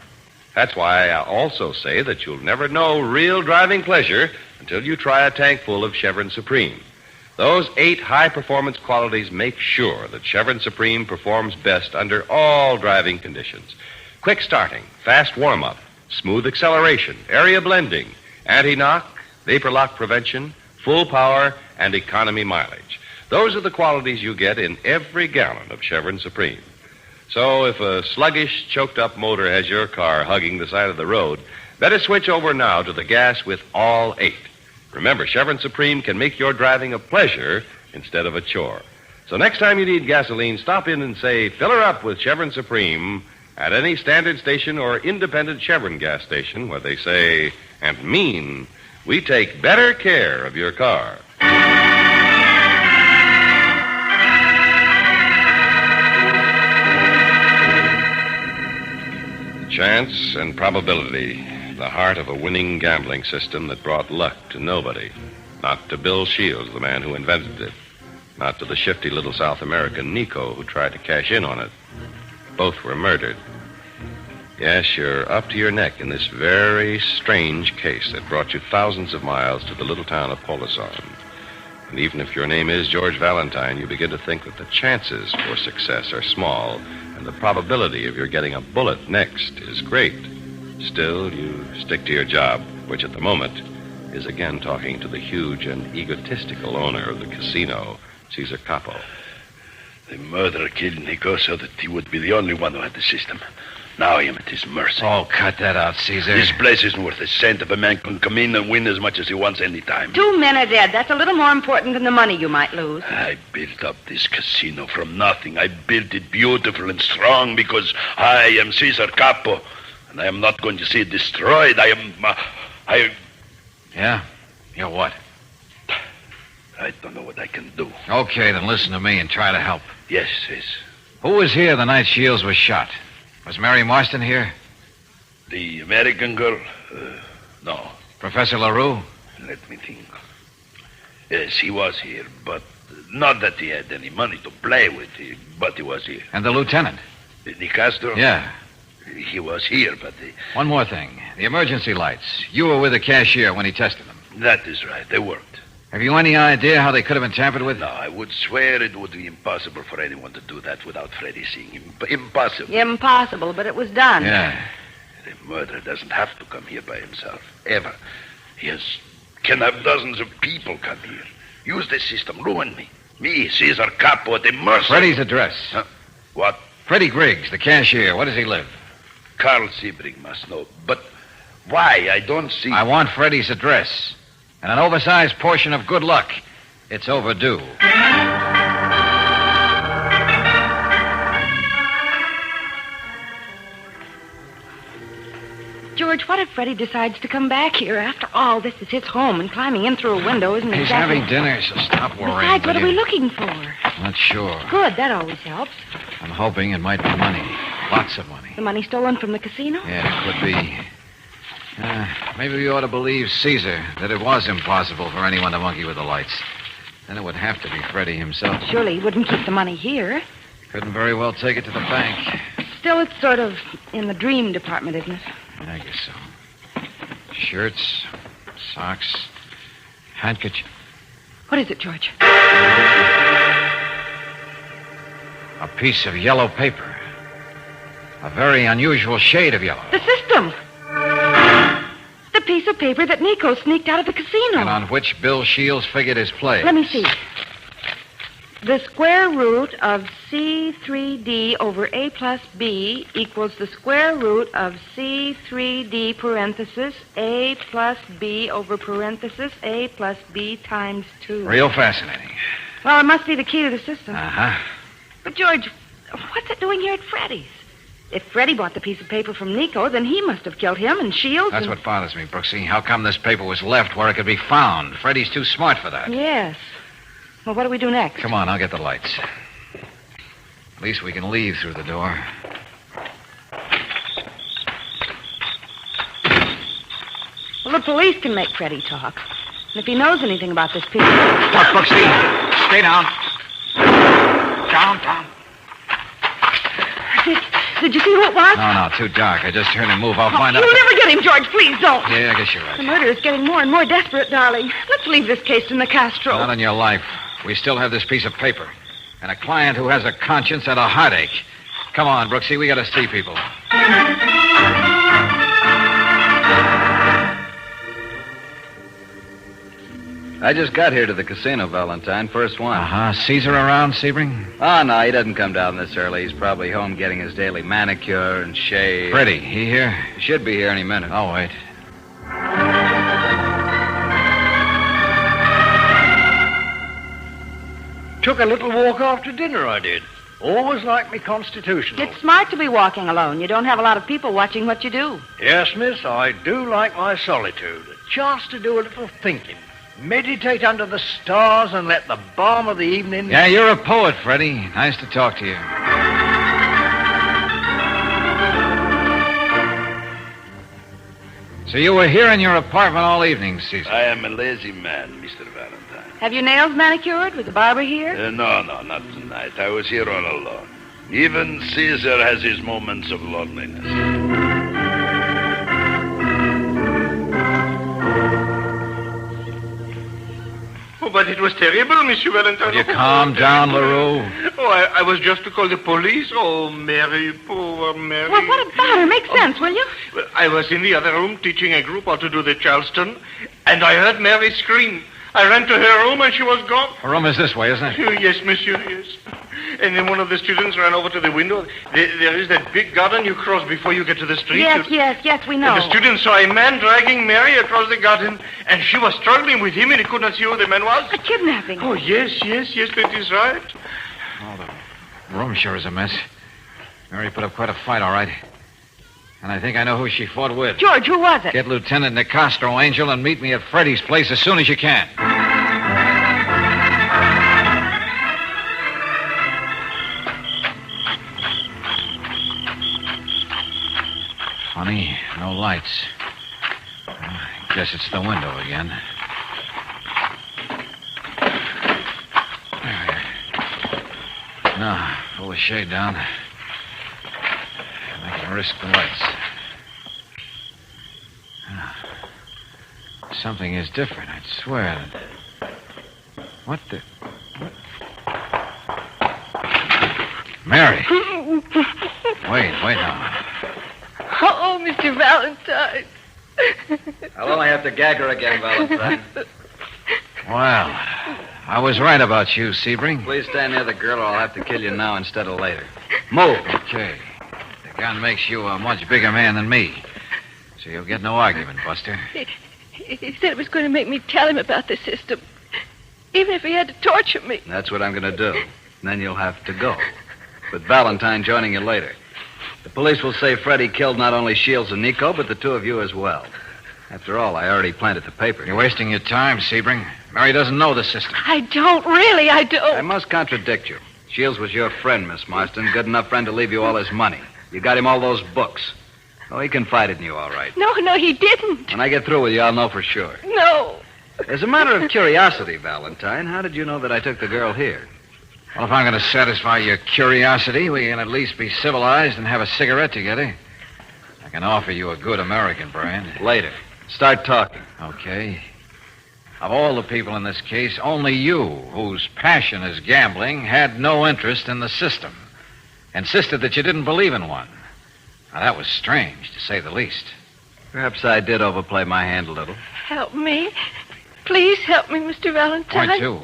That's why I also say that you'll never know real driving pleasure until you try a tank full of Chevron Supreme. Those 8 high-performance qualities make sure that Chevron Supreme performs best under all driving conditions. Quick starting, fast warm-up, smooth acceleration, area blending, anti-knock, vapor lock prevention, full power, and economy mileage. Those are the qualities you get in every gallon of Chevron Supreme. So if a sluggish, choked-up motor has your car hugging the side of the road, better switch over now to the gas with all 8. Remember, Chevron Supreme can make your driving a pleasure instead of a chore. So next time you need gasoline, stop in and say, fill her up with Chevron Supreme at any standard station or independent Chevron gas station where they say and mean, we take better care of your car. Chance and probability. The heart of a winning gambling system that brought luck to nobody. Not to Bill Shields, the man who invented it. Not to the shifty little South American Nico who tried to cash in on it. Both were murdered. Yes, you're up to your neck in this very strange case that brought you thousands of miles to the little town of Poloson. And even if your name is George Valentine, you begin to think that the chances for success are small and the probability of your getting a bullet next is great. Still, you stick to your job, which at the moment is again talking to the huge and egotistical owner of the casino, Cesar Capo. The murderer killed Nico so that he would be the only one who had the system. Now I am at his mercy. Oh, cut that out, Caesar. This place isn't worth a cent if a man can come in and win as much as he wants any time. 2 men are dead. That's a little more important than the money you might lose. I built up this casino from nothing. I built it beautiful and strong because I am Cesar Capo. And I am not going to see it destroyed. Yeah? You're what? I don't know what I can do. Okay, then listen to me and try to help. Yes, yes. Who was here the night Shields was shot? Was Mary Marston here? The American girl? No. Professor LaRue? Let me think. Yes, he was here, but not that he had any money to play with, but he was here. And the lieutenant? Nicastro? Yeah. He was here, but... One more thing. The emergency lights. You were with the cashier when he tested them. That is right. They worked. Have you any idea how they could have been tampered with? No, I would swear it would be impossible for anyone to do that without Freddie seeing him. Impossible. Impossible, but it was done. Yeah. The murderer doesn't have to come here by himself. Ever. He can have dozens of people come here. Use the system. Ruin me. Me, Cesar Capo, at the mercy. Freddie's address. Huh? What? Freddie Griggs, the cashier. Where does he live? Carl Sebring must know. But why? I don't see... I want Freddie's address. And an oversized portion of good luck. It's overdue. George, what if Freddie decides to come back here? After all, this is his home, and climbing in through a window isn't He's exactly... having dinner, so stop worrying. Besides, what are we looking for? Not sure. Good, that always helps. I'm hoping it might be money. Lots of money. The money stolen from the casino? Yeah, it could be. Maybe we ought to believe Caesar that it was impossible for anyone to monkey with the lights. Then it would have to be Freddie himself. Surely he wouldn't keep the money here. Couldn't very well take it to the bank. Still, it's sort of in the dream department, isn't it? I guess so. Shirts, socks, handkerchief. What is it, George? A piece of yellow paper. A very unusual shade of yellow. The system. The piece of paper that Nico sneaked out of the casino. And on which Bill Shields figured his play. Let me see. The square root of C3D over A plus B equals the square root of C3D parenthesis A plus B over parenthesis A plus B times 2. Real fascinating. Well, it must be the key to the system. Uh-huh. But, George, what's it doing here at Freddy's? If Freddy bought the piece of paper from Nico, then he must have killed him and Shields. That's what bothers me, Brooksy. How come this paper was left where it could be found? Freddy's too smart for that. Yes. Well, what do we do next? Come on, I'll get the lights. At least we can leave through the door. Well, the police can make Freddy talk. And if he knows anything about this piece... Stop, Brooksy. Stay down. Down. Did you see who it was? No, too dark. I just heard him move. I'll find out. You'll never get him, George. Please don't. Yeah, I guess you're right. The murder is getting more and more desperate, darling. Let's leave this case in the Castro. Not on your life. We still have this piece of paper. And a client who has a conscience and a heartache. Come on, Brooksy. We got to see people. I just got here to the casino, Valentine. First one. Uh-huh. Caesar around, Sebring? Oh, no, he doesn't come down this early. He's probably home getting his daily manicure and shave. Freddie, he here? He should be here any minute. I'll wait. Took a little walk after dinner, I did. Always like me constitutional. It's smart to be walking alone. You don't have a lot of people watching what you do. Yes, miss, I do like my solitude. A chance to do a little thinking. Meditate under the stars and let the balm of the evening... Yeah, you're a poet, Freddie. Nice to talk to you. So you were here in your apartment all evening, Caesar? I am a lazy man, Mr. Valentine. Have your nails manicured? Was the barber here? No, not tonight. I was here all alone. Even Caesar has his moments of loneliness. Oh, but it was terrible, Monsieur Valentine. Will you calm down, LaRue? Oh, I was just to call the police. Oh, Mary, poor Mary. Well, what about her? Make sense, will you? Well, I was in the other room teaching a group how to do the Charleston, and I heard Mary scream. I ran to her room, and she was gone. Her room is this way, isn't it? Oh, yes, monsieur, yes. And then one of the students ran over to the window. There is that big garden you cross before you get to the street. Yes, we know. And the student saw a man dragging Mary across the garden, and she was struggling with him, and he could not see who the man was. A kidnapping. Oh, yes, that is right. Oh, the room sure is a mess. Mary put up quite a fight, all right. And I think I know who she fought with. George, who was it? Get Lieutenant Nicastro, Angel, and meet me at Freddy's place as soon as you can. Funny, no lights. I guess it's the window again. No, pull the shade down. I can risk the lights. Something is different, I'd swear. What the... What? Mary! Wait now. Oh, Mr. Valentine. I'll only have to gag her again, Valentine. Well, I was right about you, Sebring. Please stand near the girl or I'll have to kill you now instead of later. Move. Okay. The gun makes you a much bigger man than me. So you'll get no argument, Buster. He said it was going to make me tell him about the system. Even if he had to torture me. That's what I'm going to do. And then you'll have to go. With Valentine joining you later. The police will say Freddie killed not only Shields and Nico, but the two of you as well. After all, I already planted the paper. You're wasting your time, Sebring. Mary doesn't know the system. I don't. I must contradict you. Shields was your friend, Miss Marston. Good enough friend to leave you all his money. You got him all those books. Oh, he confided in you, all right. No, he didn't. When I get through with you, I'll know for sure. No. As a matter of curiosity, Valentine, how did you know that I took the girl here? Well, if I'm going to satisfy your curiosity, we can at least be civilized and have a cigarette together. I can offer you a good American brand. Later. Start talking. Okay. Of all the people in this case, only you, whose passion is gambling, had no interest in the system. Insisted that you didn't believe in one. Now, that was strange, to say the least. Perhaps I did overplay my hand a little. Help me. Please help me, Mr. Valentine. Point two.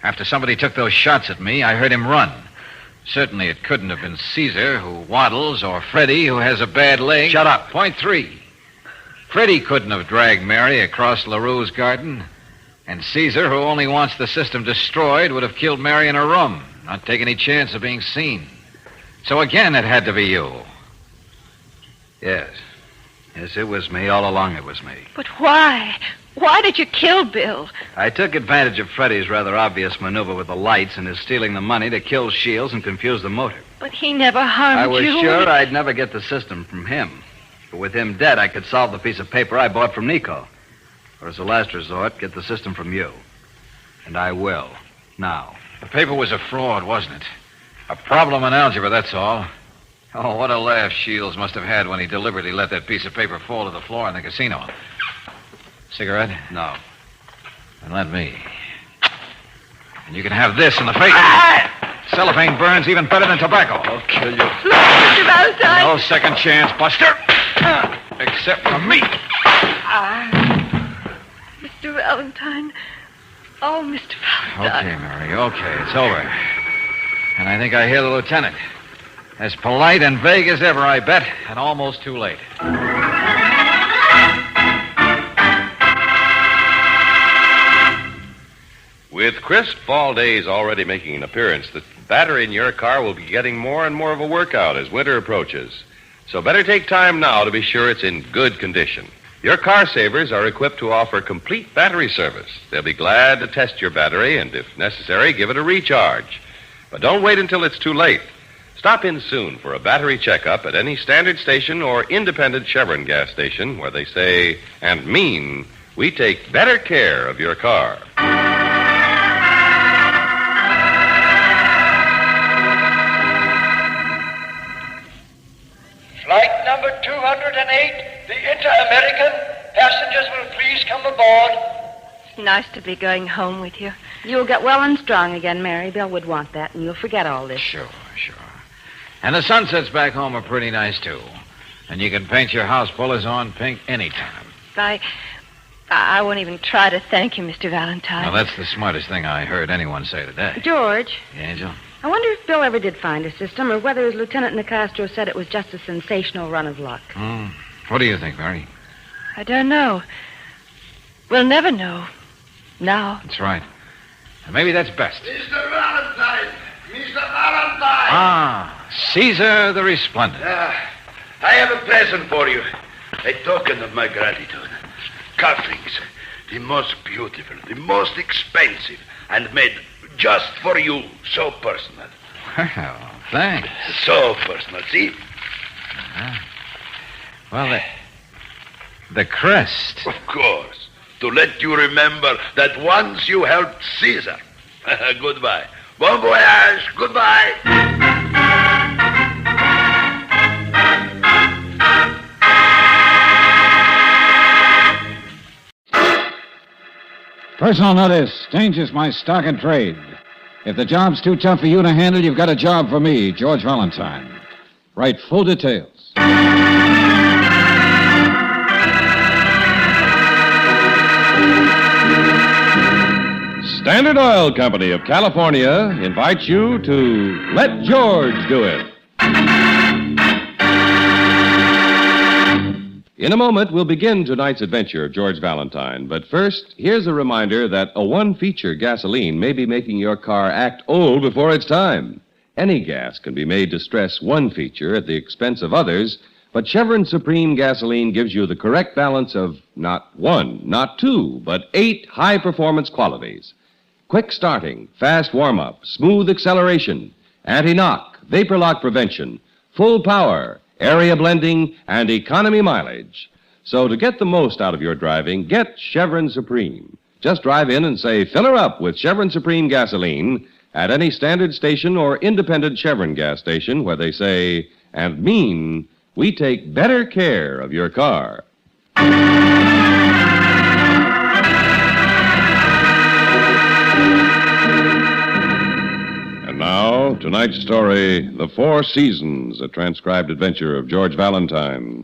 After somebody took those shots at me, I heard him run. Certainly it couldn't have been Caesar, who waddles, or Freddie, who has a bad leg. Shut up. Point three. Freddie couldn't have dragged Mary across LaRue's garden. And Caesar, who only wants the system destroyed, would have killed Mary in her room, not take any chance of being seen. So again, it had to be you. Yes. Yes, it was me. All along it was me. But why? Why did you kill Bill? I took advantage of Freddie's rather obvious maneuver with the lights and his stealing the money to kill Shields and confuse the motive. But he never harmed I was you. sure I'd never get the system from him. But with him dead, I could solve the piece of paper I bought from Nico. Or as a last resort, get the system from you. And I will. Now. The paper was a fraud, wasn't it? A problem in algebra, that's all. Oh, what a laugh Shields must have had when he deliberately let that piece of paper fall to the floor in the casino. Cigarette? No. Then let me. And you can have this in the face. Cellophane burns even better than tobacco. I'll kill you. Look, Mr. Valentine. No second chance, Buster. Except for me. Mr. Valentine. Oh, Mr. Valentine. Okay, Mary, okay. It's over. And I think I hear the lieutenant. As polite and vague as ever, I bet, and almost too late. With crisp fall days already making an appearance, the battery in your car will be getting more and more of a workout as winter approaches. So better take time now to be sure it's in good condition. Your car savers are equipped to offer complete battery service. They'll be glad to test your battery and, if necessary, give it a recharge. But don't wait until it's too late. Stop in soon for a battery checkup at any standard station or independent Chevron gas station where they say and mean we take better care of your car. Flight number 208, the Inter-American. Passengers will please come aboard. It's nice to be going home with you. You'll get well and strong again, Mary. Bill would want that, and you'll forget all this. Sure. And the sunsets back home are pretty nice, too. And you can paint your house Bullazon pink anytime. I won't even try to thank you, Mr. Valentine. Well, that's the smartest thing I heard anyone say today. George. Yeah, Angel? I wonder if Bill ever did find a system, or whether, as Lieutenant Nicastro said, it was just a sensational run of luck. What do you think, Mary? I don't know. We'll never know. Now. That's right. And maybe that's best. Mr. Valentine! Mr. Valentine! Caesar the Resplendent. I have a present for you. A token of my gratitude. Cufflinks. The most beautiful, the most expensive, and made just for you. So personal. Well, thanks. So personal, see? Well, the crest. Of course. To let you remember that once you helped Caesar. Goodbye. Bon voyage. Goodbye. Personal notice. Changes my stock and trade. If the job's too tough for you to handle, you've got a job for me, George Valentine. Write full details. Standard Oil Company of California invites you to Let George Do It. In a moment, we'll begin tonight's adventure of George Valentine. But first, here's a reminder that a one-feature gasoline may be making your car act old before its time. Any gas can be made to stress one feature at the expense of others, but Chevron Supreme gasoline gives you the correct balance of not one, not two, but 8 high-performance qualities. Quick starting, fast warm-up, smooth acceleration, anti-knock, vapor lock prevention, full power, area blending, and economy mileage. So to get the most out of your driving, get Chevron Supreme. Just drive in and say, fill her up with Chevron Supreme gasoline at any standard station or independent Chevron gas station where they say and mean we take better care of your car. now, tonight's story, The Four Seasons, a transcribed adventure of George Valentine.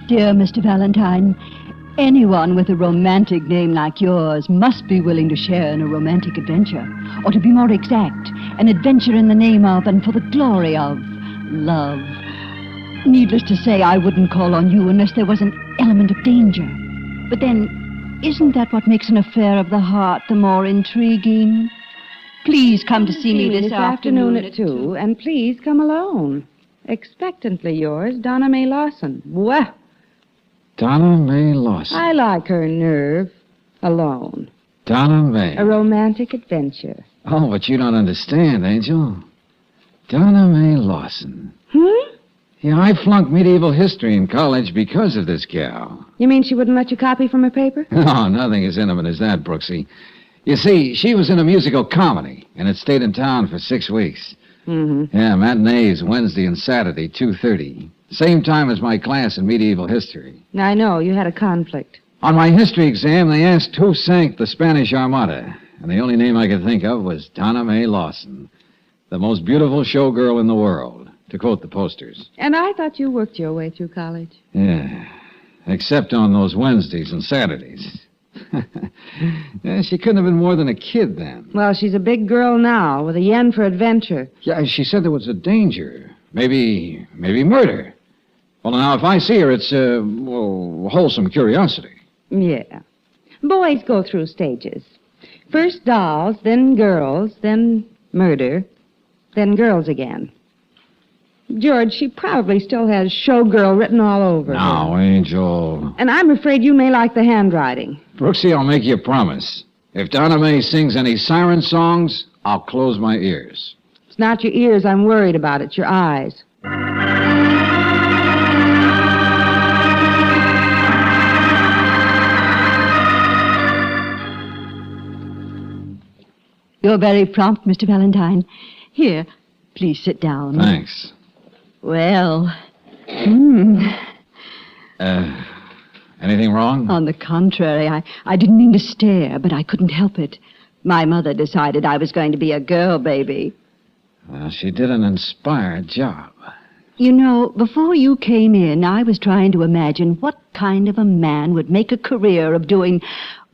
Dear Mr. Valentine, anyone with a romantic name like yours must be willing to share in a romantic adventure. Or to be more exact, an adventure in the name of and for the glory of love. Needless to say, I wouldn't call on you unless there was an element of danger. But then, isn't that what makes an affair of the heart the more intriguing? Please come to see me this afternoon at 2, and please come alone. Expectantly yours, Donna Mae Lawson. Well, Donna Mae Lawson. I like her nerve. Alone. Donna Mae. A romantic adventure. Oh, but you don't understand, Angel. Donna Mae Lawson. Yeah, I flunked medieval history in college because of this gal. You mean she wouldn't let you copy from her paper? Oh, nothing as intimate as that, Brooksy. You see, she was in a musical comedy, and had stayed in town for 6 weeks. Mm-hmm. Yeah, matinees Wednesday and Saturday, 2:30. Same time as my class in medieval history. I know, you had a conflict. On my history exam, they asked who sank the Spanish Armada, and the only name I could think of was Donna Mae Lawson, the most beautiful showgirl in the world, to quote the posters. And I thought you worked your way through college. Yeah, except on those Wednesdays and Saturdays. Yeah, she couldn't have been more than a kid then. Well, she's a big girl now, with a yen for adventure. Yeah, she said there was a danger. Maybe murder. Well, now, if I see her, it's, wholesome curiosity. Yeah. Boys go through stages. First dolls, then girls, then murder, then girls again. George, she probably still has showgirl written all over her. Now, Angel. And I'm afraid you may like the handwriting. Brooksy, I'll make you a promise. If Donna Mae sings any siren songs, I'll close my ears. It's not your ears I'm worried about, it's your eyes. You're very prompt, Mr. Valentine. Here, please sit down. Thanks. Well, anything wrong? On the contrary, I didn't mean to stare, but I couldn't help it. My mother decided I was going to be a girl baby. Well, she did an inspired job. You know, before you came in, I was trying to imagine what kind of a man would make a career of doing,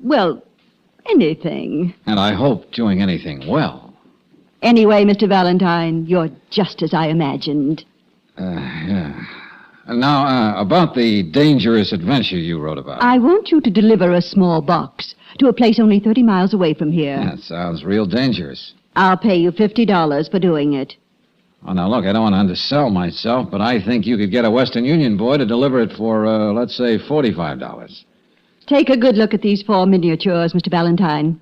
well, anything. And I hope doing anything well. Anyway, Mr. Valentine, you're just as I imagined. Yeah. Now, about the dangerous adventure you wrote about. I want you to deliver a small box to a place only 30 miles away from here. That sounds real dangerous. I'll pay you $50 for doing it. Oh, now, look, I don't want to undersell myself, but I think you could get a Western Union boy to deliver it for, let's say, $45. Take a good look at these 4 miniatures, Mr. Valentine.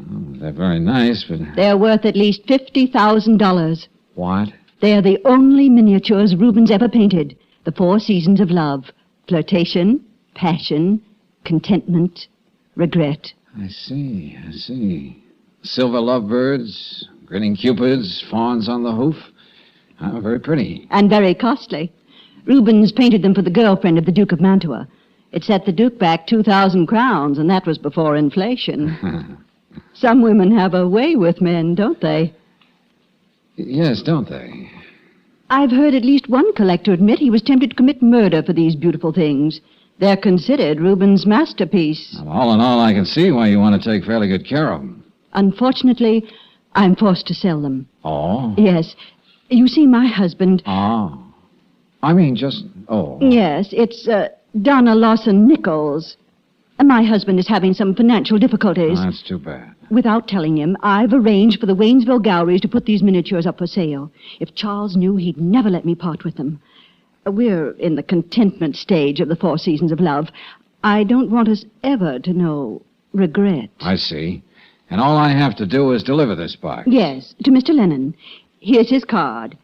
Oh, they're very nice, but... They're worth at least $50,000. What? They're the only miniatures Rubens ever painted. The 4 seasons of love. Flirtation, passion, contentment, regret. I see. Silver lovebirds, grinning cupids, fawns on the hoof. Oh, very pretty. And very costly. Rubens painted them for the girlfriend of the Duke of Mantua. It set the Duke back 2,000 crowns, and that was before inflation. Some women have a way with men, don't they? Yes, don't they? I've heard at least one collector admit he was tempted to commit murder for these beautiful things. They're considered Rubens' masterpiece. Well, all in all, I can see why you want to take fairly good care of them. Unfortunately, I'm forced to sell them. Oh? Yes. You see, my husband... Oh. I mean, Yes, it's Donna Lawson Nichols. My husband is having some financial difficulties. Oh, that's too bad. Without telling him, I've arranged for the Waynesville galleries to put these miniatures up for sale. If Charles knew, he'd never let me part with them. We're in the contentment stage of the 4 seasons of love. I don't want us ever to know regret. I see. And all I have to do is deliver this box. Yes, to Mr. Lennon. Here's his card.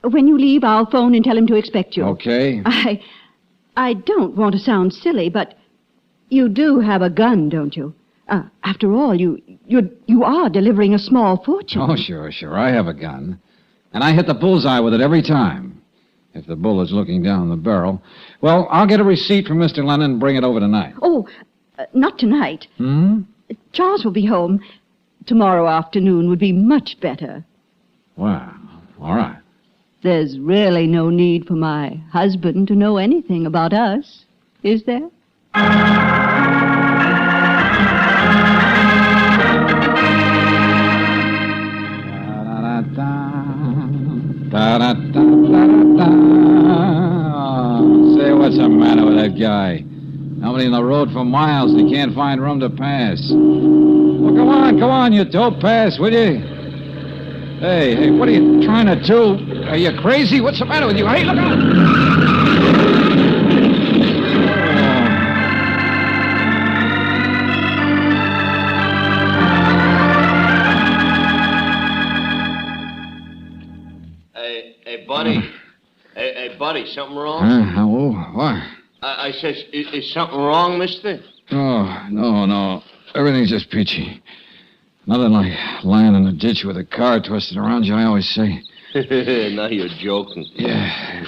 When you leave, I'll phone and tell him to expect you. Okay. I don't want to sound silly, but you do have a gun, don't you? After all, you are delivering a small fortune. Oh, sure. I have a gun. And I hit the bullseye with it every time. if the bullet's looking down the barrel. Well, I'll get a receipt from Mr. Lennon and bring it over tonight. Oh, not tonight. Charles will be home. Tomorrow afternoon would be much better. Well, all right. There's really no need for my husband to know anything about us, is there? Say, what's the matter with that guy? Nobody in the road for miles, and he can't find room to pass. Well, come on, you dope, pass, will you? Hey, what are you trying to do? Are you crazy? What's the matter with you? Hey, look out! Hey, buddy. Hey, buddy, something wrong? What? I says, is something wrong, mister? Oh, no. Everything's just peachy. Nothing like lying in a ditch with a car twisted around you, I always say. Now you're joking. Yeah.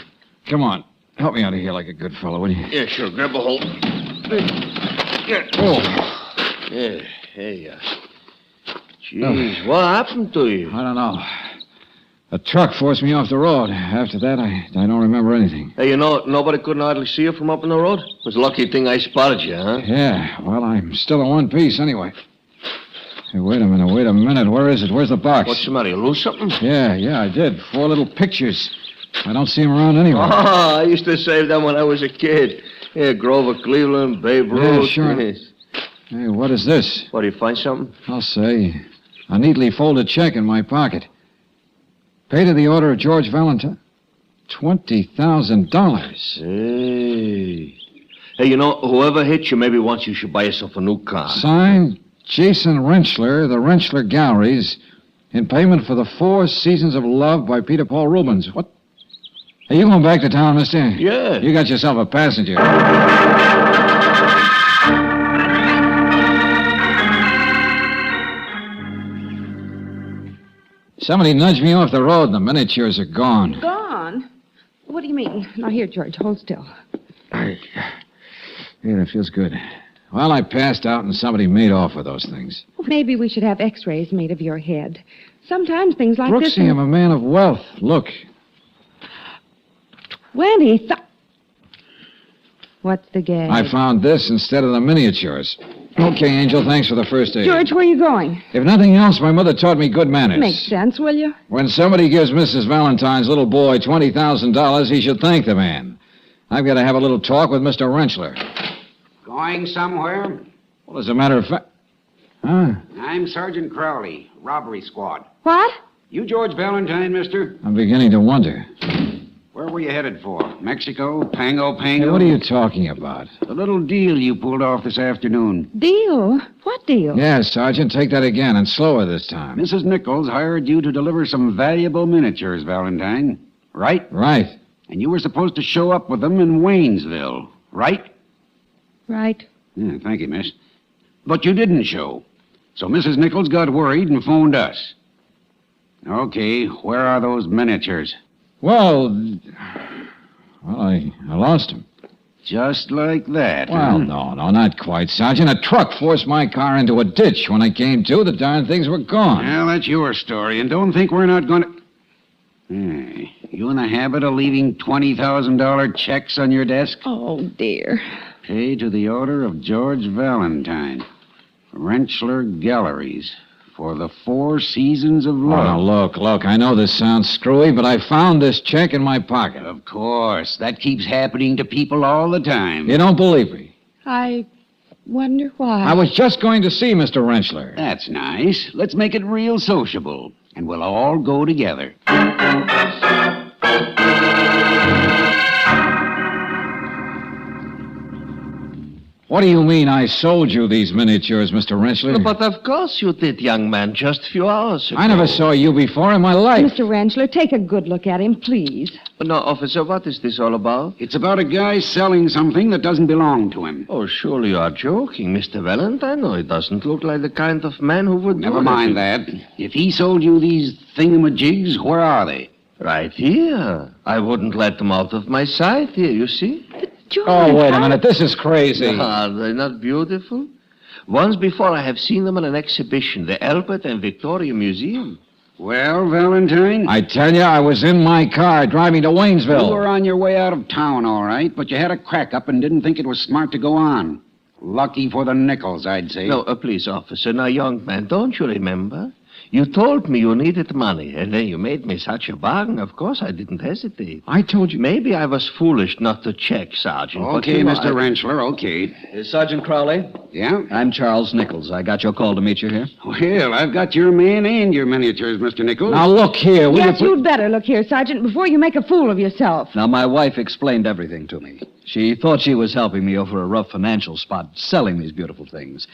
Come on. Help me out of here like a good fellow, will you? Yeah, sure. Grab a hold. Oh. Yeah, hey, Jeez, what happened to you? I don't know. A truck forced me off the road. After that, I don't remember anything. Hey, you know, nobody couldn't hardly see you from up in the road? It was a lucky thing I spotted you, huh? Yeah, well, I'm still in one piece anyway. Hey, wait a minute. Where is it? Where's the box? What's the matter? You lose something? Yeah, I did. 4 little pictures. I don't see them around anywhere. Oh, I used to save them when I was a kid. Yeah, Grover Cleveland, Babe Ruth. Yeah, sure. Yes. Hey, what is this? What, do you find something? I'll say. A neatly folded check in my pocket. Paid to the order of George Valentine. $20,000. Hey, you know, whoever hit you maybe wants you should buy yourself a new car. Signed, Jason Rentschler, the Rentschler Galleries, in payment for the 4 Seasons of Love by Peter Paul Rubens. What? Hey, you going back to town, mister? Yeah. You got yourself a passenger. Somebody nudged me off the road, and the miniatures are gone. Gone? What do you mean? Now, here, George, hold still. Yeah, that feels good. Well, I passed out, and somebody made off with those things. Well, maybe we should have x-rays made of your head. Sometimes things like this... Brooksy, I'm a man of wealth. Look. 20,000... What's the gag? I found this instead of the miniatures. Okay, Angel, thanks for the first aid. George, where are you going? If nothing else, my mother taught me good manners. Makes sense, will you? When somebody gives Mrs. Valentine's little boy $20,000, he should thank the man. I've got to have a little talk with Mr. Rentschler. Going somewhere? Well, as a matter of fact... Huh? I'm Sergeant Crowley, robbery squad. What? You George Valentine, mister? I'm beginning to wonder. Where were you headed for? Mexico? Pango? Hey, what are you talking about? The little deal you pulled off this afternoon. Deal? What deal? Yes, Sergeant, take that again, and slower this time. Mrs. Nichols hired you to deliver some valuable miniatures, Valentine. Right? Right. And you were supposed to show up with them in Waynesville. Right? Right. Yeah, thank you, miss. But you didn't show. So Mrs. Nichols got worried and phoned us. Okay, where are those miniatures? Well, I lost him. Just like that, Well, no, not quite, Sergeant. A truck forced my car into a ditch. When I came to, the darn things were gone. Well, that's your story, and don't think we're not going to... You in the habit of leaving $20,000 checks on your desk? Oh, dear. Paid to the order of George Valentine. Rentschler Galleries. For the 4 Seasons of Love. Oh, now, look. I know this sounds screwy, but I found this check in my pocket. Of course. That keeps happening to people all the time. You don't believe me? I wonder why. I was just going to see Mr. Rentschler. That's nice. Let's make it real sociable, and we'll all go together. What do you mean I sold you these miniatures, Mr. Rentschler? But of course you did, young man, just a few hours ago. I never saw you before in my life. Mr. Rentschler, take a good look at him, please. Now, officer, what is this all about? It's about a guy selling something that doesn't belong to him. Oh, surely you are joking, Mr. Valentine. No, it doesn't look like the kind of man who would Never mind that. If he sold you these thingamajigs, where are they? Right here. I wouldn't let them out of my sight here, you see? George, Oh, wait a minute. This is crazy. Are they not beautiful? Once before I have seen them on an exhibition, the Albert and Victoria Museum. Well, Valentine? I tell you, I was in my car driving to Waynesville. You were on your way out of town, all right, but you had a crack up and didn't think it was smart to go on. Lucky for the nickels, I'd say. No, please, officer. Now, young man, don't you remember? You told me you needed money, and then you made me such a bargain. Of course, I didn't hesitate. I told you. Maybe I was foolish not to check, Sergeant. Okay, Mr. Rentschler, okay. Sergeant Crowley? Yeah? I'm Charles Nichols. I got your call to meet you here. Well, I've got your man and your miniatures, Mr. Nichols. Now, look here. Yes, you'd better look here, Sergeant, before you make a fool of yourself. Now, my wife explained everything to me. She thought she was helping me over a rough financial spot selling these beautiful things.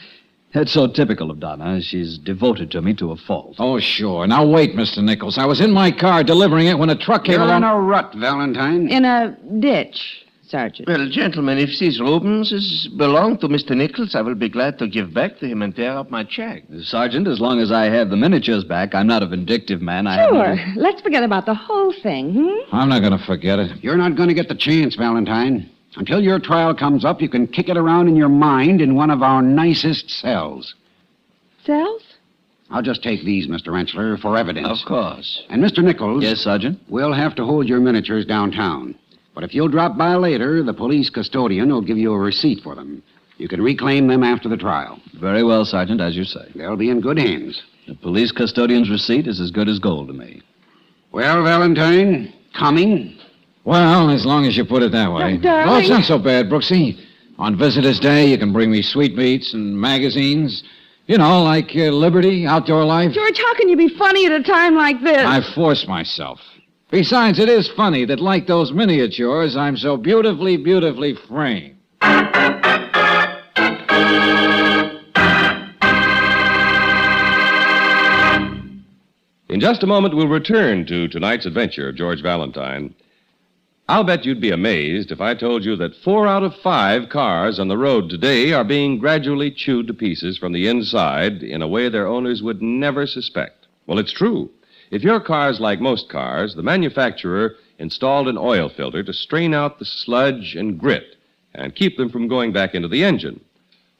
It's so typical of Donna. She's devoted to me to a fault. Oh, sure. Now, wait, Mr. Nichols. I was in my car delivering it when a truck came You're along. in a rut, Valentine. In a ditch, Sergeant. Well, gentlemen, if these Rubenses belong to Mr. Nichols, I will be glad to give back to him and tear up my check. Sergeant, as long as I have the miniatures back, I'm not a vindictive man. Sure. Let's forget about the whole thing, I'm not going to forget it. You're not going to get the chance, Valentine. Until your trial comes up, you can kick it around in your mind in one of our nicest cells. Cells? I'll just take these, Mr. Rentschler, for evidence. Of course. And Mr. Nichols... Yes, Sergeant? We'll have to hold your miniatures downtown. But if you'll drop by later, the police custodian will give you a receipt for them. You can reclaim them after the trial. Very well, Sergeant, as you say. They'll be in good hands. The police custodian's receipt is as good as gold to me. Well, Valentine, coming? Well, as long as you put it that way. Darling. Oh, it's not so bad, Brooksy. On Visitor's Day, you can bring me sweetmeats and magazines. You know, like Liberty, Outdoor Life. George, how can you be funny at a time like this? I force myself. Besides, it is funny that, like those miniatures, I'm so beautifully, beautifully framed. In just a moment, we'll return to tonight's adventure of George Valentine. I'll bet you'd be amazed if I told you that 4 out of 5 cars on the road today are being gradually chewed to pieces from the inside in a way their owners would never suspect. Well, it's true. If your car's like most cars, the manufacturer installed an oil filter to strain out the sludge and grit and keep them from going back into the engine.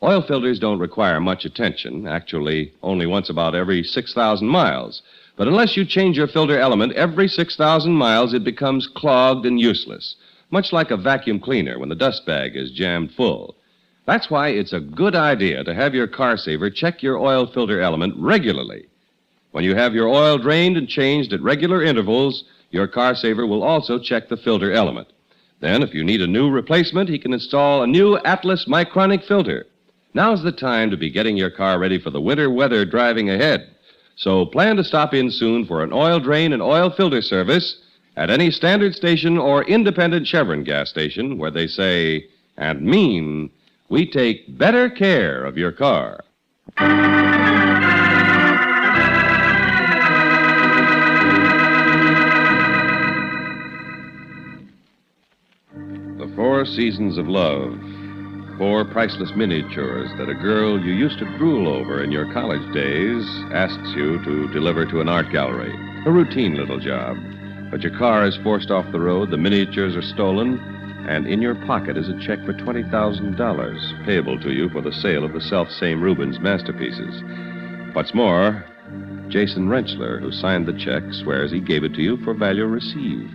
Oil filters don't require much attention, actually only once about every 6,000 miles. But unless you change your filter element every 6,000 miles, it becomes clogged and useless, much like a vacuum cleaner when the dust bag is jammed full. That's why it's a good idea to have your car saver check your oil filter element regularly. When you have your oil drained and changed at regular intervals, your car saver will also check the filter element. Then, if you need a new replacement, he can install a new Atlas Micronic filter. Now's the time to be getting your car ready for the winter weather driving ahead. So plan to stop in soon for an oil drain and oil filter service at any standard station or independent Chevron gas station where they say and mean, we take better care of your car. The 4 seasons of love. 4 priceless miniatures that a girl you used to drool over in your college days asks you to deliver to an art gallery. A routine little job. But your car is forced off the road, the miniatures are stolen, and in your pocket is a check for $20,000 payable to you for the sale of the self-same Rubens masterpieces. What's more, Jason Rentschler, who signed the check, swears he gave it to you for value received.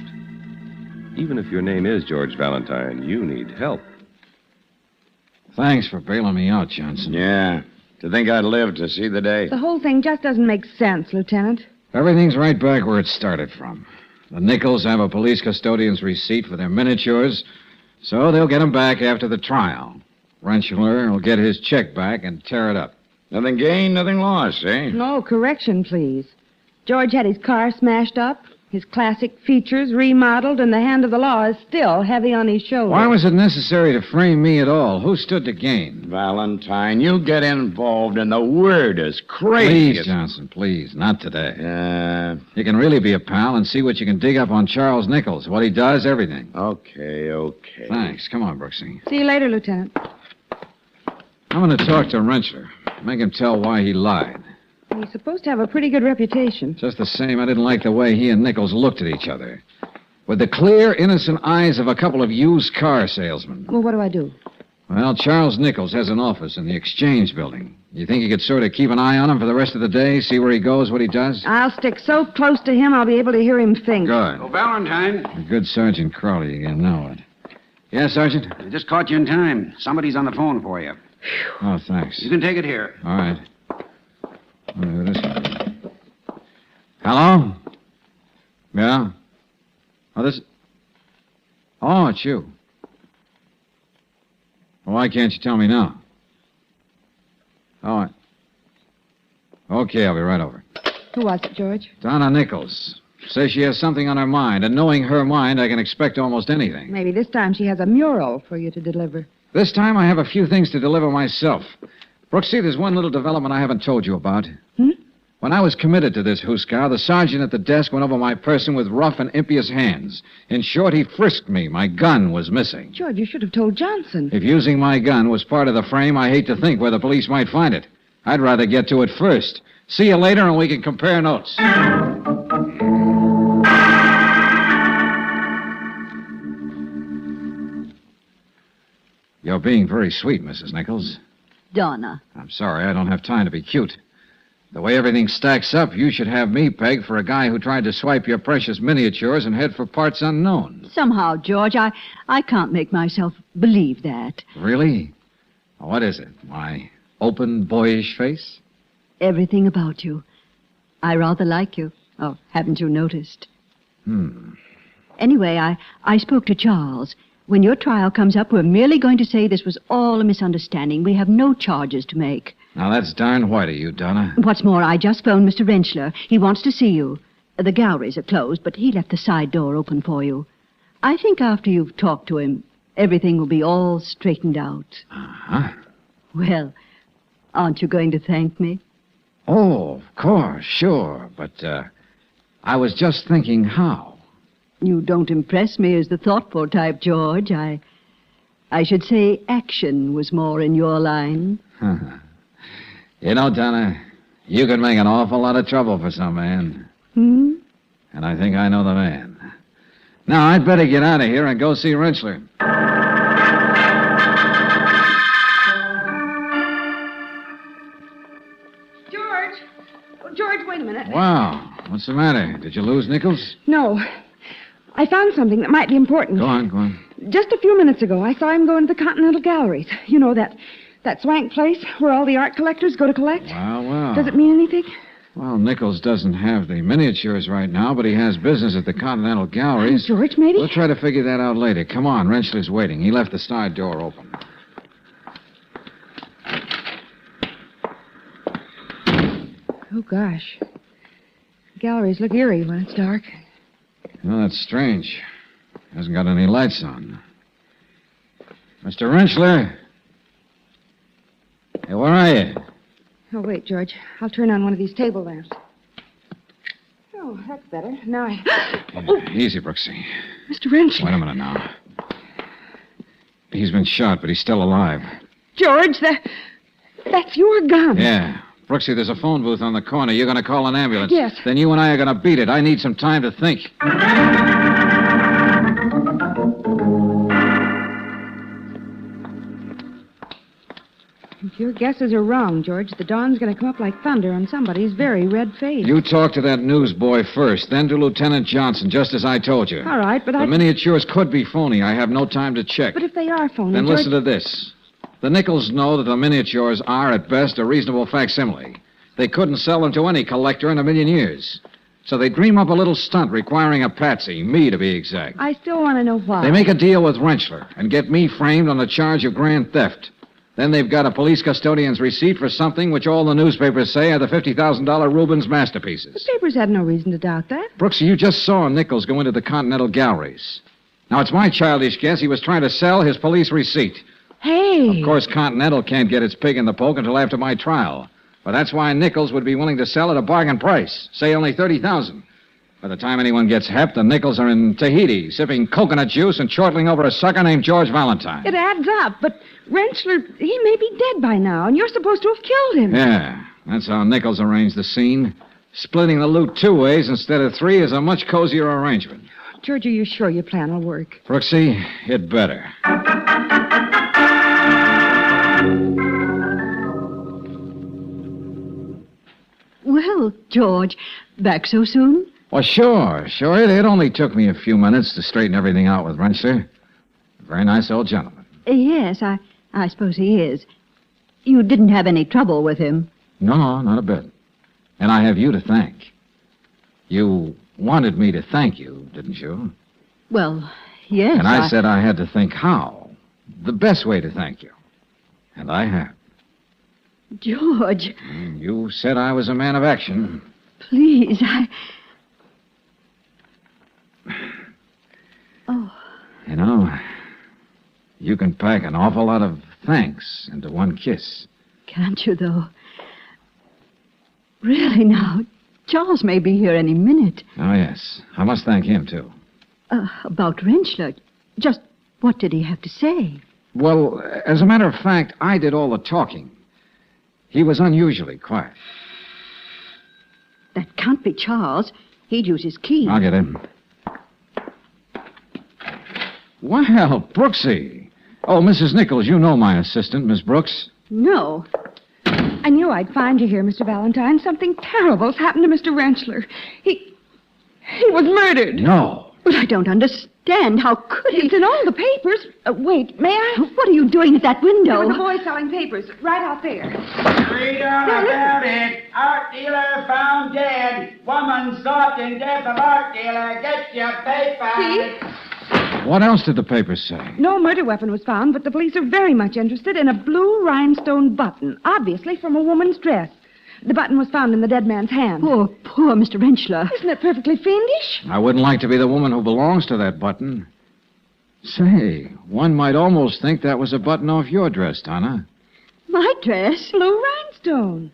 Even if your name is George Valentine, you need help. Thanks for bailing me out, Johnson. Yeah. To think I'd live to see the day. The whole thing just doesn't make sense, Lieutenant. Everything's right back where it started from. The Nichols have a police custodian's receipt for their miniatures, so they'll get them back after the trial. Rentschler will get his check back and tear it up. Nothing gained, nothing lost, eh? No, correction, please. George had his car smashed up, his classic features remodeled, and the hand of the law is still heavy on his shoulders. Why was it necessary to frame me at all? Who stood to gain? Valentine, you get involved and the word is crazy. Please, Johnson, please. Not today. You can really be a pal and see what you can dig up on Charles Nichols. What he does, everything. Okay. Thanks. Come on, Brooksy. See you later, Lieutenant. I'm going to talk to Rentschler. Make him tell why he lied. He's supposed to have a pretty good reputation. Just the same, I didn't like the way he and Nichols looked at each other. With the clear, innocent eyes of a couple of used car salesmen. Well, what do I do? Well, Charles Nichols has an office in the Exchange building. You think you could sort of keep an eye on him for the rest of the day, see where he goes, what he does? I'll stick so close to him I'll be able to hear him think. Good. Oh, Valentine. A good Sergeant Crowley again, now what? Yeah, Sergeant? I just caught you in time. Somebody's on the phone for you. Oh, thanks. You can take it here. All right. I'll do this one. Hello? Yeah? Oh, this... Oh, it's you. Well, why can't you tell me now? Oh, okay, I'll be right over. Who was it, George? Donna Nichols. Says she has something on her mind, and knowing her mind, I can expect almost anything. Maybe this time she has a mural for you to deliver. This time I have a few things to deliver myself. Brooksy, there's one little development I haven't told you about. When I was committed to this Huskar, the sergeant at the desk went over my person with rough and impious hands. In short, he frisked me. My gun was missing. George, you should have told Johnson. If using my gun was part of the frame, I hate to think where the police might find it. I'd rather get to it first. See you later, and we can compare notes. You're being very sweet, Mrs. Nichols. Donna. I'm sorry, I don't have time to be cute. The way everything stacks up, you should have me pegged for a guy who tried to swipe your precious miniatures and head for parts unknown. Somehow, George, I can't make myself believe that. Really? What is it? My open, boyish face? Everything about you. I rather like you. Oh, haven't you noticed? Anyway, I spoke to Charles. When your trial comes up, we're merely going to say this was all a misunderstanding. We have no charges to make. Now, that's darn white of you, Donna. What's more, I just phoned Mr. Rentschler. He wants to see you. The galleries are closed, but he left the side door open for you. I think after you've talked to him, everything will be all straightened out. Uh-huh. Well, aren't you going to thank me? Oh, of course, sure. But, I was just thinking how. You don't impress me as the thoughtful type, George. I should say action was more in your line. You know, Donna, you could make an awful lot of trouble for some man. And I think I know the man. Now, I'd better get out of here and go see Rentschler. George, wait a minute. Wow. What's the matter? Did you lose Nichols? No. I found something that might be important. Go on. Just a few minutes ago, I saw him go into the Continental Galleries. You know, that swank place where all the art collectors go to collect? Well. Does it mean anything? Well, Nichols doesn't have the miniatures right now, but he has business at the Continental Galleries. George, maybe? We'll try to figure that out later. Come on, Rentschler's waiting. He left the side door open. Oh, gosh. Galleries look eerie when it's dark. Well, that's strange. Hasn't got any lights on. Mr. Rentschler? Hey, where are you? Oh, wait, George. I'll turn on one of these table lamps. Oh, that's better. Now Easy, Brooksy. Mr. Rentschler. Wait a minute now. He's been shot, but he's still alive. George, that's your gun. Yeah. Brooksy, there's a phone booth on the corner. You're going to call an ambulance. Yes. Then you and I are going to beat it. I need some time to think. If your guesses are wrong, George, the dawn's going to come up like thunder on somebody's very red face. You talk to that newsboy first, then to Lieutenant Johnson, just as I told you. All right, but The miniatures could be phony. I have no time to check. But if they are phony, Then George... listen to this. The Nichols know that the miniatures are, at best, a reasonable facsimile. They couldn't sell them to any collector in a million years. So they dream up a little stunt requiring a patsy, me to be exact. I still want to know why. They make a deal with Rentschler and get me framed on the charge of grand theft. Then they've got a police custodian's receipt for something which all the newspapers say are the $50,000 Rubens masterpieces. The papers had no reason to doubt that. Brooksy, you just saw Nichols go into the Continental Galleries. Now, it's my childish guess he was trying to sell his police receipt. Hey! Of course, Continental can't get its pig in the poke until after my trial. But that's why Nichols would be willing to sell at a bargain price, say only $30,000. By the time anyone gets hep, the Nichols are in Tahiti, sipping coconut juice and chortling over a sucker named George Valentine. It adds up, but Rentschler, he may be dead by now, and you're supposed to have killed him. Yeah. That's how Nichols arranged the scene. Splitting the loot 2 ways instead of 3 is a much cozier arrangement. George, are you sure your plan will work? Brooksy, it better. Well, George, back so soon? Well, sure. It only took me a few minutes to straighten everything out with Rentschler. Very nice old gentleman. Yes, I suppose he is. You didn't have any trouble with him? No, not a bit. And I have you to thank. You wanted me to thank you, didn't you? Well, yes. And I said I had to think how. The best way to thank you. And I have. George. You said I was a man of action. Please, Oh. You know, you can pack an awful lot of thanks into one kiss. Can't you, though? Really, now, Charles may be here any minute. Oh, yes. I must thank him, too. About Rentschler. Just what did he have to say? Well, as a matter of fact, I did all the talking. He was unusually quiet. That can't be Charles. He'd use his key. I'll get him. Well, Brooksy. Oh, Mrs. Nichols, you know my assistant, Miss Brooks. No. I knew I'd find you here, Mr. Valentine. Something terrible's happened to Mr. Rentschler. He was murdered. No. But I don't understand. How could he? It's in all the papers. Wait, may I? What are you doing at that window? There was a boy selling papers right out there. Read on about it. Art dealer found dead. Woman sought in death of art dealer. Get your paper. See? What else did the papers say? No murder weapon was found, but the police are very much interested in a blue rhinestone button, obviously from a woman's dress. The button was found in the dead man's hand. Poor Mr. Rentschler. Isn't it perfectly fiendish? I wouldn't like to be the woman who belongs to that button. Say, one might almost think that was a button off your dress, Donna. My dress? Blue rhinestone.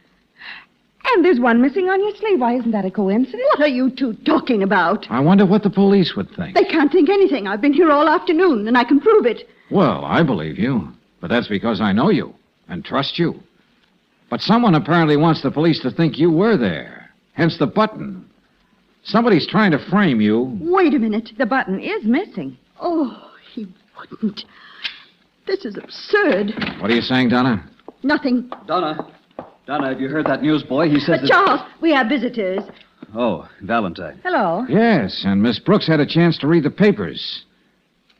And there's one missing on your sleeve. Why, isn't that a coincidence? What are you two talking about? I wonder what the police would think. They can't think anything. I've been here all afternoon, and I can prove it. Well, I believe you. But that's because I know you and trust you. But someone apparently wants the police to think you were there. Hence the button. Somebody's trying to frame you. Wait a minute. The button is missing. Oh, he wouldn't. This is absurd. What are you saying, Donna? Nothing. Donna, have you heard that newsboy? He says that... Charles, we have visitors. Oh, Valentine. Hello. Yes, and Miss Brooks had a chance to read the papers.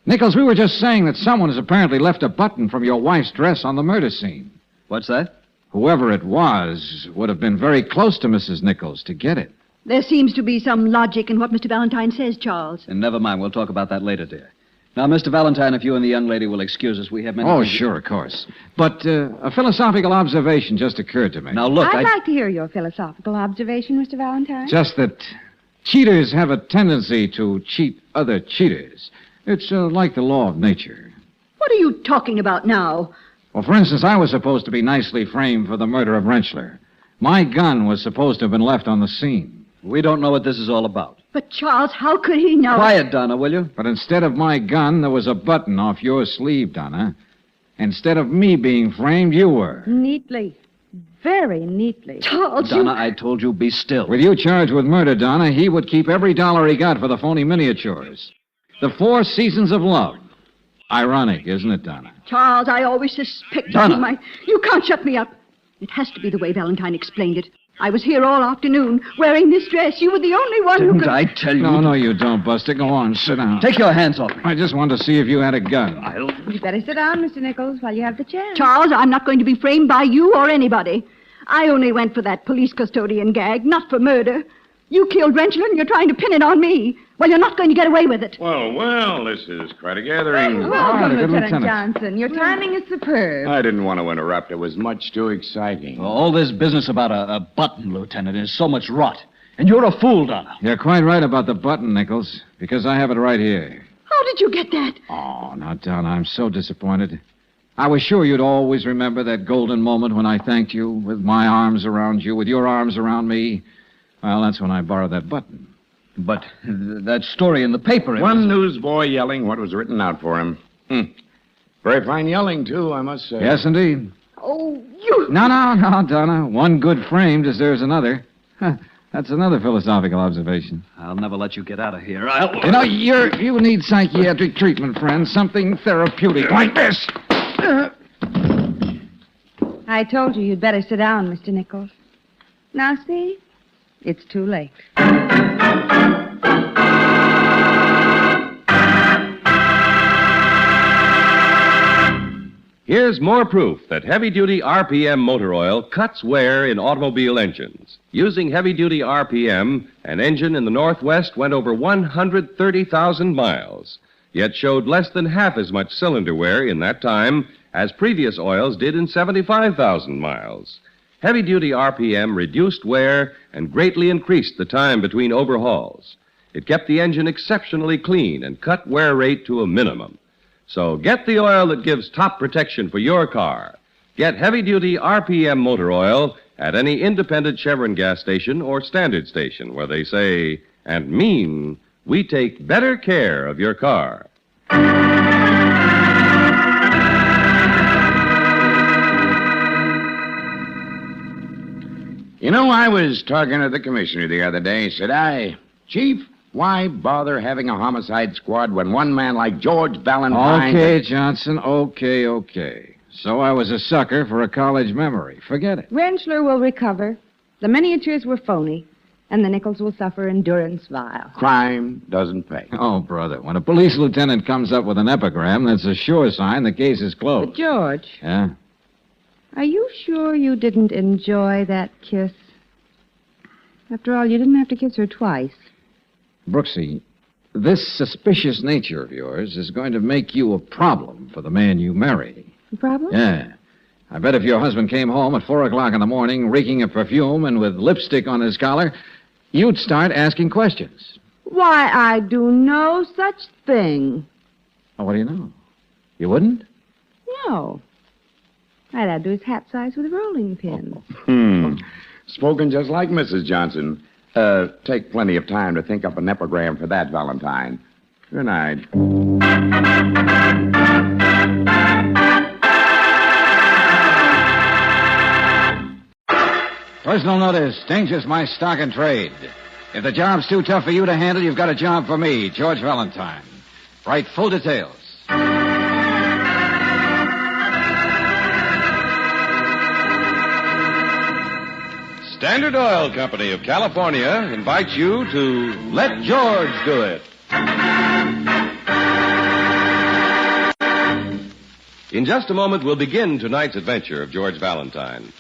Nichols, we were just saying that someone has apparently left a button from your wife's dress on the murder scene. What's that? Whoever it was would have been very close to Mrs. Nichols to get it. There seems to be some logic in what Mr. Valentine says, Charles. And never mind. We'll talk about that later, dear. Now, Mr. Valentine, if you and the young lady will excuse us, we have many... Oh, sure, of course. But a philosophical observation just occurred to me. Now, look, I'd like to hear your philosophical observation, Mr. Valentine. Just that cheaters have a tendency to cheat other cheaters. It's like the law of nature. What are you talking about now? Well, for instance, I was supposed to be nicely framed for the murder of Rentschler. My gun was supposed to have been left on the scene. We don't know what this is all about. But, Charles, how could he know? Quiet, Donna, will you? But instead of my gun, there was a button off your sleeve, Donna. Instead of me being framed, you were. Neatly. Very neatly. Charles, Donna, I told you, be still. With you charged with murder, Donna, he would keep every dollar he got for the phony miniatures. The 4 Seasons of Love. Ironic, isn't it, Donna? Charles, I always suspected Donna. You can't shut me up. It has to be the way Valentine explained it. I was here all afternoon, wearing this dress. You were the only one who could... Didn't I tell you? No, you don't, Buster. Go on, sit down. Take your hands off me. I just wanted to see if you had a gun. You better sit down, Mr. Nichols, while you have the chance. Charles, I'm not going to be framed by you or anybody. I only went for that police custodian gag, not for murder. You killed Rentschler and you're trying to pin it on me. Well, you're not going to get away with it. Well, this is quite a gathering. Welcome, Lieutenant Johnson. Your timing is superb. I didn't want to interrupt. It was much too exciting. All this business about a button, Lieutenant, is so much rot. And you're a fool, Donna. You're quite right about the button, Nichols, because I have it right here. How did you get that? Oh, now, Donna, I'm so disappointed. I was sure you'd always remember that golden moment when I thanked you, with my arms around you, with your arms around me. Well, that's when I borrowed that button. But that story in the paper... One newsboy yelling what was written out for him. Very fine yelling, too, I must say. Yes, indeed. Oh, you... No, Donna. One good frame deserves another. That's another philosophical observation. I'll never let you get out of here. You know, you need psychiatric treatment, friend. Something therapeutic like this. I told you you'd better sit down, Mr. Nichols. Now, see? It's too late. Here's more proof that heavy-duty RPM motor oil cuts wear in automobile engines. Using heavy-duty RPM, an engine in the Northwest went over 130,000 miles, yet showed less than half as much cylinder wear in that time as previous oils did in 75,000 miles. Heavy-duty RPM reduced wear and greatly increased the time between overhauls. It kept the engine exceptionally clean and cut wear rate to a minimum. So get the oil that gives top protection for your car. Get heavy-duty RPM motor oil at any independent Chevron gas station or standard station where they say and mean we take better care of your car. You know, I was talking to the commissioner the other day. Said I, Chief, why bother having a homicide squad when one man like George Valentine... Okay, Johnson, okay. So I was a sucker for a college memory. Forget it. Rentschler will recover. The miniatures were phony, and the Nichols will suffer endurance vile. Crime doesn't pay. Oh, brother, when a police lieutenant comes up with an epigram, that's a sure sign the case is closed. But, George... Yeah? Are you sure you didn't enjoy that kiss? After all, you didn't have to kiss her twice. Brooksy, this suspicious nature of yours is going to make you a problem for the man you marry. A problem? Yeah. I bet if your husband came home at 4 o'clock in the morning, reeking of perfume and with lipstick on his collar, you'd start asking questions. Why, I do no such thing. Oh, what do you know? You wouldn't? No. I'd add to his hat size with a rolling pin. Spoken just like Mrs. Johnson. Take plenty of time to think up an epigram for that, Valentine. Good night. Personal notice. Danger's my stock and trade. If the job's too tough for you to handle, you've got a job for me, George Valentine. Write full details. Standard Oil Company of California invites you to Let George Do It. In just a moment, we'll begin tonight's adventure of George Valentine.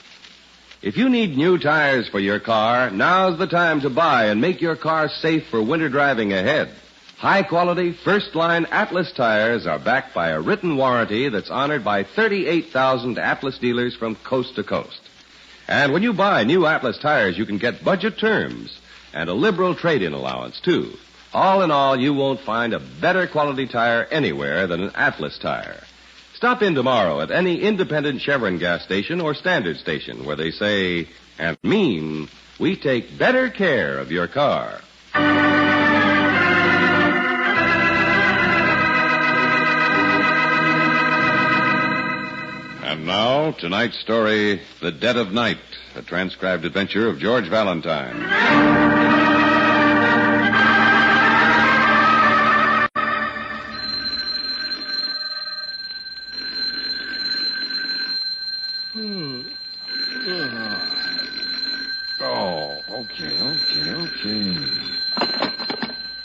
If you need new tires for your car, now's the time to buy and make your car safe for winter driving ahead. High-quality, first-line Atlas tires are backed by a written warranty that's honored by 38,000 Atlas dealers from coast to coast. And when you buy new Atlas tires, you can get budget terms and a liberal trade-in allowance, too. All in all, you won't find a better quality tire anywhere than an Atlas tire. Stop in tomorrow at any independent Chevron gas station or standard station where they say and mean we take better care of your car. And now, tonight's story, The Dead of Night, a transcribed adventure of George Valentine. Okay.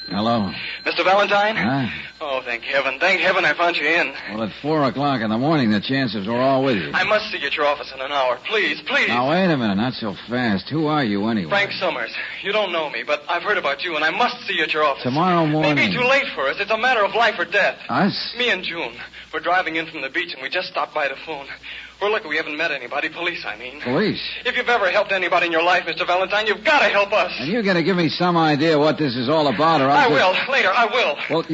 Hello. Mr. Valentine? Huh? Oh, thank heaven. Thank heaven I found you in. Well, at 4 o'clock in the morning, the chances were all with you. I must see you at your office in an hour. Please. Now, wait a minute. Not so fast. Who are you, anyway? Frank Summers. You don't know me, but I've heard about you, and I must see you at your office. Tomorrow morning. Maybe too late for us. It's a matter of life or death. Us? Me and June. We're driving in from the beach, and we just stopped by the phone. We're lucky we haven't met anybody. Police, I mean. Police? If you've ever helped anybody in your life, Mr. Valentine, you've got to help us. And you're going to give me some idea what this is all about, or I will. Later, I will. Well,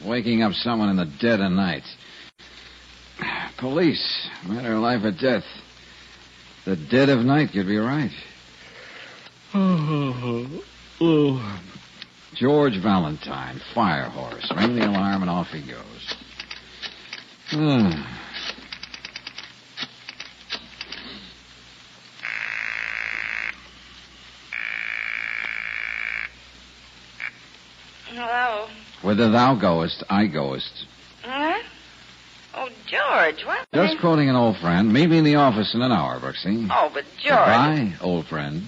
waking up someone in the dead of night. Police. Matter of life or death. The dead of night could be right. George Valentine, fire horse. Ring the alarm and off he goes. Hello. Whither thou goest, I goest. Huh? Oh, George, what? Just quoting an old friend. Meet me in the office in an hour, Brooksy. Oh, but George. Goodbye, old friend.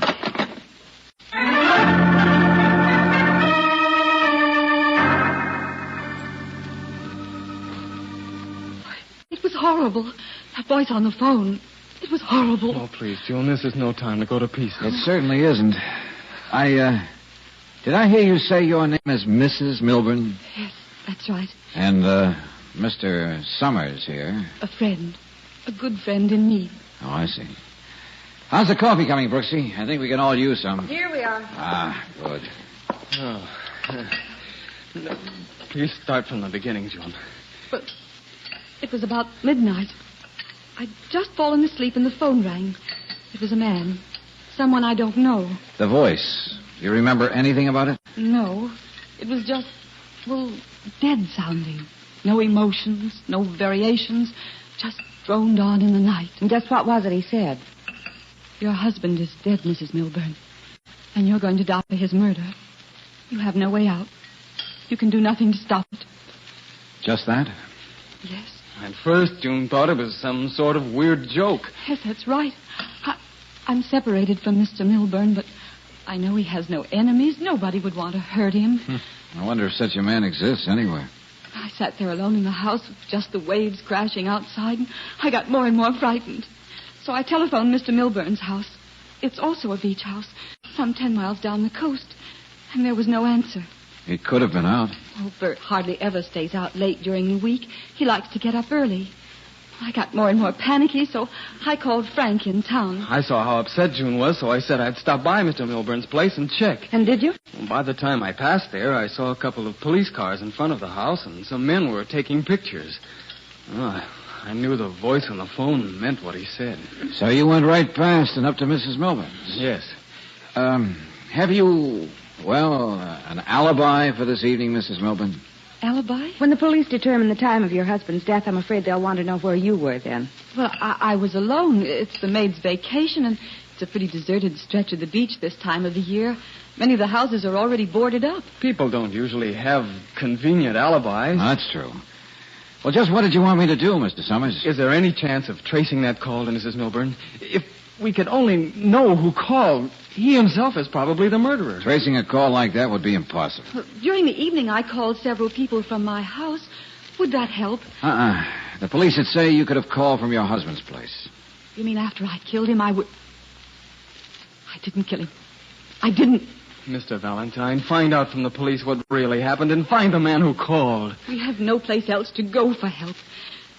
It was horrible. That voice on the phone. It was horrible. Oh, please, June, this is no time to go to pieces. It certainly isn't. Did I hear you say your name is Mrs. Milburn? Yes, that's right. And, Mr. Summers here? A friend. A good friend in need. Oh, I see. How's the coffee coming, Brooksy? I think we can all use some. Here we are. Ah, good. Oh. Please start from the beginning, June. But it was about midnight. I'd just fallen asleep and the phone rang. It was a man. Someone I don't know. The voice. You remember anything about it? No. It was just, dead sounding. No emotions, no variations. Just droned on in the night. And just what was it he said? Your husband is dead, Mrs. Milburn. And you're going to die for his murder. You have no way out. You can do nothing to stop it. Just that? Yes. At first, June thought it was some sort of weird joke. Yes, that's right. I'm separated from Mr. Milburn, but I know he has no enemies. Nobody would want to hurt him. I wonder if such a man exists anywhere. I sat there alone in the house with just the waves crashing outside, and I got more and more frightened. So I telephoned Mr. Milburn's house. It's also a beach house, some 10 miles down the coast, and there was no answer. He could have been out. Oh, Bert hardly ever stays out late during the week. He likes to get up early. I got more and more panicky, so I called Frank in town. I saw how upset June was, so I said I'd stop by Mr. Milburn's place and check. And did you? Well, by the time I passed there, I saw a couple of police cars in front of the house, and some men were taking pictures. Oh, I knew the voice on the phone meant what he said. So you went right past and up to Mrs. Milburn's? Yes. Have you, an alibi for this evening, Mrs. Milburn? Alibi? When the police determine the time of your husband's death, I'm afraid they'll want to know where you were then. Well, I was alone. It's the maid's vacation, and it's a pretty deserted stretch of the beach this time of the year. Many of the houses are already boarded up. People don't usually have convenient alibis. That's true. Well, just what did you want me to do, Mr. Summers? Is there any chance of tracing that call to Mrs. Milburn? If we could only know who called, he himself is probably the murderer. Tracing a call like that would be impossible. Well, during the evening, I called several people from my house. Would that help? The police would say you could have called from your husband's place. You mean after I killed him, I didn't kill him. I didn't. Mr. Valentine, find out from the police what really happened and find the man who called. We have no place else to go for help.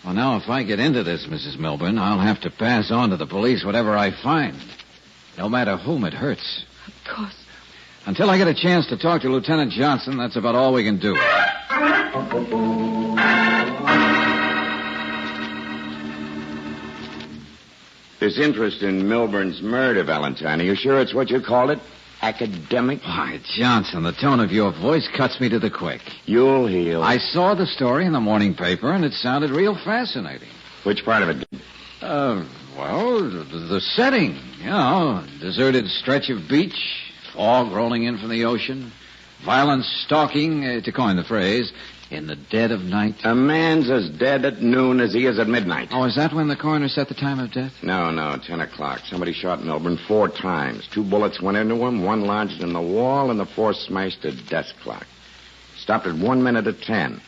Well, now, if I get into this, Mrs. Milburn, I'll have to pass on to the police whatever I find. No matter whom it hurts. Of course. Until I get a chance to talk to Lieutenant Johnson, that's about all we can do. This interest in Milburn's murder, Valentine, are you sure it's what you called it? Academic? Why, Johnson, the tone of your voice cuts me to the quick. You'll heal. I saw the story in the morning paper, and it sounded real fascinating. Which part of it? The setting. You know, deserted stretch of beach, fog rolling in from the ocean, violent stalking, to coin the phrase, in the dead of night. A man's as dead at noon as he is at midnight. Oh, is that when the coroner set the time of death? No, 10 o'clock. Somebody shot Milburn 4 times. 2 bullets went into him, 1 lodged in the wall, and the 4th smashed a desk clock. Stopped at 1 minute of 10.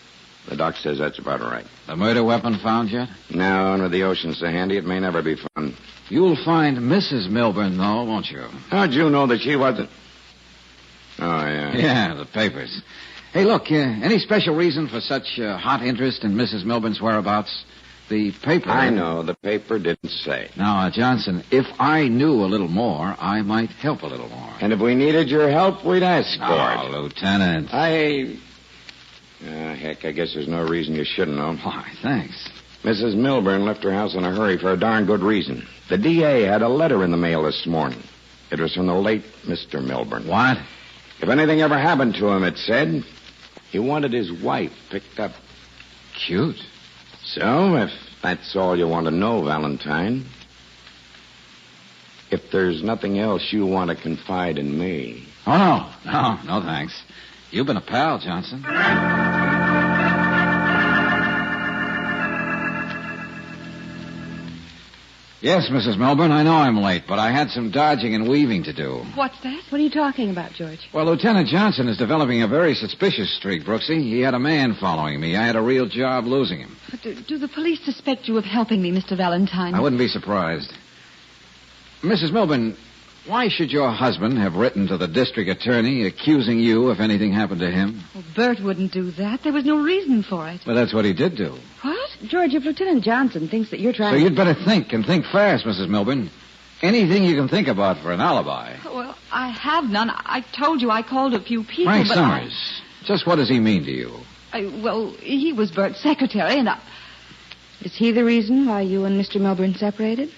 The doc says that's about right. The murder weapon found yet? No, and with the ocean so handy, it may never be found. You'll find Mrs. Milburn, though, won't you? How'd you know that she wasn't? Oh, yeah. Yeah, the papers. Hey, look, any special reason for such hot interest in Mrs. Milburn's whereabouts? The paper... I know. The paper didn't say. Now, Johnson, if I knew a little more, I might help a little more. And if we needed your help, we'd ask for it. Oh, Lieutenant. Heck, I guess there's no reason you shouldn't know. Why, thanks. Mrs. Milburn left her house in a hurry for a darn good reason. The DA had a letter in the mail this morning. It was from the late Mr. Milburn. What? If anything ever happened to him, it said, he wanted his wife picked up. Cute. So, if that's all you want to know, Valentine, if there's nothing else you want to confide in me... Oh, no, thanks. You've been a pal, Johnson. Yes, Mrs. Melbourne, I know I'm late, but I had some dodging and weaving to do. What's that? What are you talking about, George? Well, Lieutenant Johnson is developing a very suspicious streak, Brooksy. He had a man following me. I had a real job losing him. Do the police suspect you of helping me, Mr. Valentine? I wouldn't be surprised. Mrs. Melbourne, why should your husband have written to the district attorney accusing you if anything happened to him? Well, Bert wouldn't do that. There was no reason for it. Well, that's what he did do. What? George, if Lieutenant Johnson thinks that you're trying So you'd better think, and think fast, Mrs. Melbourne. Anything you can think about for an alibi. Well, I have none. I told you I called a few people, Frank but Summers. Just what does he mean to you? well, he was Bert's secretary, and Is he the reason why you and Mr. Milburn separated?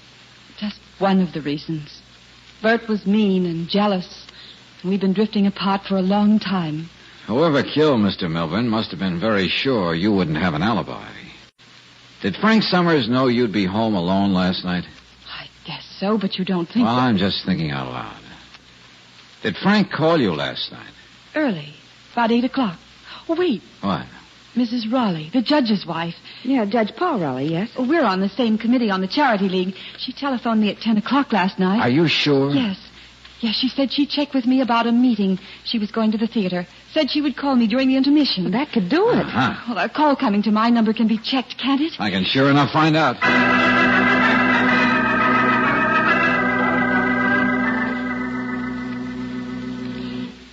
Just one of the reasons. Bert was mean and jealous, and we've been drifting apart for a long time. Whoever killed Mr. Milburn must have been very sure you wouldn't have an alibi. Did Frank Summers know you'd be home alone last night? I guess so, but you don't think Well, that... I'm just thinking out loud. Did Frank call you last night? Early, about 8 o'clock. Oh, wait, What? Mrs. Raleigh, the judge's wife. Yeah, Judge Paul Raleigh, yes. Oh, we're on the same committee on the Charity League. She telephoned me at 10 o'clock last night. Are you sure? Yes. Yes, she said she'd check with me about a meeting. She was going to the theater. Said she would call me during the intermission. Well, that could do it. Uh-huh. Well, a call coming to my number can be checked, can't it? I can sure enough find out.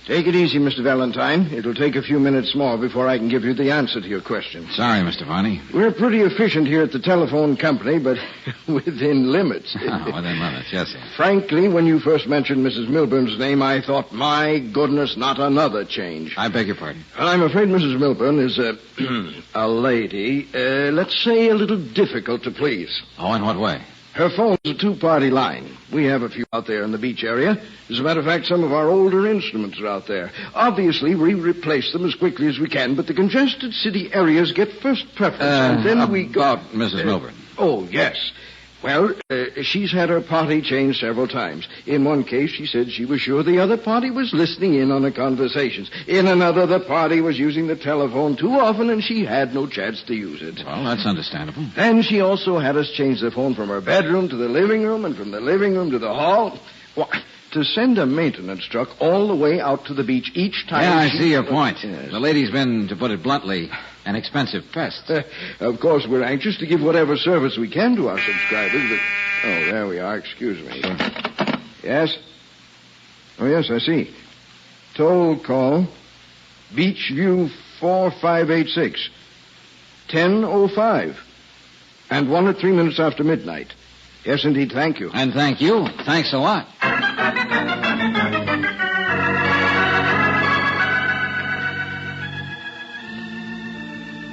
Take it easy, Mr. Valentine. It'll take a few minutes more before I can give you the answer to your question. Sorry, Mr. Varney. We're pretty efficient here at the telephone company, but within limits. Within limits, yes, sir. Frankly, when you first mentioned Mrs. Milburn's name, I thought, my goodness, not another change. I beg your pardon. Well, I'm afraid Mrs. Milburn is a lady, let's say a little difficult to please. Oh, in what way? Her phone's a two-party line. We have a few out there in the beach area. As a matter of fact, some of our older instruments are out there. Obviously, we replace them as quickly as we can, but the congested city areas get first preference. And then we go... About Mrs. Milburn. Oh, yes. Well, she's had her party changed several times. In one case, she said she was sure the other party was listening in on her conversations. In another, the party was using the telephone too often, and she had no chance to use it. Well, that's understandable. And she also had us change the phone from her bedroom to the living room, and from the living room to the hall. Well, to send a maintenance truck all the way out to the beach each time... Yeah, I see your point. Yes. The lady's been, to put it bluntly, an expensive pest. Of course, we're anxious to give whatever service we can to our subscribers, but... Oh, there we are. Excuse me. Yes? Oh, yes, I see. Toll call. Beachview 4586. 10:05. And 1 at 3 minutes after midnight. Yes, indeed. Thank you. And thank you. Thanks a lot.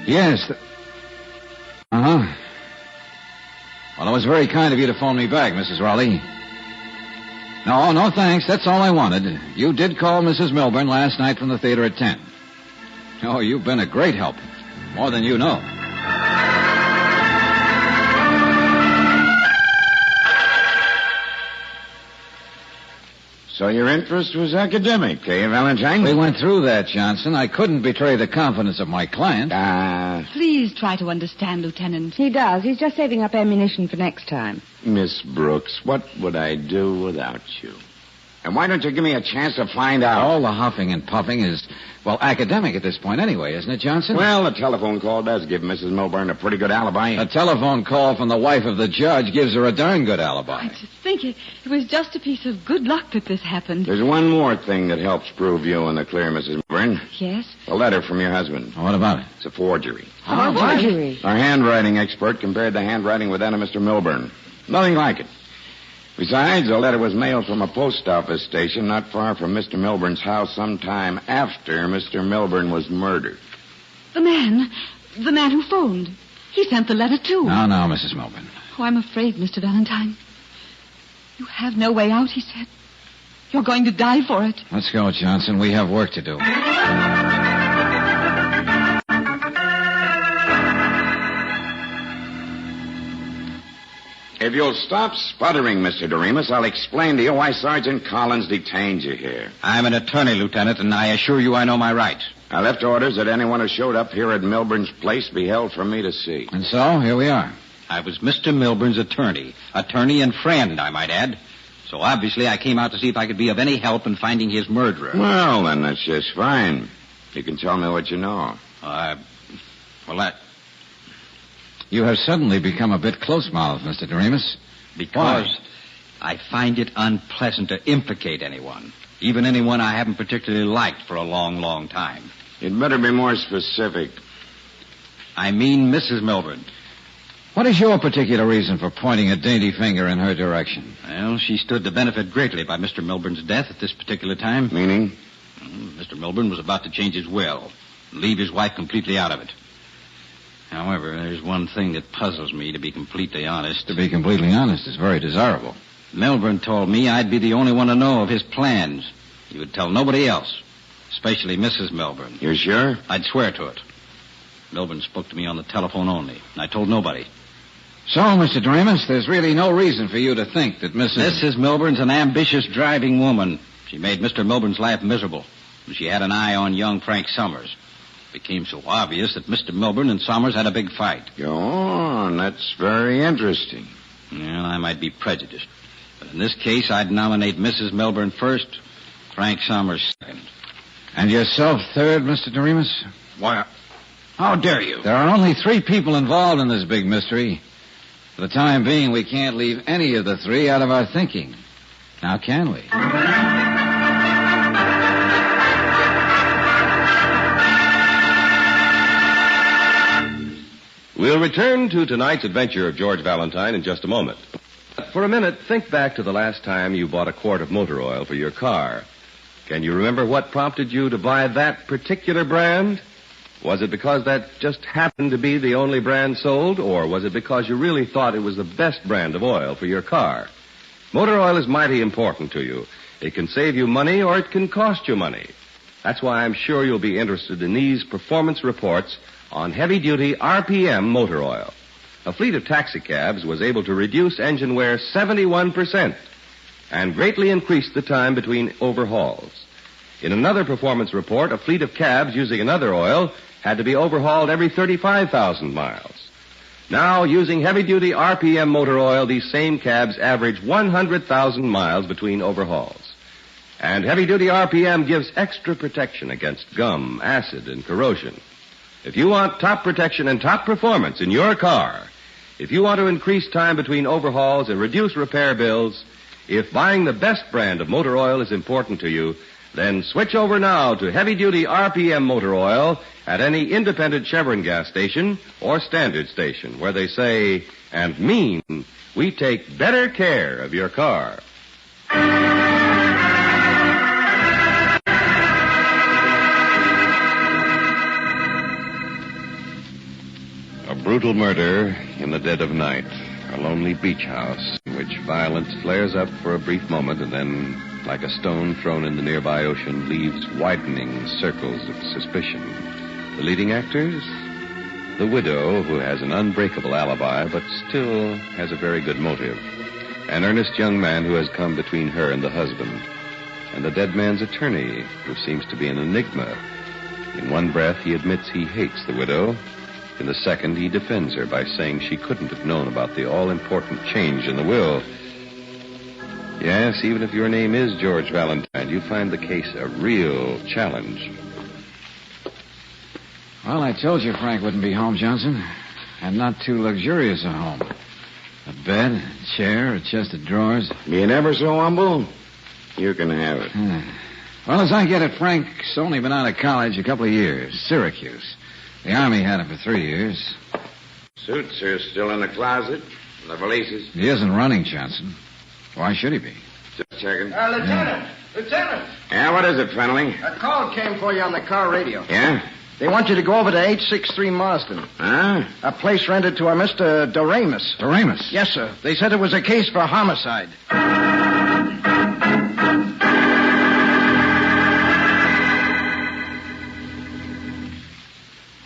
Yes. Uh-huh. Well, it was very kind of you to phone me back, Mrs. Raleigh. No, thanks. That's all I wanted. You did call Mrs. Milburn last night from the theater at 10. Oh, you've been a great help. More than you know. So your interest was academic, Cae Valentine? We went through that, Johnson. I couldn't betray the confidence of my client. Please try to understand, Lieutenant. He does. He's just saving up ammunition for next time. Miss Brooks, what would I do without you? And why don't you give me a chance to find out? All the huffing and puffing is, well, academic at this point anyway, isn't it, Johnson? Well, a telephone call does give Mrs. Milburn a pretty good alibi. A telephone call from the wife of the judge gives her a darn good alibi. I just think it was just a piece of good luck that this happened. There's one more thing that helps prove you in the clear, Mrs. Milburn. Yes? A letter from your husband. What about it? It's a forgery. Forgery? Our handwriting expert compared the handwriting with that of Mr. Milburn. Nothing like it. Besides, the letter was mailed from a post office station not far from Mr. Milburn's house sometime after Mr. Milburn was murdered. The man who phoned. He sent the letter, too. No, Mrs. Milburn. Oh, I'm afraid, Mr. Valentine. You have no way out, he said. You're going to die for it. Let's go, Johnson. We have work to do. If you'll stop sputtering, Mr. Doremus, I'll explain to you why Sergeant Collins detained you here. I'm an attorney, Lieutenant, and I assure you I know my rights. I left orders that anyone who showed up here at Milburn's place be held for me to see. And so, here we are. I was Mr. Milburn's attorney. Attorney and friend, I might add. So obviously I came out to see if I could be of any help in finding his murderer. Well, then that's just fine. You can tell me what you know. You have suddenly become a bit close-mouthed, Mr. Doremus. Because I find it unpleasant to implicate anyone. Even anyone I haven't particularly liked for a long, long time. You'd better be more specific. I mean Mrs. Milburn. What is your particular reason for pointing a dainty finger in her direction? Well, she stood to benefit greatly by Mr. Milburn's death at this particular time. Meaning? Mr. Milburn was about to change his will and leave his wife completely out of it. However, there's one thing that puzzles me, to be completely honest. To be completely honest is very desirable. Milburn told me I'd be the only one to know of his plans. He would tell nobody else, especially Mrs. Milburn. You're sure? I'd swear to it. Milburn spoke to me on the telephone only, and I told nobody. So, Mr. Doremus, there's really no reason for you to think that Mrs. Milburn's an ambitious, driving woman. She made Mr. Milburn's life miserable, and she had an eye on young Frank Summers. It became so obvious that Mr. Milburn and Summers had a big fight. Go on. That's very interesting. Well, I might be prejudiced. But in this case, I'd nominate Mrs. Milburn first, Frank Summers second. And yourself third, Mr. Doremus? Why, how dare you? There are only 3 people involved in this big mystery. For the time being, we can't leave any of the 3 out of our thinking. Now, can we? We'll return to tonight's adventure of George Valentine in just a moment. For a minute, think back to the last time you bought a quart of motor oil for your car. Can you remember what prompted you to buy that particular brand? Was it because that just happened to be the only brand sold, or was it because you really thought it was the best brand of oil for your car? Motor oil is mighty important to you. It can save you money, or it can cost you money. That's why I'm sure you'll be interested in these performance reports on heavy-duty RPM motor oil. A fleet of taxicabs was able to reduce engine wear 71% and greatly increase the time between overhauls. In another performance report, a fleet of cabs using another oil had to be overhauled every 35,000 miles. Now, using heavy-duty RPM motor oil, these same cabs average 100,000 miles between overhauls. And heavy-duty RPM gives extra protection against gum, acid, and corrosion. If you want top protection and top performance in your car, if you want to increase time between overhauls and reduce repair bills, if buying the best brand of motor oil is important to you, then switch over now to heavy-duty RPM motor oil at any independent Chevron gas station or standard station where they say and mean we take better care of your car. A brutal murder in the dead of night. A lonely beach house in which violence flares up for a brief moment and then, like a stone thrown in the nearby ocean, leaves widening circles of suspicion. The leading actors? The widow, who has an unbreakable alibi but still has a very good motive. An earnest young man who has come between her and the husband. And the dead man's attorney, who seems to be an enigma. In one breath, he admits he hates the widow. In the second, he defends her by saying she couldn't have known about the all-important change in the will. Yes, even if your name is George Valentine, you find the case a real challenge. Well, I told you Frank wouldn't be home, Johnson. And not too luxurious a home. A bed, a chair, a chest of drawers. Being ever so humble, you can have it. Well, as I get it, Frank's only been out of college a couple of years. Syracuse. The Army had him for 3 years. Suits are still in the closet. And the valises. He isn't running, Johnson. Why should he be? Just checking. Lieutenant! Lieutenant! Yeah, what is it, Fennelly? A call came for you on the car radio. Yeah? They want you to go over to 863 Marsden. Huh? A place rented to a Mr. Doremus. Doremus? Yes, sir. They said it was a case for homicide.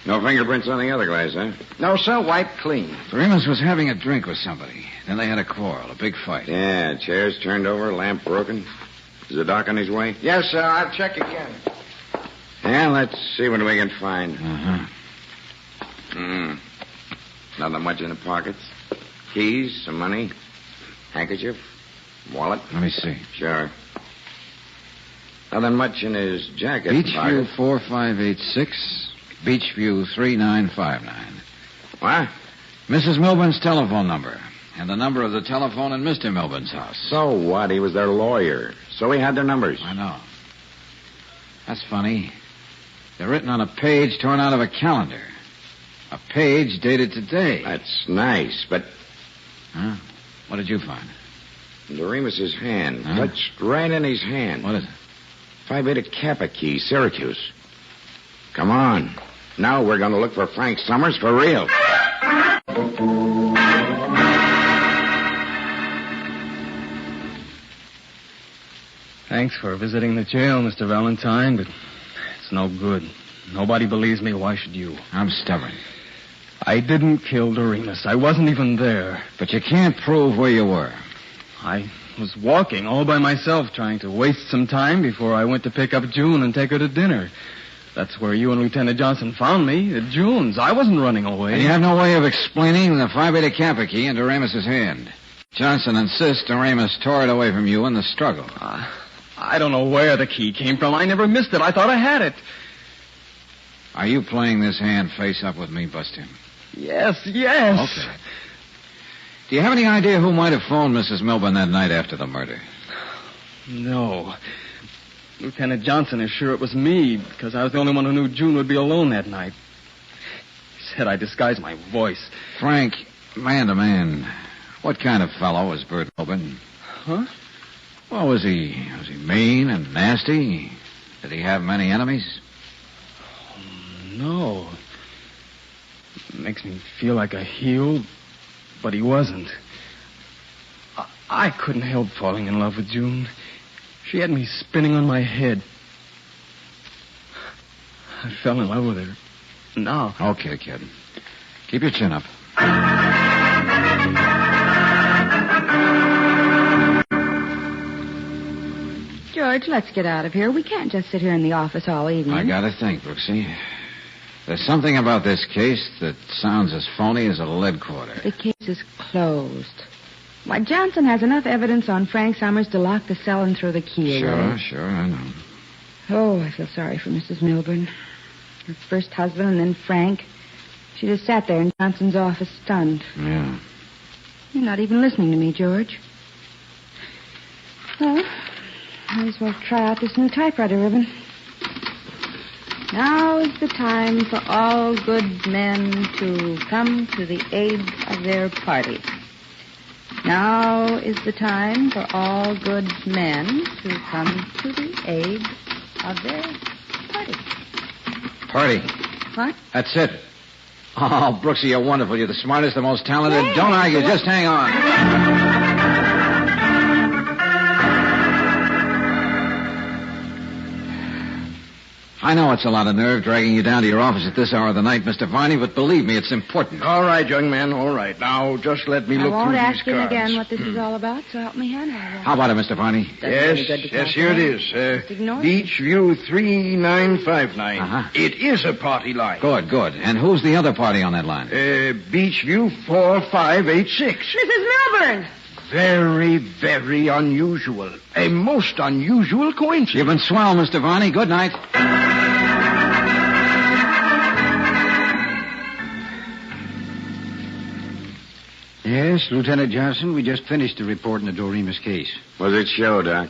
No fingerprints on the other glass, huh? No, sir. Wiped clean. Doremus was having a drink with somebody. Then they had a quarrel, a big fight. Yeah, chairs turned over, lamp broken. Is the doc on his way? Yes, sir. I'll check again. Yeah, let's see what we can find. Uh-huh. Nothing much in the pockets. Keys, some money, handkerchief, wallet. Let me see. Sure. Nothing much in his jacket. Beachview 4586, Beachview 3959. What? Mrs. Milburn's telephone number, and the number of the telephone in Mr. Milburn's house. So what? He was their lawyer. So he had their numbers. I know. That's funny. They're written on a page torn out of a calendar. A page dated today. That's nice, but... Huh? What did you find? Doremus's hand. Huh? Touched right in his hand. What is it? Phi Beta Kappa key, Syracuse. Come on. Now we're going to look for Frank Summers for real. Thanks for visiting the jail, Mr. Valentine, but it's no good. Nobody believes me. Why should you? I'm stubborn. I didn't kill Doremus. I wasn't even there. But you can't prove where you were. I was walking all by myself, trying to waste some time before I went to pick up June and take her to dinner. That's where you and Lieutenant Johnson found me, at June's. I wasn't running away. And you have no way of explaining the Phi Beta Kappa key in Doremus's hand. Johnson insists Doremus tore it away from you in the struggle. I don't know where the key came from. I never missed it. I thought I had it. Are you playing this hand face up with me, Buster? Yes. Okay. Do you have any idea who might have phoned Mrs. Milburn that night after the murder? No. Lieutenant Johnson is sure it was me, because I was the only one who knew June would be alone that night. He said I disguised my voice. Frank, man to man, what kind of fellow was Bert Milburn? Huh? Well, was he mean and nasty? Did he have many enemies? No. It makes me feel like a heel, but he wasn't. I couldn't help falling in love with June. She had me spinning on my head. I fell in love with her. Now. Okay, kid. Keep your chin up. George, let's get out of here. We can't just sit here in the office all evening. I gotta think, Brooksy. There's something about this case that sounds as phony as a lead quarter. The case is closed. Why, Johnson has enough evidence on Frank Summers to lock the cell and throw the key away. Sure, I know. Oh, I feel sorry for Mrs. Milburn. Her first husband and then Frank. She just sat there in Johnson's office stunned. Yeah. You're not even listening to me, George. Well, might as well try out this new typewriter ribbon. Now is the time for all good men to come to the aid of their party. Now is the time for all good men to come to the aid of their party. Party. What? That's it. Oh, Brooksy, you're wonderful. You're the smartest, the most talented. Hey, Don't argue. Just hang on. I know it's a lot of nerve dragging you down to your office at this hour of the night, Mr. Varney, but believe me, it's important. All right, young man, all right. Now, just let me look through these cards. I won't ask him again what this is all about, so help me handle it. How about it, Mr. Varney? Yes, here it is. Beachview 3959. Uh-huh. It is a party line. Good. And who's the other party on that line? Beachview 4586. Mrs. Milburn! Very, very unusual. A most unusual coincidence. You've been swell, Mr. Varney. Good night. Yes, Lieutenant Johnson, we just finished the report in the Doremus case. What does it show, Doc?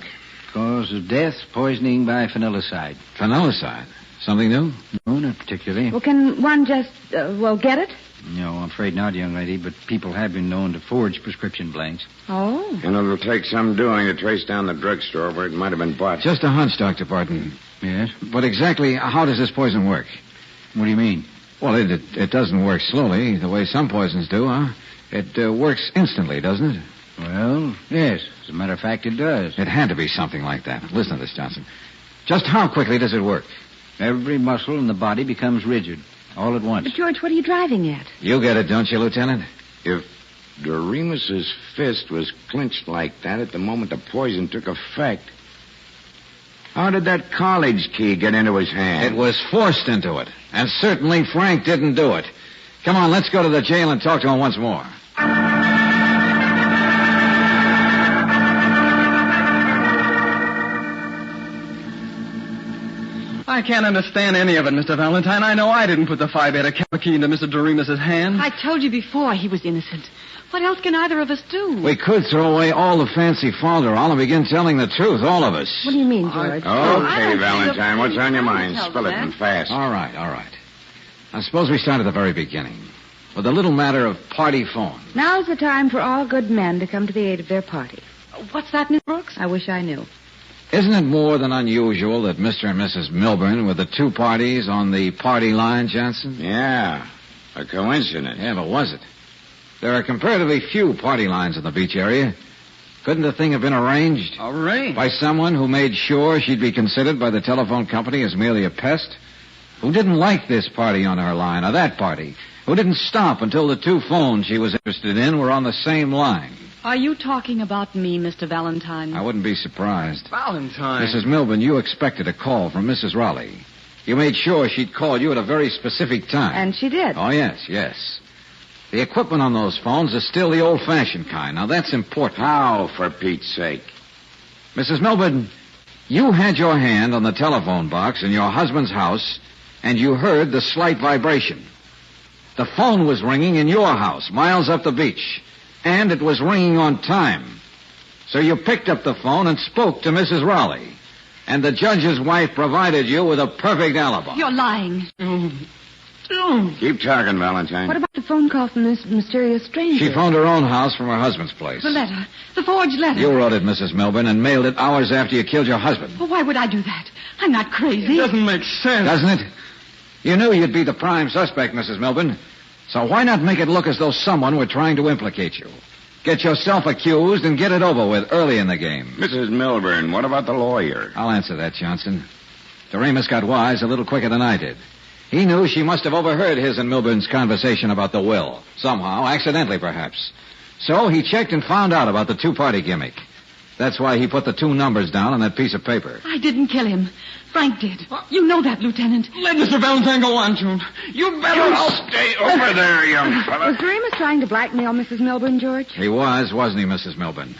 Cause of death, poisoning by phenylicide. Phenylicide? Something new? No, not particularly. Well, can one just, get it? No, I'm afraid not, young lady, but people have been known to forge prescription blanks. Oh. And it'll take some doing to trace down the drugstore where it might have been bought. Just a hunch, Dr. Barton. Yes? But exactly how does this poison work? What do you mean? Well, it doesn't work slowly, the way some poisons do, huh? It works instantly, doesn't it? Well, yes. As a matter of fact, it does. It had to be something like that. Listen to this, Johnson. Just how quickly does it work? Every muscle in the body becomes rigid. All at once. But, George, what are you driving at? You get it, don't you, Lieutenant? If Doremus's fist was clenched like that at the moment the poison took effect, how did that college key get into his hand? It was forced into it. And certainly Frank didn't do it. Come on, let's go to the jail and talk to him once more. I can't understand any of it, Mr. Valentine. I know I didn't put the 5-beta key into Mr. Doremus's hand. I told you before he was innocent. What else can either of us do? We could throw away all the fancy falderall and begin telling the truth, all of us. What do you mean, George? Okay, Valentine, what's on your mind? Spill it and fast. All right. I suppose we start at the very beginning, with the little matter of party phone. Now's the time for all good men to come to the aid of their party. What's that, Miss Brooks? I wish I knew. Isn't it more than unusual that Mr. and Mrs. Milburn were the two parties on the party line, Johnson? Yeah, a coincidence. Yeah, but was it? There are comparatively few party lines in the beach area. Couldn't the thing have been arranged? Arranged? By someone who made sure she'd be considered by the telephone company as merely a pest? Who didn't like this party on her line, or that party? Who didn't stop until the two phones she was interested in were on the same line? Are you talking about me, Mr. Valentine? I wouldn't be surprised. Valentine? Mrs. Milburn, you expected a call from Mrs. Raleigh. You made sure she'd call you at a very specific time. And she did. Oh, yes. The equipment on those phones is still the old-fashioned kind. Now, that's important. How, for Pete's sake? Mrs. Milburn, you had your hand on the telephone box in your husband's house, and you heard the slight vibration. The phone was ringing in your house, miles up the beach, and it was ringing on time. So you picked up the phone and spoke to Mrs. Raleigh, and the judge's wife provided you with a perfect alibi. You're lying. Keep talking, Valentine. What about the phone call from this mysterious stranger? She phoned her own house from her husband's place. The letter. The forged letter. You wrote it, Mrs. Milburn, and mailed it hours after you killed your husband. Well, why would I do that? I'm not crazy. It doesn't make sense. Doesn't it? You knew you'd be the prime suspect, Mrs. Milburn. So why not make it look as though someone were trying to implicate you? Get yourself accused and get it over with early in the game. Mrs. Milburn, what about the lawyer? I'll answer that, Johnson. Doremus got wise a little quicker than I did. He knew she must have overheard his and Milburn's conversation about the will. Somehow, accidentally perhaps. So he checked and found out about the two-party gimmick. That's why he put the two numbers down on that piece of paper. I didn't kill him. Frank did. You know that, Lieutenant. Let Mr. Valentine go on, June. You better... Stay over there, young fella. Was Doremus trying to blackmail Mrs. Milburn, George? He was, wasn't he, Mrs. Milburn?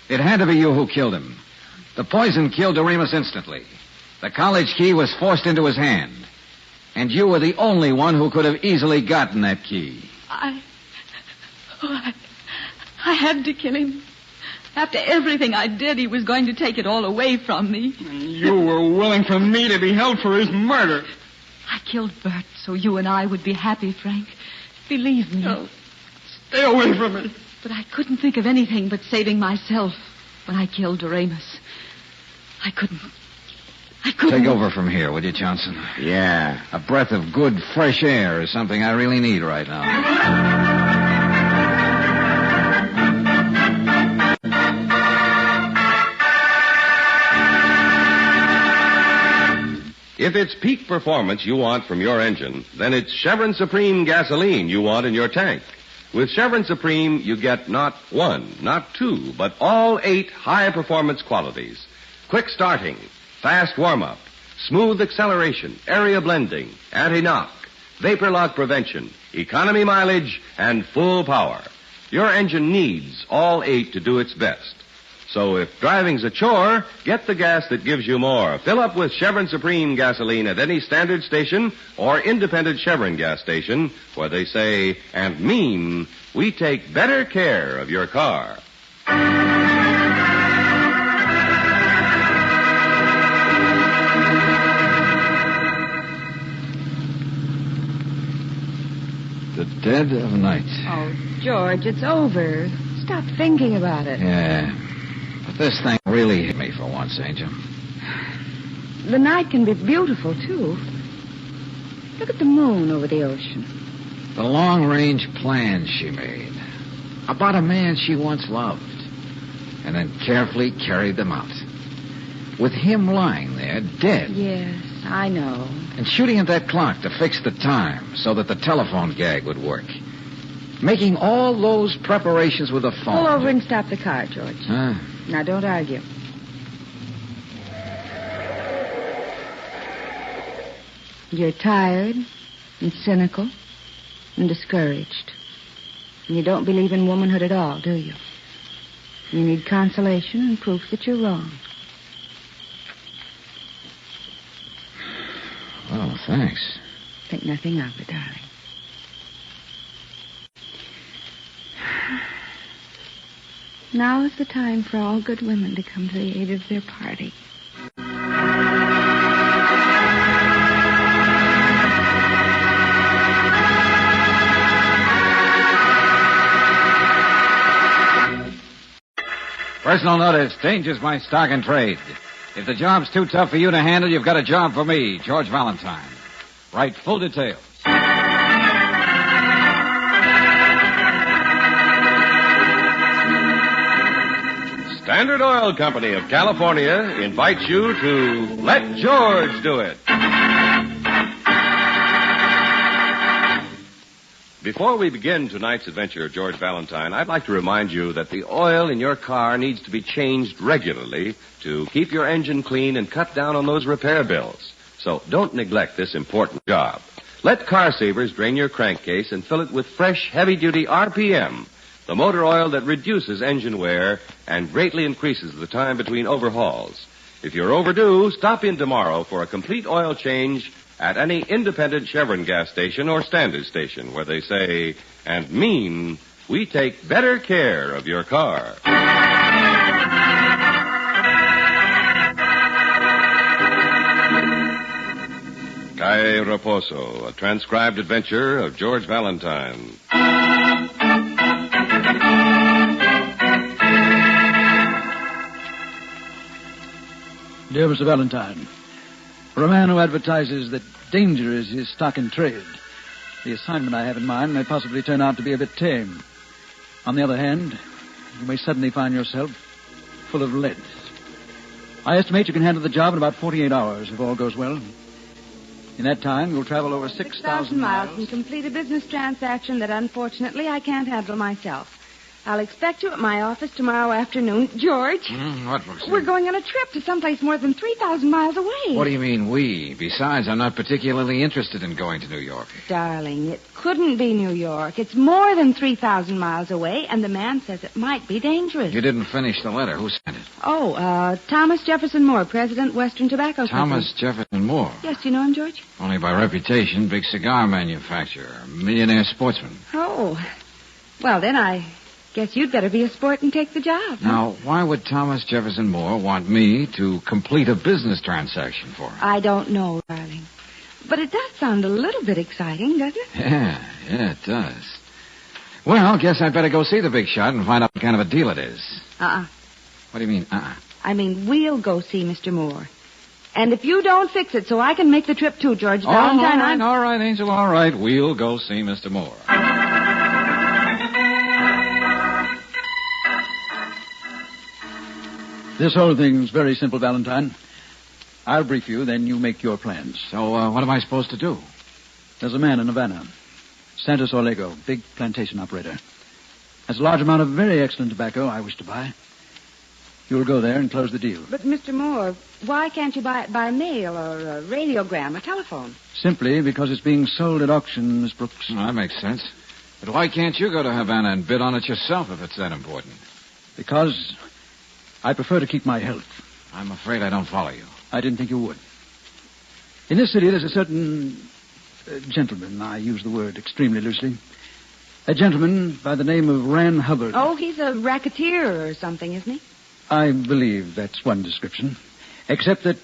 It had to be you who killed him. The poison killed Doremus instantly. The college key was forced into his hand. And you were the only one who could have easily gotten that key. I had to kill him. After everything I did, he was going to take it all away from me. You were willing for me to be held for his murder. I killed Bert so you and I would be happy, Frank. Believe me. No. Stay away from me. But I couldn't think of anything but saving myself when I killed Doremus. I couldn't. Take over from here, will you, Johnson? Yeah. A breath of good, fresh air is something I really need right now. If it's peak performance you want from your engine, then it's Chevron Supreme gasoline you want in your tank. With Chevron Supreme, you get not one, not two, but all 8 high-performance qualities. Quick starting, fast warm-up, smooth acceleration, area blending, anti-knock, vapor lock prevention, economy mileage, and full power. Your engine needs all 8 to do its best. So if driving's a chore, get the gas that gives you more. Fill up with Chevron Supreme gasoline at any standard station or independent Chevron gas station where they say and mean we take better care of your car. The dead of night. Oh, George, it's over. Stop thinking about it. Yeah. But this thing really hit me for once, Angel. The night can be beautiful, too. Look at the moon over the ocean. The long-range plans she made about a man she once loved and then carefully carried them out. with him lying there, dead. Yes, I know. And shooting at that clock to fix the time so that the telephone gag would work. Making all those preparations with the phone. Pull over and stop the car, George. Huh? Now, don't argue. You're tired and cynical and discouraged. And you don't believe in womanhood at all, do you? You need consolation and proof that you're wrong. Oh, thanks. Think nothing of it, darling. Now is the time for all good women to come to the aid of their party. Personal notice. Danger's my stock and trade. If the job's too tough for you to handle, you've got a job for me, George Valentine. Write full details. Standard Oil Company of California invites you to Let George Do It. Before we begin tonight's adventure of George Valentine, I'd like to remind you that the oil in your car needs to be changed regularly to keep your engine clean and cut down on those repair bills. So don't neglect this important job. Let Car Savers drain your crankcase and fill it with fresh, heavy-duty RPM, the motor oil that reduces engine wear and greatly increases the time between overhauls. If you're overdue, stop in tomorrow for a complete oil change at any independent Chevron gas station or standard station where they say and mean we take better care of your car. Cae Reposo, a transcribed adventure of George Valentine. Dear Mr. Valentine, for a man who advertises that danger is his stock in trade, the assignment I have in mind may possibly turn out to be a bit tame. On the other hand, you may suddenly find yourself full of lead. I estimate you can handle the job in about 48 hours, if all goes well. In that time, you'll travel over 6,000 miles and complete a business transaction that, unfortunately, I can't handle myself. I'll expect you at my office tomorrow afternoon. George? What, Brooksy? We're going on a trip to someplace more than 3,000 miles away. What do you mean, we? Besides, I'm not particularly interested in going to New York. Darling, it couldn't be New York. It's more than 3,000 miles away, and the man says it might be dangerous. You didn't finish the letter. Who sent it? Oh, Thomas Jefferson Moore, President, Western Tobacco Company. Thomas Jefferson Moore? Yes, you know him, George? Only by reputation, big cigar manufacturer, millionaire sportsman. Oh. Well, then I guess you'd better be a sport and take the job. Huh? Now, why would Thomas Jefferson Moore want me to complete a business transaction for him? I don't know, darling. But it does sound a little bit exciting, doesn't it? Yeah, it does. Well, guess I'd better go see the big shot and find out what kind of a deal it is. What do you mean, I mean, we'll go see Mr. Moore. And if you don't fix it so I can make the trip too, George Valentine, all right, Angel, all right. We'll go see Mr. Moore. This whole thing's very simple, Valentine. I'll brief you, then you make your plans. So, what am I supposed to do? There's a man in Havana, Santos Orlego, big plantation operator. Has a large amount of very excellent tobacco I wish to buy. You'll go there and close the deal. But, Mr. Moore, why can't you buy it by mail or a radiogram or telephone? Simply because it's being sold at auction, Miss Brooks. Well, that makes sense. But why can't you go to Havana and bid on it yourself if it's that important? Because I prefer to keep my health. I'm afraid I don't follow you. I didn't think you would. In this city, there's a certain gentleman. I use the word extremely loosely. A gentleman by the name of Ran Hubbard. Oh, he's a racketeer or something, isn't he? I believe that's one description. Except that,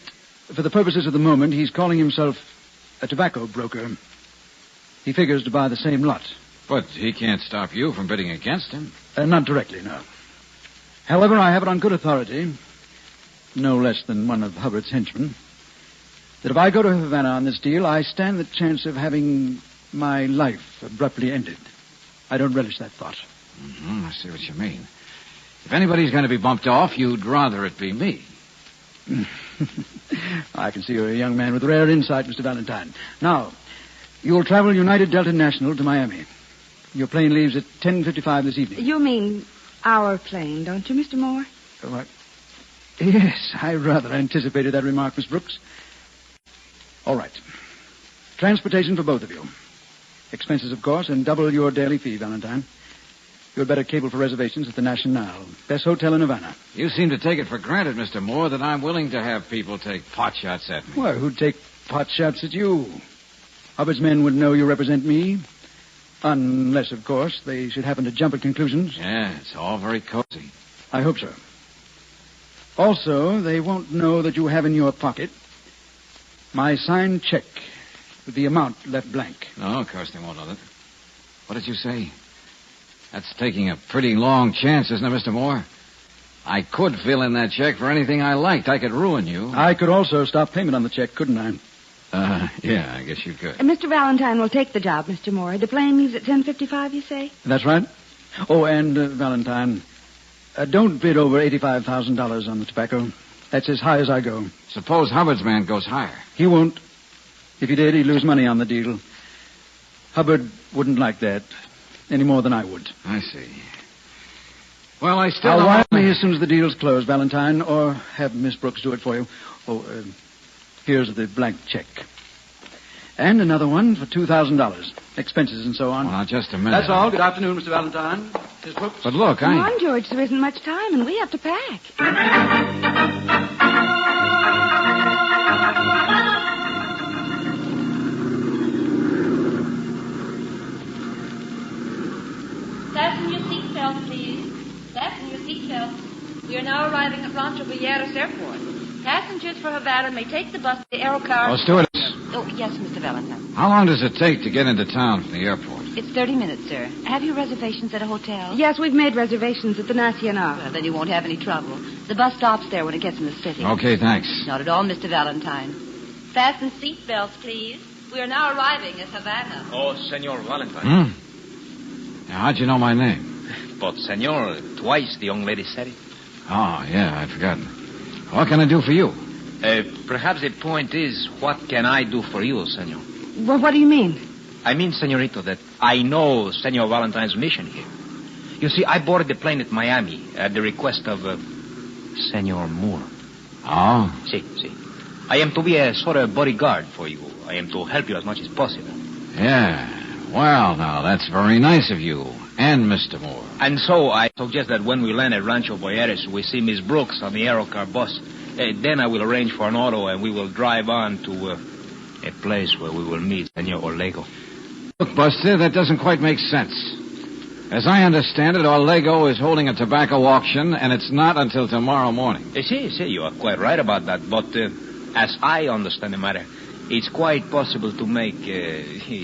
for the purposes of the moment, he's calling himself a tobacco broker. He figures to buy the same lot. But he can't stop you from bidding against him. Not directly, no. However, I have it on good authority, no less than one of Hubbard's henchmen, that if I go to Havana on this deal, I stand the chance of having my life abruptly ended. I don't relish that thought. I see what you mean. If anybody's going to be bumped off, you'd rather it be me. I can see you're a young man with rare insight, Mr. Valentine. Now, you'll travel United Delta National to Miami. Your plane leaves at 10:55 this evening. You mean our plane, don't you, Mr. Moore? What? Yes, I rather anticipated that remark, Miss Brooks. All right. Transportation for both of you. Expenses, of course, and double your daily fee, Valentine. You'd better cable for reservations at the National. Best hotel in Havana. You seem to take it for granted, Mr. Moore, that I'm willing to have people take pot shots at me. Well, who'd take pot shots at you? Hubbard's men would know you represent me. Unless, of course, they should happen to jump at conclusions. Yeah, it's all very cozy. I hope so. Also, they won't know that you have in your pocket my signed check with the amount left blank. No, of course they won't know that. What did you say? That's taking a pretty long chance, isn't it, Mr. Moore? I could fill in that check for anything I liked. I could ruin you. I could also stop payment on the check, couldn't I? Yeah, I guess you could. Mr. Valentine will take the job, Mr. Moore. The plane leaves at 10:55, you say? That's right. Oh, and, Valentine, don't bid over $85,000 on the tobacco. That's as high as I go. Suppose Hubbard's man goes higher. He won't. If he did, he'd lose money on the deal. Hubbard wouldn't like that any more than I would. I see. Well, I still I'll don't... wire me as soon as the deal's closed, Valentine, or have Miss Brooks do it for you. Oh, here's the blank check. And another one for $2,000. Expenses and so on. Well, now, just a minute. That's all. Good afternoon, Mr. Valentine. Miss Brooks. But look, Come on, George. There isn't much time, and we have to pack. Fasten your seatbelts, please. Fasten your seatbelts. We are now arriving at Rancho Villegas Airport. Passengers for Havana may take the bus to the Aerocar. Oh, stewardess. Oh, yes, Mr. Valentine. How long does it take to get into town from the airport? It's 30 minutes, sir. Have you reservations at a hotel? Yes, we've made reservations at the Nacional. Well, then you won't have any trouble. The bus stops there when it gets in the city. Okay, thanks. Not at all, Mr. Valentine. Fasten seatbelts, please. We are now arriving at Havana. Oh, Senor Valentine. Now, how'd you know my name? But, Senor, twice the young lady said it. Oh, yeah, I'd forgotten. What can I do for you? Perhaps the point is, what can I do for you, Senor? Well, what do you mean? I mean, Senorito, that I know Senor Valentine's mission here. You see, I boarded the plane at Miami at the request of Senor Moore. Oh? See. I am to be a sort of bodyguard for you. I am to help you as much as possible. Yeah. Well, now, that's very nice of you. And Mr. Moore. And so I suggest that when we land at Rancho Villegas, we see Miss Brooks on the Aerocar bus. Then I will arrange for an auto, and we will drive on to a place where we will meet Senor Orlego. Look, Buster, that doesn't quite make sense. As I understand it, Orlego is holding a tobacco auction, and it's not until tomorrow morning. See, you are quite right about that. But as I understand the matter, it's quite possible to make,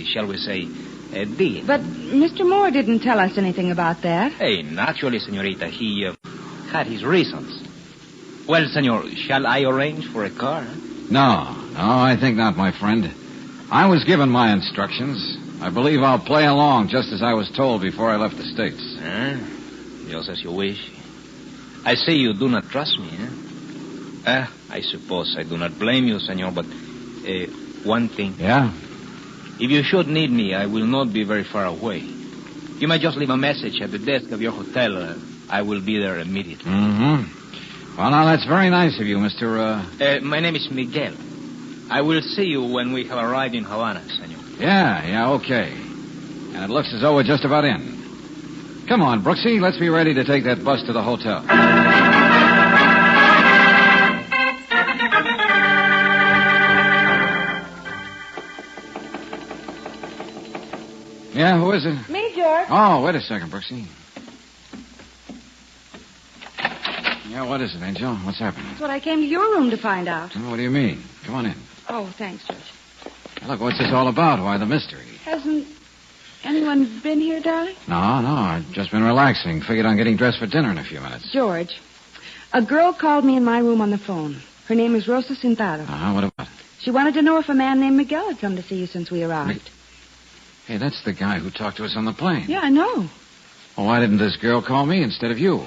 shall we say, a deal. But Mr. Moore didn't tell us anything about that. Hey, naturally, Senorita, he had his reasons. Well, Senor, shall I arrange for a car? No, I think not, my friend. I was given my instructions. I believe I'll play along just as I was told before I left the States. Just as you wish. I see you do not trust me, I suppose I do not blame you, Senor, but one thing. Yeah? If you should need me, I will not be very far away. You may just leave a message at the desk of your hotel. I will be there immediately. Mm-hmm. Well, now, that's very nice of you, Mr. My name is Miguel. I will see you when we have arrived in Havana, Senor. Yeah, okay. And it looks as though we're just about in. Come on, Brooksy, let's be ready to take that bus to the hotel. Yeah, who is it? Me, George. Oh, wait a second, Brooksy. Yeah, what is it, Angel? What's happening? That's what I came to your room to find out. What do you mean? Come on in. Oh, thanks, George. Look, what's this all about? Why the mystery? Hasn't anyone been here, darling? No, I've just been relaxing. Figured on getting dressed for dinner in a few minutes. George, a girl called me in my room on the phone. Her name is Rosa Cintado. What about it? She wanted to know if a man named Miguel had come to see you since we arrived. Hey, that's the guy who talked to us on the plane. Yeah, I know. Well, why didn't this girl call me instead of you?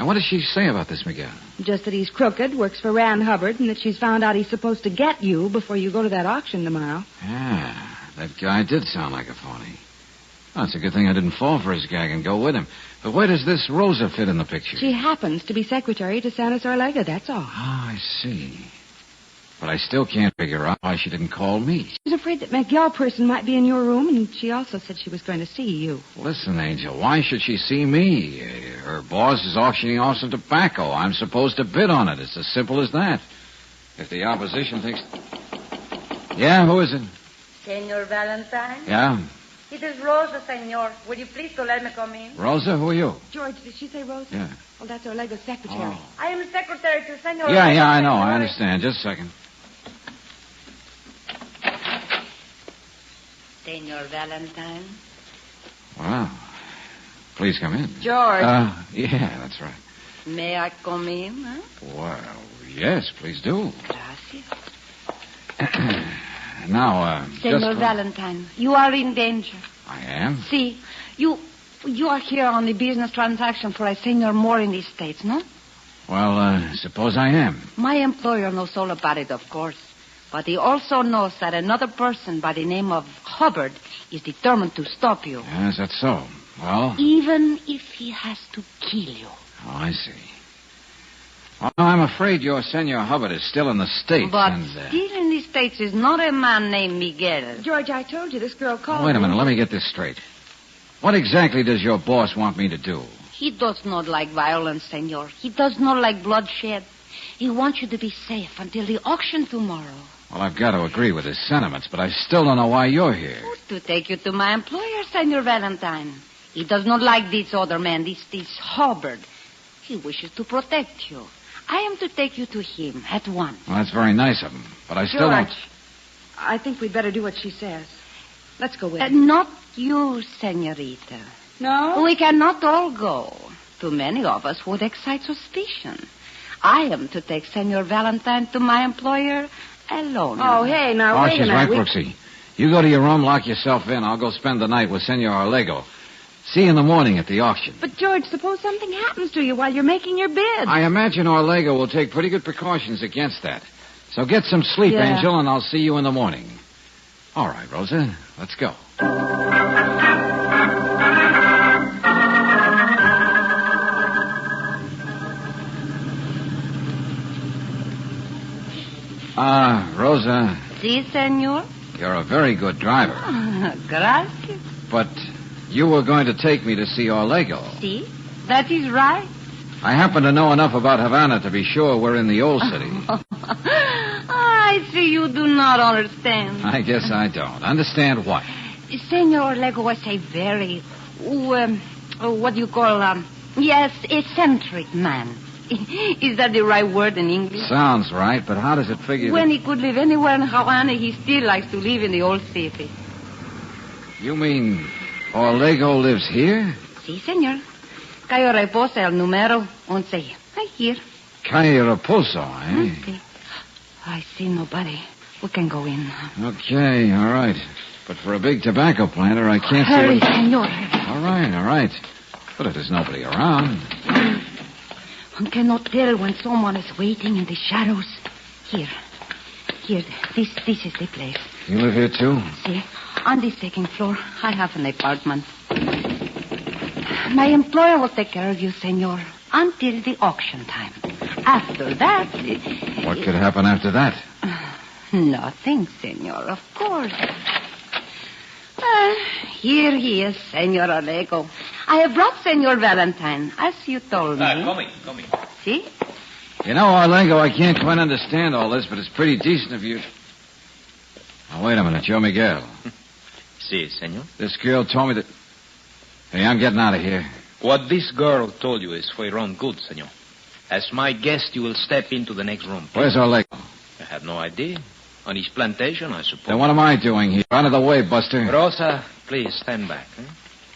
And what does she say about this Miguel? Just that he's crooked, works for Rand Hubbard, and that she's found out he's supposed to get you before you go to that auction tomorrow. Yeah, that guy did sound like a phony. Well, it's a good thing I didn't fall for his gag and go with him. But where does this Rosa fit in the picture? She happens to be secretary to Santa Sorlega, that's all. Oh, I see. But I still can't figure out why she didn't call me. She's afraid that Miguel person might be in your room, and she also said she was going to see you. Listen, Angel, why should she see me? Her boss is auctioning off some tobacco. I'm supposed to bid on it. It's as simple as that. If the opposition thinks... Yeah, who is it? Senor Valentine? Yeah? It is Rosa, senor. Will you please to let me come in? Rosa, who are you? George, did she say Rosa? Yeah. Well, that's Orlega's secretary. Oh. I am secretary to Senor... Yeah, I know. I understand. Just a second. Senor Valentine? Well, please come in. George. Yeah, that's right. May I come in, huh? Well, yes, please do. Gracias. Now, Senor Valentine, you are in danger. I am? See, you are here on the business transaction for a Senor Moore in the States, no? Well, suppose I am. My employer knows all about it, of course. But he also knows that another person by the name of Hubbard is determined to stop you. Yes, that's so. Well? Even if he has to kill you. Oh, I see. Well, I'm afraid your Senor Hubbard is still in the States. But and, still in the States is not a man named Miguel. George, I told you this girl called Wait a minute. me. Let me get this straight. What exactly does your boss want me to do? He does not like violence, senor. He does not like bloodshed. He wants you to be safe until the auction tomorrow. Well, I've got to agree with his sentiments, but I still don't know why you're here. To take you to my employer, Senor Valentine. He does not like this other man, this Hubbard. He wishes to protect you. I am to take you to him at once. Well, that's very nice of him, but I still George, don't... I think we'd better do what she says. Let's go with her. Not you, senorita. No? We cannot all go. Too many of us would excite suspicion. I am to take Senor Valentine to my employer alone. Oh, hey, now, wait a she's minute. right, Brooksy. You go to your room, lock yourself in. I'll go spend the night with Senor Orlego. See you in the morning at the auction. But, George, suppose something happens to you while you're making your bid. I imagine Orlego will take pretty good precautions against that. So get some sleep, Yeah. Angel, and I'll see you in the morning. All right, Rosa, let's go. Rosa, Si, senor? you're a very good driver. Gracias. But you were going to take me to see Orlego. Si, that is right. I happen to know enough about Havana to be sure we're in the old city. I see you do not understand. I guess I don't. Understand what? Senor Orlego was a very, what do you call, yes, eccentric man. Is that the right word in English? Sounds right, but how does it figure When that... he could live anywhere in Havana, he still likes to live in the old city. You mean Orlego lives here? Si, senor. Cae Reposo, el número 11. Right here. Cae Reposo, eh? Okay. I see nobody. We can go in. Okay, all right. But for a big tobacco planter, I can't Hurry, see... senor. All right. But if there's nobody around... One cannot tell when someone is waiting in the shadows. Here, this is the place. You live here, too? See, on the second floor, I have an apartment. My employer will take care of you, senor, until the auction time. After that... What could happen after that? Nothing, senor, of course. Here he is, Senor Orlego. I have brought Senor Valentine, as you told me. Come in. See? You know, Orlego, I can't quite understand all this, but it's pretty decent of you... Now, wait a minute. You're Miguel. Si, senor. This girl told me that... Hey, I'm getting out of here. What this girl told you is for your own good, senor. As my guest, you will step into the next room. Where's Orlego? I have no idea. On his plantation, I suppose. Then what am I doing here? Out of the way, Buster. Rosa, please stand back.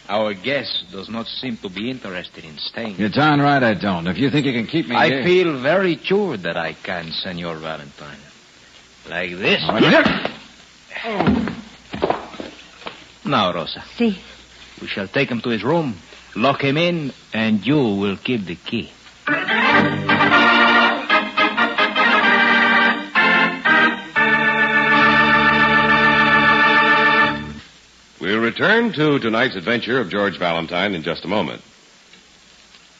Our guest does not seem to be interested in staying. You're darn right I don't. If you think you can keep me I here... feel very sure that I can, Senor Valentine. Like this. Now, Rosa. Si. We shall take him to his room, lock him in, and you will keep the key. return to tonight's adventure of George Valentine in just a moment.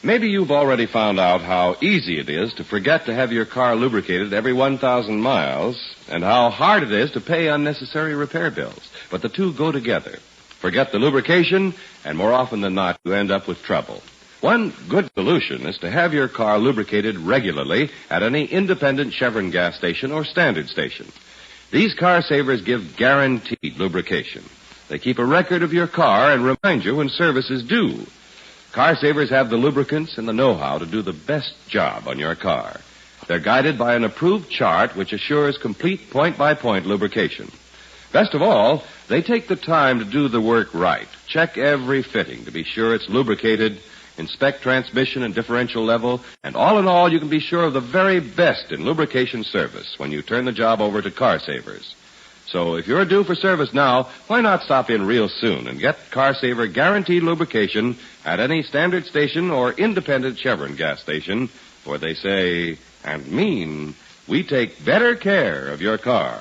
Maybe you've already found out how easy it is to forget to have your car lubricated every 1,000 miles and how hard it is to pay unnecessary repair bills. But the two go together. Forget the lubrication, and more often than not, you end up with trouble. One good solution is to have your car lubricated regularly at any independent Chevron gas station or standard station. These car savers give guaranteed lubrication. They keep a record of your car and remind you when service is due. Car savers have the lubricants and the know-how to do the best job on your car. They're guided by an approved chart which assures complete point-by-point lubrication. Best of all, they take the time to do the work right. Check every fitting to be sure it's lubricated, inspect transmission and differential level, and all in all, you can be sure of the very best in lubrication service when you turn the job over to Car Savers. So if you're due for service now, why not stop in real soon and get Car Saver guaranteed lubrication at any standard station or independent Chevron gas station, where they say and mean we take better care of your car.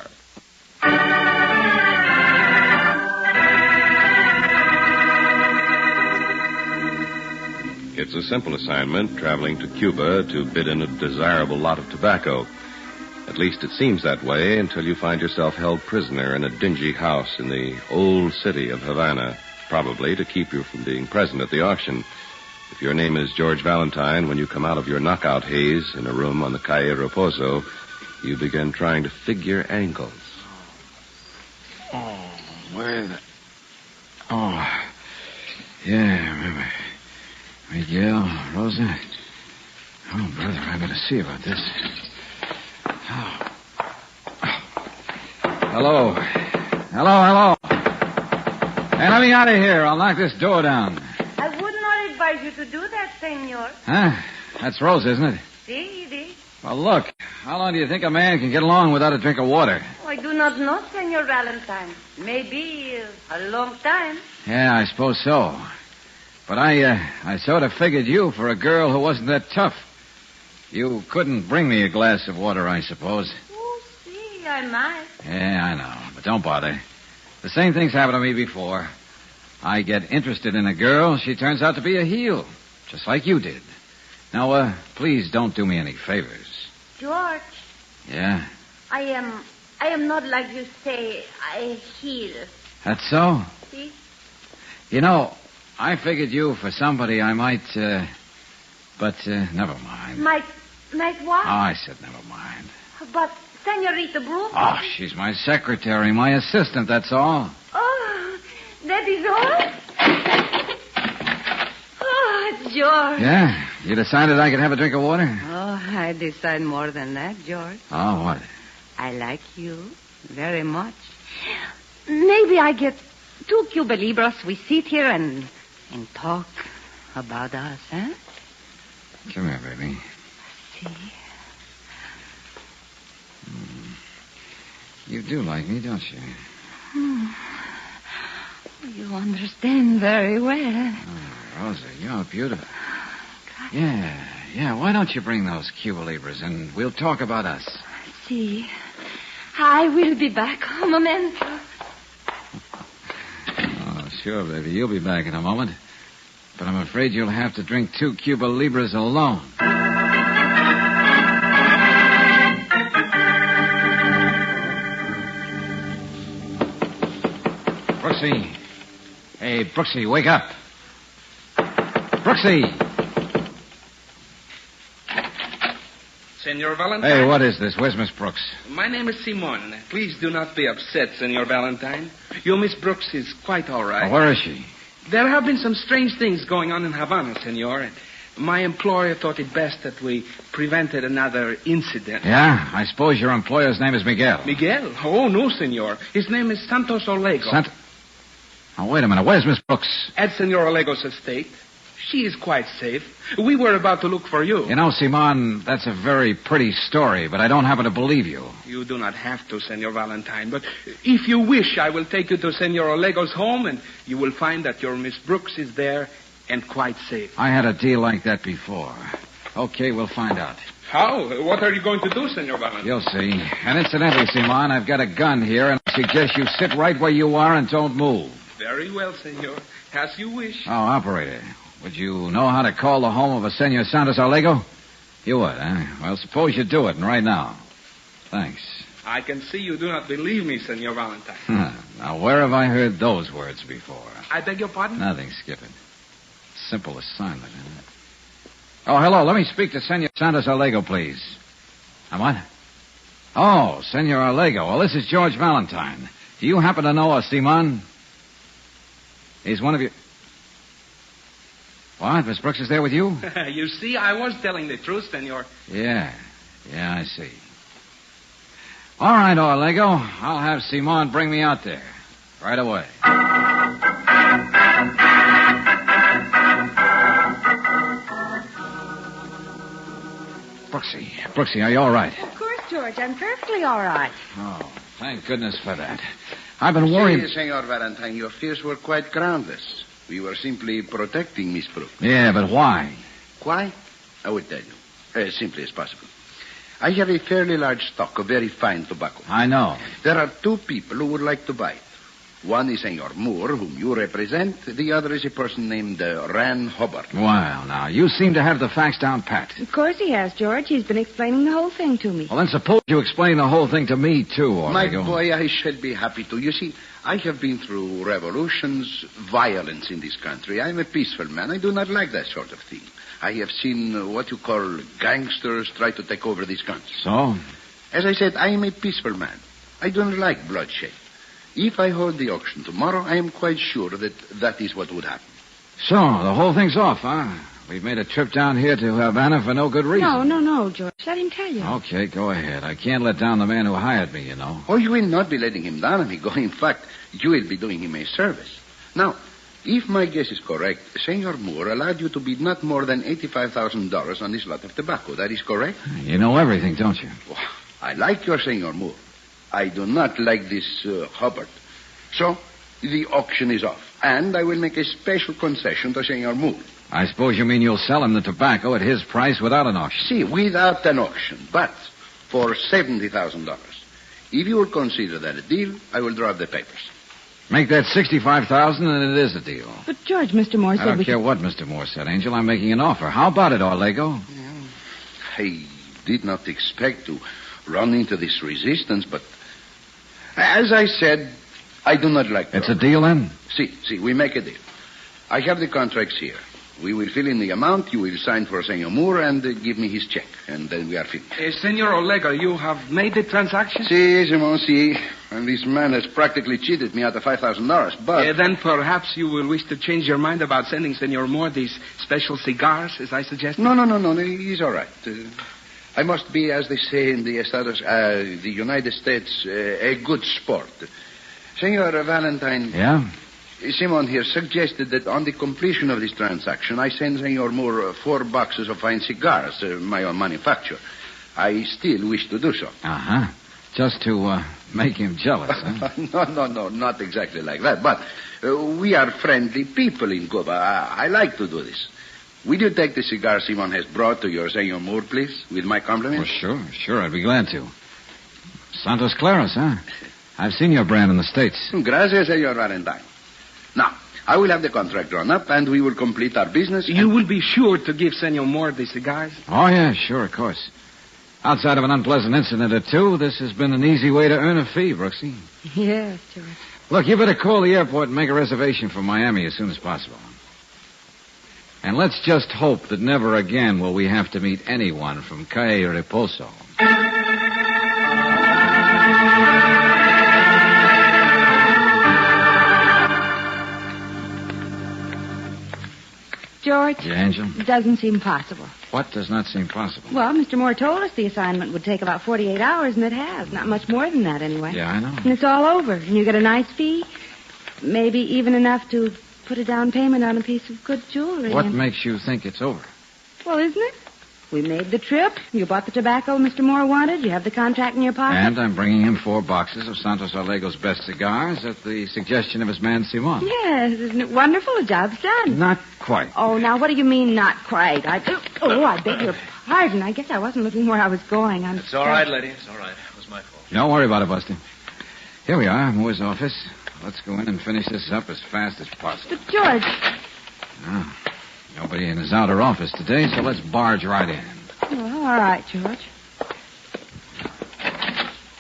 It's a simple assignment, traveling to Cuba to bid in a desirable lot of tobacco. At least it seems that way until you find yourself held prisoner in a dingy house in the old city of Havana, probably to keep you from being present at the auction. If your name is George Valentine, when you come out of your knockout haze in a room on the Cae Reposo, you begin trying to figure angles. Oh, where the... Oh, yeah, I remember. Miguel, Rosa. Oh, brother, I better see about this. Oh. Hello. Hello. Hey, let me out of here. I'll knock this door down. I would not advise you to do that, senor. Huh? That's Rosa, isn't it? Si. Well, look. How long do you think a man can get along without a drink of water? Oh, I do not know, Senor Valentine. Maybe a long time. Yeah, I suppose so. But I sort of figured you for a girl who wasn't that tough. You couldn't bring me a glass of water, I suppose. Oh, see, I might. Yeah, I know. But don't bother. The same thing's happened to me before. I get interested in a girl. She turns out to be a heel. Just like you did. Now, please don't do me any favors. George. Yeah? I am not like you say, a heel. That's so? See? You know, I figured you for somebody I might, but never mind. Might what? Oh, I said never mind. But Senorita Brooke? Oh, she's my secretary, my assistant, that's all. Oh, that is all? Oh, George. Yeah? You decided I could have a drink of water? Oh, I decide more than that, George. Oh, what? I like you very much. Maybe I get 2 Cuba Libras. We sit here and talk about us, huh? Come here, baby. See? You do like me, don't you? You understand very well. Oh, Rosa, you're beautiful. Yeah. Why don't you bring those Cuba Libras and we'll talk about us? See, I will be back. A momento. Oh, sure, baby. You'll be back in a moment. But I'm afraid you'll have to drink 2 Cuba Libras alone. Brooksy. Hey, Brooksy, wake up. Brooksy! Senor Valentine? Hey, what is this? Where's Miss Brooks? My name is Simon. Please do not be upset, Senor Valentine. Your Miss Brooks is quite all right. Oh, where is she? There have been some strange things going on in Havana, Senor. My employer thought it best that we prevented another incident. Yeah? I suppose your employer's name is Miguel. Miguel? Oh, no, Senor. His name is Santos Olego. Oh, wait a minute. Where's Miss Brooks? At Senor Olego's estate. She is quite safe. We were about to look for you. You know, Simon, that's a very pretty story, but I don't happen to believe you. You do not have to, Senor Valentine, but if you wish, I will take you to Senor Olego's home, and you will find that your Miss Brooks is there and quite safe. I had a deal like that before. Okay, we'll find out. How? What are you going to do, Senor Valentine? You'll see. And incidentally, Simon, I've got a gun here, and I suggest you sit right where you are and don't move. Very well, senor. As you wish. Oh, operator, would you know how to call the home of a Senor Santos Arlego? You would, huh? Well, suppose you do it, and right now. Thanks. I can see you do not believe me, Senor Valentine. Now, where have I heard those words before? I beg your pardon? Nothing, Skipper. Simple assignment, isn't it? Oh, hello. Let me speak to Senor Santos Arlego, please. What? Oh, Senor Arlego. Well, this is George Valentine. Do you happen to know a Simon? He's one of you. What? Miss Brooks is there with you? You see, I was telling the truth, senor. Yeah, I see. All right, Arlego. I'll have Simon bring me out there. Right away. Brooksy, are you all right? Of course, George. I'm perfectly all right. Oh, thank goodness for that. I've been worried... Senor Valentine, your fears were quite groundless. We were simply protecting Miss Brooks. Yeah, but why? Why? I will tell you. As simply as possible. I have a fairly large stock of very fine tobacco. I know. There are two people who would like to buy it. One is Senor Moore, whom you represent. The other is a person named Ran Hubbard. Well, now, you seem to have the facts down pat. Of course he has, George. He's been explaining the whole thing to me. Well, then suppose you explain the whole thing to me, too, Arlego. My boy, I shall be happy to. You see, I have been through revolutions, violence in this country. I'm a peaceful man. I do not like that sort of thing. I have seen what you call gangsters try to take over this country. So? As I said, I am a peaceful man. I don't like bloodshed. If I hold the auction tomorrow, I am quite sure that is what would happen. So, the whole thing's off, huh? We've made a trip down here to Havana for no good reason. No, George. Let him tell you. Okay, go ahead. I can't let down the man who hired me, you know. Oh, you will not be letting him down, amigo. In fact, you will be doing him a service. Now, if my guess is correct, Senor Moore allowed you to bid not more than $85,000 on this lot of tobacco. That is correct? You know everything, don't you? Oh, I like your Senor Moore. I do not like this Hubbard. So, the auction is off. And I will make a special concession to Senor Moore. I suppose you mean you'll sell him the tobacco at his price without an auction? See, without an auction, but for $70,000. If you will consider that a deal, I will draw up the papers. Make that $65,000 and it is a deal. But, George, Mr. Moore said I don't care what Mr. Moore said, Angel. I'm making an offer. How about it, Arlego? I did not expect to run into this resistance, but as I said, I do not like that. It's a deal, then? See, we make a deal. I have the contracts here. We will fill in the amount, you will sign for Senor Moore, and give me his check, and then we are finished. Senor Arlego, you have made the transaction? Si, Simon, si. And this man has practically cheated me out of $5,000, but... then perhaps you will wish to change your mind about sending Senor Moore these special cigars, as I suggested? No, he's all right. I must be, as they say in the United States, a good sport. Senor Valentine... Yeah? Simon here suggested that on the completion of this transaction, I send Senor Moore 4 boxes of fine cigars, my own manufacture. I still wish to do so. Uh-huh. Just to make him jealous, huh? No, not exactly like that. But we are friendly people in Cuba. I like to do this. Will you take the cigar Simon has brought to your Senor Moore, please, with my compliments? Well, sure, I'd be glad to. Santos Claros, huh? I've seen your brand in the States. Gracias, Senor Valentine. Now, I will have the contract drawn up, and we will complete our business. You will be sure to give Senor Moore the cigars? Oh, yeah, sure, of course. Outside of an unpleasant incident or two, this has been an easy way to earn a fee, Brooksy. Yes, George. Look, you better call the airport and make a reservation for Miami as soon as possible. And let's just hope that never again will we have to meet anyone from Cae Reposo. George? Yeah, Angel? It doesn't seem possible. What does not seem possible? Well, Mr. Moore told us the assignment would take about 48 hours, and it has. Not much more than that, anyway. Yeah, I know. And it's all over, and you get a nice fee. Maybe even enough to put a down payment on a piece of good jewelry. What makes you think it's over? Well, isn't it? We made the trip. You bought the tobacco Mr. Moore wanted. You have the contract in your pocket. And I'm bringing him 4 boxes of Santos Arlego's best cigars at the suggestion of his man, Simon. Yes, isn't it wonderful? The job's done. Not quite. Oh, now, what do you mean, not quite? I beg your pardon. I guess I wasn't looking where I was going. It's all right, lady. It's all right. It was my fault. Don't worry about it, Buster. Here we are, Moore's office. Let's go in and finish this up as fast as possible. But, George. Oh, nobody in his outer office today, so let's barge right in. Oh, all right, George.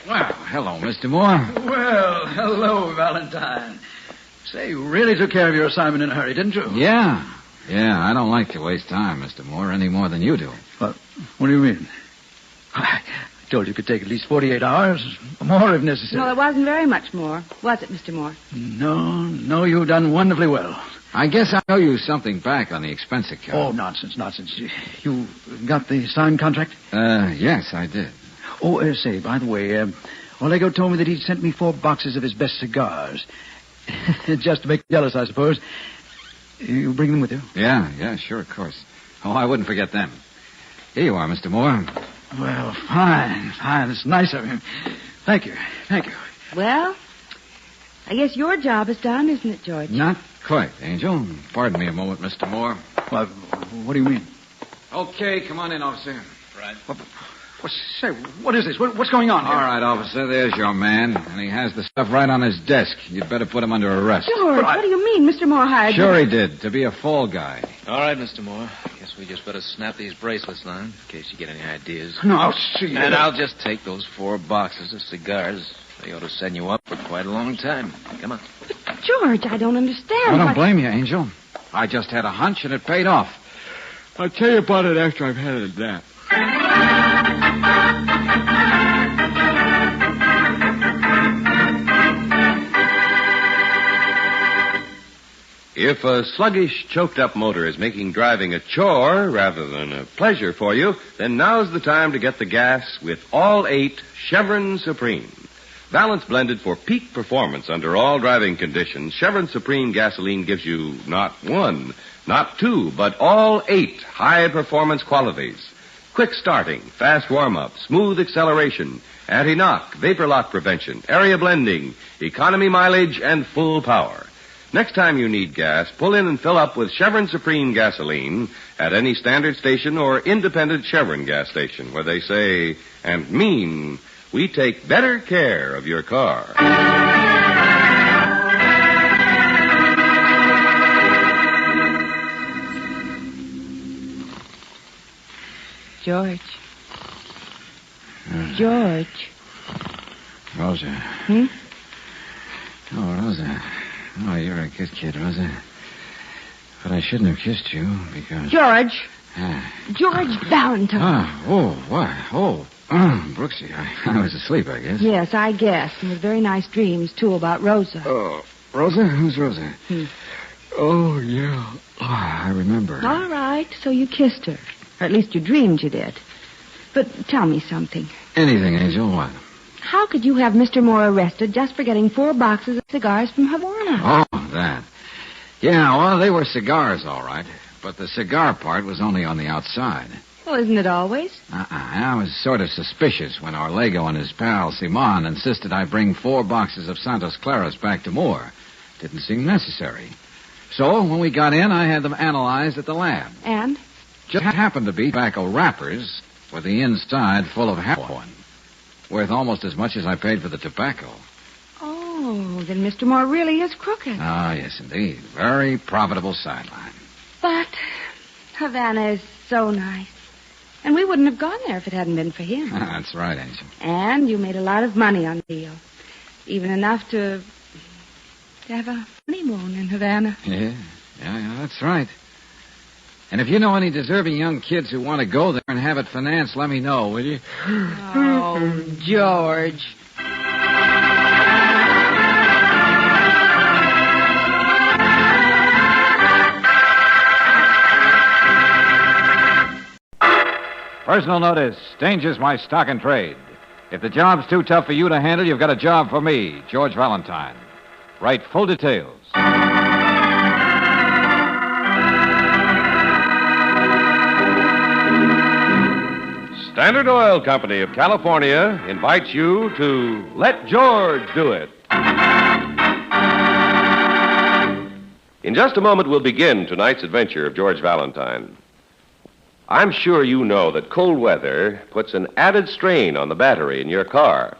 Well, hello, Mr. Moore. Well, hello, Valentine. Say, you really took care of your assignment in a hurry, didn't you? Yeah. Yeah, I don't like to waste time, Mr. Moore, any more than you do. What do you mean? I told you it could take at least 48 hours, more if necessary. Well, it wasn't very much more, was it, Mr. Moore? No, you've done wonderfully well. I guess I owe you something back on the expense account. Oh, nonsense. You got the signed contract? Yes, I did. Oh, say, by the way, Olego told me that he'd sent me 4 boxes of his best cigars. Just to make you jealous, I suppose. You bring them with you? Yeah, sure, of course. Oh, I wouldn't forget them. Here you are, Mr. Moore. Well, fine. It's nice of him. Thank you. Well, I guess your job is done, isn't it, George? Not quite, Angel. Pardon me a moment, Mr. Moore. What do you mean? Okay, come on in, officer. Right. Say, what is this? What's going on here? All right, officer, there's your man, and he has the stuff right on his desk. You'd better put him under arrest. George, what do you mean? Mr. Moore hired Sure you? he did, to be a fall guy. All right, Mr. Moore. Guess we just better snap these bracelets on in case you get any ideas. No, see. And I'll just take those 4 boxes of cigars. They ought to send you up for quite a long time. Come on. But, George, I don't understand. I don't blame you, Angel. I just had a hunch, and it paid off. I'll tell you about it after I've had a nap. If a sluggish, choked-up motor is making driving a chore rather than a pleasure for you, then now's the time to get the gas with all 8 Chevron Supreme. Balance blended for peak performance under all driving conditions, Chevron Supreme gasoline gives you not 1, not 2, but all 8 high-performance qualities. Quick starting, fast warm-up, smooth acceleration, anti-knock, vapor lock prevention, area blending, economy mileage, and full power. Next time you need gas, pull in and fill up with Chevron Supreme gasoline at any standard station or independent Chevron gas station where they say and mean, we take better care of your car. George. George. Rosa. Oh, Rosa. Oh, you're a good kid, Rosa. But I shouldn't have kissed you because... George. George Valentine. Brooksy, I was asleep, I guess. Yes, I guess. And with very nice dreams, too, about Rosa. Oh, Rosa? Who's Rosa? Oh, yeah. Oh, I remember. All right, so you kissed her. Or at least you dreamed you did. But tell me something. Anything, Angel. What? How could you have Mr. Moore arrested just for getting 4 boxes of cigars from Havana? Oh, that. Yeah, well, they were cigars, all right. But the cigar part was only on the outside. Well, isn't it always? I was sort of suspicious when Orlego and his pal Simon insisted I bring 4 boxes of Santos Claras back to Moore. Didn't seem necessary. So, when we got in, I had them analyzed at the lab. And? Just happened to be tobacco wrappers with the inside full of heroin. Worth almost as much as I paid for the tobacco. Oh, then Mr. Moore really is crooked. Ah, yes, indeed. Very profitable sideline. But Havana is so nice. And we wouldn't have gone there if it hadn't been for him. That's right, Angel. And you made a lot of money on the deal. Even enough to have a honeymoon in Havana. Yeah, that's right. And if you know any deserving young kids who want to go there and have it financed, let me know, will you? Oh, George. Personal notice. Danger's my stock and trade. If the job's too tough for you to handle, you've got a job for me, George Valentine. Write full details. Standard Oil Company of California invites you to Let George Do It. In just a moment, we'll begin tonight's adventure of George Valentine. I'm sure you know that cold weather puts an added strain on the battery in your car.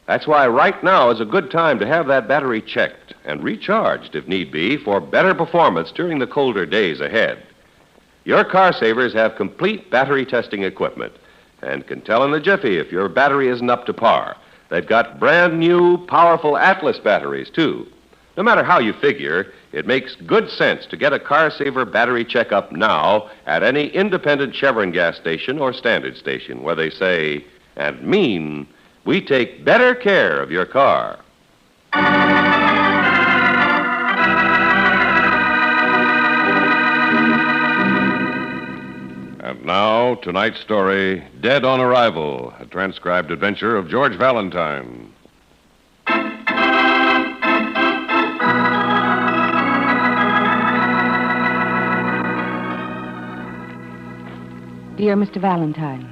That's why right now is a good time to have that battery checked and recharged, if need be, for better performance during the colder days ahead. Your car savers have complete battery testing equipment and can tell in a jiffy if your battery isn't up to par. They've got brand new, powerful Atlas batteries, too. No matter how you figure, it makes good sense to get a car saver battery checkup now at any independent Chevron gas station or standard station where they say and mean, we take better care of your car. And now, tonight's story, Dead on Arrival, a transcribed adventure of George Valentine. Dear Mr. Valentine,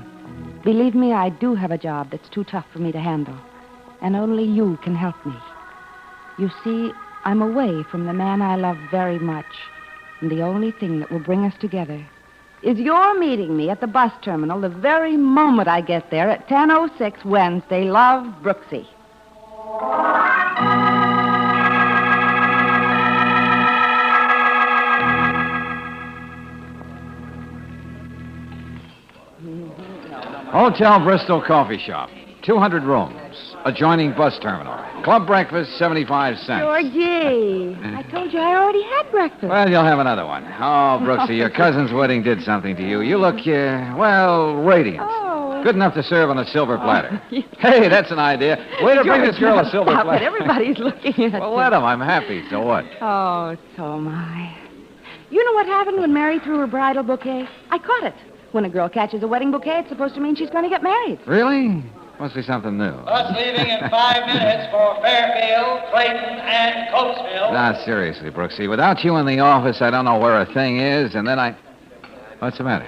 believe me, I do have a job that's too tough for me to handle, and only you can help me. You see, I'm away from the man I love very much, and the only thing that will bring us together is your meeting me at the bus terminal the very moment I get there at 10:06 Wednesday. Love, Brooksy. Hotel Bristol Coffee Shop. 200 rooms. Adjoining bus terminal. Club breakfast, 75 cents. Georgie, I told you I already had breakfast. Well, you'll have another one. Oh, Brooksy, your cousin's wedding did something to you. You look, radiant. Oh. Good enough to serve on a silver platter. Hey, that's an idea. Way to bring this girl a silver Stop platter. it. Everybody's looking at Well, you. let him. I'm happy. So what? Oh, so am I. You know what happened when Mary threw her bridal bouquet? I caught it. When a girl catches a wedding bouquet, it's supposed to mean she's going to get married. Really? Must be something new. Bus leaving in 5 minutes for Fairfield, Clayton, and Coatesville. Nah, seriously, Brooksy. Without you in the office, I don't know where a thing is, and then I... What's the matter?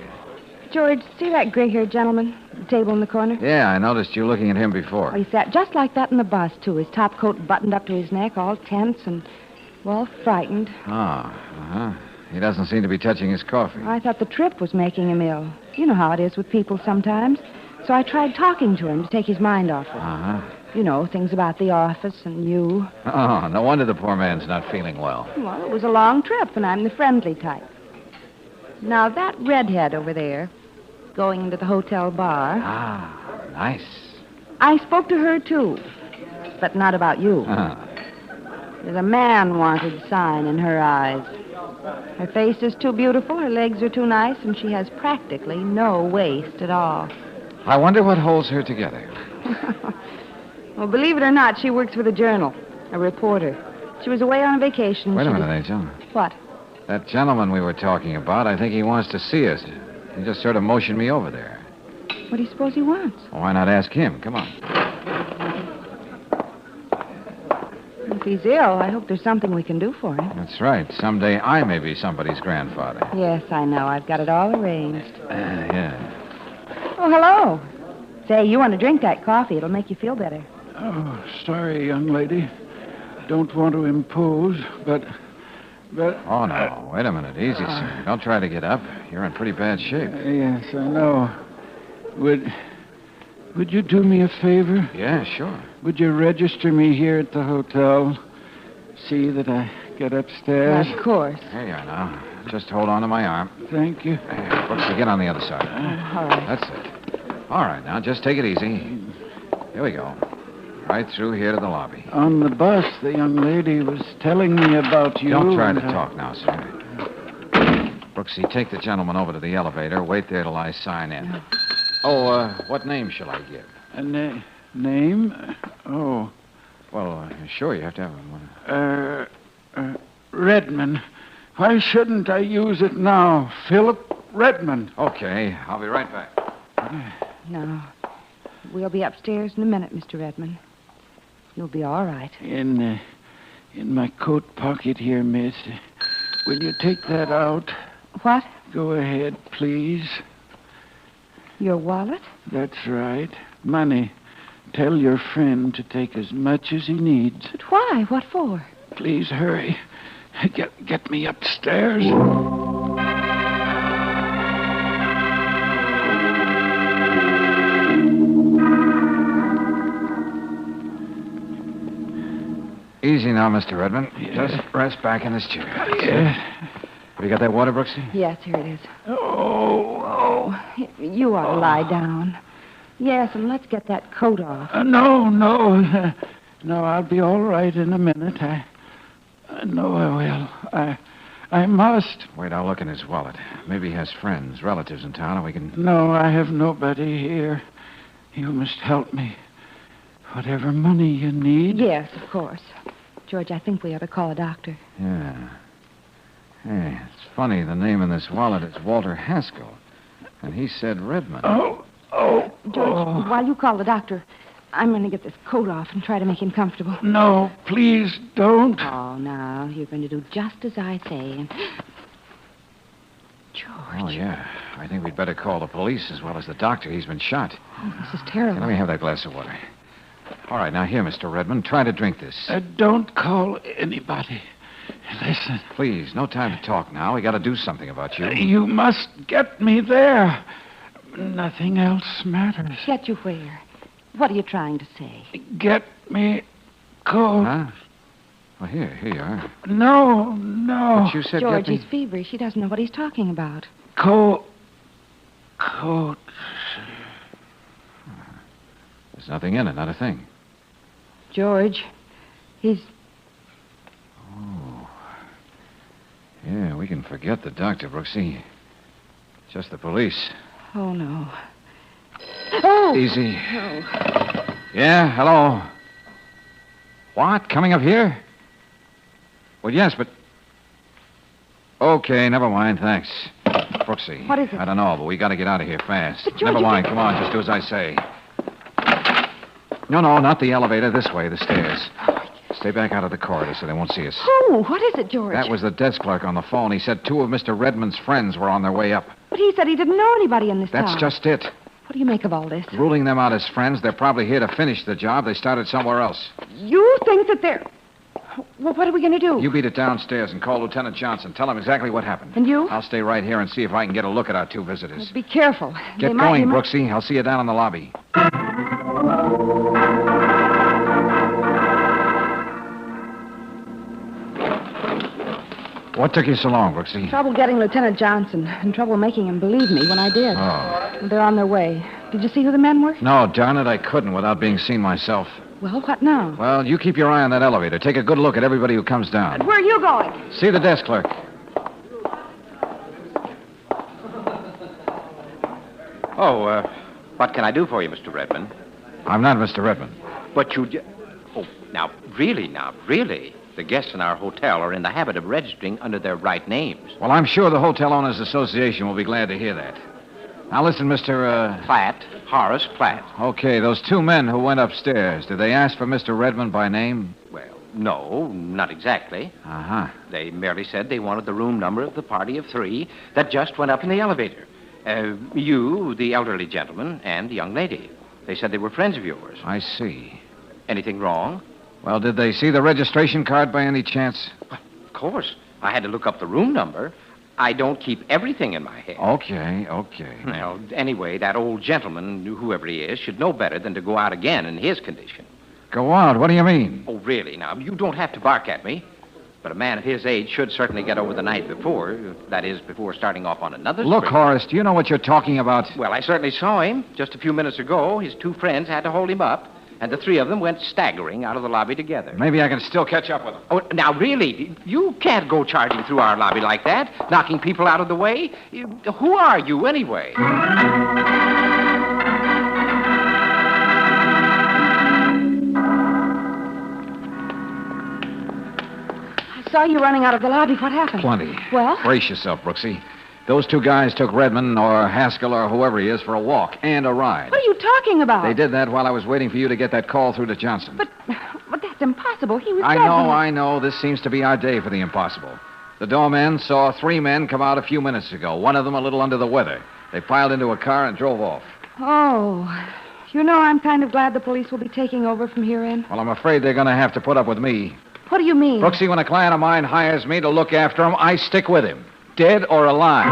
George, see that gray-haired gentleman at the table in the corner? Yeah, I noticed you looking at him before. He sat just like that in the bus, too. His top coat buttoned up to his neck, all tense and, well, frightened. Oh, uh-huh. He doesn't seem to be touching his coffee. I thought the trip was making him ill. You know how it is with people sometimes. So I tried talking to him to take his mind off it. Uh-huh. You know, things about the office and you. Oh, no wonder the poor man's not feeling well. Well, it was a long trip, and I'm the friendly type. Now, that redhead over there, going into the hotel bar... Ah, nice. I spoke to her, too, but not about you. Uh-huh. There's a man-wanted sign in her eyes. Her face is too beautiful, her legs are too nice, and she has practically no waist at all. I wonder what holds her together. Well, believe it or not, she works for the Journal, a reporter. She was away on a vacation. Wait a minute, Angel. What? That gentleman we were talking about, I think he wants to see us. He just sort of motioned me over there. What do you suppose he wants? Well, why not ask him? Come on. If he's ill, I hope there's something we can do for him. That's right. Someday I may be somebody's grandfather. Yes, I know. I've got it all arranged. Yeah. Oh, hello. Say, you want to drink that coffee. It'll make you feel better. Oh, sorry, young lady. Don't want to impose, but... Oh, no. Wait a minute. Easy, sir. Don't try to get up. You're in pretty bad shape. Yes, I know. Would you do me a favor? Yeah, sure. Would you register me here at the hotel? See that I get upstairs? Of course. Here you are now. Just hold on to my arm. Thank you. Hey, Brooksy, get on the other side. All right. That's it. All right, now, just take it easy. Here we go. Right through here to the lobby. On the bus, the young lady was telling me about you. Don't try to talk now, sir. Brooksy, take the gentleman over to the elevator. Wait there till I sign in. Oh, what name shall I give? A name? Oh. Well, sure, you have to have one. Redmond. Why shouldn't I use it now? Philip Redmond. Okay, I'll be right back. No. We'll be upstairs in a minute, Mr. Redmond. You'll be all right. In my coat pocket here, miss. Will you take that out? What? Go ahead, please. Your wallet? That's right. Money. Tell your friend to take as much as he needs. But why? What for? Please hurry. Get me upstairs. Easy now, Mr. Redmond. Yeah. Just rest back in this chair. Yeah. Have you got that water, Brooksy? Yes, here it is. Oh. You ought to lie down. Yes, and let's get that coat off. No. No, I'll be all right in a minute. I know I will. I must. Wait, I'll look in his wallet. Maybe he has friends, relatives in town, and we can... No, I have nobody here. You must help me. Whatever money you need. Yes, of course. George, I think we ought to call a doctor. Yeah. Hey, it's funny. The name in this wallet is Walter Haskell. And he said Redmond. Oh. George, while you call the doctor, I'm going to get this coat off and try to make him comfortable. No, please don't. Oh, now, you're going to do just as I say. And... George. Oh, yeah. I think we'd better call the police as well as the doctor. He's been shot. Oh, this is terrible. Let me have that glass of water. All right, now here, Mr. Redmond. Try to drink this. Don't call anybody. Listen. Please, no time to talk now. We got to do something about you. You must get me there. Nothing else matters. Get you where? What are you trying to say? Get me coat. Huh? Well, here you are. No. But you said George, get me... he's feverish. He doesn't know what he's talking about. Coat. There's nothing in it, not a thing. George, he's... Oh. Yeah, we can forget the doctor, Brooksy. Just the police. Oh, no. Oh! Easy. Oh. Yeah, hello. What? Coming up here? Well, yes, but... Okay, never mind, thanks. Brooksy. What is it? I don't know, but we got to get out of here fast. But George, never mind, come on, just do as I say. No, not the elevator. This way, the stairs. Stay back out of the corridor so they won't see us. Oh, what is it, George? That was the desk clerk on the phone. He said 2 of Mr. Redmond's friends were on their way up. But he said he didn't know anybody in this town. That's just it. What do you make of all this? Ruling them out as friends, they're probably here to finish the job they started somewhere else. You think that they're... Well, what are we going to do? You beat it downstairs and call Lieutenant Johnson. Tell him exactly what happened. And you? I'll stay right here and see if I can get a look at our 2 visitors. Well, be careful. Get going, Brooksy. I'll see you down in the lobby. What took you so long, Brooksy? Trouble getting Lieutenant Johnson and trouble making him believe me when I did. Oh. They're on their way. Did you see who the men were? No, darn it, I couldn't without being seen myself. Well, what now? Well, you keep your eye on that elevator. Take a good look at everybody who comes down. Where are you going? See the desk clerk. Oh, what can I do for you, Mr. Redmond? I'm not Mr. Redmond. But you... Oh, now, really. The guests in our hotel are in the habit of registering under their right names. Well, I'm sure the Hotel Owners Association will be glad to hear that. Now, listen, Mr. Platt. Horace Platt. Okay, those 2 men who went upstairs, did they ask for Mr. Redmond by name? Well, no, not exactly. Uh-huh. They merely said they wanted the room number of the party of 3 that just went up in the elevator. You, the elderly gentleman, and the young lady. They said they were friends of yours. I see. Anything wrong? Well, did they see the registration card by any chance? Of course. I had to look up the room number. I don't keep everything in my head. Okay. Well, anyway, that old gentleman, whoever he is, should know better than to go out again in his condition. Go out? What do you mean? Oh, really? Now, you don't have to bark at me. But a man of his age should certainly get over the night before. That is, before starting off on another Look, spree. Horace, do you know what you're talking about? Well, I certainly saw him just a few minutes ago. His 2 friends had to hold him up, and the 3 of them went staggering out of the lobby together. Maybe I can still catch up with them. Oh, now, really, you can't go charging through our lobby like that, knocking people out of the way. Who are you, anyway? I saw you running out of the lobby. What happened? Plenty. Well? Brace yourself, Brooksy. Those 2 guys took Redmond or Haskell or whoever he is for a walk and a ride. What are you talking about? They did that while I was waiting for you to get that call through to Johnson. But that's impossible. He was I know. This seems to be our day for the impossible. The doorman saw 3 men come out a few minutes ago, one of them a little under the weather. They piled into a car and drove off. Oh. You know, I'm kind of glad the police will be taking over from here in. Well, I'm afraid they're going to have to put up with me. What do you mean? Brooksy, when a client of mine hires me to look after him, I stick with him. Dead or alive.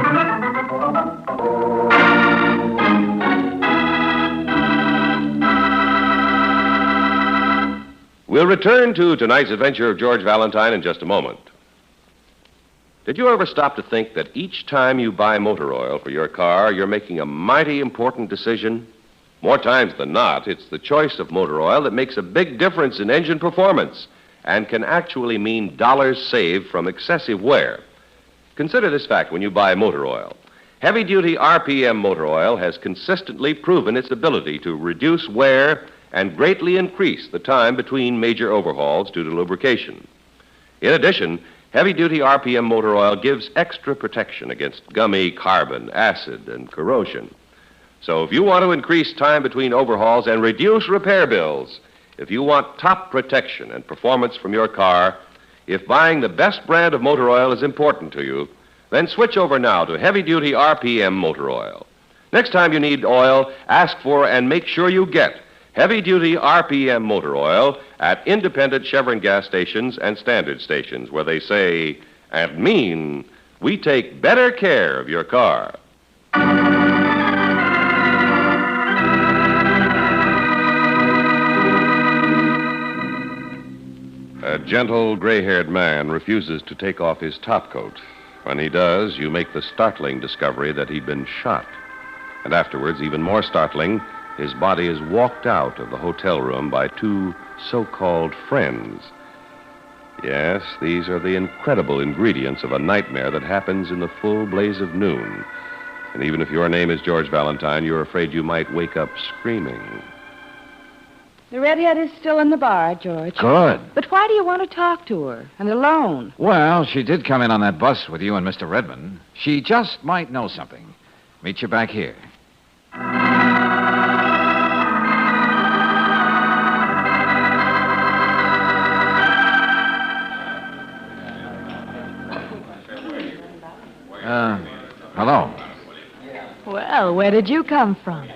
We'll return to tonight's adventure of George Valentine in just a moment. Did you ever stop to think that each time you buy motor oil for your car, you're making a mighty important decision? More times than not, it's the choice of motor oil that makes a big difference in engine performance and can actually mean dollars saved from excessive wear. Consider this fact when you buy motor oil. Heavy-duty RPM motor oil has consistently proven its ability to reduce wear and greatly increase the time between major overhauls due to lubrication. In addition, heavy-duty RPM motor oil gives extra protection against gummy carbon, acid, and corrosion. So if you want to increase time between overhauls and reduce repair bills, if you want top protection and performance from your car, if buying the best brand of motor oil is important to you, then switch over now to heavy-duty RPM motor oil. Next time you need oil, ask for and make sure you get heavy-duty RPM motor oil at independent Chevron gas stations and standard stations where they say and mean we take better care of your car. A gentle, gray-haired man refuses to take off his topcoat. When he does, you make the startling discovery that he'd been shot. And afterwards, even more startling, his body is walked out of the hotel room by two so-called friends. Yes, these are the incredible ingredients of a nightmare that happens in the full blaze of noon. And even if your name is George Valentine, you're afraid you might wake up screaming. The redhead is still in the bar, George. Good. But why do you want to talk to her? And alone? Well, she did come in on that bus with you and Mr. Redmond. She just might know something. Meet you back here. Hello. Well, where did you come from?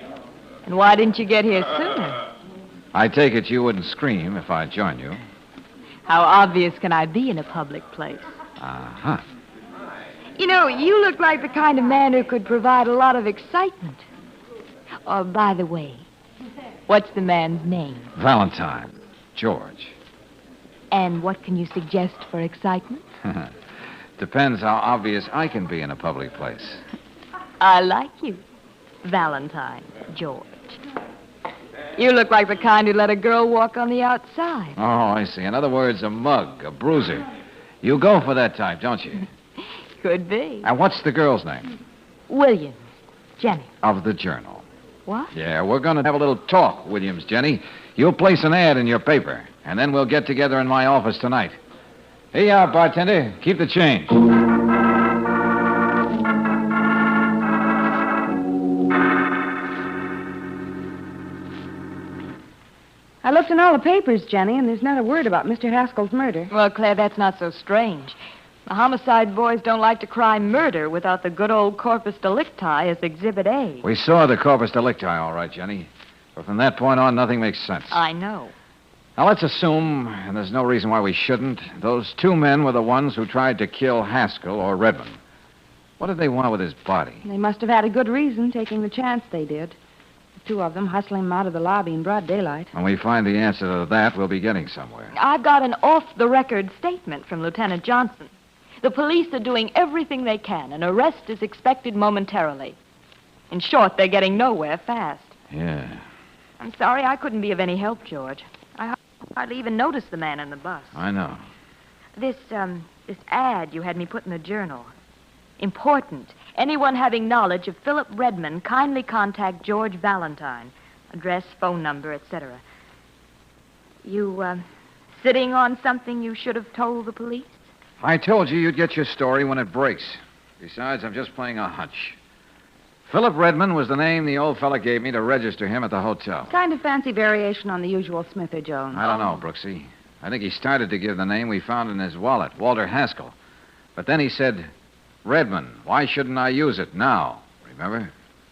And why didn't you get here sooner? I take it you wouldn't scream if I joined you. How obvious can I be in a public place? Uh-huh. You know, you look like the kind of man who could provide a lot of excitement. Oh, by the way, what's the man's name? Valentine. George. And what can you suggest for excitement? Depends how obvious I can be in a public place. I like you, Valentine, George. You look like the kind who let a girl walk on the outside. Oh, I see. In other words, a mug, a bruiser. You go for that type, don't you? Could be. And what's the girl's name? Williams. Jenny. Of the Journal. What? Yeah, we're going to have a little talk, Williams, Jenny. You'll place an ad in your paper, and then we'll get together in my office tonight. Here you are, bartender. Keep the change. I looked in all the papers, Jenny, and there's not a word about Mr. Haskell's murder. Well, Claire, that's not so strange. The homicide boys don't like to cry murder without the good old corpus delicti as Exhibit A. We saw the corpus delicti, all right, Jenny. But from that point on, nothing makes sense. I know. Now, let's assume, and there's no reason why we shouldn't, those two men were the ones who tried to kill Haskell or Redmond. What did they want with his body? They must have had a good reason, taking the chance they did. The two of them hustling him out of the lobby in broad daylight. When we find the answer to that, we'll be getting somewhere. I've got an off-the-record statement from Lieutenant Johnson. The police are doing everything they can. An arrest is expected momentarily. In short, they're getting nowhere fast. Yeah. I'm sorry I couldn't be of any help, George. I hardly even noticed the man in the bus. I know. This ad you had me put in the Journal. Important. Anyone having knowledge of Philip Redmond, kindly contact George Valentine. Address, phone number, etc. You, sitting on something you should have told the police? I told you you'd get your story when it breaks. Besides, I'm just playing a hunch. Philip Redmond was the name the old fella gave me to register him at the hotel. Kind of fancy variation on the usual Smith or Jones. I don't know, Brooksy. I think he started to give the name we found in his wallet, Walter Haskell. But then he said, Redmond, why shouldn't I use it now? Remember?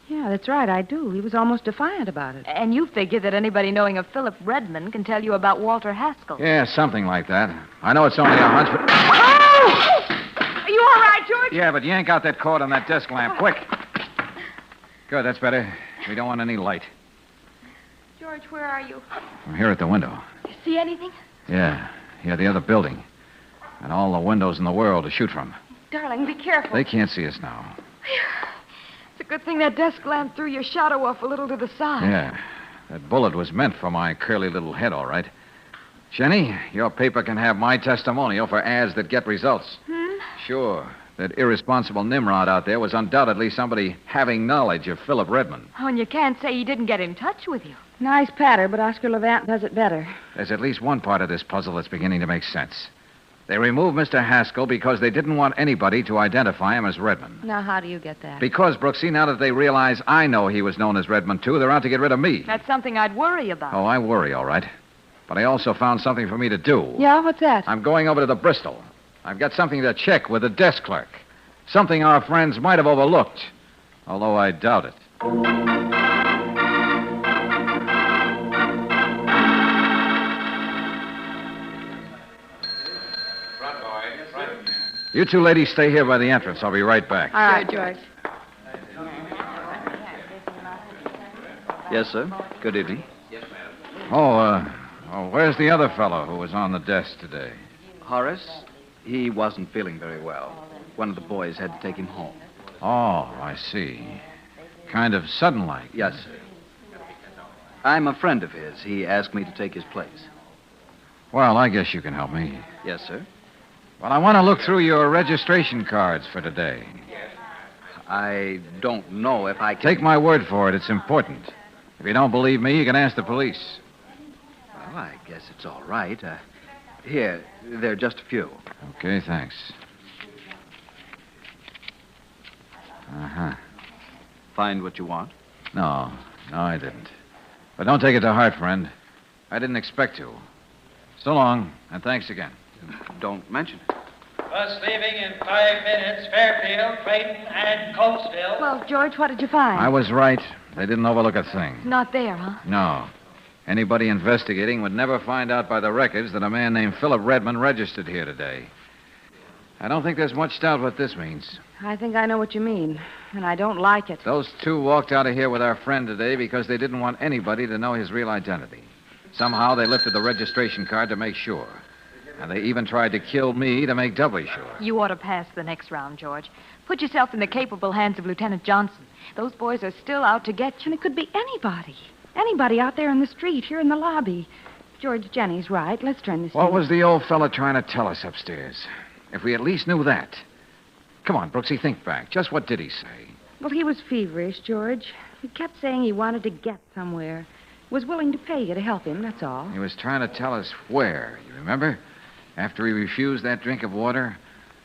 Yeah, that's right, I do. He was almost defiant about it. And you figure that anybody knowing of Philip Redmond can tell you about Walter Haskell. Yeah, something like that. I know it's only a hunch, but... Oh! Are you all right, George? Yeah, but yank out that cord on that desk lamp, quick. Good, that's better. We don't want any light. George, where are you? I'm here at the window. You see anything? Yeah, the other building. And all the windows in the world to shoot from. Darling, be careful. They can't see us now. It's a good thing that desk lamp threw your shadow off a little to the side. Yeah, that bullet was meant for my curly little head, all right. Jenny, your paper can have my testimonial for ads that get results. Sure. That irresponsible Nimrod out there was undoubtedly somebody having knowledge of Philip Redmond. Oh, and you can't say he didn't get in touch with you. Nice patter, but Oscar Levant does it better. There's at least one part of this puzzle that's beginning to make sense. They removed Mr. Haskell because they didn't want anybody to identify him as Redmond. Now, how do you get that? Because, Brooksy, now that they realize I know he was known as Redmond, too, they're out to get rid of me. That's something I'd worry about. Oh, I worry, all right. But I also found something for me to do. Yeah, what's that? I'm going over to the Bristol. I've got something to check with the desk clerk. Something our friends might have overlooked, although I doubt it. You two ladies stay here by the entrance. I'll be right back. All right, George. Yes, sir. Good evening. Oh, where's the other fellow who was on the desk today? Horace, he wasn't feeling very well. One of the boys had to take him home. Oh, I see. Kind of sudden-like. Yes, sir. I'm a friend of his. He asked me to take his place. Well, I guess you can help me. Yes, sir. Well, I want to look through your registration cards for today. I don't know if I can... Take my word for it. It's important. If you don't believe me, you can ask the police. Well, I guess it's all right. Here, there are just a few. Okay, thanks. Uh-huh. Find what you want? No, I didn't. But don't take it to heart, friend. I didn't expect to. So long, and thanks again. Don't mention it. Bus leaving in 5 minutes, Fairfield, Clayton, and Coatesville. Well, George, what did you find? I was right. They didn't overlook a thing. Not there, huh? No. Anybody investigating would never find out by the records that a man named Philip Redmond registered here today. I don't think there's much doubt what this means. I think I know what you mean, and I don't like it. Those two walked out of here with our friend today because they didn't want anybody to know his real identity. Somehow they lifted the registration card to make sure. And they even tried to kill me to make doubly sure. You ought to pass the next round, George. Put yourself in the capable hands of Lieutenant Johnson. Those boys are still out to get you. And it could be anybody. Anybody out there in the street, here in the lobby. George, Jenny's right. Let's turn this. What was the old fella trying to tell us upstairs? If we at least knew that. Come on, Brooksy, think back. Just what did he say? Well, he was feverish, George. He kept saying he wanted to get somewhere. Was willing to pay you to help him, that's all. He was trying to tell us where, you remember? After he refused that drink of water,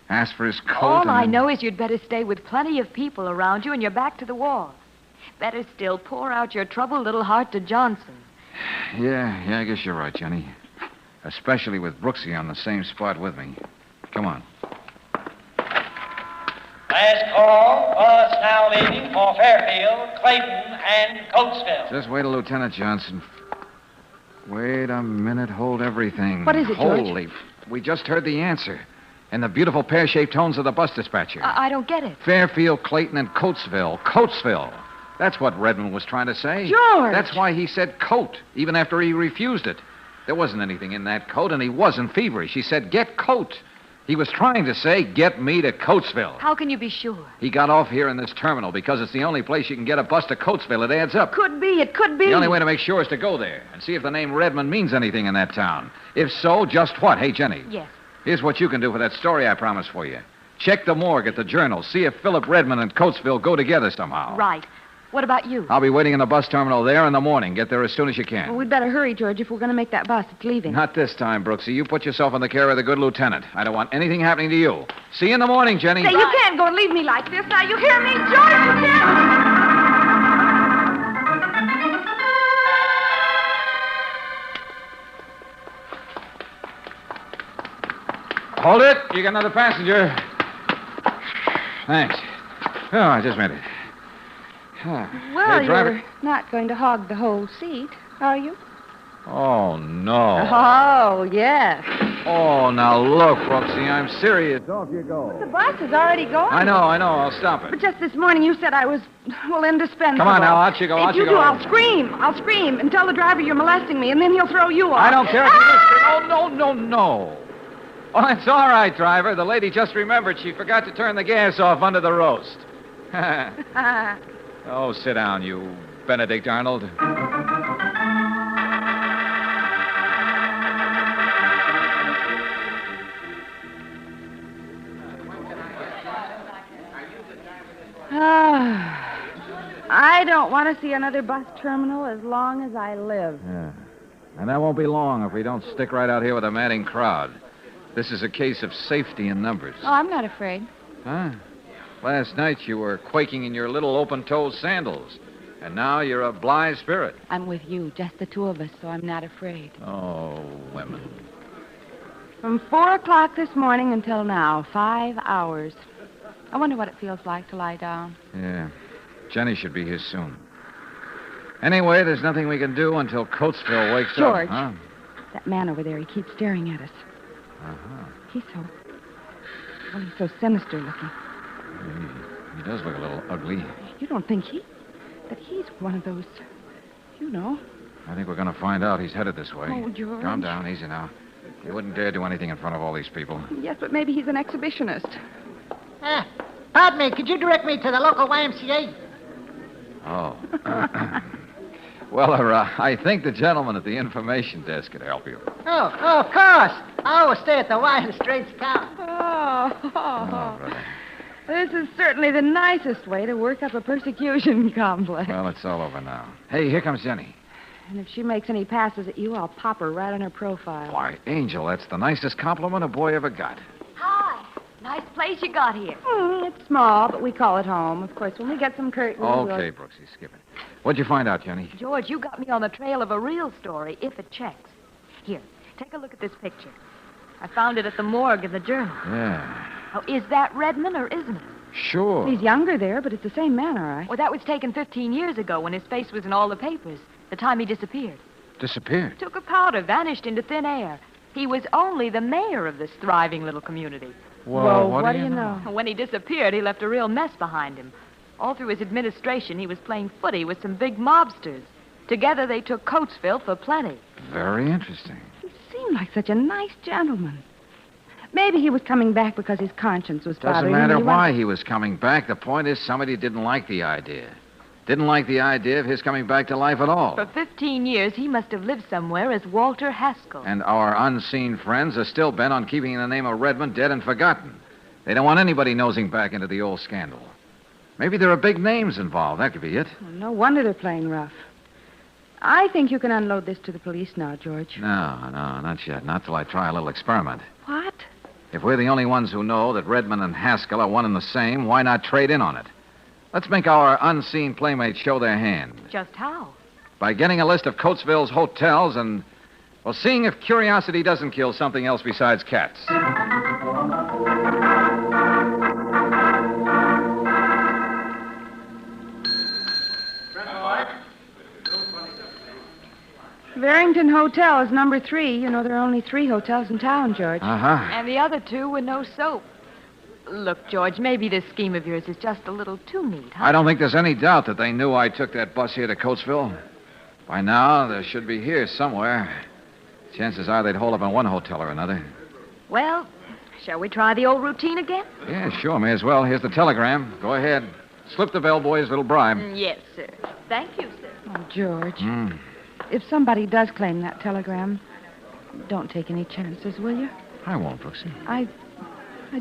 asked for his coat. All I know is you'd better stay with plenty of people around you and your back to the wall. Better still, pour out your troubled little heart to Johnson. Yeah, I guess you're right, Jenny. Especially with Brooksy on the same spot with me. Come on. Last call, bus now leaving for Fairfield, Clayton, and Coatesville. Just wait till Lieutenant Johnson. Wait a minute. Hold everything. What is it, George? Holy... We just heard the answer. In the beautiful pear-shaped tones of the bus dispatcher. I don't get it. Fairfield, Clayton, and Coatesville. Coatesville. That's what Redmond was trying to say. George! That's why he said coat, even after he refused it. There wasn't anything in that coat, and he wasn't feverish. He said, get coat. He was trying to say, get me to Coatesville. How can you be sure? He got off here in this terminal because it's the only place you can get a bus to Coatesville. It adds up. It could be. The only way to make sure is to go there and see if the name Redmond means anything in that town. If so, just what? Hey, Jenny. Yes. Here's what you can do for that story I promised for you. Check the morgue at the Journal. See if Philip Redmond and Coatesville go together somehow. Right. What about you? I'll be waiting in the bus terminal there in the morning. Get there as soon as you can. Well, we'd better hurry, George, if we're going to make that bus. It's leaving. Not this time, Brooksy. You put yourself in the care of the good lieutenant. I don't want anything happening to you. See you in the morning, Jenny. Say, you can't go and leave me like this. Now, you hear me, George? You can't. Hold it. You got another passenger. Thanks. Oh, I just made it. Well, Hey, driver. you're not going to hog the whole seat, are you? Oh, no. Oh, yes. Oh, now look, Brooksy, I'm serious. Off you go. The bus is already going. I know. I'll stop it. But just this morning you said I was, well, indispensable. Come on now, out you go, If you do, I'll scream and tell the driver you're molesting me, and then he'll throw you off. I don't care if you listen. Oh, no. Oh, it's all right, driver. The lady just remembered she forgot to turn the gas off under the roast. Oh, sit down, you Benedict Arnold. I don't want to see another bus terminal as long as I live. Yeah. And that won't be long if we don't stick right out here with a madding crowd. This is a case of safety in numbers. Oh, I'm not afraid. Huh? Last night you were quaking in your little open-toed sandals. And now you're a blithe spirit. I'm with you, just the two of us, so I'm not afraid. Oh, women. From 4 o'clock this morning until now, 5 hours. I wonder what it feels like to lie down. Yeah. Jenny should be here soon. Anyway, there's nothing we can do until Coatesville wakes George, up. Huh? that man over there, he keeps staring at us. Uh-huh. He's so sinister looking. He does look a little ugly. You don't think that he's one of those, you know. I think we're going to find out. He's headed this way. Oh, George. Calm down, easy now. You wouldn't dare do anything in front of all these people. Yes, but maybe he's an exhibitionist. Pardon me, could you direct me to the local YMCA? Oh. Well, I think the gentleman at the information desk could help you. Oh, of course. I always stay at the Wine Straits Town. Oh, brother. This is certainly the nicest way to work up a persecution complex. Well, it's all over now. Hey, here comes Jenny. And if she makes any passes at you, I'll pop her right on her profile. Why, Angel, that's the nicest compliment a boy ever got. Hi. Nice place you got here. It's small, but we call it home. Of course, when we get some curtains... Okay, Brooksy, skip it. What'd you find out, Jenny? George, you got me on the trail of a real story, if it checks. Here, take a look at this picture. I found it at the morgue in the Journal. Yeah. Oh, is that Redmond or isn't it? Sure. He's younger there, but it's the same man, all right. Well, that was taken 15 years ago when his face was in all the papers, the time he disappeared. Disappeared? Took a powder, vanished into thin air. He was only the mayor of this thriving little community. Well, what do you know? When he disappeared, he left a real mess behind him. All through his administration, he was playing footy with some big mobsters. Together, they took Coatesville for plenty. Very interesting. He seemed like such a nice gentleman. Maybe he was coming back because his conscience was bothering him. Doesn't matter why he was coming back. The point is somebody didn't like the idea. Didn't like the idea of his coming back to life at all. For 15 years, he must have lived somewhere as Walter Haskell. And our unseen friends are still bent on keeping the name of Redmond dead and forgotten. They don't want anybody nosing back into the old scandal. Maybe there are big names involved. That could be it. Well, no wonder they're playing rough. I think you can unload this to the police now, George. No, not yet. Not till I try a little experiment. What? If we're the only ones who know that Redmond and Haskell are one and the same, why not trade in on it? Let's make our unseen playmates show their hand. Just how? By getting a list of Coatesville's hotels and, well, seeing if curiosity doesn't kill something else besides cats. Barrington Hotel is number 3. You know, there are only 3 hotels in town, George. Uh-huh. And the other 2 were no soap. Look, George, maybe this scheme of yours is just a little too neat, huh? I don't think there's any doubt that they knew I took that bus here to Coatesville. By now, they should be here somewhere. Chances are they'd hold up in one hotel or another. Well, shall we try the old routine again? Yeah, sure, may as well. Here's the telegram. Go ahead. Slip the bellboy's little bribe. Yes, sir. Thank you, sir. Oh, George. If somebody does claim that telegram, don't take any chances, will you? I won't, Brooksy. I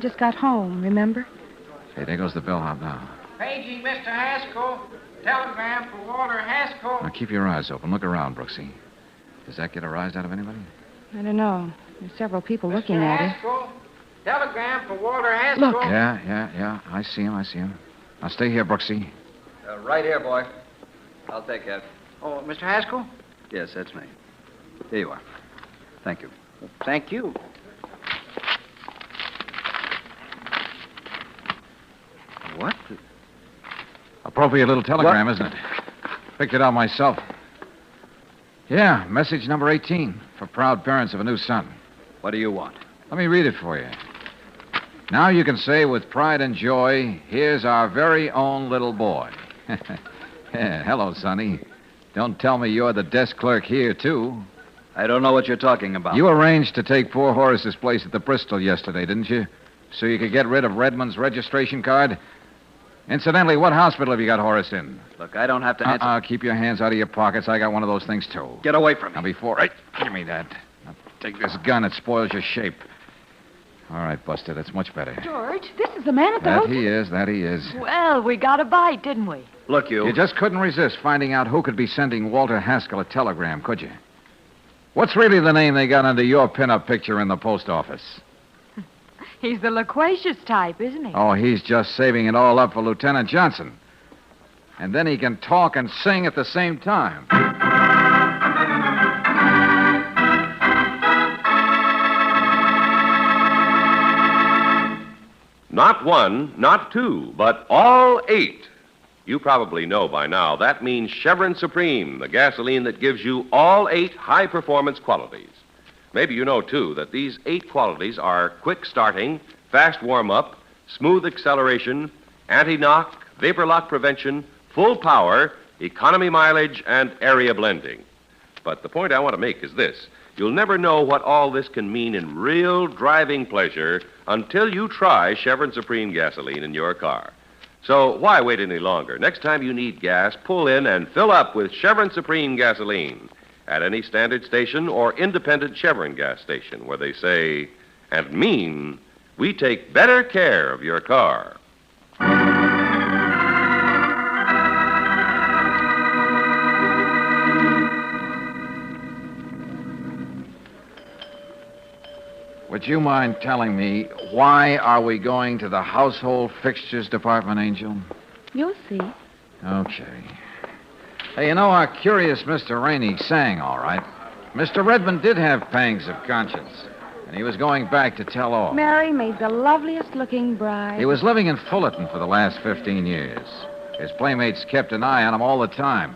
just got home, remember? Hey, there goes the bellhop now. Paging Mr. Haskell. Telegram for Walter Haskell. Now, keep your eyes open. Look around, Brooksy. Does that get a rise out of anybody? I don't know. There's several people looking at it. Haskell. Telegram for Walter Haskell. Look. Yeah. I see him. Now, stay here, Brooksy. Right here, boy. I'll take that. Oh, Mr. Haskell? Yes, that's me. Here you are. Thank you. Thank you. What? Appropriate little telegram, isn't it? Picked it out myself. Yeah, message number 18 for proud parents of a new son. What do you want? Let me read it for you. Now you can say with pride and joy, here's our very own little boy. Yeah, hello, Sonny. Don't tell me you're the desk clerk here, too. I don't know what you're talking about. You arranged to take poor Horace's place at the Bristol yesterday, didn't you? So you could get rid of Redmond's registration card? Incidentally, what hospital have you got Horace in? Look, I don't have to answer. Keep your hands out of your pockets. I got one of those things, too. Get away from me. Now, before I... Give me that. Now, take this gun. It spoils your shape. All right, Buster, that's much better. George, this is the man at the That hotel. he is. Well, we got a bite, didn't we? Look, you. You just couldn't resist finding out who could be sending Walter Haskell a telegram, could you? What's really the name they got under your pinup picture in the post office? He's the loquacious type, isn't he? Oh, he's just saving it all up for Lieutenant Johnson. And then he can talk and sing at the same time. Not one, not two, but all 8. You probably know by now that means Chevron Supreme, the gasoline that gives you all 8 high-performance qualities. Maybe you know, too, that these 8 qualities are quick starting, fast warm-up, smooth acceleration, anti-knock, vapor lock prevention, full power, economy mileage, and area blending. But the point I want to make is this. You'll never know what all this can mean in real driving pleasure until you try Chevron Supreme gasoline in your car. So why wait any longer? Next time you need gas, pull in and fill up with Chevron Supreme gasoline at any standard station or independent Chevron gas station where they say and mean, we take better care of your car. Would you mind telling me why are we going to the household fixtures department, Angel? You'll see. Okay. Hey, you know, our curious Mr. Rainey sang all right. Mr. Redmond did have pangs of conscience, and he was going back to tell all. Mary made the loveliest-looking bride. He was living in Fullerton for the last 15 years. His playmates kept an eye on him all the time.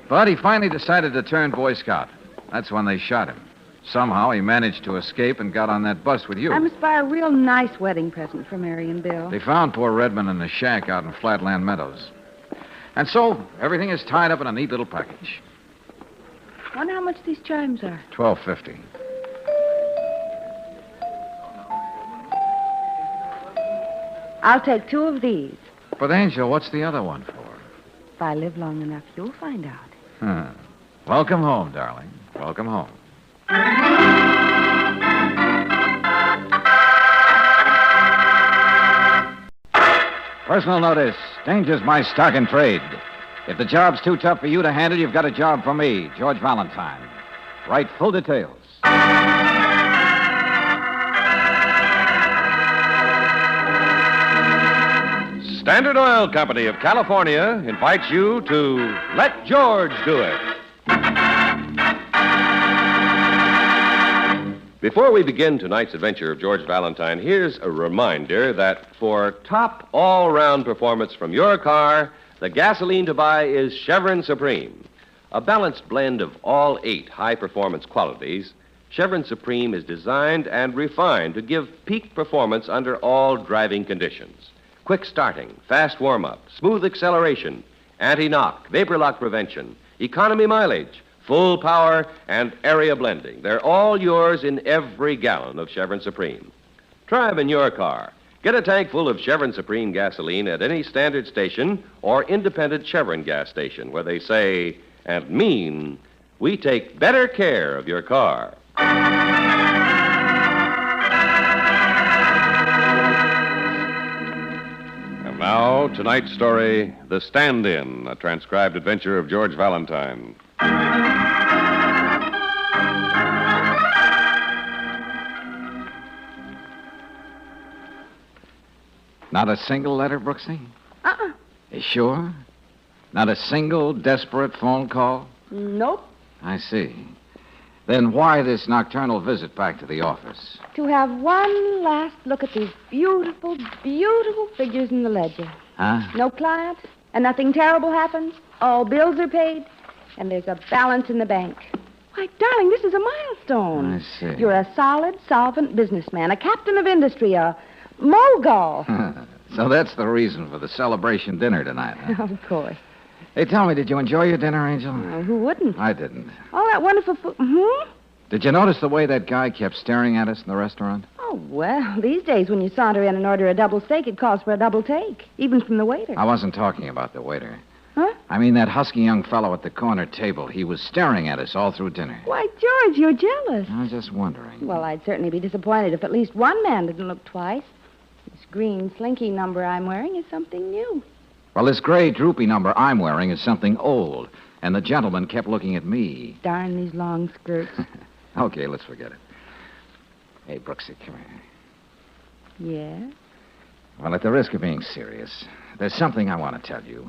But he finally decided to turn Boy Scout. That's when they shot him. Somehow he managed to escape and got on that bus with you. I must buy a real nice wedding present for Mary and Bill. They found poor Redmond in a shack out in Flatland Meadows. And so, everything is tied up in a neat little package. Wonder how much these chimes are. $12.50. I'll take 2 of these. But, Angel, what's the other one for? If I live long enough, you'll find out. Welcome home, darling. Welcome home. Personal notice. Danger's my stock in trade. If the job's too tough for you to handle, you've got a job for me, George Valentine. Write full details. Standard Oil Company of California invites you to Let George Do It. Before we begin tonight's adventure of George Valentine, here's a reminder that for top all-round performance from your car, the gasoline to buy is Chevron Supreme. A balanced blend of all 8 high-performance qualities, Chevron Supreme is designed and refined to give peak performance under all driving conditions. Quick starting, fast warm-up, smooth acceleration, anti-knock, vapor lock prevention, economy mileage, full power, and area blending. They're all yours in every gallon of Chevron Supreme. Try them in your car. Get a tank full of Chevron Supreme gasoline at any standard station or independent Chevron gas station where they say and mean, we take better care of your car. And now, tonight's story, The Stand-In, a transcribed adventure of George Valentine. Not a single letter, Brooksy? Uh-uh. You sure? Not a single desperate phone call? Nope. I see. Then why this nocturnal visit back to the office? To have one last look at these beautiful, beautiful figures in the ledger. Huh? No client, and nothing terrible happens. All bills are paid, and there's a balance in the bank. Why, darling, this is a milestone. I see. You're a solid, solvent businessman, a captain of industry, a mogul. So that's the reason for the celebration dinner tonight, huh? Of course. Hey, tell me, did you enjoy your dinner, Angel? Who wouldn't? I didn't. All that wonderful food. Did you notice the way that guy kept staring at us in the restaurant? Oh, well, these days when you saunter in and order a double steak, it calls for a double take, even from the waiter. I wasn't talking about the waiter. Huh? I mean that husky young fellow at the corner table. He was staring at us all through dinner. Why, George, you're jealous. I was just wondering. Well, I'd certainly be disappointed if at least one man didn't look twice. This green slinky number I'm wearing is something new. Well, this gray droopy number I'm wearing is something old, and the gentleman kept looking at me. Darn these long skirts. Okay, let's forget it. Hey, Brooksy, come here. Yeah? Well, at the risk of being serious, there's something I want to tell you.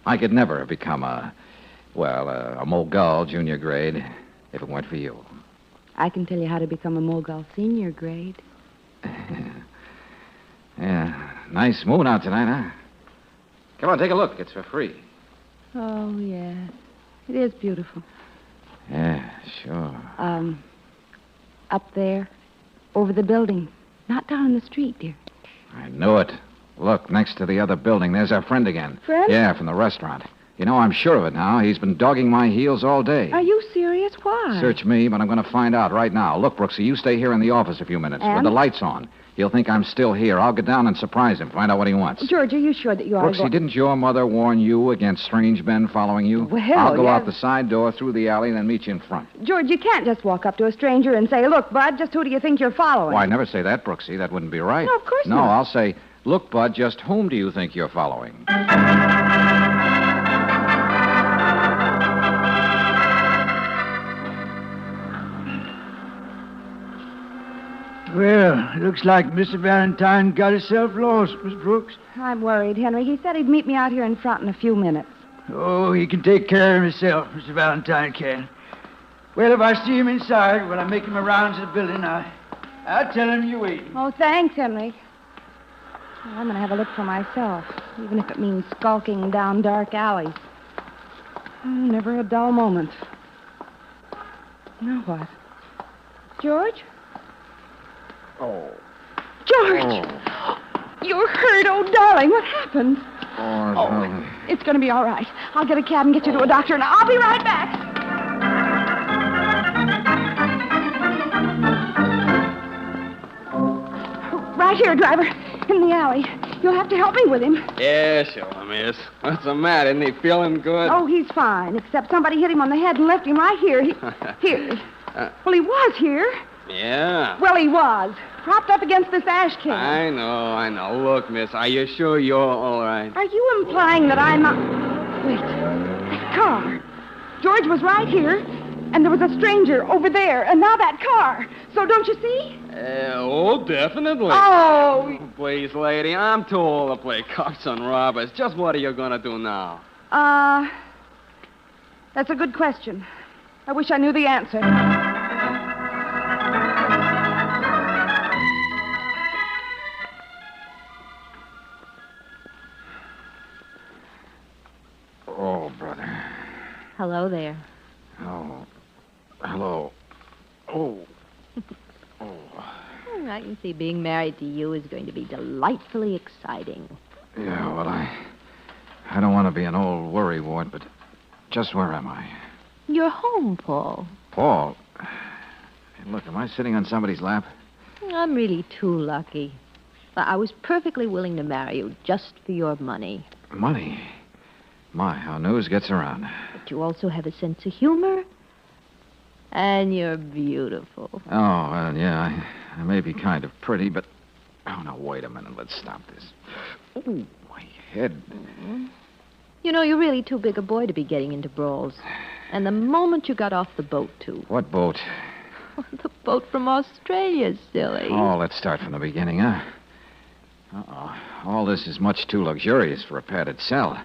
I could never have become a Mogul junior grade if it weren't for you. I can tell you how to become a Mogul senior grade. Yeah, nice moon out tonight, huh? Come on, take a look. It's for free. Oh, yeah. It is beautiful. Yeah, sure. Up there, over the building. Not down in the street, dear. I knew it. Look, next to the other building, there's our friend again. Friend? Yeah, from the restaurant. You know, I'm sure of it now. He's been dogging my heels all day. Are you serious? Why? Search me, but I'm going to find out right now. Look, Brooksy, you stay here in the office a few minutes with the lights on. He'll think I'm still here. I'll get down and surprise him, find out what he wants. George, are you sure that you are Brooksy, didn't your mother warn you against strange men following you? Well, I'll go yeah. out the side door through the alley and then meet you in front. George, you can't just walk up to a stranger and say, look, Bud, just who do you think you're following? Why, I never say that, Brooksy. That wouldn't be right. No, of course not. not. I'll say, look, Bud, just whom do you think you're following? Well, it looks like Mr. Valentine got himself lost, Miss Brooks. I'm worried, Henry. He said he'd meet me out here in front in a few minutes. Oh, he can take care of himself, Mr. Valentine can. Well, if I see him inside when I make him around to the building, I'll tell him you're waiting. Oh, thanks, Henry. Well, I'm going to have a look for myself, even if it means skulking down dark alleys. Oh, never a dull moment. Now what? George? Oh. George! Oh. You're hurt, oh, darling. What happened? Oh, It's going to be all right. I'll get a cab and get you to a doctor, and I'll be right back. Right here, driver. In the alley. You'll have to help me with him. Yeah, sure, miss. What's the matter? Isn't he feeling good? Oh, he's fine, except somebody hit him on the head and left him right here. Here. Well, he was here. Yeah. Well, he was. Propped up against this ash can. I know. Look, miss, are you sure you're all right? Are you implying that I'm not... Wait. That car. George was right here, and there was a stranger over there, and now that car. So don't you see? Definitely. Oh. Please, lady, I'm too old to play cops on robbers. Just what are you going to do now? That's a good question. I wish I knew the answer. Oh, brother. Hello there. Oh. Hello. Oh. I can see being married to you is going to be delightfully exciting. Yeah, well, I don't want to be an old worrywart, but just where am I? You're home, Paul. Paul? Hey, look, am I sitting on somebody's lap? I'm really too lucky. I was perfectly willing to marry you just for your money. Money? My, how news gets around. But you also have a sense of humor. And you're beautiful. Oh, well, yeah, I may be kind of pretty, but... Oh, no, wait a minute. Let's stop this. Oh, my head. Mm-hmm. You know, you're really too big a boy to be getting into brawls. And the moment you got off the boat, too. What boat? The boat from Australia, silly. Oh, let's start from the beginning, huh? Uh-oh. All this is much too luxurious for a padded cell.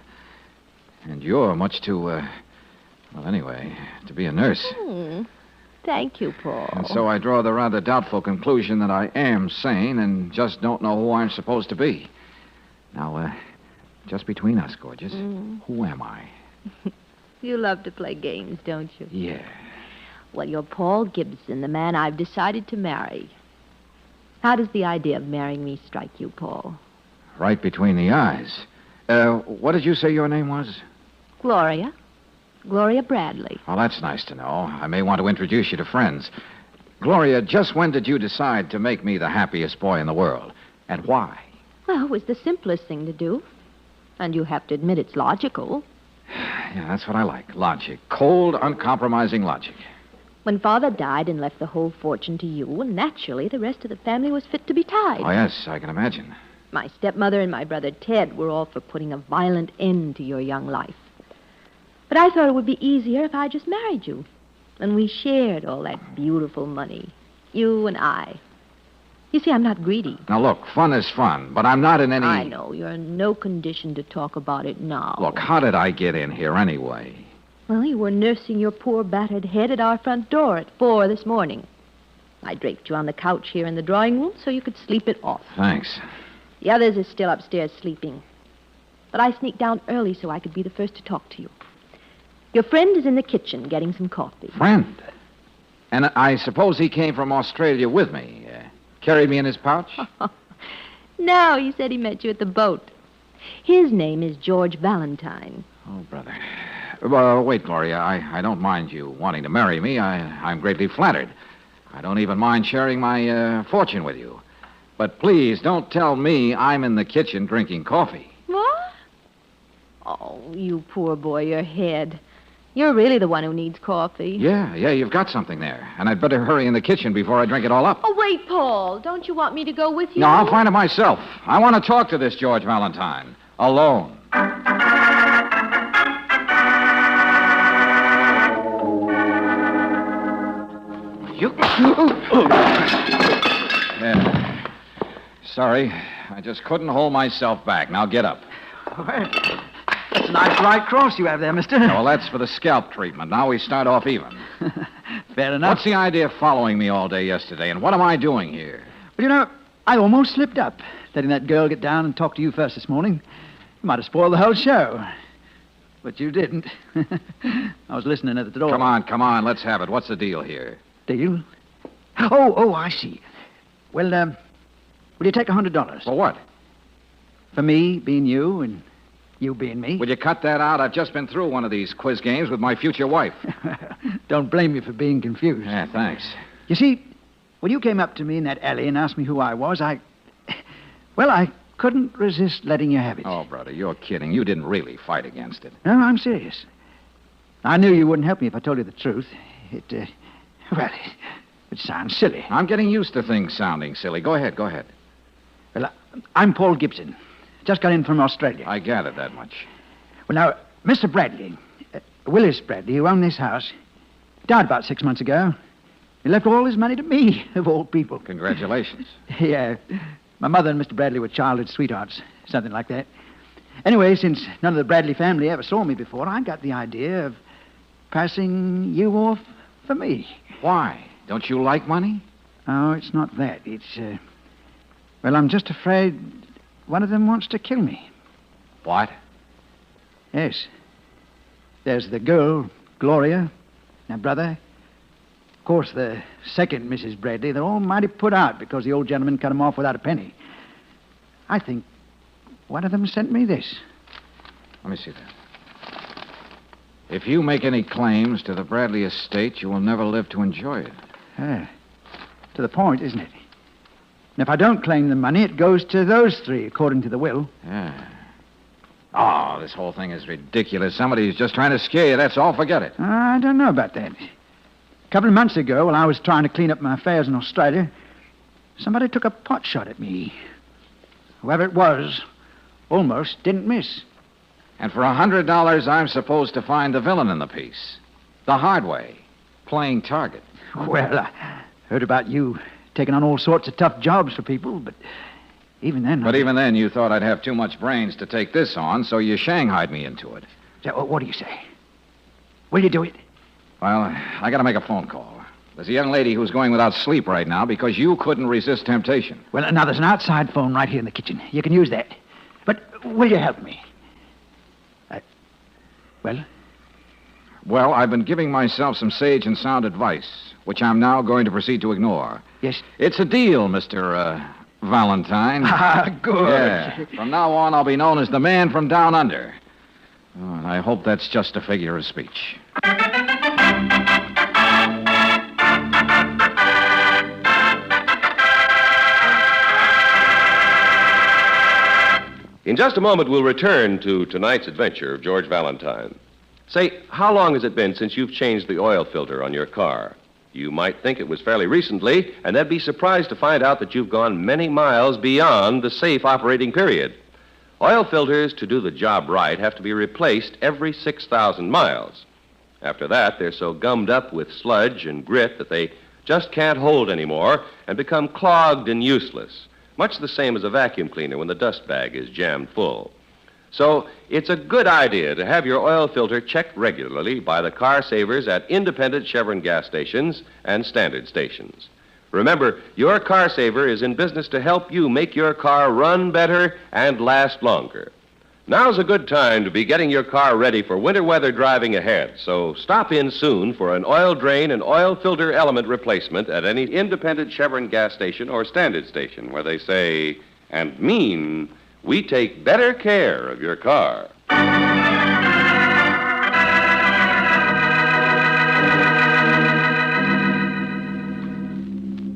And you're much too, well, anyway, to be a nurse. Thank you, Paul. And so I draw the rather doubtful conclusion that I am sane and just don't know who I'm supposed to be. Now, just between us, gorgeous, who am I? You love to play games, don't you? Yeah. Well, you're Paul Gibson, the man I've decided to marry. How does the idea of marrying me strike you, Paul? Right between the eyes. What did you say your name was? Gloria. Gloria Bradley. Well, that's nice to know. I may want to introduce you to friends. Gloria, just when did you decide to make me the happiest boy in the world? And why? Well, it was the simplest thing to do. And you have to admit it's logical. Yeah, that's what I like. Logic. Cold, uncompromising logic. When Father died and left the whole fortune to you, well, naturally, the rest of the family was fit to be tied. Oh, yes, I can imagine. My stepmother and my brother Ted were all for putting a violent end to your young life. But I thought it would be easier if I just married you. And we shared all that beautiful money. You and I. You see, I'm not greedy. Now, look, fun is fun, but I'm not in any... I know. You're in no condition to talk about it now. Look, how did I get in here anyway? Well, you were nursing your poor battered head at our front door at 4 this morning. I draped you on the couch here in the drawing room so you could sleep it off. Thanks. The others are still upstairs sleeping. But I sneaked down early so I could be the first to talk to you. Your friend is in the kitchen getting some coffee. Friend? And I suppose he came from Australia with me. Carried me in his pouch? No, he said he met you at the boat. His name is George Valentine. Oh, brother. Well, wait, Gloria. I don't mind you wanting to marry me. I'm greatly flattered. I don't even mind sharing my fortune with you. But please, don't tell me I'm in the kitchen drinking coffee. What? Oh, you poor boy, your head. You're really the one who needs coffee. Yeah, you've got something there. And I'd better hurry in the kitchen before I drink it all up. Oh, wait, Paul. Don't you want me to go with you? No, I'll find it myself. I want to talk to this George Valentine. Alone. You... Yeah. Sorry. I just couldn't hold myself back. Now get up. That's a nice right cross you have there, mister. Well, that's for the scalp treatment. Now we start off even. Fair enough. What's the idea of following me all day yesterday, and what am I doing here? Well, you know, I almost slipped up, letting that girl get down and talk to you first this morning. You might have spoiled the whole show. But you didn't. I was listening at the door. Come on, let's have it. What's the deal here? Deal? Oh, I see. Well, will you take $100? For what? For me being you and you being me. Will you cut that out? I've just been through one of these quiz games with my future wife. Don't blame me for being confused. Yeah, thanks. You see, when you came up to me in that alley and asked me who I was, I couldn't resist letting you have it. Oh, brother, you're kidding. You didn't really fight against it. No, I'm serious. I knew you wouldn't help me if I told you the truth. It sounds silly. I'm getting used to things sounding silly. Go ahead. Well, I'm Paul Gibson. Just got in from Australia. I gathered that much. Well, now, Mr. Bradley, Willis Bradley, who owned this house, died about 6 months ago. He left all his money to me, of all people. Congratulations. Yeah. My mother and Mr. Bradley were childhood sweethearts, something like that. Anyway, since none of the Bradley family ever saw me before, I got the idea of passing you off for me. Why? Don't you like money? Oh, it's not that. It's, well, I'm just afraid one of them wants to kill me. What? Yes. There's the girl, Gloria, my brother. Of course, the second Mrs. Bradley, they're all mighty put out because the old gentleman cut them off without a penny. I think one of them sent me this. Let me see that. If you make any claims to the Bradley estate, you will never live to enjoy it. To the point, isn't it? And if I don't claim the money, it goes to those three, according to the will. Yeah. Oh, this whole thing is ridiculous. Somebody's just trying to scare you. That's all. Forget it. I don't know about that. A couple of months ago, while I was trying to clean up my affairs in Australia, somebody took a pot shot at me. Whoever it was, almost didn't miss. And for $100, I'm supposed to find the villain in the piece. The hard way. Playing target. Well, I heard about you taking on all sorts of tough jobs for people, but even then... Even then, you thought I'd have too much brains to take this on, so you shanghaied me into it. So, what do you say? Will you do it? Well, I gotta make a phone call. There's a young lady who's going without sleep right now because you couldn't resist temptation. Well, now, there's an outside phone right here in the kitchen. You can use that. But will you help me? Well, I've been giving myself some sage and sound advice, which I'm now going to proceed to ignore. Yes? It's a deal, Mr. Valentine. Ah, good. Yeah. From now on, I'll be known as the man from down under. Oh, and I hope that's just a figure of speech. In just a moment, we'll return to tonight's adventure of George Valentine. Say, how long has it been since you've changed the oil filter on your car? You might think it was fairly recently, and then be surprised to find out that you've gone many miles beyond the safe operating period. Oil filters, to do the job right, have to be replaced every 6,000 miles. After that, they're so gummed up with sludge and grit that they just can't hold anymore and become clogged and useless, much the same as a vacuum cleaner when the dust bag is jammed full. So it's a good idea to have your oil filter checked regularly by the car savers at independent Chevron gas stations and standard stations. Remember, your car saver is in business to help you make your car run better and last longer. Now's a good time to be getting your car ready for winter weather driving ahead, so stop in soon for an oil drain and oil filter element replacement at any independent Chevron gas station or standard station where they say and mean, we take better care of your car.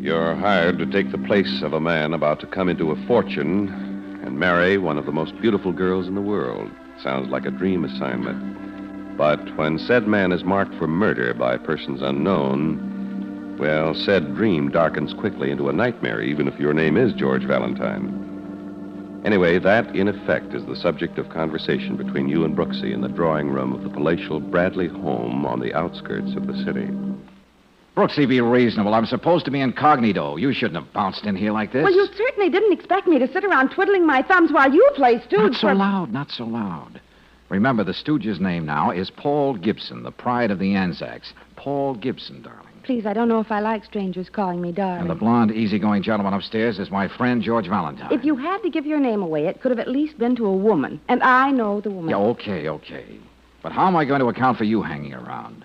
You're hired to take the place of a man about to come into a fortune and marry one of the most beautiful girls in the world. Sounds like a dream assignment. But when said man is marked for murder by persons unknown, well, said dream darkens quickly into a nightmare, even if your name is George Valentine. Anyway, that, in effect, is the subject of conversation between you and Brooksy in the drawing room of the palatial Bradley home on the outskirts of the city. Brooksy, be reasonable. I'm supposed to be incognito. You shouldn't have bounced in here like this. Well, you certainly didn't expect me to sit around twiddling my thumbs while you play stooge. Not so loud, not so loud. Remember, the stooge's name now is Paul Gibson, the pride of the Anzacs. Paul Gibson, darling. Please, I don't know if I like strangers calling me darling. And the blonde, easygoing gentleman upstairs is my friend George Valentine. If you had to give your name away, it could have at least been to a woman. And I know the woman. Yeah, okay. But how am I going to account for you hanging around?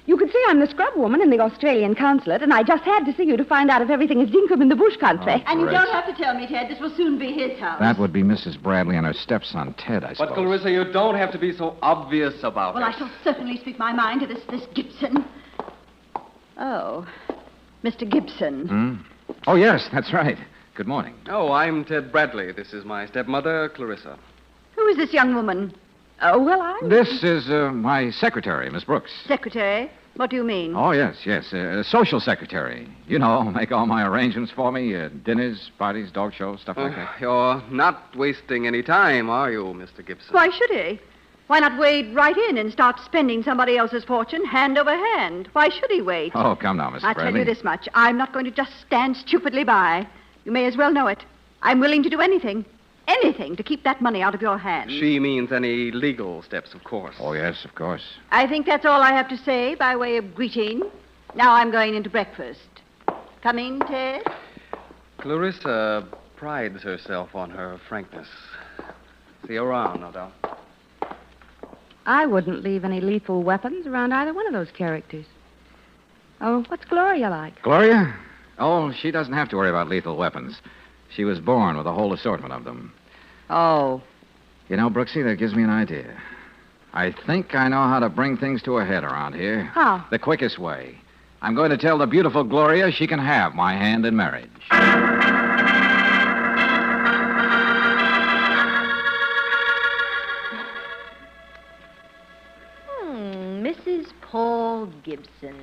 You could say I'm the scrub woman in the Australian consulate, and I just had to see you to find out if everything is dinkum in the bush country. Oh, And you don't have to tell me, Ted. This will soon be his house. That would be Mrs. Bradley and her stepson, Ted, I suppose. But, Clarissa, you don't have to be so obvious about Well, it. I shall certainly speak my mind to this Gibson. Oh, Mr. Gibson. Hmm? Oh, yes, that's right. Good morning. Oh, I'm Ted Bradley. This is my stepmother, Clarissa. Who is this young woman? Oh, well, This is my secretary, Miss Brooks. Secretary? What do you mean? Oh, yes. Social secretary. You know, make all my arrangements for me. Dinners, parties, dog shows, stuff like that. You're not wasting any time, are you, Mr. Gibson? Why should he? Why not wade right in and start spending somebody else's fortune hand over hand? Why should he wait? Oh, come now, Mrs. I'll Bradley. tell you this much. I'm not going to just stand stupidly by. You may as well know it. I'm willing to do anything to keep that money out of your hands. She means any legal steps, of course. Oh, yes, of course. I think that's all I have to say by way of greeting. Now I'm going into breakfast. Come in, Ted. Clarissa prides herself on her frankness. See you around, no doubt. I wouldn't leave any lethal weapons around either one of those characters. Oh, what's Gloria like? Gloria? Oh, she doesn't have to worry about lethal weapons. She was born with a whole assortment of them. Oh. You know, Brooksy, that gives me an idea. I think I know how to bring things to a head around here. How? The quickest way. I'm going to tell the beautiful Gloria she can have my hand in marriage. Mrs. Paul Gibson.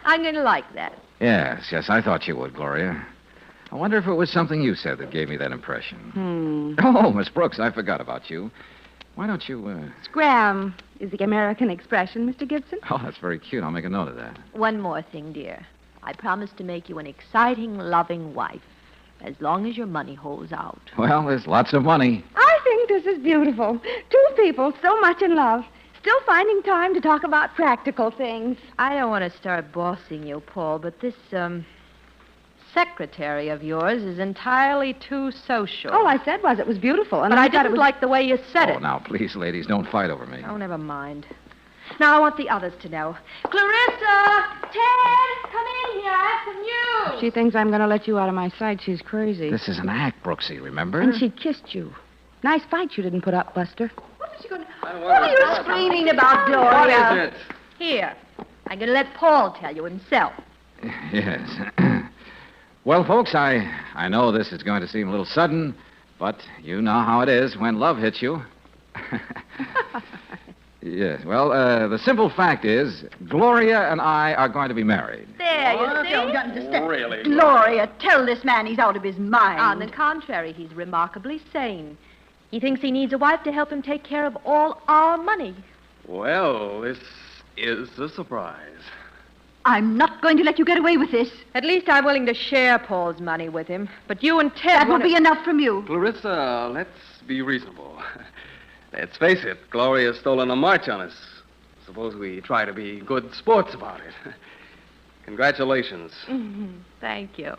I'm going to like that. Yes, I thought you would, Gloria. I wonder if it was something you said that gave me that impression. Oh, Miss Brooks, I forgot about you. Why don't you, Scram is the American expression, Mr. Gibson. Oh, that's very cute. I'll make a note of that. One more thing, dear. I promise to make you an exciting, loving wife, as long as your money holds out. Well, there's lots of money. I think this is beautiful. Two people so much in love, still finding time to talk about practical things. I don't want to start bossing you, Paul, but this, secretary of yours is entirely too social. All I said was it was beautiful. And but I thought didn't like the way you said Oh, it. now, please, ladies, don't fight over me. Oh, never mind. Now, I want the others to know. Clarissa! Ted! Come in here. I have some news. If she thinks I'm going to let you out of my sight, she's crazy. This is an act, Brooksy, remember? And she kissed you. Nice fight you didn't put up, Buster. What is What's he going to... What are you screaming about, Gloria? What is it? Here. I'm going to let Paul tell you himself. Yes. Well, folks, I know this is going to seem a little sudden, but you know how it is when love hits you. Yes, well, the simple fact is, Gloria and I are going to be married. There, you see? Don't understand. Really? Gloria, tell this man he's out of his mind. On the contrary, he's remarkably sane. He thinks he needs a wife to help him take care of all our money. Well, this is a surprise. I'm not going to let you get away with this. At least I'm willing to share Paul's money with him. But you and Ted... That will be enough from you. Clarissa, let's be reasonable. Let's face it, Gloria's stolen a march on us. Suppose we try to be good sports about it. Congratulations. Thank you.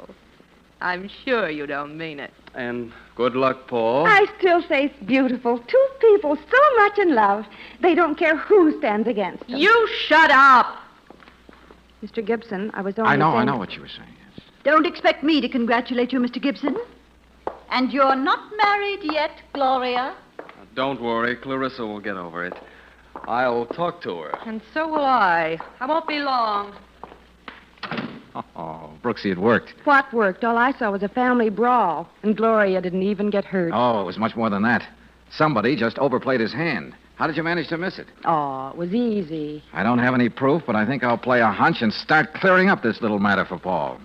I'm sure you don't mean it. And good luck, Paul. I still say it's beautiful. Two people so much in love, they don't care who stands against them. You shut up! Mr. Gibson, I was only I know saying... what you were saying. Yes. Don't expect me to congratulate you, Mr. Gibson. And you're not married yet, Gloria. Don't worry, Clarissa will get over it. I'll talk to her. And so will I. I won't be long. Oh, Brooksy, it worked. What worked? All I saw was a family brawl, and Gloria didn't even get hurt. Oh, it was much more than that. Somebody just overplayed his hand. How did you manage to miss it? Oh, it was easy. I don't have any proof, but I think I'll play a hunch and start clearing up this little matter for Paul.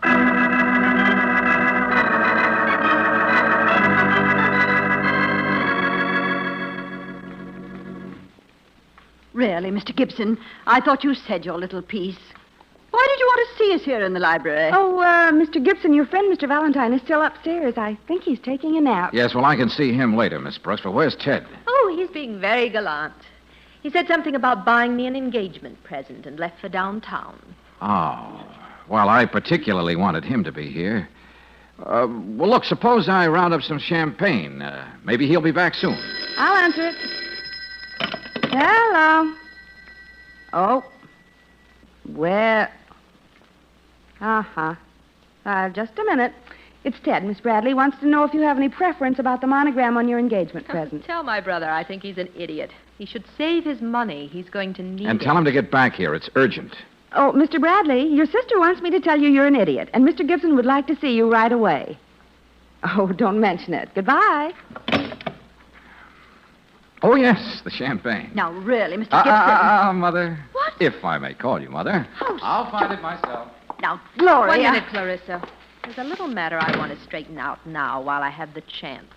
Really, Mr. Gibson, I thought you said your little piece. Why did you want to see us here in the library? Oh, Mr. Gibson, your friend, Mr. Valentine, is still upstairs. I think he's taking a nap. Yes, well, I can see him later, Miss Brooks, but where's Ted? Oh, he's being very gallant. He said something about buying me an engagement present and left for downtown. Oh, well, I particularly wanted him to be here. Well, look, suppose I round up some champagne. Maybe he'll be back soon. I'll answer it. Hello. Oh. Well. Uh-huh. Just a minute. It's Ted. Miss Bradley wants to know if you have any preference about the monogram on your engagement present. Tell my brother I think he's an idiot. He should save his money. He's going to need And it. tell him to get back here. It's urgent. Oh, Mr. Bradley, your sister wants me to tell you you're an idiot, and Mr. Gibson would like to see you right away. Oh, don't mention it. Goodbye. Oh, yes, the champagne. Now, really, Mr. Gibson. Mother. What? If I may call you Mother. I'll find it myself. Now, Gloria. 1 minute, Clarissa. There's a little matter I want to straighten out now while I have the chance.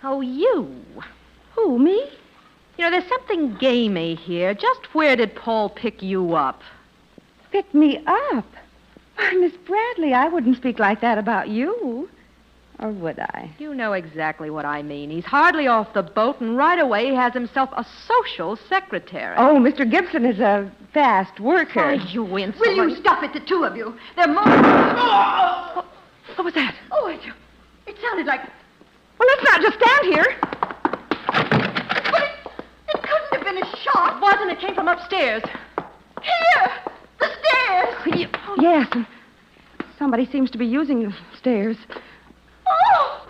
Oh, you. Who, me? You know, there's something gamey here. Just where did Paul pick you up? Pick me up? Why, Miss Bradley, I wouldn't speak like that about you. Or would I? You know exactly what I mean. He's hardly off the boat, and right away he has himself a social secretary. Oh, Mr. Gibson is a fast worker. Why, you insolent... Will you stop it, the two of you? They're more... What was that? Oh, it sounded like... Well, let's not just stand here. But it couldn't have been a shot. It wasn't. It came from upstairs. Here! The stairs! Yes, and somebody seems to be using the stairs. Oh!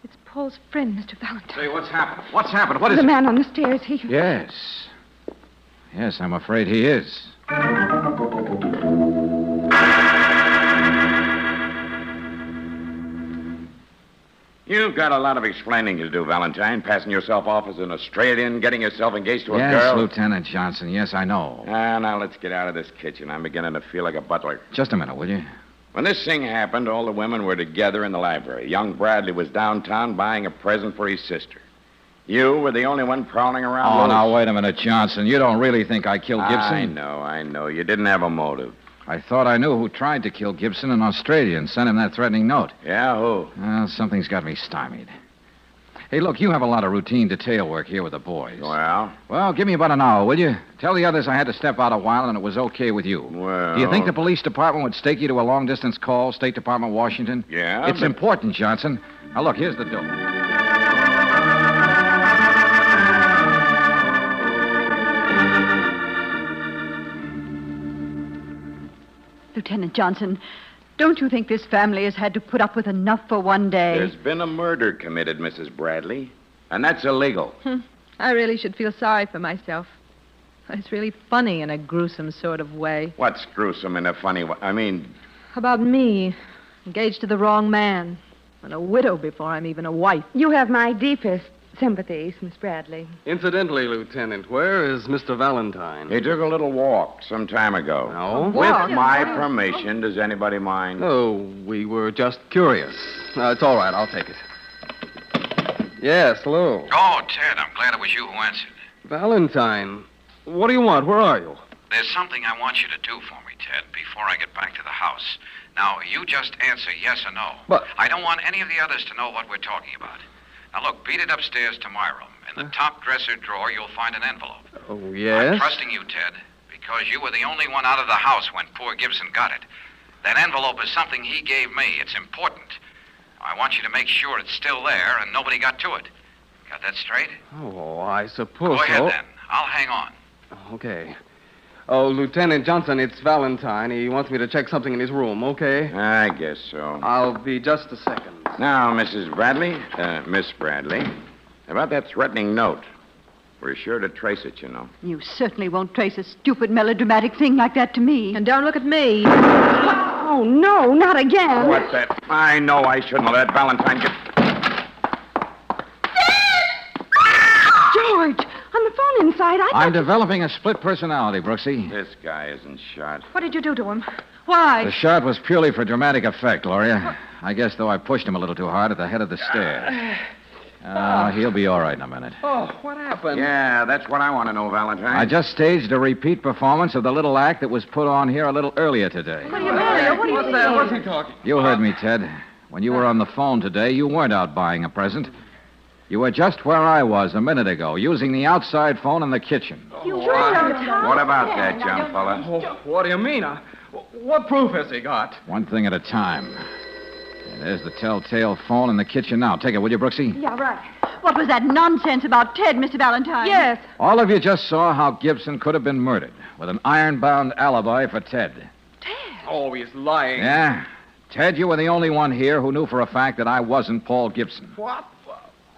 It's Paul's friend, Mr. Valentine. Say, what's happened? What's happened? What is the it? man on the stairs, he... Yes. Yes, I'm afraid he is. You've got a lot of explaining to do, Valentine. Passing yourself off as an Australian, getting yourself engaged to a Yes, girl. Lieutenant Johnson. Yes, I know. Now let's get out of this kitchen. I'm beginning to feel like a butler. Just a minute, will you? When this thing happened, all the women were together in the library. Young Bradley was downtown buying a present for his sister. You were the only one prowling around. Oh, loose. now, wait a minute, Johnson. You don't really think I killed Gibson? I know. You didn't have a motive. I thought I knew who tried to kill Gibson in Australia and sent him that threatening note. Yeah, who? Well, something's got me stymied. Hey, look, you have a lot of routine detail work here with the boys. Well? Well, give me about an hour, will you? Tell the others I had to step out a while and it was okay with you. Well... Do you think the police department would stake you to a long-distance call, State Department, Washington? Yeah, It's important, Johnson. Now, look, here's the dope. Lieutenant Johnson, don't you think this family has had to put up with enough for one day? There's been a murder committed, Mrs. Bradley, and that's illegal. I really should feel sorry for myself. It's really funny in a gruesome sort of way. What's gruesome in a funny way? I mean... About me, engaged to the wrong man, and a widow before I'm even a wife. You have my deepest sympathies, Miss Bradley. Incidentally, Lieutenant, where is Mr. Valentine? He took a little walk some time ago. No? With my permission. Does anybody mind? No, we were just curious. It's all right. I'll take it. Yes, hello. Oh, Ted, I'm glad it was you who answered. Valentine. What do you want? Where are you? There's something I want you to do for me, Ted, before I get back to the house. Now, you just answer yes or no. But... I don't want any of the others to know what we're talking about. Now, look, beat it upstairs to my room. In the top dresser drawer, you'll find an envelope. Oh, yes? I'm trusting you, Ted, because you were the only one out of the house when poor Gibson got it. That envelope is something he gave me. It's important. I want you to make sure it's still there and nobody got to it. Got that straight? Oh, I suppose Go ahead, so. then. I'll hang on. Okay. Oh, Lieutenant Johnson, it's Valentine. He wants me to check something in his room, okay? I guess so. I'll be just a second. Now, Mrs. Bradley, Miss Bradley, about that threatening note. We're sure to trace it, you know. You certainly won't trace a stupid melodramatic thing like that to me. And don't look at me. Oh, no, not again. What's that? I know I shouldn't have let Valentine get... George, on the phone inside, I'm developing a split personality, Brooksy. This guy isn't shot. What did you do to him? Why? The shot was purely for dramatic effect, Gloria. I guess, though, I pushed him a little too hard at the head of the stairs. He'll be all right in a minute. Oh, what happened? Yeah, that's what I want to know, Valentine. I just staged a repeat performance of the little act that was put on here a little earlier today. What do you mean? What do you mean? What's he talking? You heard me, Ted. When you were on the phone today, you weren't out buying a present. You were just where I was a minute ago, using the outside phone in the kitchen. What about that, young fella? Oh, what do you mean? What proof has he got? One thing at a time. And there's the telltale phone in the kitchen now. Take it, will you, Brooksy? Yeah, right. What was that nonsense about Ted, Mr. Valentine? Yes. All of you just saw how Gibson could have been murdered with an iron-bound alibi for Ted. Oh, he's lying. Yeah. Ted, you were the only one here who knew for a fact that I wasn't Paul Gibson. What?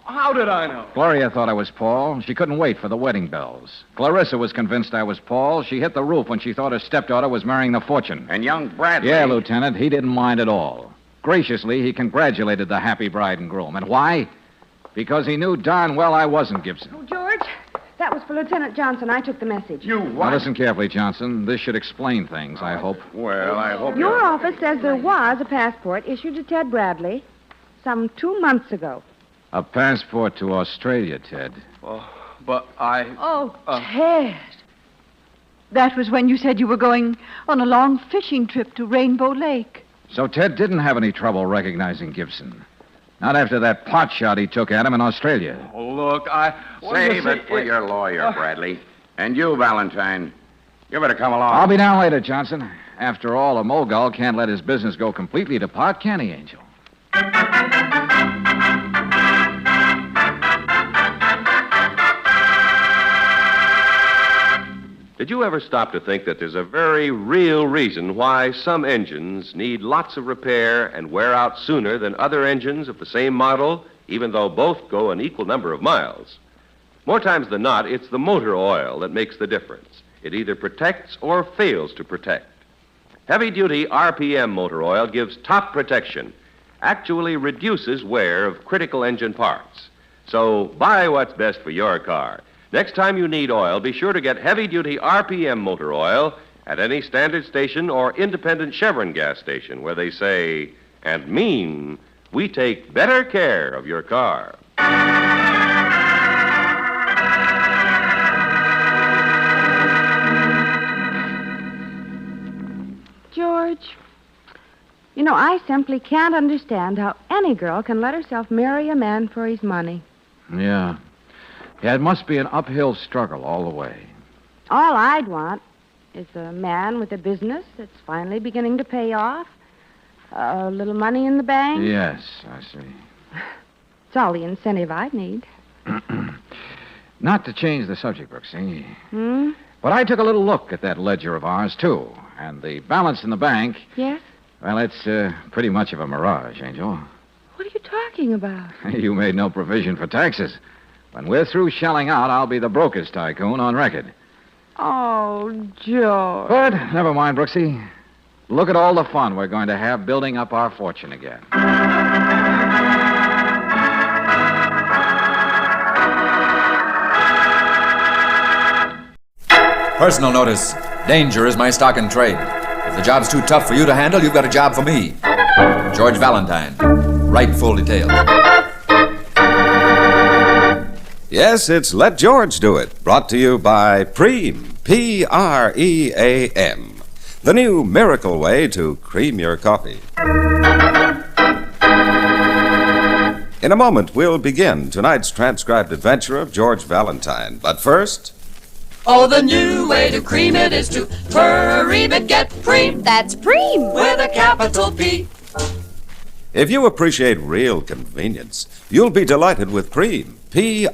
How did I know? Gloria thought I was Paul. She couldn't wait for the wedding bells. Clarissa was convinced I was Paul. She hit the roof when she thought her stepdaughter was marrying the fortune. And young Bradley... Yeah, Lieutenant, he didn't mind at all. Graciously, he congratulated the happy bride and groom. And why? Because he knew darn well I wasn't Gibson. Oh, George, that was for Lieutenant Johnson. I took the message. You Now, what? listen carefully, Johnson. This should explain things, I hope. Well, I hope Your office says there was a passport issued to Ted Bradley some 2 months ago. A passport to Australia, Ted. Oh, but I... Oh, Ted. That was when you said you were going on a long fishing trip to Rainbow Lake. So Ted didn't have any trouble recognizing Gibson. Not after that pot shot he took at him in Australia. Oh, look, Save it for your lawyer, Bradley. And you, Valentine, you better come along. I'll be down later, Johnson. After all, a mogul can't let his business go completely to pot, can he, Angel? Did you ever stop to think that there's a very real reason why some engines need lots of repair and wear out sooner than other engines of the same model, even though both go an equal number of miles? More times than not, it's the motor oil that makes the difference. It either protects or fails to protect. Heavy-duty RPM motor oil gives top protection, actually reduces wear of critical engine parts. So buy what's best for your car. Next time you need oil, be sure to get heavy-duty RPM motor oil at any standard station or independent Chevron gas station where they say and mean we take better care of your car. George, you know, I simply can't understand how any girl can let herself marry a man for his money. Yeah. Yeah, it must be an uphill struggle all the way. All I'd want is a man with a business that's finally beginning to pay off, a little money in the bank. Yes, I see. It's all the incentive I'd need. Not to change the subject, Brooksy, Hmm? but I took a little look at that ledger of ours, too. And the balance in the bank, Yes? well, it's pretty much of a mirage, Angel. What are you talking about? You made no provision for taxes. When we're through shelling out, I'll be the brokest tycoon on record. Oh, George. But never mind, Brooksy. Look at all the fun we're going to have building up our fortune again. Personal notice. Danger is my stock in trade. If the job's too tough for you to handle, you've got a job for me. George Valentine. Write full details. Yes, it's Let George Do It, brought to you by Preem, Pream, the new miracle way to cream your coffee. In a moment, we'll begin tonight's transcribed adventure of George Valentine. But first... Oh, the new way to cream it is to Preem it, get Preem. That's Preem. With a capital P. If you appreciate real convenience, you'll be delighted with Preem, Pream,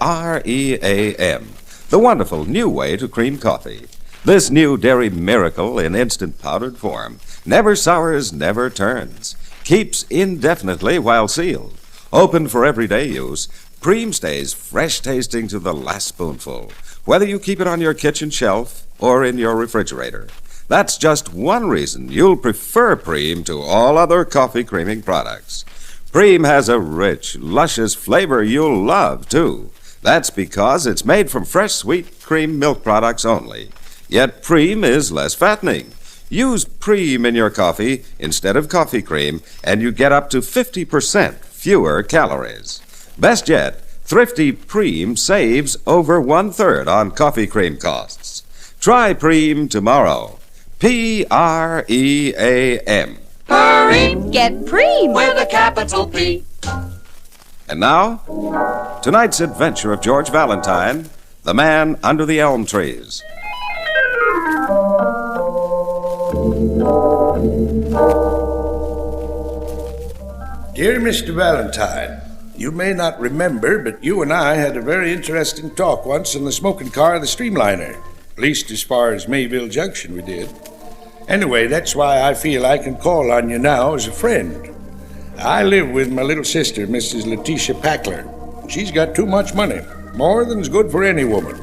the wonderful new way to cream coffee. This new dairy miracle in instant powdered form never sours, never turns, keeps indefinitely while sealed. Open for everyday use, Preem stays fresh tasting to the last spoonful, whether you keep it on your kitchen shelf or in your refrigerator. That's just one reason you'll prefer Preem to all other coffee creaming products. Preem has a rich, luscious flavor you'll love, too. That's because it's made from fresh, sweet cream milk products only. Yet Preem is less fattening. Use Preem in your coffee instead of coffee cream, and you get up to 50% fewer calories. Best yet, thrifty Preem saves over 1/3 on coffee cream costs. Try Preem tomorrow. Pream. Preem. Get Preem. With a capital P. And now, tonight's adventure of George Valentine, the man under the elm trees. Dear Mr. Valentine, you may not remember, but you and I had a very interesting talk once in the smoking car of the Streamliner. At least as far as Mayville Junction we did. Anyway, that's why I feel I can call on you now as a friend. I live with my little sister, Mrs. Letitia Packler. She's got too much money, more than's good for any woman.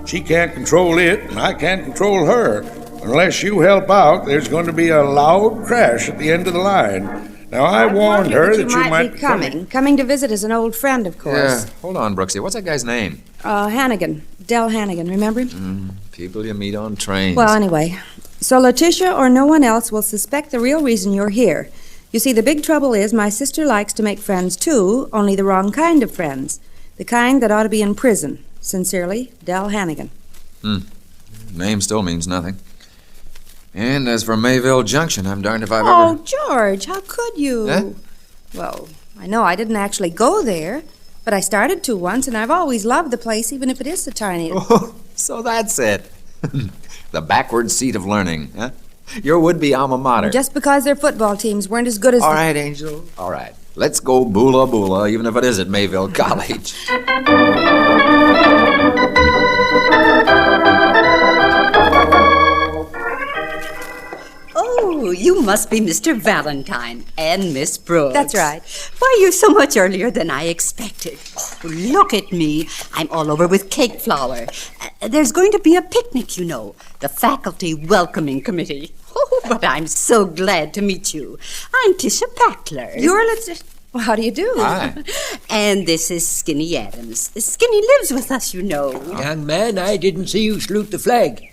She can't control it, and I can't control her. Unless you help out, there's going to be a loud crash at the end of the line. Now, I warned her that you might be coming to visit as an old friend, of course. Yeah, hold on, Brooksy. What's that guy's name? Hannigan. Del Hannigan, remember him? People you meet on trains. Well, anyway, so Letitia or no one else will suspect the real reason you're here. You see, the big trouble is my sister likes to make friends, too, only the wrong kind of friends. The kind that ought to be in prison. Sincerely, Del Hannigan. Name still means nothing. And as for Mayville Junction, I'm darned if I've ever... Oh, George, how could you? Eh? Well, I know I didn't actually go there, but I started to once, and I've always loved the place, even if it is so tiny. Oh, so that's it. The backward seat of learning, huh? Your would-be alma mater. Just because their football teams weren't as good as... All right, Angel. All right. Let's go boola boola, even if it is at Mayville College. Oh, you must be Mr. Valentine and Miss Brooks. That's right. Why, you're so much earlier than I expected. Oh, look at me. I'm all over with cake flour. There's going to be a picnic, you know. The faculty welcoming committee. Oh, but I'm so glad to meet you. I'm Tisha Packler. Well, how do you do? Hi. And this is Skinny Adams. Skinny lives with us, you know. Young man, I didn't see you salute the flag.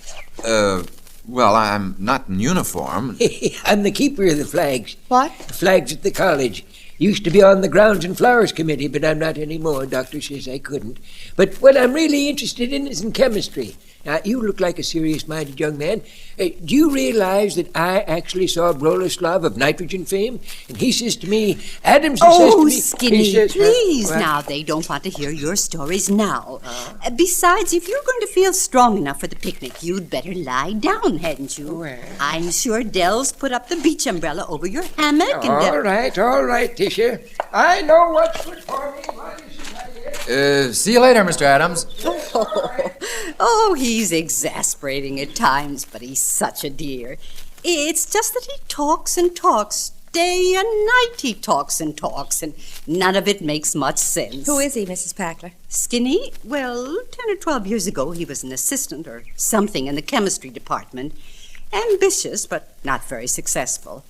Well, I'm not in uniform. I'm the keeper of the flags. What? The flags at the college. Used to be on the Grounds and Flowers Committee, but I'm not anymore. Doctor says I couldn't. But what I'm really interested in is in chemistry. Now, you look like a serious-minded young man. Do you realize that I actually saw Bronislav of nitrogen fame? And he says to me, Adams says to me... Skinny, says, please. What? Now, they don't want to hear your stories now. Besides, if you're going to feel strong enough for the picnic, you'd better lie down, hadn't you? Well. I'm sure Dell's put up the beach umbrella over your hammock. All right, Tisha. I know what's good for me. See you later, Mr. Adams. Oh, he's exasperating at times, but he's such a dear. It's just that he talks and talks Day and night he talks, and none of it makes much sense. Who is he, Mrs. Packler? Skinny? Well, 10 or 12 years ago, he was an assistant or something in the chemistry department. Ambitious, but not very successful.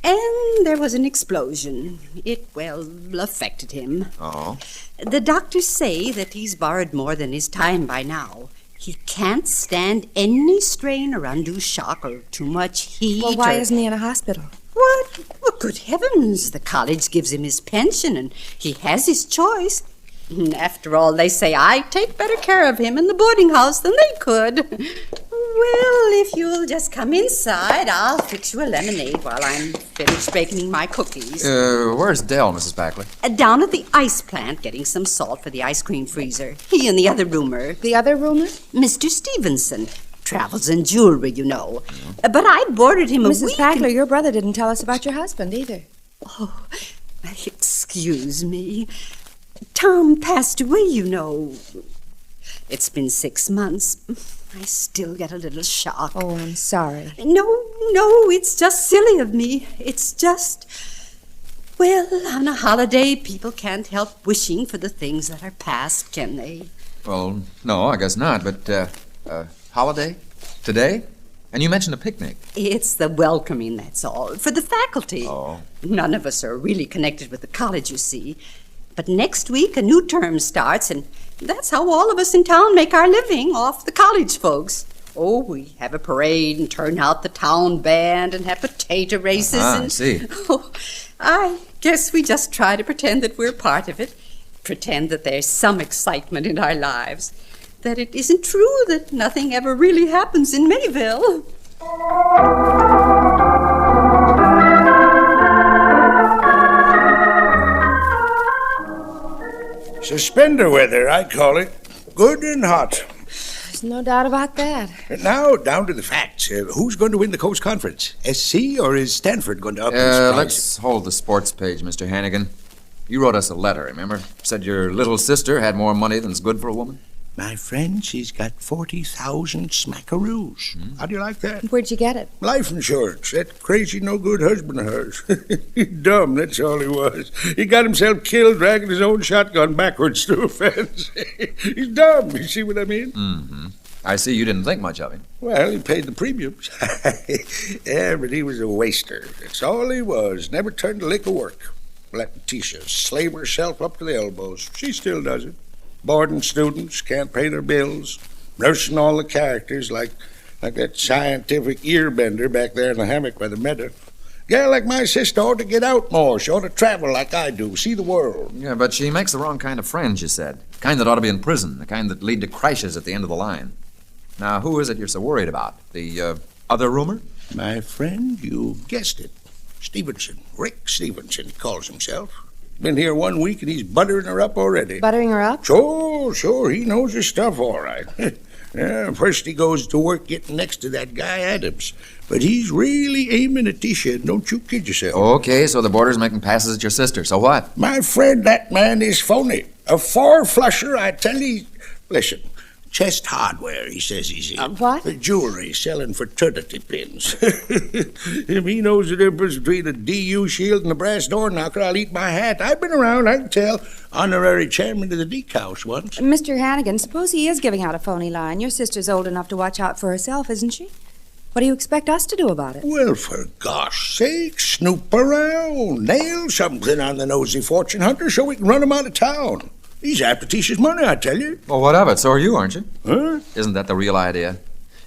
And there was an explosion. It, affected him. Oh? The doctors say that he's borrowed more than his time by now. He can't stand any strain or undue shock or too much heat. Well, why isn't he in a hospital? What? Well, good heavens. The college gives him his pension, and he has his choice. And after all, they say I take better care of him in the boarding house than they could. Well, if you'll just come inside, I'll fix you a lemonade while I'm finished baking my cookies. Where's Dell, Mrs. Packler? Down at the ice plant getting some salt for the ice cream freezer. He and the other roomer. The other roomer? Mr. Stevenson. Travels in jewelry, you know. But I boarded him a week... Mrs. Packler, your brother didn't tell us about your husband either. Oh, excuse me. Tom passed away, you know. It's been 6 months. I still get a little shock. Oh, I'm sorry. No, it's just silly of me. It's just... Well, on a holiday, people can't help wishing for the things that are past, can they? Well, no, I guess not, but, holiday? Today? And you mentioned a picnic. It's the welcoming, that's all. For the faculty. Oh. None of us are really connected with the college, you see. But next week, a new term starts, and that's how all of us in town make our living, off the college folks. Oh, we have a parade and turn out the town band and have potato races. I see. Oh, I guess we just try to pretend that we're part of it. Pretend that there's some excitement in our lives. That it isn't true that nothing ever really happens in Mayville. Suspender weather, I call it. Good and hot. There's no doubt about that. Now, down to the facts. Who's going to win the Coast Conference? SC or is Stanford going to up and surprise Let's hold the sports page, Mr. Hannigan. You wrote us a letter, remember? Said your little sister had more money than's good for a woman. My friend, she's got 40,000 smackaroos. How do you like that? Where'd you get it? Life insurance. That crazy, no-good husband of hers. He's dumb, that's all he was. He got himself killed dragging his own shotgun backwards through a fence. He's dumb, you see what I mean? Mm-hmm. I see you didn't think much of him. Well, he paid the premiums. Yeah, but he was a waster. That's all he was. Never turned a lick of work. Let Tisha slave herself up to the elbows. She still does it. Boarding students, can't pay their bills, nursing all the characters like that scientific earbender back there in the hammock by the meadow. Gal like my sister ought to get out more. She ought to travel like I do, see the world. Yeah, but she makes the wrong kind of friends, you said. The kind that ought to be in prison, the kind that lead to crashes at the end of the line. Now, who is it you're so worried about? The other roomer? My friend, you guessed it. Stevenson. Rick Stevenson, he calls himself. Been here 1 week and he's buttering her up already. Buttering her up? Sure. He knows his stuff all right. Yeah, first he goes to work getting next to that guy Adams. But he's really aiming at Tisha, don't you kid yourself. Okay, so the boarder's making passes at your sister. So what? My friend, that man is phony. A four-flusher, I tell you. Listen, Chest Hardware, he says he's in. What? Jewelry, selling fraternity pins. If he knows the difference between a DU shield and a brass door knocker, I'll eat my hat. I've been around, I can tell. Honorary chairman of the Deke House once. Mr. Hannigan, suppose he is giving out a phony line. Your sister's old enough to watch out for herself, isn't she? What do you expect us to do about it? Well, for gosh sake, snoop around. Nail something on the nosy fortune hunter so we can run him out of town. He's after Tisha's money, I tell you. Well, what of it? So are you, aren't you? Huh? Isn't that the real idea?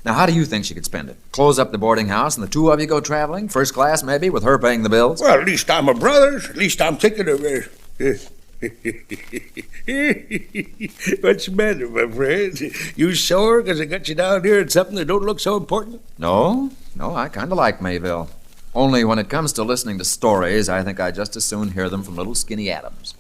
Now, how do you think she could spend it? Close up the boarding house and the two of you go traveling? First class, maybe, with her paying the bills? Well, at least I'm a brother. At least I'm thinking of her. What's the matter, my friend? You sore because I got you down here at something that don't look so important? No, I kind of like Mayville. Only when it comes to listening to stories, I think I'd just as soon hear them from little skinny Adams.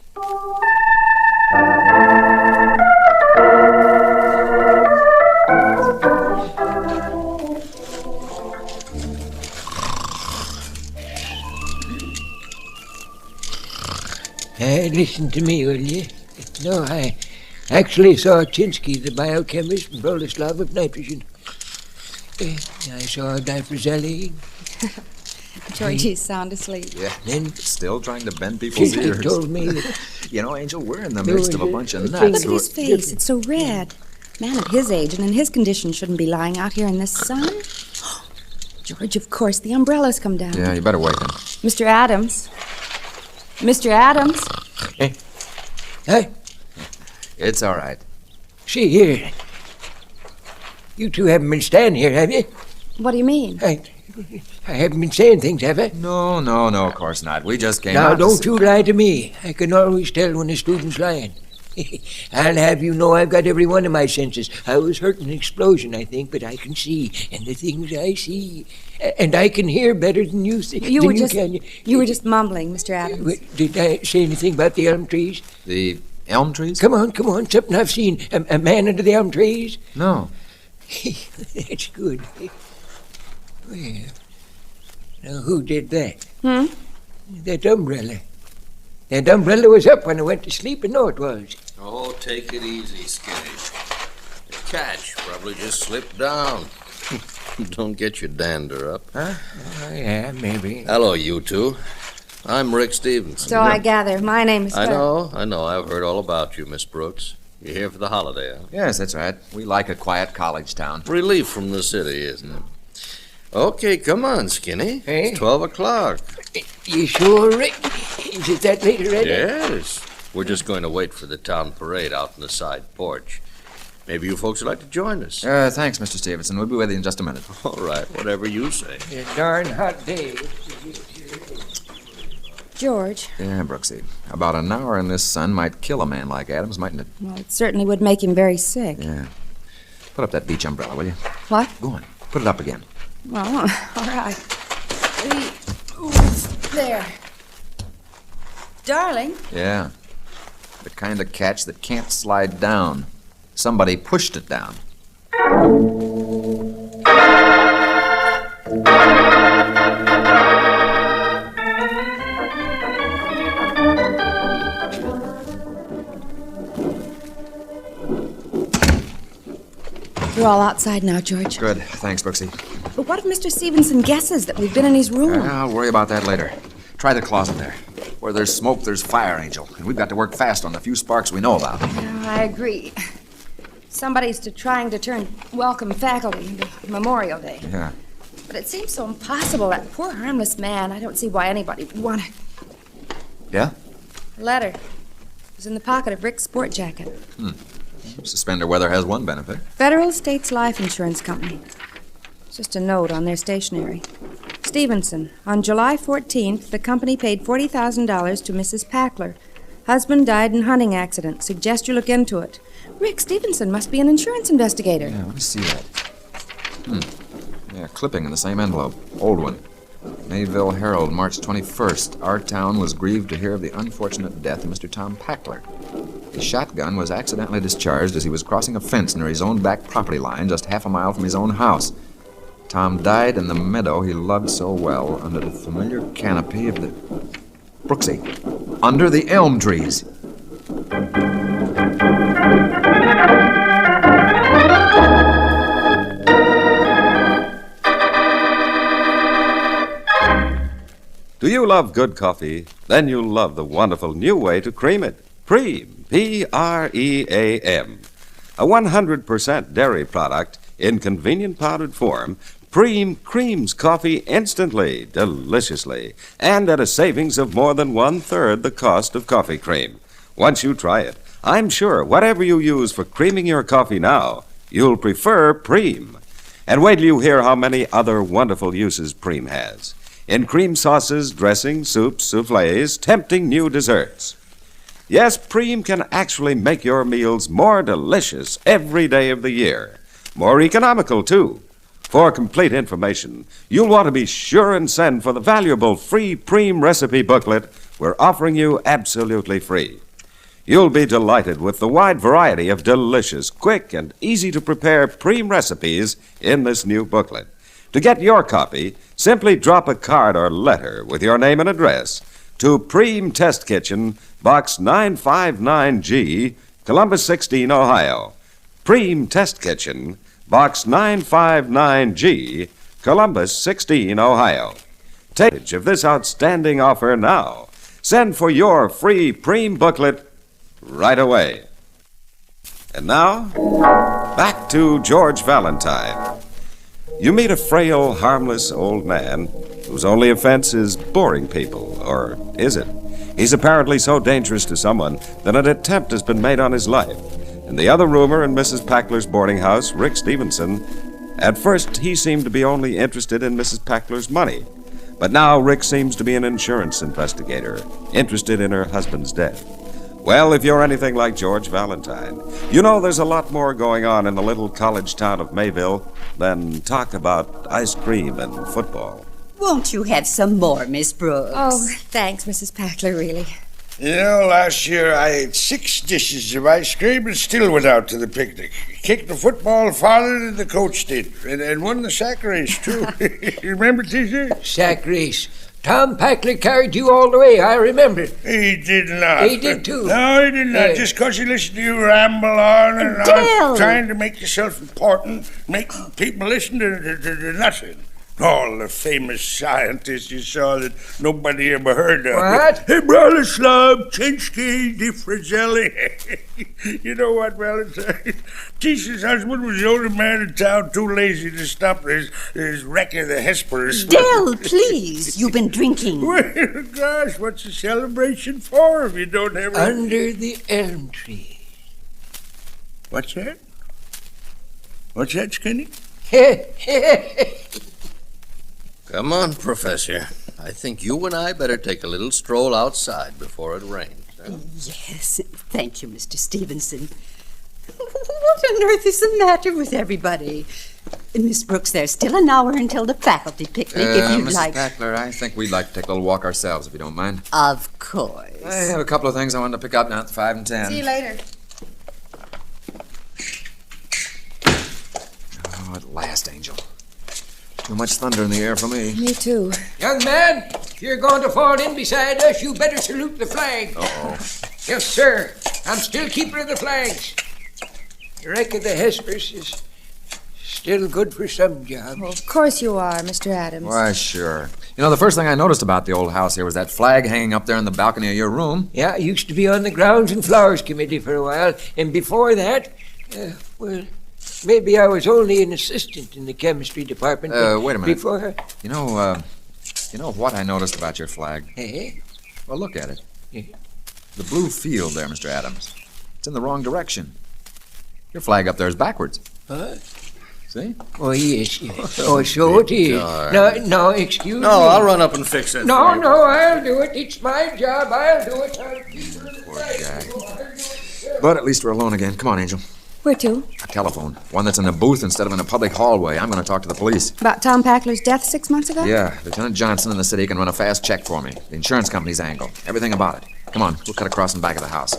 Listen to me, will you? No, I actually saw Chinsky, the biochemist from Boleslav of nitrogen. I saw Difrazelli. Georgie's sound asleep. Yeah, still trying to bend people's ears. She told me that... You know, Angel, we're in the midst of a bunch of nuts. Look at his face. It's so red. Man at his age and in his condition shouldn't be lying out here in the sun. George, of course, the umbrella's come down. Yeah, you better wake him. Mr. Adams. Mr. Adams. Hey? It's all right. See here. You two haven't been standing here, have you? What do you mean? I haven't been saying things, have I? No, of course not. We just came Now, out. don't you lie to me. I can always tell when a student's lying. I'll have you know I've got every one of my senses. I was hurt in an explosion, I think, but I can see, and the things I see, and I can hear better than you think. You were just mumbling, Mr. Adams. Did I say anything about the elm trees? The elm trees? Come on. Something I've seen. A man under the elm trees? No. That's good. Well, now who did that? That umbrella. That umbrella was up when I went to sleep. I know it was. Oh, take it easy, Skinny. The catch probably just slipped down. Don't get your dander up. Huh? Oh, yeah, maybe. Hello, you two. I'm Rick Stevenson. So I gather. My name is I know. I've heard all about you, Miss Brooks. You're here for the holiday, huh? Yes, that's right. We like a quiet college town. Relief from the city, isn't it? Okay, come on, Skinny. Hey? It's 12 o'clock. You sure, Rick? Is it that late already? Yes. We're just going to wait for the town parade out in the side porch. Maybe you folks would like to join us. Thanks, Mr. Stevenson. We'll be with you in just a minute. All right, whatever you say. A darn hot day. George. Yeah, Brooksy. About an hour in this sun might kill a man like Adams, mightn't it? Well, it certainly would make him very sick. Yeah. Put up that beach umbrella, will you? What? Go on. Put it up again. Well, all right. There. Darling. Yeah. The kind of catch that can't slide down. Somebody pushed it down. We're all outside now, George. Good. Thanks, Brooksy. But what if Mr. Stevenson guesses that we've been in his room? I'll worry about that later. Try the closet there. Where there's smoke, there's fire, Angel. And we've got to work fast on the few sparks we know about. Yeah, I agree. Somebody's trying to turn welcome faculty into Memorial Day. Yeah. But it seems so impossible. That poor harmless man. I don't see why anybody would want to. Yeah? A letter. It was in the pocket of Rick's sport jacket. Suspender weather has one benefit. Federal States Life Insurance Company. Just a note on their stationery. Stevenson, on July 14th, the company paid $40,000 to Mrs. Packler. Husband died in hunting accident. Suggest you look into it. Rick Stevenson must be an insurance investigator. Yeah, let me see that. Yeah, clipping in the same envelope. Old one. Mayville Herald, March 21st. Our town was grieved to hear of the unfortunate death of Mr. Tom Packler. His shotgun was accidentally discharged as he was crossing a fence near his own back property line just half a mile from his own house. Tom died in the meadow he loved so well under the familiar canopy of the... Brooksy, under the elm trees. Do you love good coffee? Then you'll love the wonderful new way to cream it. Preem, P-R-E-A-M. A 100% dairy product in convenient powdered form. Preem creams coffee instantly, deliciously, and at a savings of more than 1/3 the cost of coffee cream. Once you try it, I'm sure whatever you use for creaming your coffee now, you'll prefer Preem. And wait till you hear how many other wonderful uses Preem has. In cream sauces, dressings, soups, soufflés, tempting new desserts. Yes, Preem can actually make your meals more delicious every day of the year. More economical, too. For complete information, you'll want to be sure and send for the valuable free Preem recipe booklet we're offering you absolutely free. You'll be delighted with the wide variety of delicious, quick, and easy-to-prepare Preem recipes in this new booklet. To get your copy, simply drop a card or letter with your name and address to Preem Test Kitchen, Box 959G, Columbus 16, Ohio. Preem Test Kitchen, Box 959G, Columbus 16, Ohio. Take advantage of this outstanding offer now. Send for your free Preem booklet right away. And now, back to George Valentine. You meet a frail, harmless old man whose only offense is boring people, or is it? He's apparently so dangerous to someone that an attempt has been made on his life. And the other roomer in Mrs. Packler's boarding house, Rick Stevenson, at first he seemed to be only interested in Mrs. Packler's money. But now Rick seems to be an insurance investigator, interested in her husband's death. Well, if you're anything like George Valentine, you know there's a lot more going on in the little college town of Mayville than talk about ice cream and football. Won't you have some more, Miss Brooks? Oh, thanks, Mrs. Packler, really. You know, last year I ate 6 dishes of ice cream and still went out to the picnic. Kicked the football farther than the coach did, and won the sack race, too. You remember, Teacher? Sack race. Tom Packler carried you all the way, I remember it. He did not. He did, too. No, he did not. Just because he listened to you ramble on and on, trying to make yourself important, making people listen to nothing. All the famous scientists you saw that nobody ever heard of. What? Hey, Bronislaw, Chinsky, DiFrazelli. You know what, Valentine? Tisha's husband was the only man in town too lazy to stop his wreck of the Hesperus. Dell, please. You've been drinking. Well, gosh, what's a celebration for if you don't have a... Under the elm tree. What's that? What's that, Skinny? Come on, Professor. I think you and I better take a little stroll outside before it rains. Huh? Yes, thank you, Mr. Stevenson. What on earth is the matter with everybody? Miss Brooks, there's still an hour until the faculty picnic, if you'd Mrs. like. Packler, I think we'd like to take a little walk ourselves, if you don't mind. Of course. I have a couple of things I wanted to pick up now at 5 and 10. See you later. Oh, at last, Angel. Too much thunder in the air for me. Me too. Young man, if you're going to fall in beside us, you better salute the flag. Uh-oh. Yes, sir. I'm still keeper of the flags. The wreck of the Hesperus is still good for some jobs. Well, of course you are, Mr. Adams. Why, sure. You know, the first thing I noticed about the old house here was that flag hanging up there in the balcony of your room. Yeah, I used to be on the Grounds and Flowers Committee for a while, and before that, well, maybe I was only an assistant in the chemistry department. Wait a minute. Before... You know what I noticed about your flag? Hey? Well, look at it. Yeah. The blue field there, Mr. Adams. It's in the wrong direction. Your flag up there is backwards. What? See? Oh, yes. Oh, so it is. No, excuse me. No, I'll run up and fix it. No, I'll do it. It's my job. I'll do it. Poor guy. But at least we're alone again. Come on, Angel. Where to? A telephone. One that's in a booth instead of in a public hallway. I'm going to talk to the police. About Tom Packler's death 6 months ago? Yeah, Lieutenant Johnson in the city can run a fast check for me. The insurance company's angle. Everything about it. Come on, we'll cut across in back of the house.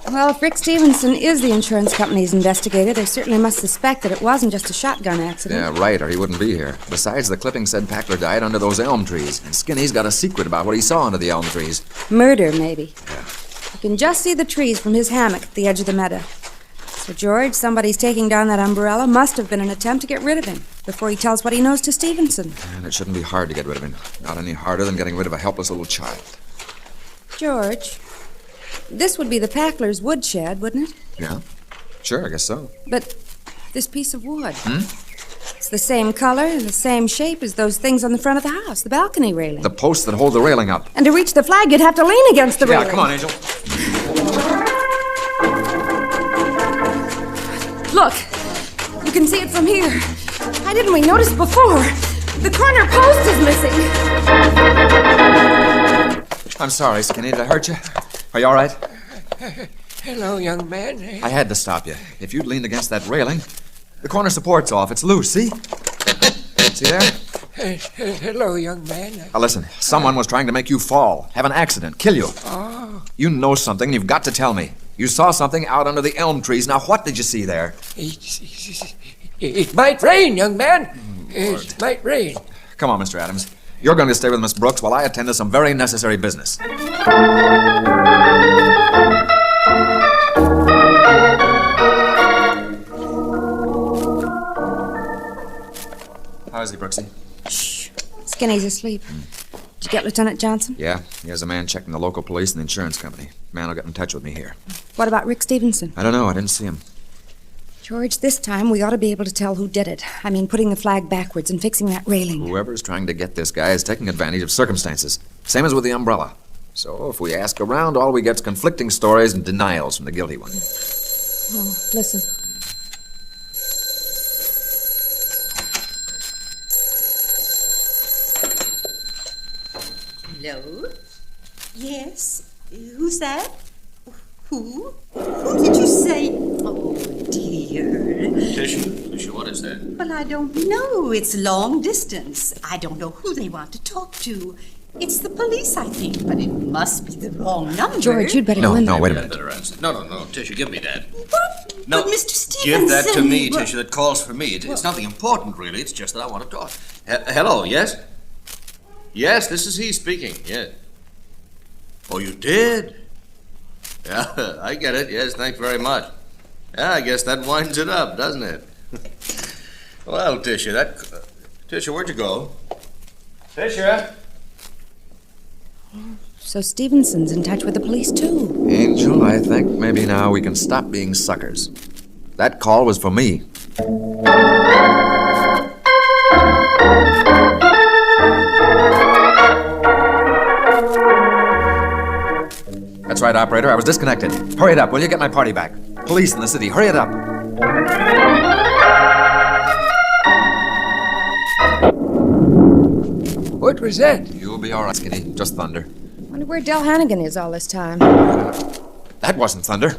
Well, if Rick Stevenson is the insurance company's investigator, they certainly must suspect that it wasn't just a shotgun accident. Yeah, right, or he wouldn't be here. Besides, the clipping said Packler died under those elm trees, and Skinny's got a secret about what he saw under the elm trees. Murder, maybe. Yeah. You can just see the trees from his hammock at the edge of the meadow. So, George, somebody's taking down that umbrella must have been an attempt to get rid of him before he tells what he knows to Stevenson. And it shouldn't be hard to get rid of him. Not any harder than getting rid of a helpless little child. George, this would be the Packler's woodshed, wouldn't it? Yeah, sure, I guess so. But this piece of wood, it's the same color and the same shape as those things on the front of the house, the balcony railing. The posts that hold the railing up. And to reach the flag, you'd have to lean against the railing. Yeah, come on, Angel. Look, you can see it from here. Why didn't we notice before? The corner post is missing. I'm sorry, Skinny. Did I hurt you? Are you all right? Hello, young man. I had to stop you. If you'd leaned against that railing, the corner support's off. It's loose, see? See there? Hello, young man. Now listen, someone was trying to make you fall, have an accident, kill you. Oh. You know something, and you've got to tell me. You saw something out under the elm trees. Now, what did you see there? It might rain, young man. It might rain. Come on, Mr. Adams. You're going to stay with Miss Brooks while I attend to some very necessary business. How is he, Brooksy? Shh. Skinny's asleep. Did you get Lieutenant Johnson? Yeah, he has a man checking the local police and the insurance company. Man will get in touch with me here. What about Rick Stevenson? I don't know. I didn't see him. George, this time we ought to be able to tell who did it. I mean, putting the flag backwards and fixing that railing. Whoever's trying to get this guy is taking advantage of circumstances. Same as with the umbrella. So if we ask around, all we get's conflicting stories and denials from the guilty one. Oh, listen. Hello? Yes? Who's that? Who? Who did you say? Oh, dear. Tisha, what is that? Well, I don't know. It's long distance. I don't know who they want to talk to. It's the police, I think, but it must be the wrong number. George, you'd better No, go in no, there. wait a minute. No, Tisha, give me that. What? No, But Mr. Stevenson... give that to me, Well- Tisha. That calls for me. It's nothing important, really. It's just that I want to talk. Hello, yes? Yes, this is he speaking, yes. Oh, you did? Yeah, I get it. Yes, thanks very much. Yeah, I guess that winds it up, doesn't it? Well, Tisha, Tisha, where'd you go? Tisha? So Stevenson's in touch with the police, too. Angel, I think maybe now we can stop being suckers. That call was for me. That's right, operator. I was disconnected. Hurry it up, will you? Get my party back. Police in the city. Hurry it up. What was that? You'll be all right, Skinny. Just thunder. Wonder where Del Hannigan is all this time. That wasn't thunder.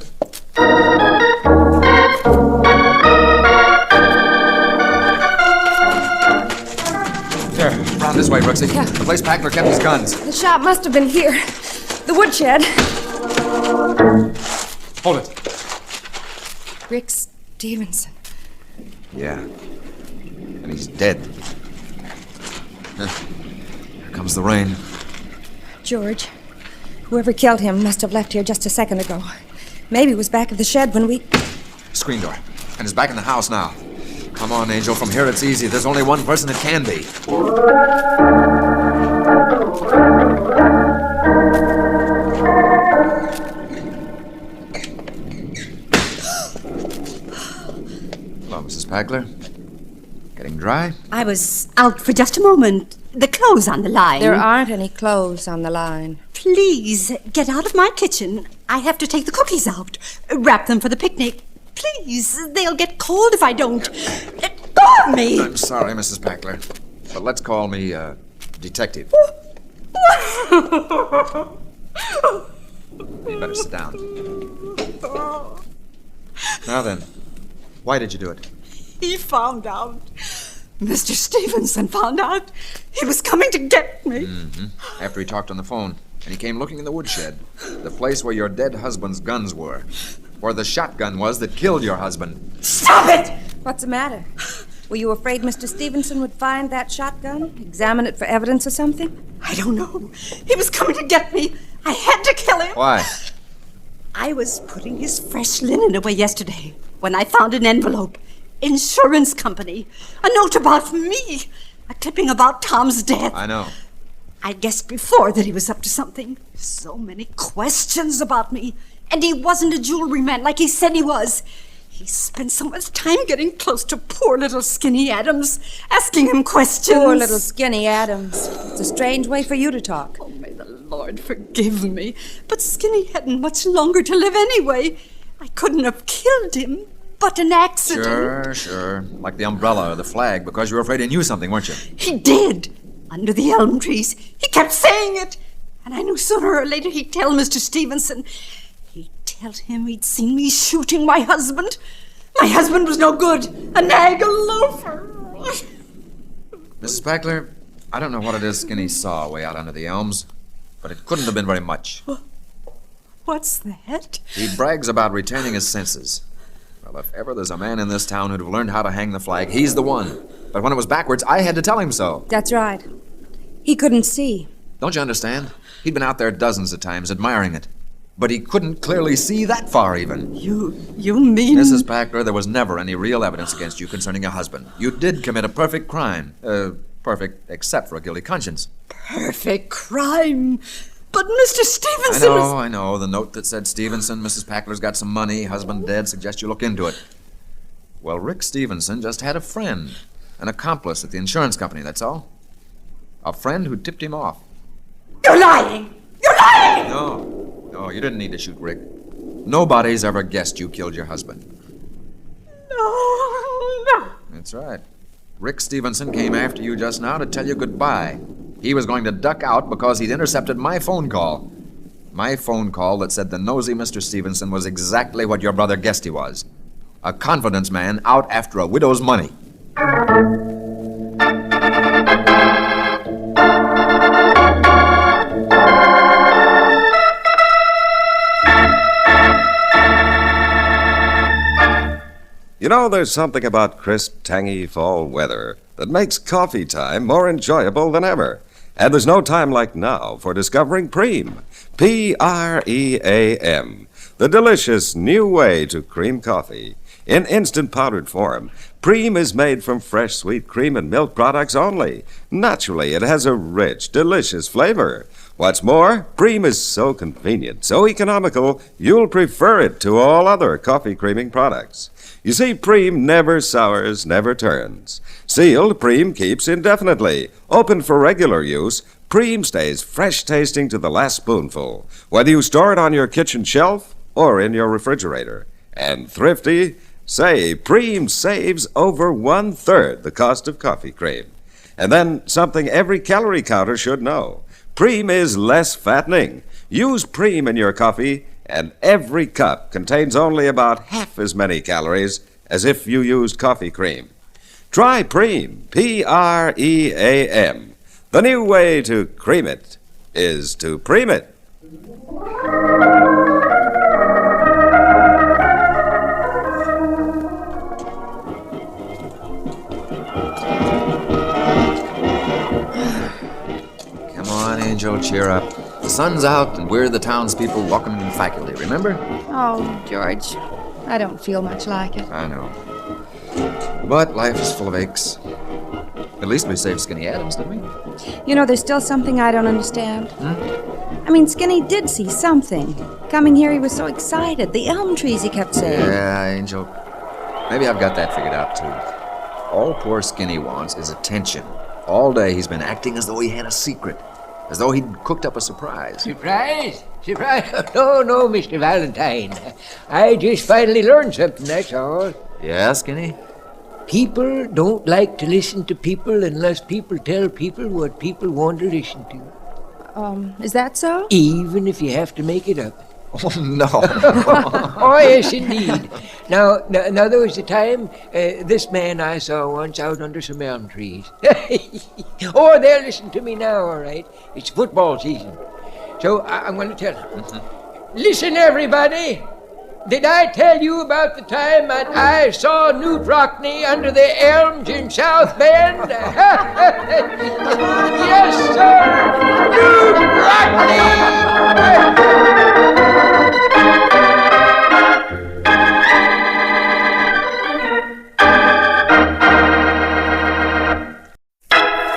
Here, round this way, Brooksy. Yeah. The place Packler kept his guns. The shop must have been here. The woodshed. Hold it. Rick Stevenson. Yeah. And he's dead. Here comes the rain. George, whoever killed him must have left here just a second ago. Maybe he was back at the shed when we... Screen door. And is back in the house now. Come on, Angel. From here it's easy. There's only one person it can be. Hello, Mrs. Packler. Getting dry? I was out for just a moment. The clothes on the line. There aren't any clothes on the line. Please, get out of my kitchen. I have to take the cookies out. Wrap them for the picnic. Please, they'll get cold if I don't. Let go of me! I'm sorry, Mrs. Packler. But let's call me, detective. You better sit down. Now then, why did you do it? He found out. Mr. Stevenson found out. He was coming to get me. Mm-hmm. After he talked on the phone, and he came looking in the woodshed, the place where your dead husband's guns were, where the shotgun was that killed your husband. Stop it! What's the matter? Were you afraid Mr. Stevenson would find that shotgun? Examine it for evidence or something? I don't know. He was coming to get me. I had to kill him. Why? I was putting his fresh linen away yesterday when I found an envelope. Insurance company. A note about me. A clipping about Tom's death. I know. I guessed before that he was up to something. So many questions about me. And he wasn't a jewelry man like he said he was. He spent so much time getting close to poor little Skinny Adams, asking him questions. Poor little Skinny Adams. It's a strange way for you to talk. Oh, may the Lord forgive me. But Skinny hadn't much longer to live anyway. I couldn't have killed him. But an accident. Sure. Like the umbrella or the flag, because you were afraid he knew something, weren't you? He did. Under the elm trees. He kept saying it. And I knew sooner or later he'd tell Mr. Stevenson. He'd tell him he'd seen me shooting my husband. My husband was no good. A nag, a loafer. Mrs. Packler, I don't know what it is Skinny saw way out under the elms, but it couldn't have been very much. What's that? He brags about retaining his senses. Well, if ever there's a man in this town who'd have learned how to hang the flag, he's the one. But when it was backwards, I had to tell him so. That's right. He couldn't see. Don't you understand? He'd been out there dozens of times admiring it. But he couldn't clearly see that far, even. You mean... Mrs. Packler, there was never any real evidence against you concerning your husband. You did commit a perfect crime. Perfect, except for a guilty conscience. Perfect crime. But Mr. Stevenson I know. The note that said Stevenson, Mrs. Packler's got some money, husband dead, suggests you look into it. Well, Rick Stevenson just had a friend, an accomplice at the insurance company, that's all. A friend who tipped him off. You're lying! You're lying! No, you didn't need to shoot Rick. Nobody's ever guessed you killed your husband. No. That's right. Rick Stevenson came after you just now to tell you goodbye. He was going to duck out because he'd intercepted my phone call. My phone call that said the nosy Mr. Stevenson was exactly what your brother guessed he was. A confidence man out after a widow's money. You know, there's something about crisp, tangy fall weather that makes coffee time more enjoyable than ever. And there's no time like now for discovering Preem. P-R-E-A-M. The delicious new way to cream coffee. In instant powdered form, Preem is made from fresh, sweet cream and milk products only. Naturally, it has a rich, delicious flavor. What's more, Preem is so convenient, so economical, you'll prefer it to all other coffee creaming products. You see, Preem never sours, never turns. Sealed, Preem keeps indefinitely. Open for regular use, Preem stays fresh tasting to the last spoonful, whether you store it on your kitchen shelf or in your refrigerator. And thrifty, say Preem saves over 1/3 the cost of coffee cream. And then something every calorie counter should know. Preem is less fattening. Use Preem in your coffee, and every cup contains only about half as many calories as if you used coffee cream. Try Preem, P-R-E-A-M. The new way to cream it is to Preem it. Come on, Angel, cheer up. The sun's out, and we're the townspeople welcoming faculty, remember? Oh, George, I don't feel much like it. I know. But life is full of aches. At least we saved Skinny Adams, didn't we? You know, there's still something I don't understand. I mean, Skinny did see something. Coming here, he was so excited. The elm trees, he kept saying. Yeah, Angel. Maybe I've got that figured out, too. All poor Skinny wants is attention. All day he's been acting as though he had a secret. As though he'd cooked up a surprise. Surprise? Surprise? No, Mr. Valentine. I just finally learned something, that's all. Yeah, Skinny? People don't like to listen to people unless people tell people what people want to listen to. Is that so? Even if you have to make it up. Oh, no. Oh, yes, indeed. Now, there was a time, this man I saw once out under some elm trees. Oh, they'll listen to me now, all right. It's football season. So I'm going to tell them. Listen, everybody. Did I tell you about the time that I saw Newt Rockney under the elms in South Bend? Yes, sir! Newt Rockney!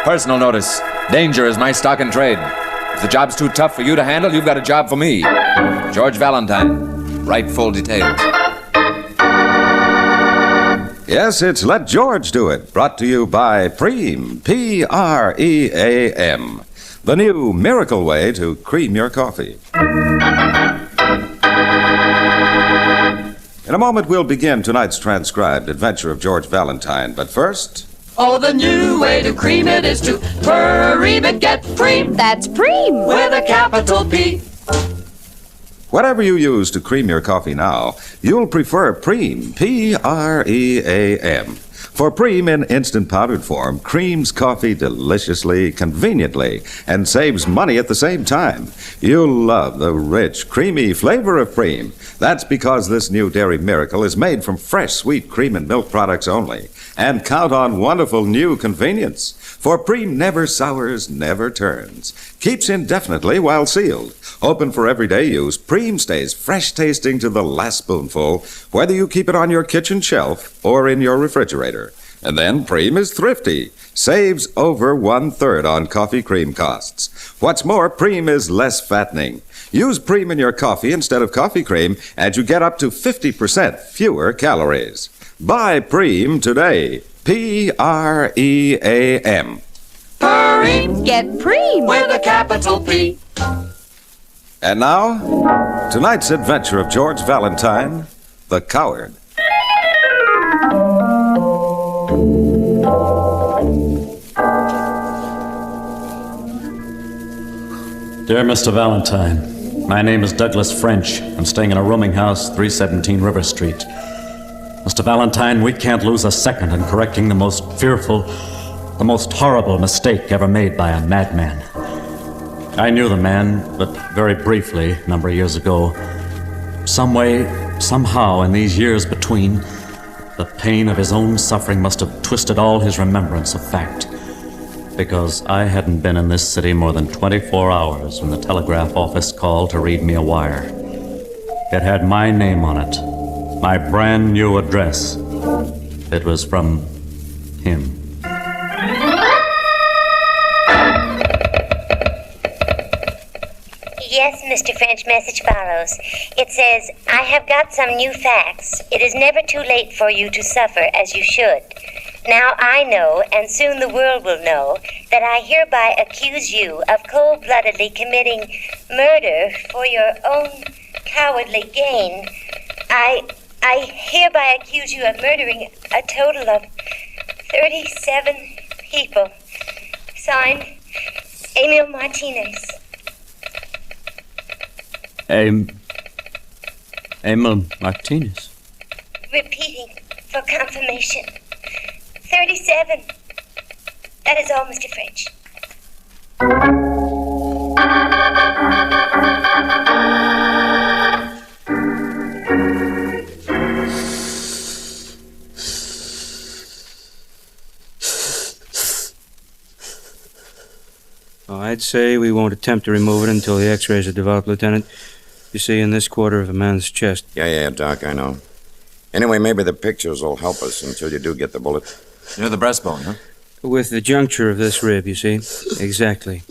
Personal notice. Danger is my stock in trade. If the job's too tough for you to handle, you've got a job for me. George Valentine. Write full details. Yes, it's Let George Do It, brought to you by Preem, P-R-E-A-M, the new miracle way to cream your coffee. In a moment, we'll begin tonight's transcribed adventure of George Valentine, but first... Oh, the new way to cream it is to Preem it, get Preem. That's Preem. With a capital P. Whatever you use to cream your coffee now, you'll prefer Preem, P-R-E-A-M. For Preem in instant powdered form creams coffee deliciously, conveniently, and saves money at the same time. You'll love the rich, creamy flavor of Preem. That's because this new dairy miracle is made from fresh, sweet cream and milk products only. And count on wonderful new convenience. For Preem never sours, never turns. Keeps indefinitely while sealed. Open for everyday use, Preem stays fresh tasting to the last spoonful, whether you keep it on your kitchen shelf or in your refrigerator. And then Preem is thrifty, saves over 1/3 on coffee cream costs. What's more, Preem is less fattening. Use Preem in your coffee instead of coffee cream, and you get up to 50% fewer calories. Buy Preem today. Pream. Preem. Get Preem. With a capital P. And now, tonight's adventure of George Valentine, the Coward. Dear Mr. Valentine, my name is Douglas French. I'm staying in a rooming house, 317 River Street. Mr. Valentine, we can't lose a second in correcting the most fearful, the most horrible mistake ever made by a madman. I knew the man, but very briefly, a number of years ago. Some way, somehow, in these years between, the pain of his own suffering must have twisted all his remembrance of fact. Because I hadn't been in this city more than 24 hours when the telegraph office called to read me a wire. It had my name on it, my brand new address. It was from him. Yes, Mr. French, message follows. It says, I have got some new facts. It is never too late for you to suffer as you should. Now I know, and soon the world will know, that I hereby accuse you of cold-bloodedly committing murder for your own cowardly gain. I hereby accuse you of murdering a total of 37 people. Signed, Emil Martinez. Emil Martinez. Repeating for confirmation. 37. That is all, Mr. French. Oh, I'd say we won't attempt to remove it until the x-rays are developed, Lieutenant. You see, in this quarter of a man's chest. Yeah, Doc, I know. Anyway, maybe the pictures will help us until you do get the bullet. Near the breastbone, huh? With the juncture of this rib, you see. Exactly.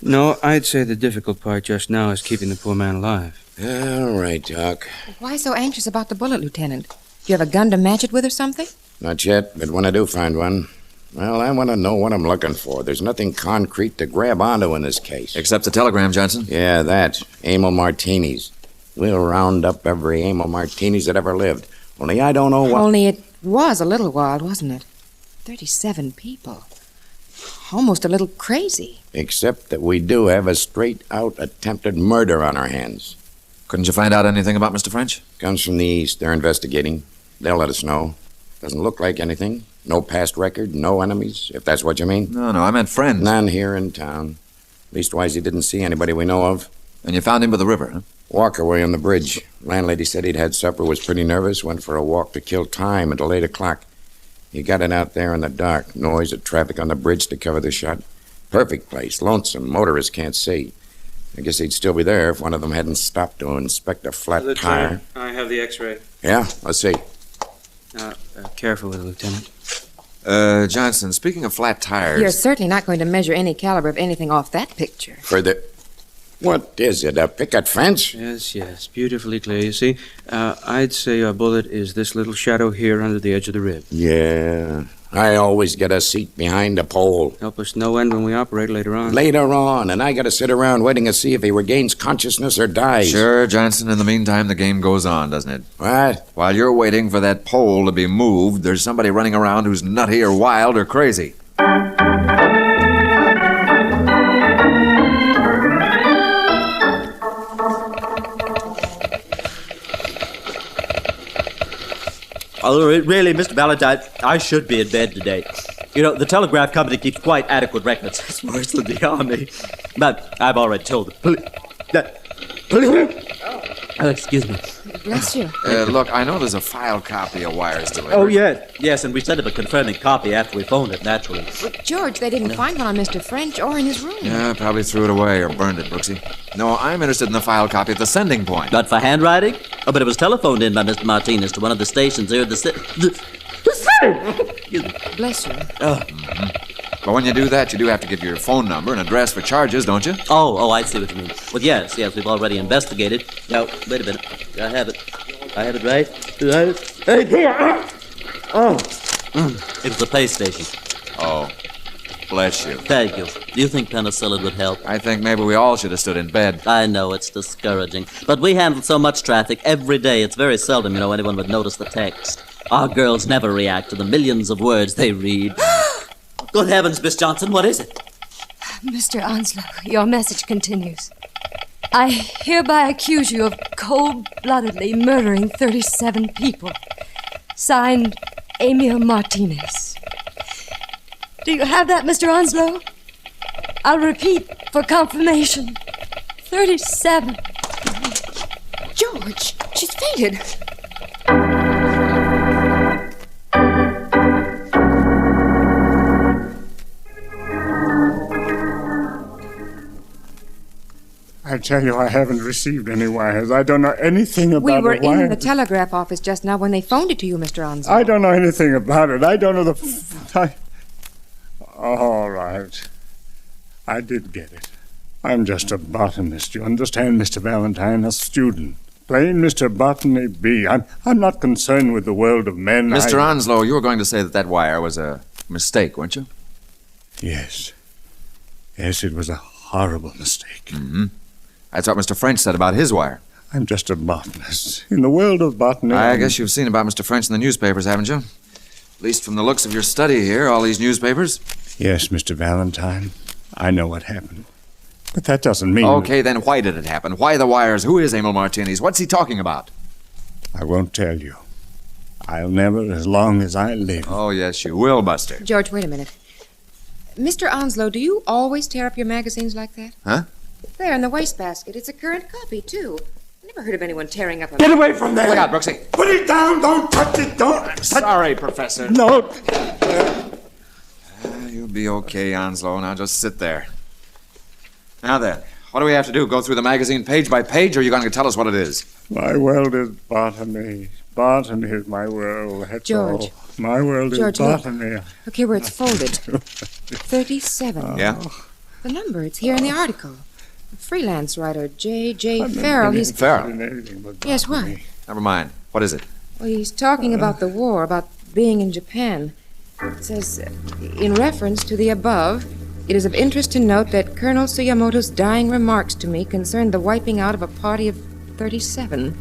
No, I'd say the difficult part just now is keeping the poor man alive. All right, Doc. Why so anxious about the bullet, Lieutenant? Do you have a gun to match it with or something? Not yet, but when I do find one, well, I want to know what I'm looking for. There's nothing concrete to grab onto in this case. Except the telegram, Johnson. Yeah, that. Emil Martinez. We'll round up every Emil Martinez that ever lived. Only I don't know what... Only it was a little wild, wasn't it? 37 people. Almost a little crazy. Except that we do have a straight-out attempted murder on our hands. Couldn't you find out anything about Mr. French? Comes from the east. They're investigating. They'll let us know. Doesn't look like anything. No past record, no enemies, if that's what you mean. No, I meant friends. None here in town. Leastwise, he didn't see anybody we know of. And you found him by the river, huh? Walkaway on the bridge. Landlady said he'd had supper, was pretty nervous, went for a walk to kill time until 8 o'clock. He got it out there in the dark. Noise of traffic on the bridge to cover the shot. Perfect place. Lonesome. Motorists can't see. I guess he'd still be there if one of them hadn't stopped to inspect a flat tire. I have the x-ray. Yeah? Let's see. Careful with it, Lieutenant. Johnson, speaking of flat tires... You're certainly not going to measure any caliber of anything off that picture. For the... What is it, a picket fence? Yes, beautifully clear. You see, I'd say your bullet is this little shadow here under the edge of the rib. Yeah, I always get a seat behind a pole. Help us no end when we operate later on. Later on, and I got to sit around waiting to see if he regains consciousness or dies. Sure, Johnson, in the meantime, the game goes on, doesn't it? What? While you're waiting for that pole to be moved, there's somebody running around who's nutty or wild or crazy. Really, Mr. Valentine, I should be in bed today. You know, the telegraph company keeps quite adequate records. It's worse than the army. But I've already told the police. Excuse me. Bless you. Look, I know there's a file copy of wires delivered. Oh, yes, and we sent him a confirming copy after we phoned it, naturally. But, George, they didn't find one on Mr. French or in his room. Yeah, probably threw it away or burned it, Brooksy. No, I'm interested in the file copy at the sending point. Not for handwriting? Oh, but it was telephoned in by Mr. Martinez to one of the stations here at the city. Excuse me. Bless you. But when you do that, you do have to give your phone number and address for charges, don't you? Oh, I see what you mean. Well, yes, we've already investigated. Now, wait a minute. I have it right. Hey, here! Oh! It was the pay station. Oh, bless you. Thank you. Do you think penicillin would help? I think maybe we all should have stood in bed. I know, it's discouraging. But we handle so much traffic every day, it's very seldom, anyone would notice the text. Our girls never react to the millions of words they read. Good heavens, Miss Johnson, what is it? Mr. Onslow, your message continues. I hereby accuse you of cold-bloodedly murdering 37 people. Signed, Emil Martinez. Do you have that, Mr. Onslow? I'll repeat for confirmation. 37. George, she's fainted. I tell you, I haven't received any wires. I don't know anything about We were the wire. in the telegraph office just now when they phoned it to you, Mr. Onslow. I don't know anything about it. I don't know the... All right. I did get it. I'm just a botanist, you understand, Mr. Valentine, a student. Plain Mr. Botany B. I'm not concerned with the world of men. Mr. Onslow, you were going to say that wire was a mistake, weren't you? Yes. Yes, it was a horrible mistake. Mm-hmm. That's what Mr. French said about his wire. I'm just a botanist. In the world of botany... I guess you've seen about Mr. French in the newspapers, haven't you? At least from the looks of your study here, all these newspapers. Yes, Mr. Valentine. I know what happened. But that doesn't mean... Okay, then why did it happen? Why the wires? Who is Emil Martinez? What's he talking about? I won't tell you. I'll never as long as I live. Oh, yes, you will, Buster. George, wait a minute. Mr. Onslow, do you always tear up your magazines like that? Huh? There, in the wastebasket. It's a current copy, too. I never heard of anyone tearing up a... Get away from there! Look out, Brooksy. Put it down! Don't touch it! Don't... Sorry, Professor. No! You'll be okay, Onslow. Now just sit there. Now then, what do we have to do? Go through the magazine page by page, or are you going to tell us what it is? My world is botany. Botany is my world, that's George. all. My world George, is botany. Look. Look here where it's folded. 37. Yeah? The number, it's here in the article. A freelance writer, J. Farrell, he's... Farrell? Yes, why? Never mind. What is it? Well, he's talking about the war, about being in Japan. It says, in reference to the above, it is of interest to note that Colonel Tsuyamoto's dying remarks to me concerned the wiping out of a party of 37,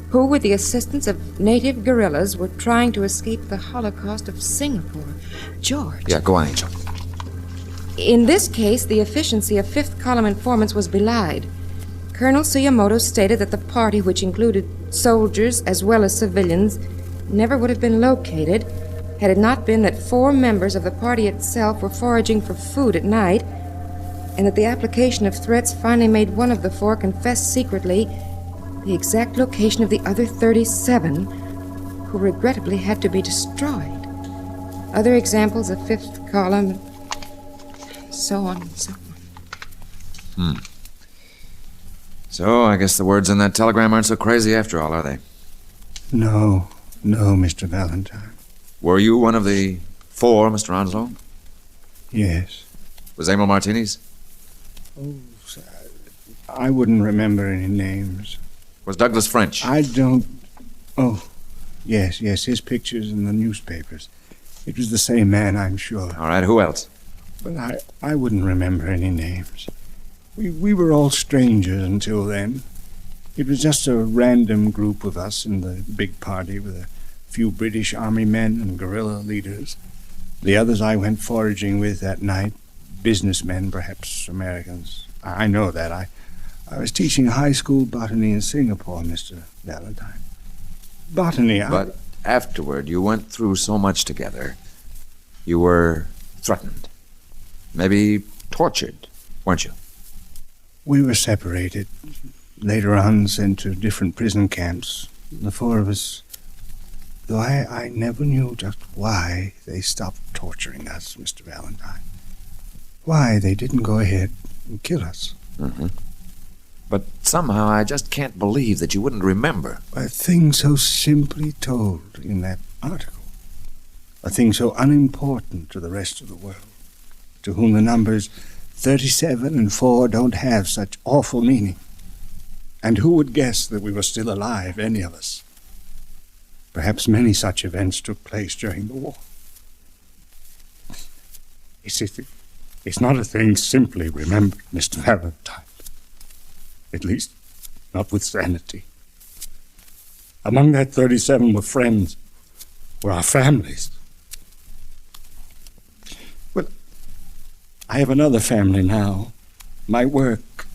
who, with the assistance of native guerrillas, were trying to escape the Holocaust of Singapore. George. Yeah, go on, Angel. In this case, the efficiency of fifth column informants was belied. Colonel Tsuyamoto stated that the party, which included soldiers as well as civilians, never would have been located had it not been that 4 members of the party itself were foraging for food at night, and that the application of threats finally made one of the 4 confess secretly the exact location of the other 37, who regrettably had to be destroyed. Other examples of fifth column, so on and so on. So, I guess the words in that telegram aren't so crazy after all, are they? No, Mr. Valentine. Were you one of the 4, Mr. Onslow? Yes. Was Emil Martinez? Oh, I wouldn't remember any names. Was Douglas French? I don't... Oh, yes, his picture's in the newspapers. It was the same man, I'm sure. All right, who else? But I wouldn't remember any names. We were all strangers until then. It was just a random group of us in the big party with a few British Army men and guerrilla leaders. The others I went foraging with that night, businessmen, perhaps Americans. I know that. I was teaching high school botany in Singapore, Mr. Valentine. Botany, But afterward, you went through so much together. You were threatened. Maybe tortured, weren't you? We were separated. Later on, sent to different prison camps. The 4 of us... Though I never knew just why they stopped torturing us, Mr. Valentine. Why they didn't go ahead and kill us. Mm-hmm. But somehow I just can't believe that you wouldn't remember. A thing so simply told in that article. A thing so unimportant to the rest of the world, to whom the numbers 37 and 4 don't have such awful meaning. And who would guess that we were still alive, any of us? Perhaps many such events took place during the war. It's not a thing simply remembered, Mr. Valentine. At least, not with sanity. Among that 37 were friends, were our families. Well, I have another family now. My work.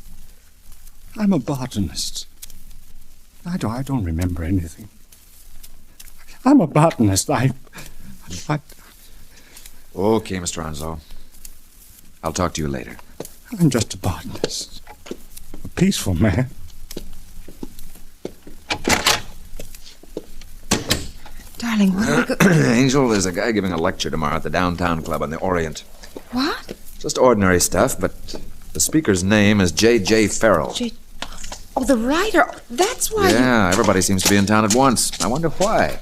I'm a botanist. I don't remember anything. I'm a botanist. Okay, Mr. Onslow. I'll talk to you later. I'm just a botanist. A peaceful man. Darling, where do we go? Angel, there's a guy giving a lecture tomorrow at the downtown club on the Orient. What? Just ordinary stuff, but the speaker's name is J.J. Farrell. Oh, the writer. That's why. Yeah, everybody seems to be in town at once. I wonder why.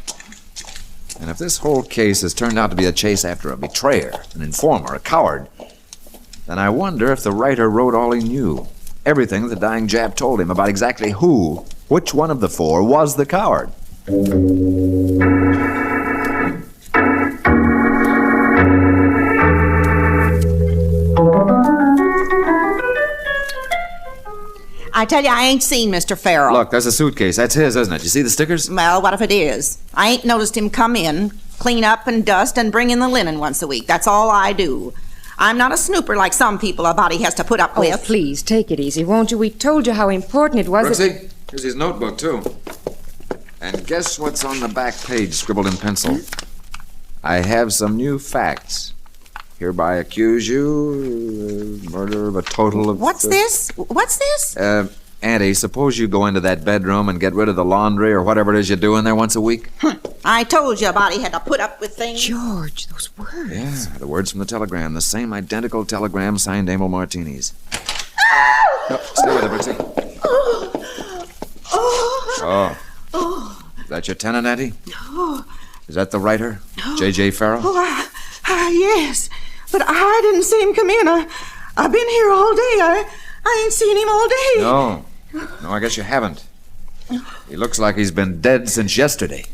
And if this whole case has turned out to be a chase after a betrayer, an informer, a coward, then I wonder if the writer wrote all he knew. Everything the dying Jap told him about exactly which one of the 4 was the coward. I tell you, I ain't seen Mr. Farrell. Look, there's a suitcase. That's his, isn't it? You see the stickers? Well, what if it is? I ain't noticed him come in, clean up and dust, and bring in the linen once a week. That's all I do. I'm not a snooper like some people a body has to put up with. Oh, please, take it easy, won't you? We told you how important it was. Brooksy, here's his notebook, too. And guess what's on the back page, scribbled in pencil? I have some new facts. Hereby accuse you murder of a total of... What's this? Auntie, suppose you go into that bedroom and get rid of the laundry or whatever it is you do in there once a week? I told you a body had to put up with things. George, those words. Yeah, the words from the telegram. The same identical telegram signed Emil Martinis. No, stay with it, Brooksy. Oh. Is that your tenant, Auntie? Oh. Is that the writer? J.J. Farrell? Yes. But I didn't see him come in. I've been here all day. I ain't seen him all day. No, I guess you haven't. He looks like he's been dead since yesterday.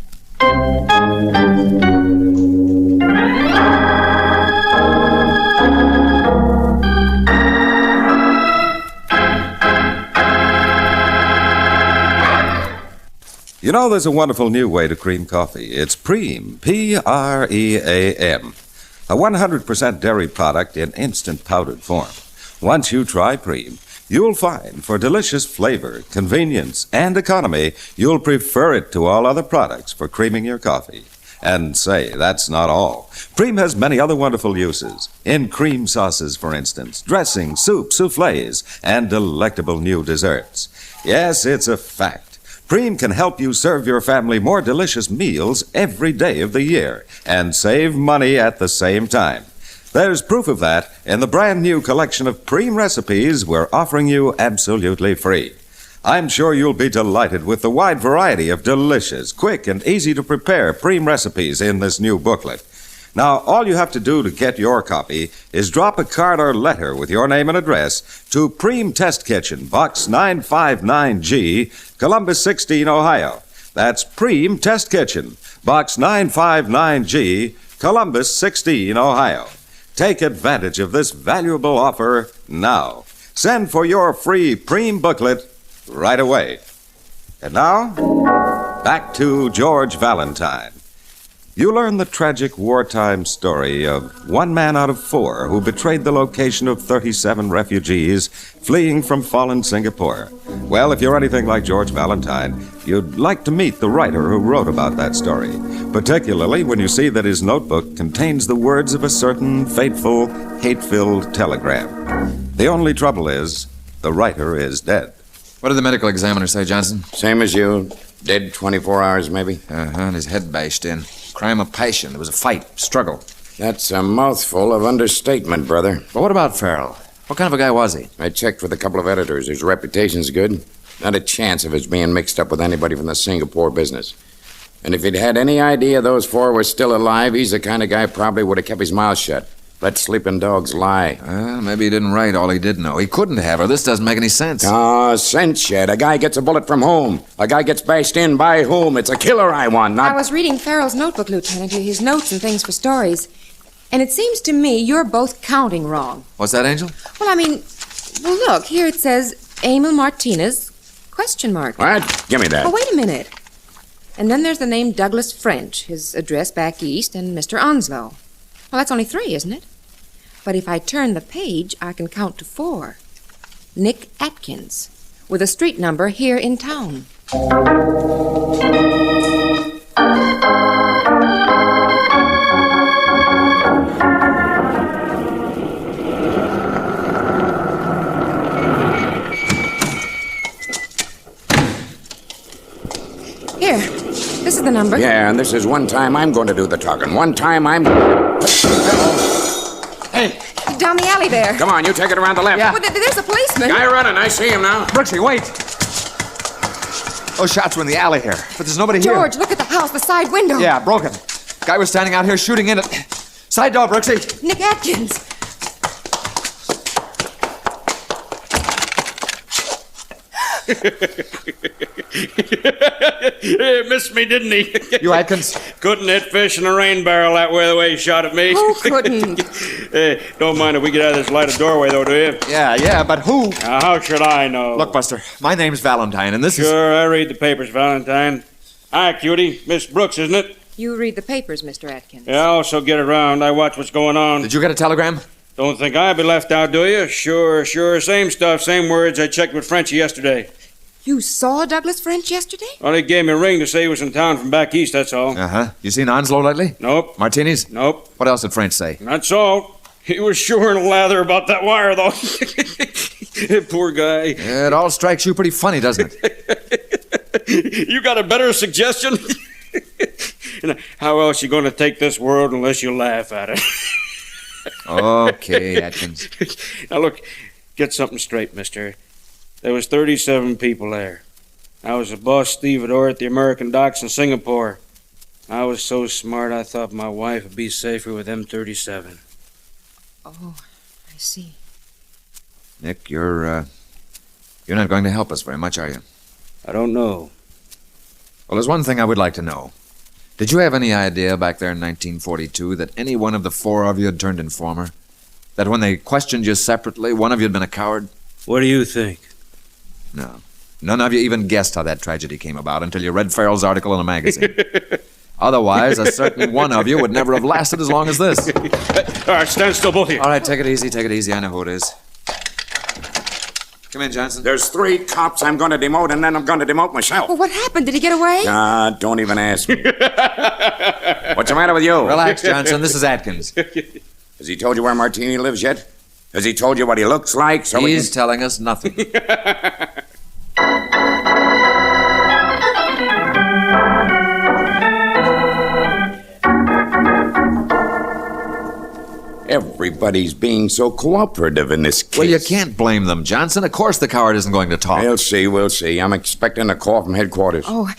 You know, there's a wonderful new way to cream coffee. It's Preem, P-R-E-A-M. A 100% dairy product in instant powdered form. Once you try Preem, you'll find for delicious flavor, convenience, and economy, you'll prefer it to all other products for creaming your coffee. And say, that's not all. Preem has many other wonderful uses. In cream sauces, for instance, dressings, soups, soufflés, and delectable new desserts. Yes, it's a fact. Preem can help you serve your family more delicious meals every day of the year and save money at the same time. There's proof of that in the brand new collection of Preem recipes we're offering you absolutely free. I'm sure you'll be delighted with the wide variety of delicious, quick, and easy-to-prepare Preem recipes in this new booklet. Now, all you have to do to get your copy is drop a card or letter with your name and address to Preem Test Kitchen, Box 959G, Columbus 16, Ohio. That's Preem Test Kitchen, Box 959G, Columbus 16, Ohio. Take advantage of this valuable offer now. Send for your free Preem booklet right away. And now, back to George Valentine. You learn the tragic wartime story of 1 man out of 4 who betrayed the location of 37 refugees fleeing from fallen Singapore. Well, if you're anything like George Valentine, you'd like to meet the writer who wrote about that story, particularly when you see that his notebook contains the words of a certain fateful, hate-filled telegram. The only trouble is, the writer is dead. What did the medical examiner say, Johnson? Same as you. Dead 24 hours, maybe. And his head bashed in. Crime of passion. There was a fight, struggle. That's a mouthful of understatement, brother. But what about Farrell? What kind of a guy was he? I checked with a couple of editors. His reputation's good. Not a chance of his being mixed up with anybody from the Singapore business. And if he'd had any idea those 4 were still alive, he's the kind of guy probably would have kept his mouth shut. Let sleeping dogs lie. Well, maybe he didn't write all he did know. He couldn't have, or this doesn't make any sense. Oh, sense shed. A guy gets a bullet from whom? A guy gets bashed in by whom? It's a killer I want, not... I was reading Farrell's notebook, Lieutenant, his notes and things for stories. And it seems to me you're both counting wrong. What's that, Angel? Well, I mean, look, here it says Emil Martinez, question mark. What? Give me that. Oh, wait a minute. And then there's the name Douglas French, his address back east, and Mr. Onslow. Well, that's only 3, isn't it? But if I turn the page, I can count to 4. Nick Atkins, with a street number here in town. Here, this is the number. Yeah, and this is one time I'm going to do the talking. One time I'm... Hey! Down the alley there. Come on, you take it around the left. Yeah. Well, there's a policeman. Guy running, I see him now. Brooksy, wait! Those shots were in the alley here, but there's nobody here. George, look at the house, the side window. Yeah, broken. Guy was standing out here shooting in it. Side door, Brooksy. Nick Atkins. He missed me, didn't he? You, Atkins? Couldn't hit fish in a rain barrel that way he shot at me. Who couldn't? Hey, don't mind if we get out of this lighted doorway, though, do you? Yeah, but who? How should I know? Look, Buster, my name's Valentine, and this is... Sure, I read the papers, Valentine. Hi, cutie. Miss Brooks, isn't it? You read the papers, Mr. Atkins. Yeah, I also get around. I watch what's going on. Did you get a telegram? Don't think I'd be left out, do you? Sure. Same stuff, same words. I checked with Frenchie yesterday. You saw Douglas French yesterday? Well, he gave me a ring to say he was in town from back east, that's all. Uh-huh. You seen Onslow lately? Nope. Martinis? Nope. What else did French say? That's all. He was sure in a lather about that wire, though. Poor guy. Yeah, it all strikes you pretty funny, doesn't it? You got a better suggestion? How else you going to take this world unless you laugh at it? Okay, Atkins. Now, look, get something straight, mister. There was 37 people there. I was a boss stevedore at the American docks in Singapore. I was so smart I thought my wife would be safer with them 37. Oh, I see. Nick, you're not going to help us very much, are you? I don't know. Well, there's one thing I would like to know. Did you have any idea back there in 1942 that any one of the 4 of you had turned informer? That when they questioned you separately, one of you had been a coward? What do you think? No. None of you even guessed how that tragedy came about until you read Farrell's article in a magazine. Otherwise, a certain one of you would never have lasted as long as this. All right, stand still, both of you. All right, take it easy. I know who it is. Come in, Johnson. There's 3 cops I'm going to demote, and then I'm going to demote myself. Well, what happened? Did he get away? Don't even ask me. What's the matter with you? Relax, Johnson. This is Atkins. Has he told you where Martini lives yet? Has he told you what he looks like? So He's telling us nothing. Everybody's being so cooperative in this case. Well, you can't blame them, Johnson. Of course the coward isn't going to talk. We'll see. I'm expecting a call from headquarters. Oh,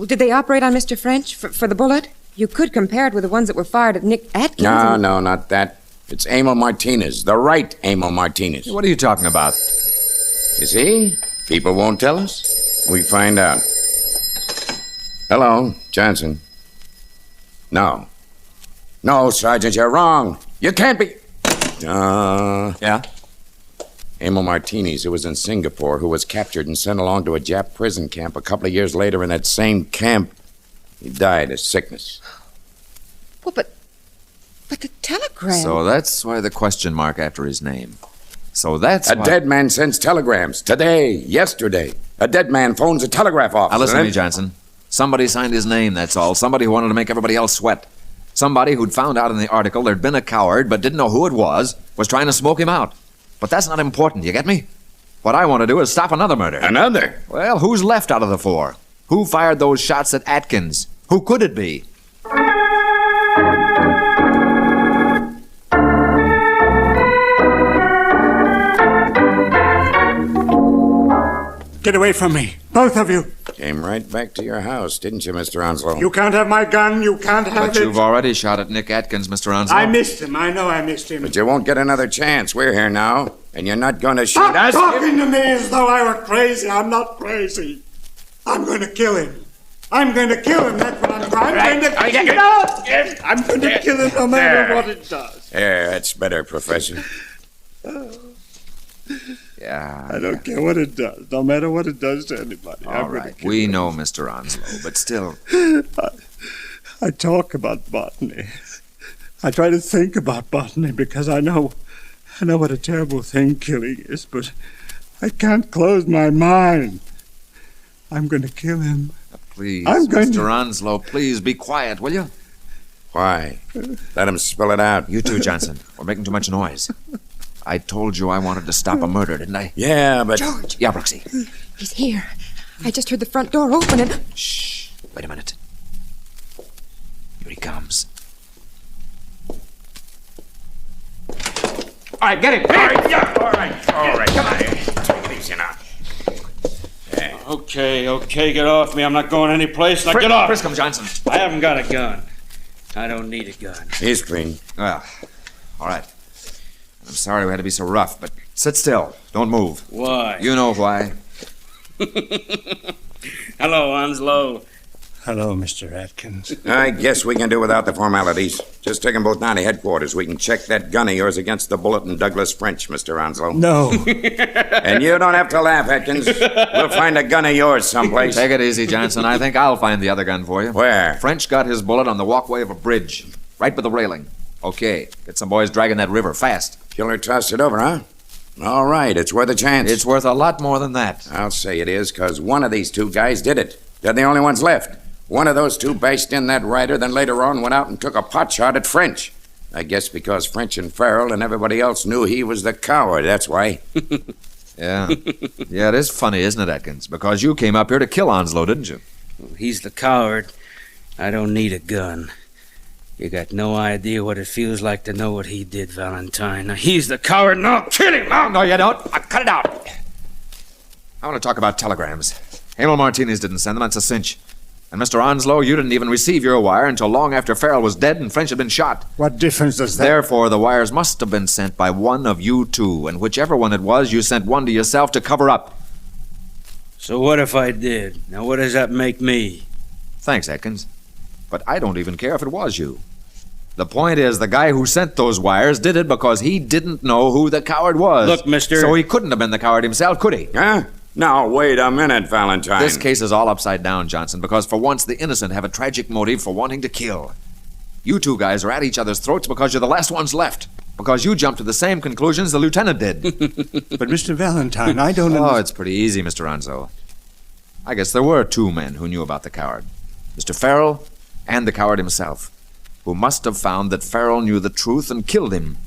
did they operate on Mr. French for the bullet? You could compare it with the ones that were fired at Nick Atkins. No, not that. It's Emil Martinez, the right Emil Martinez. What are you talking about? You see? People won't tell us. We find out. Hello, Johnson. No, Sergeant, you're wrong. You can't be... Yeah? Emil Martinez, who was in Singapore, who was captured and sent along to a Jap prison camp a couple of years later in that same camp. He died of sickness. Well, but the telegram... So that's why the question mark after his name. So that's A dead man sends telegrams. Today, yesterday. A dead man phones a telegraph office. Now listen to me, Johnson. Somebody signed his name, that's all. Somebody who wanted to make everybody else sweat. Somebody who'd found out in the article there'd been a coward but didn't know who it was trying to smoke him out. But that's not important, you get me? What I want to do is stop another murder. Another? Well, who's left out of the 4? Who fired those shots at Atkins? Who could it be? Get away from me, both of you. Came right back to your house, didn't you, Mr. Onslow? You can't have my gun. You can't have But it. you've already shot at Nick Atkins, Mr. Onslow. I missed him. I know I missed him. But you won't get another chance. We're here now, and you're not going to shoot Stop us. talking to me as though I were crazy. I'm not crazy. I'm going to kill him. I'm going to kill him. That's what I'm trying. I'm going to kill him no matter what it does. Yeah, that's better, Professor. Yeah. I don't care what it does. No matter what it does to anybody. All right. We know, Mr. Onslow, but still. I talk about botany. I try to think about botany because I know what a terrible thing killing is, but I can't close my mind. I'm going to kill him. Please, I'm going Mr. Onslow, please be quiet, will you? Why? Let him spill it out. You too, Johnson. We're making too much noise. I told you I wanted to stop a murder, didn't I? Yeah, but... George! Yeah, Brooksy. He's here. I just heard the front door open and... Shh. Wait a minute. Here he comes. All right, get him. All right, yeah. All right. Come on. Take it easy now. Yeah. Okay, get off me. I'm not going any place. Now get off. Friscom Johnson. I haven't got a gun. I don't need a gun. He's clean. Well, all right. I'm sorry we had to be so rough, but sit still. Don't move. Why? You know why. Hello, Onslow. Hello, Mr. Atkins. I guess we can do without the formalities. Just take them both down to headquarters. We can check that gun of yours against the bullet in Douglas French, Mr. Onslow. No. And you don't have to laugh, Atkins. We'll find a gun of yours someplace. Take it easy, Johnson. I think I'll find the other gun for you. Where? French got his bullet on the walkway of a bridge, right by the railing. Okay, get some boys dragging that river fast. Killer tossed it over, huh? All right, it's worth a chance. It's worth a lot more than that. I'll say it is, because one of these two guys did it. They're the only ones left. One of those two bashed in that rider, then later on went out and took a pot shot at French. I guess because French and Farrell and everybody else knew he was the coward, that's why. Yeah. Yeah, it is funny, isn't it, Atkins? Because you came up here to kill Onslow, didn't you? Well, he's the coward. I don't need a gun. You got no idea what it feels like to know what he did, Valentine. Now, he's the coward, and I'll kill him! No, you don't. Cut it out. I want to talk about telegrams. Emil Martinez didn't send them, that's a cinch. And Mr. Onslow, you didn't even receive your wire until long after Farrell was dead and French had been shot. What difference does that... Therefore, the wires must have been sent by one of you two, and whichever one it was, you sent one to yourself to cover up. So what if I did? Now, what does that make me? Thanks, Atkins. But I don't even care if it was you. The point is, the guy who sent those wires did it because he didn't know who the coward was. Look, mister... So he couldn't have been the coward himself, could he? Huh? Now, wait a minute, Valentine. This case is all upside down, Johnson, because for once the innocent have a tragic motive for wanting to kill. You two guys are at each other's throats because you're the last ones left. Because you jumped to the same conclusions the lieutenant did. But, Mr. Valentine, I don't... Oh, it's pretty easy, Mr. Onslow. I guess there were two men who knew about the coward. Mr. Farrell and the coward himself, who must have found that Farrell knew the truth and killed him.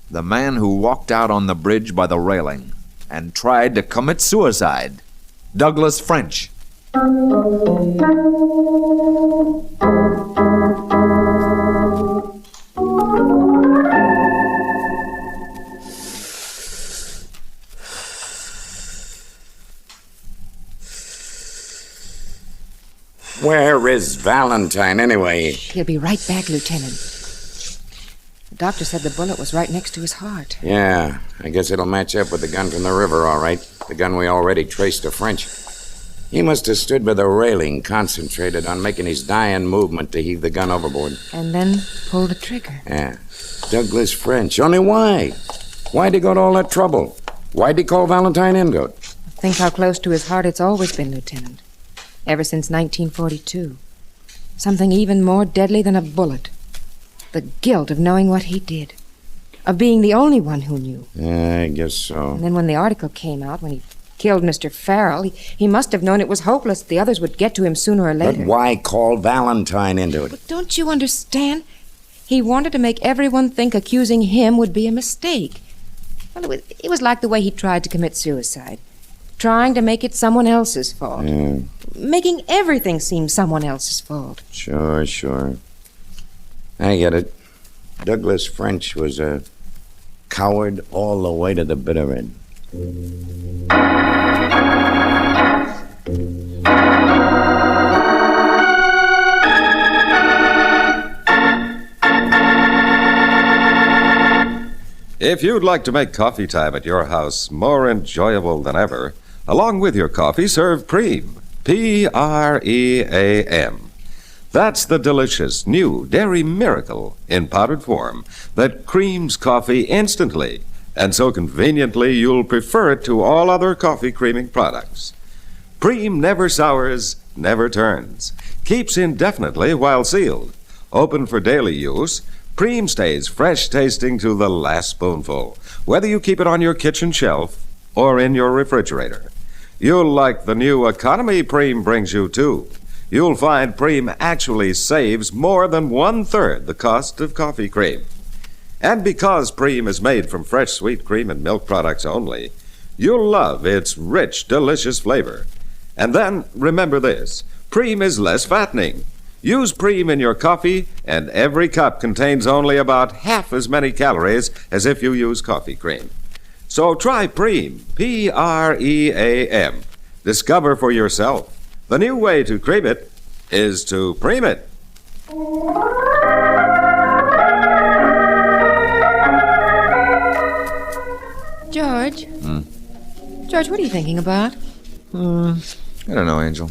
The man who walked out on the bridge by the railing and tried to commit suicide, Douglas French. Where is Valentine, anyway? He'll be right back, Lieutenant. The doctor said the bullet was right next to his heart. Yeah, I guess it'll match up with the gun from the river, all right. The gun we already traced to French. He must have stood by the railing, concentrated on making his dying movement to heave the gun overboard. And then pulled the trigger. Yeah. Douglas French. Only why? Why'd he go to all that trouble? Why'd he call Valentine Ingoat? Think how close to his heart it's always been, Lieutenant. Ever since 1942. Something even more deadly than a bullet. The guilt of knowing what he did. Of being the only one who knew. Yeah, I guess so. And then when the article came out, when he killed Mr. Farrell, he must have known it was hopeless. The others would get to him sooner or later. But why call Valentine into it? But don't you understand? He wanted to make everyone think accusing him would be a mistake. Well, it was like the way he tried to commit suicide. Trying to make it someone else's fault. Yeah. Making everything seem someone else's fault. Sure. I get it. Douglas French was a coward all the way to the bitter end. If you'd like to make coffee time at your house more enjoyable than ever, along with your coffee, serve Preem. P-R-E-A-M. That's the delicious new dairy miracle in powdered form that creams coffee instantly, and so conveniently you'll prefer it to all other coffee creaming products. Preem never sours, never turns, keeps indefinitely while sealed. Open for daily use, Preem stays fresh tasting to the last spoonful, whether you keep it on your kitchen shelf or in your refrigerator. You'll like the new economy Preem brings you, too. You'll find Preem actually saves more than 1/3 the cost of coffee cream. And because Preem is made from fresh sweet cream and milk products only, you'll love its rich, delicious flavor. And then, remember this, Preem is less fattening. Use Preem in your coffee, and every cup contains only about half as many calories as if you use coffee cream. So try Preem, P-R-E-A-M. Discover for yourself. The new way to cream it is to Preem it. George? George, what are you thinking about? I don't know, Angel.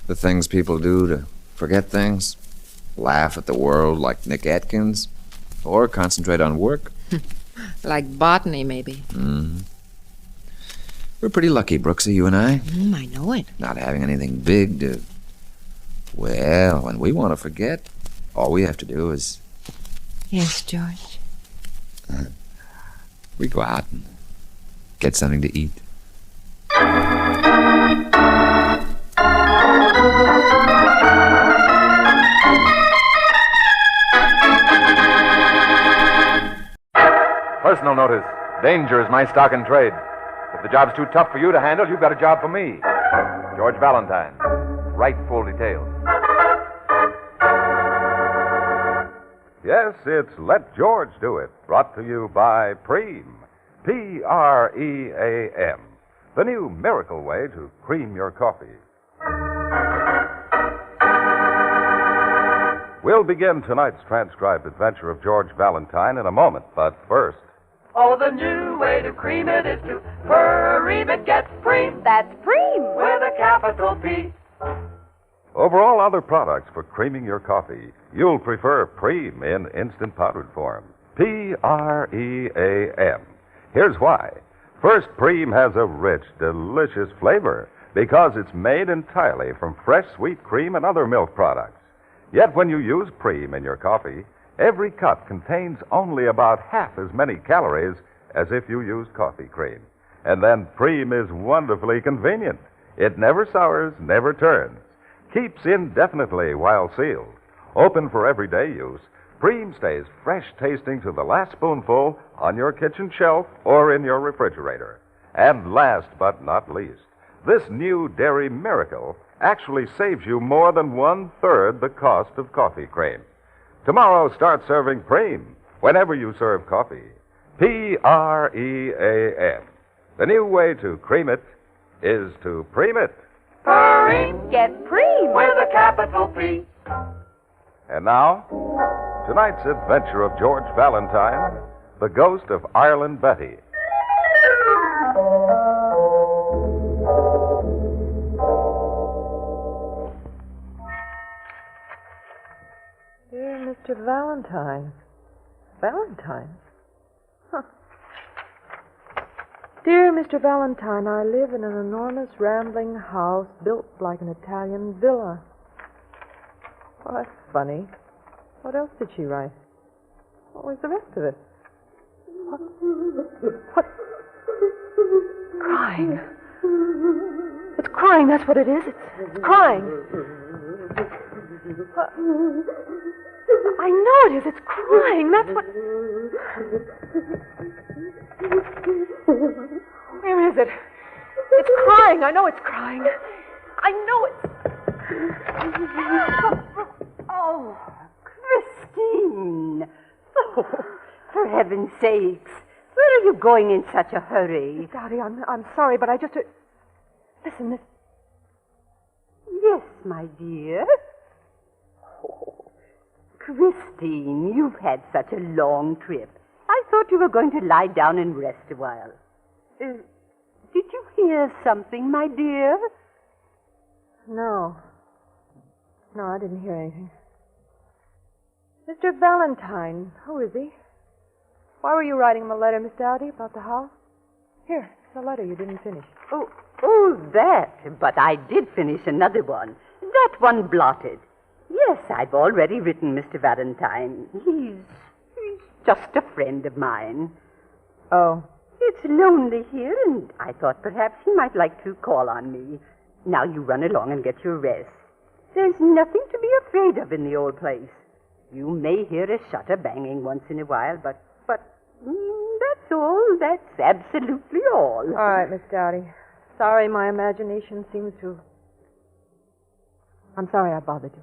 The things people do to forget things, laugh at the world like Nick Atkins, or concentrate on work. Like botany, maybe. We're pretty lucky, Brooksy, you and I. I know it. Not having anything big to... Well, when we want to forget, all we have to do is... Yes, George. We go out and get something to eat. Personal notice. Danger is my stock in trade. If the job's too tough for you to handle, you've got a job for me. George Valentine. Write full details. Yes, it's Let George Do It, brought to you by Preem. P-R-E-A-M. The new miracle way to cream your coffee. We'll begin tonight's transcribed adventure of George Valentine in a moment, but first... Oh, the new way to cream it is to Preem it. Get Preem. That's Preem. With a capital P. Over all other products for creaming your coffee, you'll prefer Preem in instant powdered form. P-R-E-A-M. Here's why. First, Preem has a rich, delicious flavor because it's made entirely from fresh sweet cream and other milk products. Yet when you use Preem in your coffee, every cup contains only about half as many calories as if you used coffee cream. And then Preem is wonderfully convenient. It never sours, never turns. Keeps indefinitely while sealed. Open for everyday use, Preem stays fresh tasting to the last spoonful on your kitchen shelf or in your refrigerator. And last but not least, this new dairy miracle actually saves you more than 1/3 the cost of coffee cream. Tomorrow, start serving Preem whenever you serve coffee. P-R-E-A-M. The new way to cream it is to Preem it. Preem. Get Preem. With a capital P. And now, tonight's adventure of George Valentine, the ghost of Ireland Betty. Dear Mr. Valentine. Valentine? Huh. Dear Mr. Valentine, I live in an enormous rambling house built like an Italian villa. Well, that's funny. What else did she write? What was the rest of it? What? Crying. It's crying, that's what it is. It's crying. I know it is. It's crying. That's what... Where is it? It's crying. I know it's crying. I know it's... Oh, Christine. Oh, for heaven's sakes. Where are you going in such a hurry? Daddy, I'm sorry, but I just... Listen, this... Yes, my dear. Oh, Christine, you've had such a long trip. I thought you were going to lie down and rest a while. Did you hear something, my dear? No. No, I didn't hear anything. Mr. Valentine, who is he? Why were you writing him a letter, Miss Dowdy, about the house? Here, it's a letter you didn't finish. Oh, that. But I did finish another one. That one blotted. Yes, I've already written Mr. Valentine. He's just a friend of mine. Oh. It's lonely here, and I thought perhaps he might like to call on me. Now you run along and get your rest. There's nothing to be afraid of in the old place. You may hear a shutter banging once in a while, but that's all. That's absolutely all. All right, Miss Dowdy. Sorry my imagination seems to... I'm sorry I bothered you.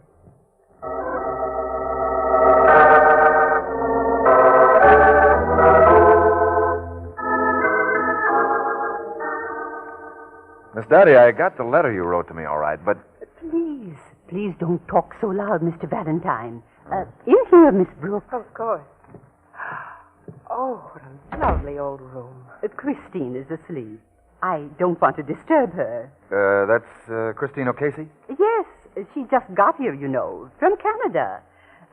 Miss Dowdy, I got the letter you wrote to me all right, but... Please don't talk so loud, Mr. Valentine. In here, Miss Brooks. Of course. Oh, what a lovely old room. Christine is asleep. I don't want to disturb her. That's Christine O'Casey? Yes, she just got here, you know, from Canada.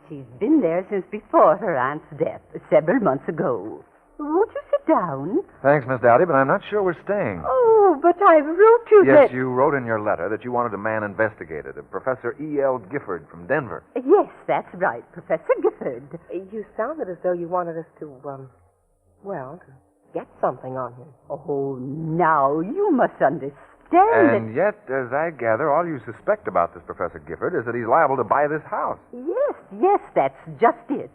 She's been there since before her aunt's death, several months ago. Won't you sit down? Thanks, Miss Dowdy, but I'm not sure we're staying. Oh, but I wrote you Yes, that... you wrote in your letter that you wanted a man investigated, a Professor E.L. Gifford from Denver. Yes, that's right, Professor Gifford. You sounded as though you wanted us to get something on him. Oh, now you must understand And yet, as I gather, all you suspect about this Professor Gifford is that he's liable to buy this house. Yes, that's just it.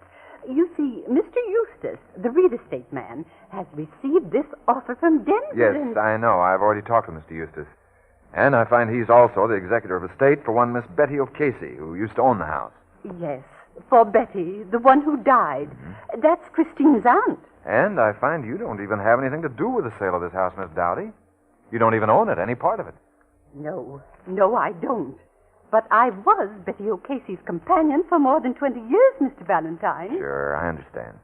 You see, Mr. Eustace, the real estate man, has received this offer from Denver. Yes, I know. I've already talked to Mr. Eustace. And I find he's also the executor of estate for one Miss Betty O'Casey, who used to own the house. Yes, for Betty, the one who died. Mm-hmm. That's Christine's aunt. And I find you don't even have anything to do with the sale of this house, Miss Dowdy. You don't even own it, any part of it. No, I don't. But I was Betty O'Casey's companion for more than 20 years, Mr. Valentine. Sure, I understand.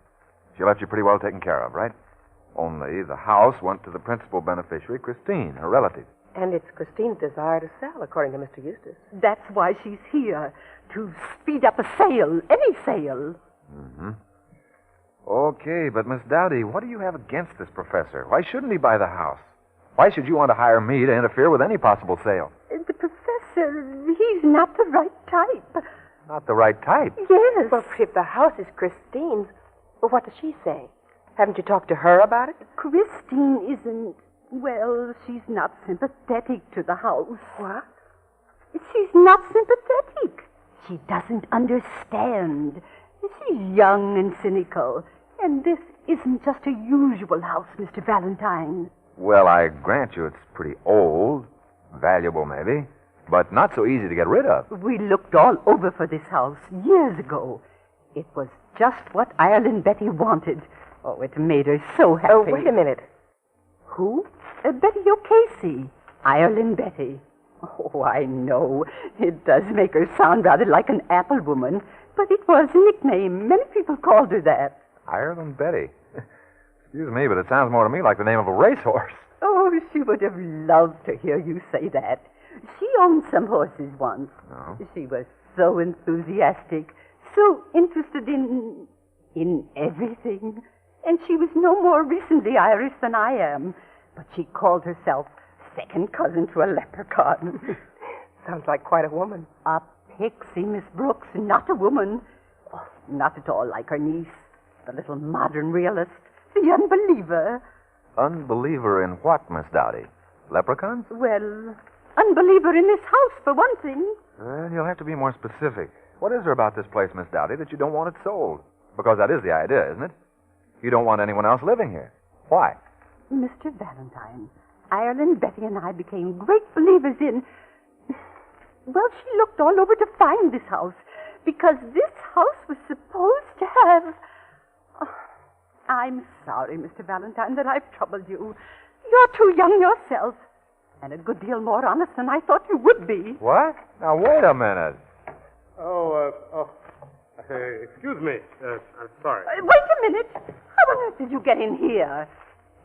She left you pretty well taken care of, right? Only the house went to the principal beneficiary, Christine, her relative. And it's Christine's desire to sell, according to Mr. Eustace. That's why she's here, to speed up a sale, any sale. Mm-hmm. Okay, but Miss Dowdy, what do you have against this professor? Why shouldn't he buy the house? Why should you want to hire me to interfere with any possible sale? The professor, he's not the right type. Not the right type? Yes. Well, if the house is Christine's, well, what does she say? Haven't you talked to her about it? Christine isn't, she's not sympathetic to the house. What? She's not sympathetic. She doesn't understand. She's young and cynical. And this isn't just a usual house, Mr. Valentine. Well, I grant you it's pretty old, valuable maybe, but not so easy to get rid of. We looked all over for this house years ago. It was just what Ireland Betty wanted. Oh, it made her so happy. Oh, wait a minute. Who? Betty O'Casey. Ireland Betty. Oh, I know. It does make her sound rather like an apple woman, but it was a nickname. Many people called her that. Ireland Betty? Excuse me, but it sounds more to me like the name of a racehorse. Oh, she would have loved to hear you say that. She owned some horses once. Oh. She was so enthusiastic, so interested in everything. And she was no more recently Irish than I am. But she called herself second cousin to a leprechaun. Sounds like quite a woman. A pixie, Miss Brooks, not a woman. Oh, not at all like her niece, the little modern realist. The unbeliever. Unbeliever in what, Miss Dowdy? Leprechauns? Well, unbeliever in this house, for one thing. Well, you'll have to be more specific. What is there about this place, Miss Dowdy, that you don't want it sold? Because that is the idea, isn't it? You don't want anyone else living here. Why? Mr. Valentine, Ireland Betty and I became great believers in... Well, she looked all over to find this house, because this house was supposed to have... I'm sorry, Mr. Valentine, that I've troubled you. You're too young yourself, and a good deal more honest than I thought you would be. What? Now, wait a minute. Excuse me. I'm sorry. Wait a minute. How on earth did you get in here?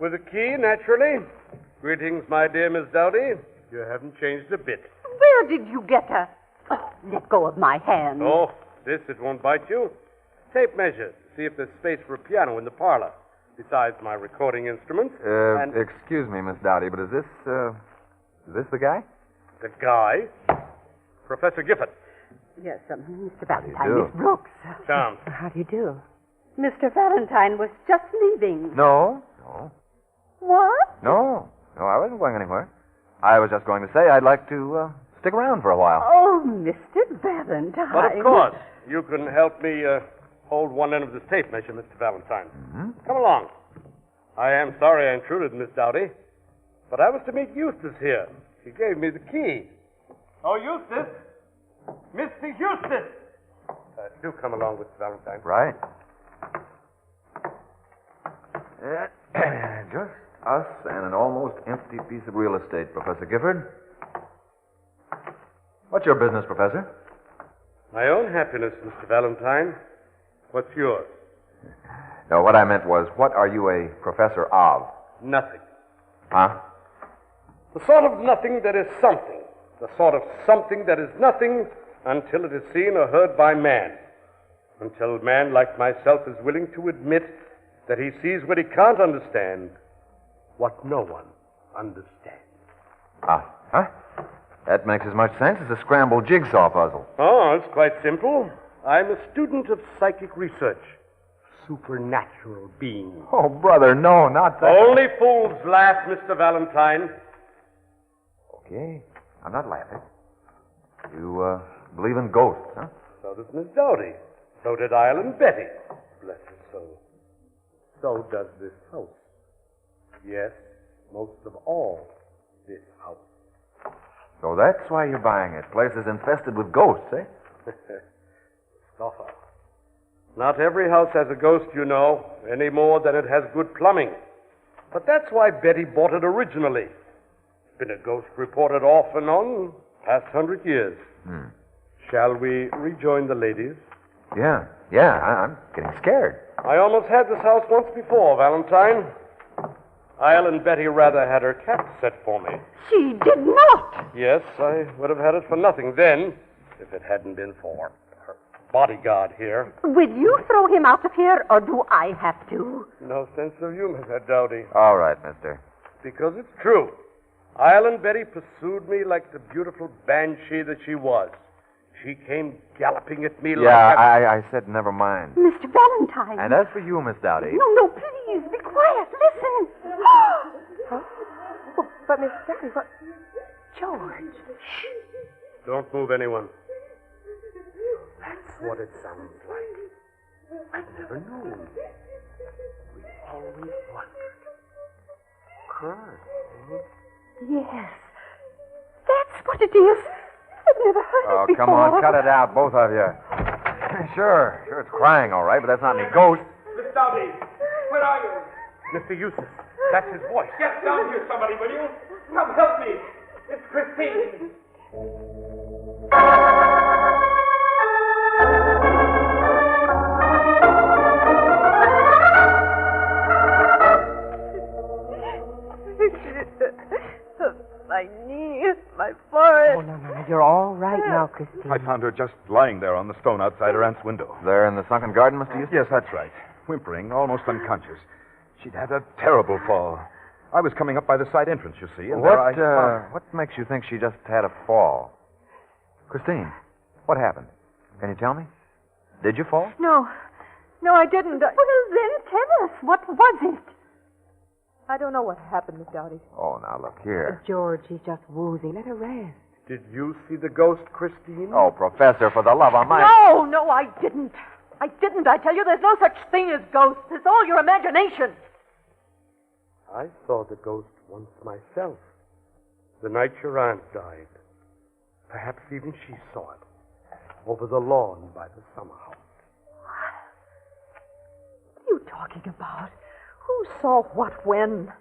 With a key, naturally. Greetings, my dear Miss Dowdy. You haven't changed a bit. Where did you get her? Oh, let go of my hand. Oh, it won't bite you. Tape measure to see if there's space for a piano in the parlor, besides my recording instruments. Excuse me, Miss Dowdy, but is this the guy? The guy? Professor Gifford. Yes, Mr. Valentine, do? Miss Brooks. Tom. How do you do? Mr. Valentine was just leaving. No. What? No, I wasn't going anywhere. I was just going to say I'd like to stick around for a while. Oh, Mr. Valentine. But of course, you can help me hold one end of this tape measure, Mr. Valentine. Mm-hmm. Come along. I am sorry I intruded, Miss Dowdy, but I was to meet Eustace here. He gave me the key. Oh, Eustace! Mr. Eustace! Do come along, Mr. Valentine. Right. Just us and an almost empty piece of real estate, Professor Gifford. What's your business, Professor? My own happiness, Mr. Valentine. What's yours? No, what I meant was, what are you a professor of? Nothing. Huh? The sort of nothing that is something. The sort of something that is nothing until it is seen or heard by man. Until man, like myself, is willing to admit that he sees what he can't understand, what no one understands. Huh? That makes as much sense as a scrambled jigsaw puzzle. Oh, it's quite simple. I'm a student of psychic research. Supernatural beings. Oh, brother, no, not that. Only fools laugh, Mr. Valentine. Okay, I'm not laughing. You believe in ghosts, huh? So does Miss Dowdy. So did Ireland Betty. Bless her soul. So does this house. Yes, most of all, this house. So that's why you're buying it. Place is infested with ghosts, eh? Stoffer. Not every house has a ghost, you know, any more than it has good plumbing. But that's why Betty bought it originally. Been a ghost reported off and on past 100 years. Shall we rejoin the ladies? Yeah, I'm getting scared. I almost had this house once before, Valentine. Ireland Betty rather had her cap set for me. She did not. Yes, I would have had it for nothing then, if it hadn't been for her bodyguard here. Will you throw him out of here, or do I have to? No sense of humor, Miss Dowdy. All right, mister. Because it's true. Ireland Betty pursued me like the beautiful banshee that she was. She came galloping at me like I said never mind. Mr. Valentine. And as for you, Miss Dowdy... No, please, be quiet. Listen. Oh, but Miss Dowdy, what... George. Don't move anyone. That's what it sounds like. I've never known. We always wondered. Cry, eh? Yes. That's what it is. I've never heard it before. Come on, cut it out, both of you. Sure, it's crying, all right, but that's not any ghost. Miss Dowdy, where are you? Mr. Eustace, that's his voice. Get down here, somebody, will you? Come help me. It's Christine. My knees, my forehead. Oh, no. You're all right now, Christine. I found her just lying there on the stone outside her aunt's window. There in the sunken garden, Mr. Eustace? Yes, that's right. Whimpering, almost unconscious. She'd had a terrible fall. I was coming up by the side entrance, you see, and What makes you think she just had a fall? Christine, what happened? Can you tell me? Did you fall? No, I didn't. Well, then tell us. What was it? I don't know what happened, Miss Dowdy. Oh, now look here. George, she's just woozy. Let her rest. Did you see the ghost, Christine? Oh, Professor, for the love of my... No, I didn't. I tell you, there's no such thing as ghosts. It's all your imagination. I saw the ghost once myself. The night your aunt died. Perhaps even she saw it. Over the lawn by the summer house. What are you talking about? Who saw what when?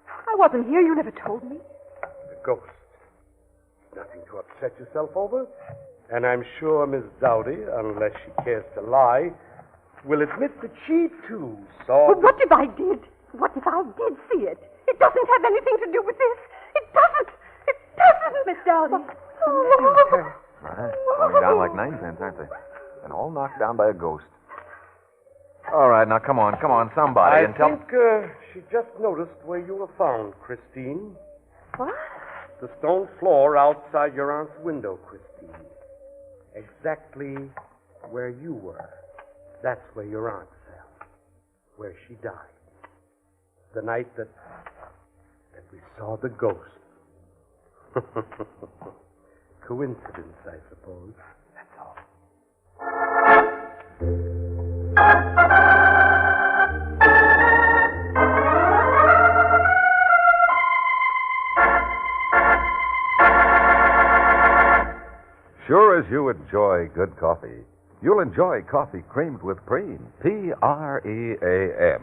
I wasn't here. You never told me. The ghost. Nothing to upset yourself over. And I'm sure Miss Dowdy, unless she cares to lie, will admit that she, too, saw... But what if I did? What if I did see it? It doesn't have anything to do with this. It doesn't. It doesn't. Miss Dowdy. Going down like 9 cents, aren't they? And all knocked down by a ghost. All right, now come on, somebody, I think she just noticed where you were found, Christine. What? The stone floor outside your aunt's window, Christine. Exactly where you were. That's where your aunt fell. Where she died. The night that we saw the ghost. Coincidence, I suppose. That's all. Sure as you enjoy good coffee, you'll enjoy coffee creamed with Preem, P-R-E-A-M.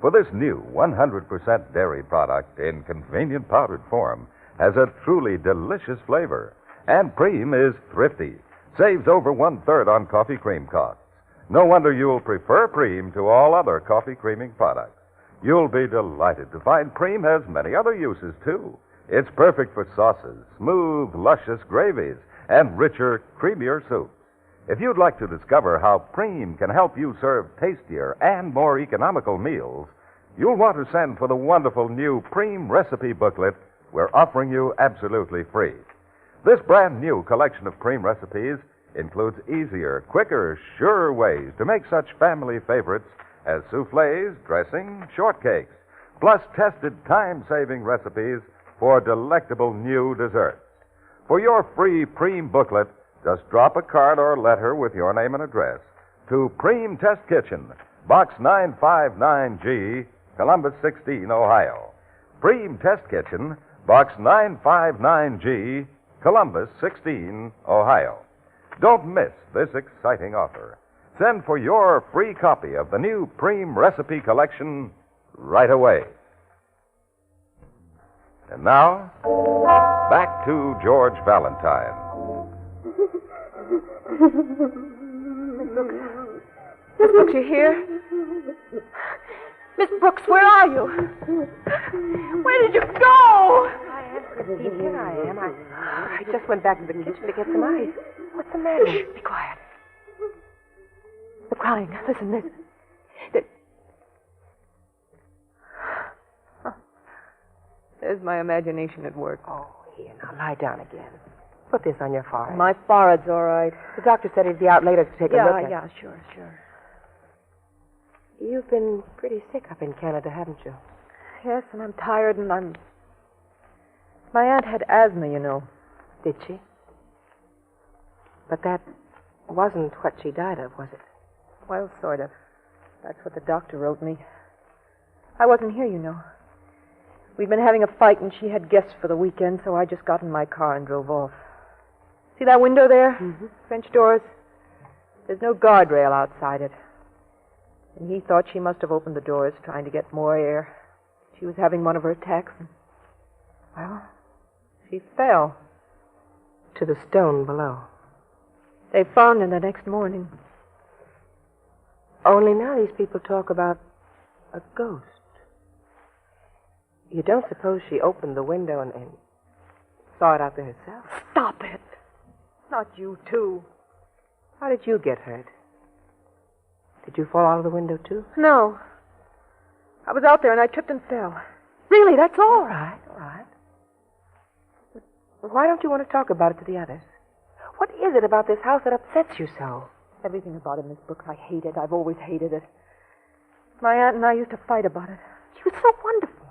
For this new 100% dairy product in convenient powdered form has a truly delicious flavor. And Preem is thrifty, saves over 1/3 on coffee cream costs. No wonder you'll prefer Preem to all other coffee creaming products. You'll be delighted to find Preem has many other uses, too. It's perfect for sauces, smooth, luscious gravies, and richer, creamier soups. If you'd like to discover how Preem can help you serve tastier and more economical meals, you'll want to send for the wonderful new Preem recipe booklet we're offering you absolutely free. This brand new collection of Preem recipes includes easier, quicker, surer ways to make such family favorites as soufflés, dressing, shortcakes, plus tested time-saving recipes for delectable new desserts. For your free Preem booklet, just drop a card or letter with your name and address to Preem Test Kitchen, Box 959G, Columbus 16, Ohio. Preem Test Kitchen, Box 959G, Columbus 16, Ohio. Don't miss this exciting offer. Send for your free copy of the new Preem recipe collection right away. And now, back to George Valentine. Miss Brooks, you here? Miss Brooks, where are you? Where did you go? I am, Christine. Here I am. I just went back to the kitchen to get some ice. What's the matter? Shh, be quiet. They're crying. Listen, listen. There's my imagination at work. Oh, here, now lie down again. Put this on your forehead. My forehead's all right. The doctor said he'd be out later to take a look at it. Yeah, sure. You've been pretty sick up in Canada, haven't you? Yes, and I'm tired, and My aunt had asthma, you know. Did she? But that wasn't what she died of, was it? Well, sort of. That's what the doctor wrote me. I wasn't here, you know. We'd been having a fight, and she had guests for the weekend, so I just got in my car and drove off. See that window there? Mm-hmm. French doors? There's no guardrail outside it. And he thought she must have opened the doors trying to get more air. She was having one of her attacks, and, well, she fell. To the stone below. They found her the next morning. Only now these people talk about a ghost. You don't suppose she opened the window and saw it out there herself? Stop it. Not you, too. How did you get hurt? Did you fall out of the window, too? No. I was out there and I tripped and fell. Really, that's all. All right. But why don't you want to talk about it to the others? What is it about this house that upsets you so? Everything about it, Miss Brooks. I hate it. I've always hated it. My aunt and I used to fight about it. She was so wonderful.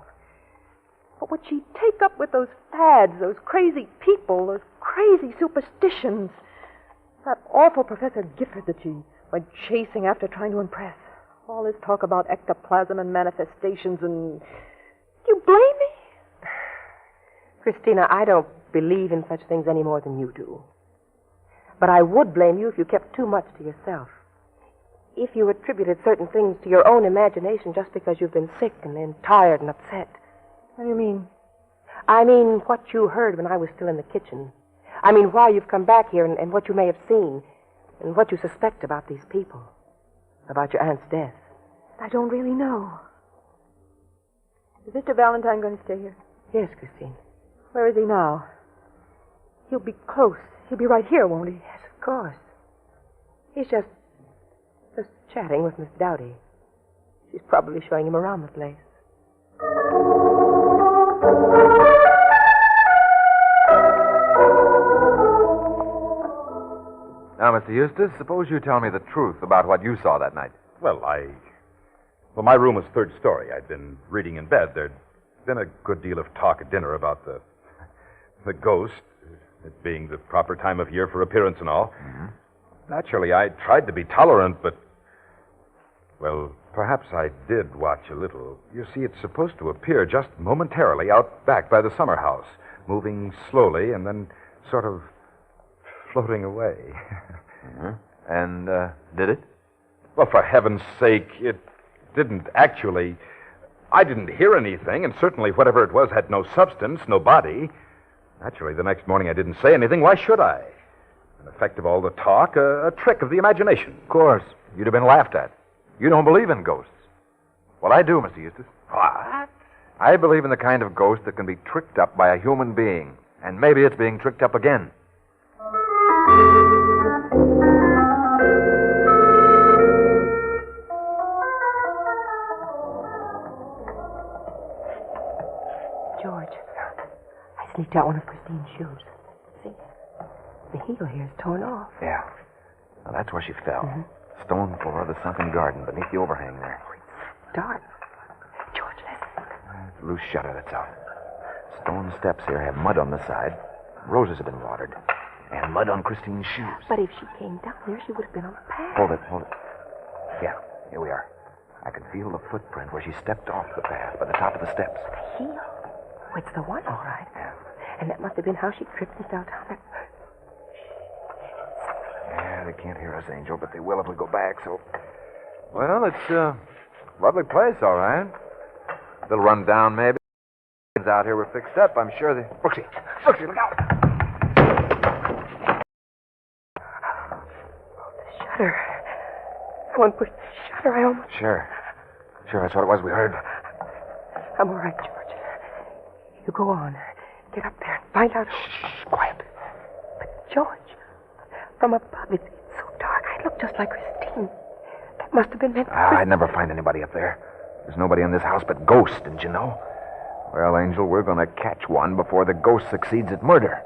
But would she take up with those fads, those crazy people, those crazy superstitions? That awful Professor Gifford that she went chasing after trying to impress. All this talk about ectoplasm and manifestations and... Do you blame me? Christina, I don't believe in such things any more than you do. But I would blame you if you kept too much to yourself. If you attributed certain things to your own imagination just because you've been sick and then tired and upset. What do you mean? I mean what you heard when I was still in the kitchen. I mean, why you've come back here and what you may have seen and what you suspect about these people, about your aunt's death. I don't really know. Is Mr. Valentine going to stay here? Yes, Christine. Where is he now? He'll be close. He'll be right here, won't he? Yes, of course. He's just chatting with Miss Dowdy. She's probably showing him around the place. Now, Mr. Eustace, suppose you tell me the truth about what you saw that night. Well, my room was third story. I'd been reading in bed. There'd been a good deal of talk at dinner about the ghost, it being the proper time of year for appearance and all. Mm-hmm. Naturally, I tried to be tolerant, but, well, perhaps I did watch a little. You see, it's supposed to appear just momentarily out back by the summer house, moving slowly and then sort of floating away. Mm-hmm. And, did it? Well, for heaven's sake, it didn't actually. I didn't hear anything, and certainly whatever it was had no substance, no body. Naturally, the next morning I didn't say anything. Why should I? An effect of all the talk, a trick of the imagination. Of course. You'd have been laughed at. You don't believe in ghosts. Well, I do, Mr. Eustace. What? I believe in the kind of ghost that can be tricked up by a human being. And maybe it's being tricked up again. George, I sneaked out one of Christine's shoes. See? The heel here is torn off. Yeah. Now, that's where she fell. Mm-hmm. Stone floor of the sunken garden beneath the overhang there. Dark. George, listen. It's a loose shutter that's out. Stone steps here have mud on the side. Roses have been watered. And mud on Christine's shoes. But if she came down here, she would have been on the path. Hold it. Yeah, here we are. I can feel the footprint where she stepped off the path by the top of the steps. The heel? Oh, it's the one, all right. Yeah. And that must have been how she tripped and fell down. Yeah, they can't hear us, Angel, but they will if we go back, so... Well, it's a lovely place, all right. A little run down, maybe. Out here were fixed up. I'm sure they... Brooksy, look out! The shutter. Someone pushed the shutter. I almost... Sure, that's what it was we heard. I'm all right, George. You go on. Get up there and find out... Shh, quiet. But, George, from above, it's so dark. I look just like Christine. That must have been meant for I'd never find anybody up there. There's nobody in this house but ghosts, didn't you know? Well, Angel, we're going to catch one before the ghost succeeds at murder.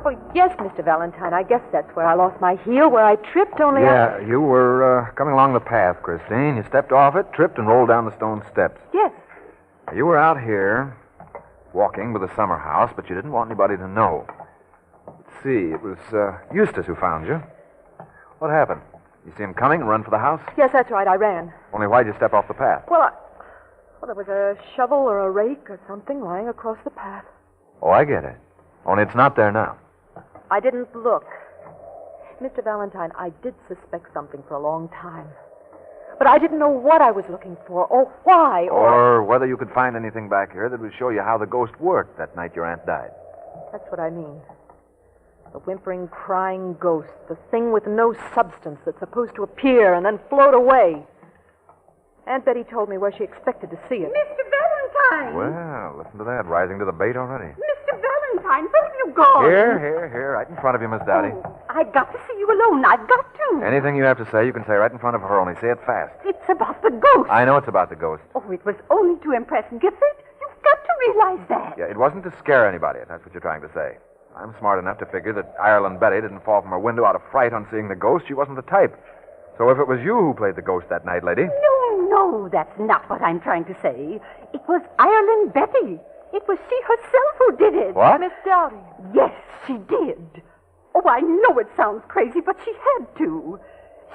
Oh, yes, Mr. Valentine. I guess that's where I lost my heel, where I tripped, only Yeah, you were coming along the path, Christine. You stepped off it, tripped, and rolled down the stone steps. Yes. You were out here, walking by the summer house, but you didn't want anybody to know. Let's see, it was Eustace who found you. What happened? You see him coming and run for the house? Yes, that's right. I ran. Only why'd you step off the path? Well, there was a shovel or a rake or something lying across the path. Oh, I get it. Only it's not there now. I didn't look. Mr. Valentine, I did suspect something for a long time. But I didn't know what I was looking for, or why, or whether you could find anything back here that would show you how the ghost worked that night your aunt died. That's what I mean. The whimpering, crying ghost, the thing with no substance that's supposed to appear and then float away. Aunt Betty told me where she expected to see it. Mr. Valentine! Well, listen to that, rising to the bait already. Mr. Valentine, where have you gone? Here, right in front of you, Miss Dowdy. Oh, I've got to see you alone. I've got to. Anything you have to say, you can say right in front of her, only say it fast. It's about the ghost. I know it's about the ghost. Oh, it was only to impress Gifford. You've got to realize that. Yeah, it wasn't to scare anybody, if that's what you're trying to say. I'm smart enough to figure that Ireland Betty didn't fall from her window out of fright on seeing the ghost. She wasn't the type. So if it was you who played the ghost that night, lady... No, that's not what I'm trying to say. It was Ireland Betty. It was she herself who did it. What? Miss Dowdy. Yes, she did. Oh, I know it sounds crazy, but she had to.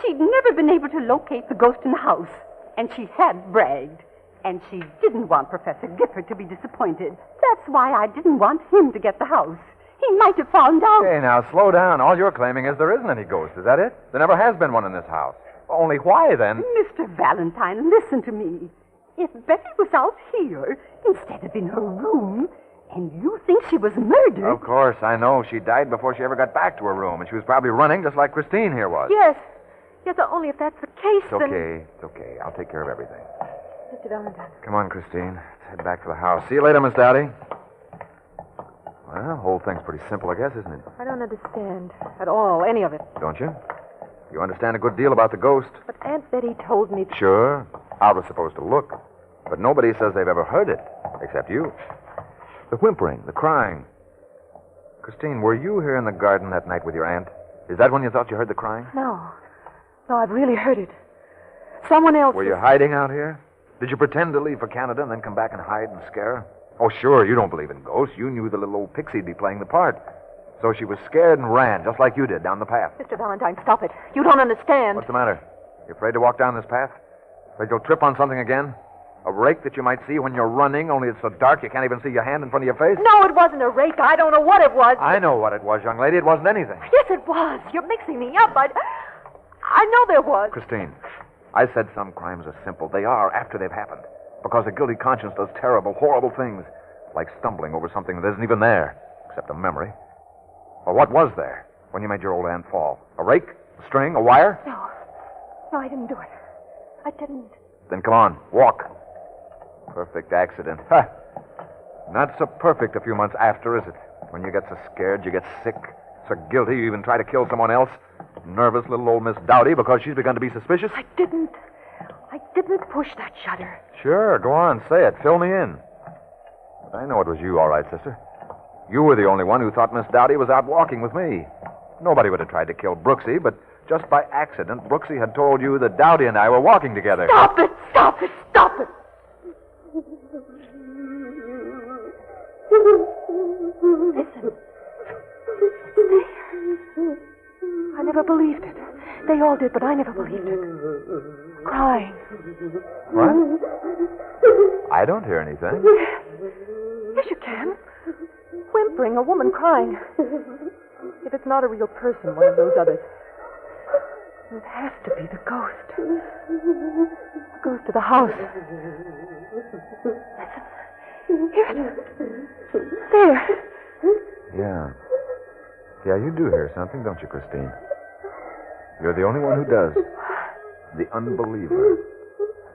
She'd never been able to locate the ghost in the house, and she had bragged. And she didn't want Professor Gifford to be disappointed. That's why I didn't want him to get the house. He might have found out. Hey, now, slow down. All you're claiming is there isn't any ghost. Is that it? There never has been one in this house. Only why, then? Mr. Valentine, listen to me. If Betty was out here instead of in her room, and you think she was murdered... Of course, I know. She died before she ever got back to her room, and she was probably running just like Christine here was. Yes. Yes, only if that's the case, It's okay. It's okay. I'll take care of everything. Mr. Valentine. Come on, Christine. Let's head back to the house. See you later, Miss Dowdy. Well, the whole thing's pretty simple, I guess, isn't it? I don't understand at all, any of it. Don't you? You understand a good deal about the ghost. But Aunt Betty told me... Sure. I was supposed to look. But nobody says they've ever heard it, except you. The whimpering, the crying. Christine, were you here in the garden that night with your aunt? Is that when you thought you heard the crying? No. No, I've really heard it. Someone else... Were you hiding out here? Did you pretend to leave for Canada and then come back and hide and scare her? Oh, sure, you don't believe in ghosts. You knew the little old pixie'd be playing the part. So she was scared and ran, just like you did, down the path. Mr. Valentine, stop it. You don't understand. What's the matter? You afraid to walk down this path? Afraid you'll trip on something again? A rake that you might see when you're running, only it's so dark you can't even see your hand in front of your face? No, it wasn't a rake. I don't know what it was. I know what it was, young lady. It wasn't anything. Yes, it was. You're mixing me up. I know there was. Christine, I said some crimes are simple. They are after they've happened. Because a guilty conscience does terrible, horrible things. Like stumbling over something that isn't even there, except a memory. Well, what was there when you made your old aunt fall? A rake? A string? A wire? No. No, I didn't do it. I didn't. Then come on, walk. Perfect accident. Ha! Not so perfect a few months after, is it? When you get so scared, you get sick, so guilty, you even try to kill someone else. Nervous little old Miss Dowdy because she's begun to be suspicious. I didn't push that shutter. Sure, go on, say it. Fill me in. But I know it was you, all right, sister. You were the only one who thought Miss Dowdy was out walking with me. Nobody would have tried to kill Brooksy, but just by accident, Brooksy had told you that Dowdy and I were walking together. Stop it! Stop it! Stop it! Listen. I never believed it. They all did, but I never believed it. Crying. What? I don't hear anything. Yes, you can. Whimpering, a woman crying. If it's not a real person, one of those others. It has to be the ghost. The ghost of the house. Listen. Hear it. There. Yeah. Yeah, you do hear something, don't you, Christine? You're the only one who does. The unbeliever.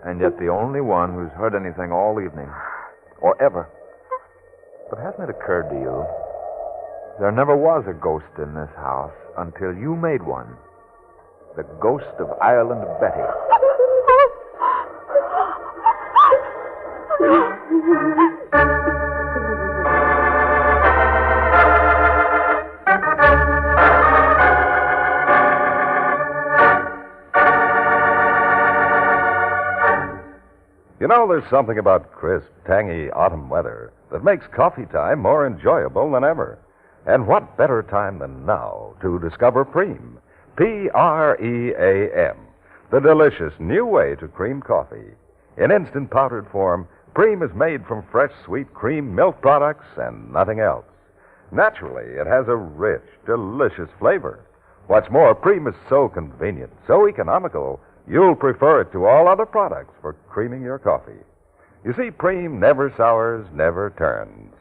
And yet the only one who's heard anything all evening. Or ever. But hasn't it occurred to you? There never was a ghost in this house until you made one. The ghost of Ireland Betty. You know, there's something about crisp, tangy autumn weather that makes coffee time more enjoyable than ever. And what better time than now to discover Preem? Pream, the delicious new way to cream coffee. In instant powdered form, Preem is made from fresh, sweet cream milk products and nothing else. Naturally, it has a rich, delicious flavor. What's more, Preem is so convenient, so economical, you'll prefer it to all other products for creaming your coffee. You see, Preem never sours, never turns.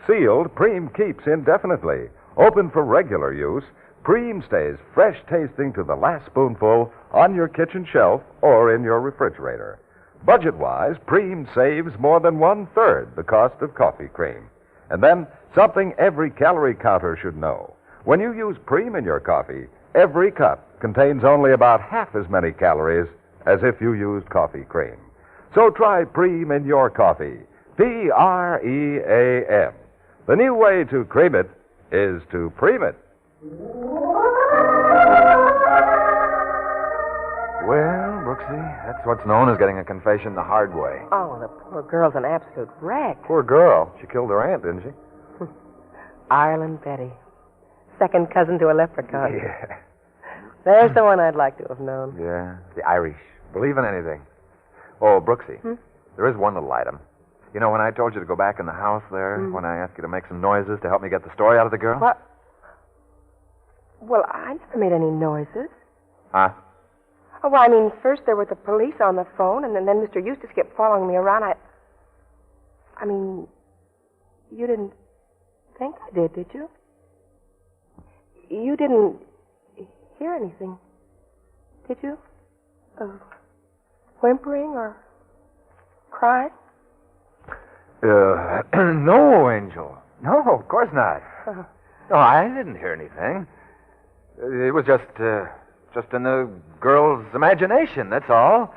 Sealed, Preem keeps indefinitely. Open for regular use, Preem stays fresh tasting to the last spoonful on your kitchen shelf or in your refrigerator. Budget-wise, Preem saves more than 1/3 the cost of coffee cream. And then, something every calorie counter should know. When you use Preem in your coffee, every cup contains only about half as many calories as if you used coffee cream. So try Preem in your coffee. Pream. The new way to cream it is to Preem it. Well, Brooksy, that's what's known as getting a confession the hard way. Oh, the poor girl's an absolute wreck. Poor girl. She killed her aunt, didn't she? Ireland Betty. Second cousin to a leprechaun. Yeah. There's the one I'd like to have known. Yeah, the Irish. Believe in anything. Oh, Brooksy, there is one little item. You know, when I told you to go back in the house there, when I asked you to make some noises to help me get the story out of the girl? What? Well, I never made any noises. Huh? Oh, well, I mean, first there were the police on the phone, and then Mr. Eustace kept following me around. I mean, you didn't think I did you? You didn't hear anything, did you? Whimpering or crying? No, Angel. No, of course not. No, I didn't hear anything. It was just in the girl's imagination, that's all.